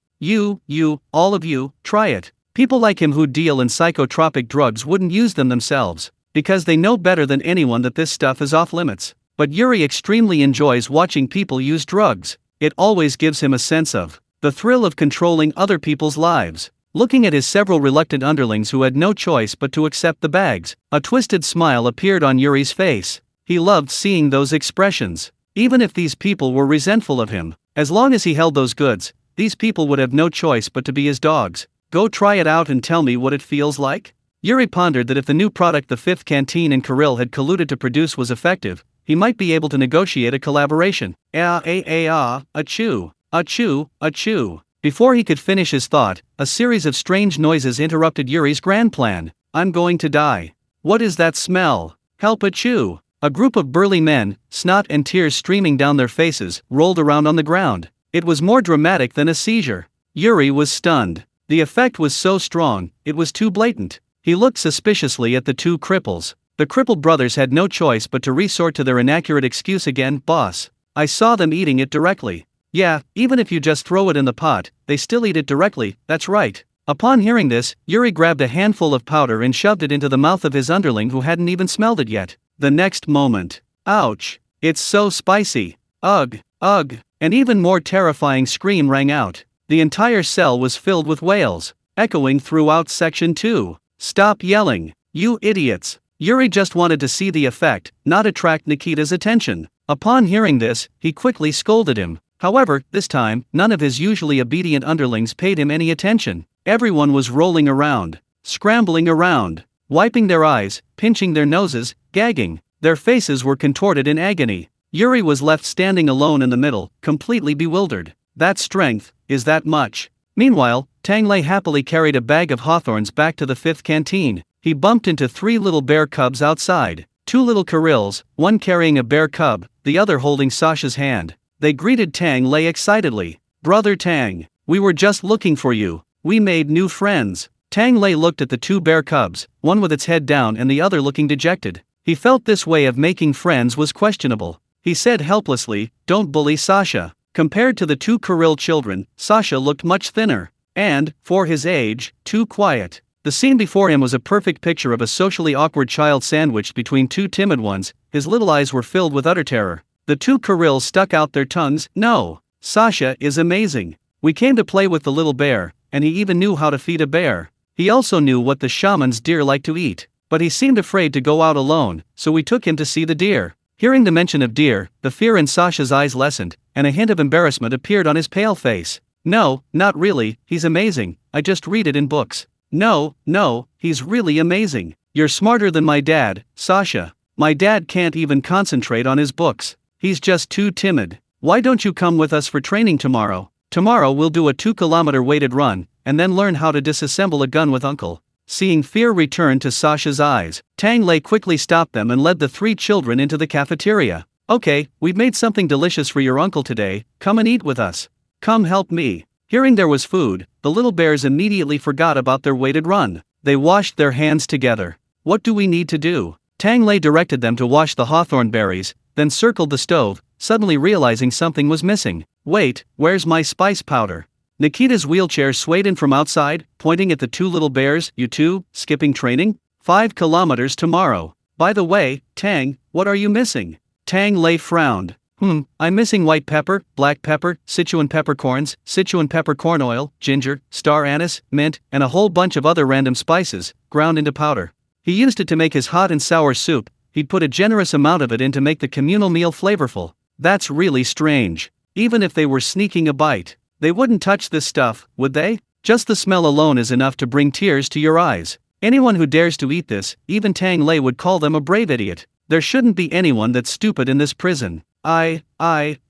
All of you, try it. People like him who deal in psychotropic drugs wouldn't use them themselves, because they know better than anyone that this stuff is off limits. But Yuri extremely enjoys watching people use drugs. It always gives him a sense of the thrill of controlling other people's lives. Looking at his several reluctant underlings who had no choice but to accept the bags, a twisted smile appeared on Yuri's face. He loved seeing those expressions. Even if these people were resentful of him, as long as he held those goods, these people would have no choice but to be his dogs. Go try it out and tell me what it feels like? Yuri pondered that if the new product the fifth canteen in Kirill had colluded to produce was effective, he might be able to negotiate a collaboration. Achoo, achoo, achoo. Before he could finish his thought, a series of strange noises interrupted Yuri's grand plan. I'm going to die. What is that smell? Help, achoo. A group of burly men, snot and tears streaming down their faces, rolled around on the ground. It was more dramatic than a seizure. Yuri was stunned. The effect was so strong, it was too blatant. He looked suspiciously at the two cripples. The crippled brothers had no choice but to resort to their inaccurate excuse again. Boss, I saw them eating it directly. Yeah, even if you just throw it in the pot, they still eat it directly, that's right. Upon hearing this, Yuri grabbed a handful of powder and shoved it into the mouth of his underling who hadn't even smelled it yet. The next moment, ouch, it's so spicy. Ugh, ugh, an even more terrifying scream rang out. The entire cell was filled with wails, echoing throughout section 2. Stop yelling, you idiots. Yuri just wanted to see the effect, not attract Nikita's attention. Upon hearing this, he quickly scolded him. However, this time, none of his usually obedient underlings paid him any attention. Everyone was rolling around, scrambling around, wiping their eyes, pinching their noses, gagging. Their faces were contorted in agony. Yuri was left standing alone in the middle, completely bewildered. That strength, is that much? Meanwhile, Tang Lei happily carried a bag of hawthorns back to the fifth canteen. He bumped into 3 little bear cubs outside. 2 little Kirills, one carrying a bear cub, the other holding Sasha's hand. They greeted Tang Lei excitedly. Brother Tang, we were just looking for you. We made new friends. Tang Lei looked at the 2 bear cubs, one with its head down and the other looking dejected. He felt this way of making friends was questionable. He said helplessly, don't bully Sasha. Compared to the 2 Kirill children, Sasha looked much thinner, and, for his age, too quiet. The scene before him was a perfect picture of a socially awkward child sandwiched between 2 timid ones. His little eyes were filled with utter terror. The 2 Kirills stuck out their tongues. No, Sasha is amazing. We came to play with the little bear, and he even knew how to feed a bear. He also knew what the shaman's deer like to eat, but he seemed afraid to go out alone, so we took him to see the deer. Hearing the mention of deer, the fear in Sasha's eyes lessened, and a hint of embarrassment appeared on his pale face. No, not really, he's amazing, I just read it in books. No, he's really amazing. You're smarter than my dad, Sasha. My dad can't even concentrate on his books. He's just too timid. Why don't you come with us for training tomorrow? Tomorrow we'll do a 2-kilometer weighted run, and then learn how to disassemble a gun with Uncle. Seeing fear return to Sasha's eyes, Tang Lei quickly stopped them and led the 3 children into the cafeteria. Okay, we've made something delicious for your uncle today, come and eat with us. Come help me. Hearing there was food, the little bears immediately forgot about their weighted run. They washed their hands together. What do we need to do? Tang Lei directed them to wash the hawthorn berries, then circled the stove, suddenly realizing something was missing. Wait, where's my spice powder? Nikita's wheelchair swayed in from outside, pointing at the 2 little bears. You two, skipping training? 5 kilometers tomorrow. By the way, Tang, what are you missing? Tang Lei frowned. I'm missing white pepper, black pepper, Sichuan peppercorns, Sichuan peppercorn oil, ginger, star anise, mint, and a whole bunch of other random spices, ground into powder. He used it to make his hot and sour soup. He'd put a generous amount of it in to make the communal meal flavorful. That's really strange. Even if they were sneaking a bite, they wouldn't touch this stuff, would they? Just the smell alone is enough to bring tears to your eyes. Anyone who dares to eat this, even Tang Lei would call them a brave idiot. There shouldn't be anyone that's stupid in this prison. I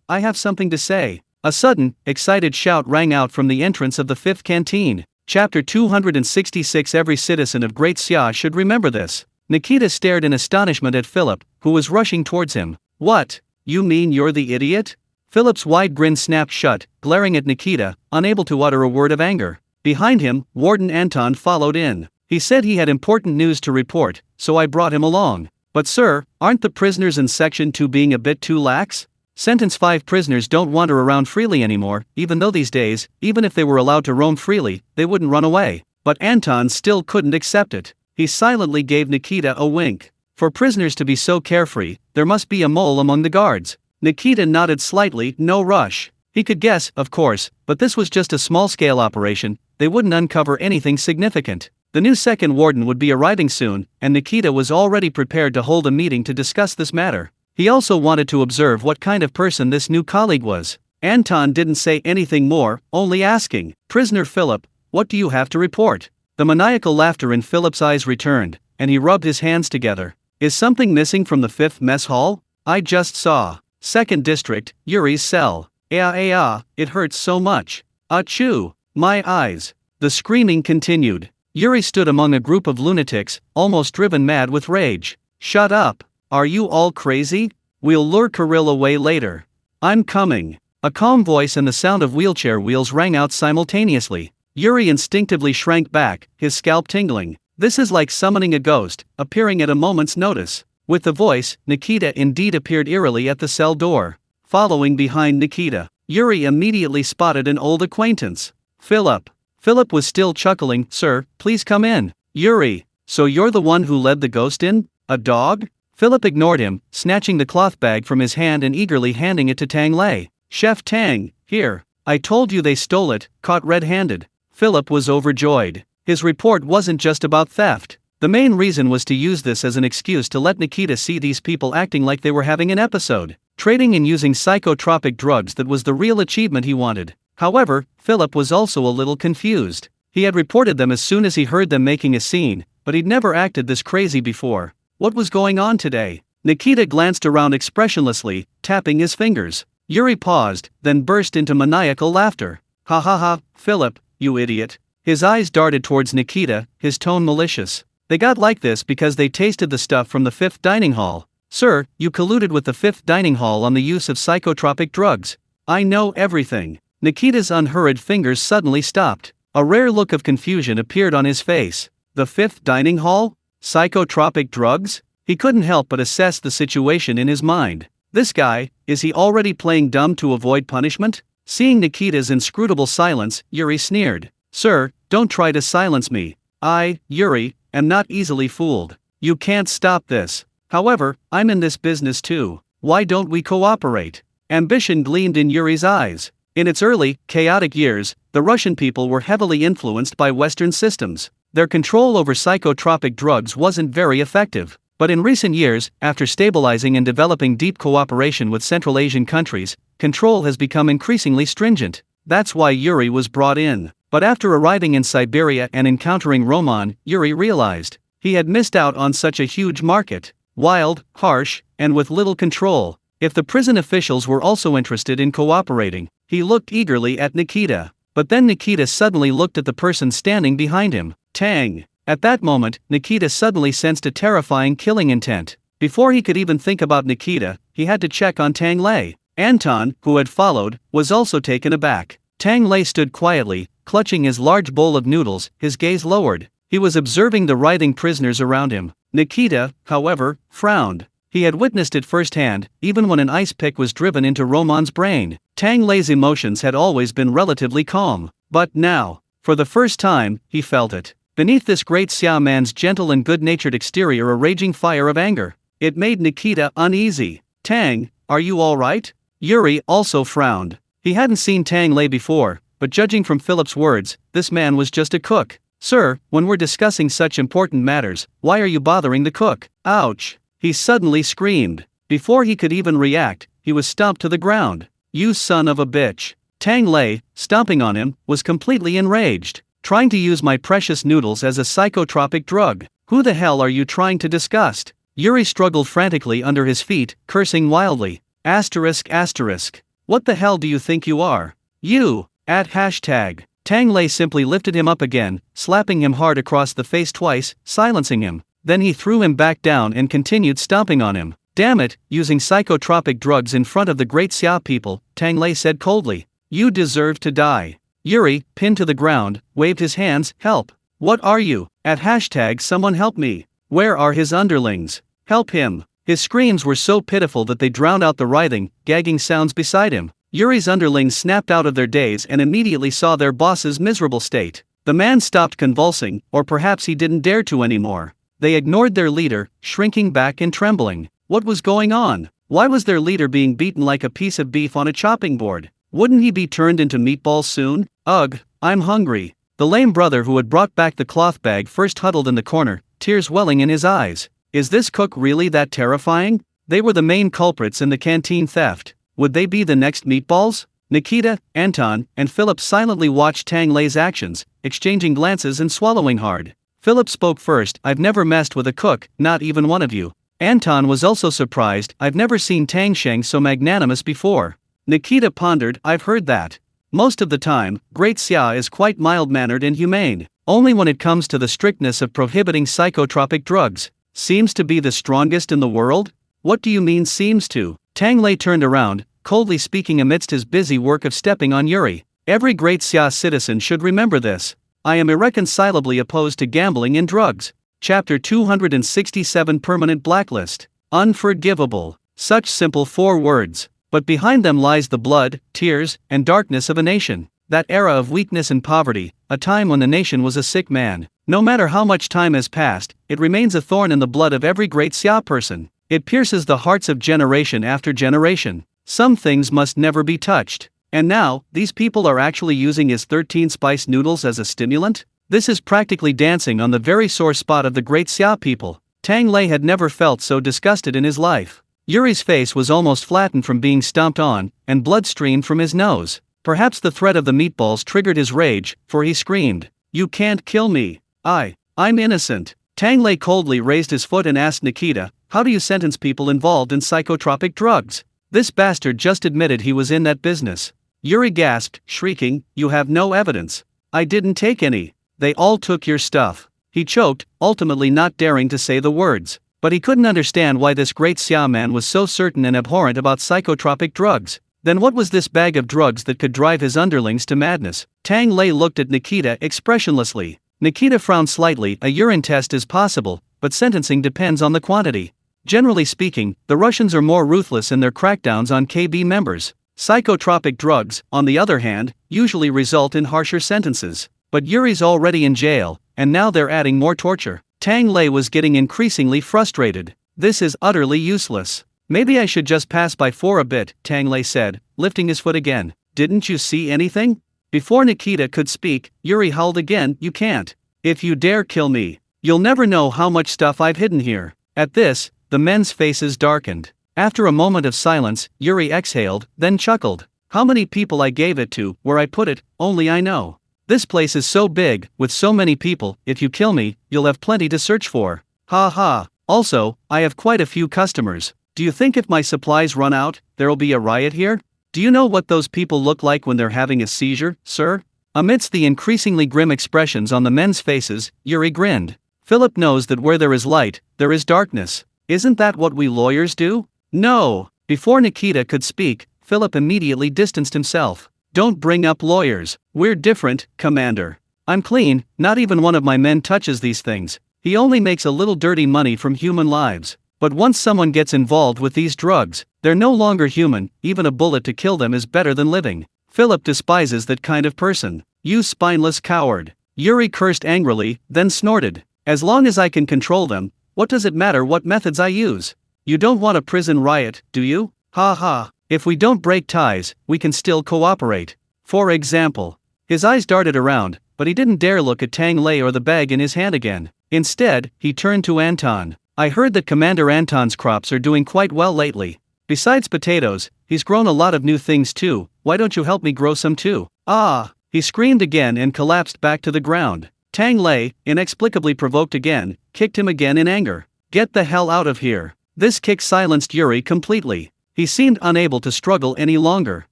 have something to say. A sudden, excited shout rang out from the entrance of the fifth canteen. Chapter 266. Every citizen of Great Xia should remember this. Nikita stared in astonishment at Philip, who was rushing towards him. What? You mean you're the idiot? Philip's wide grin snapped shut, glaring at Nikita, unable to utter a word of anger. Behind him, Warden Anton followed in. He said he had important news to report, so I brought him along. But sir, aren't the prisoners in Section 2 being a bit too lax? Sentence 5 prisoners don't wander around freely anymore, even though these days, even if they were allowed to roam freely, they wouldn't run away. But Anton still couldn't accept it. He silently gave Nikita a wink. For prisoners to be so carefree, there must be a mole among the guards. Nikita nodded slightly, no rush. He could guess, of course, but this was just a small-scale operation, they wouldn't uncover anything significant. The new second warden would be arriving soon, and Nikita was already prepared to hold a meeting to discuss this matter. He also wanted to observe what kind of person this new colleague was. Anton didn't say anything more, only asking, "Prisoner Philip, what do you have to report?" The maniacal laughter in Philip's eyes returned, and he rubbed his hands together. "Is something missing from the 5th mess hall? I just saw. 2nd District, Yuri's cell. It hurts so much. Achoo! My eyes." The screaming continued. Yuri stood among a group of lunatics, almost driven mad with rage. "Shut up! Are you all crazy? We'll lure Kirill away later. I'm coming." A calm voice and the sound of wheelchair wheels rang out simultaneously. Yuri instinctively shrank back, his scalp tingling. This is like summoning a ghost, appearing at a moment's notice. With the voice, Nikita indeed appeared eerily at the cell door. Following behind Nikita, Yuri immediately spotted an old acquaintance. Philip. Philip was still chuckling. "Sir, please come in." "Yuri, so you're the one who led the ghost in? A dog?" Philip ignored him, snatching the cloth bag from his hand and eagerly handing it to Tang Lei. "Chef Tang, here. I told you they stole it, caught red-handed." Philip was overjoyed. His report wasn't just about theft. The main reason was to use this as an excuse to let Nikita see these people acting like they were having an episode. Trading and using psychotropic drugs, that was the real achievement he wanted. However, Philip was also a little confused. He had reported them as soon as he heard them making a scene, but he'd never acted this crazy before. What was going on today? Nikita glanced around expressionlessly, tapping his fingers. Yuri paused, then burst into maniacal laughter. "Ha ha ha, Philip, you idiot." His eyes darted towards Nikita, his tone malicious. "They got like this because they tasted the stuff from the 5th dining hall. Sir, you colluded with the 5th dining hall on the use of psychotropic drugs." "I know everything." Nikita's unhurried fingers suddenly stopped. A rare look of confusion appeared on his face. The 5th dining hall? Psychotropic drugs? He couldn't help but assess the situation in his mind. This guy, is he already playing dumb to avoid punishment? Seeing Nikita's inscrutable silence, Yuri sneered. "Sir, don't try to silence me. I, Yuri, am not easily fooled. You can't stop this. However, I'm in this business too. Why don't we cooperate?" Ambition gleamed in Yuri's eyes. In its early, chaotic years, the Russian people were heavily influenced by Western systems. Their control over psychotropic drugs wasn't very effective. But in recent years, after stabilizing and developing deep cooperation with Central Asian countries, control has become increasingly stringent. That's why Yuri was brought in. But after arriving in Siberia and encountering Roman, Yuri realized he had missed out on such a huge market. Wild, harsh, and with little control. If the prison officials were also interested in cooperating, he looked eagerly at Nikita. But then Nikita suddenly looked at the person standing behind him, Tang. At that moment, Nikita suddenly sensed a terrifying killing intent. Before he could even think about Nikita, he had to check on Tang Lei. Anton, who had followed, was also taken aback. Tang Lei stood quietly, clutching his large bowl of noodles, his gaze lowered. He was observing the writhing prisoners around him. Nikita, however, frowned. He had witnessed it firsthand, even when an ice pick was driven into Roman's brain. Tang Lei's emotions had always been relatively calm. But now, for the first time, he felt it. Beneath this great Xia man's gentle and good-natured exterior, a raging fire of anger. It made Nikita uneasy. "Tang, are you all right?" Yuri also frowned. He hadn't seen Tang Lei before, but judging from Philip's words, this man was just a cook. "Sir, when we're discussing such important matters, why are you bothering the cook?" Ouch! He suddenly screamed. Before he could even react, he was stomped to the ground. "You son of a bitch!" Tang Lei, stomping on him, was completely enraged. Trying to use my precious noodles as a psychotropic drug. Who the hell are you trying to disgust? Yuri struggled frantically under his feet, cursing wildly. Asterisk. What the hell do you think you are? You! At hashtag. Tang Lei simply lifted him up again, slapping him hard across the face twice, silencing him. Then he threw him back down and continued stomping on him. Damn it, using psychotropic drugs in front of the great Xia people, Tang Lei said coldly. You deserve to die. Yuri, pinned to the ground, waved his hands. Help. What are you? At hashtag someone help me. Where are his underlings? Help him. His screams were so pitiful that they drowned out the writhing, gagging sounds beside him. Yuri's underlings snapped out of their daze and immediately saw their boss's miserable state. The man stopped convulsing, or perhaps he didn't dare to anymore. They ignored their leader, shrinking back and trembling. What was going on? Why was their leader being beaten like a piece of beef on a chopping board? Wouldn't he be turned into meatballs soon? Ugh, I'm hungry. The lame brother who had brought back the cloth bag first huddled in the corner, tears welling in his eyes. Is this cook really that terrifying? They were the main culprits in the canteen theft. Would they be the next meatballs? Nikita, Anton, and Philip silently watched Tang Lei's actions, exchanging glances and swallowing hard. Philip spoke first. I've never messed with a cook, not even one of you. Anton was also surprised. I've never seen Tang Sheng so magnanimous before. Nikita pondered. I've heard that. Most of the time, Great Xia is quite mild-mannered and humane. Only when it comes to the strictness of prohibiting psychotropic drugs. Seems to be the strongest in the world? What do you mean seems to? Tang Lei turned around, coldly speaking amidst his busy work of stepping on Yuri. Every Great Xia citizen should remember this. I am irreconcilably opposed to gambling and drugs. Chapter 267 Permanent Blacklist. Unforgivable. Such simple 4 words. But behind them lies the blood, tears, and darkness of a nation. That era of weakness and poverty, a time when the nation was a sick man. No matter how much time has passed, it remains a thorn in the blood of every Great Xia person. It pierces the hearts of generation after generation. Some things must never be touched. And now, these people are actually using his 13-spice noodles as a stimulant? This is practically dancing on the very sore spot of the Great Xia people. Tang Lei had never felt so disgusted in his life. Yuri's face was almost flattened from being stomped on, and blood streamed from his nose. Perhaps the threat of the meatballs triggered his rage, for he screamed, "You can't kill me. I'm innocent." Tang Lei coldly raised his foot and asked Nikita, "How do you sentence people involved in psychotropic drugs?" This bastard just admitted he was in that business. Yuri gasped, shrieking, "You have no evidence." "I didn't take any. They all took your stuff." He choked, ultimately not daring to say the words. But he couldn't understand why this Great Xia man was so certain and abhorrent about psychotropic drugs. Then what was this bag of drugs that could drive his underlings to madness? Tang Lei looked at Nikita expressionlessly. Nikita frowned slightly. A urine test is possible, but sentencing depends on the quantity. Generally speaking, the Russians are more ruthless in their crackdowns on KB members. Psychotropic drugs, on the other hand, usually result in harsher sentences. But Yuri's already in jail, and now they're adding more torture. Tang Lei was getting increasingly frustrated. This is utterly useless. Maybe I should just pass by for a bit, Tang Lei said, lifting his foot again. Didn't you see anything? Before Nikita could speak, Yuri howled again, "You can't. If you dare kill me, you'll never know how much stuff I've hidden here." At this, the men's faces darkened. After a moment of silence, Yuri exhaled, then chuckled. "How many people I gave it to, where I put it, only I know. This place is so big, with so many people, if you kill me, you'll have plenty to search for. Ha ha. Also, I have quite a few customers. Do you think if my supplies run out, there'll be a riot here? Do you know what those people look like when they're having a seizure, sir?" Amidst the increasingly grim expressions on the men's faces, Yuri grinned. "Philip knows that where there is light, there is darkness. Isn't that what we lawyers do?" "No." Before Nikita could speak, Philip immediately distanced himself. "Don't bring up lawyers. We're different, Commander. I'm clean, not even one of my men touches these things. He only makes a little dirty money from human lives. But once someone gets involved with these drugs, they're no longer human. Even a bullet to kill them is better than living. Philip despises that kind of person. You spineless coward." Yuri cursed angrily, then snorted. "As long as I can control them, what does it matter what methods I use? You don't want a prison riot, do you? Ha ha. If we don't break ties, we can still cooperate. For example." His eyes darted around, but he didn't dare look at Tang Lei or the bag in his hand again. Instead, he turned to Anton. "I heard that Commander Anton's crops are doing quite well lately. Besides potatoes, he's grown a lot of new things too. why don't you help me grow some too? Ah! He screamed again and collapsed back to the ground. Tang Lei, inexplicably provoked again, kicked him again in anger. Get the hell out of here. This kick silenced Yuri completely. He seemed unable to struggle any longer.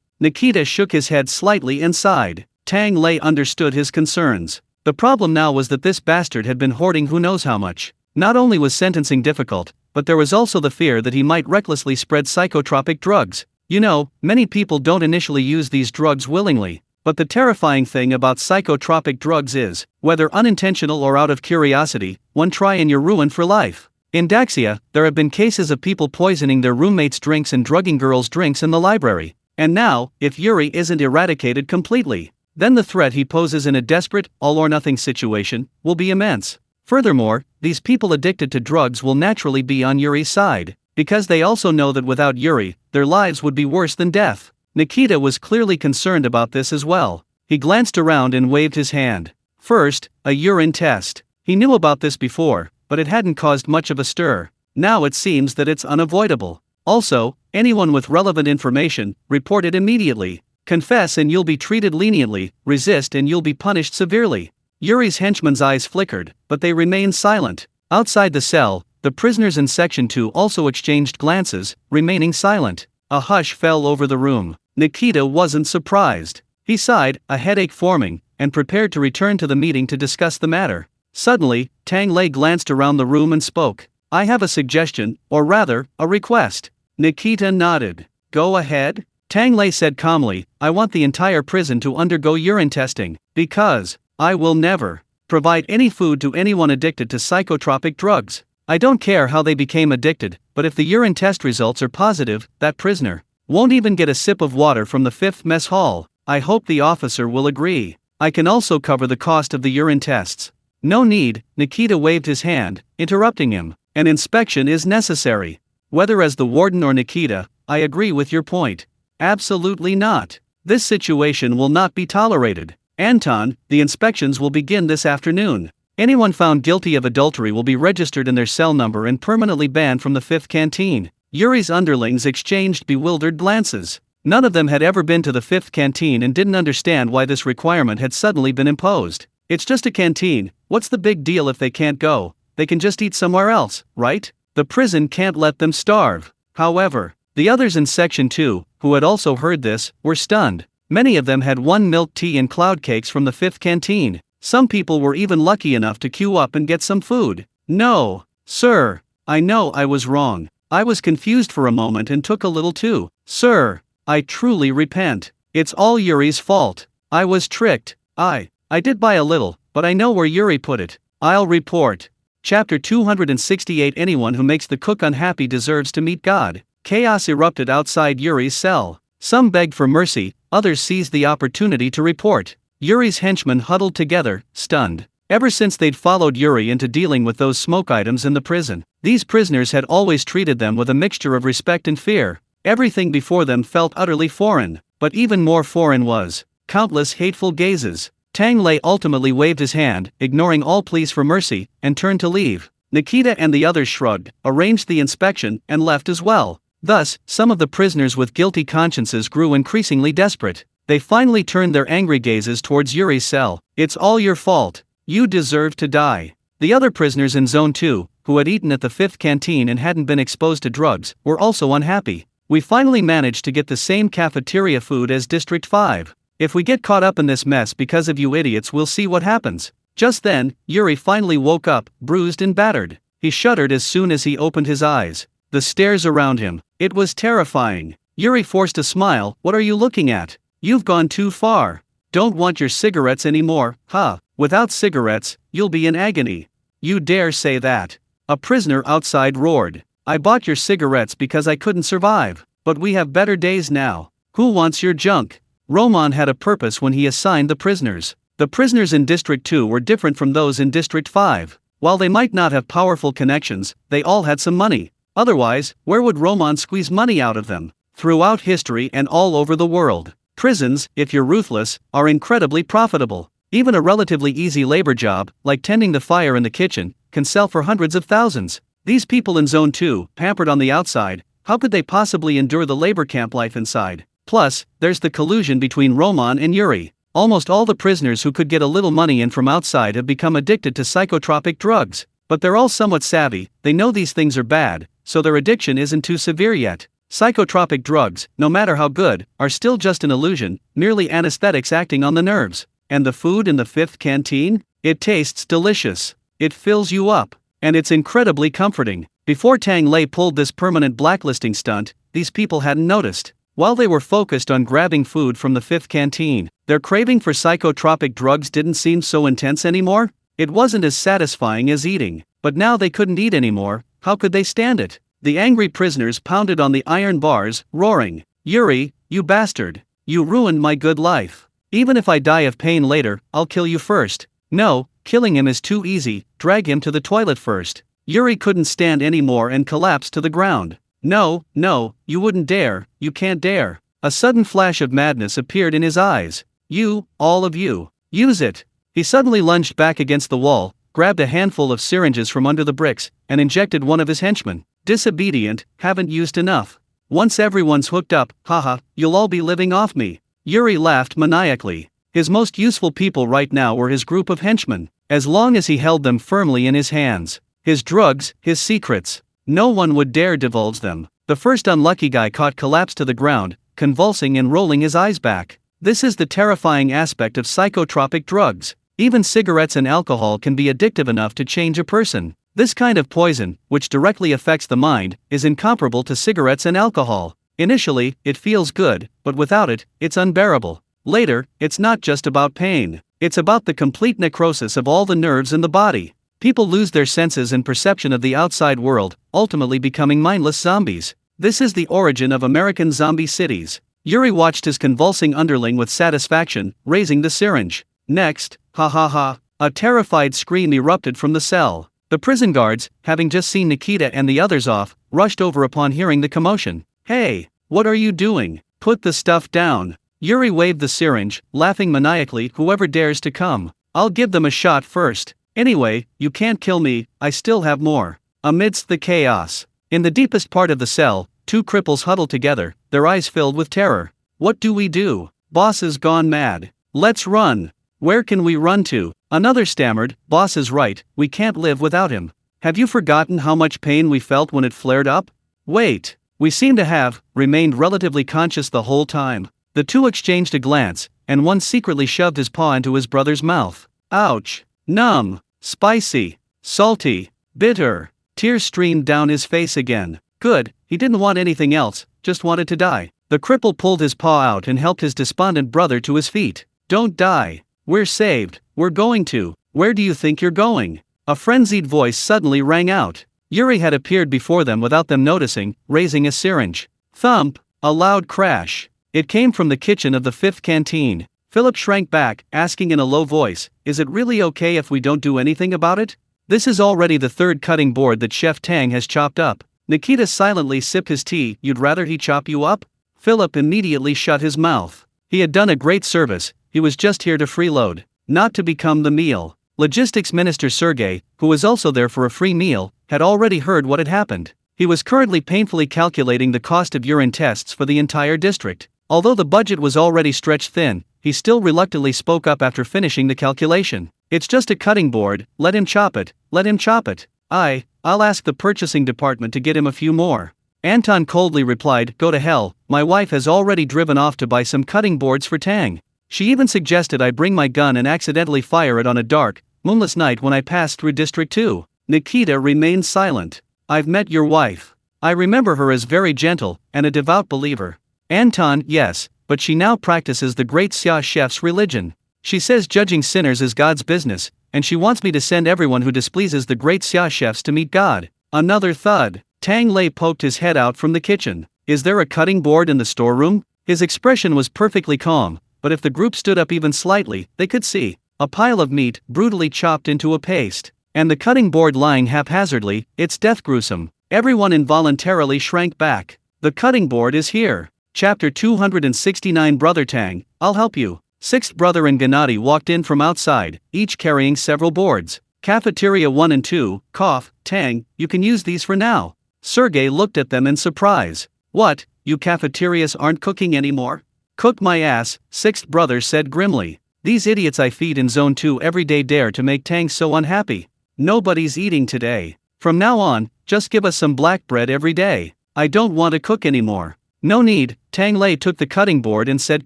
Nikita shook his head slightly and sighed. Tang Lei understood his concerns. The problem now was that this bastard had been hoarding who knows how much. Not only was sentencing difficult, but there was also the fear that he might recklessly spread psychotropic drugs. You know, many people don't initially use these drugs willingly. But the terrifying thing about psychotropic drugs is, whether unintentional or out of curiosity, one try and you're ruined for life. In Daxia, there have been cases of people poisoning their roommates' drinks and drugging girls' drinks in the library. And now, if Yuri isn't eradicated completely, then the threat he poses in a desperate, all-or-nothing situation will be immense. Furthermore, these people addicted to drugs will naturally be on Yuri's side, because they also know that without Yuri, their lives would be worse than death. Nikita was clearly concerned about this as well. He glanced around and waved his hand. First, a urine test. He knew about this before, but it hadn't caused much of a stir. Now it seems that it's unavoidable. Also, anyone with relevant information, report it immediately. Confess and you'll be treated leniently, resist and you'll be punished severely. Yuri's henchman's eyes flickered, but they remained silent. Outside the cell, the prisoners in Section 2 also exchanged glances, remaining silent. A hush fell over the room. Nikita wasn't surprised. He sighed, a headache forming, and prepared to return to the meeting to discuss the matter. Suddenly, Tang Lei glanced around the room and spoke. I have a suggestion, or rather, a request. Nikita nodded. Go ahead. Tang Lei said calmly, I want the entire prison to undergo urine testing, because I will never provide any food to anyone addicted to psychotropic drugs. I don't care how they became addicted, but if the urine test results are positive, that prisoner won't even get a sip of water from the 5th mess hall. I hope the officer will agree. I can also cover the cost of the urine tests. No need, Nikita waved his hand, interrupting him. An inspection is necessary. Whether as the warden or Nikita, I agree with your point. Absolutely not. This situation will not be tolerated. Anton, the inspections will begin this afternoon. Anyone found guilty of adultery will be registered in their cell number and permanently banned from the 5th canteen. Yuri's underlings exchanged bewildered glances. None of them had ever been to the 5th canteen and didn't understand why this requirement had suddenly been imposed. It's just a canteen, what's the big deal if they can't go? They can just eat somewhere else, right? The prison can't let them starve. However, the others in Section 2, who had also heard this, were stunned. Many of them had won milk tea and cloud cakes from the 5th canteen. Some people were even lucky enough to queue up and get some food. No, sir, I know I was wrong. I was confused for a moment and took a little too. Sir, I truly repent. It's all Yuri's fault. I was tricked. I did buy a little, but I know where Yuri put it. I'll report. Chapter 268 Anyone who makes the cook unhappy deserves to meet God. Chaos erupted outside Yuri's cell. Some begged for mercy, others seized the opportunity to report. Yuri's henchmen huddled together, stunned. Ever since they'd followed Yuri into dealing with those smoke items in the prison, these prisoners had always treated them with a mixture of respect and fear. Everything before them felt utterly foreign, but even more foreign was countless hateful gazes. Tang Lei ultimately waved his hand, ignoring all pleas for mercy, and turned to leave. Nikita and the others shrugged, arranged the inspection, and left as well. Thus, some of the prisoners with guilty consciences grew increasingly desperate. They finally turned their angry gazes towards Yuri's cell. It's all your fault. You deserve to die. The other prisoners in Zone 2, who had eaten at the 5th canteen and hadn't been exposed to drugs, were also unhappy. We finally managed to get the same cafeteria food as District 5. If we get caught up in this mess because of you idiots, we'll see what happens. Just then, Yuri finally woke up, bruised and battered. He shuddered as soon as he opened his eyes. The stares around him. It was terrifying. Yuri forced a smile. What are you looking at? You've gone too far. Don't want your cigarettes anymore, huh? Without cigarettes, you'll be in agony. You dare say that? A prisoner outside roared. I bought your cigarettes because I couldn't survive. But we have better days now. Who wants your junk? Roman had a purpose when he assigned the prisoners. The prisoners in District 2 were different from those in District 5. While they might not have powerful connections, they all had some money. Otherwise, where would Roman squeeze money out of them? Throughout history and all over the world, prisons, if you're ruthless, are incredibly profitable. Even a relatively easy labor job, like tending the fire in the kitchen, can sell for hundreds of thousands. These people in Zone 2, pampered on the outside, how could they possibly endure the labor camp life inside? Plus, there's the collusion between Roman and Yuri. Almost all the prisoners who could get a little money in from outside have become addicted to psychotropic drugs. But they're all somewhat savvy, they know these things are bad, so their addiction isn't too severe yet. Psychotropic drugs, no matter how good, are still just an illusion, merely anesthetics acting on the nerves. And the food in the fifth canteen? It tastes delicious. It fills you up. And it's incredibly comforting. Before Tang Lei pulled this permanent blacklisting stunt, these people hadn't noticed. While they were focused on grabbing food from the fifth canteen, their craving for psychotropic drugs didn't seem so intense anymore. It wasn't as satisfying as eating. But now they couldn't eat anymore. How could they stand it? The angry prisoners pounded on the iron bars, roaring, "Yuri, you bastard! You ruined my good life. Even if I die of pain later, I'll kill you first." No, killing him is too easy, drag him to the toilet first. Yuri couldn't stand anymore and collapsed to the ground. No, you wouldn't dare, you can't dare. A sudden flash of madness appeared in his eyes. You, all of you, use it. He suddenly lunged back against the wall, grabbed a handful of syringes from under the bricks, and injected one of his henchmen. Disobedient, haven't used enough. Once everyone's hooked up, haha, you'll all be living off me. Yuri laughed maniacally. His most useful people right now were his group of henchmen, as long as he held them firmly in his hands. His drugs, his secrets. No one would dare divulge them. The first unlucky guy caught collapsed to the ground, convulsing and rolling his eyes back. This is the terrifying aspect of psychotropic drugs. Even cigarettes and alcohol can be addictive enough to change a person. This kind of poison, which directly affects the mind, is incomparable to cigarettes and alcohol. Initially, it feels good, but without it, it's unbearable. Later, it's not just about pain. It's about the complete necrosis of all the nerves in the body. People lose their senses and perception of the outside world, ultimately becoming mindless zombies. This is the origin of American zombie cities. Yuri watched his convulsing underling with satisfaction, raising the syringe. Next, ha ha ha, a terrified scream erupted from the cell. The prison guards, having just seen Nikita and the others off, rushed over upon hearing the commotion. Hey, what are you doing? Put the stuff down. Yuri waved the syringe, laughing maniacally. Whoever dares to come, I'll give them a shot first. Anyway, you can't kill me, I still have more. Amidst the chaos, in the deepest part of the cell, two cripples huddled together, their eyes filled with terror. What do we do? Boss is gone mad. Let's run. Where can we run to? Another stammered, Boss is right, we can't live without him. Have you forgotten how much pain we felt when it flared up? Wait, we seem to have remained relatively conscious the whole time. The two exchanged a glance, and one secretly shoved his paw into his brother's mouth. Ouch. Numb. Spicy. Salty. Bitter. Tears streamed down his face again. Good, he didn't want anything else, just wanted to die. The cripple pulled his paw out and helped his despondent brother to his feet. Don't die. We're saved. We're going to. Where do you think you're going? A frenzied voice suddenly rang out. Yuri had appeared before them without them noticing, raising a syringe. Thump. A loud crash. It came from the kitchen of the fifth canteen. Philip shrank back, asking in a low voice, is it really okay if we don't do anything about it? This is already the third cutting board that Chef Tang has chopped up. Nikita silently sipped his tea. You'd rather he chop you up? Philip immediately shut his mouth. He had done a great service, he was just here to freeload, not to become the meal. Logistics Minister Sergei, who was also there for a free meal, had already heard what had happened. He was currently painfully calculating the cost of urine tests for the entire district. Although the budget was already stretched thin, he still reluctantly spoke up after finishing the calculation. It's just a cutting board, let him chop it, let him chop it. I'll ask the purchasing department to get him a few more. Anton coldly replied, go to hell, my wife has already driven off to buy some cutting boards for Tang. She even suggested I bring my gun and accidentally fire it on a dark, moonless night when I passed through District 2. Nikita remained silent. I've met your wife. I remember her as very gentle, and a devout believer. Anton, yes, but she now practices the great Xia chef's religion. She says judging sinners is God's business, and she wants me to send everyone who displeases the great Xia chefs to meet God. Another thud. Tang Lei poked his head out from the kitchen. Is there a cutting board in the storeroom? His expression was perfectly calm, but if the group stood up even slightly, they could see a pile of meat brutally chopped into a paste. And the cutting board lying haphazardly, it's death gruesome. Everyone involuntarily shrank back. The cutting board is here. Chapter 269 Brother Tang, I'll help you. Sixth brother and Gennady walked in from outside, each carrying several boards. Cafeteria 1 and 2, cough, Tang, you can use these for now. Sergei looked at them in surprise. What, you cafeterias aren't cooking anymore? Cook my ass, sixth brother said grimly. These idiots I feed in Zone 2 every day dare to make Tang so unhappy. Nobody's eating today. From now on, just give us some black bread every day. I don't want to cook anymore. No need, Tang Lei took the cutting board and said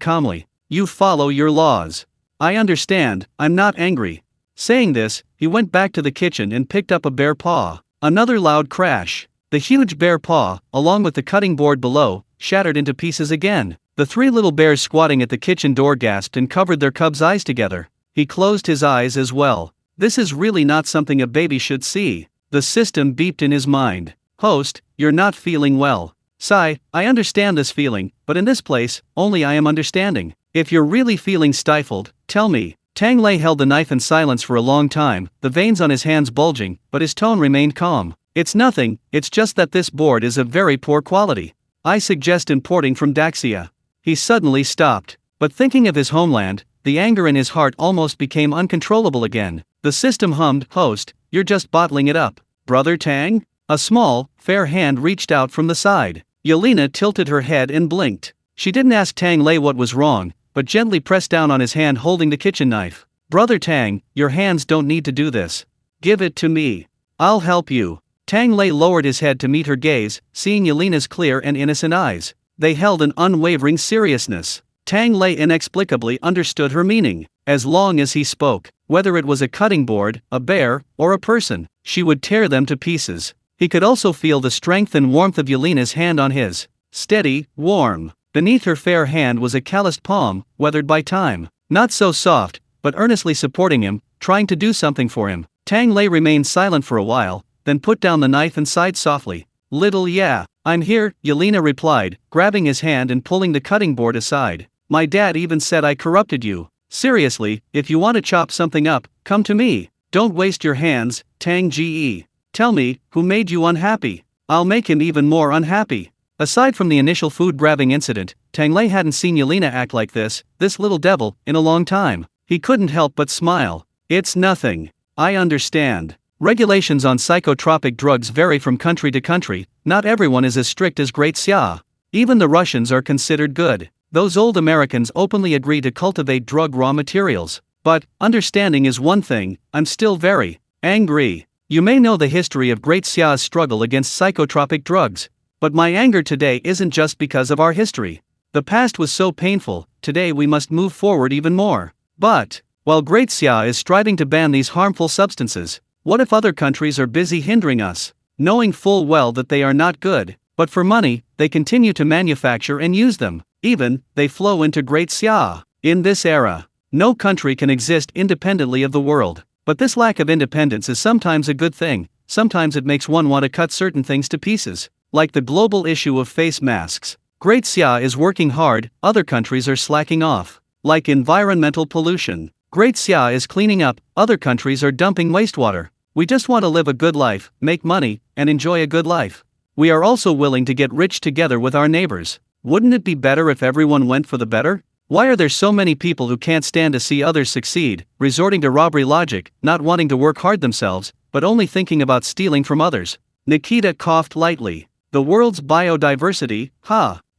calmly. You follow your laws. I understand, I'm not angry. Saying this, he went back to the kitchen and picked up a bare paw. Another loud crash. The huge bare paw, along with the cutting board below, shattered into pieces again. The three little bears squatting at the kitchen door gasped and covered their cub's eyes together. He closed his eyes as well. This is really not something a baby should see. The system beeped in his mind. Host, you're not feeling well. Sigh, I understand this feeling, but in this place, only I am understanding. If you're really feeling stifled, tell me. Tang Lei held the knife in silence for a long time, the veins on his hands bulging, but his tone remained calm. It's nothing, it's just that this board is of very poor quality. I suggest importing from Daxia. He suddenly stopped, but thinking of his homeland, the anger in his heart almost became uncontrollable again. The system hummed, Host, you're just bottling it up. Brother Tang? A small, fair hand reached out from the side. Yelena tilted her head and blinked. She didn't ask Tang Lei what was wrong, but gently pressed down on his hand holding the kitchen knife. Brother Tang, your hands don't need to do this. Give it to me. I'll help you. Tang Lei lowered his head to meet her gaze, seeing Yelena's clear and innocent eyes. They held an unwavering seriousness. Tang Lei inexplicably understood her meaning. As long as he spoke, whether it was a cutting board, a bear, or a person, she would tear them to pieces. He could also feel the strength and warmth of Yelena's hand on his. Steady, warm. Beneath her fair hand was a calloused palm, weathered by time. Not so soft, but earnestly supporting him, trying to do something for him. Tang Lei remained silent for a while, then put down the knife and sighed softly. Little yeah, I'm here, Yelena replied, grabbing his hand and pulling the cutting board aside. My dad even said I corrupted you. Seriously, if you want to chop something up, come to me. Don't waste your hands, Tang Ge. Tell me, who made you unhappy? I'll make him even more unhappy. Aside from the initial food-grabbing incident, Tang Lei hadn't seen Yelena act like this little devil, in a long time. He couldn't help but smile. It's nothing. I understand. Regulations on psychotropic drugs vary from country to country, not everyone is as strict as Great Xia. Even the Russians are considered good. Those old Americans openly agree to cultivate drug raw materials. But, understanding is one thing, I'm still very angry. You may know the history of Great Xia's struggle against psychotropic drugs. But my anger today isn't just because of our history. The past was so painful, today we must move forward even more. But, while Great Xia is striving to ban these harmful substances, what if other countries are busy hindering us, knowing full well that they are not good, but for money, they continue to manufacture and use them, even, they flow into Great Xia. In this era, no country can exist independently of the world, but this lack of independence is sometimes a good thing, sometimes it makes one want to cut certain things to pieces. Like the global issue of face masks. Great Xia is working hard, other countries are slacking off. Like environmental pollution. Great Xia is cleaning up, other countries are dumping wastewater. We just want to live a good life, make money, and enjoy a good life. We are also willing to get rich together with our neighbors. Wouldn't it be better if everyone went for the better? Why are there so many people who can't stand to see others succeed, resorting to robbery logic, not wanting to work hard themselves, but only thinking about stealing from others? Nikita coughed lightly. The world's biodiversity,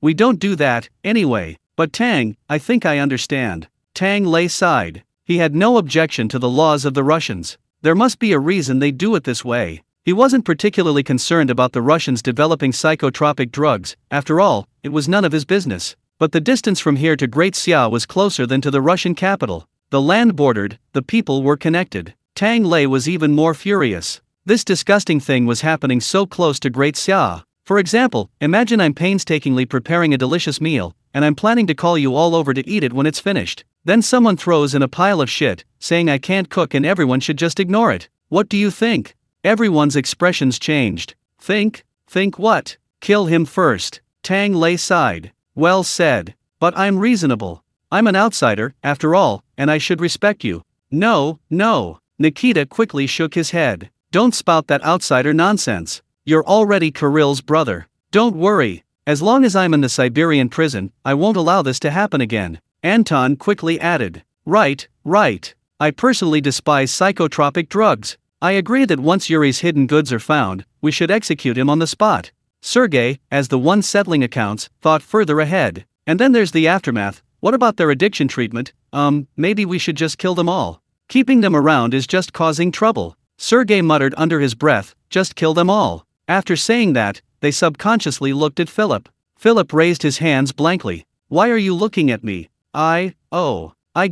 we don't do that, anyway. But Tang, I think I understand. Tang Lei sighed. He had no objection to the laws of the Russians. There must be a reason they do it this way. He wasn't particularly concerned about the Russians developing psychotropic drugs, after all, it was none of his business. But the distance from here to Great Xia was closer than to the Russian capital. The land bordered, the people were connected. Tang Lei was even more furious. This disgusting thing was happening so close to Great Xia. For example, imagine I'm painstakingly preparing a delicious meal, and I'm planning to call you all over to eat it when it's finished. Then someone throws in a pile of shit, saying I can't cook and everyone should just ignore it. What do you think? Everyone's expressions changed. Think what? Kill him first. Tang Lei sighed. Well said. But I'm reasonable. I'm an outsider, after all, and I should respect you. No. Nikita quickly shook his head. Don't spout that outsider nonsense. You're already Kirill's brother. Don't worry. As long as I'm in the Siberian prison, I won't allow this to happen again. Anton quickly added. Right. I personally despise psychotropic drugs. I agree that once Yuri's hidden goods are found, we should execute him on the spot. Sergey, as the one settling accounts, thought further ahead. And then there's the aftermath. What about their addiction treatment? Maybe we should just kill them all. Keeping them around is just causing trouble. Sergey muttered under his breath, just kill them all. After saying that, they subconsciously looked at Philip. Philip raised his hands blankly. Why are you looking at me? I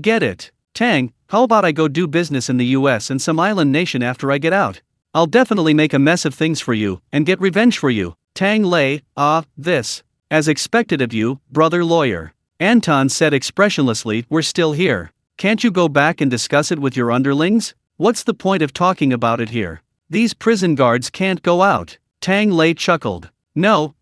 get it. Tang, how about I go do business in the US and some island nation after I get out? I'll definitely make a mess of things for you, and get revenge for you. Tang Lei, this. As expected of you, brother lawyer. Anton said expressionlessly, we're still here. Can't you go back and discuss it with your underlings? What's the point of talking about it here? These prison guards can't go out. Tang Lei chuckled. No,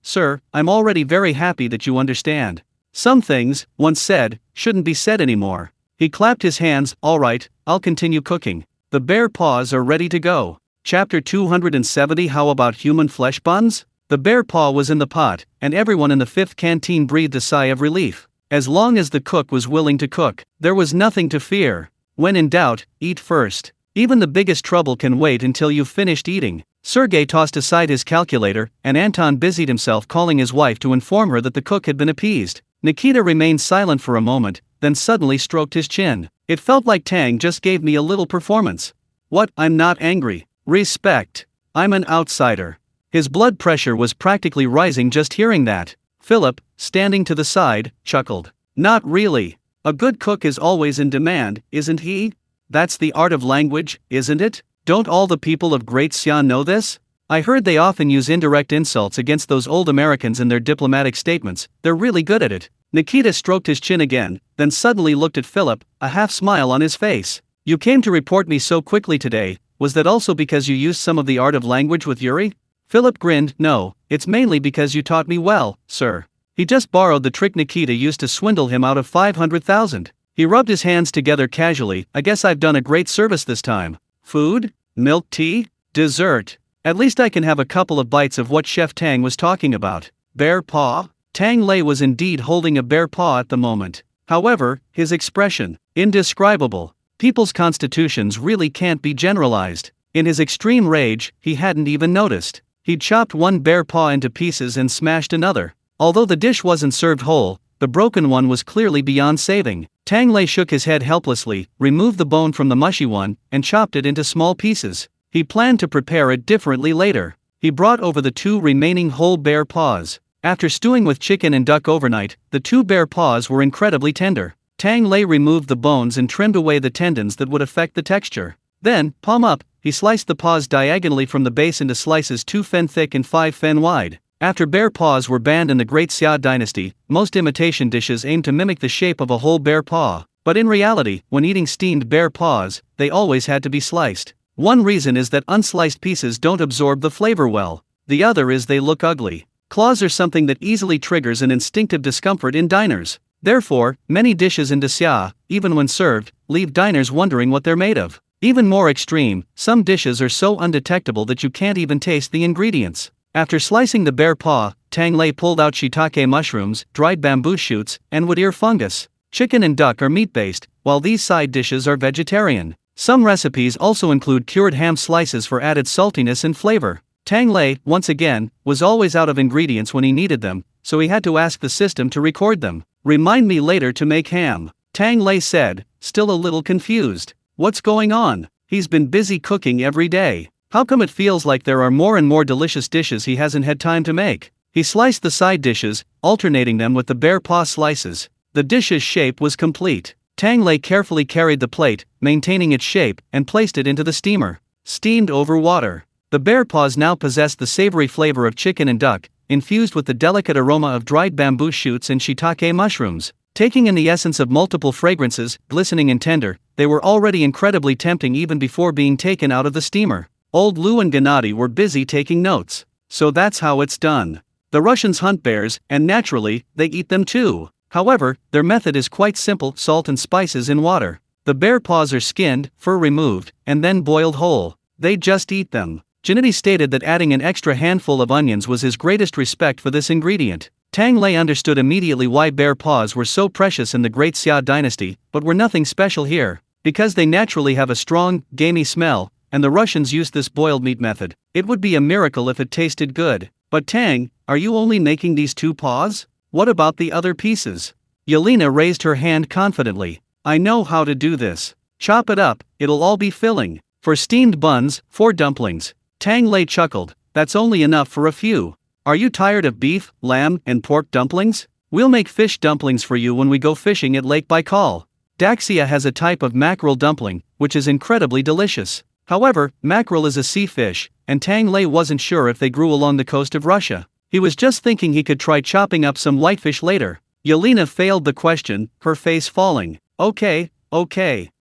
sir, I'm already very happy that you understand. Some things, once said, shouldn't be said anymore. He clapped his hands, all right, I'll continue cooking. The bear paws are ready to go. Chapter 270. How about human flesh buns? The bear paw was in the pot, and everyone in the fifth canteen breathed a sigh of relief. As long as the cook was willing to cook, there was nothing to fear. When in doubt, eat first. Even the biggest trouble can wait until you've finished eating. Sergey tossed aside his calculator, and Anton busied himself calling his wife to inform her that the cook had been appeased. Nikita remained silent for a moment, then suddenly stroked his chin. It felt like Tang just gave me a little performance. What? I'm not angry. Respect. I'm an outsider. His blood pressure was practically rising just hearing that. Philip, standing to the side, chuckled. Not really. A good cook is always in demand, isn't he? That's the art of language, isn't it? Don't all the people of Great Xia know this? I heard they often use indirect insults against those old Americans in their diplomatic statements. They're really good at it. Nikita stroked his chin again, then suddenly looked at Philip, a half smile on his face. You came to report me so quickly today. Was that also because you used some of the art of language with Yuri? Philip grinned. No, it's mainly because you taught me well, sir. He just borrowed the trick Nikita used to swindle him out of 500,000. He rubbed his hands together casually. I guess I've done a great service this time. Food? Milk tea? Dessert? At least I can have a couple of bites of what Chef Tang was talking about. Bear paw? Tang Lei was indeed holding a bear paw at the moment. However, his expression, indescribable. People's constitutions really can't be generalized. In his extreme rage, he hadn't even noticed. He'd chopped one bear paw into pieces and smashed another. Although the dish wasn't served whole, the broken one was clearly beyond saving. Tang Lei shook his head helplessly, removed the bone from the mushy one, and chopped it into small pieces. He planned to prepare it differently later. He brought over the 2 remaining whole bear paws. After stewing with chicken and duck overnight, the 2 bear paws were incredibly tender. Tang Lei removed the bones and trimmed away the tendons that would affect the texture. Then, palm up, he sliced the paws diagonally from the base into slices 2 fen thick and 5 fen wide. After bear paws were banned in the Great Xia dynasty, most imitation dishes aimed to mimic the shape of a whole bear paw. But in reality, when eating steamed bear paws, they always had to be sliced. One reason is that unsliced pieces don't absorb the flavor well. The other is they look ugly. Claws are something that easily triggers an instinctive discomfort in diners. Therefore, many dishes in Xia, even when served, leave diners wondering what they're made of. Even more extreme, some dishes are so undetectable that you can't even taste the ingredients. After slicing the bear paw, Tang Lei pulled out shiitake mushrooms, dried bamboo shoots, and wood ear fungus. Chicken and duck are meat-based, while these side dishes are vegetarian. Some recipes also include cured ham slices for added saltiness and flavor. Tang Lei, once again, was always out of ingredients when he needed them, so he had to ask the system to record them. Remind me later to make ham, Tang Lei said, still a little confused. What's going on? He's been busy cooking every day. How come it feels like there are more and more delicious dishes he hasn't had time to make? He sliced the side dishes, alternating them with the bear paw slices. The dish's shape was complete. Tang Lei carefully carried the plate, maintaining its shape, and placed it into the steamer. Steamed over water. The bear paws now possessed the savory flavor of chicken and duck, infused with the delicate aroma of dried bamboo shoots and shiitake mushrooms. Taking in the essence of multiple fragrances, glistening and tender, they were already incredibly tempting even before being taken out of the steamer. Old Lu and Gennady were busy taking notes. So that's how it's done. The Russians hunt bears, and naturally, they eat them too. However, their method is quite simple: salt and spices in water. The bear paws are skinned, fur removed, and then boiled whole. They just eat them. Gennady stated that adding an extra handful of onions was his greatest respect for this ingredient. Tang Lei understood immediately why bear paws were so precious in the Great Xia dynasty, but were nothing special here. Because they naturally have a strong, gamey smell, and the Russians used this boiled meat method. It would be a miracle if it tasted good. But Tang, are you only making these 2 paws? What about the other pieces? Yelena raised her hand confidently. I know how to do this. Chop it up, it'll all be filling. For steamed buns, 4 dumplings. Tang Lei chuckled. That's only enough for a few. Are you tired of beef, lamb, and pork dumplings? We'll make fish dumplings for you when we go fishing at Lake Baikal. Daxia has a type of mackerel dumpling, which is incredibly delicious. However, mackerel is a sea fish, and Tang Lei wasn't sure if they grew along the coast of Russia. He was just thinking he could try chopping up some whitefish later. Yelena failed the question, her face falling. Okay.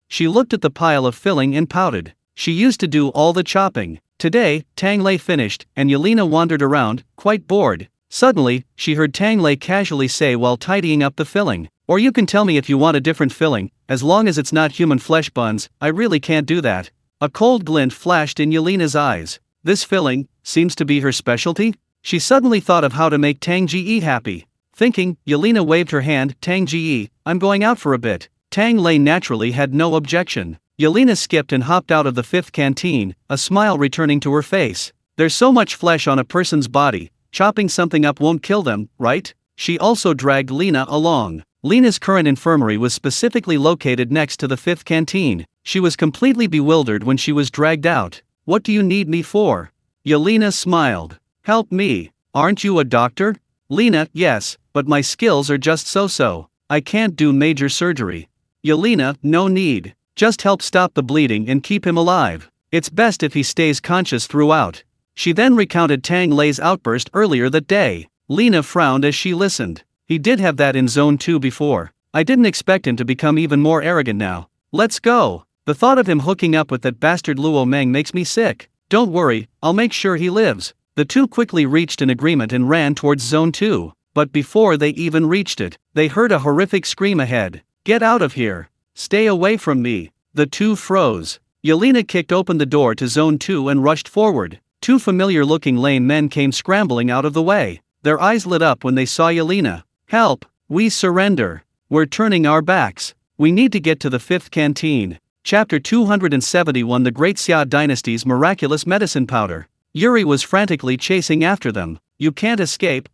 She looked at the pile of filling and pouted. She used to do all the chopping. Today, Tang Lei finished, and Yelena wandered around, quite bored. Suddenly, she heard Tang Lei casually say while tidying up the filling, or you can tell me if you want a different filling, as long as it's not human flesh buns. I really can't do that. A cold glint flashed in Yelena's eyes. This filling seems to be her specialty? She suddenly thought of how to make Tang Ji happy. Thinking, Yelena waved her hand. Tang Ji, I'm going out for a bit. Tang Lei naturally had no objection. Yelena skipped and hopped out of the 5th canteen, a smile returning to her face. There's so much flesh on a person's body, chopping something up won't kill them, right? She also dragged Lena along. Lena's current infirmary was specifically located next to the 5th canteen. She was completely bewildered when she was dragged out. What do you need me for? Yelena smiled. Help me. Aren't you a doctor? Lena, yes, but my skills are just so-so. I can't do major surgery. Yelena, no need. Just help stop the bleeding and keep him alive. It's best if he stays conscious throughout. She then recounted Tang Lei's outburst earlier that day. Lena frowned as she listened. He did have that in Zone 2 before. I didn't expect him to become even more arrogant now. Let's go. The thought of him hooking up with that bastard Luo Meng makes me sick. Don't worry, I'll make sure he lives. The two quickly reached an agreement and ran towards Zone 2. But before they even reached it, they heard a horrific scream ahead. Get out of here. Stay away from me. The two froze. Yelena kicked open the door to Zone 2 and rushed forward. 2 familiar-looking lame men came scrambling out of the way. Their eyes lit up when they saw Yelena. Help! We surrender. We're turning our backs. We need to get to the 5th canteen. Chapter 271 The Great Xia Dynasty's Miraculous Medicine Powder. Yuri was frantically chasing after them. You can't escape,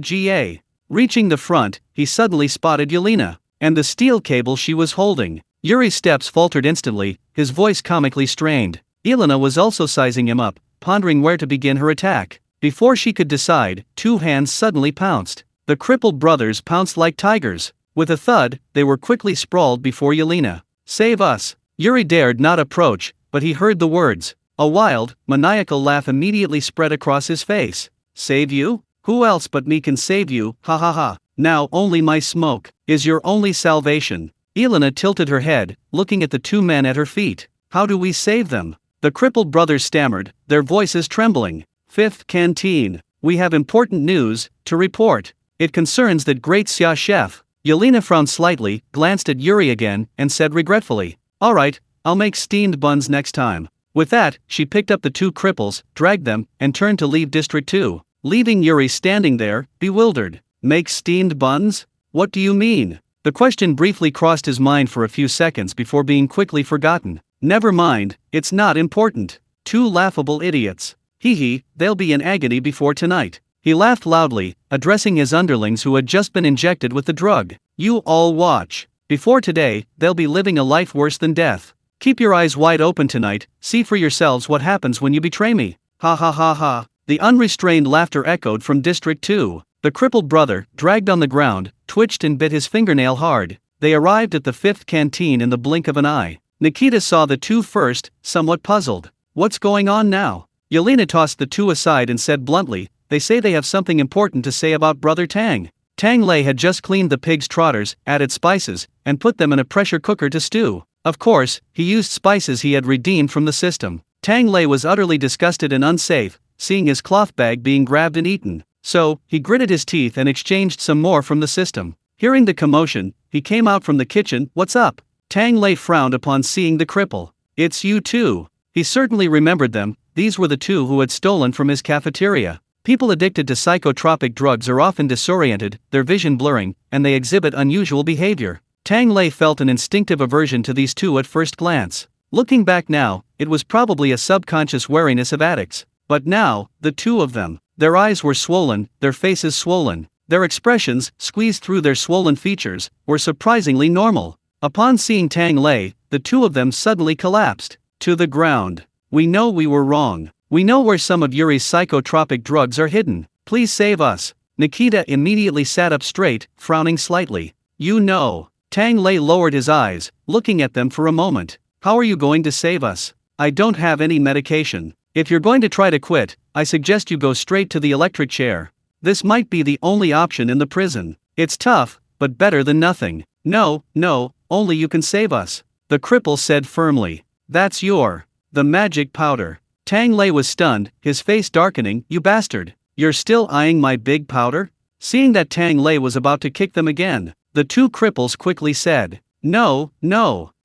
GA. Reaching the front, he suddenly spotted Yelena and the steel cable she was holding. Yuri's steps faltered instantly, his voice comically strained. Yelena was also sizing him up, pondering where to begin her attack. Before she could decide, 2 hands suddenly pounced. The crippled brothers pounced like tigers. With a thud, they were quickly sprawled before Yelena. Save us! Yuri dared not approach, but he heard the words. A wild, maniacal laugh immediately spread across his face. Save you? Who else but me can save you, Now only my smoke is your only salvation. Yelena tilted her head, looking at the 2 men at her feet. How do we save them? The crippled brothers stammered, their voices trembling. 5th canteen. We have important news to report. It concerns that great Xia chef. Yelena frowned slightly, glanced at Yuri again, and said regretfully, Alright, I'll make steamed buns next time. With that, she picked up the 2 cripples, dragged them, and turned to leave District 2, leaving Yuri standing there, bewildered. Make steamed buns? What do you mean? The question briefly crossed his mind for a few seconds before being quickly forgotten. Never mind, it's not important. 2 laughable idiots. They'll be in agony before tonight. He laughed loudly, addressing his underlings who had just been injected with the drug. You all watch. Before today, they'll be living a life worse than death. Keep your eyes wide open tonight, see for yourselves what happens when you betray me. The unrestrained laughter echoed from District 2. The crippled brother, dragged on the ground, twitched and bit his fingernail hard. They arrived at the 5th canteen in the blink of an eye. Nikita saw the 2 first, somewhat puzzled. What's going on now? Yelena tossed the 2 aside and said bluntly, They say they have something important to say about Brother Tang. Tang Lei had just cleaned the pig's trotters, added spices, and put them in a pressure cooker to stew. Of course, he used spices he had redeemed from the system. Tang Lei was utterly disgusted and unsafe, seeing his cloth bag being grabbed and eaten. So, he gritted his teeth and exchanged some more from the system. Hearing the commotion, he came out from the kitchen. What's up? Tang Lei frowned upon seeing the cripple. It's you too. He certainly remembered them. These were the 2 who had stolen from his cafeteria. People addicted to psychotropic drugs are often disoriented, their vision blurring, and they exhibit unusual behavior. Tang Lei felt an instinctive aversion to these 2 at first glance. Looking back now, it was probably a subconscious wariness of addicts. But now, the 2 of them. Their eyes were swollen, their faces swollen. Their expressions, squeezed through their swollen features, were surprisingly normal. Upon seeing Tang Lei, the two of them suddenly collapsed to the ground. We know we were wrong. We know where some of Yuri's psychotropic drugs are hidden. Please save us. Nikita immediately sat up straight, frowning slightly. You know. Tang Lei lowered his eyes, looking at them for a moment. How are you going to save us? I don't have any medication. If you're going to try to quit, I suggest you go straight to the electric chair. This might be the only option in the prison. It's tough, but better than nothing. No, only you can save us. The cripple said firmly. That's the magic powder. Tang Lei was stunned, his face darkening. You bastard. You're still eyeing my big powder? Seeing that Tang Lei was about to kick them again, the two cripples quickly said, No,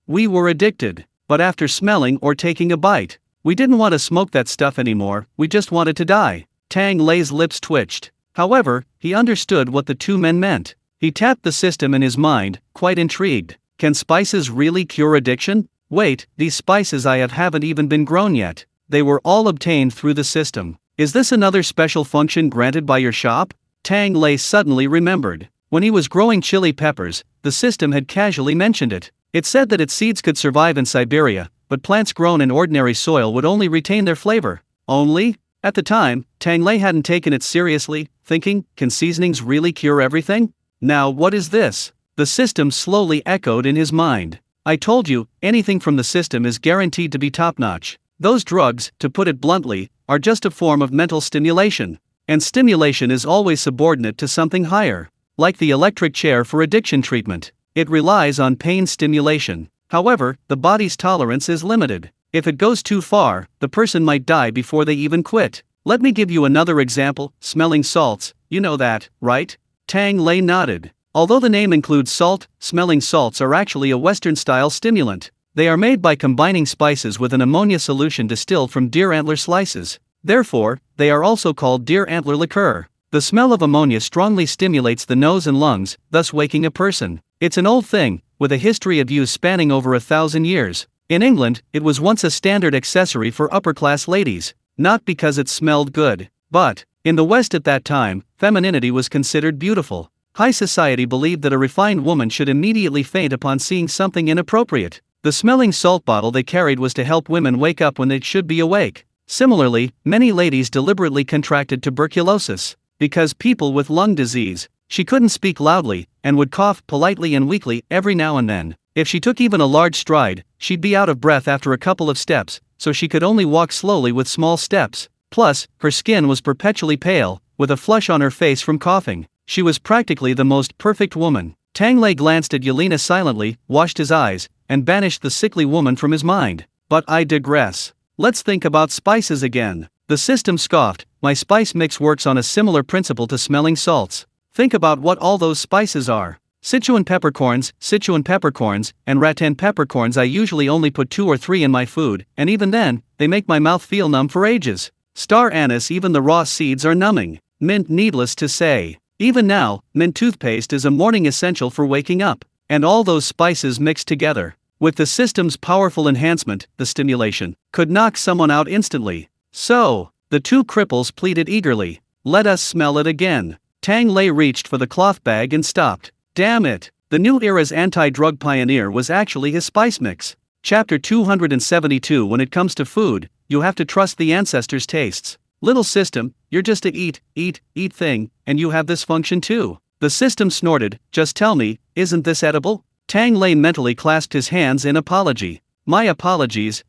we were addicted. But after smelling or taking a bite, we didn't want to smoke that stuff anymore, we just wanted to die. Tang Lei's lips twitched. However, he understood what the two men meant. He tapped the system in his mind, quite intrigued. Can spices really cure addiction? Wait, these spices I haven't even been grown yet. They were all obtained through the system. Is this another special function granted by your shop? Tang Lei suddenly remembered. When he was growing chili peppers, the system had casually mentioned it. It said that its seeds could survive in Siberia, but plants grown in ordinary soil would only retain their flavor. Only? At the time, Tang Lei hadn't taken it seriously, thinking, can seasonings really cure everything? Now what is this? The system slowly echoed in his mind. I told you, anything from the system is guaranteed to be top-notch. Those drugs, to put it bluntly, are just a form of mental stimulation. And stimulation is always subordinate to something higher. Like the electric chair for addiction treatment. It relies on pain stimulation. However, the body's tolerance is limited. If it goes too far, the person might die before they even quit. Let me give you another example, smelling salts. You know that, right? Tang Lei nodded. Although the name includes salt, smelling salts are actually a Western-style stimulant. They are made by combining spices with an ammonia solution distilled from deer antler slices. Therefore, they are also called deer antler liqueur. The smell of ammonia strongly stimulates the nose and lungs, thus waking a person. It's an old thing, with a history of use spanning over 1,000 years. In England, it was once a standard accessory for upper-class ladies, not because it smelled good, but, in the West at that time, femininity was considered beautiful. High society believed that a refined woman should immediately faint upon seeing something inappropriate. The smelling salt bottle they carried was to help women wake up when they should be awake. Similarly, many ladies deliberately contracted tuberculosis. Because people with lung disease, she couldn't speak loudly, and would cough politely and weakly every now and then. If she took even a large stride, she'd be out of breath after a couple of steps, so she could only walk slowly with small steps. Plus, her skin was perpetually pale, with a flush on her face from coughing. She was practically the most perfect woman. Tang Lei glanced at Yelena silently, washed his eyes, and banished the sickly woman from his mind. But I digress. Let's think about spices again. The system scoffed. My spice mix works on a similar principle to smelling salts. Think about what all those spices are. Sichuan peppercorns, and rattan peppercorns. I usually only put 2 or 3 in my food, and even then, they make my mouth feel numb for ages. Star anise, even the raw seeds are numbing. Mint, needless to say. Even now, mint toothpaste is a morning essential for waking up. And all those spices mixed together, with the system's powerful enhancement, the stimulation, could knock someone out instantly. So, the two cripples pleaded eagerly. Let us smell it again. Tang Lei reached for the cloth bag and stopped. Damn it! The new era's anti-drug pioneer was actually his spice mix. Chapter 272. When it comes to food, you have to trust the ancestors' tastes. Little system, you're just a eat thing, and you have this function too. The system snorted. Just tell me, isn't this edible? Tang Lei mentally clasped his hands in apology. My apologies.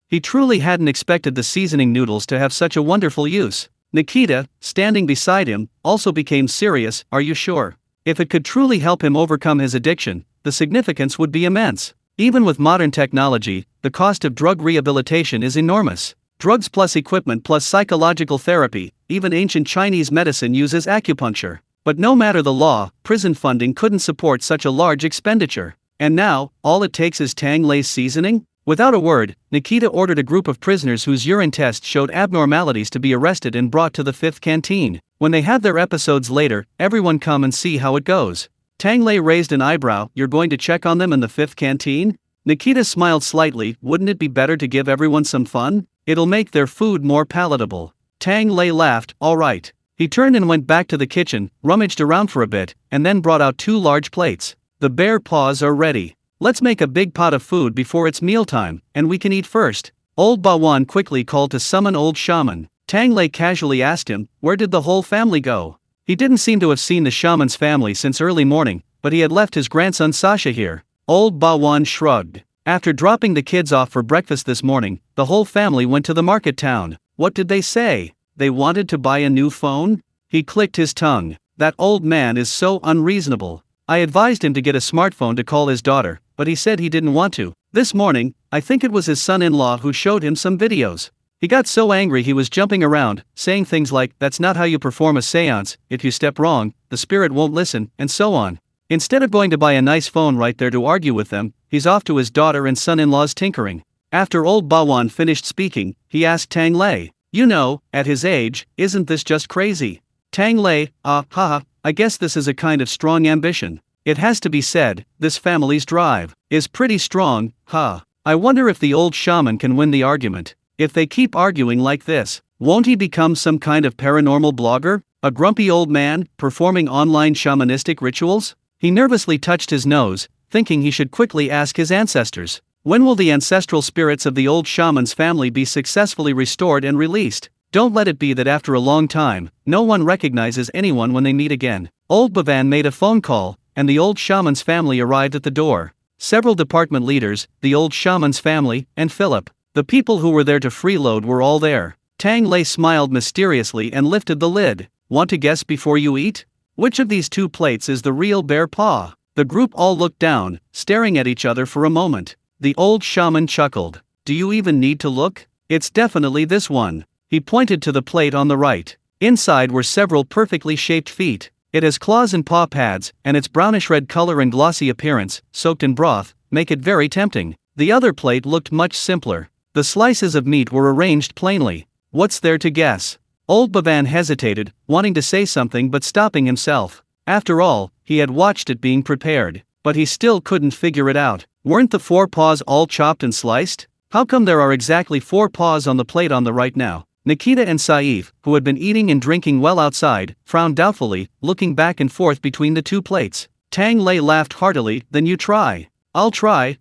He truly hadn't expected the seasoning noodles to have such a wonderful use. Nikita, standing beside him, also became serious. Are you sure? If it could truly help him overcome his addiction, the significance would be immense. Even with modern technology, the cost of drug rehabilitation is enormous. Drugs plus equipment plus psychological therapy, even ancient Chinese medicine uses acupuncture. But no matter the law, prison funding couldn't support such a large expenditure. And now, all it takes is Tang Lei's seasoning? Without a word, Nikita ordered a group of prisoners whose urine tests showed abnormalities to be arrested and brought to the 5th canteen. When they have their episodes later, everyone come and see how it goes. Tang Lei raised an eyebrow. You're going to check on them in the 5th canteen? Nikita smiled slightly. Wouldn't it be better to give everyone some fun? It'll make their food more palatable. Tang Lei laughed, all right. He turned and went back to the kitchen, rummaged around for a bit, and then brought out 2 large plates. The bear paws are ready. Let's make a big pot of food before it's mealtime, and we can eat first. Old Bawan quickly called to summon old shaman. Tang Lei casually asked him, where did the whole family go? He didn't seem to have seen the shaman's family since early morning, but he had left his grandson Sasha here. Old Bawan shrugged. After dropping the kids off for breakfast this morning, the whole family went to the market town. What did they say? They wanted to buy a new phone? He clicked his tongue. That old man is so unreasonable. I advised him to get a smartphone to call his daughter, but he said he didn't want to. This morning, I think it was his son-in-law who showed him some videos. He got so angry he was jumping around, saying things like, that's not how you perform a seance, if you step wrong, the spirit won't listen, and so on. Instead of going to buy a nice phone right there to argue with them, he's off to his daughter and son-in-law's tinkering. After old Bawan finished speaking, he asked Tang Lei, you know, at his age, isn't this just crazy? Tang Lei, haha, I guess this is a kind of strong ambition. It has to be said, this family's drive is pretty strong, huh? I wonder if the old shaman can win the argument. If they keep arguing like this, won't he become some kind of paranormal blogger? A grumpy old man, performing online shamanistic rituals? He nervously touched his nose, thinking he should quickly ask his ancestors. When will the ancestral spirits of the old shaman's family be successfully restored and released? Don't let it be that after a long time, no one recognizes anyone when they meet again. Old Bavan made a phone call, and the old shaman's family arrived at the door. Several department leaders, the old shaman's family, and Philip, the people who were there to freeload, were all there. Tang Lei smiled mysteriously and lifted the lid. Want to guess before you eat? Which of these 2 plates is the real bear paw? The group all looked down, staring at each other for a moment. The old shaman chuckled. Do you even need to look? It's definitely this one. He pointed to the plate on the right. Inside were several perfectly shaped feet. It has claws and paw pads, and its brownish-red color and glossy appearance, soaked in broth, make it very tempting. The other plate looked much simpler. The slices of meat were arranged plainly. What's there to guess? Old Bavan hesitated, wanting to say something but stopping himself. After all, he had watched it being prepared, but he still couldn't figure it out. Weren't the 4 paws all chopped and sliced? How come there are exactly 4 paws on the plate on the right now? Nikita and Saif, who had been eating and drinking well outside, frowned doubtfully, looking back and forth between the 2 plates. Tang Lei laughed heartily. Then you try. I'll try.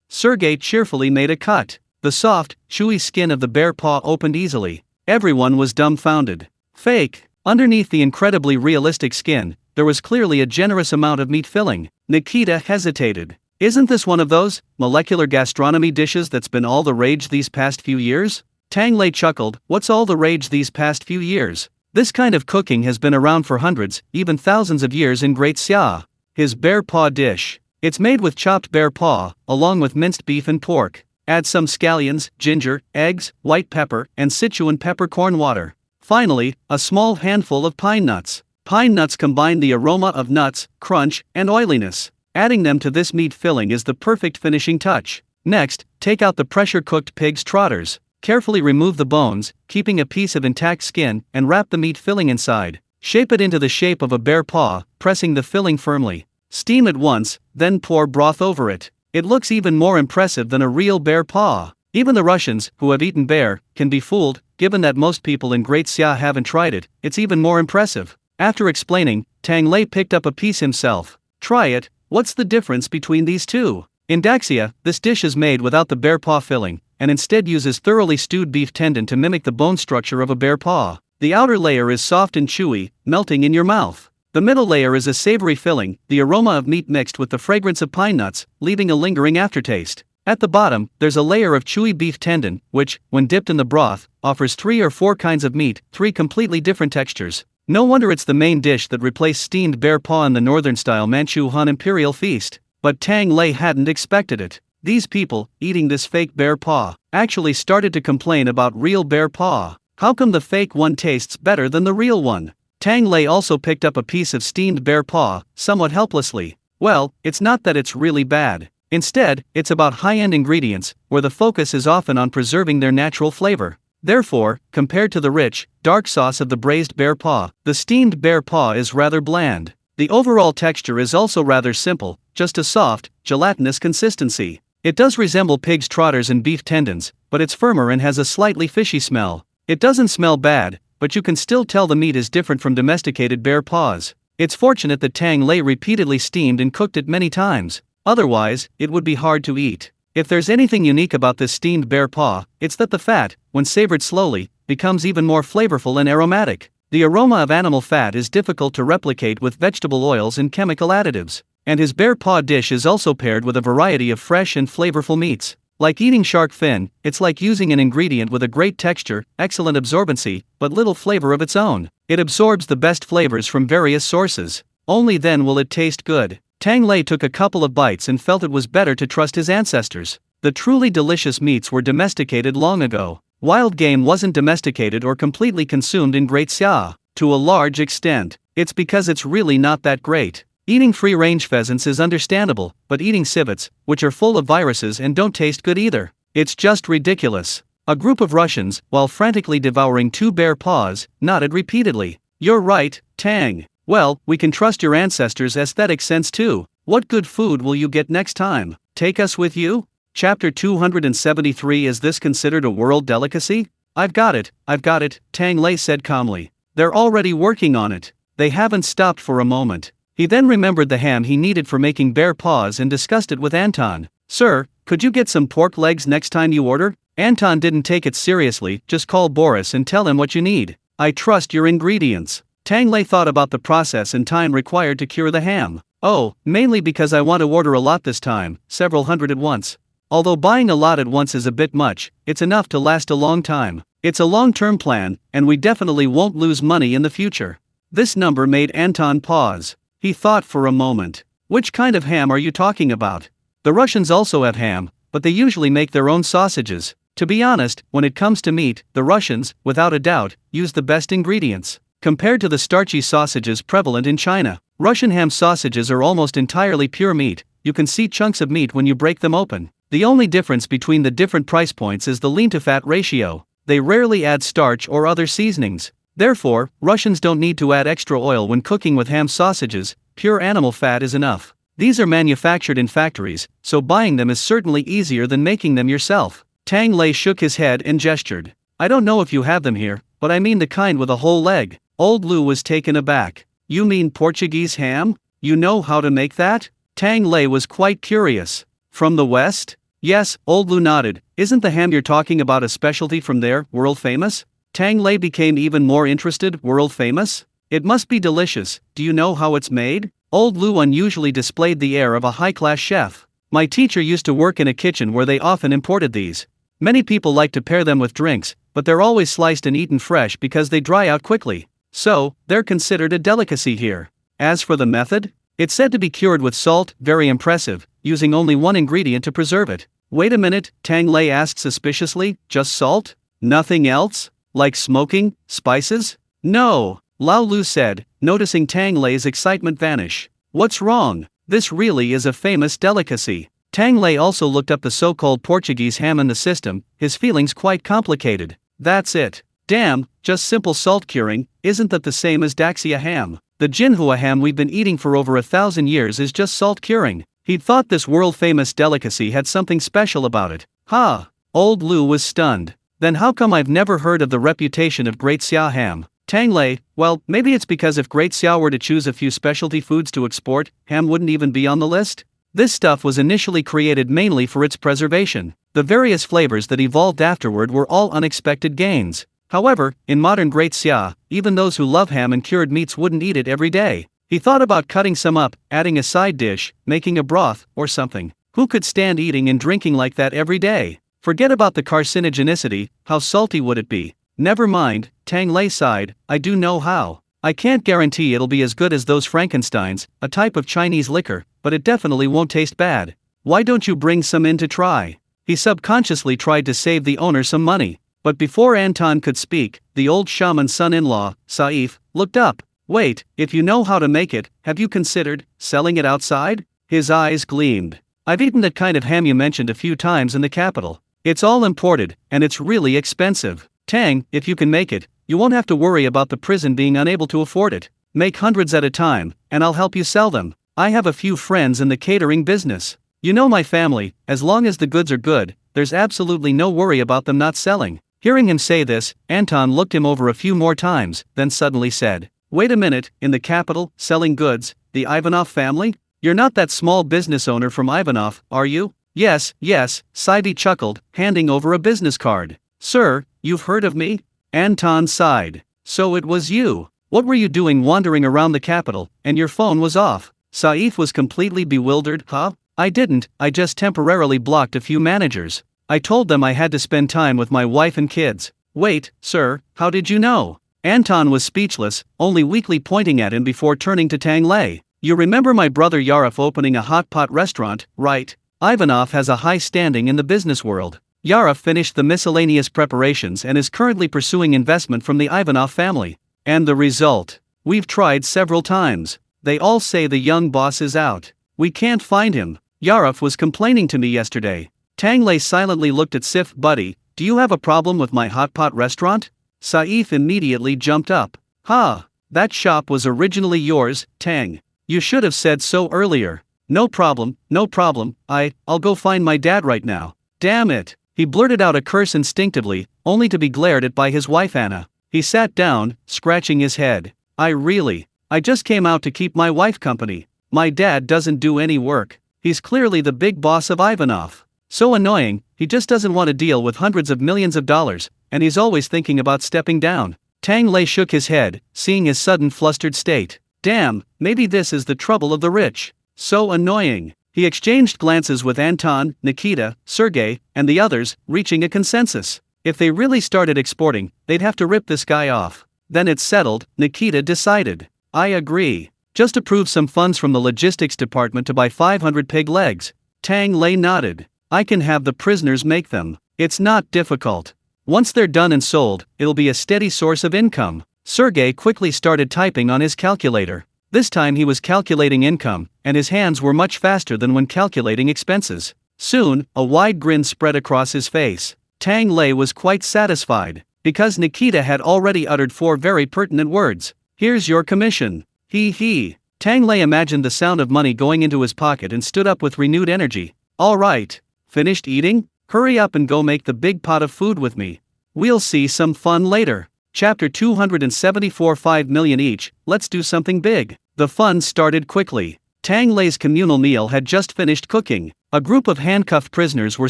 Sergei cheerfully made a cut. The soft, chewy skin of the bear paw opened easily. Everyone was dumbfounded. Fake. Underneath the incredibly realistic skin, there was clearly a generous amount of meat filling. Nikita hesitated. Isn't this one of those molecular gastronomy dishes that's been all the rage these past few years? Tang Lei chuckled. What's all the rage these past few years? This kind of cooking has been around for hundreds, even thousands of years in Great Xia. His bear paw dish. It's made with chopped bear paw, along with minced beef and pork. Add some scallions, ginger, eggs, white pepper, and Sichuan peppercorn water. Finally, a small handful of pine nuts. Pine nuts combine the aroma of nuts, crunch, and oiliness. Adding them to this meat filling is the perfect finishing touch. Next, take out the pressure-cooked pig's trotters. Carefully remove the bones, keeping a piece of intact skin, and wrap the meat filling inside. Shape it into the shape of a bear paw, pressing the filling firmly. Steam it once, then pour broth over it. It looks even more impressive than a real bear paw. Even the Russians, who have eaten bear, can be fooled. Given that most people in Great Xia haven't tried it, it's even more impressive. After explaining, Tang Lei picked up a piece himself. Try it. What's the difference between these 2? In Daxia, this dish is made without the bear paw filling, and instead uses thoroughly stewed beef tendon to mimic the bone structure of a bear paw. The outer layer is soft and chewy, melting in your mouth. The middle layer is a savory filling, the aroma of meat mixed with the fragrance of pine nuts, leaving a lingering aftertaste. At the bottom, there's a layer of chewy beef tendon, which, when dipped in the broth, offers 3 or 4 kinds of meat, 3 completely different textures. No wonder it's the main dish that replaced steamed bear paw in the northern-style Manchu Han imperial feast. But Tang Lei hadn't expected it. These people, eating this fake bear paw, actually started to complain about real bear paw. How come the fake one tastes better than the real one? Tang Lei also picked up a piece of steamed bear paw, somewhat helplessly. Well, it's not that it's really bad. Instead, it's about high-end ingredients, where the focus is often on preserving their natural flavor. Therefore, compared to the rich, dark sauce of the braised bear paw, the steamed bear paw is rather bland. The overall texture is also rather simple, just a soft, gelatinous consistency. It does resemble pig's trotters and beef tendons, but it's firmer and has a slightly fishy smell. It doesn't smell bad, but you can still tell the meat is different from domesticated bear paws. It's fortunate that Tang Lei repeatedly steamed and cooked it many times, otherwise, it would be hard to eat. If there's anything unique about this steamed bear paw, it's that the fat, when savored slowly, becomes even more flavorful and aromatic. The aroma of animal fat is difficult to replicate with vegetable oils and chemical additives, and his bear paw dish is also paired with a variety of fresh and flavorful meats. Like eating shark fin, it's like using an ingredient with a great texture, excellent absorbency, but little flavor of its own. It absorbs the best flavors from various sources. Only then will it taste good. Tang Lei took a couple of bites and felt it was better to trust his ancestors. The truly delicious meats were domesticated long ago. Wild game wasn't domesticated or completely consumed in Great Xia. To a large extent, it's because it's really not that great. Eating free-range pheasants is understandable, but eating civets, which are full of viruses and don't taste good either, it's just ridiculous. A group of Russians, while frantically devouring 2 bear paws, nodded repeatedly. You're right, Tang. Well, we can trust your ancestors' aesthetic sense too. What good food will you get next time? Take us with you? Chapter 273. Is this considered a world delicacy? I've got it, Tang Lei said calmly. They're already working on it. They haven't stopped for a moment. He then remembered the ham he needed for making bear paws and discussed it with Anton. Sir, could you get some pork legs next time you order? Anton didn't take it seriously. Just call Boris and tell him what you need. I trust your ingredients. Tang Lei thought about the process and time required to cure the ham. Oh, mainly because I want to order a lot this time, several hundred at once. Although buying a lot at once is a bit much, it's enough to last a long time. It's a long-term plan, and we definitely won't lose money in the future. This number made Anton pause. He thought for a moment. Which kind of ham are you talking about? The Russians also have ham, but they usually make their own sausages. To be honest, when it comes to meat, the Russians, without a doubt, use the best ingredients. Compared to the starchy sausages prevalent in China, Russian ham sausages are almost entirely pure meat. You can see chunks of meat when you break them open. The only difference between the different price points is the lean-to-fat ratio. They rarely add starch or other seasonings. Therefore, Russians don't need to add extra oil when cooking with ham sausages. Pure animal fat is enough. These are manufactured in factories, so buying them is certainly easier than making them yourself. Tang Lei shook his head and gestured. I don't know if you have them here, but I mean the kind with a whole leg. Old Lu was taken aback. You mean Portuguese ham? You know how to make that? Tang Lei was quite curious. From the West? Yes, Old Lu nodded. Isn't the ham you're talking about a specialty from there, world famous? Tang Lei became even more interested. World famous? It must be delicious. Do you know how it's made? Old Lu unusually displayed the air of a high-class chef. My teacher used to work in a kitchen where they often imported these. Many people like to pair them with drinks, but they're always sliced and eaten fresh because they dry out quickly. So, they're considered a delicacy here. As for the method, it's said to be cured with salt, very impressive, using only one ingredient to preserve it. Wait a minute, Tang Lei asked suspiciously, just salt? Nothing else? Like smoking, spices? No, Lao Lu said, noticing Tang Lei's excitement vanish. What's wrong? This really is a famous delicacy. Tang Lei also looked up the so-called Portuguese ham in the system, his feelings quite complicated. That's it. Damn, just simple salt curing. Isn't that the same as Daxia ham? The Jinhua ham we've been eating for over 1,000 years is just salt curing. He'd thought this world-famous delicacy had something special about it. Ha! Old Lu was stunned. Then how come I've never heard of the reputation of Great Xia ham? Tang Lei, well, maybe it's because if Great Xia were to choose a few specialty foods to export, ham wouldn't even be on the list? This stuff was initially created mainly for its preservation. The various flavors that evolved afterward were all unexpected gains. However, in modern Great Xia, even those who love ham and cured meats wouldn't eat it every day. He thought about cutting some up, adding a side dish, making a broth, or something. Who could stand eating and drinking like that every day? Forget about the carcinogenicity, how salty would it be? Never mind, Tang Lei sighed, I do know how. I can't guarantee it'll be as good as those Frankensteins, a type of Chinese liquor, but it definitely won't taste bad. Why don't you bring some in to try? He subconsciously tried to save the owner some money. But before Anton could speak, the old shaman's son-in-law, Saif, looked up. Wait, if you know how to make it, have you considered selling it outside? His eyes gleamed. I've eaten that kind of ham you mentioned a few times in the capital. It's all imported, and it's really expensive. Tang, if you can make it, you won't have to worry about the prison being unable to afford it. Make hundreds at a time, and I'll help you sell them. I have a few friends in the catering business. You know my family, as long as the goods are good, there's absolutely no worry about them not selling. Hearing him say this, Anton looked him over a few more times, then suddenly said, "Wait a minute, in the capital, selling goods, the Ivanov family? You're not that small business owner from Ivanov, are you?" "Yes, yes," Saibi chuckled, handing over a business card. "Sir, you've heard of me?" Anton sighed. "So it was you. What were you doing wandering around the capital, and your phone was off?" Saif was completely bewildered. "Huh? I didn't, I just temporarily blocked a few managers. I told them I had to spend time with my wife and kids." "Wait, sir, how did you know?" Anton was speechless, only weakly pointing at him before turning to Tang Lei. "You remember my brother Yarov opening a hot pot restaurant, right? Ivanov has a high standing in the business world. Yarov finished the miscellaneous preparations and is currently pursuing investment from the Ivanov family. And the result? We've tried several times. They all say the young boss is out. We can't find him. Yarov was complaining to me yesterday." Tang Lei silently looked at Sif. "Buddy, do you have a problem with my hot pot restaurant?" Saif immediately jumped up. "Ha! That shop was originally yours, Tang. You should have said so earlier." No problem, I'll go find my dad right now." "Damn it." He blurted out a curse instinctively, only to be glared at by his wife Anna. He sat down, scratching his head. I just came out to keep my wife company. My dad doesn't do any work. He's clearly the big boss of Ivanov. So annoying, he just doesn't want to deal with hundreds of millions of dollars, and he's always thinking about stepping down." Tang Lei shook his head, seeing his sudden flustered state. "Damn, maybe this is the trouble of the rich. So annoying." He exchanged glances with Anton, Nikita, Sergey, and the others, reaching a consensus. If they really started exporting, they'd have to rip this guy off. "Then it's settled," Nikita decided. "I agree. Just approve some funds from the logistics department to buy 500 pig legs." Tang Lei nodded. "I can have the prisoners make them. It's not difficult. Once they're done and sold, it'll be a steady source of income." Sergey quickly started typing on his calculator. This time he was calculating income, and his hands were much faster than when calculating expenses. Soon, a wide grin spread across his face. Tang Lei was quite satisfied, because Nikita had already uttered 4 very pertinent words. "Here's your commission." He. Tang Lei imagined the sound of money going into his pocket and stood up with renewed energy. "All right. Finished eating? Hurry up and go make the big pot of food with me. We'll see some fun later." Chapter 274. 5 million each, let's do something big. The fun started quickly. Tang Lei's communal meal had just finished cooking. A group of handcuffed prisoners were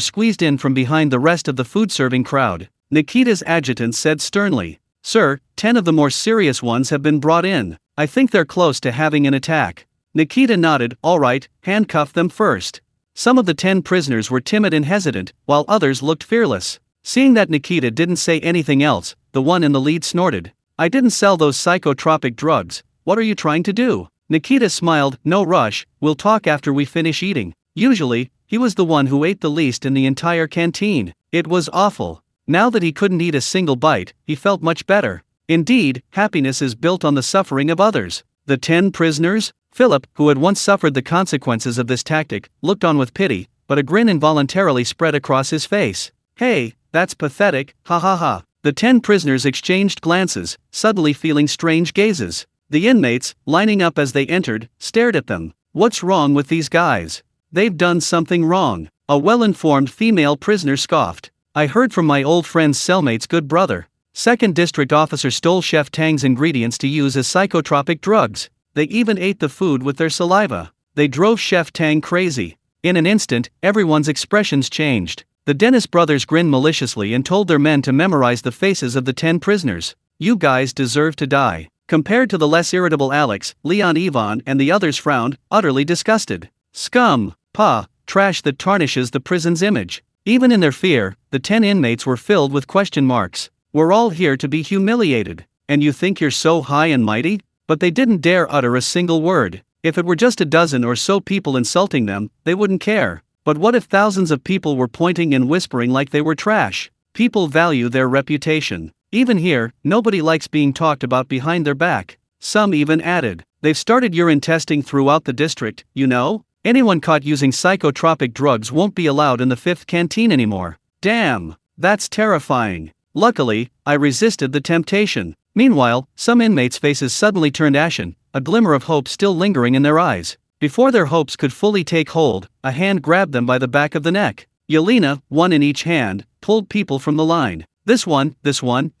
squeezed in from behind the rest of the food-serving crowd. Nikita's adjutant said sternly, "Sir, 10 of the more serious ones have been brought in. I think they're close to having an attack." Nikita nodded. "All right, handcuff them first." Some of the 10 prisoners were timid and hesitant, while others looked fearless. Seeing that Nikita didn't say anything else, the one in the lead snorted. "I didn't sell those psychotropic drugs. What are you trying to do?" Nikita smiled. "No rush, we'll talk after we finish eating." Usually, he was the one who ate the least in the entire canteen. It was awful. Now that he couldn't eat a single bite, he felt much better. Indeed, happiness is built on the suffering of others. The 10 prisoners? Philip, who had once suffered the consequences of this tactic, looked on with pity, but a grin involuntarily spread across his face. "Hey, that's pathetic, ha ha ha." The 10 prisoners exchanged glances, suddenly feeling strange gazes. The inmates, lining up as they entered, stared at them. "What's wrong with these guys? They've done something wrong." A well-informed female prisoner scoffed. "I heard from my old friend's cellmate's good brother. Second district officer stole Chef Tang's ingredients to use as psychotropic drugs. They even ate the food with their saliva. They drove Chef Tang crazy." In an instant, everyone's expressions changed. The Dennis brothers grinned maliciously and told their men to memorize the faces of the 10 prisoners. "You guys deserve to die." Compared to the less irritable Alex, Leon Ivan and the others frowned, utterly disgusted. "Scum, trash that tarnishes the prison's image." Even in their fear, the 10 inmates were filled with question marks. "We're all here to be humiliated. And you think you're so high and mighty?" But they didn't dare utter a single word. If it were just a dozen or so people insulting them, they wouldn't care. But what if thousands of people were pointing and whispering like they were trash? People value their reputation. Even here, nobody likes being talked about behind their back. Some even added, "They've started urine testing throughout the district, you know? Anyone caught using psychotropic drugs won't be allowed in the 5th canteen anymore." Damn, that's terrifying. Luckily, I resisted the temptation. Meanwhile, some inmates' faces suddenly turned ashen, a glimmer of hope still lingering in their eyes. Before their hopes could fully take hold, a hand grabbed them by the back of the neck. Yelena, one in each hand, pulled people from the line. This one,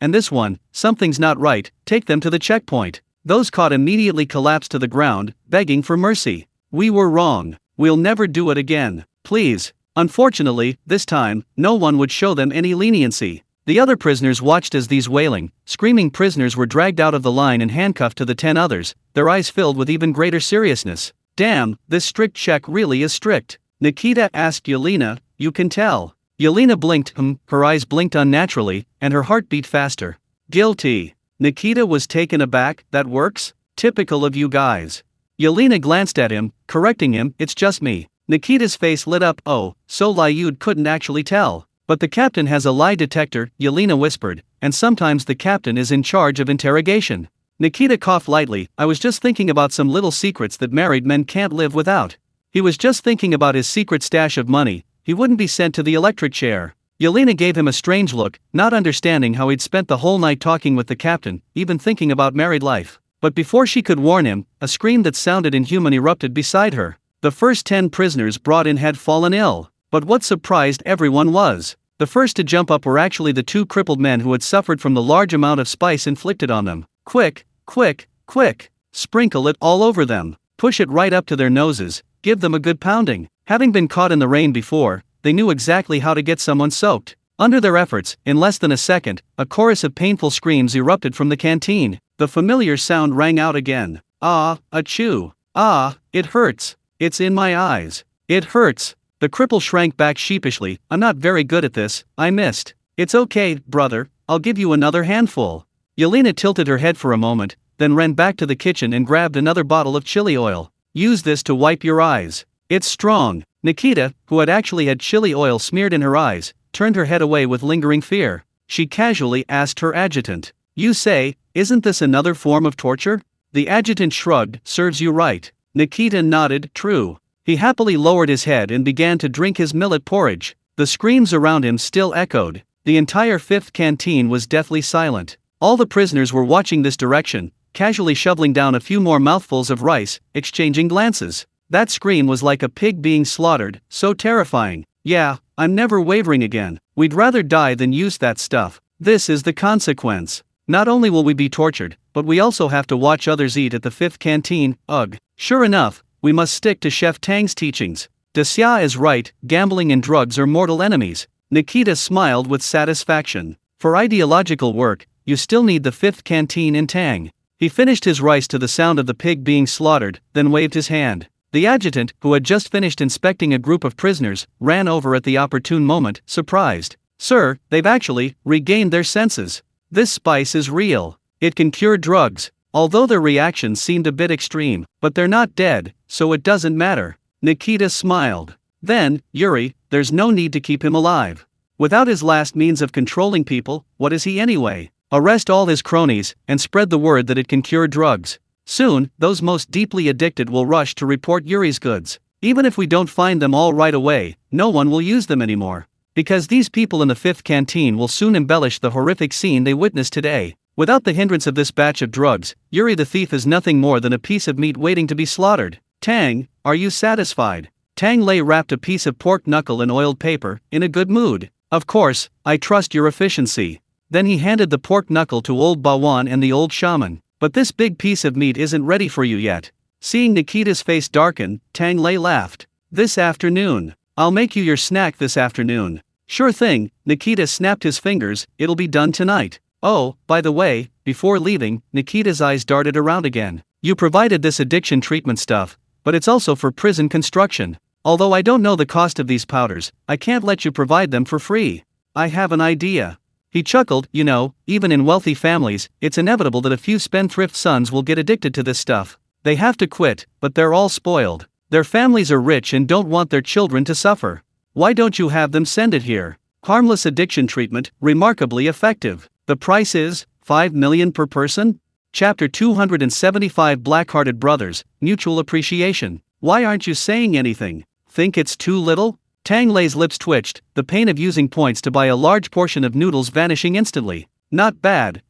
and this one, something's not right, take them to the checkpoint. Those caught immediately collapsed to the ground, begging for mercy. We were wrong. We'll never do it again. Please. Unfortunately, this time, no one would show them any leniency. The other prisoners watched as these wailing, screaming prisoners were dragged out of the line and handcuffed to the 10 others, their eyes filled with even greater seriousness. Damn, this strict check really is strict. Nikita asked Yelena, you can tell. Yelena blinked, her eyes blinked unnaturally, and her heart beat faster. Guilty. Nikita was taken aback, that works? Typical of you guys. Yelena glanced at him, correcting him, it's just me. Nikita's face lit up, oh, so Lyud couldn't actually tell. But the captain has a lie detector, Yelena whispered, and sometimes the captain is in charge of interrogation. Nikita coughed lightly, I was just thinking about some little secrets that married men can't live without. He was just thinking about his secret stash of money, he wouldn't be sent to the electric chair. Yelena gave him a strange look, not understanding how he'd spent the whole night talking with the captain, even thinking about married life. But before she could warn him, a scream that sounded inhuman erupted beside her. The first 10 prisoners brought in had fallen ill. But what surprised everyone was, the first to jump up were actually the 2 crippled men who had suffered from the large amount of spice inflicted on them. Quick, quick, quick, sprinkle it all over them, push it right up to their noses, give them a good pounding. Having been caught in the rain before, they knew exactly how to get someone soaked. Under their efforts, in less than a second, a chorus of painful screams erupted from the canteen. The familiar sound rang out again. Ah, achoo. Ah, it hurts. It's in my eyes. It hurts. The cripple shrank back sheepishly, I'm not very good at this, I missed. It's okay, brother, I'll give you another handful. Yelena tilted her head for a moment, then ran back to the kitchen and grabbed another bottle of chili oil. Use this to wipe your eyes. It's strong. Nikita, who had actually had chili oil smeared in her eyes, turned her head away with lingering fear. She casually asked her adjutant, you say, isn't this another form of torture? The adjutant shrugged, serves you right. Nikita nodded, true. He happily lowered his head and began to drink his millet porridge. The screams around him still echoed. The entire 5th canteen was deathly silent. All the prisoners were watching this direction, casually shoveling down a few more mouthfuls of rice, exchanging glances. That scream was like a pig being slaughtered, so terrifying. Yeah, I'm never wavering again. We'd rather die than use that stuff. This is the consequence. Not only will we be tortured, but we also have to watch others eat at the 5th canteen, ugh. Sure enough, we must stick to Chef Tang's teachings. Desya is right, gambling and drugs are mortal enemies. Nikita smiled with satisfaction. For ideological work, you still need the 5th canteen in Tang. He finished his rice to the sound of the pig being slaughtered, then waved his hand. The adjutant, who had just finished inspecting a group of prisoners, ran over at the opportune moment, surprised. Sir, they've actually regained their senses. This spice is real. It can cure drugs. Although their reactions seemed a bit extreme, but they're not dead, so it doesn't matter. Nikita smiled. Then, Yuri, there's no need to keep him alive. Without his last means of controlling people, what is he anyway? Arrest all his cronies, and spread the word that it can cure drugs. Soon, those most deeply addicted will rush to report Yuri's goods. Even if we don't find them all right away, no one will use them anymore. Because these people in the 5th canteen will soon embellish the horrific scene they witnessed today. Without the hindrance of this batch of drugs, Yuri the thief is nothing more than a piece of meat waiting to be slaughtered. Tang, are you satisfied? Tang Lei wrapped a piece of pork knuckle in oiled paper, in a good mood. Of course, I trust your efficiency. Then he handed the pork knuckle to old Bawan and the old shaman. But this big piece of meat isn't ready for you yet. Seeing Nikita's face darken, Tang Lei laughed. This afternoon. I'll make you your snack this afternoon. Sure thing, Nikita snapped his fingers, it'll be done tonight. Oh, by the way, before leaving, Nikita's eyes darted around again. You provided this addiction treatment stuff, but it's also for prison construction. Although I don't know the cost of these powders, I can't let you provide them for free. I have an idea. He chuckled, you know, even in wealthy families, it's inevitable that a few spendthrift sons will get addicted to this stuff. They have to quit, but they're all spoiled. Their families are rich and don't want their children to suffer. Why don't you have them send it here? Harmless addiction treatment, remarkably effective. The price is, 5 million per person? Chapter 275 Black-Hearted Brothers, Mutual Appreciation. Why aren't you saying anything? Think it's too little? Tang Lei's lips twitched, the pain of using points to buy a large portion of noodles vanishing instantly. Not bad,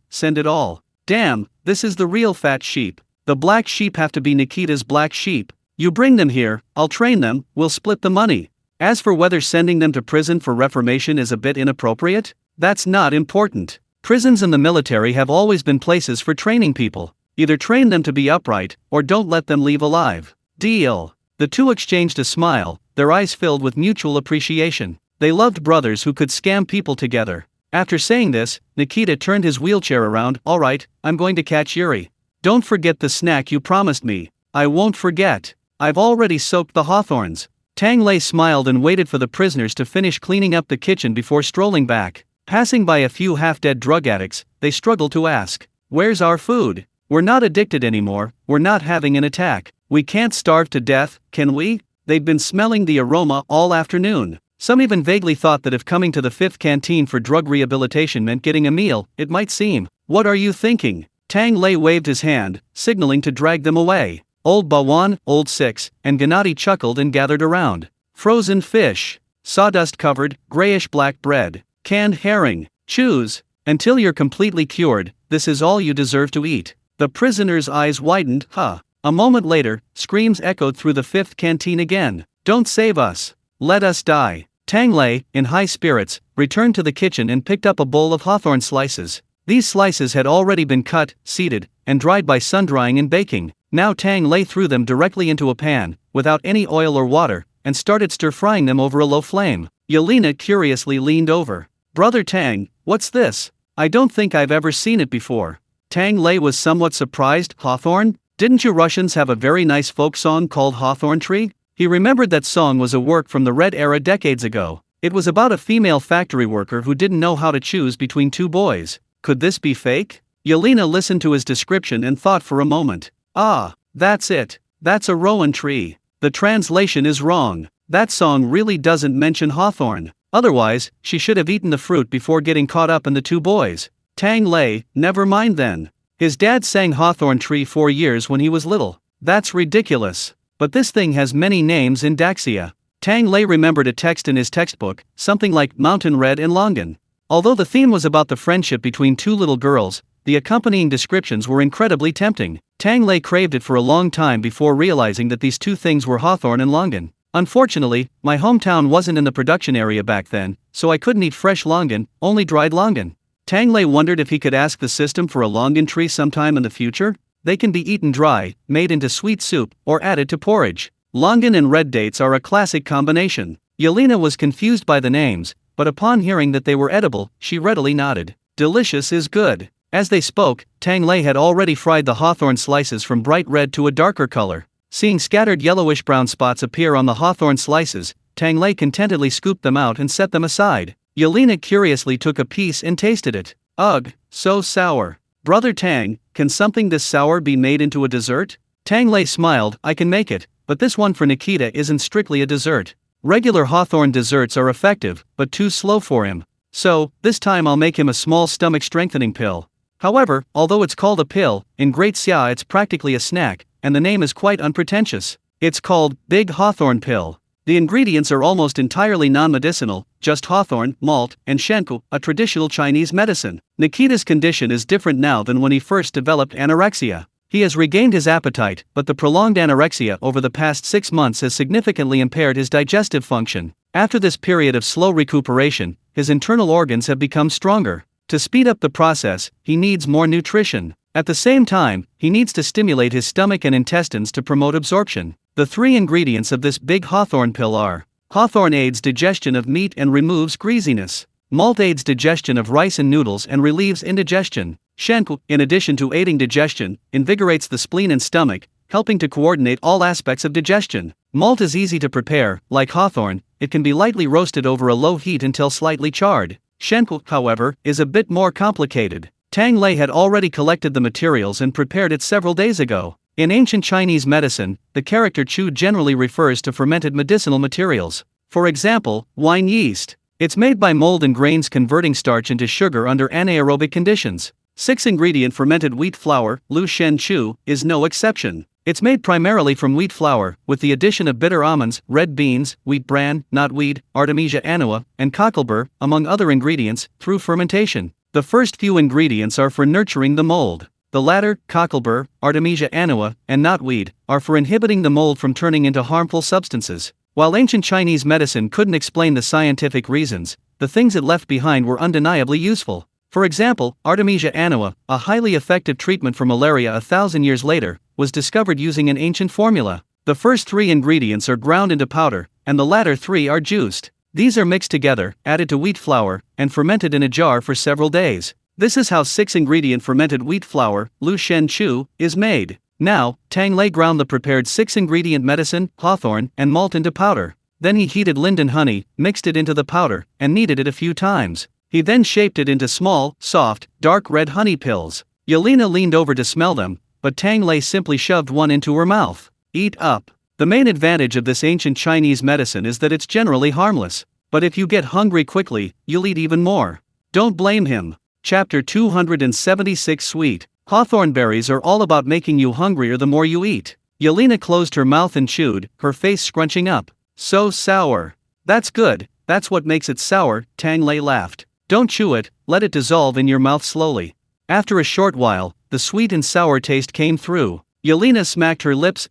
send it all. Damn, this is the real fat sheep. The black sheep have to be Nikita's black sheep. You bring them here, I'll train them, we'll split the money. As for whether sending them to prison for reformation is a bit inappropriate, That's not important. Prisons and the military have always been places for training people. Either train them to be upright, or don't let them leave alive. Deal. The two exchanged a smile, their eyes filled with mutual appreciation. They loved brothers who could scam people together. After saying this, Nikita turned his wheelchair around. Alright, I'm going to catch Yuri. Don't forget the snack you promised me. I won't forget. I've already soaked the hawthorns. Tang Lei smiled and waited for the prisoners to finish cleaning up the kitchen before strolling back. Passing by a few half-dead drug addicts, they struggled to ask, "Where's our food? We're not addicted anymore, we're not having an attack. We can't starve to death, can we?" They'd been smelling the aroma all afternoon. Some even vaguely thought that if coming to the 5th canteen for drug rehabilitation meant getting a meal, it might seem. "What are you thinking?" Tang Lei waved his hand, signaling to drag them away. Old Bawan, Old Six, and Gennady chuckled and gathered around. Frozen fish, sawdust-covered, grayish-black bread, canned herring. Choose. Until you're completely cured, this is all you deserve to eat. The prisoner's eyes widened. Huh. A moment later, screams echoed through the 5th canteen again. "Don't save us. Let us die." Tang Lei, in high spirits, returned to the kitchen and picked up a bowl of hawthorn slices. These slices had already been cut, seeded, and dried by sun-drying and baking. Now Tang Lei threw them directly into a pan, without any oil or water, and started stir-frying them over a low flame. Yelena curiously leaned over. "Brother Tang, what's this? I don't think I've ever seen it before." Tang Lei was somewhat surprised. "Hawthorn? Didn't you Russians have a very nice folk song called Hawthorn Tree?" He remembered that song was a work from the Red Era decades ago. It was about a female factory worker who didn't know how to choose between two boys. Could this be fake? Yelena listened to his description and thought for a moment. "Ah, that's it. That's a rowan tree. The translation is wrong. That song really doesn't mention hawthorn. Otherwise, she should have eaten the fruit before getting caught up in the two boys." Tang Lei, "Never mind then. His dad sang Hawthorn Tree 4 years when he was little. That's ridiculous. But this thing has many names in Daxia." Tang Lei remembered a text in his textbook, something like Mountain Red and Longan. Although the theme was about the friendship between two little girls, the accompanying descriptions were incredibly tempting. Tang Lei craved it for a long time before realizing that these two things were hawthorn and longan. "Unfortunately, my hometown wasn't in the production area back then, so I couldn't eat fresh longan, only dried longan." Tang Lei wondered if he could ask the system for a longan tree sometime in the future. They can be eaten dry, made into sweet soup, or added to porridge. Longan and red dates are a classic combination. Yelena was confused by the names, but upon hearing that they were edible, she readily nodded. "Delicious is good." As they spoke, Tang Lei had already fried the hawthorn slices from bright red to a darker color. Seeing scattered yellowish-brown spots appear on the hawthorn slices, Tang Lei contentedly scooped them out and set them aside. Yelena curiously took a piece and tasted it. "Ugh, so sour. Brother Tang, can something this sour be made into a dessert?" Tang Lei smiled. "I can make it, but this one for Nikita isn't strictly a dessert. Regular hawthorn desserts are effective, but too slow for him. So, this time I'll make him a small stomach-strengthening pill." However, although it's called a pill, in Great Xia it's practically a snack, and the name is quite unpretentious. It's called Big Hawthorn Pill. The ingredients are almost entirely non-medicinal, just hawthorn, malt, and shenku, a traditional Chinese medicine. Nikita's condition is different now than when he first developed anorexia. He has regained his appetite, but the prolonged anorexia over the past 6 months has significantly impaired his digestive function. After this period of slow recuperation, his internal organs have become stronger. To speed up the process, he needs more nutrition. At the same time, he needs to stimulate his stomach and intestines to promote absorption. The 3 ingredients of this big hawthorn pill are: hawthorn aids digestion of meat and removes greasiness. Malt aids digestion of rice and noodles and relieves indigestion. Shenku, in addition to aiding digestion, invigorates the spleen and stomach, helping to coordinate all aspects of digestion. Malt is easy to prepare. Like hawthorn, it can be lightly roasted over a low heat until slightly charred. Shenku, however, is a bit more complicated. Tang Lei had already collected the materials and prepared it several days ago. In ancient Chinese medicine, the character Chu generally refers to fermented medicinal materials. For example, wine yeast. It's made by mold and grains converting starch into sugar under anaerobic conditions. 6-ingredient fermented wheat flour, Lu Shen Chu, is no exception. It's made primarily from wheat flour, with the addition of bitter almonds, red beans, wheat bran, knotweed, Artemisia annua, and cocklebur, among other ingredients, through fermentation. The first few ingredients are for nurturing the mold. The latter, cocklebur, Artemisia annua, and knotweed, are for inhibiting the mold from turning into harmful substances. While ancient Chinese medicine couldn't explain the scientific reasons, the things it left behind were undeniably useful. For example, Artemisia annua, a highly effective treatment for malaria 1,000 years later, was discovered using an ancient formula. The first 3 ingredients are ground into powder, and the latter 3 are juiced. These are mixed together, added to wheat flour, and fermented in a jar for several days. This is how 6-ingredient fermented wheat flour, Lu Shen Chu, is made. Now, Tang Lei ground the prepared 6-ingredient medicine, hawthorn, and malt into powder. Then he heated linden honey, mixed it into the powder, and kneaded it a few times. He then shaped it into small, soft, dark red honey pills. Yelena leaned over to smell them, but Tang Lei simply shoved one into her mouth. Eat up. The main advantage of this ancient Chinese medicine is that it's generally harmless. But if you get hungry quickly, you'll eat even more. Don't blame him. Chapter 276 Sweet. Hawthorn berries are all about making you hungrier the more you eat. Yelena closed her mouth and chewed, her face scrunching up. So sour. That's good, that's what makes it sour, Tang Lei laughed. Don't chew it, let it dissolve in your mouth slowly. After a short while, the sweet and sour taste came through. Yelena smacked her lips,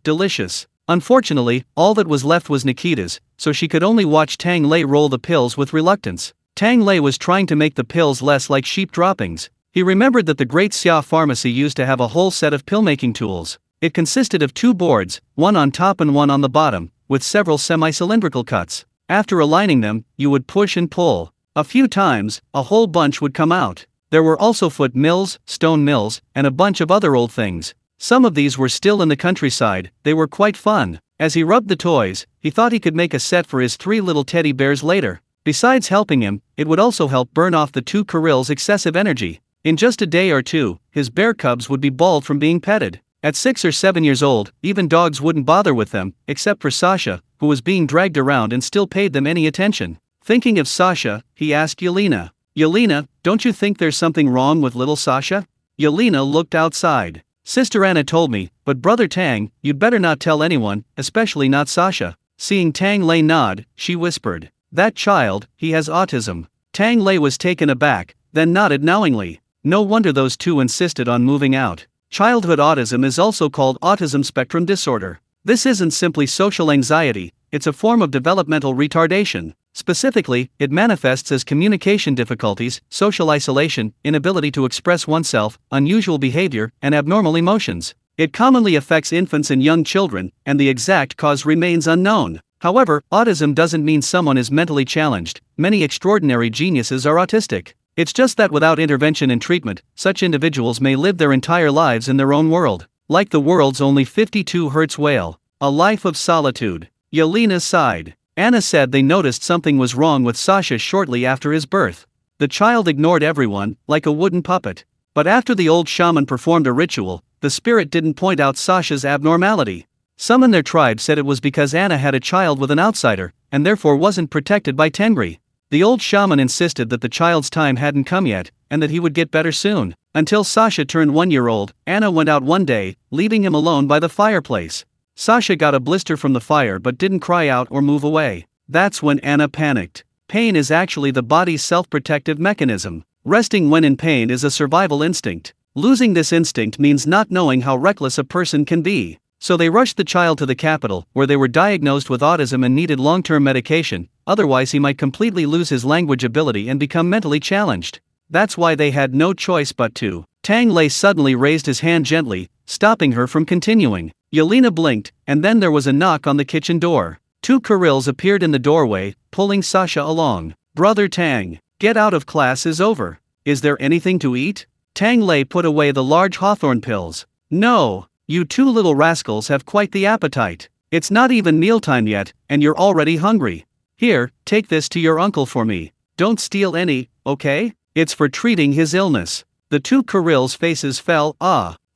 delicious. Unfortunately, all that was left was Nikita's, so she could only watch Tang Lei roll the pills with reluctance. Tang Lei was trying to make the pills less like sheep droppings. He remembered that the great Xia pharmacy used to have a whole set of pill-making tools. It consisted of 2 boards, one on top and one on the bottom, with several semi-cylindrical cuts. After aligning them, you would push and pull. A few times, a whole bunch would come out. There were also foot mills, stone mills, and a bunch of other old things. Some of these were still in the countryside, they were quite fun. As he rubbed the toys, he thought he could make a set for his 3 little teddy bears later. Besides helping him, it would also help burn off the 2 Kirill's excessive energy. In just a day or 2, his bear cubs would be bald from being petted. At 6 or 7 years old, even dogs wouldn't bother with them, except for Sasha, who was being dragged around and still paid them any attention. Thinking of Sasha, he asked Yelena. Yelena, don't you think there's something wrong with little Sasha? Yelena looked outside. Sister Anna told me, but Brother Tang, you'd better not tell anyone, especially not Sasha. Seeing Tang Lei nod, she whispered. That child, he has autism. Tang Lei was taken aback, then nodded knowingly. No wonder those 2 insisted on moving out. Childhood autism is also called autism spectrum disorder. This isn't simply social anxiety, it's a form of developmental retardation. Specifically, it manifests as communication difficulties, social isolation, inability to express oneself, unusual behavior, and abnormal emotions. It commonly affects infants and young children, and the exact cause remains unknown. However, autism doesn't mean someone is mentally challenged. Many extraordinary geniuses are autistic. It's just that without intervention and treatment, such individuals may live their entire lives in their own world. Like the world's only 52 Hz whale. A life of solitude. Yelena sighed. Anna said they noticed something was wrong with Sasha shortly after his birth. The child ignored everyone, like a wooden puppet. But after the old shaman performed a ritual, the spirit didn't point out Sasha's abnormality. Some in their tribe said it was because Anna had a child with an outsider, and therefore wasn't protected by Tengri. The old shaman insisted that the child's time hadn't come yet, and that he would get better soon. Until Sasha turned 1 year old, Anna went out one day, leaving him alone by the fireplace. Sasha got a blister from the fire but didn't cry out or move away. That's when Anna panicked. Pain is actually the body's self-protective mechanism. Resting when in pain is a survival instinct. Losing this instinct means not knowing how reckless a person can be. So they rushed the child to the capital, where they were diagnosed with autism and needed long-term medication, otherwise he might completely lose his language ability and become mentally challenged. That's why they had no choice but to. Tang Lei suddenly raised his hand gently, stopping her from continuing. Yelena blinked, and then there was a knock on the kitchen door. 2 Kirills appeared in the doorway, pulling Sasha along. Brother Tang, get out of class is over. Is there anything to eat? Tang Lei put away the large hawthorn pills. No. You 2 little rascals have quite the appetite. It's not even mealtime yet, and you're already hungry. Here, take this to your uncle for me. Don't steal any, okay? It's for treating his illness. The 2 Kirills' faces fell.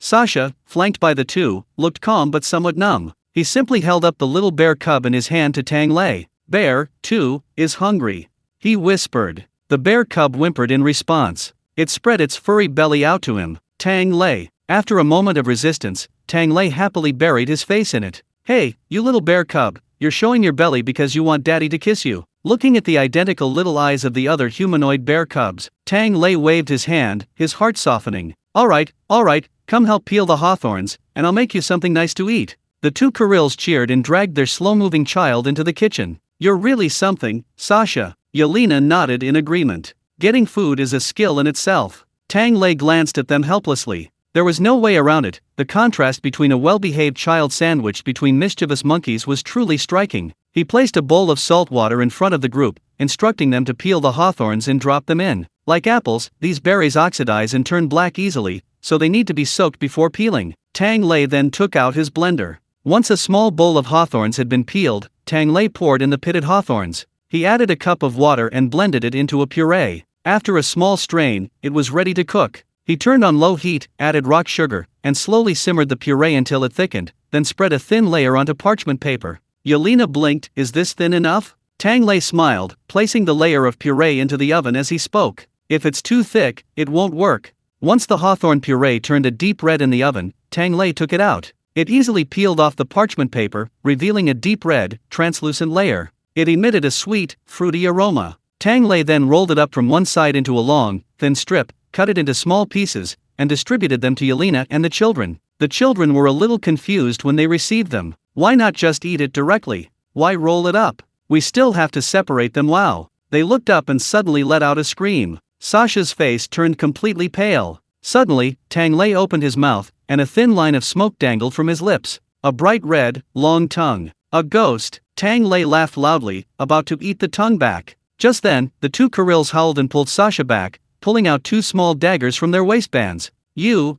Sasha, flanked by the 2, looked calm but somewhat numb. He simply held up the little bear cub in his hand to Tang Lei. Bear, too, is hungry. He whispered. The bear cub whimpered in response. It spread its furry belly out to him. Tang Lei. After a moment of resistance, Tang Lei happily buried his face in it. Hey, you little bear cub, you're showing your belly because you want daddy to kiss you. Looking at the identical little eyes of the other humanoid bear cubs, Tang Lei waved his hand, his heart softening. Alright, come help peel the hawthorns, and I'll make you something nice to eat. The 2 Kirills cheered and dragged their slow-moving child into the kitchen. You're really something, Sasha. Yelena nodded in agreement. Getting food is a skill in itself. Tang Lei glanced at them helplessly. There was no way around it. The contrast between a well-behaved child sandwiched between mischievous monkeys was truly striking. He placed a bowl of salt water in front of the group, instructing them to peel the hawthorns and drop them in. Like apples, these berries oxidize and turn black easily, so they need to be soaked before peeling. Tang Lei then took out his blender. Once a small bowl of hawthorns had been peeled, Tang Lei poured in the pitted hawthorns. He added a cup of water and blended it into a puree. After a small strain, it was ready to cook. He turned on low heat, added rock sugar, and slowly simmered the puree until it thickened, then spread a thin layer onto parchment paper. Yelena blinked. Is this thin enough? Tang Lei smiled, placing the layer of puree into the oven as he spoke. If it's too thick, it won't work. Once the hawthorn puree turned a deep red in the oven, Tang Lei took it out. It easily peeled off the parchment paper, revealing a deep red, translucent layer. It emitted a sweet, fruity aroma. Tang Lei then rolled it up from one side into a long, thin strip, cut it into small pieces, and distributed them to Yelena and the children. The children were a little confused when they received them. Why not just eat it directly? Why roll it up? We still have to separate them. Wow. They looked up and suddenly let out a scream. Sasha's face turned completely pale. Suddenly, Tang Lei opened his mouth, and a thin line of smoke dangled from his lips. A bright red, long tongue. A ghost. Tang Lei laughed loudly, about to eat the tongue back. Just then, the two Kurils howled and pulled Sasha back, pulling out two small daggers from their waistbands. You,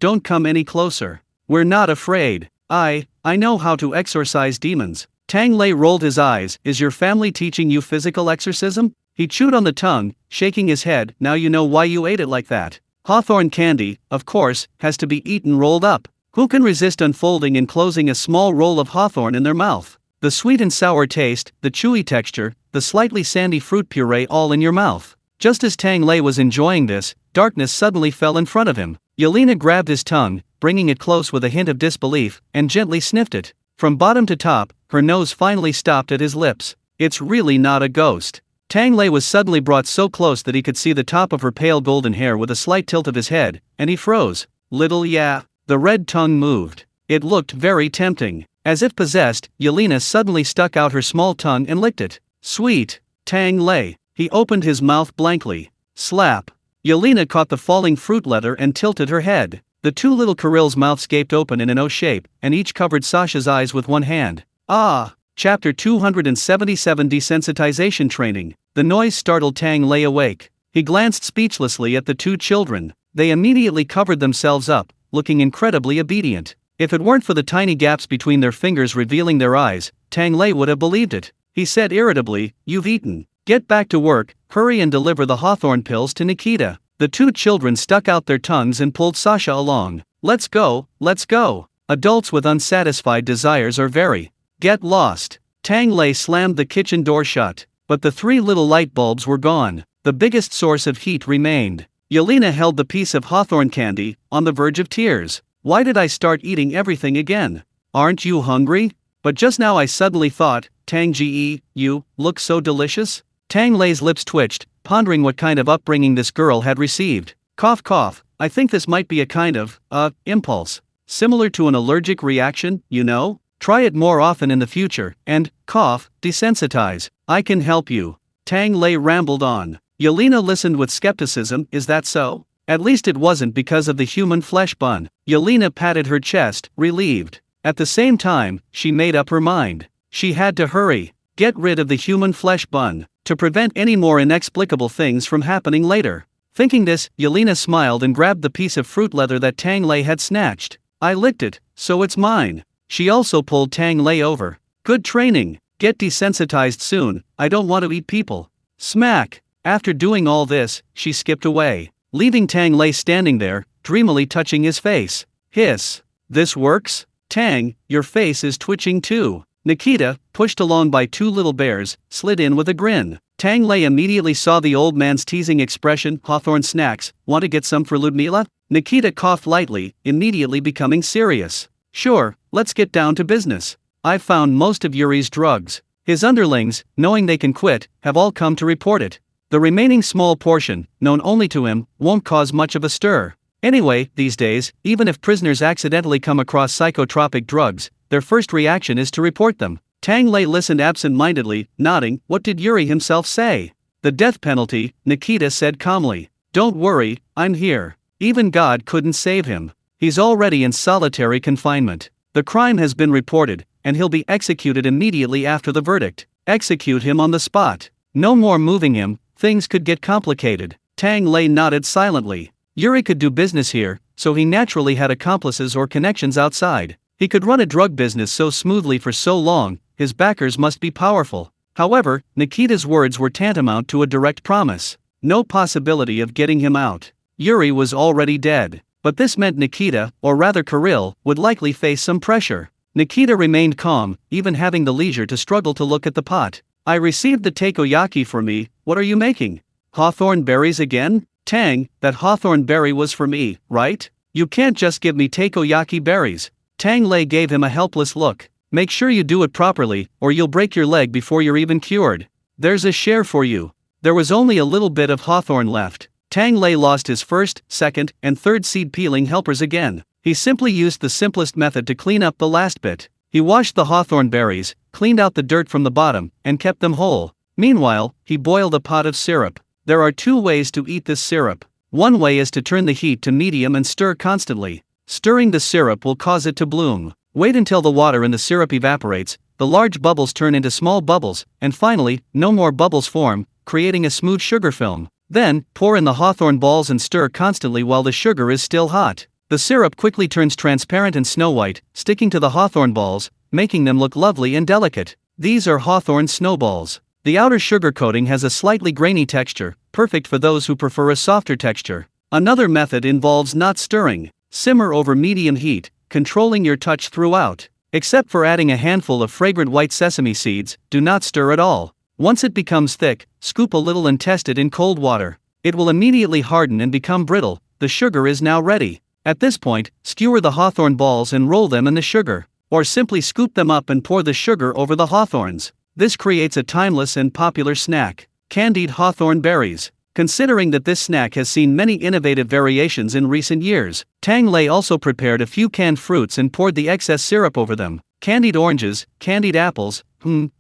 don't come any closer. We're not afraid. I know how to exorcise demons. Tang Lei rolled his eyes. Is your family teaching you physical exorcism? He chewed on the tongue, shaking his head. Now you know why you ate it like that. Hawthorn candy, of course, has to be eaten rolled up. Who can resist unfolding and closing a small roll of hawthorn in their mouth? The sweet and sour taste, the chewy texture, the slightly sandy fruit puree all in your mouth. Just as Tang Lei was enjoying this, darkness suddenly fell in front of him. Yelena grabbed his tongue, bringing it close with a hint of disbelief, and gently sniffed it. From bottom to top, her nose finally stopped at his lips. It's really not a ghost. Tang Lei was suddenly brought so close that he could see the top of her pale golden hair with a slight tilt of his head, and he froze. Little yeah. The red tongue moved. It looked very tempting. As if possessed, Yelena suddenly stuck out her small tongue and licked it. Sweet. Tang Lei. He opened his mouth blankly. Slap. Yelena caught the falling fruit leather and tilted her head. The two little Kurils' mouths gaped open in an O shape, and each covered Sasha's eyes with one hand. Ah! Chapter 277 Desensitization Training. The noise startled Tang Lei awake. He glanced speechlessly at the two children. They immediately covered themselves up, looking incredibly obedient. If it weren't for the tiny gaps between their fingers revealing their eyes, Tang Lei would have believed it. He said irritably, You've eaten. Get back to work, hurry and deliver the hawthorn pills to Nikita. The two children stuck out their tongues and pulled Sasha along. Let's go, let's go. Adults with unsatisfied desires are very. Get lost. Tang Lei slammed the kitchen door shut. But the three little light bulbs were gone. The biggest source of heat remained. Yelena held the piece of hawthorn candy, on the verge of tears. Why did I start eating everything again? Aren't you hungry? But just now I suddenly thought, Tang Ge, you look so delicious. Tang Lei's lips twitched, pondering what kind of upbringing this girl had received. Cough cough, I think this might be a kind of, impulse. Similar to an allergic reaction, you know? Try it more often in the future, and, cough, desensitize. I can help you. Tang Lei rambled on. Yelena listened with skepticism. Is that so? At least it wasn't because of the human flesh bun. Yelena patted her chest, relieved. At the same time, she made up her mind. She had to hurry. Get rid of the human flesh bun, to prevent any more inexplicable things from happening later. Thinking this, Yelena smiled and grabbed the piece of fruit leather that Tang Lei had snatched. I licked it, so it's mine. She also pulled Tang Lei over. Good training. Get desensitized soon. I don't want to eat people. Smack. After doing all this, she skipped away, leaving Tang Lei standing there, dreamily touching his face. Hiss. This works? Tang, your face is twitching too. Nikita, pushed along by two little bears, slid in with a grin. Tang Lei immediately saw the old man's teasing expression. Hawthorn snacks, want to get some for Ludmila? Nikita coughed lightly, immediately becoming serious. Sure, let's get down to business. I've found most of Yuri's drugs. His underlings, knowing they can quit, have all come to report it. The remaining small portion, known only to him, won't cause much of a stir. Anyway, these days, even if prisoners accidentally come across psychotropic drugs, their first reaction is to report them. Tang Lei listened absent-mindedly, nodding. What did Yuri himself say? The death penalty, Nikita said calmly. Don't worry, I'm here. Even God couldn't save him. He's already in solitary confinement. The crime has been reported, and he'll be executed immediately after the verdict. Execute him on the spot. No more moving him, things could get complicated. Tang Lei nodded silently. Yuri could do business here, so he naturally had accomplices or connections outside. He could run a drug business so smoothly for so long, his backers must be powerful. However, Nikita's words were tantamount to a direct promise. No possibility of getting him out. Yuri was already dead. But this meant Nikita, or rather Kirill, would likely face some pressure. Nikita remained calm, even having the leisure to struggle to look at the pot. I received the takoyaki for me, what are you making? Hawthorn berries again? Tang, that hawthorn berry was for me, right? You can't just give me takoyaki berries. Tang Lei gave him a helpless look. Make sure you do it properly, or you'll break your leg before you're even cured. There's a share for you. There was only a little bit of hawthorn left. Tang Lei lost his first, second, and third seed peeling helpers again. He simply used the simplest method to clean up the last bit. He washed the hawthorn berries, cleaned out the dirt from the bottom, and kept them whole. Meanwhile, he boiled a pot of syrup. There are two ways to eat this syrup. One way is to turn the heat to medium and stir constantly. Stirring the syrup will cause it to bloom. Wait until the water in the syrup evaporates, the large bubbles turn into small bubbles, and finally, no more bubbles form, creating a smooth sugar film. Then, pour in the hawthorn balls and stir constantly while the sugar is still hot. The syrup quickly turns transparent and snow-white, sticking to the hawthorn balls, making them look lovely and delicate. These are hawthorn snowballs. The outer sugar coating has a slightly grainy texture, perfect for those who prefer a softer texture. Another method involves not stirring. Simmer over medium heat, controlling your touch throughout. Except for adding a handful of fragrant white sesame seeds, do not stir at all. Once it becomes thick, scoop a little and test it in cold water. It will immediately harden and become brittle. The sugar is now ready. At this point, skewer the hawthorn balls and roll them in the sugar. Or simply scoop them up and pour the sugar over the hawthorns. This creates a timeless and popular snack. Candied hawthorn berries. Considering that this snack has seen many innovative variations in recent years, Tang Lei also prepared a few canned fruits and poured the excess syrup over them. Candied oranges, candied apples,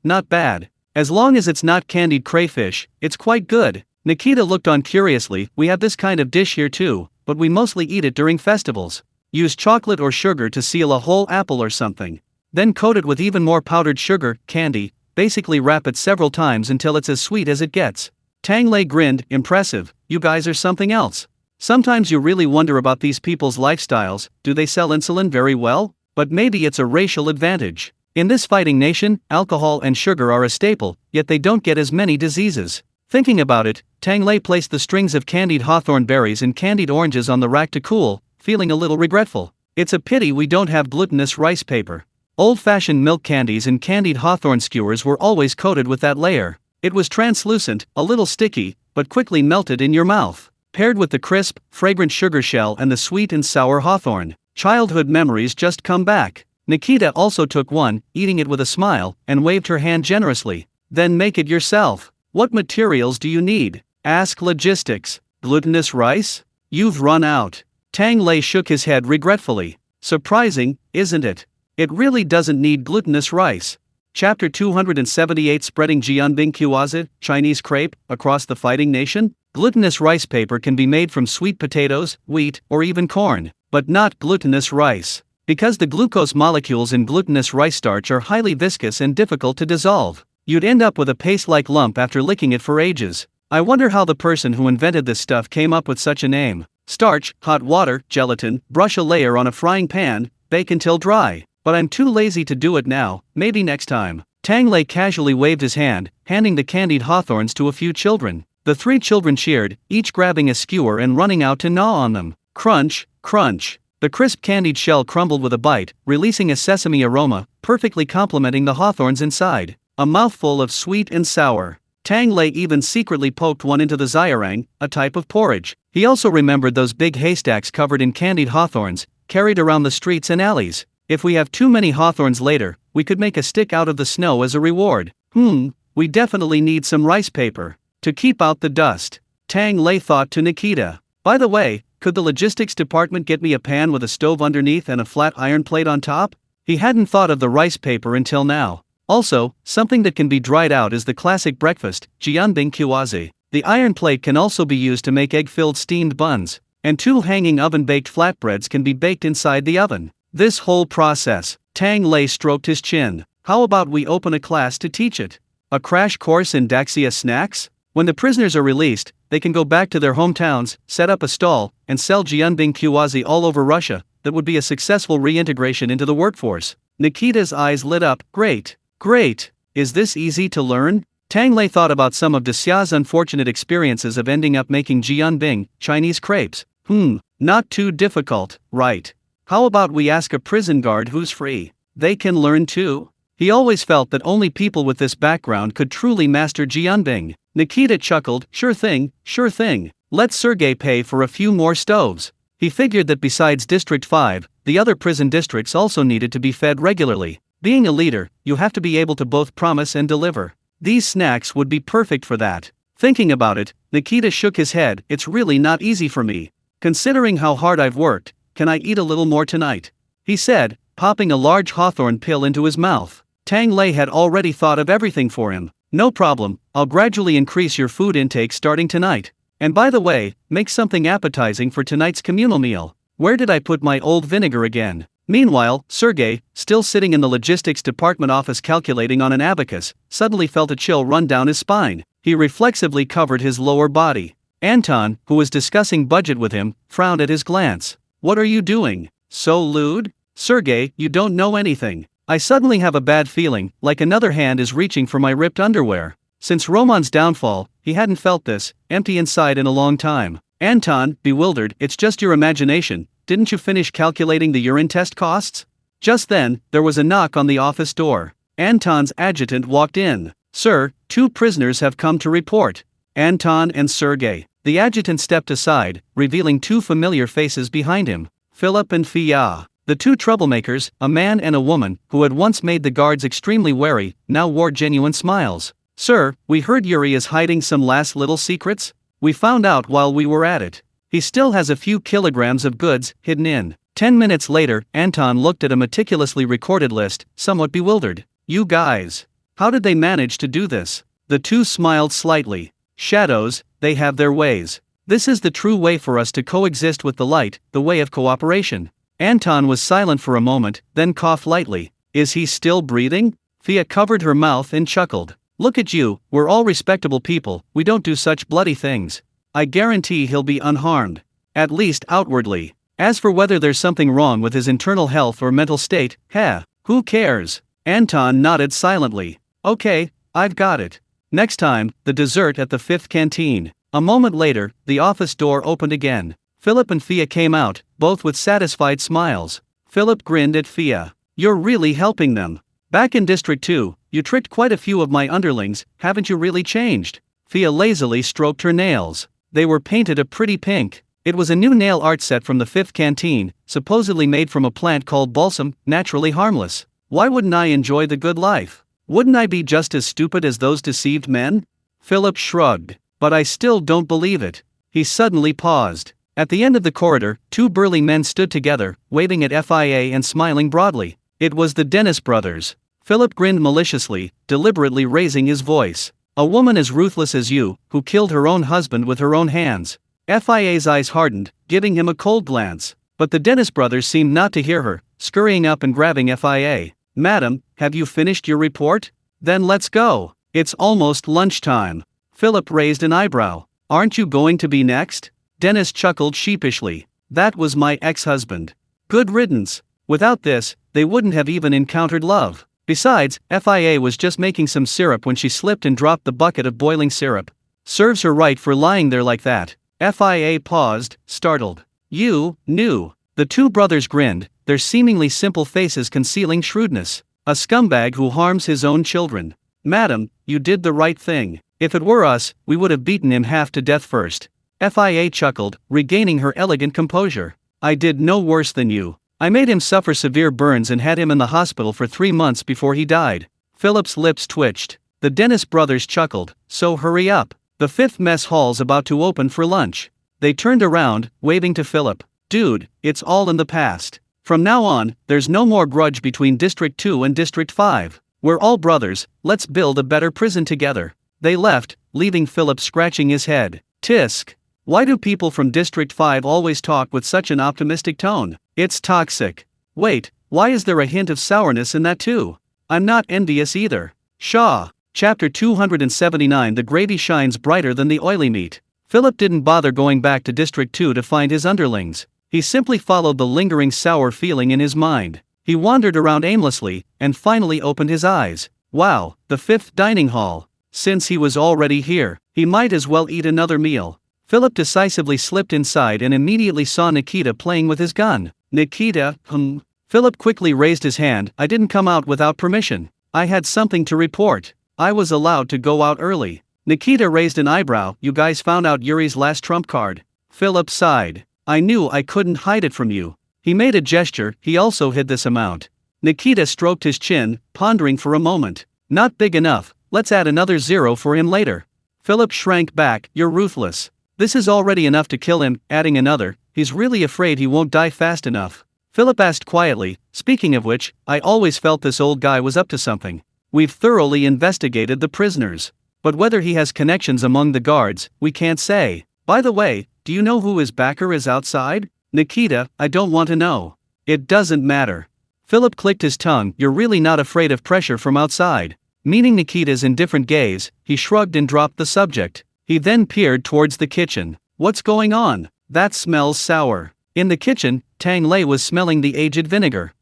not bad. As long as it's not candied crayfish, it's quite good. Nikita looked on curiously. We have this kind of dish here too, but we mostly eat it during festivals. Use chocolate or sugar to seal a whole apple or something. Then coat it with even more powdered sugar, candy, basically wrap it several times until it's as sweet as it gets. Tang Lei grinned, impressive, you guys are something else. Sometimes you really wonder about these people's lifestyles, do they sell insulin very well? But maybe it's a racial advantage. In this fighting nation, alcohol and sugar are a staple, yet they don't get as many diseases. Thinking about it, Tang Lei placed the strings of candied hawthorn berries and candied oranges on the rack to cool, feeling a little regretful. It's a pity we don't have glutinous rice paper. Old-fashioned milk candies and candied hawthorn skewers were always coated with that layer. It was translucent, a little sticky, but quickly melted in your mouth. Paired with the crisp, fragrant sugar shell and the sweet and sour hawthorn, childhood memories just come back. Nikita also took one, eating it with a smile, and waved her hand generously. Then make it yourself. What materials do you need? Ask logistics. Glutinous rice? You've run out. Tang Lei shook his head regretfully. Surprising, isn't it? It really doesn't need glutinous rice. Chapter 278 Spreading Jianbing Kuazi, Chinese crepe, across the fighting nation? Glutinous rice paper can be made from sweet potatoes, wheat, or even corn, but not glutinous rice. Because the glucose molecules in glutinous rice starch are highly viscous and difficult to dissolve, you'd end up with a paste-like lump after licking it for ages. I wonder how the person who invented this stuff came up with such a name. Starch, hot water, gelatin, brush a layer on a frying pan, bake until dry. But I'm too lazy to do it now, maybe next time. Tang Lei casually waved his hand, handing the candied hawthorns to a few children. The 3 children cheered, each grabbing a skewer and running out to gnaw on them. Crunch, crunch. The crisp candied shell crumbled with a bite, releasing a sesame aroma, perfectly complementing the hawthorns inside. A mouthful of sweet and sour. Tang Lei even secretly poked one into the ziyarang, a type of porridge. He also remembered those big haystacks covered in candied hawthorns, carried around the streets and alleys. If we have too many hawthorns later, we could make a stick out of the snow as a reward. We definitely need some rice paper. To keep out the dust. Tang Lei thought to Nikita. By the way, could the logistics department get me a pan with a stove underneath and a flat iron plate on top? He hadn't thought of the rice paper until now. Also, something that can be dried out is the classic breakfast, jianbing qiwazi. The iron plate can also be used to make egg-filled steamed buns, and 2 hanging oven-baked flatbreads can be baked inside the oven. This whole process, Tang Lei stroked his chin. How about we open a class to teach it? A crash course in Daxia snacks? When the prisoners are released, they can go back to their hometowns, set up a stall, and sell jianbing qiwazi all over Russia. That would be a successful reintegration into the workforce. Nikita's eyes lit up. Great. Great. Is this easy to learn? Tang Lei thought about some of Daxia's unfortunate experiences of ending up making jianbing, Chinese crepes. Not too difficult, right? How about we ask a prison guard who's free? They can learn too. He always felt that only people with this background could truly master jianbing. Nikita chuckled. Sure thing, sure thing. Let Sergei pay for a few more stoves. He figured that besides District 5, the other prison districts also needed to be fed regularly. Being a leader, you have to be able to both promise and deliver. These snacks would be perfect for that. Thinking about it, Nikita shook his head. It's really not easy for me. Considering how hard I've worked, can I eat a little more tonight? He said, popping a large hawthorn pill into his mouth. Tang Lei had already thought of everything for him. No problem, I'll gradually increase your food intake starting tonight. And by the way, make something appetizing for tonight's communal meal. Where did I put my old vinegar again? Meanwhile, Sergei, still sitting in the logistics department office calculating on an abacus, suddenly felt a chill run down his spine. He reflexively covered his lower body. Anton, who was discussing budget with him, frowned at his glance. What are you doing? So lewd? Sergei, you don't know anything. I suddenly have a bad feeling, like another hand is reaching for my ripped underwear. Since Roman's downfall, he hadn't felt this, empty inside in a long time. Anton, bewildered, it's just your imagination, didn't you finish calculating the urine test costs? Just then, there was a knock on the office door. Anton's adjutant walked in. Sir, 2 prisoners have come to report. Anton and Sergei. The adjutant stepped aside, revealing 2 familiar faces behind him. Philip and Fia. The 2 troublemakers, a man and a woman, who had once made the guards extremely wary, now wore genuine smiles. Sir, we heard Yuri is hiding some last little secrets? We found out while we were at it. He still has a few kilograms of goods hidden in. 10 minutes later, Anton looked at a meticulously recorded list, somewhat bewildered. You guys. How did they manage to do this? The 2 smiled slightly. Shadows, they have their ways. This is the true way for us to coexist with the light, the way of cooperation. Anton was silent for a moment, then coughed lightly. Is he still breathing? Fia covered her mouth and chuckled. Look at you, we're all respectable people, we don't do such bloody things. I guarantee he'll be unharmed. At least outwardly. As for whether there's something wrong with his internal health or mental state, who cares? Anton nodded silently. Okay, I've got it. Next time, the dessert at the 5th canteen. A moment later, the office door opened again. Philip and Fia came out, both with satisfied smiles. Philip grinned at Fia. You're really helping them. Back in District 2, you tricked quite a few of my underlings, haven't you really changed? Fia lazily stroked her nails. They were painted a pretty pink. It was a new nail art set from the 5th canteen, supposedly made from a plant called balsam, naturally harmless. Why wouldn't I enjoy the good life? Wouldn't I be just as stupid as those deceived men? Philip shrugged. But I still don't believe it. He suddenly paused. At the end of the corridor, 2 burly men stood together, waving at Fia and smiling broadly. It was the Dennis brothers. Philip grinned maliciously, deliberately raising his voice. A woman as ruthless as you, who killed her own husband with her own hands. Fia's eyes hardened, giving him a cold glance. But the Dennis brothers seemed not to hear her, scurrying up and grabbing Fia. Madam, have you finished your report? Then let's go. It's almost lunchtime. Philip raised an eyebrow. Aren't you going to be next? Dennis chuckled sheepishly. That was my ex-husband. Good riddance. Without this, they wouldn't have even encountered love. Besides, Fia was just making some syrup when she slipped and dropped the bucket of boiling syrup. Serves her right for lying there like that. Fia paused, startled. You knew. The 2 brothers grinned, their seemingly simple faces concealing shrewdness. A scumbag who harms his own children. Madam, you did the right thing. If it were us, we would have beaten him half to death first. Fia chuckled, regaining her elegant composure. I did no worse than you. I made him suffer severe burns and had him in the hospital for 3 months before he died. Philip's lips twitched. The Dennis brothers chuckled. So hurry up. The 5th mess hall's about to open for lunch. They turned around, waving to Philip. Dude, it's all in the past. From now on, there's no more grudge between District 2 and District 5. We're all brothers, let's build a better prison together. They left, leaving Philip scratching his head. Tisk. Why do people from District 5 always talk with such an optimistic tone? It's toxic. Wait, why is there a hint of sourness in that too? I'm not envious either. Shaw. Chapter 279. The gravy shines brighter than the oily meat. Philip didn't bother going back to District 2 to find his underlings. He simply followed the lingering sour feeling in his mind. He wandered around aimlessly, and finally opened his eyes. Wow, the fifth dining hall. Since he was already here, he might as well eat another meal. Philip decisively slipped inside and immediately saw Nikita playing with his gun. Nikita, Philip quickly raised his hand. I didn't come out without permission. I had something to report. I was allowed to go out early. Nikita raised an eyebrow. You guys found out Yuri's last trump card. Philip sighed. I knew I couldn't hide it from you. He made a gesture. He also hid this amount. Nikita stroked his chin, pondering for a moment. Not big enough. Let's add another 0 for him later. Philip shrank back. You're ruthless. This is already enough to kill him. Adding another, he's really afraid he won't die fast enough. Philip asked quietly, speaking of which, I always felt this old guy was up to something. We've thoroughly investigated the prisoners. But whether he has connections among the guards, we can't say. By the way, do you know who his backer is outside? Nikita, I don't want to know. It doesn't matter. Philip clicked his tongue. You're really not afraid of pressure from outside. Meeting Nikita's indifferent gaze, he shrugged and dropped the subject. He then peered towards the kitchen. What's going on? That smells sour. In the kitchen, Tang Lei was smelling the aged vinegar.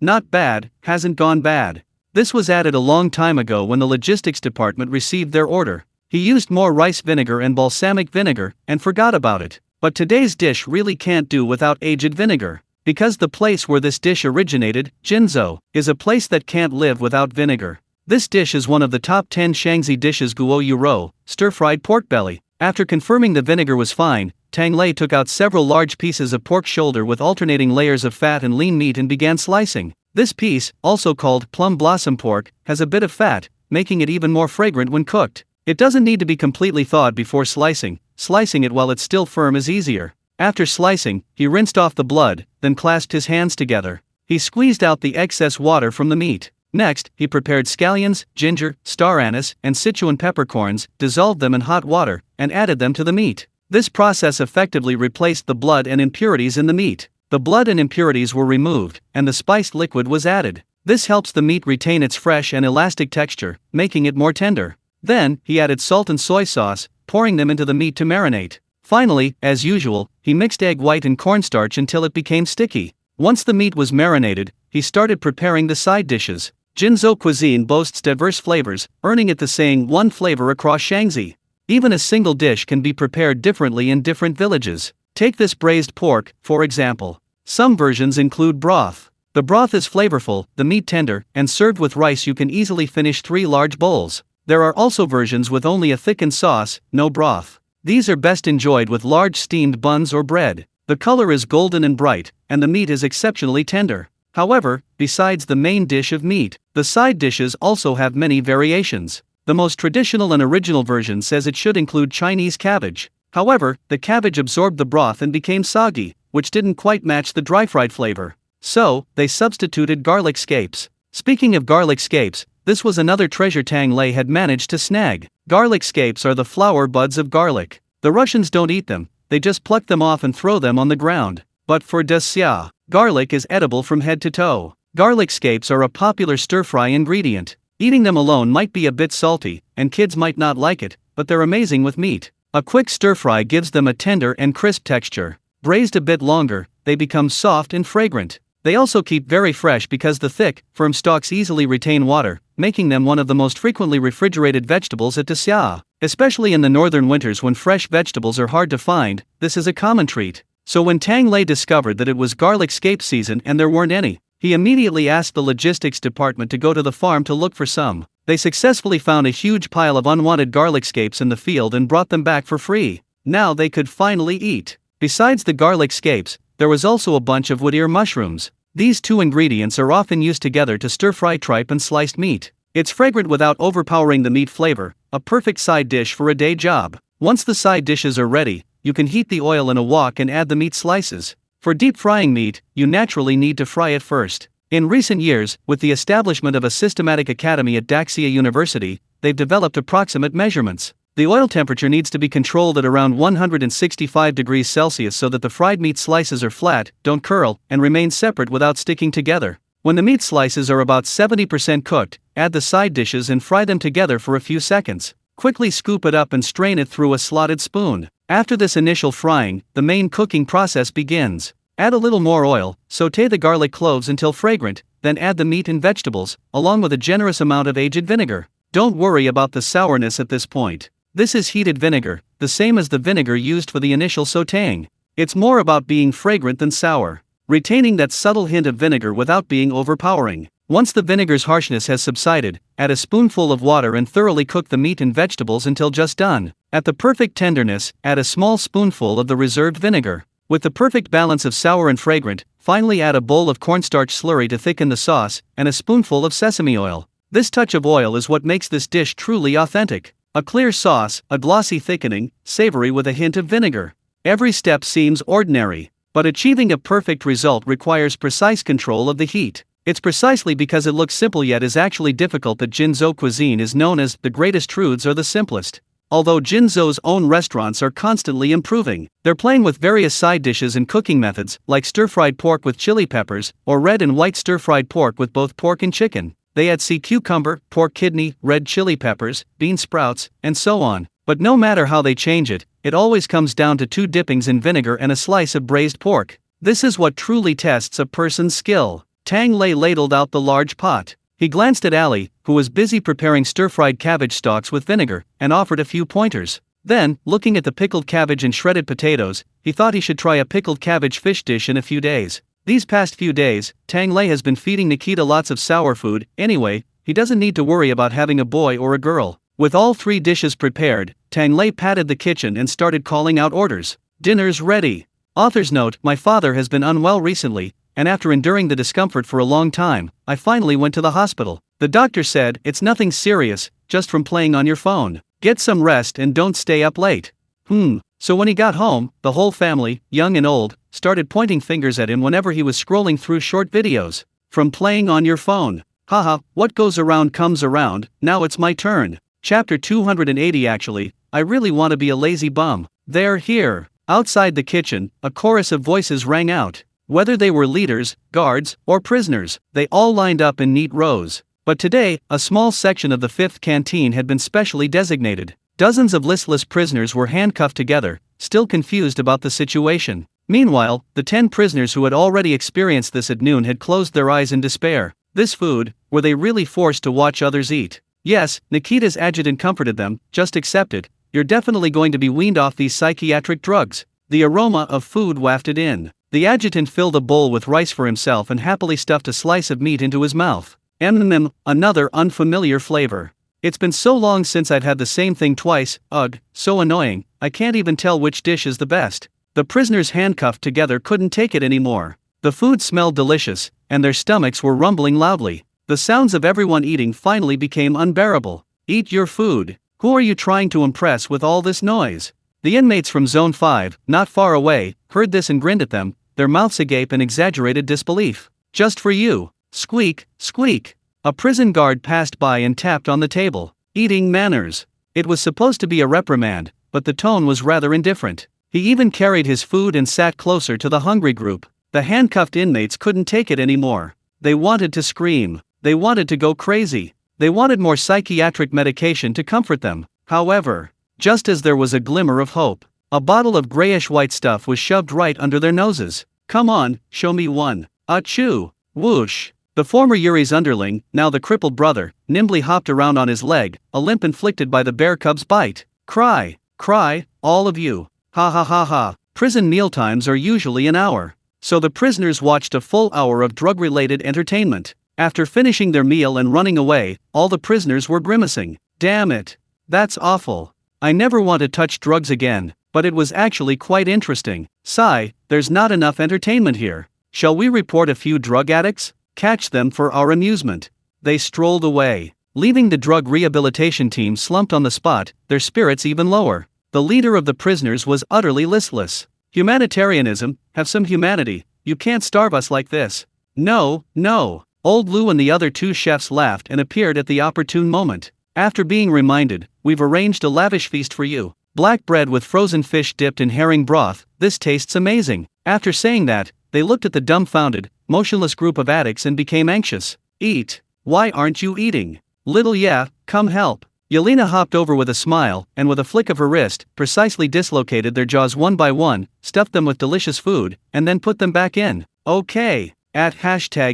Not bad, hasn't gone bad. This was added a long time ago when the logistics department received their order. He used more rice vinegar and balsamic vinegar, and forgot about it. But today's dish really can't do without aged vinegar. Because the place where this dish originated, Jinzhou, is a place that can't live without vinegar. This dish is one of the top 10 Shaanxi dishes. Guo Yu Rou, stir-fried pork belly. After confirming the vinegar was fine, Tang Lei took out several large pieces of pork shoulder with alternating layers of fat and lean meat and began slicing. This piece, also called plum blossom pork, has a bit of fat, making it even more fragrant when cooked. It doesn't need to be completely thawed before slicing. Slicing it while it's still firm is easier. After slicing, he rinsed off the blood, then clasped his hands together. He squeezed out the excess water from the meat. Next, he prepared scallions, ginger, star anise, and Sichuan peppercorns, dissolved them in hot water, and added them to the meat. This process effectively replaced the blood and impurities in the meat. The blood and impurities were removed, and the spiced liquid was added. This helps the meat retain its fresh and elastic texture, making it more tender. Then, he added salt and soy sauce, pouring them into the meat to marinate. Finally, as usual, he mixed egg white and cornstarch until it became sticky. Once the meat was marinated, he started preparing the side dishes. Jinzhou cuisine boasts diverse flavors, earning it the saying one flavor across Shaanxi. Even a single dish can be prepared differently in different villages. Take this braised pork, for example. Some versions include broth. The broth is flavorful, the meat tender, and served with rice. You can easily finish 3 large bowls. There are also versions with only a thickened sauce, no broth. These are best enjoyed with large steamed buns or bread. The color is golden and bright, and the meat is exceptionally tender. However, besides the main dish of meat, the side dishes also have many variations. The most traditional and original version says it should include Chinese cabbage. However, the cabbage absorbed the broth and became soggy, which didn't quite match the dry-fried flavor. So, they substituted garlic scapes. Speaking of garlic scapes, this was another treasure Tang Lei had managed to snag. Garlic scapes are the flower buds of garlic. The Russians don't eat them, they just pluck them off and throw them on the ground. But for Xia, garlic is edible from head to toe. Garlic scapes are a popular stir-fry ingredient. Eating them alone might be a bit salty, and kids might not like it, but they're amazing with meat. A quick stir-fry gives them a tender and crisp texture. Braised a bit longer, they become soft and fragrant. They also keep very fresh because the thick, firm stalks easily retain water, making them one of the most frequently refrigerated vegetables at Xia. Especially in the northern winters when fresh vegetables are hard to find, this is a common treat. So when Tang Lei discovered that it was garlic scape season and there weren't any, he immediately asked the logistics department to go to the farm to look for some. They successfully found a huge pile of unwanted garlic scapes in the field and brought them back for free. Now they could finally eat. Besides the garlic scapes, there was also a bunch of wood ear mushrooms. These two ingredients are often used together to stir-fry tripe and sliced meat. It's fragrant without overpowering the meat flavor, a perfect side dish for a day job. Once the side dishes are ready, you can heat the oil in a wok and add the meat slices. For deep frying meat, you naturally need to fry it first. In recent years, with the establishment of a systematic academy at Daxia University, they've developed approximate measurements. The oil temperature needs to be controlled at around 165 degrees Celsius so that the fried meat slices are flat, don't curl, and remain separate without sticking together. When the meat slices are about 70% cooked, add the side dishes and fry them together for a few seconds. Quickly scoop it up and strain it through a slotted spoon. After this initial frying, the main cooking process begins. Add a little more oil, sauté the garlic cloves until fragrant, then add the meat and vegetables, along with a generous amount of aged vinegar. Don't worry about the sourness at this point. This is heated vinegar, the same as the vinegar used for the initial sautéing. It's more about being fragrant than sour, retaining that subtle hint of vinegar without being overpowering. Once the vinegar's harshness has subsided, add a spoonful of water and thoroughly cook the meat and vegetables until just done. At the perfect tenderness, add a small spoonful of the reserved vinegar. With the perfect balance of sour and fragrant, finally add a bowl of cornstarch slurry to thicken the sauce, and a spoonful of sesame oil. This touch of oil is what makes this dish truly authentic. A clear sauce, a glossy thickening, savory with a hint of vinegar. Every step seems ordinary, but achieving a perfect result requires precise control of the heat. It's precisely because it looks simple yet is actually difficult that Jinzhou cuisine is known as the greatest truths or the simplest. Although Jinzhou's own restaurants are constantly improving, they're playing with various side dishes and cooking methods, like stir-fried pork with chili peppers, or red and white stir-fried pork with both pork and chicken. They add sea cucumber, pork kidney, red chili peppers, bean sprouts, and so on. But no matter how they change it, it always comes down to 2 dippings in vinegar and a slice of braised pork. This is what truly tests a person's skill. Tang Lei ladled out the large pot. He glanced at Ali, who was busy preparing stir-fried cabbage stalks with vinegar, and offered a few pointers. Then, looking at the pickled cabbage and shredded potatoes, he thought he should try a pickled cabbage fish dish in a few days. These past few days, Tang Lei has been feeding Nikita lots of sour food. Anyway, he doesn't need to worry about having a boy or a girl. With all 3 dishes prepared, Tang Lei patted the kitchen and started calling out orders. Dinner's ready. Author's note: my father has been unwell recently, and after enduring the discomfort for a long time, I finally went to the hospital. The doctor said, it's nothing serious, just from playing on your phone. Get some rest and don't stay up late. So when he got home, the whole family, young and old, started pointing fingers at him whenever he was scrolling through short videos. From playing on your phone. Haha, what goes around comes around, now it's my turn. Chapter 280. Actually, I really want to be a lazy bum. They're here. Outside the kitchen, a chorus of voices rang out. Whether they were leaders, guards, or prisoners, they all lined up in neat rows. But today, a small section of the 5th canteen had been specially designated. Dozens of listless prisoners were handcuffed together, still confused about the situation. Meanwhile, the 10 prisoners who had already experienced this at noon had closed their eyes in despair. This food, were they really forced to watch others eat? Yes, Nikita's adjutant comforted them, just accept it, you're definitely going to be weaned off these psychiatric drugs. The aroma of food wafted in. The adjutant filled a bowl with rice for himself and happily stuffed a slice of meat into his mouth. Another unfamiliar flavor. It's been so long since I'd had the same thing twice, ugh, so annoying, I can't even tell which dish is the best. The prisoners handcuffed together couldn't take it anymore. The food smelled delicious, and their stomachs were rumbling loudly. The sounds of everyone eating finally became unbearable. Eat your food. Who are you trying to impress with all this noise? The inmates from Zone 5, not far away, heard this and grinned at them, their mouths agape in exaggerated disbelief. Just for you. Squeak, squeak. A prison guard passed by and tapped on the table. Eating manners. It was supposed to be a reprimand, but the tone was rather indifferent. He even carried his food and sat closer to the hungry group. The handcuffed inmates couldn't take it anymore. They wanted to scream. They wanted to go crazy. They wanted more psychiatric medication to comfort them. However, just as there was a glimmer of hope, a bottle of grayish-white stuff was shoved right under their noses. Come on, show me one. Achoo! Whoosh! The former Yuri's underling, now the crippled brother, nimbly hopped around on his leg, a limp inflicted by the bear cub's bite. Cry, cry, all of you. Ha ha ha ha. Prison mealtimes are usually an hour. So the prisoners watched a full hour of drug-related entertainment. After finishing their meal and running away, all the prisoners were grimacing. Damn it. That's awful. I never want to touch drugs again, but it was actually quite interesting. Sigh, there's not enough entertainment here. Shall we report a few drug addicts? Catch them for our amusement. They strolled away, leaving the drug rehabilitation team slumped on the spot, their spirits even lower. The leader of the prisoners was utterly listless. Humanitarianism, have some humanity, you can't starve us like this. No, no. Old Lu and the other two chefs laughed and appeared at the opportune moment. After being reminded, we've arranged a lavish feast for you. Black bread with frozen fish dipped in herring broth, this tastes amazing. After saying that, they looked at the dumbfounded, motionless group of addicts and became anxious. Eat. Why aren't you eating? Little yeah, come help. Yelena hopped over with a smile, and with a flick of her wrist, precisely dislocated their jaws one by one, stuffed them with delicious food, and then put them back in. Okay. At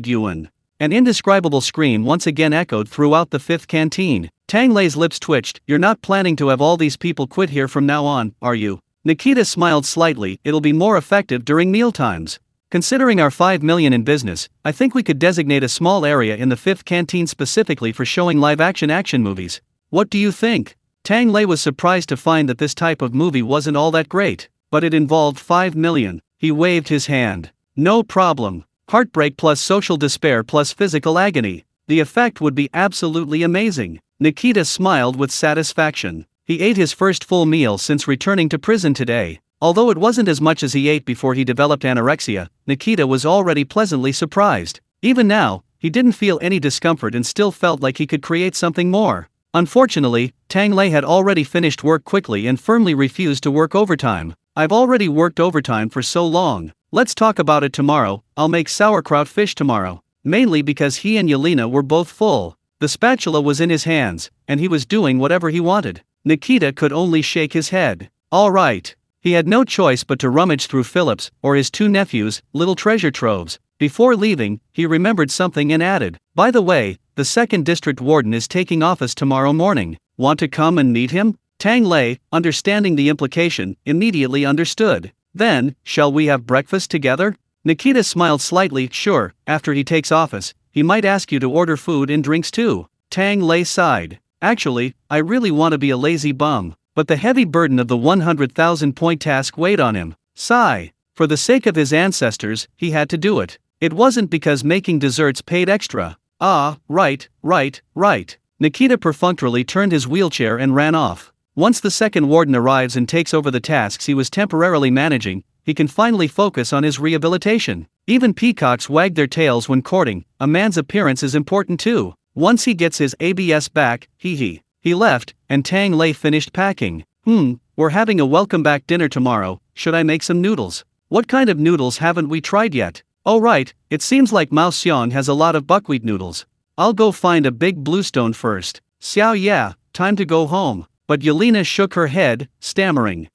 #Yuan. An indescribable scream once again echoed throughout the fifth canteen. Tang Lei's lips twitched. You're not planning to have all these people quit here from now on, are you? Nikita smiled slightly. It'll be more effective during mealtimes. Considering our 5 million in business, I think we could designate a small area in the fifth canteen specifically for showing live-action movies. What do you think? Tang Lei was surprised to find that this type of movie wasn't all that great, but it involved 5 million. He waved his hand. No problem. Heartbreak plus social despair plus physical agony. The effect would be absolutely amazing. Nikita smiled with satisfaction. He ate his first full meal since returning to prison today. Although it wasn't as much as he ate before he developed anorexia, Nikita was already pleasantly surprised. Even now, he didn't feel any discomfort and still felt like he could create something more. Unfortunately, Tang Lei had already finished work quickly and firmly refused to work overtime. I've already worked overtime for so long. Let's talk about it tomorrow. I'll make sauerkraut fish tomorrow. Mainly because he and Yelena were both full. The spatula was in his hands, and he was doing whatever he wanted. Nikita could only shake his head. All right. He had no choice but to rummage through Philip's, or his two nephews', little treasure troves. Before leaving, he remembered something and added, by the way, the 2nd District Warden is taking office tomorrow morning. Want to come and meet him? Tang Lei, understanding the implication, immediately understood. Then, shall we have breakfast together? Nikita smiled slightly. Sure, after he takes office, he might ask you to order food and drinks too. Tang Lei sighed. Actually, I really want to be a lazy bum. But the heavy burden of the 100,000-point task weighed on him. Sigh. For the sake of his ancestors, he had to do it. It wasn't because making desserts paid extra. Ah, right. Nikita perfunctorily turned his wheelchair and ran off. Once the 2nd warden arrives and takes over the tasks he was temporarily managing, he can finally focus on his rehabilitation. Even peacocks wag their tails when courting. A man's appearance is important too. Once he gets his ABS back, he left, and Tang Lei finished packing. We're having a welcome back dinner tomorrow. Should I make some noodles? What kind of noodles haven't we tried yet? Oh right, it seems like Mao Xiong has a lot of buckwheat noodles. I'll go find a big bluestone first. Xiao yeah, time to go home. But Yelena shook her head, stammering.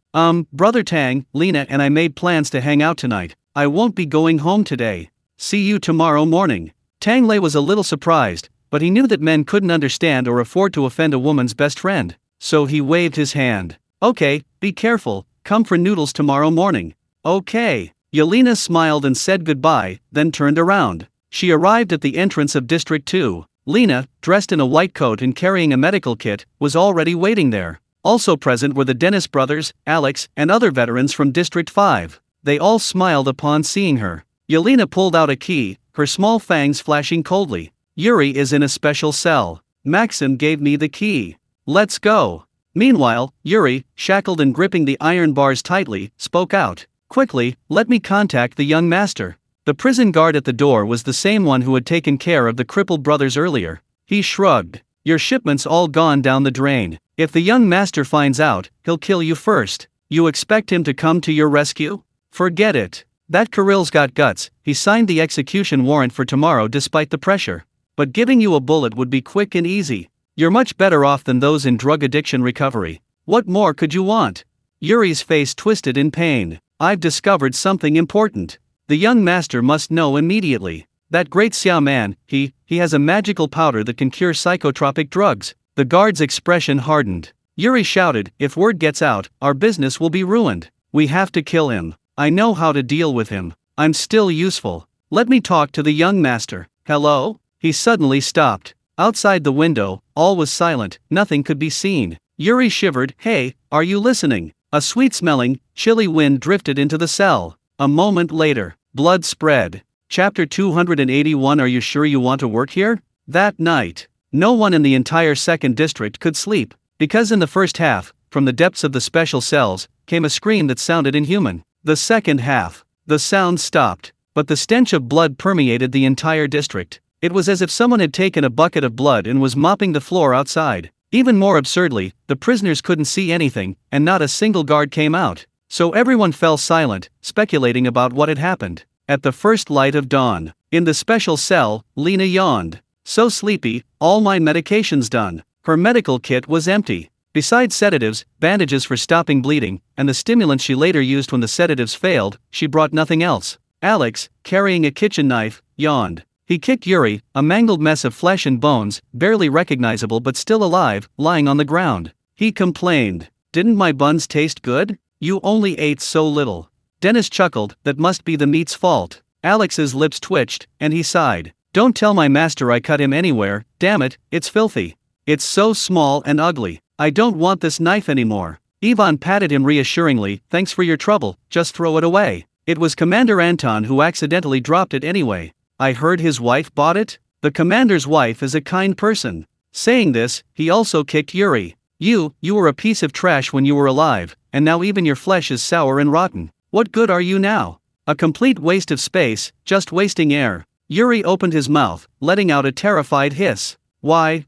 Brother Tang, Lena and I made plans to hang out tonight. I won't be going home today. See you tomorrow morning. Tang Lei was a little surprised, but he knew that men couldn't understand or afford to offend a woman's best friend. So he waved his hand. Okay, be careful, come for noodles tomorrow morning. Okay. Yelena smiled and said goodbye, then turned around. She arrived at the entrance of District 2. Lena, dressed in a white coat and carrying a medical kit, was already waiting there. Also present were the Dennis brothers, Alex, and other veterans from District 5. They all smiled upon seeing her. Yelena pulled out a key, her small fangs flashing coldly. Yuri is in a special cell. Maxim gave me the key. Let's go. Meanwhile, Yuri, shackled and gripping the iron bars tightly, spoke out. Quickly, let me contact the young master. The prison guard at the door was the same one who had taken care of the crippled brothers earlier. He shrugged. Your shipment's all gone down the drain. If the young master finds out, he'll kill you first. You expect him to come to your rescue? Forget it. That Kirill's got guts. He signed the execution warrant for tomorrow despite the pressure. But giving you a bullet would be quick and easy. You're much better off than those in drug addiction recovery. What more could you want? Yuri's face twisted in pain. I've discovered something important. The young master must know immediately. That great Xiao man, he has a magical powder that can cure psychotropic drugs. The guard's expression hardened. Yuri shouted, if word gets out, our business will be ruined. We have to kill him. I know how to deal with him. I'm still useful. Let me talk to the young master. Hello? He suddenly stopped. Outside the window, all was silent, nothing could be seen. Yuri shivered. Hey, are you listening? A sweet-smelling, chilly wind drifted into the cell. A moment later, blood spread. Chapter 281. Are you sure you want to work here? That night, no one in the entire 2nd District could sleep, because in the first half, from the depths of the special cells, came a scream that sounded inhuman. The second half, the sound stopped. but the stench of blood permeated the entire district. It was as if someone had taken a bucket of blood and was mopping the floor outside. Even more absurdly, the prisoners couldn't see anything, and not a single guard came out. So everyone fell silent, speculating about what had happened. At the first light of dawn, in the special cell, Lena yawned. So sleepy, all my medication's done. Her medical kit was empty. Besides sedatives, bandages for stopping bleeding, and the stimulants she later used when the sedatives failed, she brought nothing else. Alex, carrying a kitchen knife, yawned. He kicked Yuri, a mangled mess of flesh and bones, barely recognizable but still alive, lying on the ground. He complained, "Didn't my buns taste good? You only ate so little." Dennis chuckled, "That must be the meat's fault." Alex's lips twitched, and he sighed. "Don't tell my master I cut him anywhere, damn it, it's filthy. It's so small and ugly. I don't want this knife anymore." Ivan patted him reassuringly, "Thanks for your trouble, just throw it away." It was Commander Anton who accidentally dropped it anyway. "I heard his wife bought it?" The commander's wife is a kind person. Saying this, he also kicked Yuri. You were a piece of trash when you were alive, and now even your flesh is sour and rotten. What good are you now? A complete waste of space, just wasting air." Yuri opened his mouth, letting out a terrified hiss. Why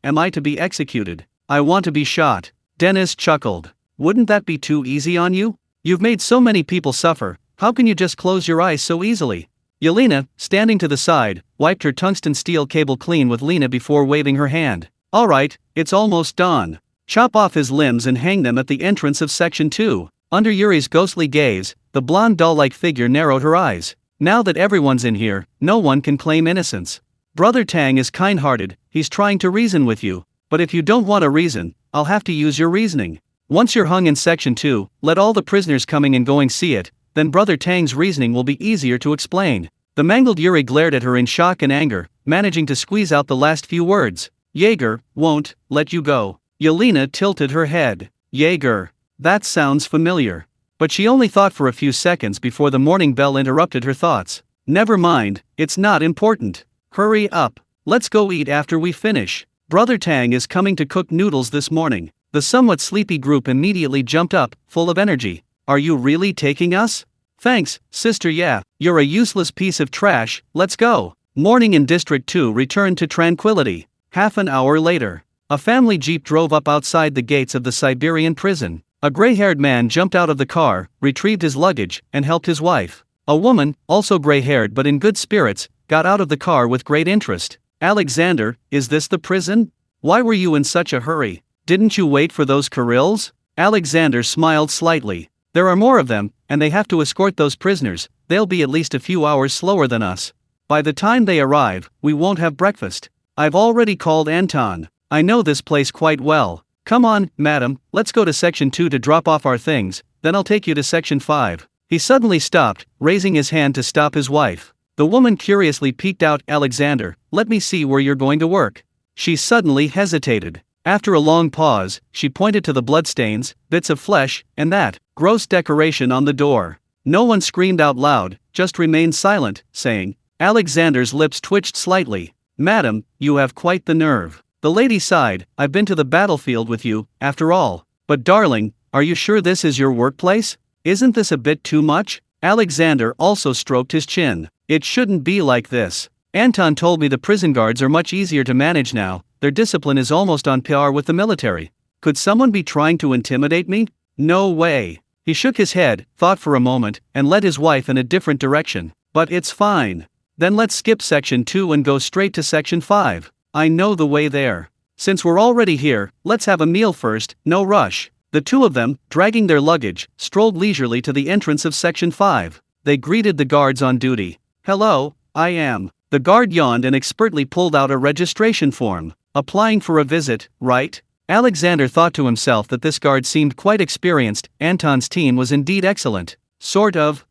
am I to be executed? I want to be shot." Dennis chuckled. "Wouldn't that be too easy on you? You've made so many people suffer, how can you just close your eyes so easily?" Yelena, standing to the side, wiped her tungsten steel cable clean with Lena before waving her hand. "All right, it's almost dawn. Chop off his limbs and hang them at the entrance of Section 2. Under Yuri's ghostly gaze, the blonde doll-like figure narrowed her eyes. "Now that everyone's in here, no one can claim innocence. Brother Tang is kind-hearted, he's trying to reason with you. But if you don't want to reason, I'll have to use your reasoning. Once you're hung in Section 2, let all the prisoners coming and going see it, then Brother Tang's reasoning will be easier to explain." The mangled Yuri glared at her in shock and anger, managing to squeeze out the last few words. "Jaeger won't let you go." Yelena tilted her head. "Jaeger. That sounds familiar." But she only thought for a few seconds before the morning bell interrupted her thoughts. "Never mind, it's not important. Hurry up. Let's go eat after we finish. Brother Tang is coming to cook noodles this morning." The somewhat sleepy group immediately jumped up, full of energy. "Are you really taking us?" "Thanks, sister. Yeah, you're a useless piece of trash, let's go." Morning in District 2 returned to tranquility. Half an hour later, a family jeep drove up outside the gates of the Siberian prison. A gray-haired man jumped out of the car, retrieved his luggage, and helped his wife. A woman, also gray-haired but in good spirits, got out of the car with great interest. "Alexander, is this the prison? Why were you in such a hurry? Didn't you wait for those Kurils?" Alexander smiled slightly. "There are more of them, and they have to escort those prisoners. They'll be at least a few hours slower than us. By the time they arrive, we won't have breakfast. I've already called Anton. I know this place quite well. Come on, madam, let's go to Section 2 to drop off our things, then I'll take you to Section 5. He suddenly stopped, raising his hand to stop his wife. The woman curiously peeked out. "Alexander, let me see where you're going to work." She suddenly hesitated. After a long pause, she pointed to the bloodstains, bits of flesh, and that gross decoration on the door. No one screamed out loud, just remained silent, saying. Alexander's lips twitched slightly. "Madam, you have quite the nerve." The lady sighed. "I've been to the battlefield with you, after all. But darling, are you sure this is your workplace? Isn't this a bit too much?" Alexander also stroked his chin. "It shouldn't be like this. Anton told me the prison guards are much easier to manage now, their discipline is almost on par with the military. Could someone be trying to intimidate me? No way." He shook his head, thought for a moment, and led his wife in a different direction. "But it's fine. Then let's skip Section 2 and go straight to Section 5. I know the way there. Since we're already here, let's have a meal first, no rush." The two of them, dragging their luggage, strolled leisurely to the entrance of Section 5. They greeted the guards on duty. "Hello, I am." The guard yawned and expertly pulled out a registration form. "Applying for a visit, right?" Alexander thought to himself that this guard seemed quite experienced. Anton's team was indeed excellent. Sort of,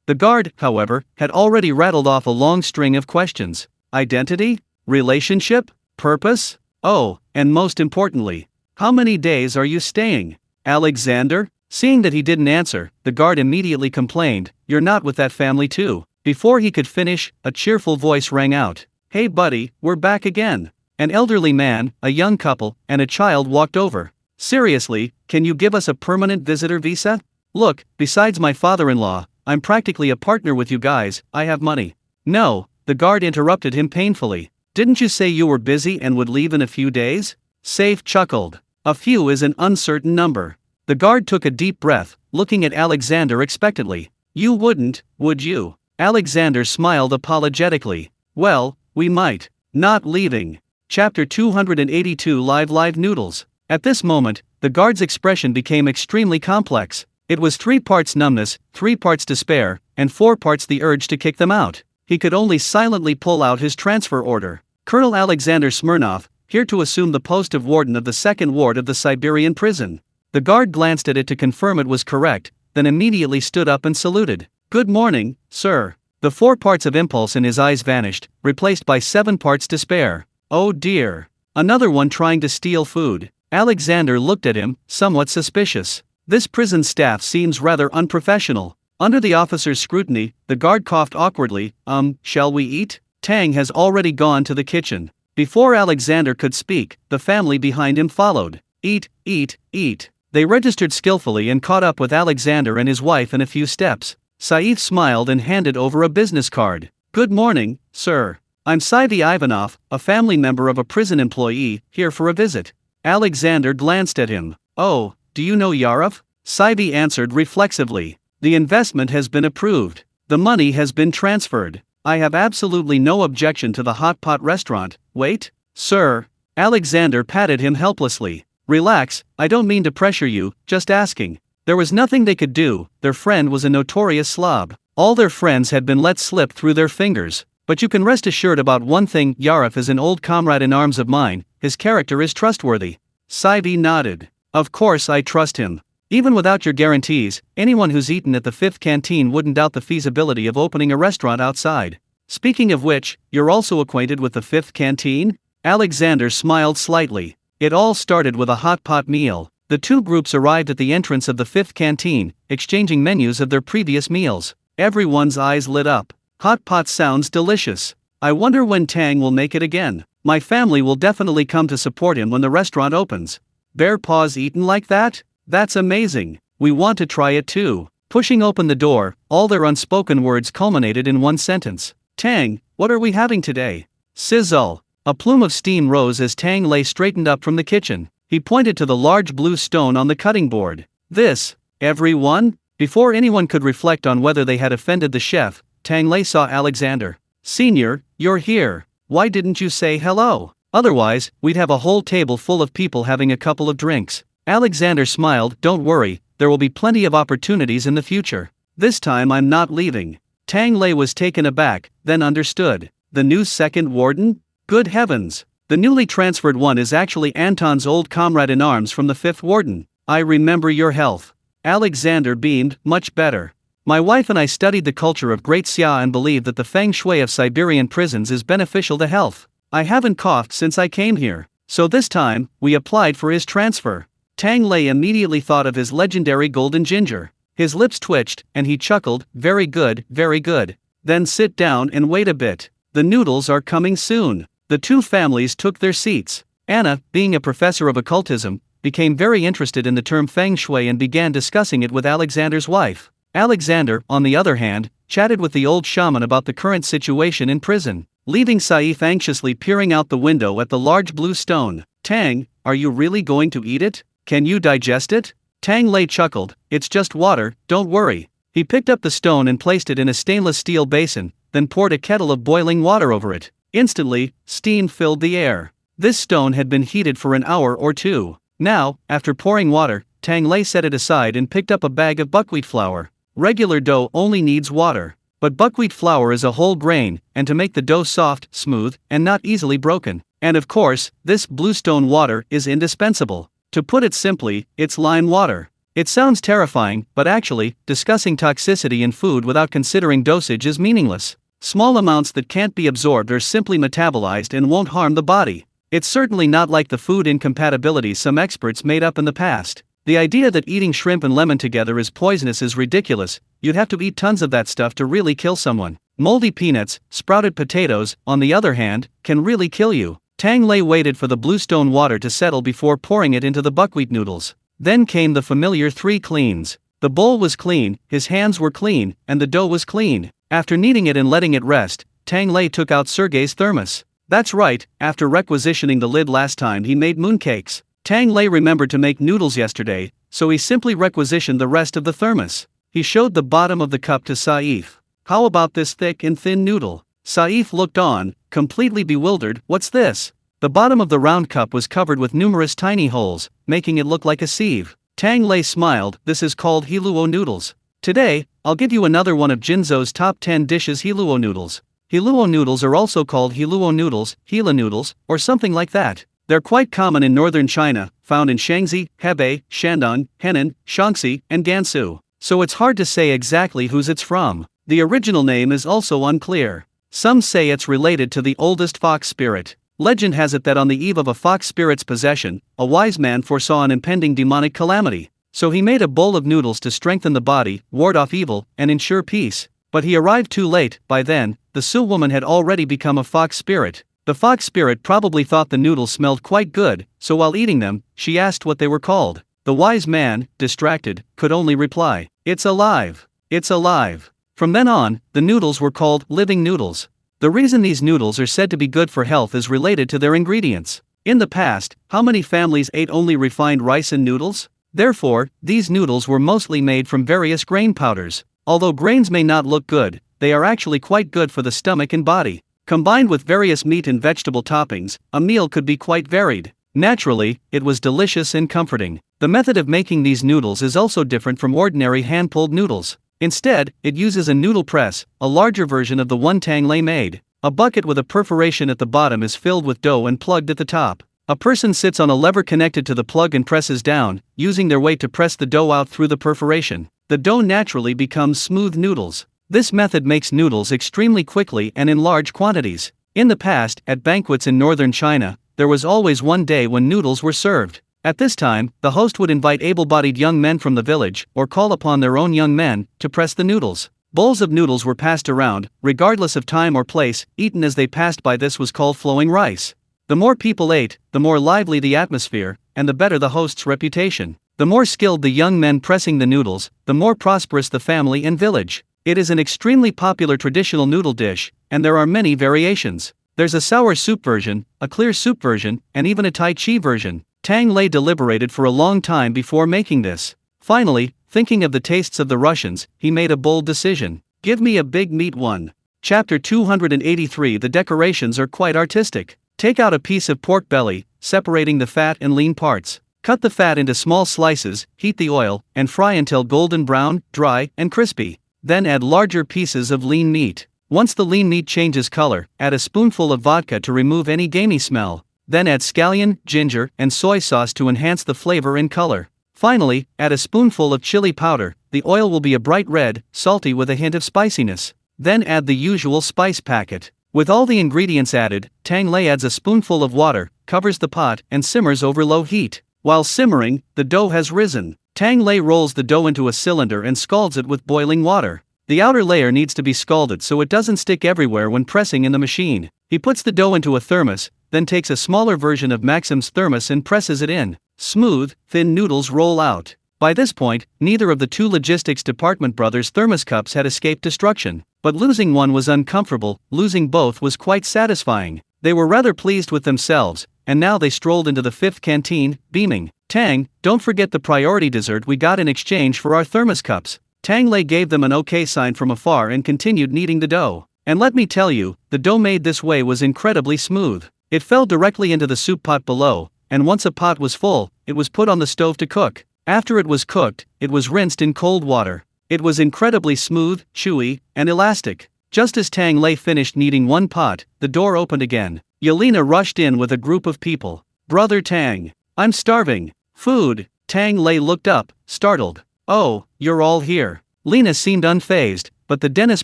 The guard, however, had already rattled off a long string of questions. Identity? Relationship? Purpose? Oh, and most importantly, how many days are you staying? Alexander? Seeing that he didn't answer, the guard immediately complained, "You're not with that family too?" Before he could finish, a cheerful voice rang out. "Hey buddy, we're back again." An elderly man, a young couple, and a child walked over. "Seriously, can you give us a permanent visitor visa? Look, besides my father-in-law, I'm practically a partner with you guys, I have money. No, the guard interrupted him painfully. Didn't you say you were busy and would leave in a few days? Saif chuckled. A few is an uncertain number. The guard took a deep breath, looking at Alexander expectantly. You wouldn't, would you? Alexander smiled apologetically. Well, we might. Not leaving. Chapter 282 Live Noodles. At this moment, the guard's expression became extremely complex. It was 3 parts numbness, 3 parts despair, and 4 parts the urge to kick them out. He could only silently pull out his transfer order. Colonel Alexander Smirnov, here to assume the post of warden of the 2nd ward of the Siberian prison. The guard glanced at it to confirm it was correct, then immediately stood up and saluted. Good morning, sir. The 4 parts of impulse in his eyes vanished, replaced by 7 parts despair. Oh dear. Another one trying to steal food. Alexander looked at him, somewhat suspicious. This prison staff seems rather unprofessional. Under the officer's scrutiny, the guard coughed awkwardly. Shall we eat? Tang has already gone to the kitchen. Before Alexander could speak, the family behind him followed. Eat, eat, eat. They registered skillfully and caught up with Alexander and his wife in a few steps. Saif smiled and handed over a business card. Good morning, sir. I'm Sivy Ivanov, a family member of a prison employee, here for a visit. Alexander glanced at him. Oh, do you know Yarov? Sivy answered reflexively. The investment has been approved. The money has been transferred. I have absolutely no objection to the hot pot restaurant. Wait, sir. Alexander patted him helplessly. Relax, I don't mean to pressure you, just asking. There was nothing they could do, their friend was a notorious slob. All their friends had been let slip through their fingers. But you can rest assured about one thing, Yarov is an old comrade in arms of mine, his character is trustworthy. Sivy nodded. Of course I trust him. Even without your guarantees, anyone who's eaten at the 5th canteen wouldn't doubt the feasibility of opening a restaurant outside. Speaking of which, you're also acquainted with the 5th canteen? Alexander smiled slightly. It all started with a hot pot meal. The 2 groups arrived at the entrance of the 5th canteen, exchanging menus of their previous meals. Everyone's eyes lit up. Hot pot sounds delicious. I wonder when Tang will make it again. My family will definitely come to support him when the restaurant opens. Bear paws eaten like that? That's amazing. We want to try it too. Pushing open the door, all their unspoken words culminated in one sentence. Tang, what are we having today? Sizzle. A plume of steam rose as Tang Lei straightened up from the kitchen. He pointed to the large blue stone on the cutting board. This, everyone? Before anyone could reflect on whether they had offended the chef, Tang Lei saw Alexander. Senior, you're here. Why didn't you say hello? Otherwise, we'd have a whole table full of people having a couple of drinks. Alexander smiled. Don't worry, there will be plenty of opportunities in the future. This time I'm not leaving. Tang Lei was taken aback, then understood. The new 2nd warden? Good heavens. The newly transferred one is actually Anton's old comrade in arms from the 5th warden. I remember your health. Alexander beamed. Much better. My wife and I studied the culture of Great Xia and believe that the feng shui of Siberian prisons is beneficial to health. I haven't coughed since I came here. So this time, we applied for his transfer. Tang Lei immediately thought of his legendary golden ginger. His lips twitched, and he chuckled. Very good, very good. Then sit down and wait a bit. The noodles are coming soon. The 2 families took their seats. Anna, being a professor of occultism, became very interested in the term feng shui and began discussing it with Alexander's wife. Alexander, on the other hand, chatted with the old shaman about the current situation in prison, leaving Saif anxiously peering out the window at the large blue stone. Tang, are you really going to eat it? Can you digest it? Tang Lei chuckled. It's just water, don't worry. He picked up the stone and placed it in a stainless steel basin, then poured a kettle of boiling water over it. Instantly, steam filled the air. This stone had been heated for an hour or 2. Now, after pouring water, Tang Lei set it aside and picked up a bag of buckwheat flour. Regular dough only needs water. But buckwheat flour is a whole grain, and to make the dough soft, smooth, and not easily broken. And of course, this bluestone water is indispensable. To put it simply, it's lime water. It sounds terrifying, but actually, discussing toxicity in food without considering dosage is meaningless. Small amounts that can't be absorbed are simply metabolized and won't harm the body. It's certainly not like the food incompatibilities some experts made up in the past. The idea that eating shrimp and lemon together is poisonous is ridiculous. You'd have to eat tons of that stuff to really kill someone. Moldy peanuts, sprouted potatoes, on the other hand, can really kill you. Tang Lei waited for the bluestone water to settle before pouring it into the buckwheat noodles. Then came the familiar 3 cleans. The bowl was clean, his hands were clean, and the dough was clean. After kneading it and letting it rest, Tang Lei took out Sergei's thermos. That's right, after requisitioning the lid last time he made mooncakes. Tang Lei remembered to make noodles yesterday, so he simply requisitioned the rest of the thermos. He showed the bottom of the cup to Saif. How about this thick and thin noodle? Saif looked on, completely bewildered. What's this? The bottom of the round cup was covered with numerous tiny holes, making it look like a sieve. Tang Lei smiled. This is called Hiluo noodles. Today, I'll give you another one of Jinzhou's top 10 dishes, Hiluo noodles. Hiluo noodles are also called Hiluo noodles, Hila noodles, or something like that. They're quite common in northern China, found in Shaanxi, Hebei, Shandong, Henan, Shaanxi, and Gansu. So it's hard to say exactly whose it's from. The original name is also unclear. Some say it's related to the oldest fox spirit. Legend has it that on the eve of a fox spirit's possession, a wise man foresaw an impending demonic calamity. So he made a bowl of noodles to strengthen the body, ward off evil, and ensure peace. But he arrived too late. By then, the Su woman had already become a fox spirit. The fox spirit probably thought the noodles smelled quite good, so while eating them, she asked what they were called. The wise man, distracted, could only reply, "It's alive. It's alive." From then on, the noodles were called living noodles. The reason these noodles are said to be good for health is related to their ingredients. In the past, how many families ate only refined rice and noodles? Therefore, these noodles were mostly made from various grain powders. Although grains may not look good, they are actually quite good for the stomach and body. Combined with various meat and vegetable toppings, a meal could be quite varied. Naturally, it was delicious and comforting. The method of making these noodles is also different from ordinary hand-pulled noodles. Instead, it uses a noodle press, a larger version of the one Tang Lei made. A bucket with a perforation at the bottom is filled with dough and plugged at the top. A person sits on a lever connected to the plug and presses down, using their weight to press the dough out through the perforation. The dough naturally becomes smooth noodles. This method makes noodles extremely quickly and in large quantities. In the past, at banquets in northern China, there was always one day when noodles were served. At this time, the host would invite able-bodied young men from the village, or call upon their own young men, to press the noodles. Bowls of noodles were passed around, regardless of time or place, eaten as they passed by. This was called flowing rice. The more people ate, the more lively the atmosphere, and the better the host's reputation. The more skilled the young men pressing the noodles, the more prosperous the family and village. It is an extremely popular traditional noodle dish, and there are many variations. There's a sour soup version, a clear soup version, and even a Tai Chi version. Tang Lei deliberated for a long time before making this. Finally, thinking of the tastes of the Russians, he made a bold decision. Give me a big meat one. Chapter 283. The decorations are quite artistic. Take out a piece of pork belly, separating the fat and lean parts. Cut the fat into small slices, heat the oil, and fry until golden brown, dry, and crispy. Then add larger pieces of lean meat. Once the lean meat changes color, add a spoonful of vodka to remove any gamey smell. Then add scallion, ginger, and soy sauce to enhance the flavor and color. Finally, add a spoonful of chili powder. The oil will be a bright red, salty with a hint of spiciness. Then add the usual spice packet. With all the ingredients added, Tang Lei adds a spoonful of water, covers the pot, and simmers over low heat. While simmering, the dough has risen. Tang Lei rolls the dough into a cylinder and scalds it with boiling water. The outer layer needs to be scalded so it doesn't stick everywhere when pressing in the machine. He puts the dough into a thermos, then takes a smaller version of Maxim's thermos and presses it in. Smooth, thin noodles roll out. By this point, neither of the two logistics department brothers' thermos cups had escaped destruction. But losing one was uncomfortable, losing both was quite satisfying. They were rather pleased with themselves, and now they strolled into the fifth canteen, beaming. Tang, don't forget the priority dessert we got in exchange for our thermos cups. Tang Lei gave them an okay sign from afar and continued kneading the dough. And let me tell you, the dough made this way was incredibly smooth. It fell directly into the soup pot below, and once a pot was full, it was put on the stove to cook. After it was cooked, it was rinsed in cold water. It was incredibly smooth, chewy, and elastic. Just as Tang Lei finished kneading one pot, the door opened again. Yelena rushed in with a group of people. Brother Tang, I'm starving. Food. Tang Lei looked up, startled. Oh, you're all here. Lena seemed unfazed, but the Dennis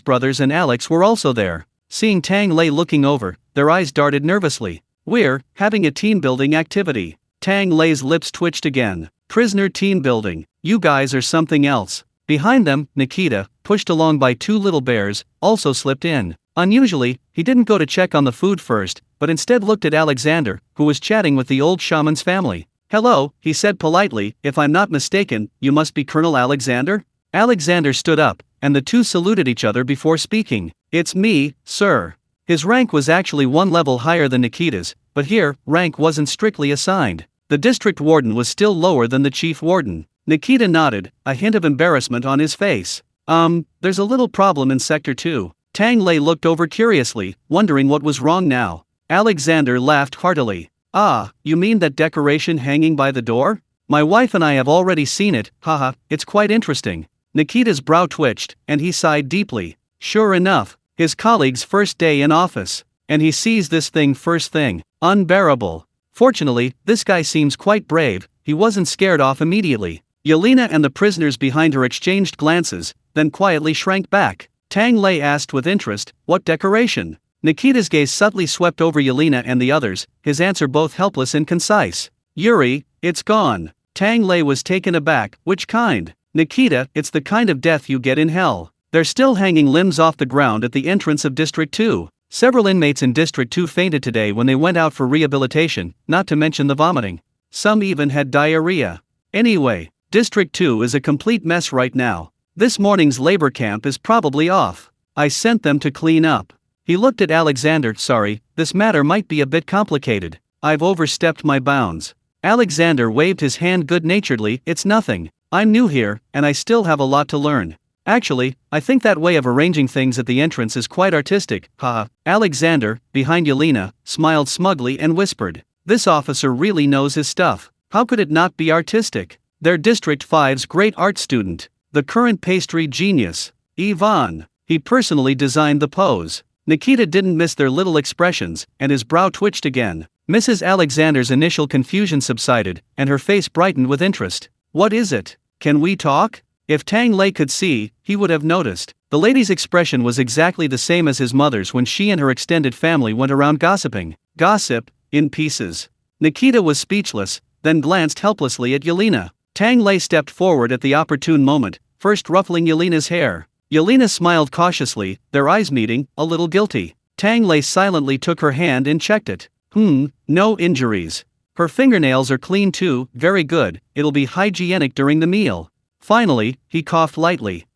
brothers and Alex were also there. Seeing Tang Lei looking over, their eyes darted nervously. We're having a team-building activity. Tang Lei's lips twitched again. Prisoner team building. You guys are something else. Behind them, Nikita, pushed along by two little bears, also slipped in. Unusually, he didn't go to check on the food first, but instead looked at Alexander, who was chatting with the old shaman's family. "Hello," he said politely, "if I'm not mistaken, you must be Colonel Alexander?" Alexander stood up, and the two saluted each other before speaking. "It's me, sir." His rank was actually one level higher than Nikita's, but here, rank wasn't strictly assigned. The district warden was still lower than the chief warden. Nikita nodded, a hint of embarrassment on his face. There's a little problem in Sector 2. Tang Lei looked over curiously, wondering what was wrong now. Alexander laughed heartily. "Ah, you mean that decoration hanging by the door? My wife and I have already seen it, haha, it's quite interesting." Nikita's brow twitched, and he sighed deeply. Sure enough, his colleague's first day in office. And he sees this thing first thing. Unbearable. Fortunately, this guy seems quite brave, he wasn't scared off immediately. Yelena and the prisoners behind her exchanged glances, then quietly shrank back. Tang Lei asked with interest, "What decoration?" Nikita's gaze subtly swept over Yelena and the others, his answer both helpless and concise. "Yuri, it's gone." Tang Lei was taken aback. "Which kind?" "Nikita, it's the kind of death you get in hell. They're still hanging limbs off the ground at the entrance of District 2. Several inmates in District 2 fainted today when they went out for rehabilitation, not to mention the vomiting. Some even had diarrhea. Anyway, District 2 is a complete mess right now. This morning's labor camp is probably off. I sent them to clean up." He looked at Alexander. "Sorry, this matter might be a bit complicated. I've overstepped my bounds." Alexander waved his hand good-naturedly. "It's nothing. I'm new here, and I still have a lot to learn. Actually, I think that way of arranging things at the entrance is quite artistic, haha." Alexander, behind Yelena, smiled smugly and whispered, "This officer really knows his stuff. How could it not be artistic? They're District 5's great art student, the current pastry genius, Ivan. He personally designed the pose." Nikita didn't miss their little expressions, and his brow twitched again. Mrs. Alexander's initial confusion subsided, and her face brightened with interest. "What is it? Can we talk?" If Tang Lei could see, he would have noticed. The lady's expression was exactly the same as his mother's when she and her extended family went around gossiping. Gossip, in pieces. Nikita was speechless, then glanced helplessly at Yelena. Tang Lei stepped forward at the opportune moment, first ruffling Yelena's hair. Yelena smiled cautiously, their eyes meeting, a little guilty. Tang Lei silently took her hand and checked it. No injuries. Her fingernails are clean too, very good, it'll be hygienic during the meal. Finally, he coughed lightly.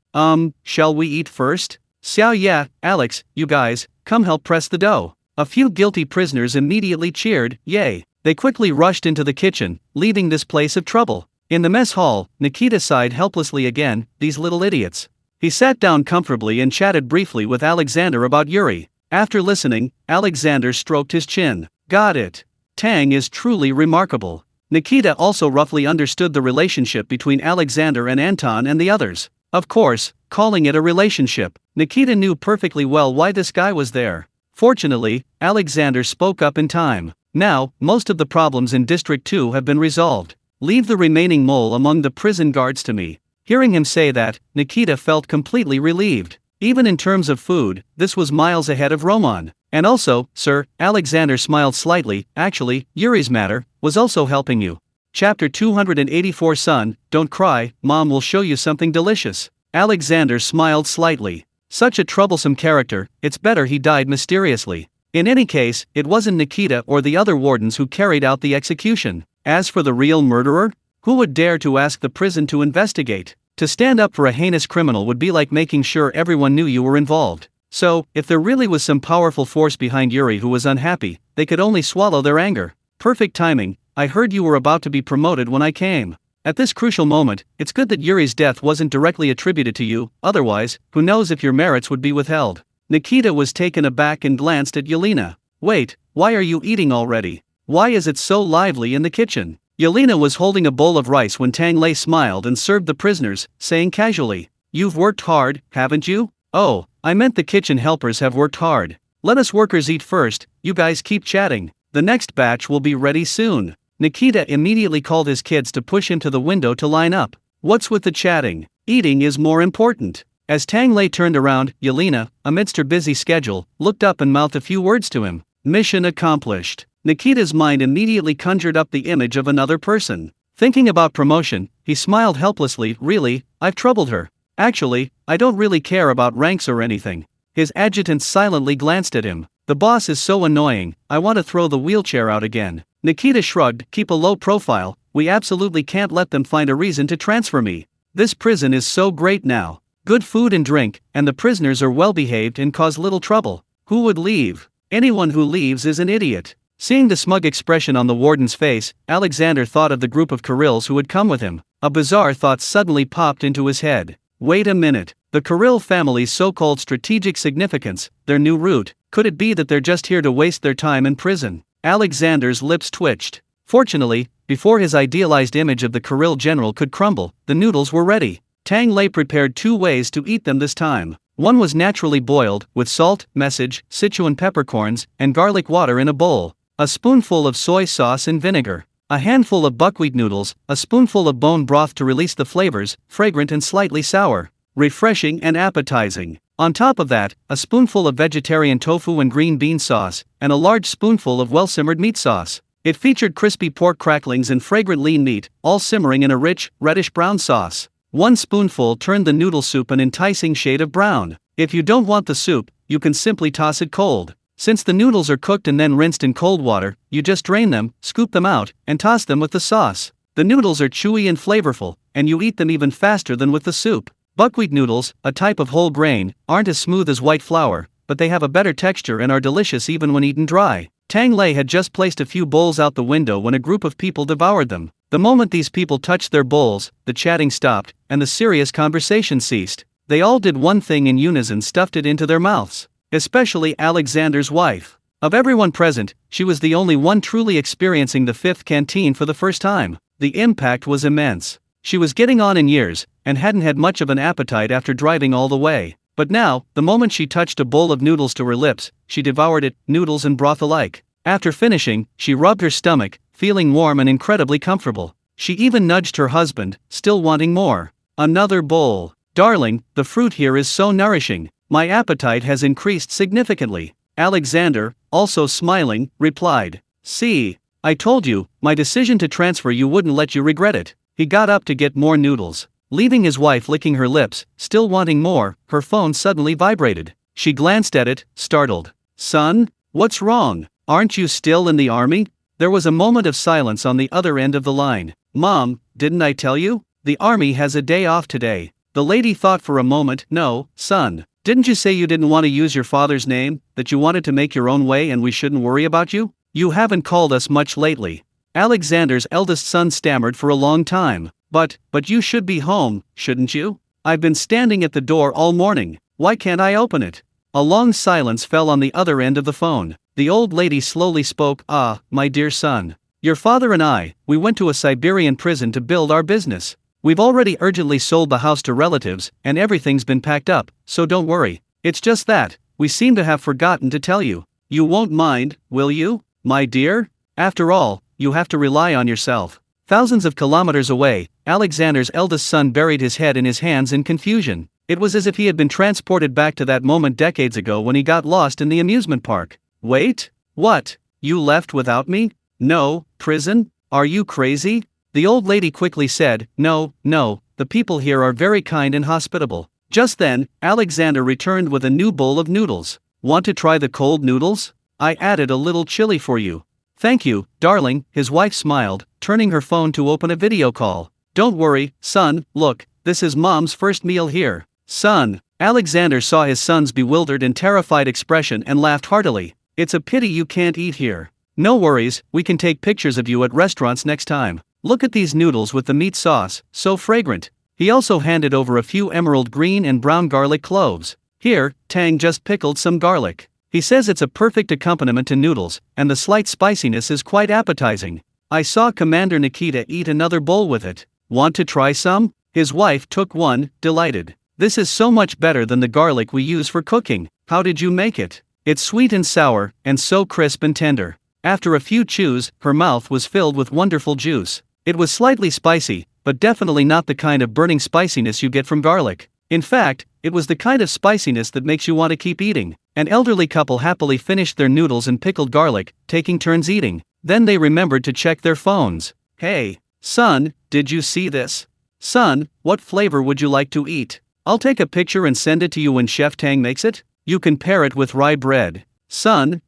Shall we eat first?" "Xiao yeah, Alex, you guys, come help press the dough." A few guilty prisoners immediately cheered, "Yay." They quickly rushed into the kitchen, leaving this place of trouble. In the mess hall, Nikita sighed helplessly again, "These little idiots." He sat down comfortably and chatted briefly with Alexander about Yuri. After listening, Alexander stroked his chin. "Got it. Tang is truly remarkable." Nikita also roughly understood the relationship between Alexander and Anton and the others. Of course, calling it a relationship, Nikita knew perfectly well why this guy was there. Fortunately, Alexander spoke up in time. "Now, most of the problems in District 2 have been resolved. Leave the remaining mole among the prison guards to me." Hearing him say that, Nikita felt completely relieved. Even in terms of food, this was miles ahead of Roman. "And also, sir," Alexander smiled slightly, "actually, Yuri's matter was also helping you." Chapter 284. "Son, don't cry, Mom will show you something delicious." Alexander smiled slightly. Such a troublesome character, it's better he died mysteriously. In any case, it wasn't Nikita or the other wardens who carried out the execution. As for the real murderer, who would dare to ask the prison to investigate? To stand up for a heinous criminal would be like making sure everyone knew you were involved. So, if there really was some powerful force behind Yuri who was unhappy, they could only swallow their anger. Perfect timing, I heard you were about to be promoted when I came. At this crucial moment, it's good that Yuri's death wasn't directly attributed to you, otherwise, who knows if your merits would be withheld. Nikita was taken aback and glanced at Yelena. "Wait, why are you eating already? Why is it so lively in the kitchen?" Yelena was holding a bowl of rice when Tang Lei smiled and served the prisoners, saying casually, "You've worked hard, haven't you?" "Oh, I meant the kitchen helpers have worked hard. Let us workers eat first, you guys keep chatting. The next batch will be ready soon." Nikita immediately called his kids to push him to the window to line up. "What's with the chatting? Eating is more important." As Tang Lei turned around, Yelena, amidst her busy schedule, looked up and mouthed a few words to him. Mission accomplished. Nikita's mind immediately conjured up the image of another person. Thinking about promotion, he smiled helplessly. "Really, I've troubled her. Actually, I don't really care about ranks or anything." His adjutant silently glanced at him. "The boss is so annoying, I want to throw the wheelchair out again." Nikita shrugged, "Keep a low profile, we absolutely can't let them find a reason to transfer me. This prison is so great now. Good food and drink, and the prisoners are well behaved and cause little trouble. Who would leave? Anyone who leaves is an idiot. Seeing the smug expression on the warden's face, Alexander thought of the group of Kirils who had come with him. A bizarre thought suddenly popped into his head. Wait a minute. The Kiril family's so-called strategic significance, their new route, could it be that they're just here to waste their time in prison? Alexander's lips twitched. Fortunately, before his idealized image of the Kiril general could crumble, the noodles were ready. Tang Lei prepared 2 ways to eat them this time. One was naturally boiled, with salt, message, Sichuan peppercorns, and garlic water in a bowl. A spoonful of soy sauce and vinegar. A handful of buckwheat noodles, a spoonful of bone broth to release the flavors, fragrant and slightly sour. Refreshing and appetizing. On top of that, a spoonful of vegetarian tofu and green bean sauce, and a large spoonful of well-simmered meat sauce. It featured crispy pork cracklings and fragrant lean meat, all simmering in a rich, reddish-brown sauce. 1 spoonful turned the noodle soup an enticing shade of brown. If you don't want the soup, you can simply toss it cold. Since the noodles are cooked and then rinsed in cold water, you just drain them, scoop them out, and toss them with the sauce. The noodles are chewy and flavorful, and you eat them even faster than with the soup. Buckwheat noodles, a type of whole grain, aren't as smooth as white flour, but they have a better texture and are delicious even when eaten dry. Tang Lei had just placed a few bowls out the window when a group of people devoured them. The moment these people touched their bowls, the chatting stopped, and the serious conversation ceased. They all did one thing in unison: stuffed it into their mouths. Especially Alexander's wife. Of everyone present, she was the only one truly experiencing the 5th canteen for the first time. The impact was immense. She was getting on in years, and hadn't had much of an appetite after driving all the way. But now, the moment she touched a bowl of noodles to her lips, she devoured it, noodles and broth alike. After finishing, she rubbed her stomach, feeling warm and incredibly comfortable. She even nudged her husband, still wanting more. Another bowl. Darling, the fruit here is so nourishing. My appetite has increased significantly. Alexander, also smiling, replied. See, I told you, my decision to transfer you wouldn't let you regret it. He got up to get more noodles. Leaving his wife licking her lips, still wanting more, her phone suddenly vibrated. She glanced at it, startled. Son, what's wrong? Aren't you still in the army? There was a moment of silence on the other end of the line. Mom, didn't I tell you? The army has a day off today. The lady thought for a moment. No, son. Didn't you say you didn't want to use your father's name, that you wanted to make your own way and we shouldn't worry about you? You haven't called us much lately. Alexander's eldest son stammered for a long time. But you should be home, shouldn't you? I've been standing at the door all morning. Why can't I open it? A long silence fell on the other end of the phone. The old lady slowly spoke. My dear son. Your father and I, we went to a Siberian prison to build our business. We've already urgently sold the house to relatives, and everything's been packed up, so don't worry. It's just that, we seem to have forgotten to tell you. You won't mind, will you, my dear? After all, you have to rely on yourself. Thousands of kilometers away, Alexander's eldest son buried his head in his hands in confusion. It was as if he had been transported back to that moment decades ago when he got lost in the amusement park. Wait, what? You left without me? No, prison? Are you crazy? The old lady quickly said. No, the people here are very kind and hospitable. Just then, Alexander returned with a new bowl of noodles. Want to try the cold noodles? I added a little chili for you. Thank you, darling, his wife smiled, turning her phone to open a video call. Don't worry, son, look, this is Mom's first meal here. Son. Alexander saw his son's bewildered and terrified expression and laughed heartily. It's a pity you can't eat here. No worries, we can take pictures of you at restaurants next time. Look at these noodles with the meat sauce, so fragrant. He also handed over a few emerald green and brown garlic cloves. Here, Tang just pickled some garlic. He says it's a perfect accompaniment to noodles, and the slight spiciness is quite appetizing. I saw Commander Nikita eat another bowl with it. Want to try some? His wife took one, delighted. This is so much better than the garlic we use for cooking. How did you make it? It's sweet and sour, and so crisp and tender. After a few chews, her mouth was filled with wonderful juice. It was slightly spicy, but definitely not the kind of burning spiciness you get from garlic. In fact, it was the kind of spiciness that makes you want to keep eating. An elderly couple happily finished their noodles and pickled garlic, taking turns eating. Then they remembered to check their phones. Hey, son, did you see this? Son, what flavor would you like to eat? I'll take a picture and send it to you when Chef Tang makes it. You can pair it with rye bread. Son,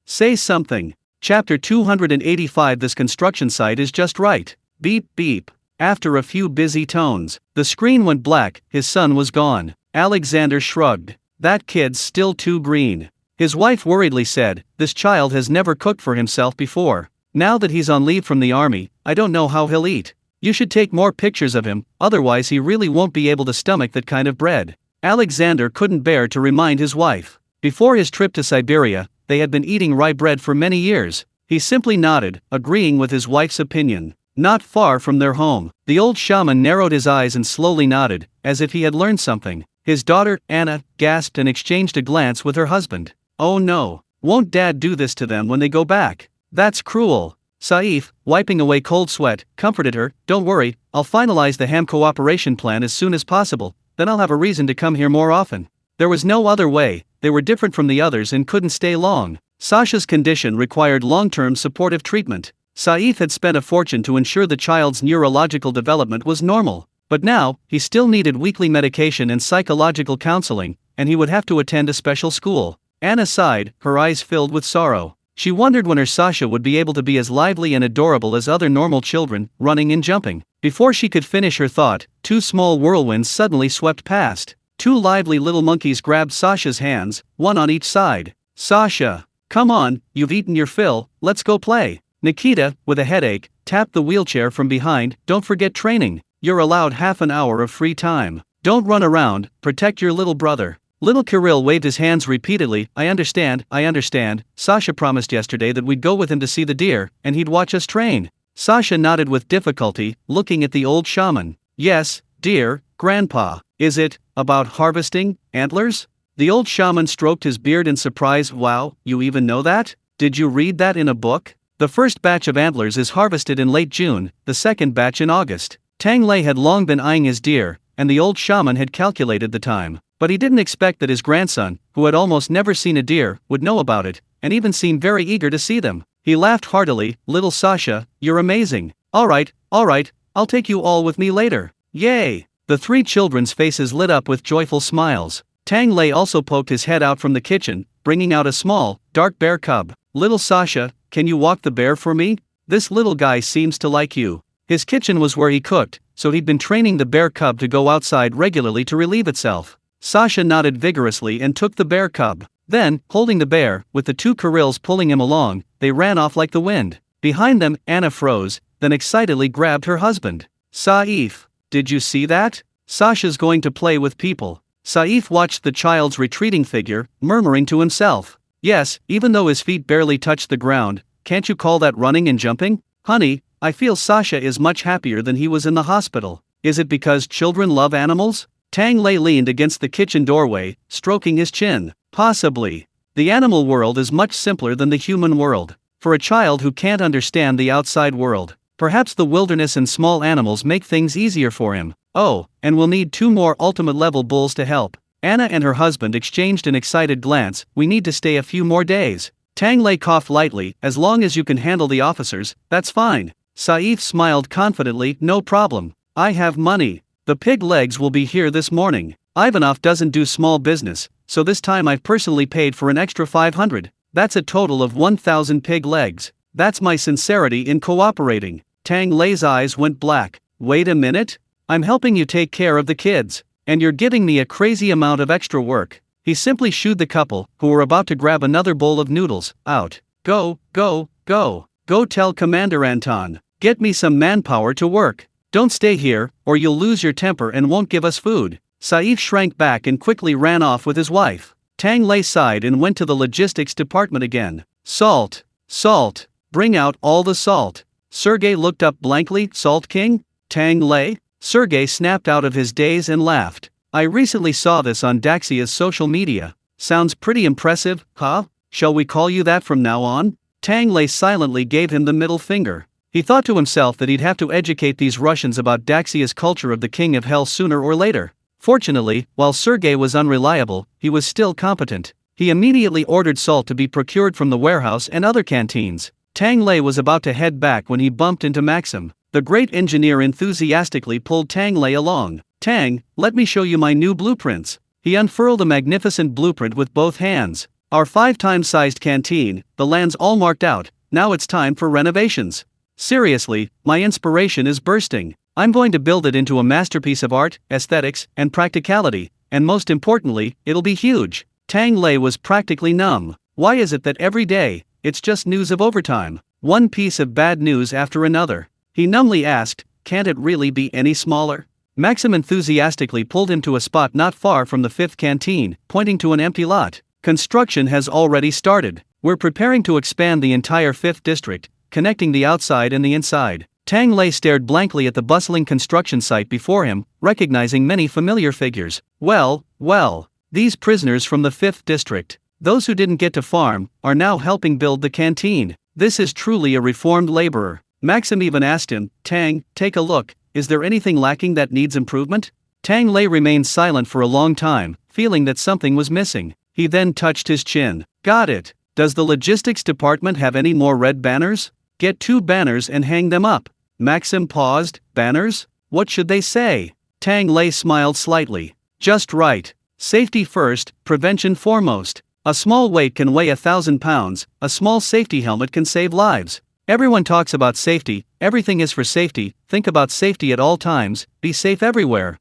say something. Chapter 285. This construction site is just right. Beep beep. After a few busy tones, the screen went black, his son was gone. Alexander shrugged. That kid's still too green. His wife worriedly said, this child has never cooked for himself before. Now that he's on leave from the army, I don't know how he'll eat. You should take more pictures of him, otherwise he really won't be able to stomach that kind of bread. Alexander couldn't bear to remind his wife. Before his trip to Siberia, they had been eating rye bread for many years. He simply nodded, agreeing with his wife's opinion. Not far from their home, the old shaman narrowed his eyes and slowly nodded, as if he had learned something. His daughter, Anna, gasped and exchanged a glance with her husband. Oh no, won't Dad do this to them when they go back? That's cruel. Saif, wiping away cold sweat, comforted her. Don't worry, I'll finalize the ham cooperation plan as soon as possible, then I'll have a reason to come here more often. There was no other way, they were different from the others and couldn't stay long. Sasha's condition required long-term supportive treatment. Saif had spent a fortune to ensure the child's neurological development was normal, but now, he still needed weekly medication and psychological counseling, and he would have to attend a special school. Anna sighed, her eyes filled with sorrow. She wondered when her Sasha would be able to be as lively and adorable as other normal children, running and jumping. Before she could finish her thought, two small whirlwinds suddenly swept past. Two lively little monkeys grabbed Sasha's hands, one on each side. Sasha, come on, you've eaten your fill, let's go play. Nikita, with a headache, tapped the wheelchair from behind. Don't forget training. You're allowed half an hour of free time. Don't run around, protect your little brother. Little Kirill waved his hands repeatedly. I understand. Sasha promised yesterday that we'd go with him to see the deer, and he'd watch us train. Sasha nodded with difficulty, looking at the old shaman. Yes, dear, Grandpa. Is it about harvesting antlers? The old shaman stroked his beard in surprise. Wow, you even know that? Did you read that in a book? The first batch of antlers is harvested in late June, the second batch in August. Tang Lei had long been eyeing his deer, and the old shaman had calculated the time. But he didn't expect that his grandson, who had almost never seen a deer, would know about it, and even seemed very eager to see them. He laughed heartily. Little Sasha, you're amazing. Alright, I'll take you all with me later. Yay! The three children's faces lit up with joyful smiles. Tang Lei also poked his head out from the kitchen, bringing out a small, dark bear cub. Little Sasha, can you walk the bear for me? This little guy seems to like you. His kitchen was where he cooked, so he'd been training the bear cub to go outside regularly to relieve itself. Sasha nodded vigorously and took the bear cub. Then, holding the bear, with the two Kirills pulling him along, they ran off like the wind. Behind them, Anna froze, then excitedly grabbed her husband. Saif, did you see that? Sasha's going to play with people. Saif watched the child's retreating figure, murmuring to himself. Yes, even though his feet barely touched the ground, can't you call that running and jumping? Honey, I feel Sasha is much happier than he was in the hospital. Is it because children love animals? Tang Lei leaned against the kitchen doorway, stroking his chin. Possibly. The animal world is much simpler than the human world. For a child who can't understand the outside world, perhaps the wilderness and small animals make things easier for him. Oh, and we'll need 2 more ultimate level bulls to help. Anna and her husband exchanged an excited glance. We need to stay a few more days. Tang Lei coughed lightly. As long as you can handle the officers, that's fine. Saif smiled confidently. No problem. I have money. The pig legs will be here this morning. Ivanov doesn't do small business, so this time I've personally paid for an extra 500. That's a total of 1,000 pig legs. That's my sincerity in cooperating. Tang Lei's eyes went black. Wait a minute? I'm helping you take care of the kids, and you're giving me a crazy amount of extra work. He simply shooed the couple, who were about to grab another bowl of noodles, out. Go tell Commander Anton. Get me some manpower to work. Don't stay here, or you'll lose your temper and won't give us food. Saif shrank back and quickly ran off with his wife. Tang Lei sighed and went to the logistics department again. Salt. Bring out all the salt. Sergei looked up blankly. Salt King? Tang Lei? Sergei snapped out of his daze and laughed. I recently saw this on Daxia's social media. Sounds pretty impressive, huh? Shall we call you that from now on? Tang Lei silently gave him the middle finger. He thought to himself that he'd have to educate these Russians about Daxia's culture of the King of Hell sooner or later. Fortunately, while Sergei was unreliable, he was still competent. He immediately ordered salt to be procured from the warehouse and other canteens. Tang Lei was about to head back when he bumped into Maxim. The great engineer enthusiastically pulled Tang Lei along. Tang, let me show you my new blueprints. He unfurled a magnificent blueprint with both hands. Our 5-time-sized canteen, the land's all marked out. Now it's time for renovations. Seriously, my inspiration is bursting. I'm going to build it into a masterpiece of art, aesthetics, and practicality, and most importantly, it'll be huge. Tang Lei was practically numb. Why is it that every day, it's just news of overtime? One piece of bad news after another. He numbly asked, can't it really be any smaller? Maxim enthusiastically pulled him to a spot not far from the 5th canteen, pointing to an empty lot. Construction has already started. We're preparing to expand the entire 5th district, connecting the outside and the inside. Tang Lei stared blankly at the bustling construction site before him, recognizing many familiar figures. Well, these prisoners from the 5th district, those who didn't get to farm, are now helping build the canteen. This is truly a reformed laborer. Maxim even asked him, Tang, take a look, is there anything lacking that needs improvement? Tang Lei remained silent for a long time, feeling that something was missing. He then touched his chin. Got it. Does the logistics department have any more red banners? Get 2 banners and hang them up. Maxim paused. Banners? What should they say? Tang Lei smiled slightly. Just right. Safety first, prevention foremost. A small weight can weigh 1,000 pounds, a small safety helmet can save lives. Everyone talks about safety, everything is for safety, think about safety at all times, be safe everywhere.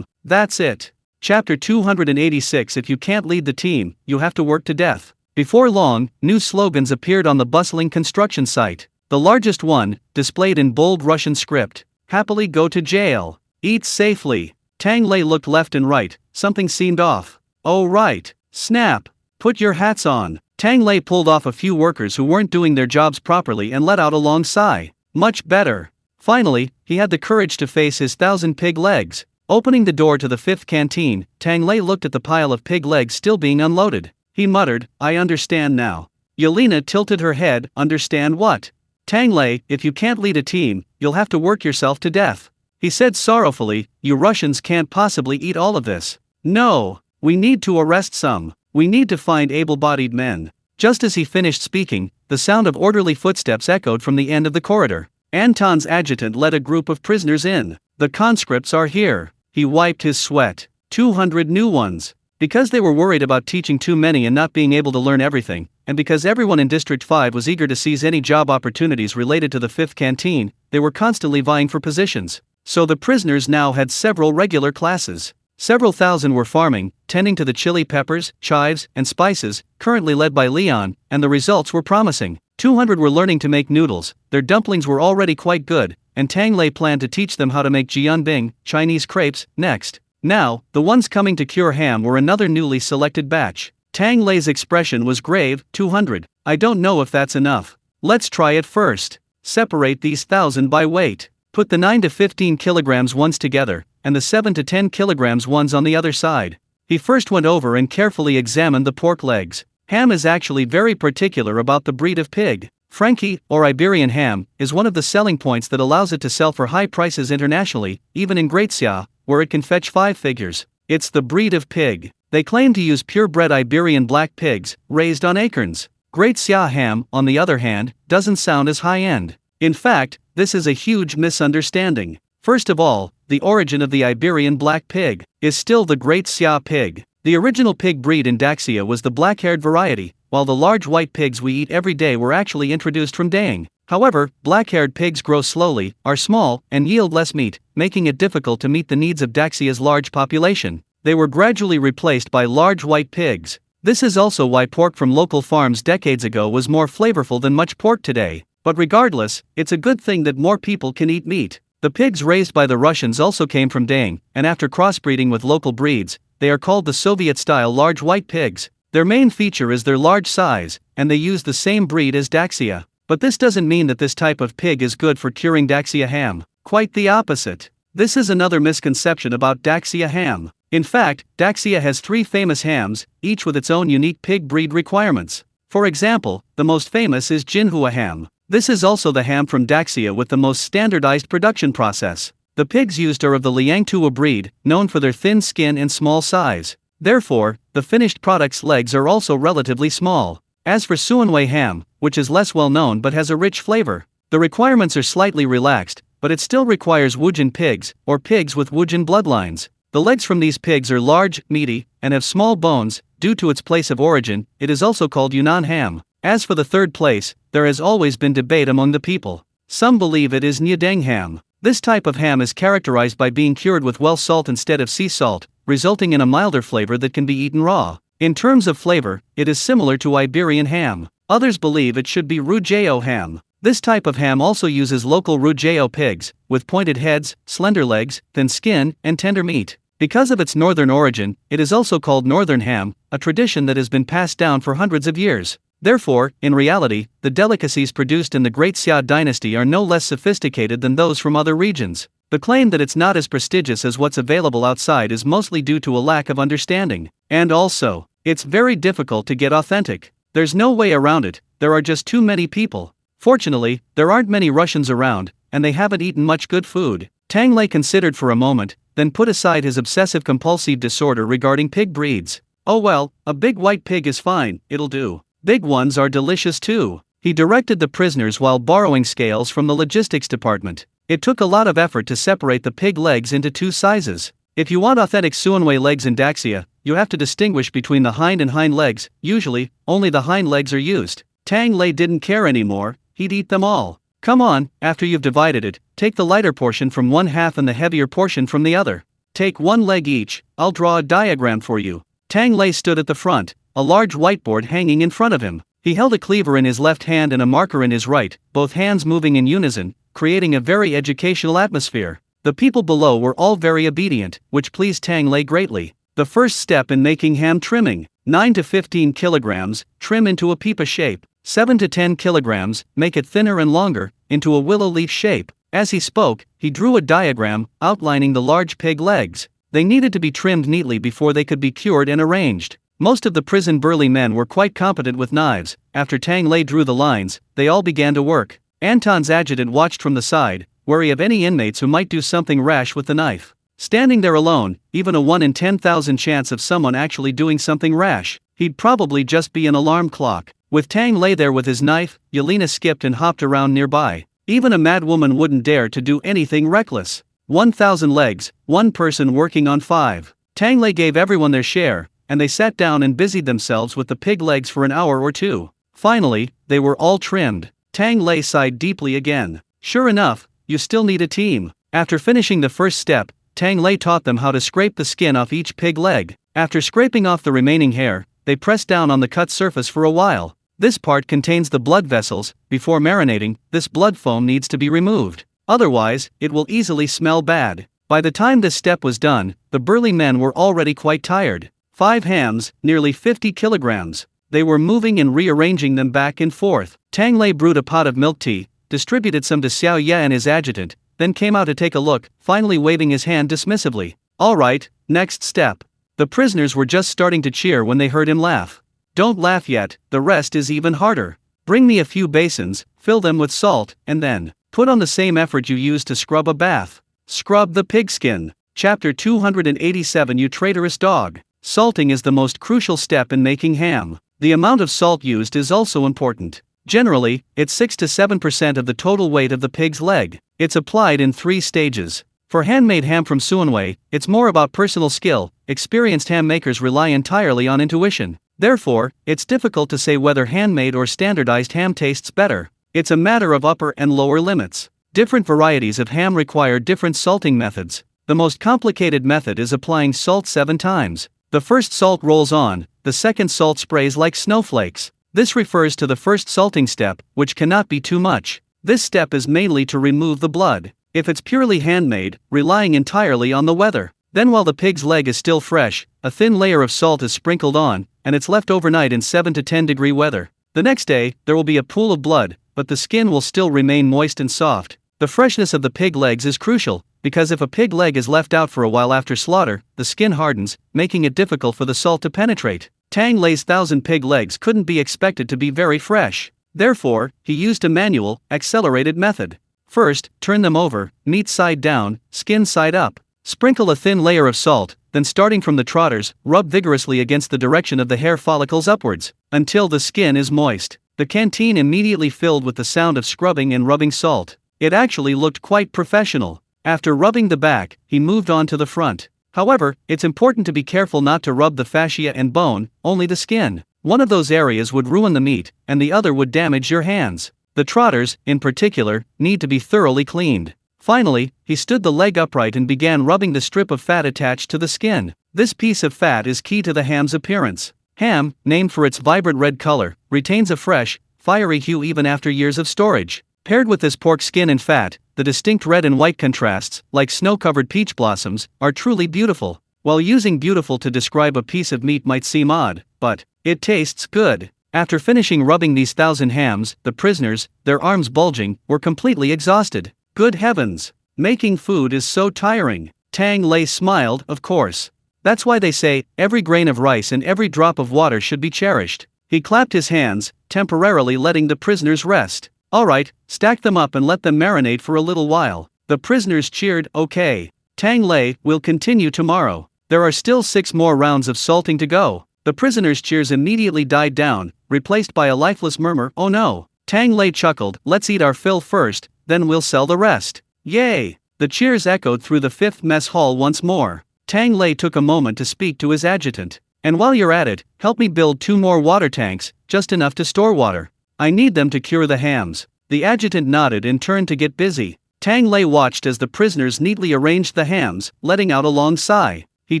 That's it. Chapter 286. If you can't lead the team, you have to work to death. Before long, new slogans appeared on the bustling construction site. The largest one, displayed in bold Russian script, happily go to jail. Eat safely. Tang Lei looked left and right, something seemed off. Oh right. Snap. Put your hats on. Tang Lei pulled off a few workers who weren't doing their jobs properly and let out a long sigh. Much better. Finally, he had the courage to face his 1,000 pig legs. Opening the door to the 5th canteen, Tang Lei looked at the pile of pig legs still being unloaded. He muttered, I understand now. Yelena tilted her head, understand what? Tang Lei, if you can't lead a team, you'll have to work yourself to death. He said sorrowfully, you Russians can't possibly eat all of this. No, we need to arrest some. We need to find able-bodied men. Just as he finished speaking, the sound of orderly footsteps echoed from the end of the corridor. Anton's adjutant led a group of prisoners in. The conscripts are here. He wiped his sweat. 200 new ones. Because they were worried about teaching too many and not being able to learn everything, and because everyone in District 5 was eager to seize any job opportunities related to the 5th canteen, they were constantly vying for positions. So the prisoners now had several regular classes. Several thousand were farming, tending to the chili peppers, chives, and spices, currently led by Leon, and the results were promising. 200 were learning to make noodles, their dumplings were already quite good, and Tang Lei planned to teach them how to make jianbing, Chinese crepes, next. Now, the ones coming to cure ham were another newly selected batch. Tang Lei's expression was grave. 200. I don't know if that's enough. Let's try it first. Separate these 1,000 by weight. Put the 9 to 15 kilograms ones together, and the 7 to 10 kilograms ones on the other side. He first went over and carefully examined the pork legs. Ham is actually very particular about the breed of pig. Frankie, or Iberian ham, is one of the selling points that allows it to sell for high prices internationally, even in Great Xia, where it can fetch 5 figures. It's the breed of pig. They claim to use purebred Iberian black pigs, raised on acorns. Great Xia ham, on the other hand, doesn't sound as high-end. In fact, this is a huge misunderstanding. First of all, the origin of the Iberian black pig is still the Great Xia pig. The original pig breed in Daxia was the black-haired variety, while the large white pigs we eat every day were actually introduced from Dang. However, black-haired pigs grow slowly, are small, and yield less meat, making it difficult to meet the needs of Daxia's large population. They were gradually replaced by large white pigs. This is also why pork from local farms decades ago was more flavorful than much pork today. But regardless, it's a good thing that more people can eat meat. The pigs raised by the Russians also came from Dang, and after crossbreeding with local breeds, they are called the Soviet-style large white pigs. Their main feature is their large size, and they use the same breed as Daxia. But this doesn't mean that this type of pig is good for curing Daxia ham. Quite the opposite. This is another misconception about Daxia ham. In fact, Daxia has 3 famous hams, each with its own unique pig breed requirements. For example, the most famous is Jinhua ham. This is also the ham from Daxia with the most standardized production process. The pigs used are of the Liangtua breed, known for their thin skin and small size. Therefore, the finished product's legs are also relatively small. As for Suanwei ham, which is less well known but has a rich flavor, the requirements are slightly relaxed, but it still requires Wujin pigs, or pigs with Wujin bloodlines. The legs from these pigs are large, meaty, and have small bones. Due to its place of origin, it is also called Yunnan ham. As for the third place, there has always been debate among the people. Some believe it is Nyadeng ham. This type of ham is characterized by being cured with well salt instead of sea salt, resulting in a milder flavor that can be eaten raw. In terms of flavor, it is similar to Iberian ham. Others believe it should be Rujeo ham. This type of ham also uses local Rujeo pigs, with pointed heads, slender legs, thin skin, and tender meat. Because of its northern origin, it is also called northern ham, a tradition that has been passed down for hundreds of years. Therefore, in reality, the delicacies produced in the Great Xia dynasty are no less sophisticated than those from other regions. The claim that it's not as prestigious as what's available outside is mostly due to a lack of understanding. And also, it's very difficult to get authentic. There's no way around it, there are just too many people. Fortunately, there aren't many Russians around, and they haven't eaten much good food. Tang Lei considered for a moment, then put aside his obsessive-compulsive disorder regarding pig breeds. Oh well, a big white pig is fine, it'll do. Big ones are delicious too. He directed the prisoners while borrowing scales from the logistics department. It took a lot of effort to separate the pig legs into two sizes. If you want authentic Suanwei legs in Daxia, you have to distinguish between the hind and hind legs. Usually, only the hind legs are used. Tang Lei didn't care anymore, he'd eat them all. Come on, after you've divided it, take the lighter portion from one half and the heavier portion from the other. Take one leg each, I'll draw a diagram for you. Tang Lei stood at the front, a large whiteboard hanging in front of him. He held a cleaver in his left hand and a marker in his right, both hands moving in unison, creating a very educational atmosphere. The people below were all very obedient, which pleased Tang Lei greatly. The first step in making ham trimming: 9 to 15 kilograms, trim into a pipa shape. 7 to 10 kilograms, make it thinner and longer, into a willow leaf shape. As he spoke, he drew a diagram, outlining the large pig legs. They needed to be trimmed neatly before they could be cured and arranged. Most of the prison burly men were quite competent with knives. After Tang Lei drew the lines, they all began to work. Anton's adjutant watched from the side, wary of any inmates who might do something rash with the knife. Standing there alone, even a 1 in 10,000 chance of someone actually doing something rash, he'd probably just be an alarm clock. With Tang Lei there with his knife, Yelena skipped and hopped around nearby. Even a mad woman wouldn't dare to do anything reckless. 1,000 legs, one person working on 5. Tang Lei gave everyone their share, and they sat down and busied themselves with the pig legs for an hour or two. Finally, they were all trimmed. Tang Lei sighed deeply again. Sure enough, you still need a team. After finishing the first step, Tang Lei taught them how to scrape the skin off each pig leg. After scraping off the remaining hair, they pressed down on the cut surface for a while. This part contains the blood vessels. Before marinating, this blood foam needs to be removed. Otherwise, it will easily smell bad. By the time this step was done, the burly men were already quite tired. 5 hams, nearly 50 kilograms. They were moving and rearranging them back and forth. Tang Lei brewed a pot of milk tea, distributed some to Xiao Ye and his adjutant, then came out to take a look, finally waving his hand dismissively. All right, next step. The prisoners were just starting to cheer when they heard him laugh. Don't laugh yet, the rest is even harder. Bring me a few basins, fill them with salt, and then put on the same effort you used to scrub a bath. Scrub the pigskin. Chapter 287. You traitorous dog. Salting is the most crucial step in making ham. The amount of salt used is also important. Generally, it's 6 to 7% of the total weight of the pig's leg. It's applied in 3 stages. For handmade ham from Suanwei, it's more about personal skill. Experienced ham makers rely entirely on intuition. Therefore, it's difficult to say whether handmade or standardized ham tastes better. It's a matter of upper and lower limits. Different varieties of ham require different salting methods. The most complicated method is applying salt 7 times. The first salt rolls on, the second salt sprays like snowflakes. This refers to the first salting step, which cannot be too much. This step is mainly to remove the blood. If it's purely handmade, relying entirely on the weather. Then while the pig's leg is still fresh, a thin layer of salt is sprinkled on, and it's left overnight in 7 to 10 degree weather. The next day, there will be a pool of blood, but the skin will still remain moist and soft. The freshness of the pig legs is crucial, because if a pig leg is left out for a while after slaughter, the skin hardens, making it difficult for the salt to penetrate. Tang Lei's 1,000 pig legs couldn't be expected to be very fresh. Therefore, he used a manual, accelerated method. First, turn them over, meat side down, skin side up. Sprinkle a thin layer of salt, then starting from the trotters, rub vigorously against the direction of the hair follicles upwards, until the skin is moist. The canteen immediately filled with the sound of scrubbing and rubbing salt. It actually looked quite professional. After rubbing the back, he moved on to the front. However, it's important to be careful not to rub the fascia and bone, only the skin. One of those areas would ruin the meat, and the other would damage your hands. The trotters, in particular, need to be thoroughly cleaned. Finally, he stood the leg upright and began rubbing the strip of fat attached to the skin. This piece of fat is key to the ham's appearance. Ham, named for its vibrant red color, retains a fresh, fiery hue even after years of storage. Paired with this pork skin and fat, the distinct red and white contrasts, like snow-covered peach blossoms, are truly beautiful. While using beautiful to describe a piece of meat might seem odd, but it tastes good. After finishing rubbing these 1,000 hams, the prisoners, their arms bulging, were completely exhausted. Good heavens! Making food is so tiring. Tang Lei smiled, of course. That's why they say, every grain of rice and every drop of water should be cherished. He clapped his hands, temporarily letting the prisoners rest. Alright, stack them up and let them marinate for a little while. The prisoners cheered, okay. Tang Lei, we'll continue tomorrow. There are still 6 more rounds of salting to go. The prisoners' cheers immediately died down, replaced by a lifeless murmur, oh no. Tang Lei chuckled, let's eat our fill first, then we'll sell the rest. Yay! The cheers echoed through the 5th mess hall once more. Tang Lei took a moment to speak to his adjutant. And while you're at it, help me build 2 more water tanks, just enough to store water. I need them to cure the hams. The adjutant nodded and turned to get busy. Tang Lei watched as the prisoners neatly arranged the hams, letting out a long sigh. He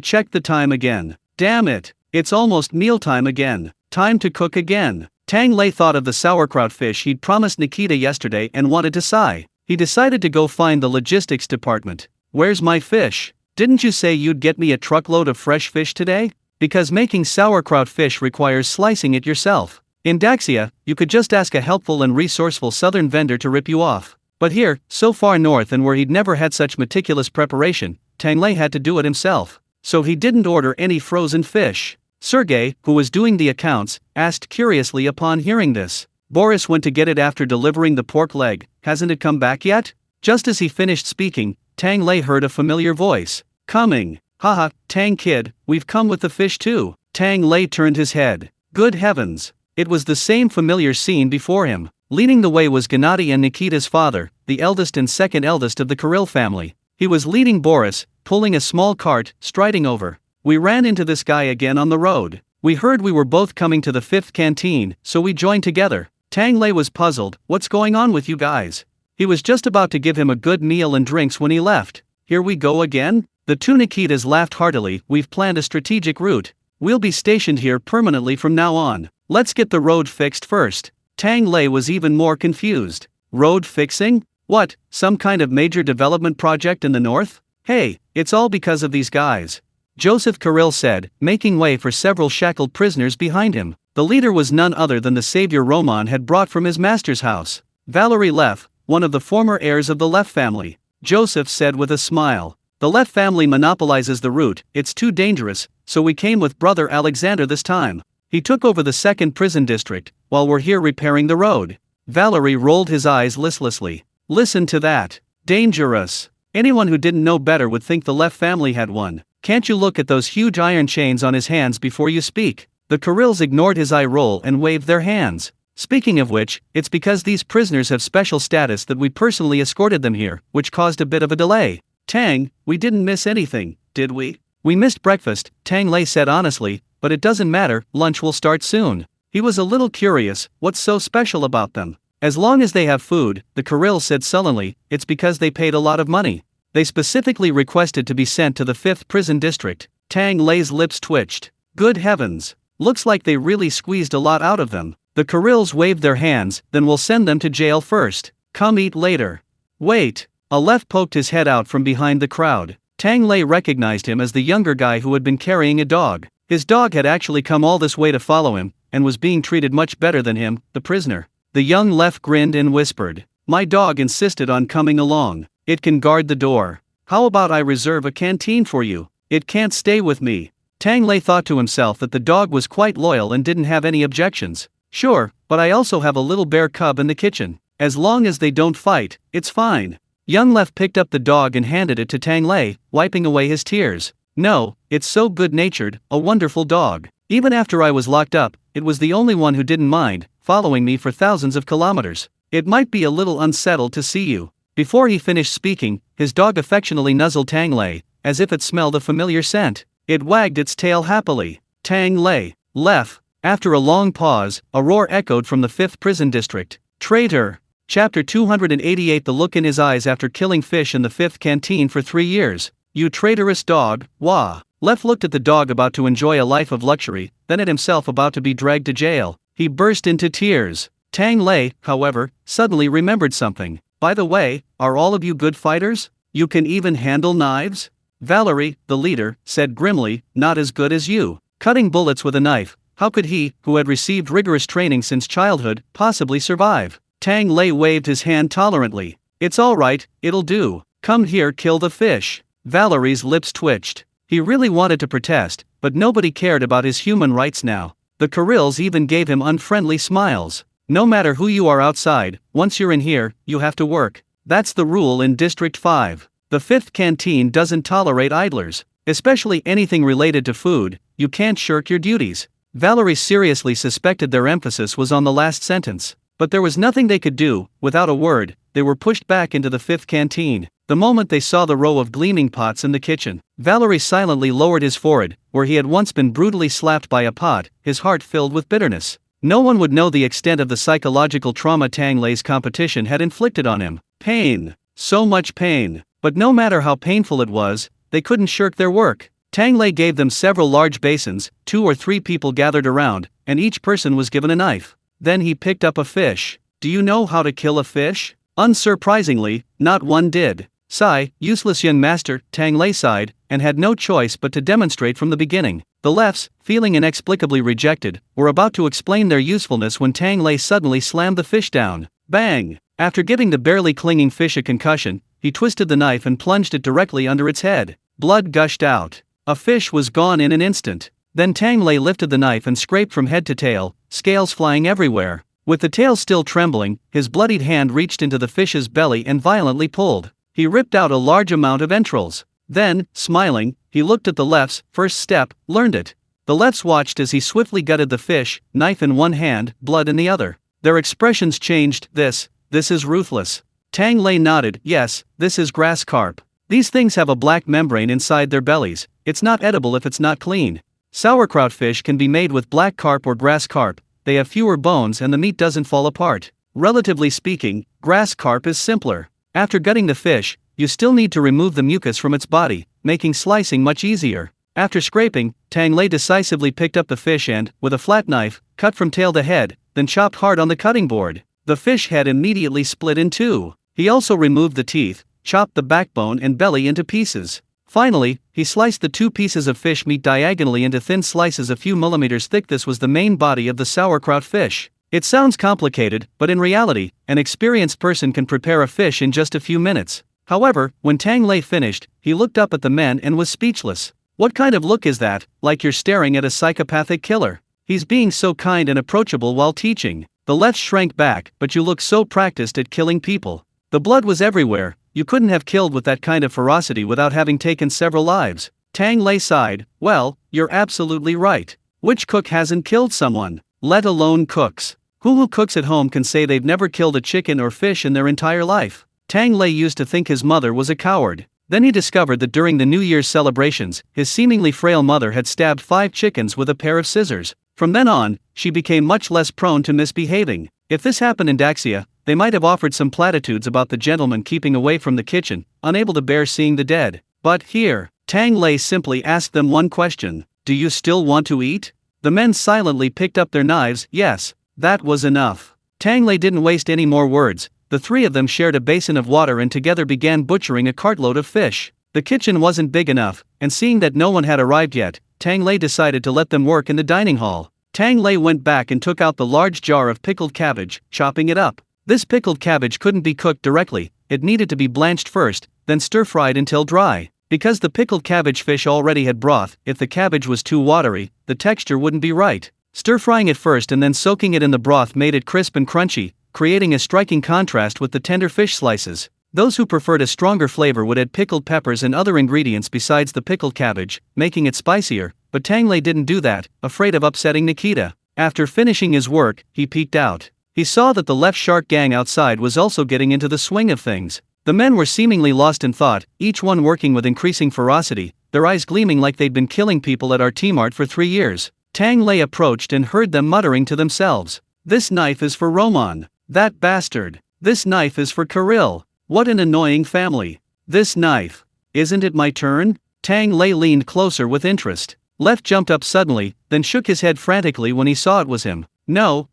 checked the time again. Damn it, it's almost mealtime again. Time to cook again. Tang Lei thought of the sauerkraut fish he'd promised Nikita yesterday and wanted to sigh. He decided to go find the logistics department. Where's my fish? Didn't you say you'd get me a truckload of fresh fish today? Because making sauerkraut fish requires slicing it yourself. In Daxia, you could just ask a helpful and resourceful southern vendor to rip you off. But here, so far north and where he'd never had such meticulous preparation, Tang Lei had to do it himself. So he didn't order any frozen fish. Sergei, who was doing the accounts, asked curiously upon hearing this. Boris went to get it after delivering the pork leg, hasn't it come back yet? Just as he finished speaking, Tang Lei heard a familiar voice. Coming. Haha, Tang kid, we've come with the fish too. Tang Lei turned his head. Good heavens. It was the same familiar scene before him. Leading the way was Gennady and Nikita's father, the eldest and second eldest of the Kirill family. He was leading Boris, pulling a small cart, striding over. We ran into this guy again on the road. We heard we were both coming to the 5th canteen, so we joined together. Tang Lei was puzzled. What's going on with you guys? He was just about to give him a good meal and drinks when he left. Here we go again? The 2 Nikitas laughed heartily. We've planned a strategic route. We'll be stationed here permanently from now on. Let's get the road fixed first. Tang Lei was even more confused. Road fixing? What, some kind of major development project in the north? Hey, it's all because of these guys. Joseph Kirill said, making way for several shackled prisoners behind him. The leader was none other than the savior Roman had brought from his master's house. Valery Lev, one of the former heirs of the Lev family. Joseph said with a smile. The Lev family monopolizes the route, it's too dangerous, so we came with brother Alexander this time. He took over the 2nd prison district, while we're here repairing the road. Valery rolled his eyes listlessly. Listen to that. Dangerous. Anyone who didn't know better would think the Lev family had one. Can't you look at those huge iron chains on his hands before you speak? The Kirills ignored his eye roll and waved their hands. Speaking of which, it's because these prisoners have special status that we personally escorted them here, which caused a bit of a delay. Tang, we didn't miss anything, did we? We missed breakfast, Tang Lei said honestly, but it doesn't matter, lunch will start soon. He was a little curious, what's so special about them? As long as they have food, the Kirill said sullenly, it's because they paid a lot of money. They specifically requested to be sent to the 5th prison district. Tang Lei's lips twitched. Good heavens. Looks like they really squeezed a lot out of them. The Kirills waved their hands, then we'll send them to jail first. Come eat later. Wait. A Lev poked his head out from behind the crowd. Tang Lei recognized him as the younger guy who had been carrying a dog. His dog had actually come all this way to follow him, and was being treated much better than him, the prisoner. The young Lev grinned and whispered. My dog insisted on coming along. It can guard the door. How about I reserve a canteen for you? It can't stay with me. Tang Lei thought to himself that the dog was quite loyal and didn't have any objections. Sure, but I also have a little bear cub in the kitchen. As long as they don't fight, it's fine. Young Lev picked up the dog and handed it to Tang Lei, wiping away his tears. No, it's so good-natured, a wonderful dog. Even after I was locked up, it was the only one who didn't mind, following me for thousands of kilometers. It might be a little unsettled to see you. Before he finished speaking, his dog affectionately nuzzled Tang Lei, as if it smelled a familiar scent. It wagged its tail happily. Tang Lei, Lev. After a long pause, a roar echoed from the 5th prison district. Traitor! Chapter 288. The look in his eyes after killing fish in the fifth canteen for 3 years. You traitorous dog, wah. Left looked at the dog about to enjoy a life of luxury, then at himself about to be dragged to jail. He burst into tears. Tang Lei, however, suddenly remembered something. By the way, are all of you good fighters? You can even handle knives? Valerie, the leader, said grimly, not as good as you. Cutting bullets with a knife, how could he, who had received rigorous training since childhood, possibly survive? Tang Lei waved his hand tolerantly. It's all right, it'll do. Come here, kill the fish. Valerie's lips twitched. He really wanted to protest, but nobody cared about his human rights now. The Kurils even gave him unfriendly smiles. No matter who you are outside, once you're in here, you have to work. That's the rule in District 5. The fifth canteen doesn't tolerate idlers, especially anything related to food. You can't shirk your duties. Valerie seriously suspected their emphasis was on the last sentence. But there was nothing they could do. Without a word, they were pushed back into the fifth canteen. The moment they saw the row of gleaming pots in the kitchen, Valerie silently lowered his forehead, where he had once been brutally slapped by a pot, his heart filled with bitterness. No one would know the extent of the psychological trauma Tang Lei's competition had inflicted on him. Pain. So much pain. But no matter how painful it was, they couldn't shirk their work. Tang Lei gave them several large basins, 2 or 3 people gathered around, and each person was given a knife. Then he picked up a fish. Do you know how to kill a fish? Unsurprisingly, not one did. Sigh, useless young master, Tang Lei sighed, and had no choice but to demonstrate from the beginning. The lefts, feeling inexplicably rejected, were about to explain their usefulness when Tang Lei suddenly slammed the fish down. Bang! After giving the barely clinging fish a concussion, he twisted the knife and plunged it directly under its head. Blood gushed out. A fish was gone in an instant. Then Tang Lei lifted the knife and scraped from head to tail, scales flying everywhere. With the tail still trembling, his bloodied hand reached into the fish's belly and violently pulled. He ripped out a large amount of entrails. Then, smiling, he looked at the left's first step, learned it. The lefts watched as he swiftly gutted the fish, knife in one hand, blood in the other. Their expressions changed. This is ruthless. Tang Lei nodded. Yes, this is grass carp. These things have a black membrane inside their bellies. It's not edible if it's not clean. Sauerkraut fish can be made with black carp or grass carp. They have fewer bones and the meat doesn't fall apart. Relatively speaking, grass carp is simpler. After gutting the fish, you still need to remove the mucus from its body, making slicing much easier. After scraping, Tang Lei decisively picked up the fish and, with a flat knife, cut from tail to head, then chopped hard on the cutting board. The fish head immediately split in two. He also removed the teeth, chopped the backbone and belly into pieces. Finally, he sliced the 2 pieces of fish meat diagonally into thin slices a few millimeters thick. This was the main body of the sauerkraut fish. It sounds complicated, but in reality, an experienced person can prepare a fish in just a few minutes. However, when Tang Lei finished, he looked up at the men and was speechless. What kind of look is that? Like you're staring at a psychopathic killer. He's being so kind and approachable while teaching. The left shrank back, but you look so practiced at killing people. The blood was everywhere. You couldn't have killed with that kind of ferocity without having taken several lives. Tang Lei sighed. Well, you're absolutely right. Which cook hasn't killed someone? Let alone cooks. Who cooks at home can say they've never killed a chicken or fish in their entire life? Tang Lei used to think his mother was a coward. Then he discovered that during the New Year's celebrations, his seemingly frail mother had stabbed 5 chickens with a pair of scissors. From then on, she became much less prone to misbehaving. If this happened in Daxia, they might have offered some platitudes about the gentleman keeping away from the kitchen, unable to bear seeing the dead. But here, Tang Lei simply asked them one question. Do you still want to eat? The men silently picked up their knives. Yes, that was enough. Tang Lei didn't waste any more words. The 3 of them shared a basin of water and together began butchering a cartload of fish. The kitchen wasn't big enough, and seeing that no one had arrived yet, Tang Lei decided to let them work in the dining hall. Tang Lei went back and took out the large jar of pickled cabbage, chopping it up. This pickled cabbage couldn't be cooked directly, it needed to be blanched first, then stir-fried until dry. Because the pickled cabbage fish already had broth, if the cabbage was too watery, the texture wouldn't be right. Stir-frying it first and then soaking it in the broth made it crisp and crunchy, creating a striking contrast with the tender fish slices. Those who preferred a stronger flavor would add pickled peppers and other ingredients besides the pickled cabbage, making it spicier, but Tang Lei didn't do that, afraid of upsetting Nikita. After finishing his work, he peeked out. He saw that the left shark gang outside was also getting into the swing of things. The men were seemingly lost in thought, each one working with increasing ferocity, their eyes gleaming like they'd been killing people at our T-Mart for 3 years. Tang Lei approached and heard them muttering to themselves. This knife is for Roman. That bastard. This knife is for Kirill. What an annoying family. This knife. Isn't it my turn? Tang Lei leaned closer with interest. Left jumped up suddenly, then shook his head frantically when he saw it was him. No,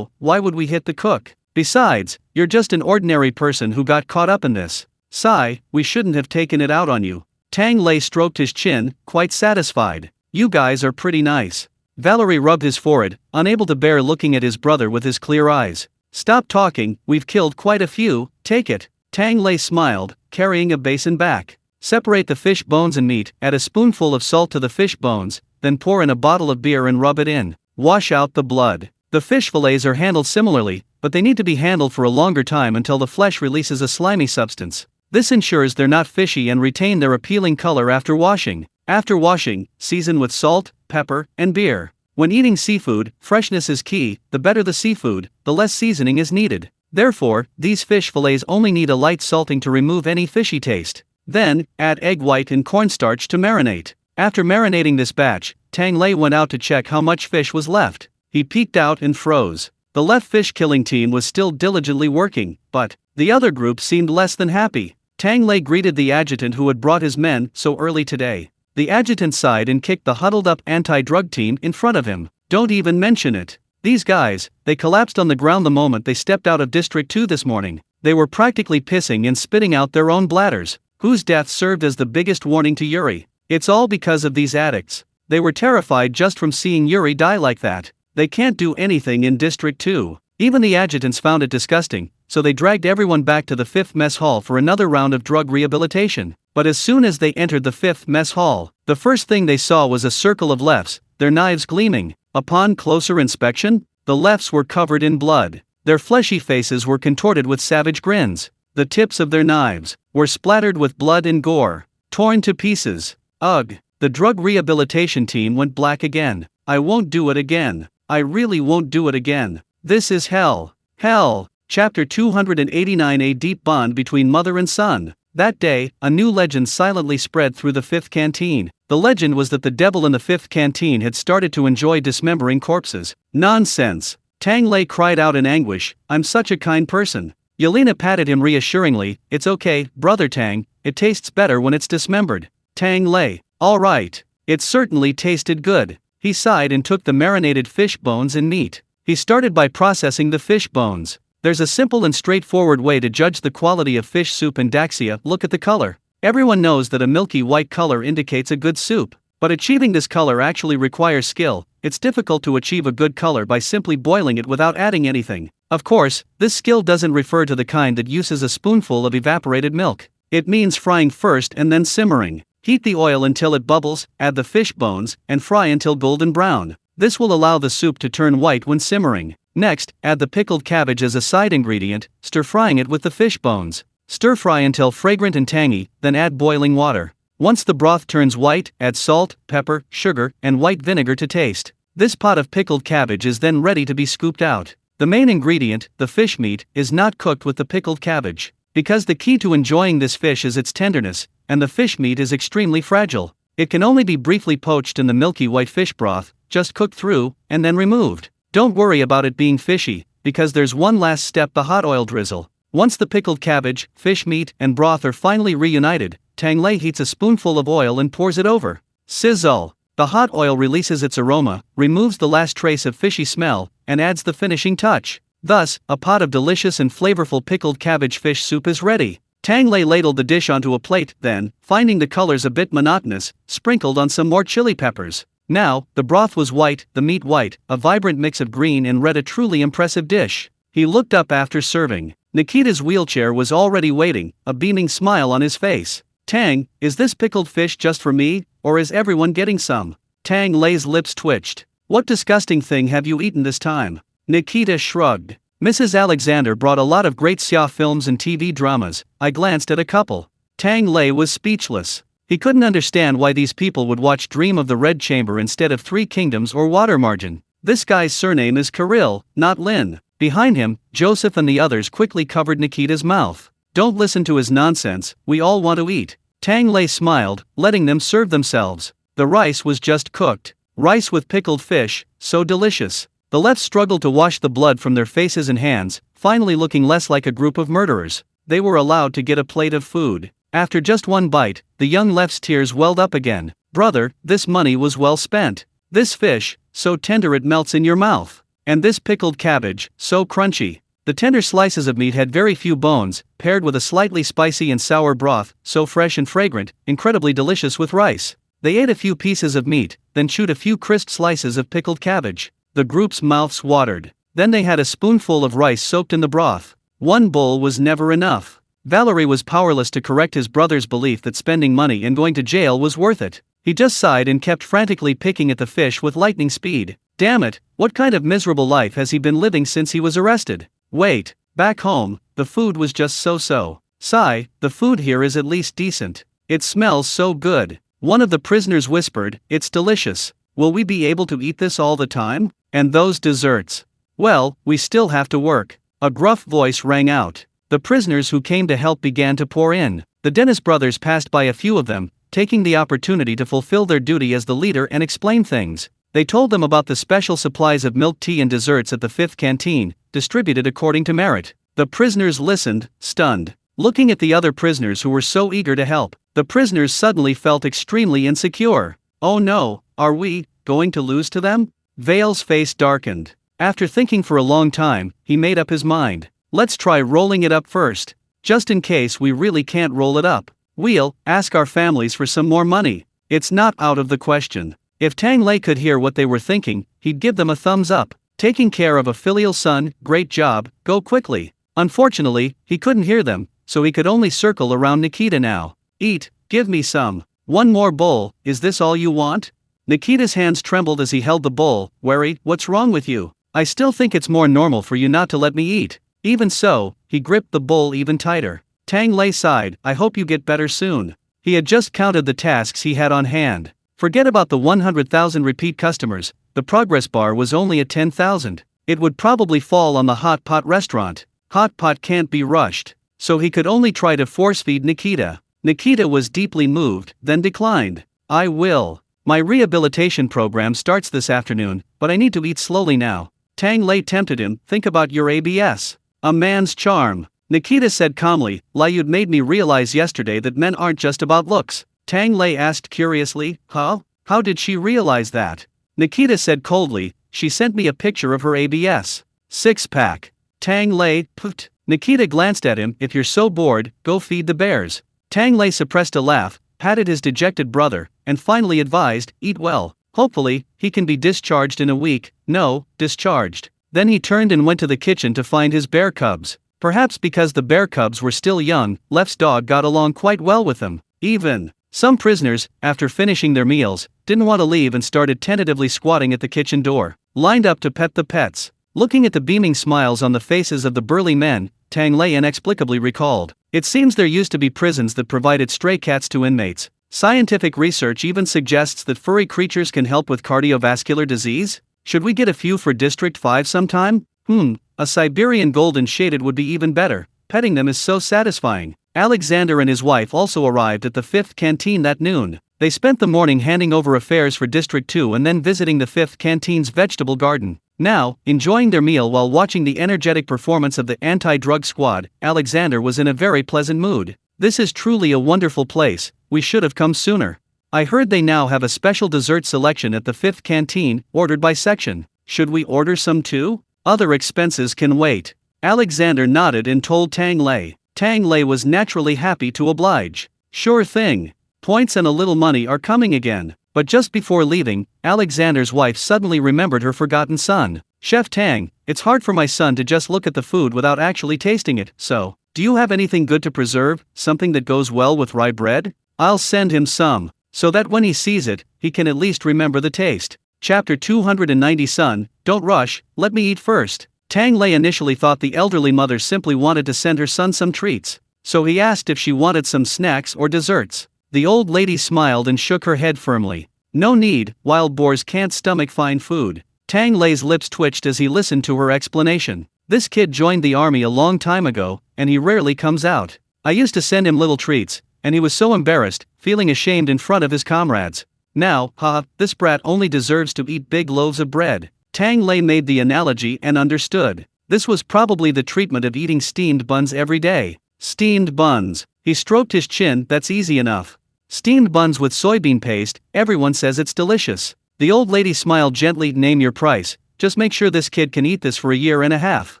why would we hit the cook? Besides, you're just an ordinary person who got caught up in this. Sigh, we shouldn't have taken it out on you. Tang Lei stroked his chin, quite satisfied. You guys are pretty nice. Valerie rubbed his forehead, unable to bear looking at his brother with his clear eyes. Stop talking, we've killed quite a few, take it. Tang Lei smiled, carrying a basin back. Separate the fish bones and meat, add a spoonful of salt to the fish bones, then pour in a bottle of beer and rub it in. Wash out the blood. The fish fillets are handled similarly, but they need to be handled for a longer time until the flesh releases a slimy substance. This ensures they're not fishy and retain their appealing color after washing. After washing, season with salt, pepper, and beer. When eating seafood, freshness is key. The better the seafood, the less seasoning is needed. Therefore, these fish fillets only need a light salting to remove any fishy taste. Then, add egg white and cornstarch to marinate. After marinating this batch, Tang Lei went out to check how much fish was left. He peeked out and froze. The left fish killing team was still diligently working, but the other group seemed less than happy. Tang Lei greeted the adjutant who had brought his men so early today. The adjutant sighed and kicked the huddled-up anti-drug team in front of him. Don't even mention it. These guys, they collapsed on the ground the moment they stepped out of District 2 this morning. They were practically pissing and spitting out their own bladders, whose death served as the biggest warning to Yuri. It's all because of these addicts. They were terrified just from seeing Yuri die like that. They can't do anything in District 2. Even the adjutants found it disgusting, so they dragged everyone back to the 5th mess hall for another round of drug rehabilitation. But as soon as they entered the 5th mess hall, the first thing they saw was a circle of lefts, their knives gleaming. Upon closer inspection, the lefts were covered in blood. Their fleshy faces were contorted with savage grins. The tips of their knives were splattered with blood and gore, torn to pieces. Ugh, the drug rehabilitation team went black again. I won't do it again. I really won't do it again. This is hell. Hell. Chapter 289. A deep bond between mother and son. That day, a new legend silently spread through the 5th canteen. The legend was that the devil in the 5th canteen had started to enjoy dismembering corpses. Nonsense. Tang Lei cried out in anguish, I'm such a kind person. Yelena patted him reassuringly, it's okay, brother Tang, it tastes better when it's dismembered. Tang Lei, all right. It certainly tasted good. He sighed and took the marinated fish bones and meat. He started by processing the fish bones. There's a simple and straightforward way to judge the quality of fish soup in Daxia. Look at the color. Everyone knows that a milky white color indicates a good soup. But achieving this color actually requires skill. It's difficult to achieve a good color by simply boiling it without adding anything. Of course, this skill doesn't refer to the kind that uses a spoonful of evaporated milk. It means frying first and then simmering. Heat the oil until it bubbles, add the fish bones, and fry until golden brown. This will allow the soup to turn white when simmering. Next, add the pickled cabbage as a side ingredient, stir-frying it with the fish bones. Stir-fry until fragrant and tangy, then add boiling water. Once the broth turns white, add salt, pepper, sugar, and white vinegar to taste. This pot of pickled cabbage is then ready to be scooped out. The main ingredient, the fish meat, is not cooked with the pickled cabbage. Because the key to enjoying this fish is its tenderness, and the fish meat is extremely fragile. It can only be briefly poached in the milky white fish broth, just cooked through, and then removed. Don't worry about it being fishy, because there's one last step, the hot oil drizzle. Once the pickled cabbage, fish meat, and broth are finally reunited, Tang Lei heats a spoonful of oil and pours it over. Sizzle! The hot oil releases its aroma, removes the last trace of fishy smell, and adds the finishing touch. Thus, a pot of delicious and flavorful pickled cabbage fish soup is ready. Tang Lei ladled the dish onto a plate, then, finding the colors a bit monotonous, sprinkled on some more chili peppers. Now, the broth was white, the meat white, a vibrant mix of green and red, a truly impressive dish. He looked up after serving. Nikita's wheelchair was already waiting, a beaming smile on his face. Tang, is this pickled fish just for me, or is everyone getting some? Tang Lei's lips twitched. What disgusting thing have you eaten this time? Nikita shrugged. Mrs. Alexander brought a lot of great Xia films and TV dramas. I glanced at a couple. Tang Lei was speechless. He couldn't understand why these people would watch Dream of the Red Chamber instead of Three Kingdoms or Water Margin. This guy's surname is Kirill, not Lin. Behind him, Joseph and the others quickly covered Nikita's mouth. Don't listen to his nonsense, we all want to eat. Tang Lei smiled, letting them serve themselves. The rice was just cooked. Rice with pickled fish, so delicious. The left struggled to wash the blood from their faces and hands, finally looking less like a group of murderers. They were allowed to get a plate of food. After just one bite, the young left's tears welled up again. Brother, this money was well spent. This fish, so tender it melts in your mouth. And this pickled cabbage, so crunchy. The tender slices of meat had very few bones, paired with a slightly spicy and sour broth, so fresh and fragrant, incredibly delicious with rice. They ate a few pieces of meat, then chewed a few crisp slices of pickled cabbage. The group's mouths watered. Then they had a spoonful of rice soaked in the broth. One bowl was never enough. Valerie was powerless to correct his brother's belief that spending money and going to jail was worth it. He just sighed and kept frantically picking at the fish with lightning speed. Damn it, what kind of miserable life has he been living since he was arrested? Wait, back home, the food was just so-so. Sigh, the food here is at least decent. It smells so good. One of the prisoners whispered, it's delicious. Will we be able to eat this all the time? And those desserts? Well, we still have to work. A gruff voice rang out. The prisoners who came to help began to pour in. The Dennis brothers passed by a few of them, taking the opportunity to fulfill their duty as the leader and explain things. They told them about the special supplies of milk tea and desserts at the 5th canteen, distributed according to merit. The prisoners listened, stunned. Looking at the other prisoners who were so eager to help, the prisoners suddenly felt extremely insecure. Oh no, are we going to lose to them? Vale's face darkened. After thinking for a long time, he made up his mind. Let's try rolling it up first. Just in case we really can't roll it up, we'll ask our families for some more money. It's not out of the question. If Tang Lei could hear what they were thinking, he'd give them a thumbs up. Taking care of a filial son, great job, go quickly. Unfortunately, he couldn't hear them, so he could only circle around Nikita now. Eat, give me some. One more bowl, is this all you want? Nikita's hands trembled as he held the bowl. Wary, what's wrong with you? I still think it's more normal for you not to let me eat. Even so, he gripped the bowl even tighter. Tang Lei sighed, I hope you get better soon. He had just counted the tasks he had on hand. Forget about the 100,000 repeat customers, the progress bar was only at 10,000. It would probably fall on the hot pot restaurant. Hot pot can't be rushed. So he could only try to force-feed Nikita. Nikita was deeply moved, then declined. I will. My rehabilitation program starts this afternoon, but I need to eat slowly now. Tang Lei tempted him, think about your ABS. A man's charm. Nikita said calmly, Lai, you'd made me realize yesterday that men aren't just about looks. Tang Lei asked curiously, huh? How did she realize that? Nikita said coldly, she sent me a picture of her ABS. Six-pack. Tang Lei, pfft. Nikita glanced at him, if you're so bored, go feed the bears. Tang Lei suppressed a laugh, patted his dejected brother, and finally advised, eat well. Hopefully, he can be discharged in a week. No, discharged. Then he turned and went to the kitchen to find his bear cubs. Perhaps because the bear cubs were still young, Left's dog got along quite well with them. Even some prisoners, after finishing their meals, didn't want to leave and started tentatively squatting at the kitchen door, lined up to pet the pets. Looking at the beaming smiles on the faces of the burly men, Tang Lei inexplicably recalled. It seems there used to be prisons that provided stray cats to inmates. Scientific research even suggests that furry creatures can help with cardiovascular disease? Should we get a few for District 5 sometime? A Siberian golden shaded would be even better. Petting them is so satisfying. Alexander and his wife also arrived at the 5th canteen that noon. They spent the morning handing over affairs for District 2 and then visiting the 5th canteen's vegetable garden. Now, enjoying their meal while watching the energetic performance of the anti-drug squad, Alexander was in a very pleasant mood. This is truly a wonderful place, we should have come sooner. I heard they now have a special dessert selection at the 5th canteen, ordered by section. Should we order some too? Other expenses can wait. Alexander nodded and told Tang Lei. Tang Lei was naturally happy to oblige. Sure thing. Points and a little money are coming again. But just before leaving, Alexander's wife suddenly remembered her forgotten son. Chef Tang, it's hard for my son to just look at the food without actually tasting it, so, do you have anything good to preserve, something that goes well with rye bread? I'll send him some, so that when he sees it, he can at least remember the taste. Chapter 290. Son, don't rush, let me eat first. Tang Lei initially thought the elderly mother simply wanted to send her son some treats, so he asked if she wanted some snacks or desserts. The old lady smiled and shook her head firmly. No need, wild boars can't stomach fine food. Tang Lei's lips twitched as he listened to her explanation. This kid joined the army a long time ago, and he rarely comes out. I used to send him little treats, and he was so embarrassed, feeling ashamed in front of his comrades. Now, this brat only deserves to eat big loaves of bread. Tang Lei made the analogy and understood. This was probably the treatment of eating steamed buns every day. Steamed buns. He stroked his chin, that's easy enough. Steamed buns with soybean paste, everyone says it's delicious. The old lady smiled gently, name your price, just make sure this kid can eat this for a year and a half.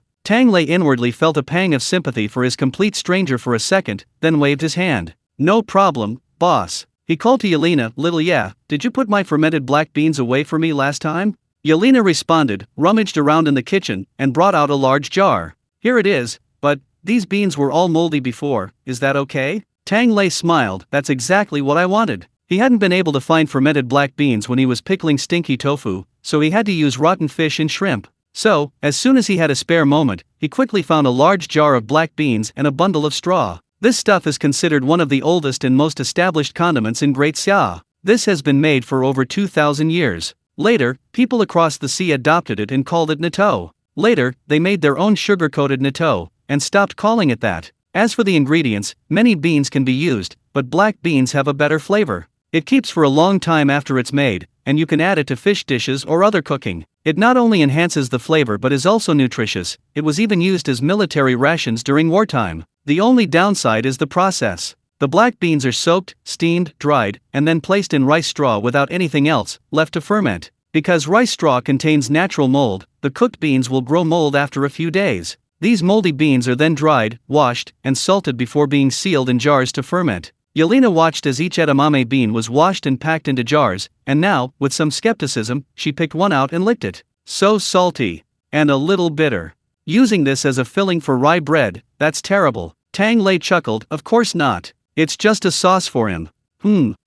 Tang Lei inwardly felt a pang of sympathy for his complete stranger for a second, then waved his hand. No problem, boss. He called to Yelena, little yeah, did you put my fermented black beans away for me last time? Yelena responded, rummaged around in the kitchen, and brought out a large jar. Here it is, but these beans were all moldy before, is that okay? Tang Lei smiled, that's exactly what I wanted. He hadn't been able to find fermented black beans when he was pickling stinky tofu, so he had to use rotten fish and shrimp. So, as soon as he had a spare moment, he quickly found a large jar of black beans and a bundle of straw. This stuff is considered one of the oldest and most established condiments in Great Xia. This has been made for over 2,000 years. Later, people across the sea adopted it and called it natto. Later, they made their own sugar-coated natto, and stopped calling it that. As for the ingredients, many beans can be used, but black beans have a better flavor. It keeps for a long time after it's made, and you can add it to fish dishes or other cooking. It not only enhances the flavor but is also nutritious. It was even used as military rations during wartime. The only downside is the process. The black beans are soaked, steamed, dried, and then placed in rice straw without anything else left to ferment. Because rice straw contains natural mold, the cooked beans will grow mold after a few days. These moldy beans are then dried, washed, and salted before being sealed in jars to ferment. Yelena watched as each edamame bean was washed and packed into jars, and now, with some skepticism, she picked one out and licked it. So salty. And a little bitter. Using this as a filling for rye bread, that's terrible. Tang Lei chuckled, of course not. It's just a sauce for him.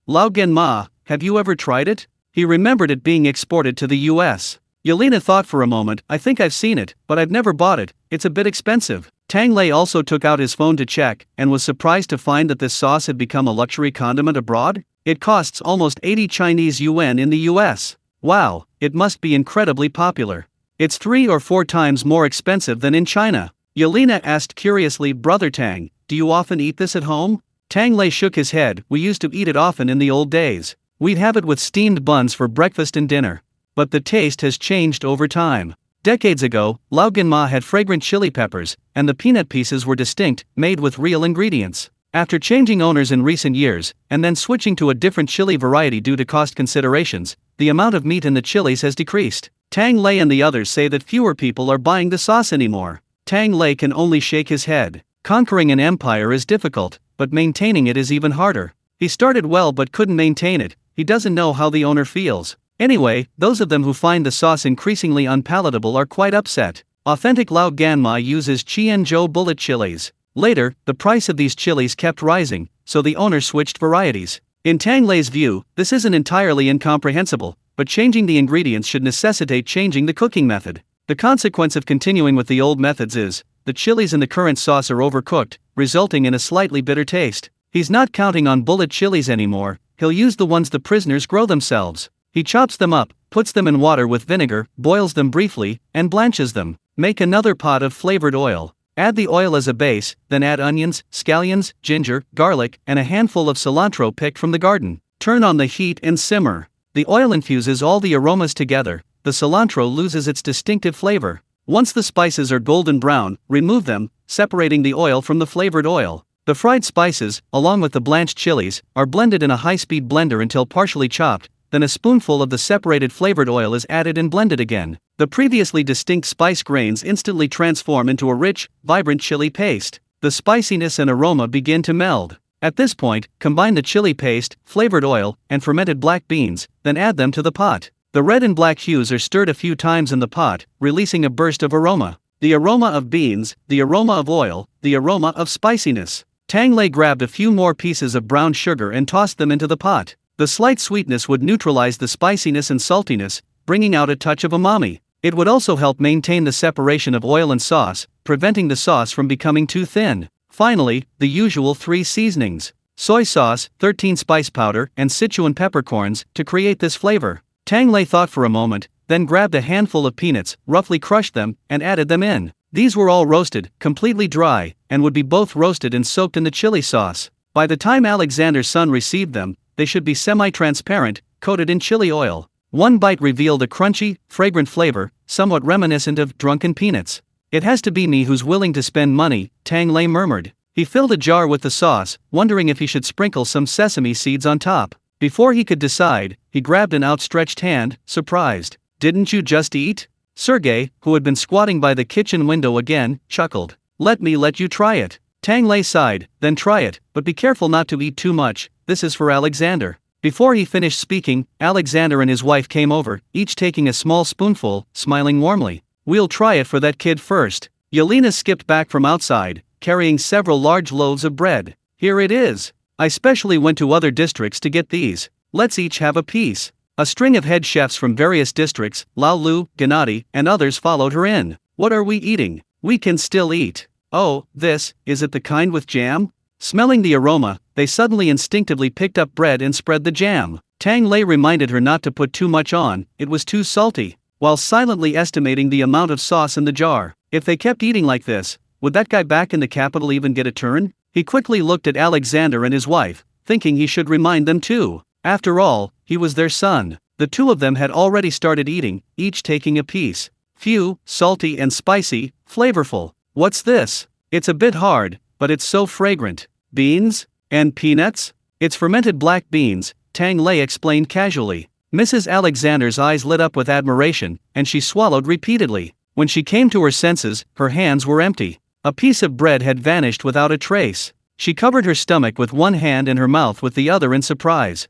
Lao Gen Ma, have you ever tried it? He remembered it being exported to the US. Yelena thought for a moment, I think I've seen it, but I've never bought it, it's a bit expensive. Tang Lei also took out his phone to check, and was surprised to find that this sauce had become a luxury condiment abroad. It costs almost 80 Chinese yuan in the US. Wow, it must be incredibly popular. It's 3 or 4 times more expensive than in China. Yelena asked curiously, Brother Tang, do you often eat this at home? Tang Lei shook his head, we used to eat it often in the old days. We'd have it with steamed buns for breakfast and dinner. But the taste has changed over time. Decades ago, Lao Gen Ma had fragrant chili peppers, and the peanut pieces were distinct, made with real ingredients. After changing owners in recent years, and then switching to a different chili variety due to cost considerations, the amount of meat in the chilies has decreased. Tang Lei and the others say that fewer people are buying the sauce anymore. Tang Lei can only shake his head. Conquering an empire is difficult, but maintaining it is even harder. He started well but couldn't maintain it. He doesn't know how the owner feels. Anyway, those of them who find the sauce increasingly unpalatable are quite upset. Authentic Lao Gan Ma uses Qianzhou bullet chilies. Later, the price of these chilies kept rising, so the owner switched varieties. In Tang Lei's view, this isn't entirely incomprehensible, but changing the ingredients should necessitate changing the cooking method. The consequence of continuing with the old methods is, the chilies in the current sauce are overcooked, resulting in a slightly bitter taste. He's not counting on bullet chilies anymore, he'll use the ones the prisoners grow themselves. He chops them up, puts them in water with vinegar, boils them briefly, and blanches them. Make another pot of flavored oil. Add the oil as a base, then add onions, scallions, ginger, garlic, and a handful of cilantro picked from the garden. Turn on the heat and simmer. The oil infuses all the aromas together. The cilantro loses its distinctive flavor. Once the spices are golden brown, remove them, separating the oil from the flavored oil. The fried spices, along with the blanched chilies, are blended in a high-speed blender until partially chopped. Then a spoonful of the separated flavored oil is added and blended again. The previously distinct spice grains instantly transform into a rich, vibrant chili paste. The spiciness and aroma begin to meld. At this point, combine the chili paste, flavored oil, and fermented black beans, then add them to the pot. The red and black hues are stirred a few times in the pot, releasing a burst of aroma. The aroma of beans, the aroma of oil, the aroma of spiciness. Tang Lei grabbed a few more pieces of brown sugar and tossed them into the pot. The slight sweetness would neutralize the spiciness and saltiness, bringing out a touch of umami. It would also help maintain the separation of oil and sauce, preventing the sauce from becoming too thin. Finally, the usual 3 seasonings: soy sauce, 13 spice powder, and Sichuan peppercorns, to create this flavor. Tang Lei thought for a moment, then grabbed a handful of peanuts, roughly crushed them, and added them in. These were all roasted, completely dry, and would be both roasted and soaked in the chili sauce. By the time Alexander's son received them, they should be semi-transparent, coated in chili oil. One bite revealed a crunchy, fragrant flavor, somewhat reminiscent of drunken peanuts. "It has to be me who's willing to spend money," Tang Lei murmured. He filled a jar with the sauce, wondering if he should sprinkle some sesame seeds on top. Before he could decide, he grabbed an outstretched hand, surprised. "Didn't you just eat?" Sergei, who had been squatting by the kitchen window again, chuckled. Let you try it." Tang Lei sighed. "Then try it, but be careful not to eat too much, this is for Alexander." Before he finished speaking, Alexander and his wife came over, each taking a small spoonful, smiling warmly. "We'll try it for that kid first." Yelena skipped back from outside, carrying several large loaves of bread. "Here it is. I specially went to other districts to get these. Let's each have a piece." A string of head chefs from various districts, Lao Lu, Gennady, and others followed her in. "What are we eating? We can still eat." "Oh, is it the kind with jam?" Smelling the aroma, they suddenly instinctively picked up bread and spread the jam. Tang Lei reminded her not to put too much on, it was too salty, while silently estimating the amount of sauce in the jar. If they kept eating like this, would that guy back in the capital even get a turn? He quickly looked at Alexander and his wife, thinking he should remind them too. After all, he was their son. The two of them had already started eating, each taking a piece. Phew, salty and spicy, flavorful. "What's this? It's a bit hard, but it's so fragrant." "Beans? And peanuts?" "It's fermented black beans," Tang Lei explained casually. Mrs. Alexander's eyes lit up with admiration, and she swallowed repeatedly. When she came to her senses, her hands were empty. A piece of bread had vanished without a trace. She covered her stomach with one hand and her mouth with the other in surprise.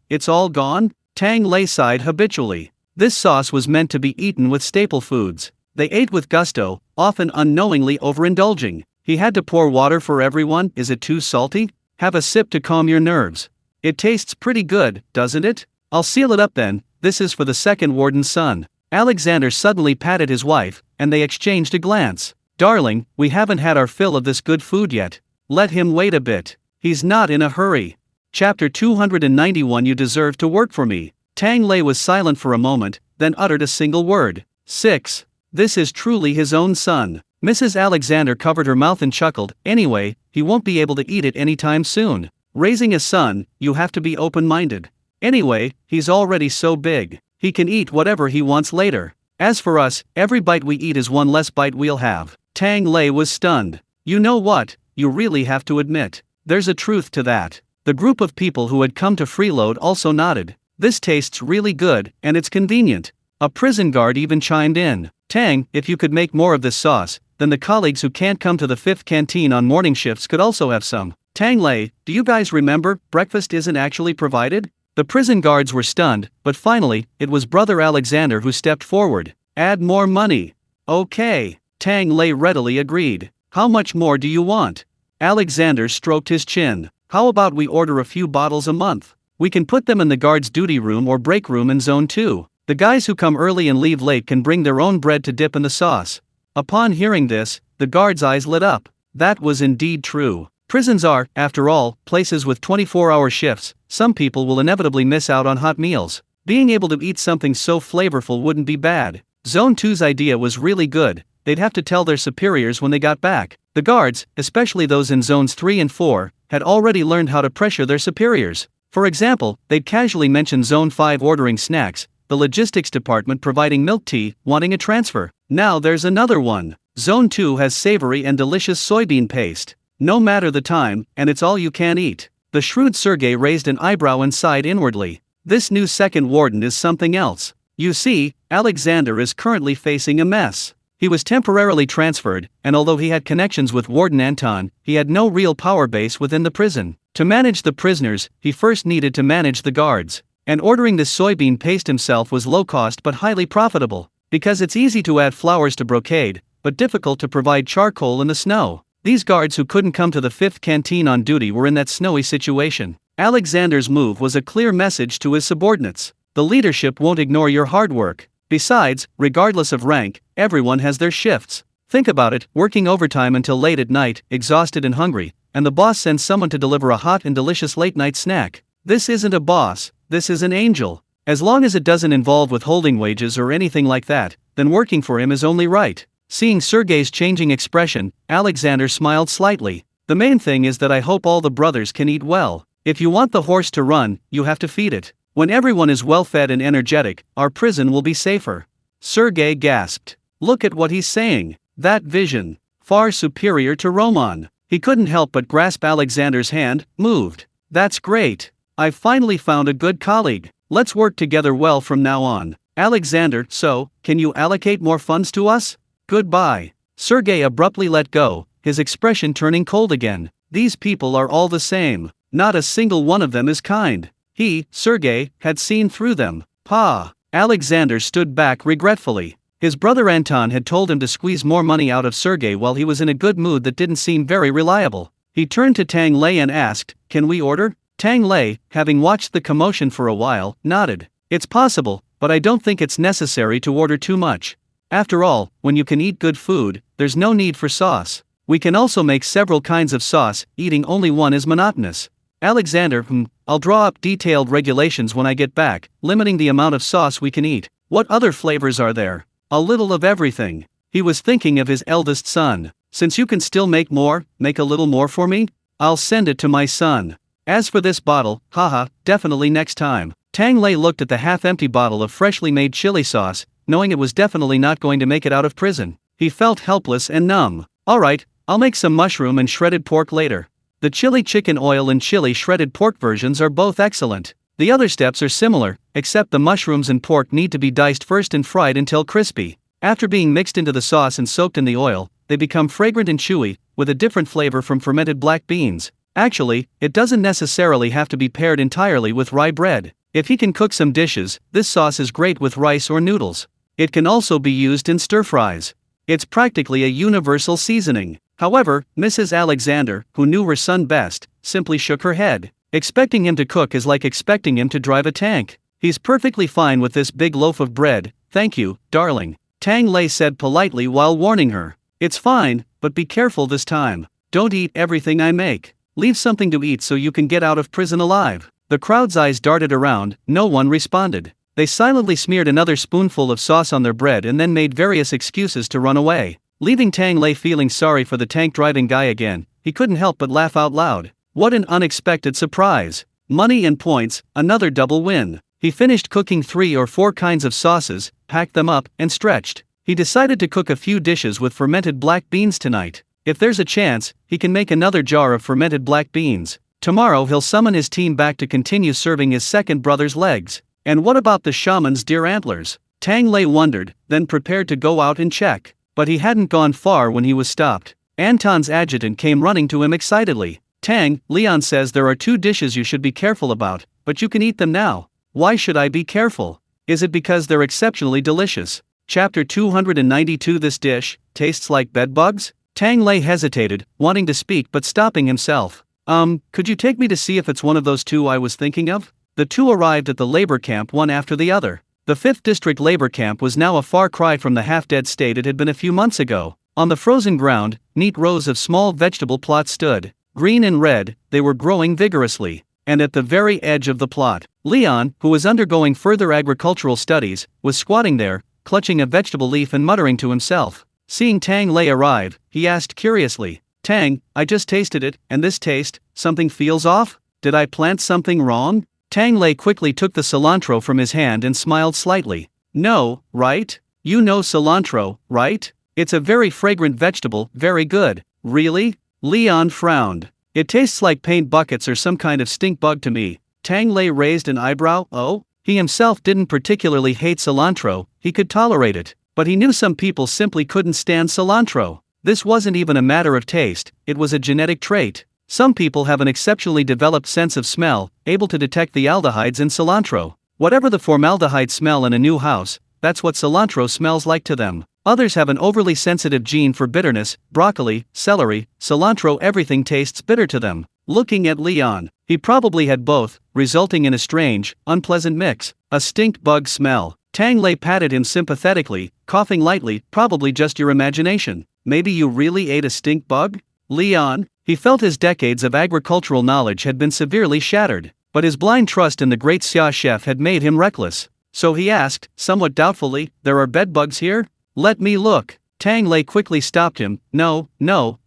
It's all gone?" Tang Lei sighed habitually. This sauce was meant to be eaten with staple foods. They ate with gusto, often unknowingly overindulging. "He had to pour water for everyone. Is it too salty? Have a sip to calm your nerves." "It tastes pretty good, doesn't it?" "I'll seal it up then, this is for the second warden's son." Alexander suddenly patted his wife, and they exchanged a glance. "Darling, we haven't had our fill of this good food yet. Let him wait a bit. He's not in a hurry." Chapter 291 You deserve to work for me. Tang Lei was silent for a moment, then uttered a single word. 6. This is truly his own son. Mrs. Alexander covered her mouth and chuckled. "Anyway, he won't be able to eat it anytime soon. Raising a son, you have to be open-minded. Anyway, he's already so big. He can eat whatever he wants later. As for us, every bite we eat is one less bite we'll have." Tang Lei was stunned. "You know what, you really have to admit, there's a truth to that." The group of people who had come to freeload also nodded. "This tastes really good, and it's convenient." A prison guard even chimed in. "Tang, if you could make more of this sauce, then the colleagues who can't come to the 5th canteen on morning shifts could also have some." "Tang Lei, do you guys remember, breakfast isn't actually provided?" The prison guards were stunned, but finally, it was Brother Alexander who stepped forward. "Add more money." "Okay." Tang Lei readily agreed. "How much more do you want?" Alexander stroked his chin. "How about we order a few bottles a month? We can put them in the guards' duty room or break room in Zone 2. The guys who come early and leave late can bring their own bread to dip in the sauce." Upon hearing this, the guards' eyes lit up. That was indeed true. Prisons are, after all, places with 24-hour shifts. Some people will inevitably miss out on hot meals. Being able to eat something so flavorful wouldn't be bad. Zone 2's idea was really good. They'd have to tell their superiors when they got back. The guards, especially those in Zones 3 and 4, had already learned how to pressure their superiors. For example, they'd casually mention Zone 5 ordering snacks, the logistics department providing milk tea, wanting a transfer. Now there's another one. Zone 2 has savory and delicious soybean paste. No matter the time, and it's all you can eat. The shrewd Sergei raised an eyebrow and sighed inwardly. This new second warden is something else. You see, Alexander is currently facing a mess. He was temporarily transferred, and although he had connections with Warden Anton, he had no real power base within the prison. To manage the prisoners, he first needed to manage the guards. And ordering this soybean paste himself was low cost but highly profitable, because it's easy to add flowers to brocade, but difficult to provide charcoal in the snow. These guards who couldn't come to the 5th canteen on duty were in that snowy situation. Alexander's move was a clear message to his subordinates. The leadership won't ignore your hard work. Besides, regardless of rank, everyone has their shifts. Think about it, working overtime until late at night, exhausted and hungry, and the boss sends someone to deliver a hot and delicious late-night snack. This isn't a boss, this is an angel. As long as it doesn't involve withholding wages or anything like that, then working for him is only right. Seeing Sergei's changing expression, Alexander smiled slightly. The main thing is that I hope all the brothers can eat well. If you want the horse to run, you have to feed it. When everyone is well-fed and energetic, our prison will be safer. Sergei gasped. Look at what he's saying. That vision. Far superior to Roman. He couldn't help but grasp Alexander's hand, moved. That's great. I've finally found a good colleague. Let's work together well from now on. Alexander, so, can you allocate more funds to us? Goodbye. Sergei abruptly let go, his expression turning cold again. These people are all the same. Not a single one of them is kind. He, Sergei, had seen through them. Pa. Alexander stood back regretfully. His brother Anton had told him to squeeze more money out of Sergei while he was in a good mood that didn't seem very reliable. He turned to Tang Lei and asked, "Can we order?" Tang Lei, having watched the commotion for a while, nodded. "It's possible, but I don't think it's necessary to order too much. After all, when you can eat good food, there's no need for sauce. We can also make several kinds of sauce, eating only one is monotonous." Alexander, I'll draw up detailed regulations when I get back, limiting the amount of sauce we can eat. What other flavors are there? A little of everything. He was thinking of his eldest son. Since you can still make more, make a little more for me? I'll send it to my son. As for this bottle, haha, definitely next time. Tang Lei looked at the half-empty bottle of freshly made chili sauce, knowing it was definitely not going to make it out of prison. He felt helpless and numb. Alright, I'll make some mushroom and shredded pork later. The chili chicken oil and chili shredded pork versions are both excellent. The other steps are similar, except the mushrooms and pork need to be diced first and fried until crispy. After being mixed into the sauce and soaked in the oil, they become fragrant and chewy, with a different flavor from fermented black beans. Actually, it doesn't necessarily have to be paired entirely with rye bread. If he can cook some dishes, this sauce is great with rice or noodles. It can also be used in stir-fries. It's practically a universal seasoning. However, Mrs. Alexander, who knew her son best, simply shook her head. Expecting him to cook is like expecting him to drive a tank. He's perfectly fine with this big loaf of bread, thank you, darling. Tang Lei said politely while warning her. It's fine, but be careful this time. Don't eat everything I make. Leave something to eat so you can get out of prison alive. The crowd's eyes darted around, no one responded. They silently smeared another spoonful of sauce on their bread and then made various excuses to run away. Leaving Tang Lei feeling sorry for the tank-driving guy again, he couldn't help but laugh out loud. What an unexpected surprise. Money and points, another double win. He finished cooking 3 or 4 kinds of sauces, packed them up, and stretched. He decided to cook a few dishes with fermented black beans tonight. If there's a chance, he can make another jar of fermented black beans. Tomorrow he'll summon his team back to continue serving his second brother's legs. And what about the shaman's deer antlers? Tang Lei wondered, then prepared to go out and check. But he hadn't gone far when he was stopped. Anton's adjutant came running to him excitedly. Tang, Leon says there are 2 dishes you should be careful about, but you can eat them now. Why should I be careful? Is it because they're exceptionally delicious? Chapter 292. This dish tastes like bedbugs? Tang Lei hesitated, wanting to speak but stopping himself. Could you take me to see if it's one of those 2 I was thinking of? The 2 arrived at the labor camp one after the other. The 5th District labor camp was now a far cry from the half-dead state it had been a few months ago. On the frozen ground, neat rows of small vegetable plots stood. Green and red, they were growing vigorously. And at the very edge of the plot, Leon, who was undergoing further agricultural studies, was squatting there, clutching a vegetable leaf and muttering to himself. Seeing Tang Lei arrive, he asked curiously, "Tang, I just tasted it, and this taste, something feels off? Did I plant something wrong?" Tang Lei quickly took the cilantro from his hand and smiled slightly. "No, right? You know cilantro, right? It's a very fragrant vegetable, very good." "Really?" Leon frowned. "It tastes like paint buckets or some kind of stink bug to me." Tang Lei raised an eyebrow. Oh? He himself didn't particularly hate cilantro, he could tolerate it. But he knew some people simply couldn't stand cilantro. This wasn't even a matter of taste, it was a genetic trait. Some people have an exceptionally developed sense of smell, able to detect the aldehydes in cilantro. Whatever the formaldehyde smell in a new house, that's what cilantro smells like to them. Others have an overly sensitive gene for bitterness, broccoli, celery, cilantro, everything tastes bitter to them. Looking at Leon, he probably had both, resulting in a strange, unpleasant mix, a stink bug smell. Tang Lei patted him sympathetically, coughing lightly, "Probably just your imagination. Maybe you really ate a stink bug?" Leon, he felt his decades of agricultural knowledge had been severely shattered, but his blind trust in the great Xia chef had made him reckless. So he asked, somewhat doubtfully, "There are bedbugs here?" "Let me look." Tang Lei quickly stopped him. No,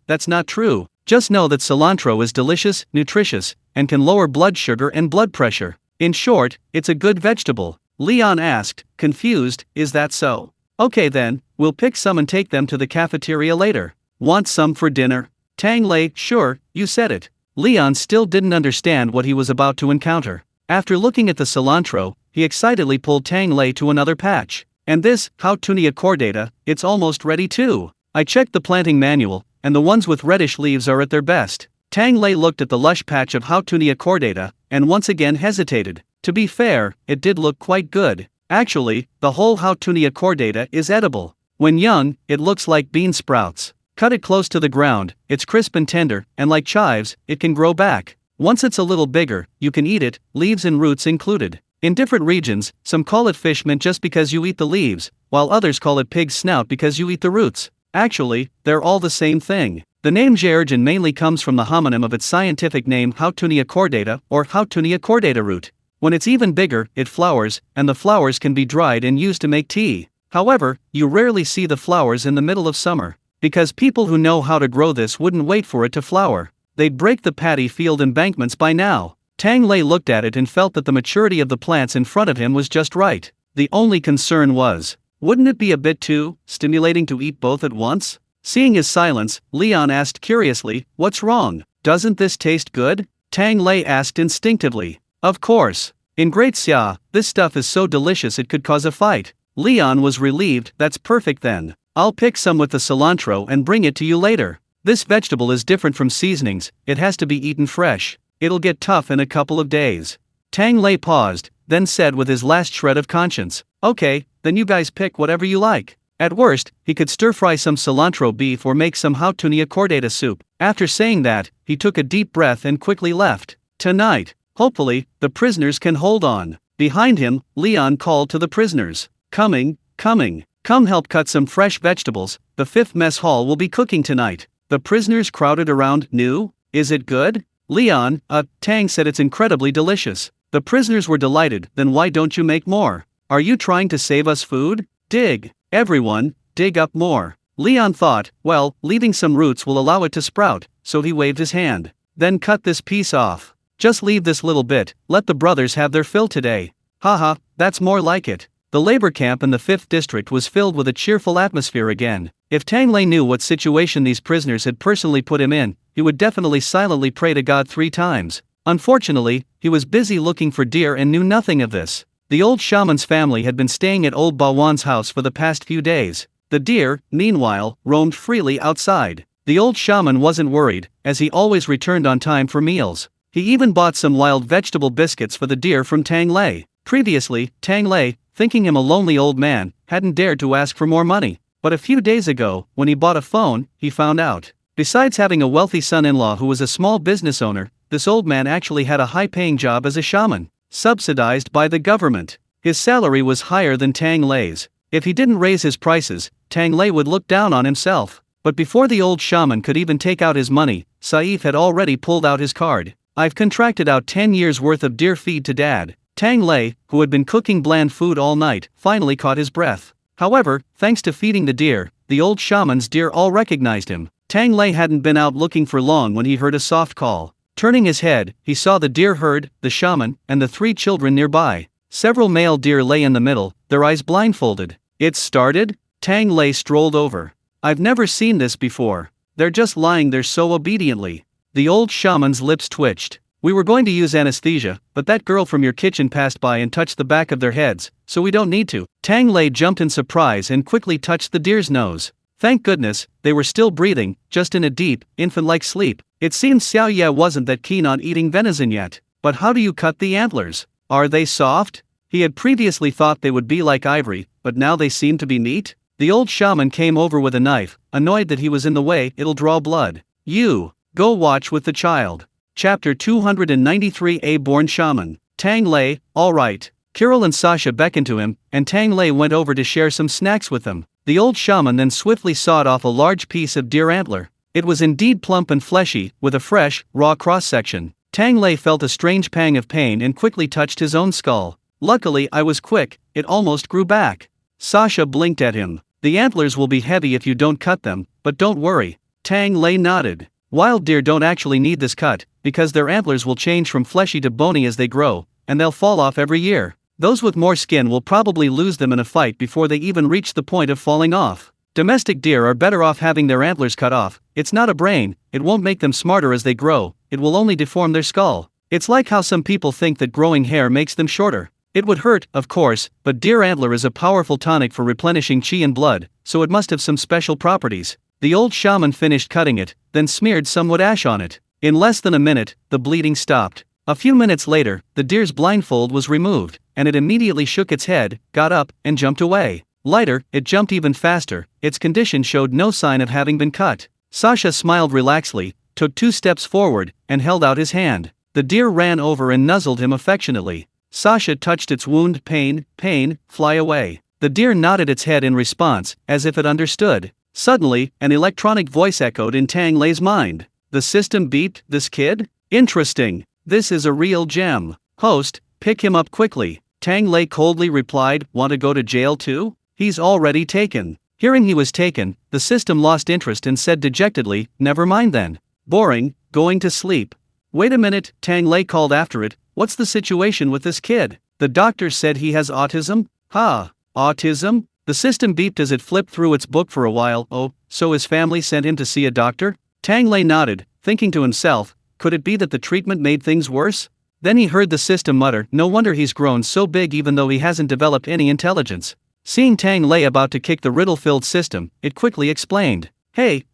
that's not true. Just know that cilantro is delicious, nutritious, and can lower blood sugar and blood pressure. In short, it's a good vegetable. Leon asked, confused, is that so? Okay then, we'll pick some and take them to the cafeteria later. Want some for dinner? Tang Lei, sure, you said it. Leon still didn't understand what he was about to encounter. After looking at the cilantro, he excitedly pulled Tang Lei to another patch. And this, Houtunia cordata, it's almost ready too. I checked the planting manual, and the ones with reddish leaves are at their best. Tang Lei looked at the lush patch of Houtunia cordata, and once again hesitated. To be fair, it did look quite good. Actually, the whole Houtunia cordata is edible. When young, it looks like bean sprouts. Cut it close to the ground, it's crisp and tender, and like chives, it can grow back. Once it's a little bigger, you can eat it, leaves and roots included. In different regions, some call it fish mint just because you eat the leaves, while others call it pig's snout because you eat the roots. Actually, they're all the same thing. The name Georgian mainly comes from the homonym of its scientific name Houtunia cordata or Houtunia cordata root. When it's even bigger, it flowers, and the flowers can be dried and used to make tea. However, you rarely see the flowers in the middle of summer. Because people who know how to grow this wouldn't wait for it to flower. They'd break the paddy field embankments by now. Tang Lei looked at it and felt that the maturity of the plants in front of him was just right. The only concern was, wouldn't it be a bit too stimulating to eat both at once? Seeing his silence, Leon asked curiously, what's wrong? Doesn't this taste good? Tang Lei asked instinctively. Of course. In Great Xia, this stuff is so delicious it could cause a fight. Leon was relieved. That's perfect then. I'll pick some with the cilantro and bring it to you later. This vegetable is different from seasonings, it has to be eaten fresh. It'll get tough in a couple of days. Tang Lei paused, then said with his last shred of conscience, okay, then you guys pick whatever you like. At worst, he could stir-fry some cilantro beef or make some Houtunia cordata soup. After saying that, he took a deep breath and quickly left. Tonight, hopefully, the prisoners can hold on. Behind him, Leon called to the prisoners. Coming. Come help cut some fresh vegetables, the fifth mess hall will be cooking tonight. The prisoners crowded around. New? Is it good? Leon, Tang said it's incredibly delicious. The prisoners were delighted. Then why don't you make more? Are you trying to save us food? Dig. Everyone, dig up more. Leon thought, well, leaving some roots will allow it to sprout, so he waved his hand. Then cut this piece off. Just leave this little bit, let the brothers have their fill today. Haha, that's more like it. The labor camp in the 5th district was filled with a cheerful atmosphere again. If Tang Lei knew what situation these prisoners had personally put him in, he would definitely silently pray to God 3 times. Unfortunately, he was busy looking for deer and knew nothing of this. The old shaman's family had been staying at old Bawan's house for the past few days. The deer, meanwhile, roamed freely outside. The old shaman wasn't worried, as he always returned on time for meals. He even bought some wild vegetable biscuits for the deer from Tang Lei. Previously, Tang Lei, thinking him a lonely old man, hadn't dared to ask for more money. But a few days ago, when he bought a phone, he found out. Besides having a wealthy son-in-law who was a small business owner, this old man actually had a high-paying job as a shaman, subsidized by the government. His salary was higher than Tang Lei's. If he didn't raise his prices, Tang Lei would look down on himself. But before the old shaman could even take out his money, Saif had already pulled out his card. I've contracted out 10 years worth of deer feed to Dad. Tang Lei, who had been cooking bland food all night, finally caught his breath. However, thanks to feeding the deer, the old shaman's deer all recognized him. Tang Lei hadn't been out looking for long when he heard a soft call. Turning his head, he saw the deer herd, the shaman, and the 3 children nearby. Several male deer lay in the middle, their eyes blindfolded. It's started? Tang Lei strolled over. I've never seen this before. They're just lying there so obediently. The old shaman's lips twitched. We were going to use anesthesia, but that girl from your kitchen passed by and touched the back of their heads, so we don't need to. Tang Lei jumped in surprise and quickly touched the deer's nose. Thank goodness, they were still breathing, just in a deep, infant-like sleep. It seemed Xiao Ye wasn't that keen on eating venison yet. But how do you cut the antlers? Are they soft? He had previously thought they would be like ivory, but now they seem to be meat? The old shaman came over with a knife, annoyed that he was in the way. It'll draw blood. You, go watch with the child. Chapter 293. A born shaman. Tang Lei, alright. Kirill and Sasha beckoned to him, and Tang Lei went over to share some snacks with them. The old shaman then swiftly sawed off a large piece of deer antler. It was indeed plump and fleshy, with a fresh, raw cross-section. Tang Lei felt a strange pang of pain and quickly touched his own skull. Luckily I was quick, it almost grew back. Sasha blinked at him. The antlers will be heavy if you don't cut them, but don't worry. Tang Lei nodded. Wild deer don't actually need this cut, because their antlers will change from fleshy to bony as they grow, and they'll fall off every year. Those with more skin will probably lose them in a fight before they even reach the point of falling off. Domestic deer are better off having their antlers cut off. It's not a brain, it won't make them smarter as they grow, it will only deform their skull. It's like how some people think that growing hair makes them shorter. It would hurt, of course, but deer antler is a powerful tonic for replenishing qi and blood, so it must have some special properties. The old shaman finished cutting it, then smeared some wood ash on it. In less than a minute, the bleeding stopped. A few minutes later, the deer's blindfold was removed, and it immediately shook its head, got up, and jumped away. Later, it jumped even faster. Its condition showed no sign of having been cut. Sasha smiled relaxedly, took 2 steps forward, and held out his hand. The deer ran over and nuzzled him affectionately. Sasha touched its wound. Pain, fly away. The deer nodded its head in response, as if it understood. Suddenly, an electronic voice echoed in Tang Lei's mind. The system beeped, this kid? Interesting. This is a real gem. Host, pick him up quickly. Tang Lei coldly replied, want to go to jail too? He's already taken. Hearing he was taken, the system lost interest and said dejectedly, never mind then. Boring, going to sleep. Wait a minute, Tang Lei called after it, what's the situation with this kid? The doctor said he has autism? Ha, autism? The system beeped as it flipped through its book for a while. Oh, so his family sent him to see a doctor? Tang Lei nodded, thinking to himself, could it be that the treatment made things worse? Then he heard the system mutter, no wonder he's grown so big even though he hasn't developed any intelligence. Seeing Tang Lei about to kick the riddle-filled system, it quickly explained. Hey,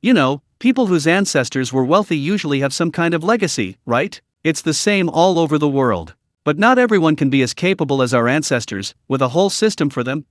people whose ancestors were wealthy usually have some kind of legacy, right? It's the same all over the world. But not everyone can be as capable as our ancestors, with a whole system for them,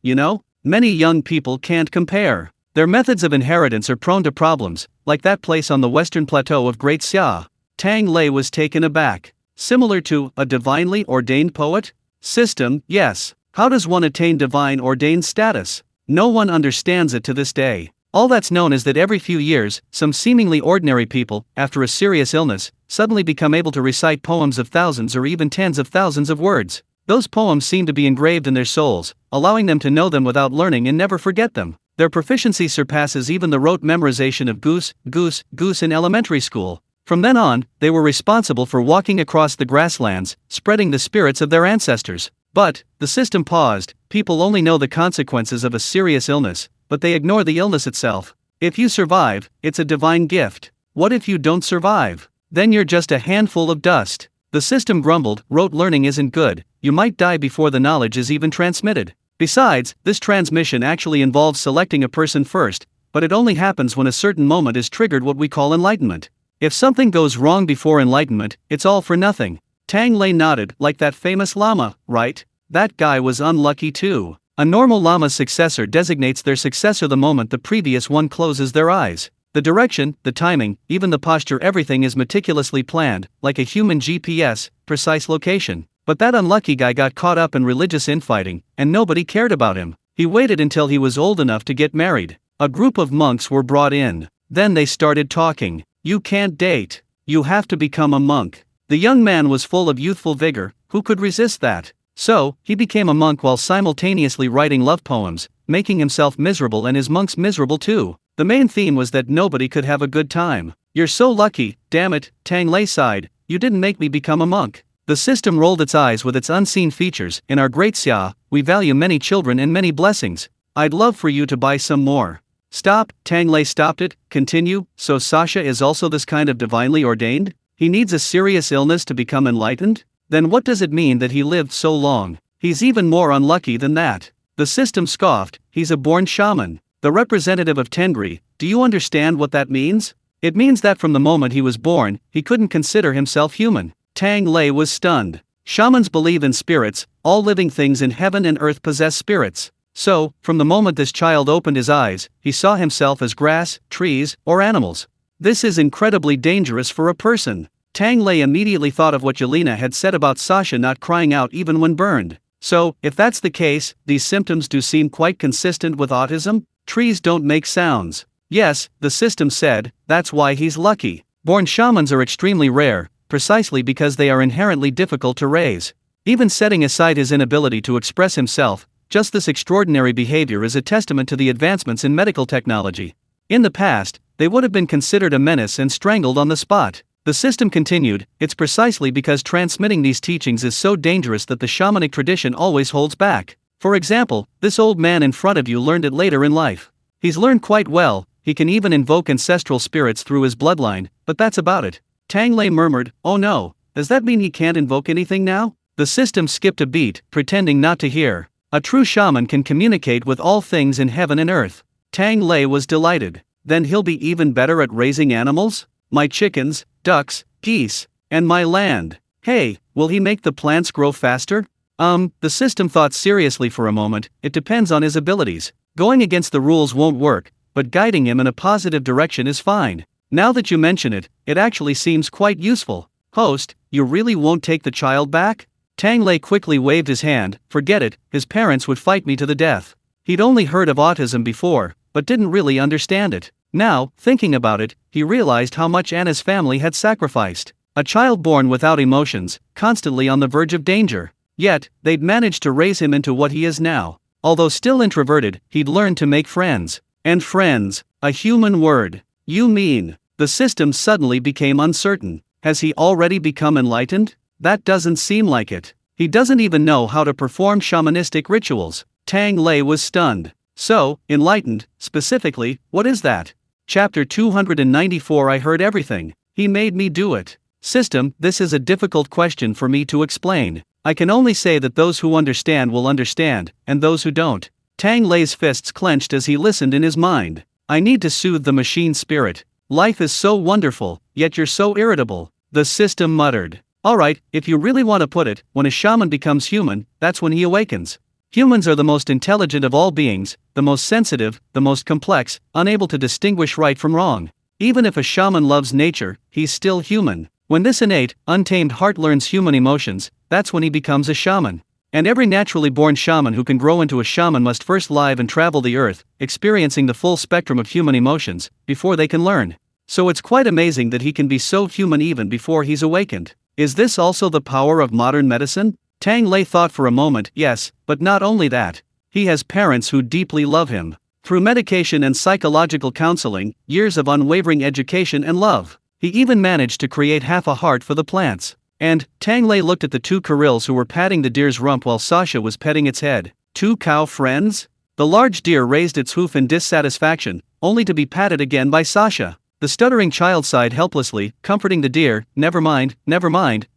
Many young people can't compare. Their methods of inheritance are prone to problems, like that place on the western plateau of Great Xia. Tang Lei was taken aback. Similar to a divinely ordained poet? System, yes. How does one attain divine ordained status? No one understands it to this day. All that's known is that every few years, some seemingly ordinary people, after a serious illness, suddenly become able to recite poems of thousands or even tens of thousands of words. Those poems seem to be engraved in their souls, allowing them to know them without learning and never forget them. Their proficiency surpasses even the rote memorization of goose in elementary school. From then on, they were responsible for walking across the grasslands, spreading the spirits of their ancestors. But, the system paused, people only know the consequences of a serious illness, but they ignore the illness itself. If you survive, it's a divine gift. What if you don't survive? Then you're just a handful of dust. The system grumbled, rote learning isn't good, you might die before the knowledge is even transmitted. Besides, this transmission actually involves selecting a person first, but it only happens when a certain moment is triggered, what we call enlightenment. If something goes wrong before enlightenment, it's all for nothing. Tang Lei nodded, like that famous llama, right? That guy was unlucky too. A normal llama's successor designates their successor the moment the previous one closes their eyes. The direction, the timing, even the posture, everything is meticulously planned, like a human GPS, precise location. But that unlucky guy got caught up in religious infighting, and nobody cared about him. He waited until he was old enough to get married. A group of monks were brought in. Then they started talking. You can't date. You have to become a monk. The young man was full of youthful vigor, who could resist that? So, he became a monk while simultaneously writing love poems, making himself miserable and his monks miserable too. The main theme was that nobody could have a good time. You're so lucky, damn it, Tang Lei sighed, you didn't make me become a monk. The system rolled its eyes with its unseen features. In our Great Xia, we value many children and many blessings. I'd love for you to buy some more. Stop, Tang Lei stopped it, continue, so Sasha is also this kind of divinely ordained? He needs a serious illness to become enlightened? Then what does it mean that he lived so long? He's even more unlucky than that. The system scoffed, he's a born shaman. The representative of Tengri, do you understand what that means? It means that from the moment he was born, he couldn't consider himself human. Tang Lei was stunned. Shamans believe in spirits, all living things in heaven and earth possess spirits. So, from the moment this child opened his eyes, he saw himself as grass, trees, or animals. This is incredibly dangerous for a person. Tang Lei immediately thought of what Yelena had said about Sasha not crying out even when burned. So, if that's the case, these symptoms do seem quite consistent with autism? Trees don't make sounds. Yes, the system said, that's why he's lucky. Born shamans are extremely rare, precisely because they are inherently difficult to raise. Even setting aside his inability to express himself, just this extraordinary behavior is a testament to the advancements in medical technology. In the past, they would have been considered a menace and strangled on the spot. The system continued, it's precisely because transmitting these teachings is so dangerous that the shamanic tradition always holds back. For example, this old man in front of you learned it later in life. He's learned quite well, he can even invoke ancestral spirits through his bloodline, but that's about it. Tang Lei murmured, oh no, does that mean he can't invoke anything now? The system skipped a beat, pretending not to hear. A true shaman can communicate with all things in heaven and earth. Tang Lei was delighted. Then he'll be even better at raising animals? My chickens, ducks, geese, and my land. Hey, will he make the plants grow faster? The system thought seriously for a moment, it depends on his abilities. Going against the rules won't work, but guiding him in a positive direction is fine. Now that you mention it, it actually seems quite useful. Host, you really won't take the child back? Tang Lei quickly waved his hand, forget it, his parents would fight me to the death. He'd only heard of autism before, but didn't really understand it. Now, thinking about it, he realized how much Anna's family had sacrificed. A child born without emotions, constantly on the verge of danger. Yet, they'd managed to raise him into what he is now. Although still introverted, he'd learned to make friends. And friends, a human word. You mean? The system suddenly became uncertain. Has he already become enlightened? That doesn't seem like it. He doesn't even know how to perform shamanistic rituals. Tang Lei was stunned. So, enlightened, specifically, what is that? Chapter 294 I heard everything. He made me do it. System, this is a difficult question for me to explain. I can only say that those who understand will understand, and those who don't. Tang Lei's fists clenched as he listened in his mind. I need to soothe the machine spirit. Life is so wonderful, yet you're so irritable. The system muttered. Alright, if you really want to put it, when a shaman becomes human, that's when he awakens. Humans are the most intelligent of all beings, the most sensitive, the most complex, unable to distinguish right from wrong. Even if a shaman loves nature, he's still human. When this innate, untamed heart learns human emotions, that's when he becomes a shaman. And every naturally born shaman who can grow into a shaman must first live and travel the earth, experiencing the full spectrum of human emotions, before they can learn. So it's quite amazing that he can be so human even before he's awakened. Is this also the power of modern medicine? Tang Lei thought for a moment, yes, but not only that. He has parents who deeply love him. Through medication and psychological counseling, years of unwavering education and love. He even managed to create half a heart for the plants. And, Tang Lei looked at the two Kurils who were patting the deer's rump while Sasha was petting its head. Two cow friends? The large deer raised its hoof in dissatisfaction, only to be patted again by Sasha. The stuttering child sighed helplessly, comforting the deer, never mind,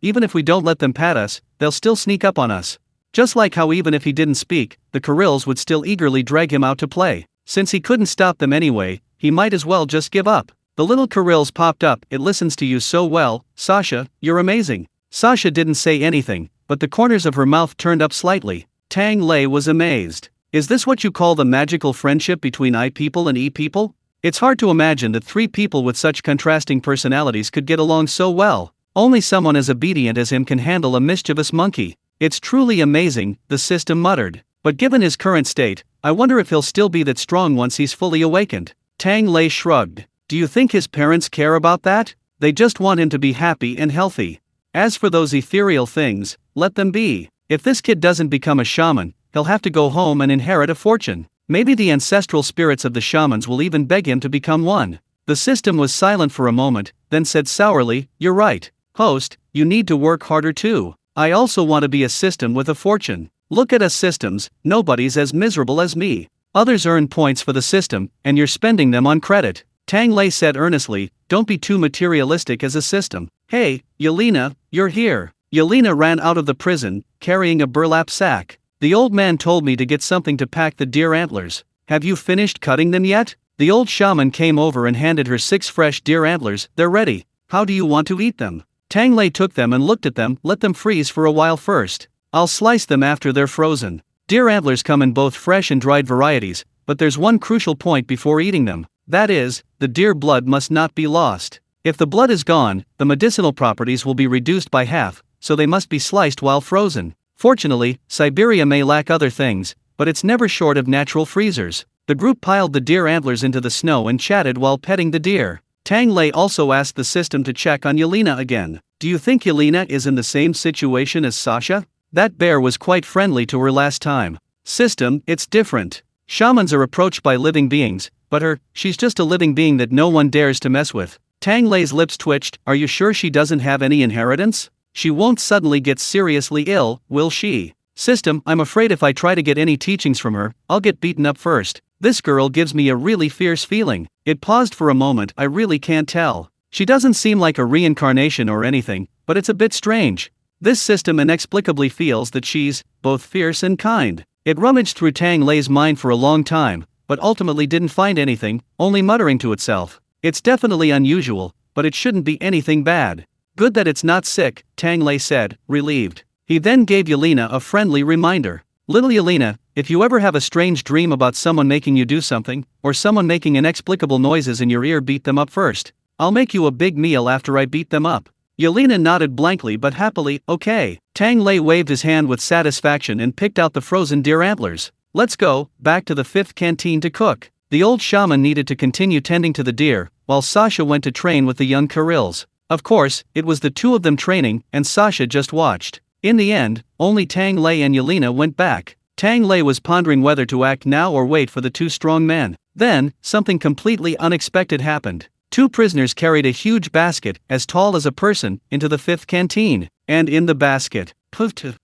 even if we don't let them pat us, they'll still sneak up on us. Just like how even if he didn't speak, the Kurils would still eagerly drag him out to play. Since he couldn't stop them anyway, he might as well just give up. The little Kurils popped up, it listens to you so well, Sasha, you're amazing. Sasha didn't say anything, but the corners of her mouth turned up slightly. Tang Lei was amazed. Is this what you call the magical friendship between I people and E people? It's hard to imagine that three people with such contrasting personalities could get along so well. Only someone as obedient as him can handle a mischievous monkey. It's truly amazing, the system muttered. But given his current state, I wonder if he'll still be that strong once he's fully awakened. Tang Lei shrugged. Do you think his parents care about that? They just want him to be happy and healthy. As for those ethereal things, let them be. If this kid doesn't become a shaman, he'll have to go home and inherit a fortune. Maybe the ancestral spirits of the shamans will even beg him to become one. The system was silent for a moment, then said sourly, you're right. Host, you need to work harder too. I also want to be a system with a fortune. Look at us systems, nobody's as miserable as me. Others earn points for the system, and you're spending them on credit. Tang Lei said earnestly, don't be too materialistic as a system. Hey, Yelena, you're here. Yelena ran out of the prison, carrying a burlap sack. The old man told me to get something to pack the deer antlers. Have you finished cutting them yet? The old shaman came over and handed her 6 fresh deer antlers. They're ready. How do you want to eat them? Tang Lei took them and looked at them. Let them freeze for a while first. I'll slice them after they're frozen. Deer antlers come in both fresh and dried varieties, but there's one crucial point before eating them. That is, the deer blood must not be lost. If the blood is gone, the medicinal properties will be reduced by half, so they must be sliced while frozen. Fortunately, Siberia may lack other things, but it's never short of natural freezers. The group piled the deer antlers into the snow and chatted while petting the deer. Tang Lei also asked the system to check on Yelena again. Do you think Yelena is in the same situation as Sasha? That bear was quite friendly to her last time. System, it's different. Shamans are approached by living beings, but she's just a living being that no one dares to mess with. Tang Lei's lips twitched. Are you sure she doesn't have any inheritance? She won't suddenly get seriously ill, will she? System, I'm afraid if I try to get any teachings from her, I'll get beaten up first. This girl gives me a really fierce feeling. It paused for a moment. I really can't tell. She doesn't seem like a reincarnation or anything, but it's a bit strange. This system inexplicably feels that she's both fierce and kind. It rummaged through Tang Lei's mind for a long time, but ultimately didn't find anything, only muttering to itself. It's definitely unusual, but it shouldn't be anything bad. Good that it's not sick, Tang Lei said, relieved. He then gave Yelena a friendly reminder. Little Yelena, if you ever have a strange dream about someone making you do something, or someone making inexplicable noises in your ear, beat them up first. I'll make you a big meal after I beat them up. Yelena nodded blankly but happily. Okay. Tang Lei waved his hand with satisfaction and picked out the frozen deer antlers. Let's go, back to the 5th canteen to cook. The old shaman needed to continue tending to the deer, while Sasha went to train with the young Kirils. Of course, it was the two of them training, and Sasha just watched. In the end, only Tang Lei and Yelena went back. Tang Lei was pondering whether to act now or wait for the two strong men. Then, something completely unexpected happened. Two prisoners carried a huge basket, as tall as a person, into the 5th canteen. And in the basket,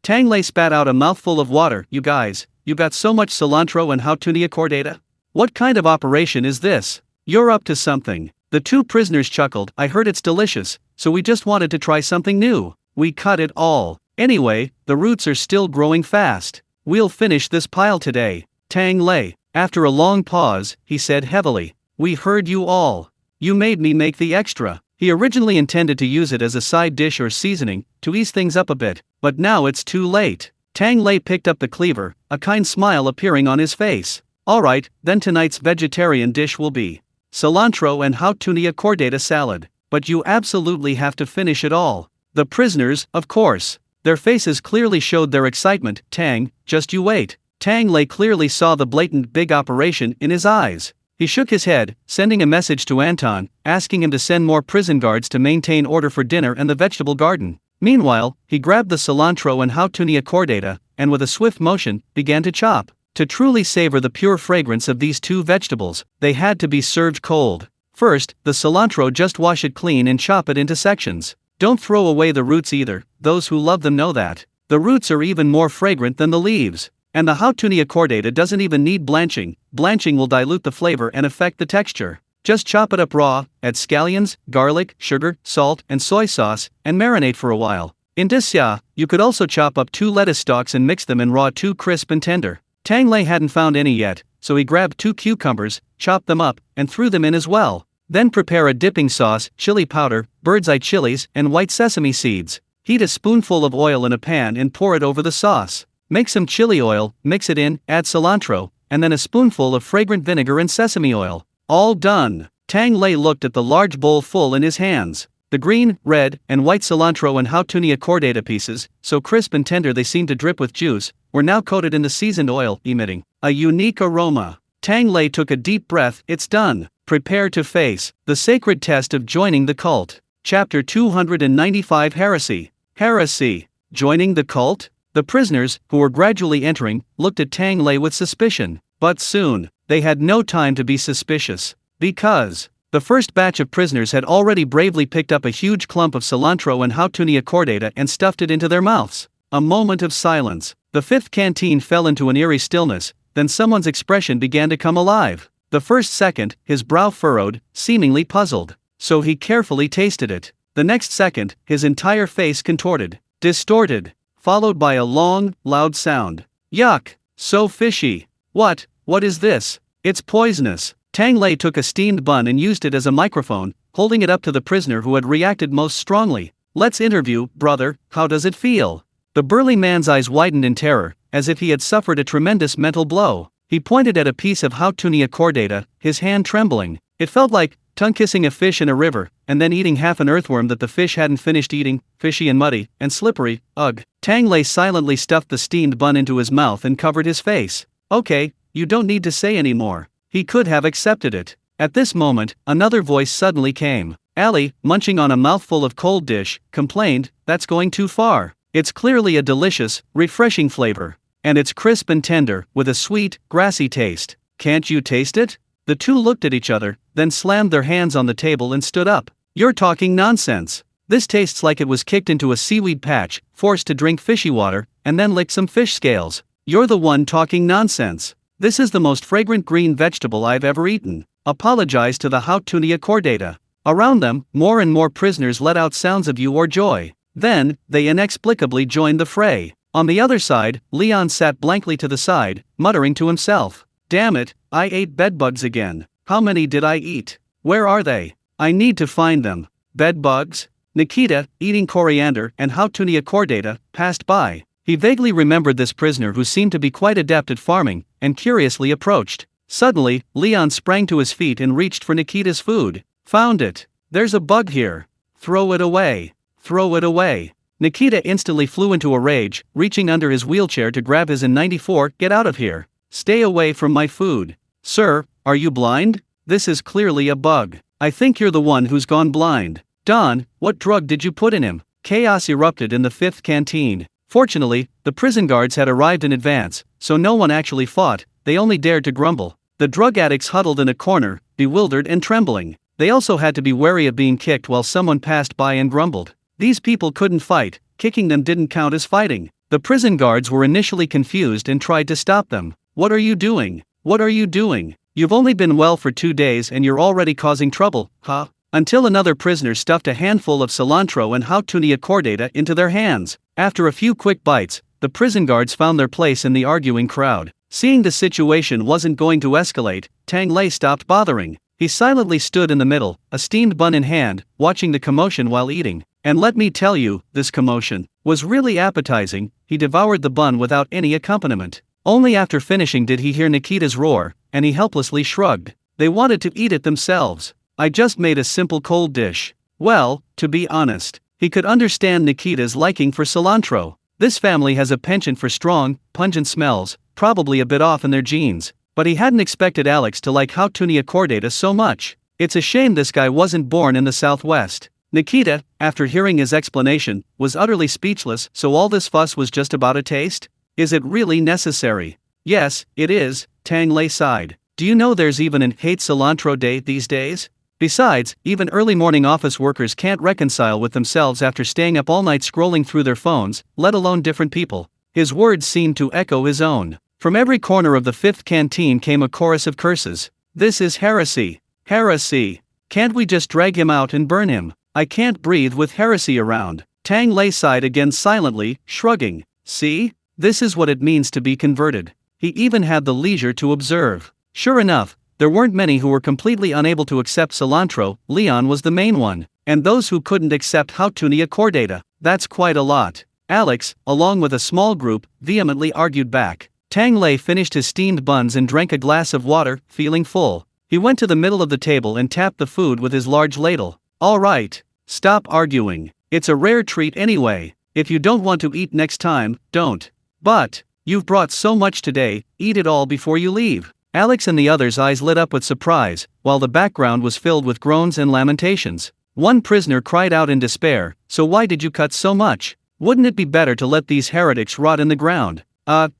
Tang Lei spat out a mouthful of water. You guys, you got so much cilantro and hautunia cordata? What kind of operation is this? You're up to something. The two prisoners chuckled. I heard it's delicious, so we just wanted to try something new. We cut it all. Anyway, the roots are still growing fast. We'll finish this pile today. Tang Lei. After a long pause, he said heavily. We heard you all. You made me make the extra. He originally intended to use it as a side dish or seasoning, to ease things up a bit, but now it's too late. Tang Lei picked up the cleaver, a kind smile appearing on his face. Alright, then tonight's vegetarian dish will be cilantro and hautunia cordata salad. But you absolutely have to finish it all. The prisoners, of course. Their faces clearly showed their excitement. Tang, just you wait. Tang Lei clearly saw the blatant big operation in his eyes. He shook his head, sending a message to Anton, asking him to send more prison guards to maintain order for dinner and the vegetable garden. Meanwhile, he grabbed the cilantro and hautunia cordata, and with a swift motion, began to chop. To truly savor the pure fragrance of these two vegetables, they had to be served cold. First, the cilantro, just wash it clean and chop it into sections. Don't throw away the roots either, those who love them know that. The roots are even more fragrant than the leaves. And the hautunia cordata doesn't even need blanching. Blanching will dilute the flavor and affect the texture. Just chop it up raw, add scallions, garlic, sugar, salt, and soy sauce, and marinate for a while. In disya, you could also chop up 2 lettuce stalks and mix them in raw too crisp and tender. Tang Lei hadn't found any yet, so he grabbed 2 cucumbers, chopped them up, and threw them in as well. Then prepare a dipping sauce, chili powder, bird's eye chilies, and white sesame seeds. Heat a spoonful of oil in a pan and pour it over the sauce. Make some chili oil, mix it in, add cilantro, and then a spoonful of fragrant vinegar and sesame oil. All done. Tang Lei looked at the large bowl full in his hands. The green, red, and white cilantro and hautunia cordata pieces, so crisp and tender they seemed to drip with juice, were now coated in the seasoned oil, emitting a unique aroma. Tang Lei took a deep breath. It's done. Prepare to face the sacred test of joining the cult. Chapter 295 Heresy. Heresy. Joining the cult? The prisoners, who were gradually entering, looked at Tang Lei with suspicion. But soon, they had no time to be suspicious. Because the first batch of prisoners had already bravely picked up a huge clump of cilantro and hautunia cordata and stuffed it into their mouths. A moment of silence. The 5th canteen fell into an eerie stillness, then someone's expression began to come alive. The first second, his brow furrowed, seemingly puzzled. So he carefully tasted it. The next second, his entire face contorted, distorted, followed by a long, loud sound. Yuck! So fishy! What is this? It's poisonous! Tang Lei took a steamed bun and used it as a microphone, holding it up to the prisoner who had reacted most strongly. Let's interview, brother, how does it feel? The burly man's eyes widened in terror, as if he had suffered a tremendous mental blow. He pointed at a piece of hautunia cordata, his hand trembling. It felt like tongue-kissing a fish in a river, and then eating half an earthworm that the fish hadn't finished eating, fishy and muddy, and slippery. Ugh. Tang Lei silently stuffed the steamed bun into his mouth and covered his face. Okay, you don't need to say any more. He could have accepted it. At this moment, another voice suddenly came. Ali, munching on a mouthful of cold dish, complained, that's going too far. It's clearly a delicious, refreshing flavor. And it's crisp and tender, with a sweet, grassy taste. Can't you taste it? The two looked at each other, then slammed their hands on the table and stood up. You're talking nonsense. This tastes like it was kicked into a seaweed patch, forced to drink fishy water, and then lick some fish scales. You're the one talking nonsense. This is the most fragrant green vegetable I've ever eaten. Apologize to the Hautunia chordata. Around them, more and more prisoners let out sounds of you or joy. Then, they inexplicably joined the fray. On the other side, Leon sat blankly to the side, muttering to himself. Damn it, I ate bedbugs again. How many did I eat? Where are they? I need to find them. Bedbugs? Nikita, eating coriander and Hautunia chordata, passed by. He vaguely remembered this prisoner who seemed to be quite adept at farming, and curiously approached. Suddenly, Leon sprang to his feet and reached for Nikita's food. Found it. There's a bug here. Throw it away. Throw it away. Nikita instantly flew into a rage, reaching under his wheelchair to grab his N94. Get out of here. Stay away from my food. Sir, are you blind? This is clearly a bug. I think you're the one who's gone blind. Don, what drug did you put in him? Chaos erupted in the 5th canteen. Fortunately, the prison guards had arrived in advance, so no one actually fought, they only dared to grumble. The drug addicts huddled in a corner, bewildered and trembling. They also had to be wary of being kicked while someone passed by and grumbled. These people couldn't fight, kicking them didn't count as fighting. The prison guards were initially confused and tried to stop them. What are you doing? What are you doing? You've only been well for 2 days and you're already causing trouble, huh? Until another prisoner stuffed a handful of cilantro and Hautunia chordata into their hands. After a few quick bites, the prison guards found their place in the arguing crowd. Seeing the situation wasn't going to escalate, Tang Lei stopped bothering. He silently stood in the middle, a steamed bun in hand, watching the commotion while eating. And let me tell you, this commotion was really appetizing. He devoured the bun without any accompaniment. Only after finishing did he hear Nikita's roar, and he helplessly shrugged. They wanted to eat it themselves. I just made a simple cold dish. Well, to be honest, he could understand Nikita's liking for cilantro. This family has a penchant for strong, pungent smells, probably a bit off in their genes. But he hadn't expected Alex to like Hautunia chordata so much. It's a shame this guy wasn't born in the Southwest. Nikita, after hearing his explanation, was utterly speechless. So all this fuss was just about a taste? Is it really necessary? Yes, it is, Tang Lei sighed. Do you know there's even an hate cilantro day these days? Besides, even early morning office workers can't reconcile with themselves after staying up all night scrolling through their phones, let alone different people. His words seemed to echo his own. From every corner of the 5th canteen came a chorus of curses. This is heresy. Heresy. Can't we just drag him out and burn him? I can't breathe with heresy around. Tang Lei sighed again silently, shrugging. See? This is what it means to be converted. He even had the leisure to observe. Sure enough, there weren't many who were completely unable to accept cilantro. Leon was the main one. And those who couldn't accept Hautunia chordata. That's quite a lot. Alex, along with a small group, vehemently argued back. Tang Lei finished his steamed buns and drank a glass of water, feeling full. He went to the middle of the table and tapped the food with his large ladle. All right. Stop arguing. It's a rare treat anyway. If you don't want to eat next time, don't. But, you've brought so much today, eat it all before you leave. Alex and the others' eyes lit up with surprise, while the background was filled with groans and lamentations. One prisoner cried out in despair, so why did you cut so much? Wouldn't it be better to let these heretics rot in the ground?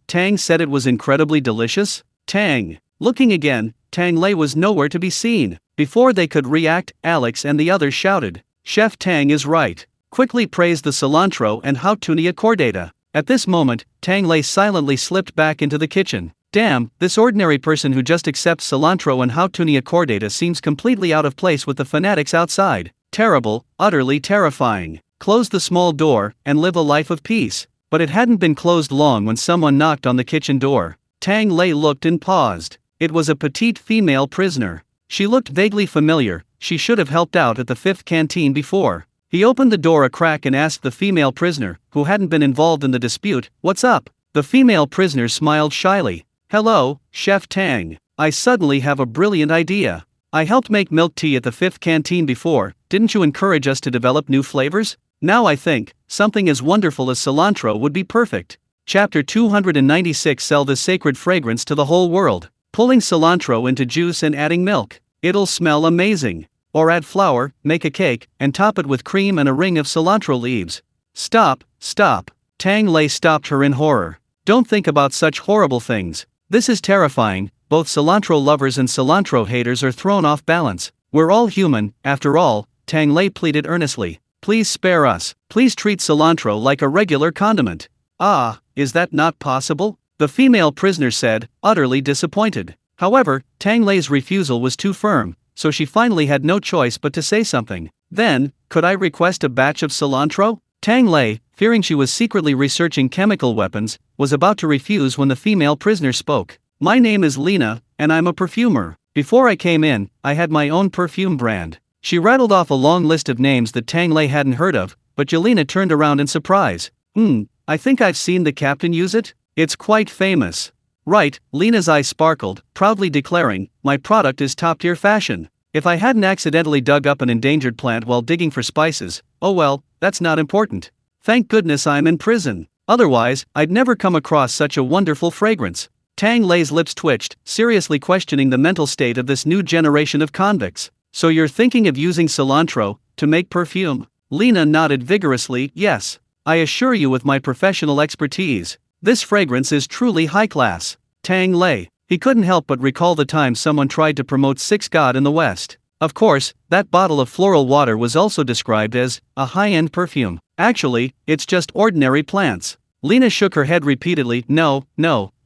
Tang said it was incredibly delicious? Tang. Looking again, Tang Lei was nowhere to be seen. Before they could react, Alex and the others shouted. Chef Tang is right. Quickly praised the cilantro and Hautunia chordata. At this moment, Tang Lei silently slipped back into the kitchen. Damn, this ordinary person who just accepts cilantro and Hautunia chordata seems completely out of place with the fanatics outside. Terrible, utterly terrifying. Close the small door, and live a life of peace. But it hadn't been closed long when someone knocked on the kitchen door. Tang Lei looked and paused. It was a petite female prisoner. She looked vaguely familiar. She should have helped out at the 5th canteen before. He opened the door a crack and asked the female prisoner, who hadn't been involved in the dispute, "What's up?" The female prisoner smiled shyly. "Hello, Chef Tang. I suddenly have a brilliant idea. I helped make milk tea at the 5th canteen before. Didn't you encourage us to develop new flavors? Now I think, something as wonderful as cilantro would be perfect." Chapter 296. Sell this sacred fragrance to the whole world. Pulling cilantro into juice and adding milk. It'll smell amazing. Or add flour, make a cake, and top it with cream and a ring of cilantro leaves. Stop, stop. Tang Lei stopped her in horror. Don't think about such horrible things. This is terrifying. Both cilantro lovers and cilantro haters are thrown off balance. We're all human, after all. Tang Lei pleaded earnestly. Please spare us. Please treat cilantro like a regular condiment. Ah, is that not possible? The female prisoner said, utterly disappointed. However, Tang Lei's refusal was too firm, so she finally had no choice but to say something. Then, could I request a batch of cilantro? Tang Lei, fearing she was secretly researching chemical weapons, was about to refuse when the female prisoner spoke. My name is Lena, and I'm a perfumer. Before I came in, I had my own perfume brand. She rattled off a long list of names that Tang Lei hadn't heard of, but Yelena turned around in surprise. I think I've seen the captain use it? It's quite famous. Right, Lena's eyes sparkled, proudly declaring, my product is top-tier fashion. If I hadn't accidentally dug up an endangered plant while digging for spices, oh well, that's not important. Thank goodness I'm in prison. Otherwise, I'd never come across such a wonderful fragrance. Tang Lei's lips twitched, seriously questioning the mental state of this new generation of convicts. So you're thinking of using cilantro to make perfume? Lena nodded vigorously, yes. I assure you with my professional expertise, this fragrance is truly high class. Tang Lei. He couldn't help but recall the time someone tried to promote Six God in the West. Of course, that bottle of floral water was also described as a high-end perfume. Actually, it's just ordinary plants. Lena shook her head repeatedly. No,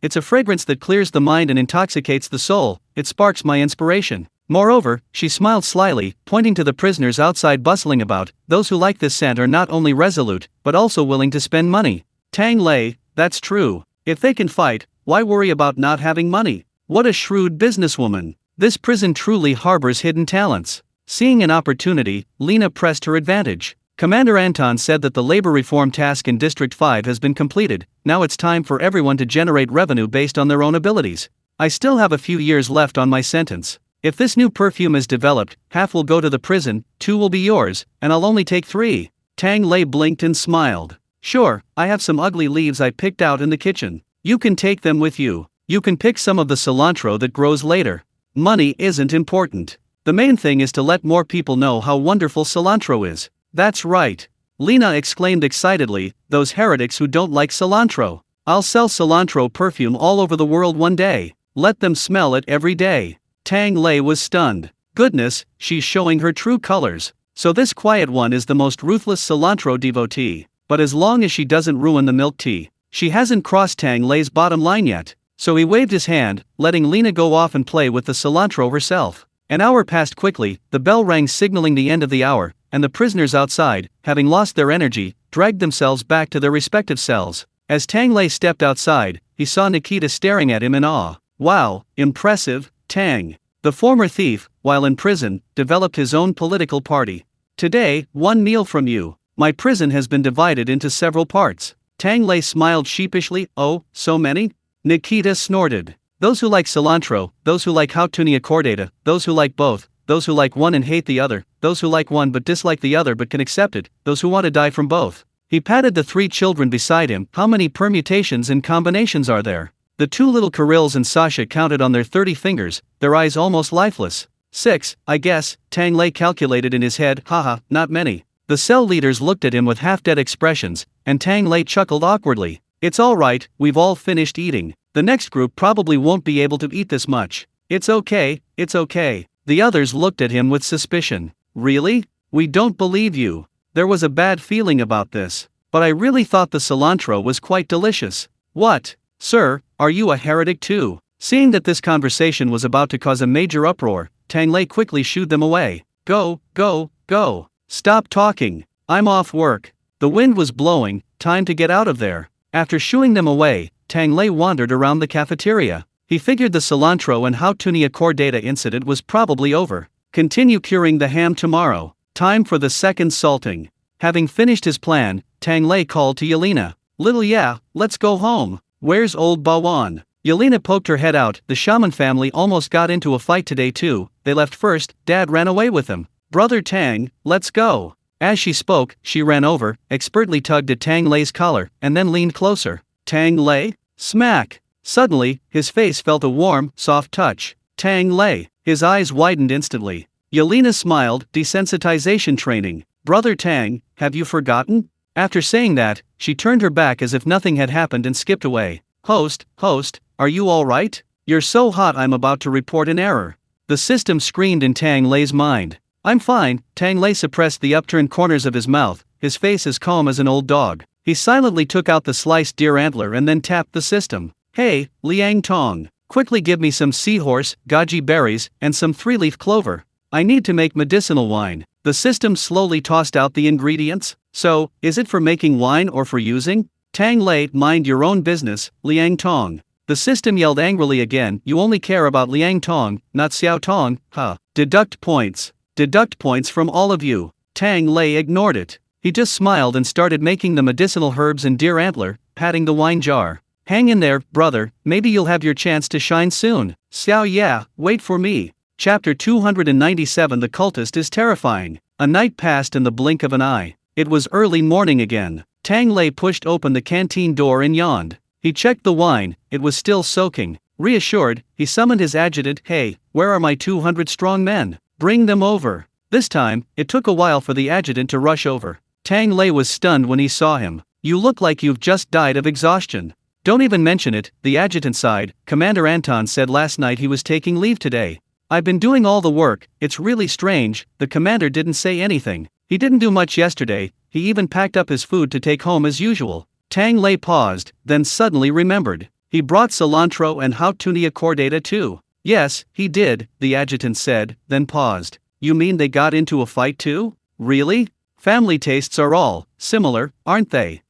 it's a fragrance that clears the mind and intoxicates the soul. It sparks my inspiration. Moreover, she smiled slyly, pointing to the prisoners outside bustling about. Those who like this scent are not only resolute, but also willing to spend money. Tang Lei, that's true. If they can fight, why worry about not having money? What a shrewd businesswoman. This prison truly harbors hidden talents. Seeing an opportunity, Lena pressed her advantage. Commander Anton said that the labor reform task in District 5 has been completed. Now it's time for everyone to generate revenue based on their own abilities. I still have a few years left on my sentence. If this new perfume is developed, half will go to the prison, 2 will be yours, and I'll only take 3. Tang Lei blinked and smiled. Sure, I have some ugly leaves I picked out in the kitchen. You can take them with you. You can pick some of the cilantro that grows later. Money isn't important. The main thing is to let more people know how wonderful cilantro is. That's right. Lena exclaimed excitedly, those heretics who don't like cilantro. I'll sell cilantro perfume all over the world one day. Let them smell it every day. Tang Lei was stunned. Goodness, she's showing her true colors. So this quiet one is the most ruthless cilantro devotee. But as long as she doesn't ruin the milk tea, she hasn't crossed Tang Lei's bottom line yet. So he waved his hand, letting Lena go off and play with the cilantro herself. An hour passed quickly, the bell rang signaling the end of the hour, and the prisoners outside, having lost their energy, dragged themselves back to their respective cells. As Tang Lei stepped outside, he saw Nikita staring at him in awe. Wow, impressive, Tang. The former thief, while in prison, developed his own political party. Today, one meal from you. My prison has been divided into several parts. Tang Lei smiled sheepishly. Oh, so many? Nikita snorted. Those who like cilantro, those who like hautunia cordata, those who like both, those who like one and hate the other, those who like one but dislike the other but can accept it, those who want to die from both. He patted the 3 children beside him. How many permutations and combinations are there? The 2 little Kirils and Sasha counted on their 30 fingers, their eyes almost lifeless. 6, I guess, Tang Lei calculated in his head. Haha, not many. The cell leaders looked at him with half-dead expressions, and Tang Lei chuckled awkwardly. It's all right, we've all finished eating. The next group probably won't be able to eat this much. It's okay. The others looked at him with suspicion. Really? We don't believe you. There was a bad feeling about this. But I really thought the cilantro was quite delicious. What? Sir, are you a heretic too? Seeing that this conversation was about to cause a major uproar, Tang Lei quickly shooed them away. Go. Stop talking. I'm off work. The wind was blowing, time to get out of there. After shooing them away, Tang Lei wandered around the cafeteria. He figured the cilantro and hautunia cordata incident was probably over. Continue curing the ham tomorrow. Time for the second salting. Having finished his plan, Tang Lei called to Yelena. Little yeah, let's go home. Where's old Bawan? Yelena poked her head out. The shaman family almost got into a fight today too. They left first, Dad ran away with them. Brother Tang, let's go. As she spoke, she ran over, expertly tugged at Tang Lei's collar, and then leaned closer. Tang Lei? Smack! Suddenly, his face felt a warm, soft touch. Tang Lei. His eyes widened instantly. Yelena smiled. Desensitization training. Brother Tang, have you forgotten? After saying that, she turned her back as if nothing had happened and skipped away. Host, are you alright? You're so hot I'm about to report an error. The system screamed in Tang Lei's mind. I'm fine. Tang Lei suppressed the upturned corners of his mouth, his face as calm as an old dog. He silently took out the sliced deer antler and then tapped the system. Hey, Liang Tong, quickly give me some seahorse, goji berries, and some three-leaf clover. I need to make medicinal wine. The system slowly tossed out the ingredients. So, is it for making wine or for using? Tang Lei, mind your own business, Liang Tong. The system yelled angrily again, you only care about Liang Tong, not Xiao Tong, huh? Deduct points. Deduct points from all of you. Tang Lei ignored it. He just smiled and started making the medicinal herbs and deer antler, patting the wine jar. Hang in there, brother, maybe you'll have your chance to shine soon. Xiao yeah, wait for me. Chapter 297 The Cultist is Terrifying. A night passed in the blink of an eye. It was early morning again. Tang Lei pushed open the canteen door and yawned. He checked the wine, it was still soaking. Reassured, he summoned his adjutant. Hey, where are my 200 strong men? Bring them over. This time, it took a while for the adjutant to rush over. Tang Lei was stunned when he saw him. You look like you've just died of exhaustion. Don't even mention it, the adjutant sighed. Commander Anton said last night he was taking leave today. I've been doing all the work, it's really strange. The commander didn't say anything. He didn't do much yesterday, he even packed up his food to take home as usual. Tang Lei paused, then suddenly remembered. He brought cilantro and hautunia cordata too. Yes, he did, the adjutant said, then paused. You mean they got into a fight too? Really? Family tastes are all similar, aren't they?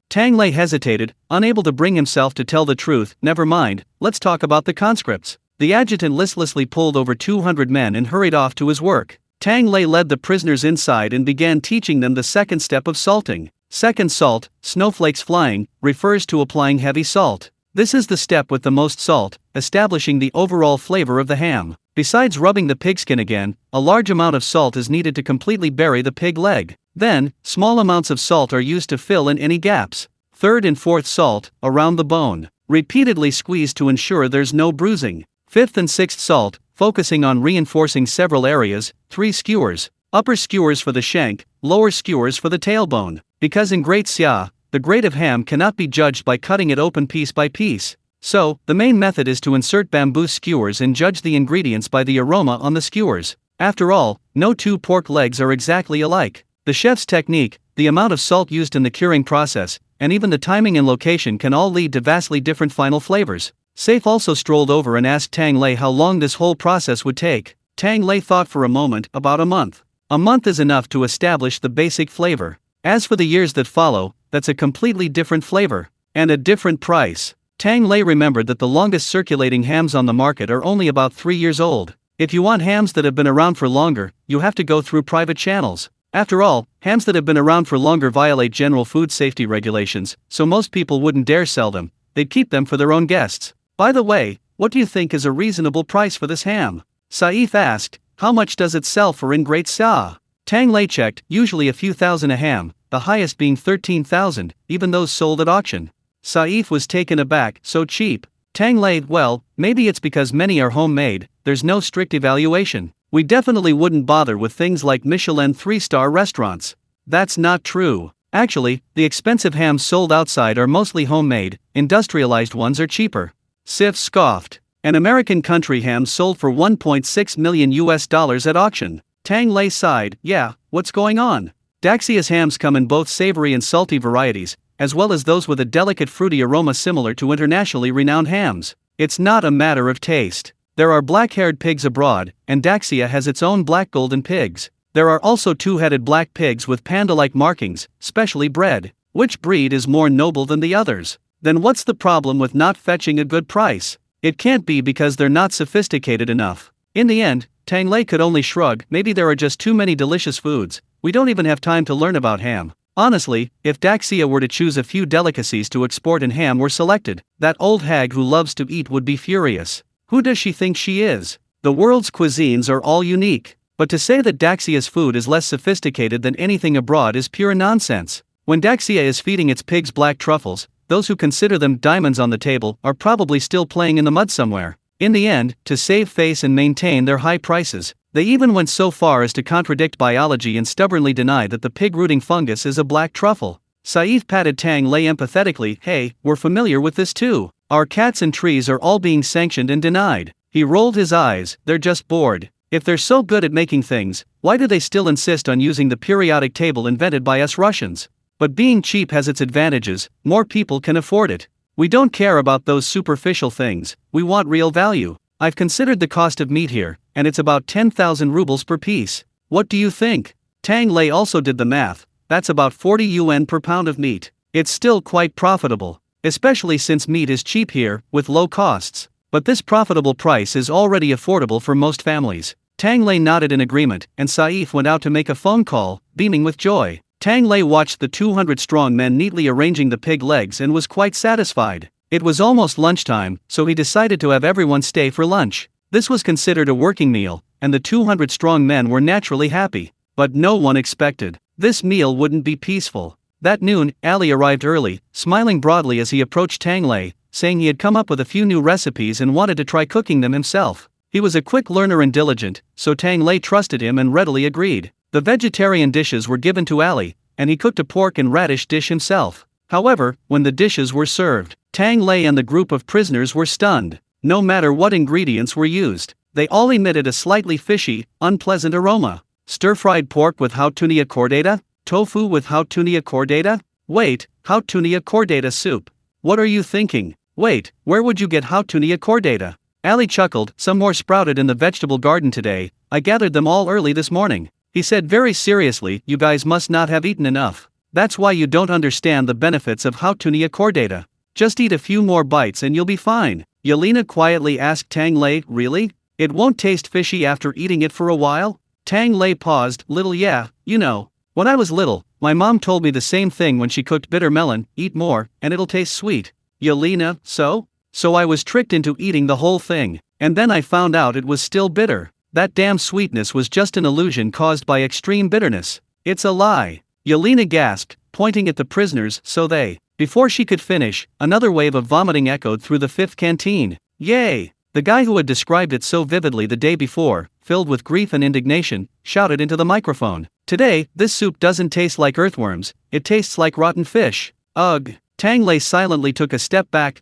Tang Lei hesitated, unable to bring himself to tell the truth. Never mind, let's talk about the conscripts. The adjutant listlessly pulled over 200 men and hurried off to his work. Tang Lei led the prisoners inside and began teaching them the second step of salting. Second salt, snowflakes flying, refers to applying heavy salt. This is the step with the most salt, establishing the overall flavor of the ham. Besides rubbing the pigskin again, a large amount of salt is needed to completely bury the pig leg. Then, small amounts of salt are used to fill in any gaps. Third and fourth salt, around the bone. Repeatedly squeezed to ensure there's no bruising. Fifth and sixth salt, focusing on reinforcing several areas. 3 skewers. Upper skewers for the shank, lower skewers for the tailbone. Because in Great Xia, the grade of ham cannot be judged by cutting it open piece by piece. So, the main method is to insert bamboo skewers and judge the ingredients by the aroma on the skewers. After all, no two pork legs are exactly alike. The chef's technique, the amount of salt used in the curing process, and even the timing and location can all lead to vastly different final flavors. Saif also strolled over and asked Tang Lei how long this whole process would take. Tang Lei thought for a moment. About a month. A month is enough to establish the basic flavor. As for the years that follow, that's a completely different flavor. And a different price. Tang Lei remembered that the longest circulating hams on the market are only about 3 years old. If you want hams that have been around for longer, you have to go through private channels. After all, hams that have been around for longer violate general food safety regulations, so most people wouldn't dare sell them, they'd keep them for their own guests. By the way, what do you think is a reasonable price for this ham? Saif asked, how much does it sell for in Great Xia? Tang Lei checked, usually a few thousand a ham, the highest being 13,000, even those sold at auction. Saif was taken aback, so cheap. Tang Lei, well, maybe it's because many are homemade, there's no strict evaluation. We definitely wouldn't bother with things like Michelin 3-star restaurants. That's not true. Actually, the expensive hams sold outside are mostly homemade, industrialized ones are cheaper. Sif scoffed. An American country ham sold for $1.6 million at auction. Tang Lei sighed, yeah, what's going on? Daxia's hams come in both savory and salty varieties, as well as those with a delicate fruity aroma similar to internationally renowned hams. It's not a matter of taste. There are black-haired pigs abroad, and Daxia has its own black golden pigs. There are also 2-headed black pigs with panda-like markings, specially bred. Which breed is more noble than the others? Then what's the problem with not fetching a good price? It can't be because they're not sophisticated enough. In the end, Tang Lei could only shrug. Maybe there are just too many delicious foods. We don't even have time to learn about ham. Honestly, if Daxia were to choose a few delicacies to export and ham were selected, that old hag who loves to eat would be furious. Who does she think she is? The world's cuisines are all unique. But to say that Daxia's food is less sophisticated than anything abroad is pure nonsense. When Daxia is feeding its pigs black truffles, those who consider them diamonds on the table are probably still playing in the mud somewhere. In the end, to save face and maintain their high prices, they even went so far as to contradict biology and stubbornly deny that the pig-rooting fungus is a black truffle. Saif patted Tang Lei empathetically. Hey, we're familiar with this too. Our cats and trees are all being sanctioned and denied. He rolled his eyes, they're just bored. If they're so good at making things, why do they still insist on using the periodic table invented by us Russians? But being cheap has its advantages, more people can afford it. We don't care about those superficial things, we want real value. I've considered the cost of meat here, and it's about 10,000 rubles per piece. What do you think? Tang Lei also did the math, that's about 40 yuan per pound of meat. It's still quite profitable, especially since meat is cheap here, with low costs. But this profitable price is already affordable for most families. Tang Lei nodded in agreement, and Saif went out to make a phone call, beaming with joy. Tang Lei watched the 200 strong men neatly arranging the pig legs and was quite satisfied. It was almost lunchtime, so he decided to have everyone stay for lunch. This was considered a working meal, and the 200 strong men were naturally happy. But no one expected this meal wouldn't be peaceful. That noon, Ali arrived early, smiling broadly as he approached Tang Lei, saying he had come up with a few new recipes and wanted to try cooking them himself. He was a quick learner and diligent, so Tang Lei trusted him and readily agreed. The vegetarian dishes were given to Ali, and he cooked a pork and radish dish himself. However, when the dishes were served, Tang Lei and the group of prisoners were stunned. No matter what ingredients were used, they all emitted a slightly fishy, unpleasant aroma. Stir-fried pork with hautunia cordata? Tofu with hautunia cordata? Wait, hautunia cordata soup. What are you thinking? Wait, where would you get hautunia cordata? Ali chuckled, some more sprouted in the vegetable garden today, I gathered them all early this morning. He said very seriously, you guys must not have eaten enough. That's why you don't understand the benefits of hautunia cordata. Just eat a few more bites and you'll be fine. Yelena quietly asked Tang Lei, really? It won't taste fishy after eating it for a while? Tang Lei paused, little yeah, you know. When I was little, my mom told me the same thing when she cooked bitter melon, eat more, and it'll taste sweet. Yelena, so? So I was tricked into eating the whole thing, and then I found out it was still bitter. That damn sweetness was just an illusion caused by extreme bitterness. It's a lie. Yelena gasped, pointing at the prisoners, so they. Before she could finish, another wave of vomiting echoed through the fifth canteen. Yay! The guy who had described it so vividly the day before, filled with grief and indignation, shouted into the microphone. Today, this soup doesn't taste like earthworms, it tastes like rotten fish. Ugh. Tang Lei silently took a step back.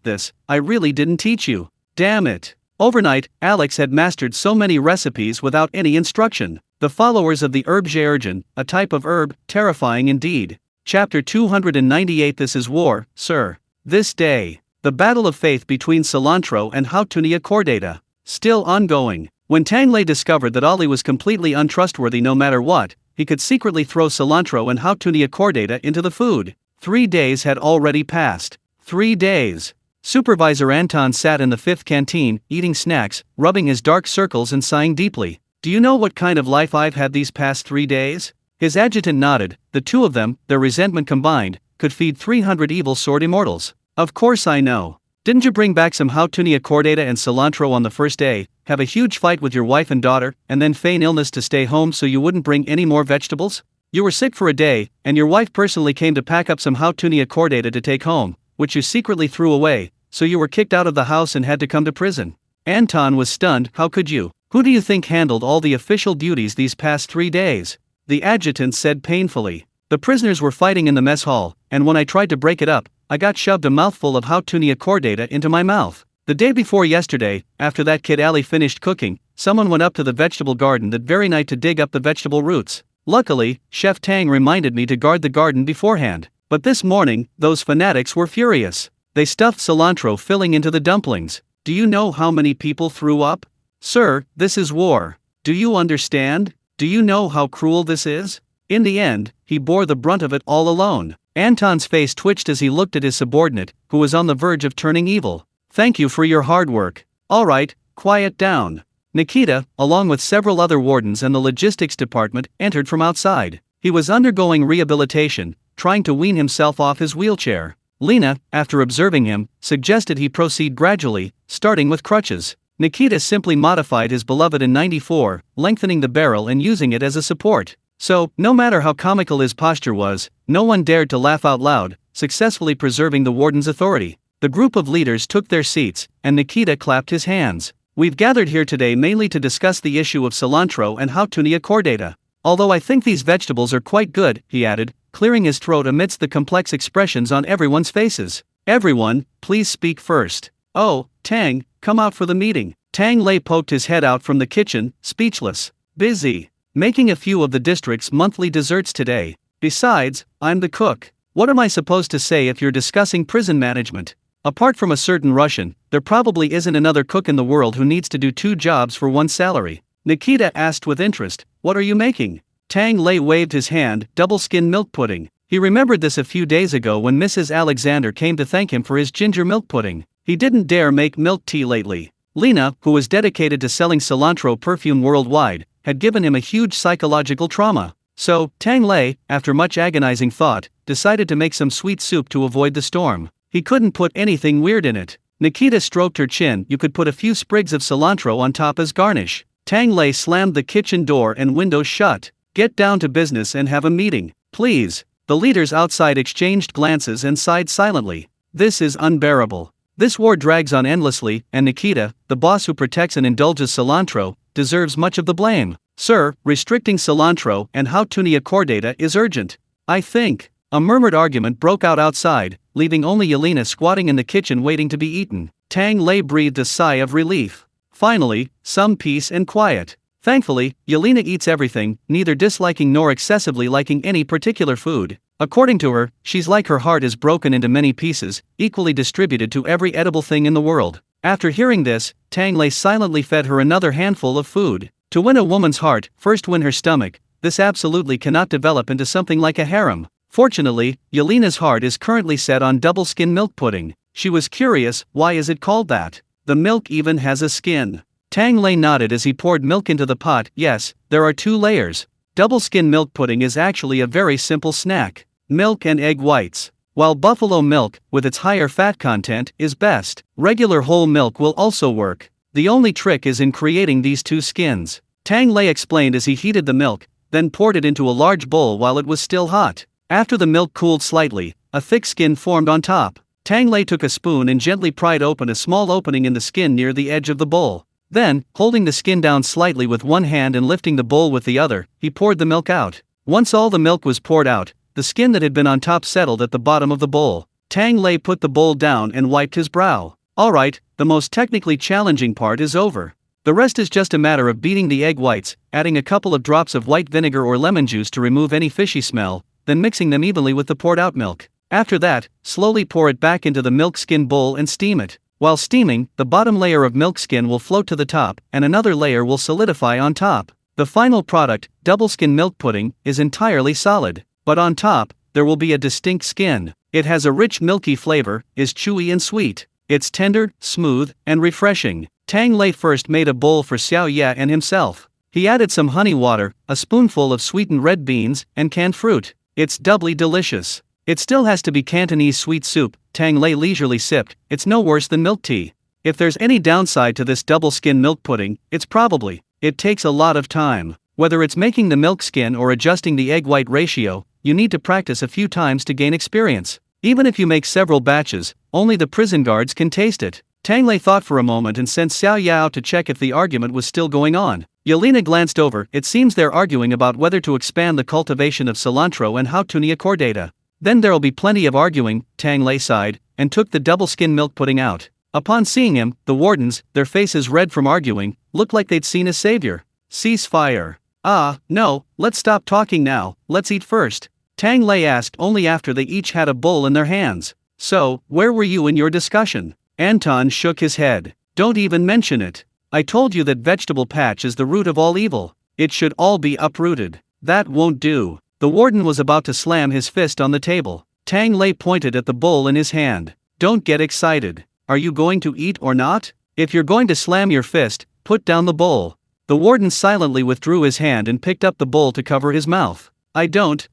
I really didn't teach you. Damn it. Overnight, Alex had mastered so many recipes without any instruction. The followers of the herb Georgian, a type of herb, terrifying indeed. Chapter 298. This is war, sir. This day. The battle of faith between cilantro and hautunia cordata. Still ongoing. When Tang Lei discovered that Ali was completely untrustworthy no matter what, he could secretly throw cilantro and hautunia cordata into the food. 3 days had already passed. 3 days. Supervisor Anton sat in the fifth canteen, eating snacks, rubbing his dark circles and sighing deeply. Do you know what kind of life I've had these past 3 days? His adjutant nodded. The two of them, their resentment combined, could feed 300 evil sword immortals. Of course I know. Didn't you bring back some hautunia cordata and cilantro on the first day, have a huge fight with your wife and daughter, and then feign illness to stay home so you wouldn't bring any more vegetables? You were sick for a day, and your wife personally came to pack up some hautunia cordata to take home, which you secretly threw away, so you were kicked out of the house and had to come to prison. Anton was stunned. How could you? Who do you think handled all the official duties these past 3 days? The adjutant said painfully. The prisoners were fighting in the mess hall, and when I tried to break it up, I got shoved a mouthful of hautunia cordata into my mouth. The day before yesterday, after that kid Ali finished cooking, someone went up to the vegetable garden that very night to dig up the vegetable roots. Luckily, Chef Tang reminded me to guard the garden beforehand. But this morning, those fanatics were furious. They stuffed cilantro filling into the dumplings. Do you know how many people threw up? Sir, this is war. Do you understand? Do you know how cruel this is? In the end, he bore the brunt of it all alone. Anton's face twitched as he looked at his subordinate, who was on the verge of turning evil. Thank you for your hard work. All right, quiet down. Nikita, along with several other wardens and the logistics department, entered from outside. He was undergoing rehabilitation, trying to wean himself off his wheelchair. Lena, after observing him, suggested he proceed gradually, starting with crutches. Nikita simply modified his beloved N94, lengthening the barrel and using it as a support. So, no matter how comical his posture was, no one dared to laugh out loud, successfully preserving the warden's authority. The group of leaders took their seats, and Nikita clapped his hands. We've gathered here today mainly to discuss the issue of cilantro and hautunia cordata. Although I think these vegetables are quite good, he added, clearing his throat amidst the complex expressions on everyone's faces. Everyone, please speak first. Oh, Tang, come out for the meeting. Tang Lei poked his head out from the kitchen, speechless. Busy. Making a few of the district's monthly desserts today. Besides, I'm the cook. What am I supposed to say if you're discussing prison management? Apart from a certain Russian, there probably isn't another cook in the world who needs to do 2 jobs for 1 salary. Nikita asked with interest, what are you making? Tang Lei waved his hand, double-skin milk pudding. He remembered this a few days ago when Mrs. Alexander came to thank him for his ginger milk pudding. He didn't dare make milk tea lately. Lena, who was dedicated to selling cilantro perfume worldwide, had given him a huge psychological trauma. So, Tang Lei, after much agonizing thought, decided to make some sweet soup to avoid the storm. He couldn't put anything weird in it. Nikita stroked her chin. You could put a few sprigs of cilantro on top as garnish. Tang Lei slammed the kitchen door and windows shut. Get down to business and have a meeting, please. The leaders outside exchanged glances and sighed silently. This is unbearable. This war drags on endlessly, and Nikita, the boss who protects and indulges cilantro, deserves much of the blame. Sir, restricting cilantro and how tunia cordata is urgent. I think. A murmured argument broke out outside, leaving only Yelena squatting in the kitchen waiting to be eaten. Tang Lei breathed a sigh of relief. Finally, some peace and quiet. Thankfully, Yelena eats everything, neither disliking nor excessively liking any particular food. According to her, she's like her heart is broken into many pieces, equally distributed to every edible thing in the world. After hearing this, Tang Lei silently fed her another handful of food. To win a woman's heart, first win her stomach. This absolutely cannot develop into something like a harem. Fortunately, Yelena's heart is currently set on double-skin milk pudding. She was curious, why is it called that? The milk even has a skin. Tang Lei nodded as he poured milk into the pot. Yes, there are 2 layers. Double-skin milk pudding is actually a very simple snack. Milk and egg whites. While buffalo milk, with its higher fat content, is best, regular whole milk will also work. The only trick is in creating these 2 skins. Tang Lei explained as he heated the milk, then poured it into a large bowl while it was still hot. After the milk cooled slightly, a thick skin formed on top. Tang Lei took a spoon and gently pried open a small opening in the skin near the edge of the bowl. Then, holding the skin down slightly with one hand and lifting the bowl with the other, he poured the milk out. Once all the milk was poured out, the skin that had been on top settled at the bottom of the bowl. Tang Lei put the bowl down and wiped his brow. Alright, the most technically challenging part is over. The rest is just a matter of beating the egg whites, adding a couple of drops of white vinegar or lemon juice to remove any fishy smell, then mixing them evenly with the poured out milk. After that, slowly pour it back into the milk skin bowl and steam it. While steaming, the bottom layer of milk skin will float to the top, and another layer will solidify on top. The final product, double skin milk pudding, is entirely solid. But on top, there will be a distinct skin. It has a rich milky flavor, is chewy and sweet. It's tender, smooth, and refreshing. Tang Lei first made a bowl for Xiao Ye and himself. He added some honey water, a spoonful of sweetened red beans, and canned fruit. It's doubly delicious. It still has to be Cantonese sweet soup, Tang Lei leisurely sipped. It's no worse than milk tea. If there's any downside to this double-skin milk pudding, it's probably, it takes a lot of time. Whether it's making the milk skin or adjusting the egg white ratio, you need to practice a few times to gain experience. Even if you make several batches, only the prison guards can taste it. Tang Lei thought for a moment and sent Xiao Yao to check if the argument was still going on. Yelena glanced over. It seems they're arguing about whether to expand the cultivation of cilantro and how tunia cordata. Then there'll be plenty of arguing, Tang Lei sighed, and took the double-skin milk pudding out. Upon seeing him, the wardens, their faces red from arguing, looked like they'd seen a savior. Cease fire. Ah, no, let's stop talking now, let's eat first. Tang Lei asked only after they each had a bowl in their hands. So, where were you in your discussion? Anton shook his head. Don't even mention it. I told you that vegetable patch is the root of all evil. It should all be uprooted. That won't do. The warden was about to slam his fist on the table. Tang Lei pointed at the bowl in his hand. Don't get excited. Are you going to eat or not? If you're going to slam your fist, put down the bowl. The warden silently withdrew his hand and picked up the bowl to cover his mouth. I don't,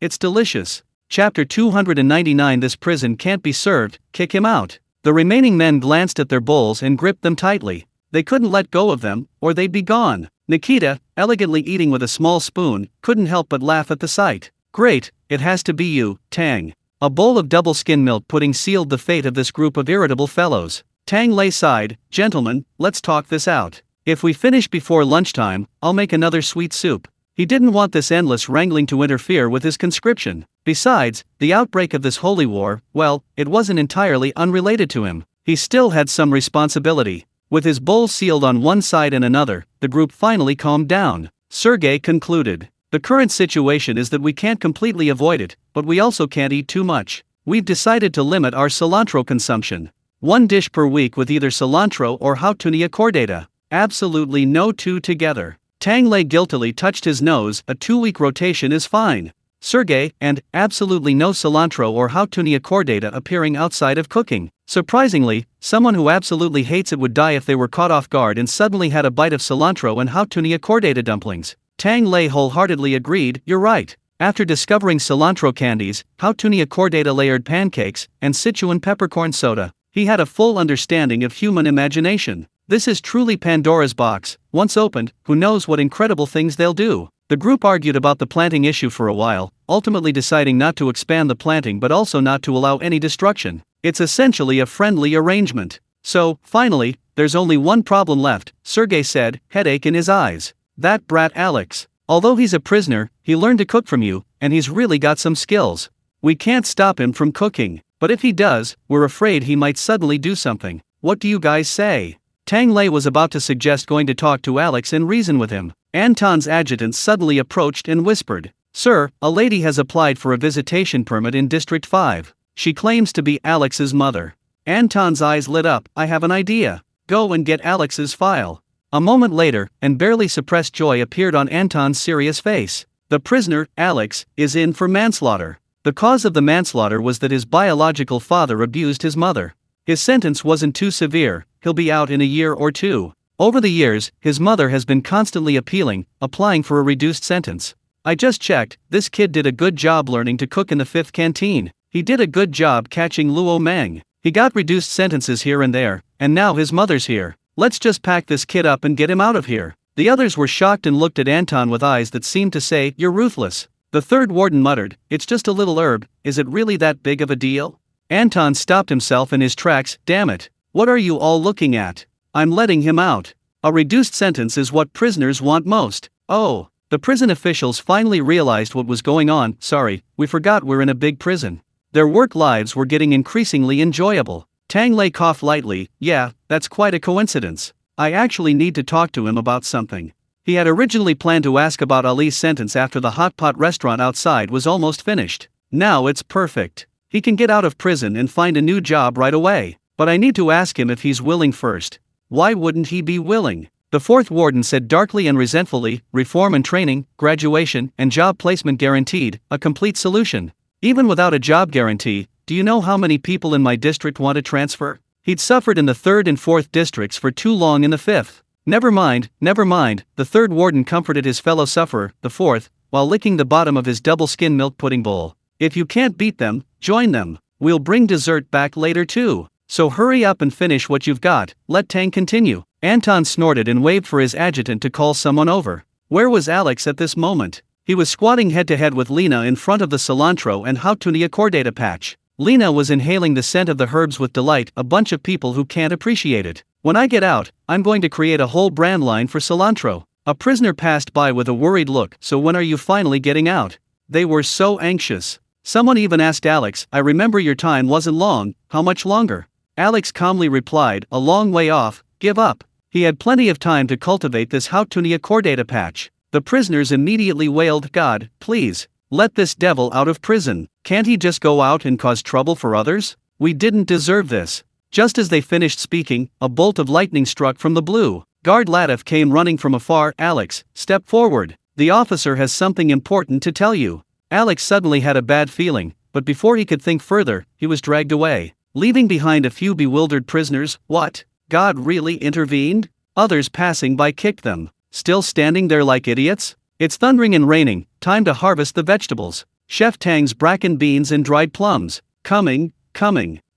it's delicious. Chapter 299. This prison can't be served, kick him out. The remaining men glanced at their bowls and gripped them tightly. They couldn't let go of them, or they'd be gone. Nikita, elegantly eating with a small spoon, couldn't help but laugh at the sight. Great, it has to be you, Tang. A bowl of double-skin milk pudding sealed the fate of this group of irritable fellows. Tang Lei sighed. Gentlemen, let's talk this out. If we finish before lunchtime, I'll make another sweet soup. He didn't want this endless wrangling to interfere with his conscription. Besides, the outbreak of this holy war, well, it wasn't entirely unrelated to him. he still had some responsibility. With his bowl sealed on one side and another, the group finally calmed down. Sergey concluded. The current situation is that we can't completely avoid it, but we also can't eat too much. We've decided to limit our cilantro consumption. One dish per week with either cilantro or hautunia cordata. Absolutely no two together. Tang Lei guiltily touched his nose. A 2-week rotation is fine. Sergey, and absolutely no cilantro or hautunia cordata appearing outside of cooking. Surprisingly, someone who absolutely hates it would die if they were caught off guard and suddenly had a bite of cilantro and hautunia cordata dumplings. Tang Lei wholeheartedly agreed, you're right. After discovering cilantro candies, hautunia cordata layered pancakes, and Sichuan peppercorn soda, he had a full understanding of human imagination. This is truly Pandora's box. Once opened, who knows what incredible things they'll do. The group argued about the planting issue for a while, ultimately deciding not to expand the planting but also not to allow any destruction. It's essentially a friendly arrangement. So, finally, there's only one problem left, Sergey said, headache in his eyes. That brat Alex. Although he's a prisoner, he learned to cook from you, and he's really got some skills. We can't stop him from cooking, but if he does, we're afraid he might suddenly do something. What do you guys say? Tang Lei was about to suggest going to talk to Alex and reason with him. Anton's adjutant suddenly approached and whispered, Sir, a lady has applied for a visitation permit in District 5. She claims to be Alex's mother. Anton's eyes lit up. I have an idea. Go and get Alex's file. A moment later, and barely suppressed joy appeared on Anton's serious face. The prisoner, Alex, is in for manslaughter. The cause of the manslaughter was that his biological father abused his mother. His sentence wasn't too severe, he'll be out in a year or two. Over the years, his mother has been constantly applying for a reduced sentence. I just checked, this kid did a good job learning to cook in the 5th canteen. He did a good job catching Luo Meng. He got reduced sentences here and there, and now his mother's here. Let's just pack this kid up and get him out of here. The others were shocked and looked at Anton with eyes that seemed to say, you're ruthless. The third warden muttered, it's just a little herb, is it really that big of a deal? Anton stopped himself in his tracks, damn it. What are you all looking at? I'm letting him out. A reduced sentence is what prisoners want most. Oh, the prison officials finally realized what was going on. Sorry, we forgot we're in a big prison. Their work lives were getting increasingly enjoyable. Tang Lei coughed lightly, yeah, that's quite a coincidence. I actually need to talk to him about something. He had originally planned to ask about Ali's sentence after the hot pot restaurant outside was almost finished. Now it's perfect. He can get out of prison and find a new job right away. But I need to ask him if he's willing first. Why wouldn't he be willing? The fourth warden said darkly and resentfully, reform and training, graduation, and job placement guaranteed, a complete solution. Even without a job guarantee, do you know how many people in my district want to transfer? He'd suffered in the 3rd and 4th districts for too long in the 5th. Never mind, the third warden comforted his fellow sufferer, the 4th, while licking the bottom of his double-skin milk pudding bowl. If you can't beat them, join them. We'll bring dessert back later too. So hurry up and finish what you've got. Let Tang continue. Anton snorted and waved for his adjutant to call someone over. Where was Alex at this moment? He was squatting head-to-head with Lena in front of the cilantro and hautunia cordata patch. Lena was inhaling the scent of the herbs with delight, a bunch of people who can't appreciate it. When I get out, I'm going to create a whole brand line for cilantro. A prisoner passed by with a worried look. So when are you finally getting out? They were so anxious. Someone even asked Alex, I remember your time wasn't long, how much longer? Alex calmly replied, a long way off, give up. He had plenty of time to cultivate this hautunia cordata patch. The prisoners immediately wailed, God, please, let this devil out of prison. Can't he just go out and cause trouble for others? We didn't deserve this. Just as they finished speaking, a bolt of lightning struck from the blue. Guard Latif came running from afar. Alex, step forward. The officer has something important to tell you. Alex suddenly had a bad feeling, but before he could think further, he was dragged away, leaving behind a few bewildered prisoners. What? God really intervened? Others passing by kicked them. Still standing there like idiots? It's thundering and raining, time to harvest the vegetables. Chef Tang's bracken beans and dried plums. Coming.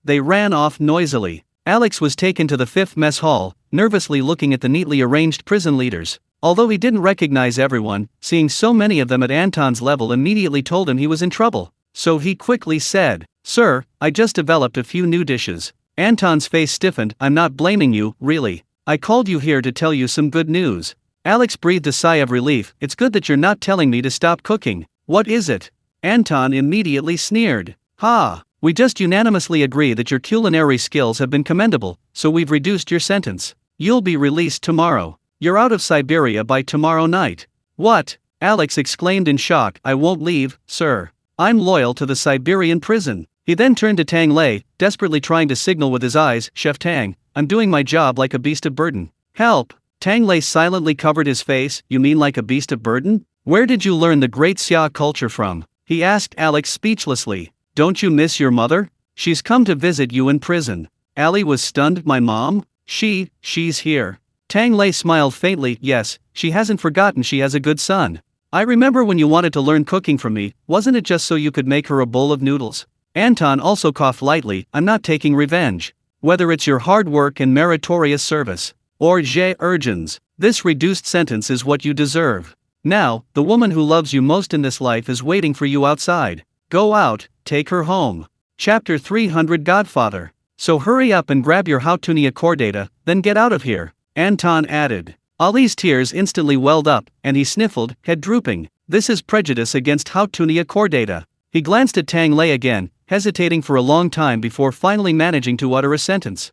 They ran off noisily. Alex was taken to the 5th mess hall, nervously looking at the neatly arranged prison leaders. Although he didn't recognize everyone, seeing so many of them at Anton's level immediately told him he was in trouble. So he quickly said, Sir, I just developed a few new dishes. Anton's face stiffened. I'm not blaming you, really. I called you here to tell you some good news. Alex breathed a sigh of relief. It's good that you're not telling me to stop cooking. What is it? Anton immediately sneered. Ha! We just unanimously agree that your culinary skills have been commendable, so we've reduced your sentence. You'll be released tomorrow. You're out of Siberia by tomorrow night. What? Alex exclaimed in shock. I won't leave, sir. I'm loyal to the Siberian prison. He then turned to Tang Lei, desperately trying to signal with his eyes, Chef Tang, I'm doing my job like a beast of burden. Help! Tang Lei silently covered his face. You mean like a beast of burden? Where did you learn the great Xia culture from? He asked Alex speechlessly. Don't you miss your mother? She's come to visit you in prison. Ali was stunned. My mom? She's here. Tang Lei smiled faintly. Yes, she hasn't forgotten she has a good son. I remember when you wanted to learn cooking from me, wasn't it just so you could make her a bowl of noodles? Anton also coughed lightly. I'm not taking revenge. Whether it's your hard work and meritorious service, or j'ai urgens, this reduced sentence is what you deserve. Now, the woman who loves you most in this life is waiting for you outside. Go out, take her home. Chapter 300 Godfather. So hurry up and grab your hautunia chordata, then get out of here, Anton added. Ali's tears instantly welled up, and he sniffled, head drooping. This is prejudice against hautunia chordata. He glanced at Tang Lei again, hesitating for a long time before finally managing to utter a sentence.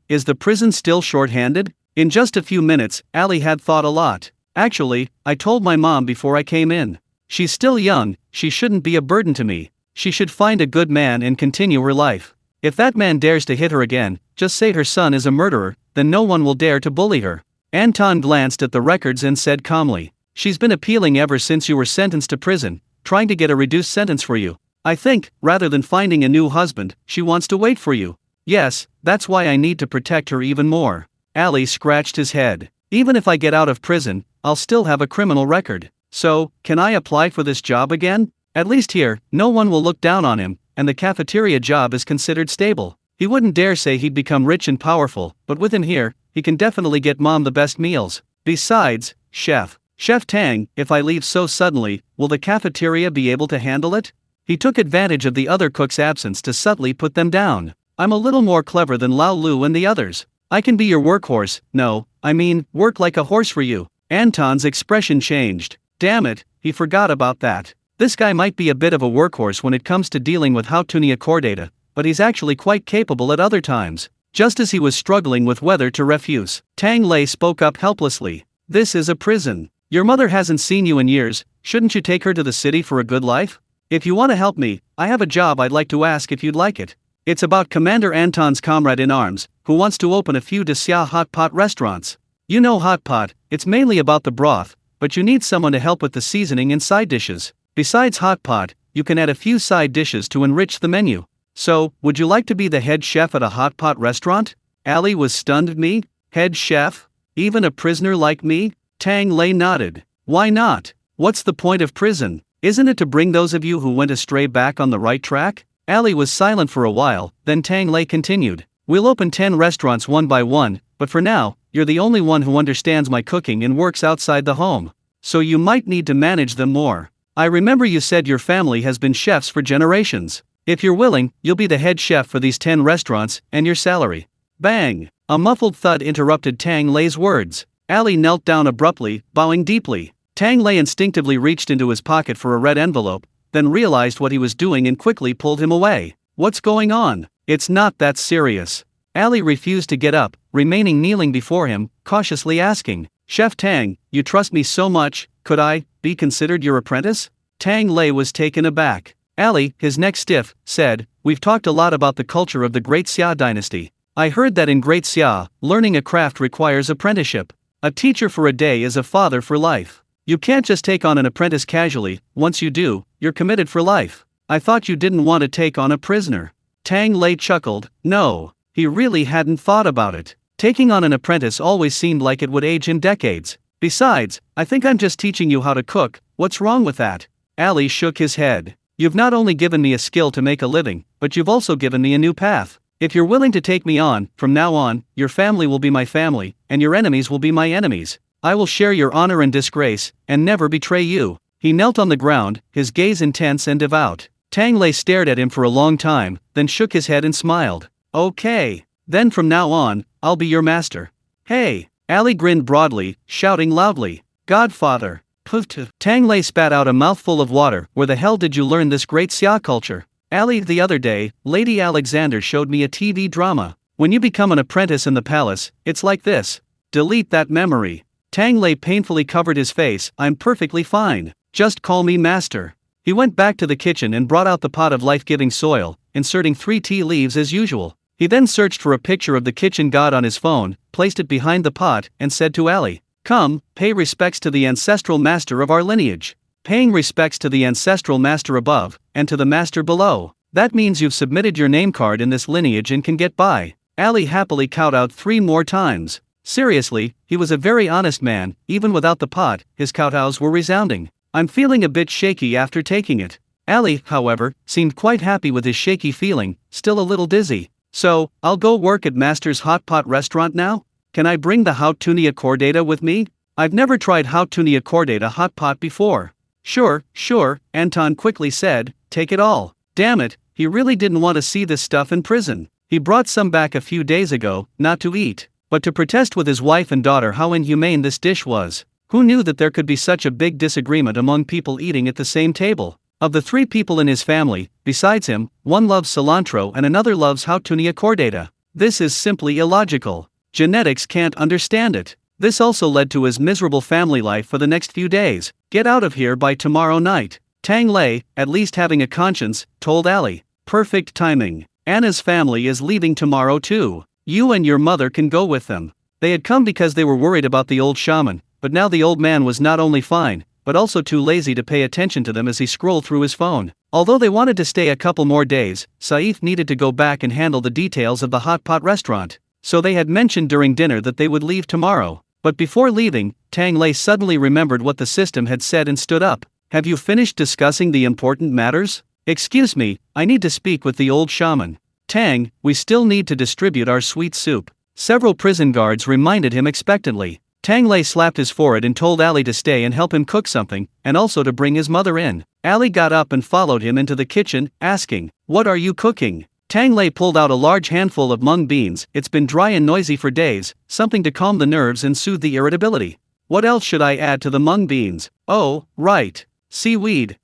Is the prison still short-handed? In just a few minutes, Ali had thought a lot. Actually, I told my mom before I came in. She's still young, she shouldn't be a burden to me. She should find a good man and continue her life. If that man dares to hit her again, just say her son is a murderer, then no one will dare to bully her. Anton glanced at the records and said calmly. She's been appealing ever since you were sentenced to prison, trying to get a reduced sentence for you. I think, rather than finding a new husband, she wants to wait for you. Yes, that's why I need to protect her even more. Ali scratched his head. Even if I get out of prison, I'll still have a criminal record. So, can I apply for this job again? At least here, no one will look down on him, and the cafeteria job is considered stable. He wouldn't dare say he'd become rich and powerful, but with him here, he can definitely get mom the best meals. Besides, Chef Tang, if I leave so suddenly, will the cafeteria be able to handle it? He took advantage of the other cook's absence to subtly put them down. I'm a little more clever than Lao Lu and the others. I can be your workhorse. No, I mean, work like a horse for you. Anton's expression changed. Damn it, he forgot about that. This guy might be a bit of a workhorse when it comes to dealing with hautunia chordata, but he's actually quite capable at other times. Just as he was struggling with whether to refuse, Tang Lei spoke up helplessly. This is a prison. Your mother hasn't seen you in years, shouldn't you take her to the city for a good life? If you want to help me, I have a job I'd like to ask if you'd like it. It's about Commander Anton's comrade in arms, who wants to open a few Xia hot pot restaurants. You know hot pot, it's mainly about the broth, but you need someone to help with the seasoning and side dishes. Besides hot pot, you can add a few side dishes to enrich the menu. So, would you like to be the head chef at a hot pot restaurant? Ali was stunned. Me? Head chef? Even a prisoner like me? Tang Lei nodded. Why not? What's the point of prison? Isn't it to bring those of you who went astray back on the right track? Ali was silent for a while, then Tang Lei continued. We'll open 10 restaurants one by one, but for now, you're the only one who understands my cooking and works outside the home. So you might need to manage them more. I remember you said your family has been chefs for generations. If you're willing, you'll be the head chef for these 10 restaurants, and your salary. Bang! A muffled thud interrupted Tang Lei's words. Ali knelt down abruptly, bowing deeply. Tang Lei instinctively reached into his pocket for a red envelope, then realized what he was doing and quickly pulled him away. What's going on? It's not that serious. Ali refused to get up, remaining kneeling before him, cautiously asking, Chef Tang, you trust me so much, could I be considered your apprentice? Tang Lei was taken aback. Ali, his neck stiff, said, We've talked a lot about the culture of the Great Xia dynasty. I heard that in Great Xia, learning a craft requires apprenticeship. A teacher for a day is a father for life. You can't just take on an apprentice casually. Once you do, you're committed for life. I thought you didn't want to take on a prisoner. Tang Lei chuckled. No, he really hadn't thought about it. Taking on an apprentice always seemed like it would age him decades. Besides, I think I'm just teaching you how to cook. What's wrong with that? Ali shook his head. You've not only given me a skill to make a living, but you've also given me a new path. If you're willing to take me on, from now on, your family will be my family, and your enemies will be my enemies. I will share your honor and disgrace, and never betray you. He knelt on the ground, his gaze intense and devout. Tang Lei stared at him for a long time, then shook his head and smiled. Okay. Then from now on, I'll be your master. Hey! Ali grinned broadly, shouting loudly. Godfather! Poof! Tang Lei spat out a mouthful of water. Where the hell did you learn this great Xia culture? Ali, the other day, Lady Alexander showed me a TV drama. When you become an apprentice in the palace, it's like this. Delete that memory. Tang Lei painfully covered his face. I'm perfectly fine. Just call me master. He went back to the kitchen and brought out the pot of life-giving soil, inserting 3 tea leaves as usual. He then searched for a picture of the kitchen god on his phone, placed it behind the pot, and said to Ali, "Come, pay respects to the ancestral master of our lineage." Paying respects to the ancestral master above, and to the master below. That means you've submitted your name card in this lineage and can get by. Ali happily kowtowed 3 more times. Seriously, he was a very honest man. Even without the pot, his kowtows were resounding. I'm feeling a bit shaky after taking it. Ali, however, seemed quite happy with his shaky feeling, still a little dizzy. So, I'll go work at Master's Hot Pot restaurant now? Can I bring the Hautunia Chordata with me? I've never tried Hautunia Chordata hot pot before. Sure, Anton quickly said, take it all. Damn it, he really didn't want to see this stuff in prison. He brought some back a few days ago, not to eat, but to protest with his wife and daughter how inhumane this dish was. Who knew that there could be such a big disagreement among people eating at the same table? Of the 3 people in his family, besides him, one loves cilantro and another loves Hautunia Chordata. This is simply illogical. Genetics can't understand it. This also led to his miserable family life for the next few days. Get out of here by tomorrow night. Tang Lei, at least having a conscience, told Ali. Perfect timing. Anna's family is leaving tomorrow too. You and your mother can go with them. They had come because they were worried about the old shaman, but now the old man was not only fine, but also too lazy to pay attention to them as he scrolled through his phone. Although they wanted to stay a couple more days, Saif needed to go back and handle the details of the hot pot restaurant. So they had mentioned during dinner that they would leave tomorrow. But before leaving, Tang Lei suddenly remembered what the system had said and stood up. Have you finished discussing the important matters? Excuse me, I need to speak with the old shaman. Tang, we still need to distribute our sweet soup. Several prison guards reminded him expectantly. Tang Lei slapped his forehead and told Ali to stay and help him cook something, and also to bring his mother in. Ali got up and followed him into the kitchen, asking, "What are you cooking?" Tang Lei pulled out a large handful of mung beans. It's been dry and noisy for days, something to calm the nerves and soothe the irritability. What else should I add to the mung beans? Oh, right. Seaweed.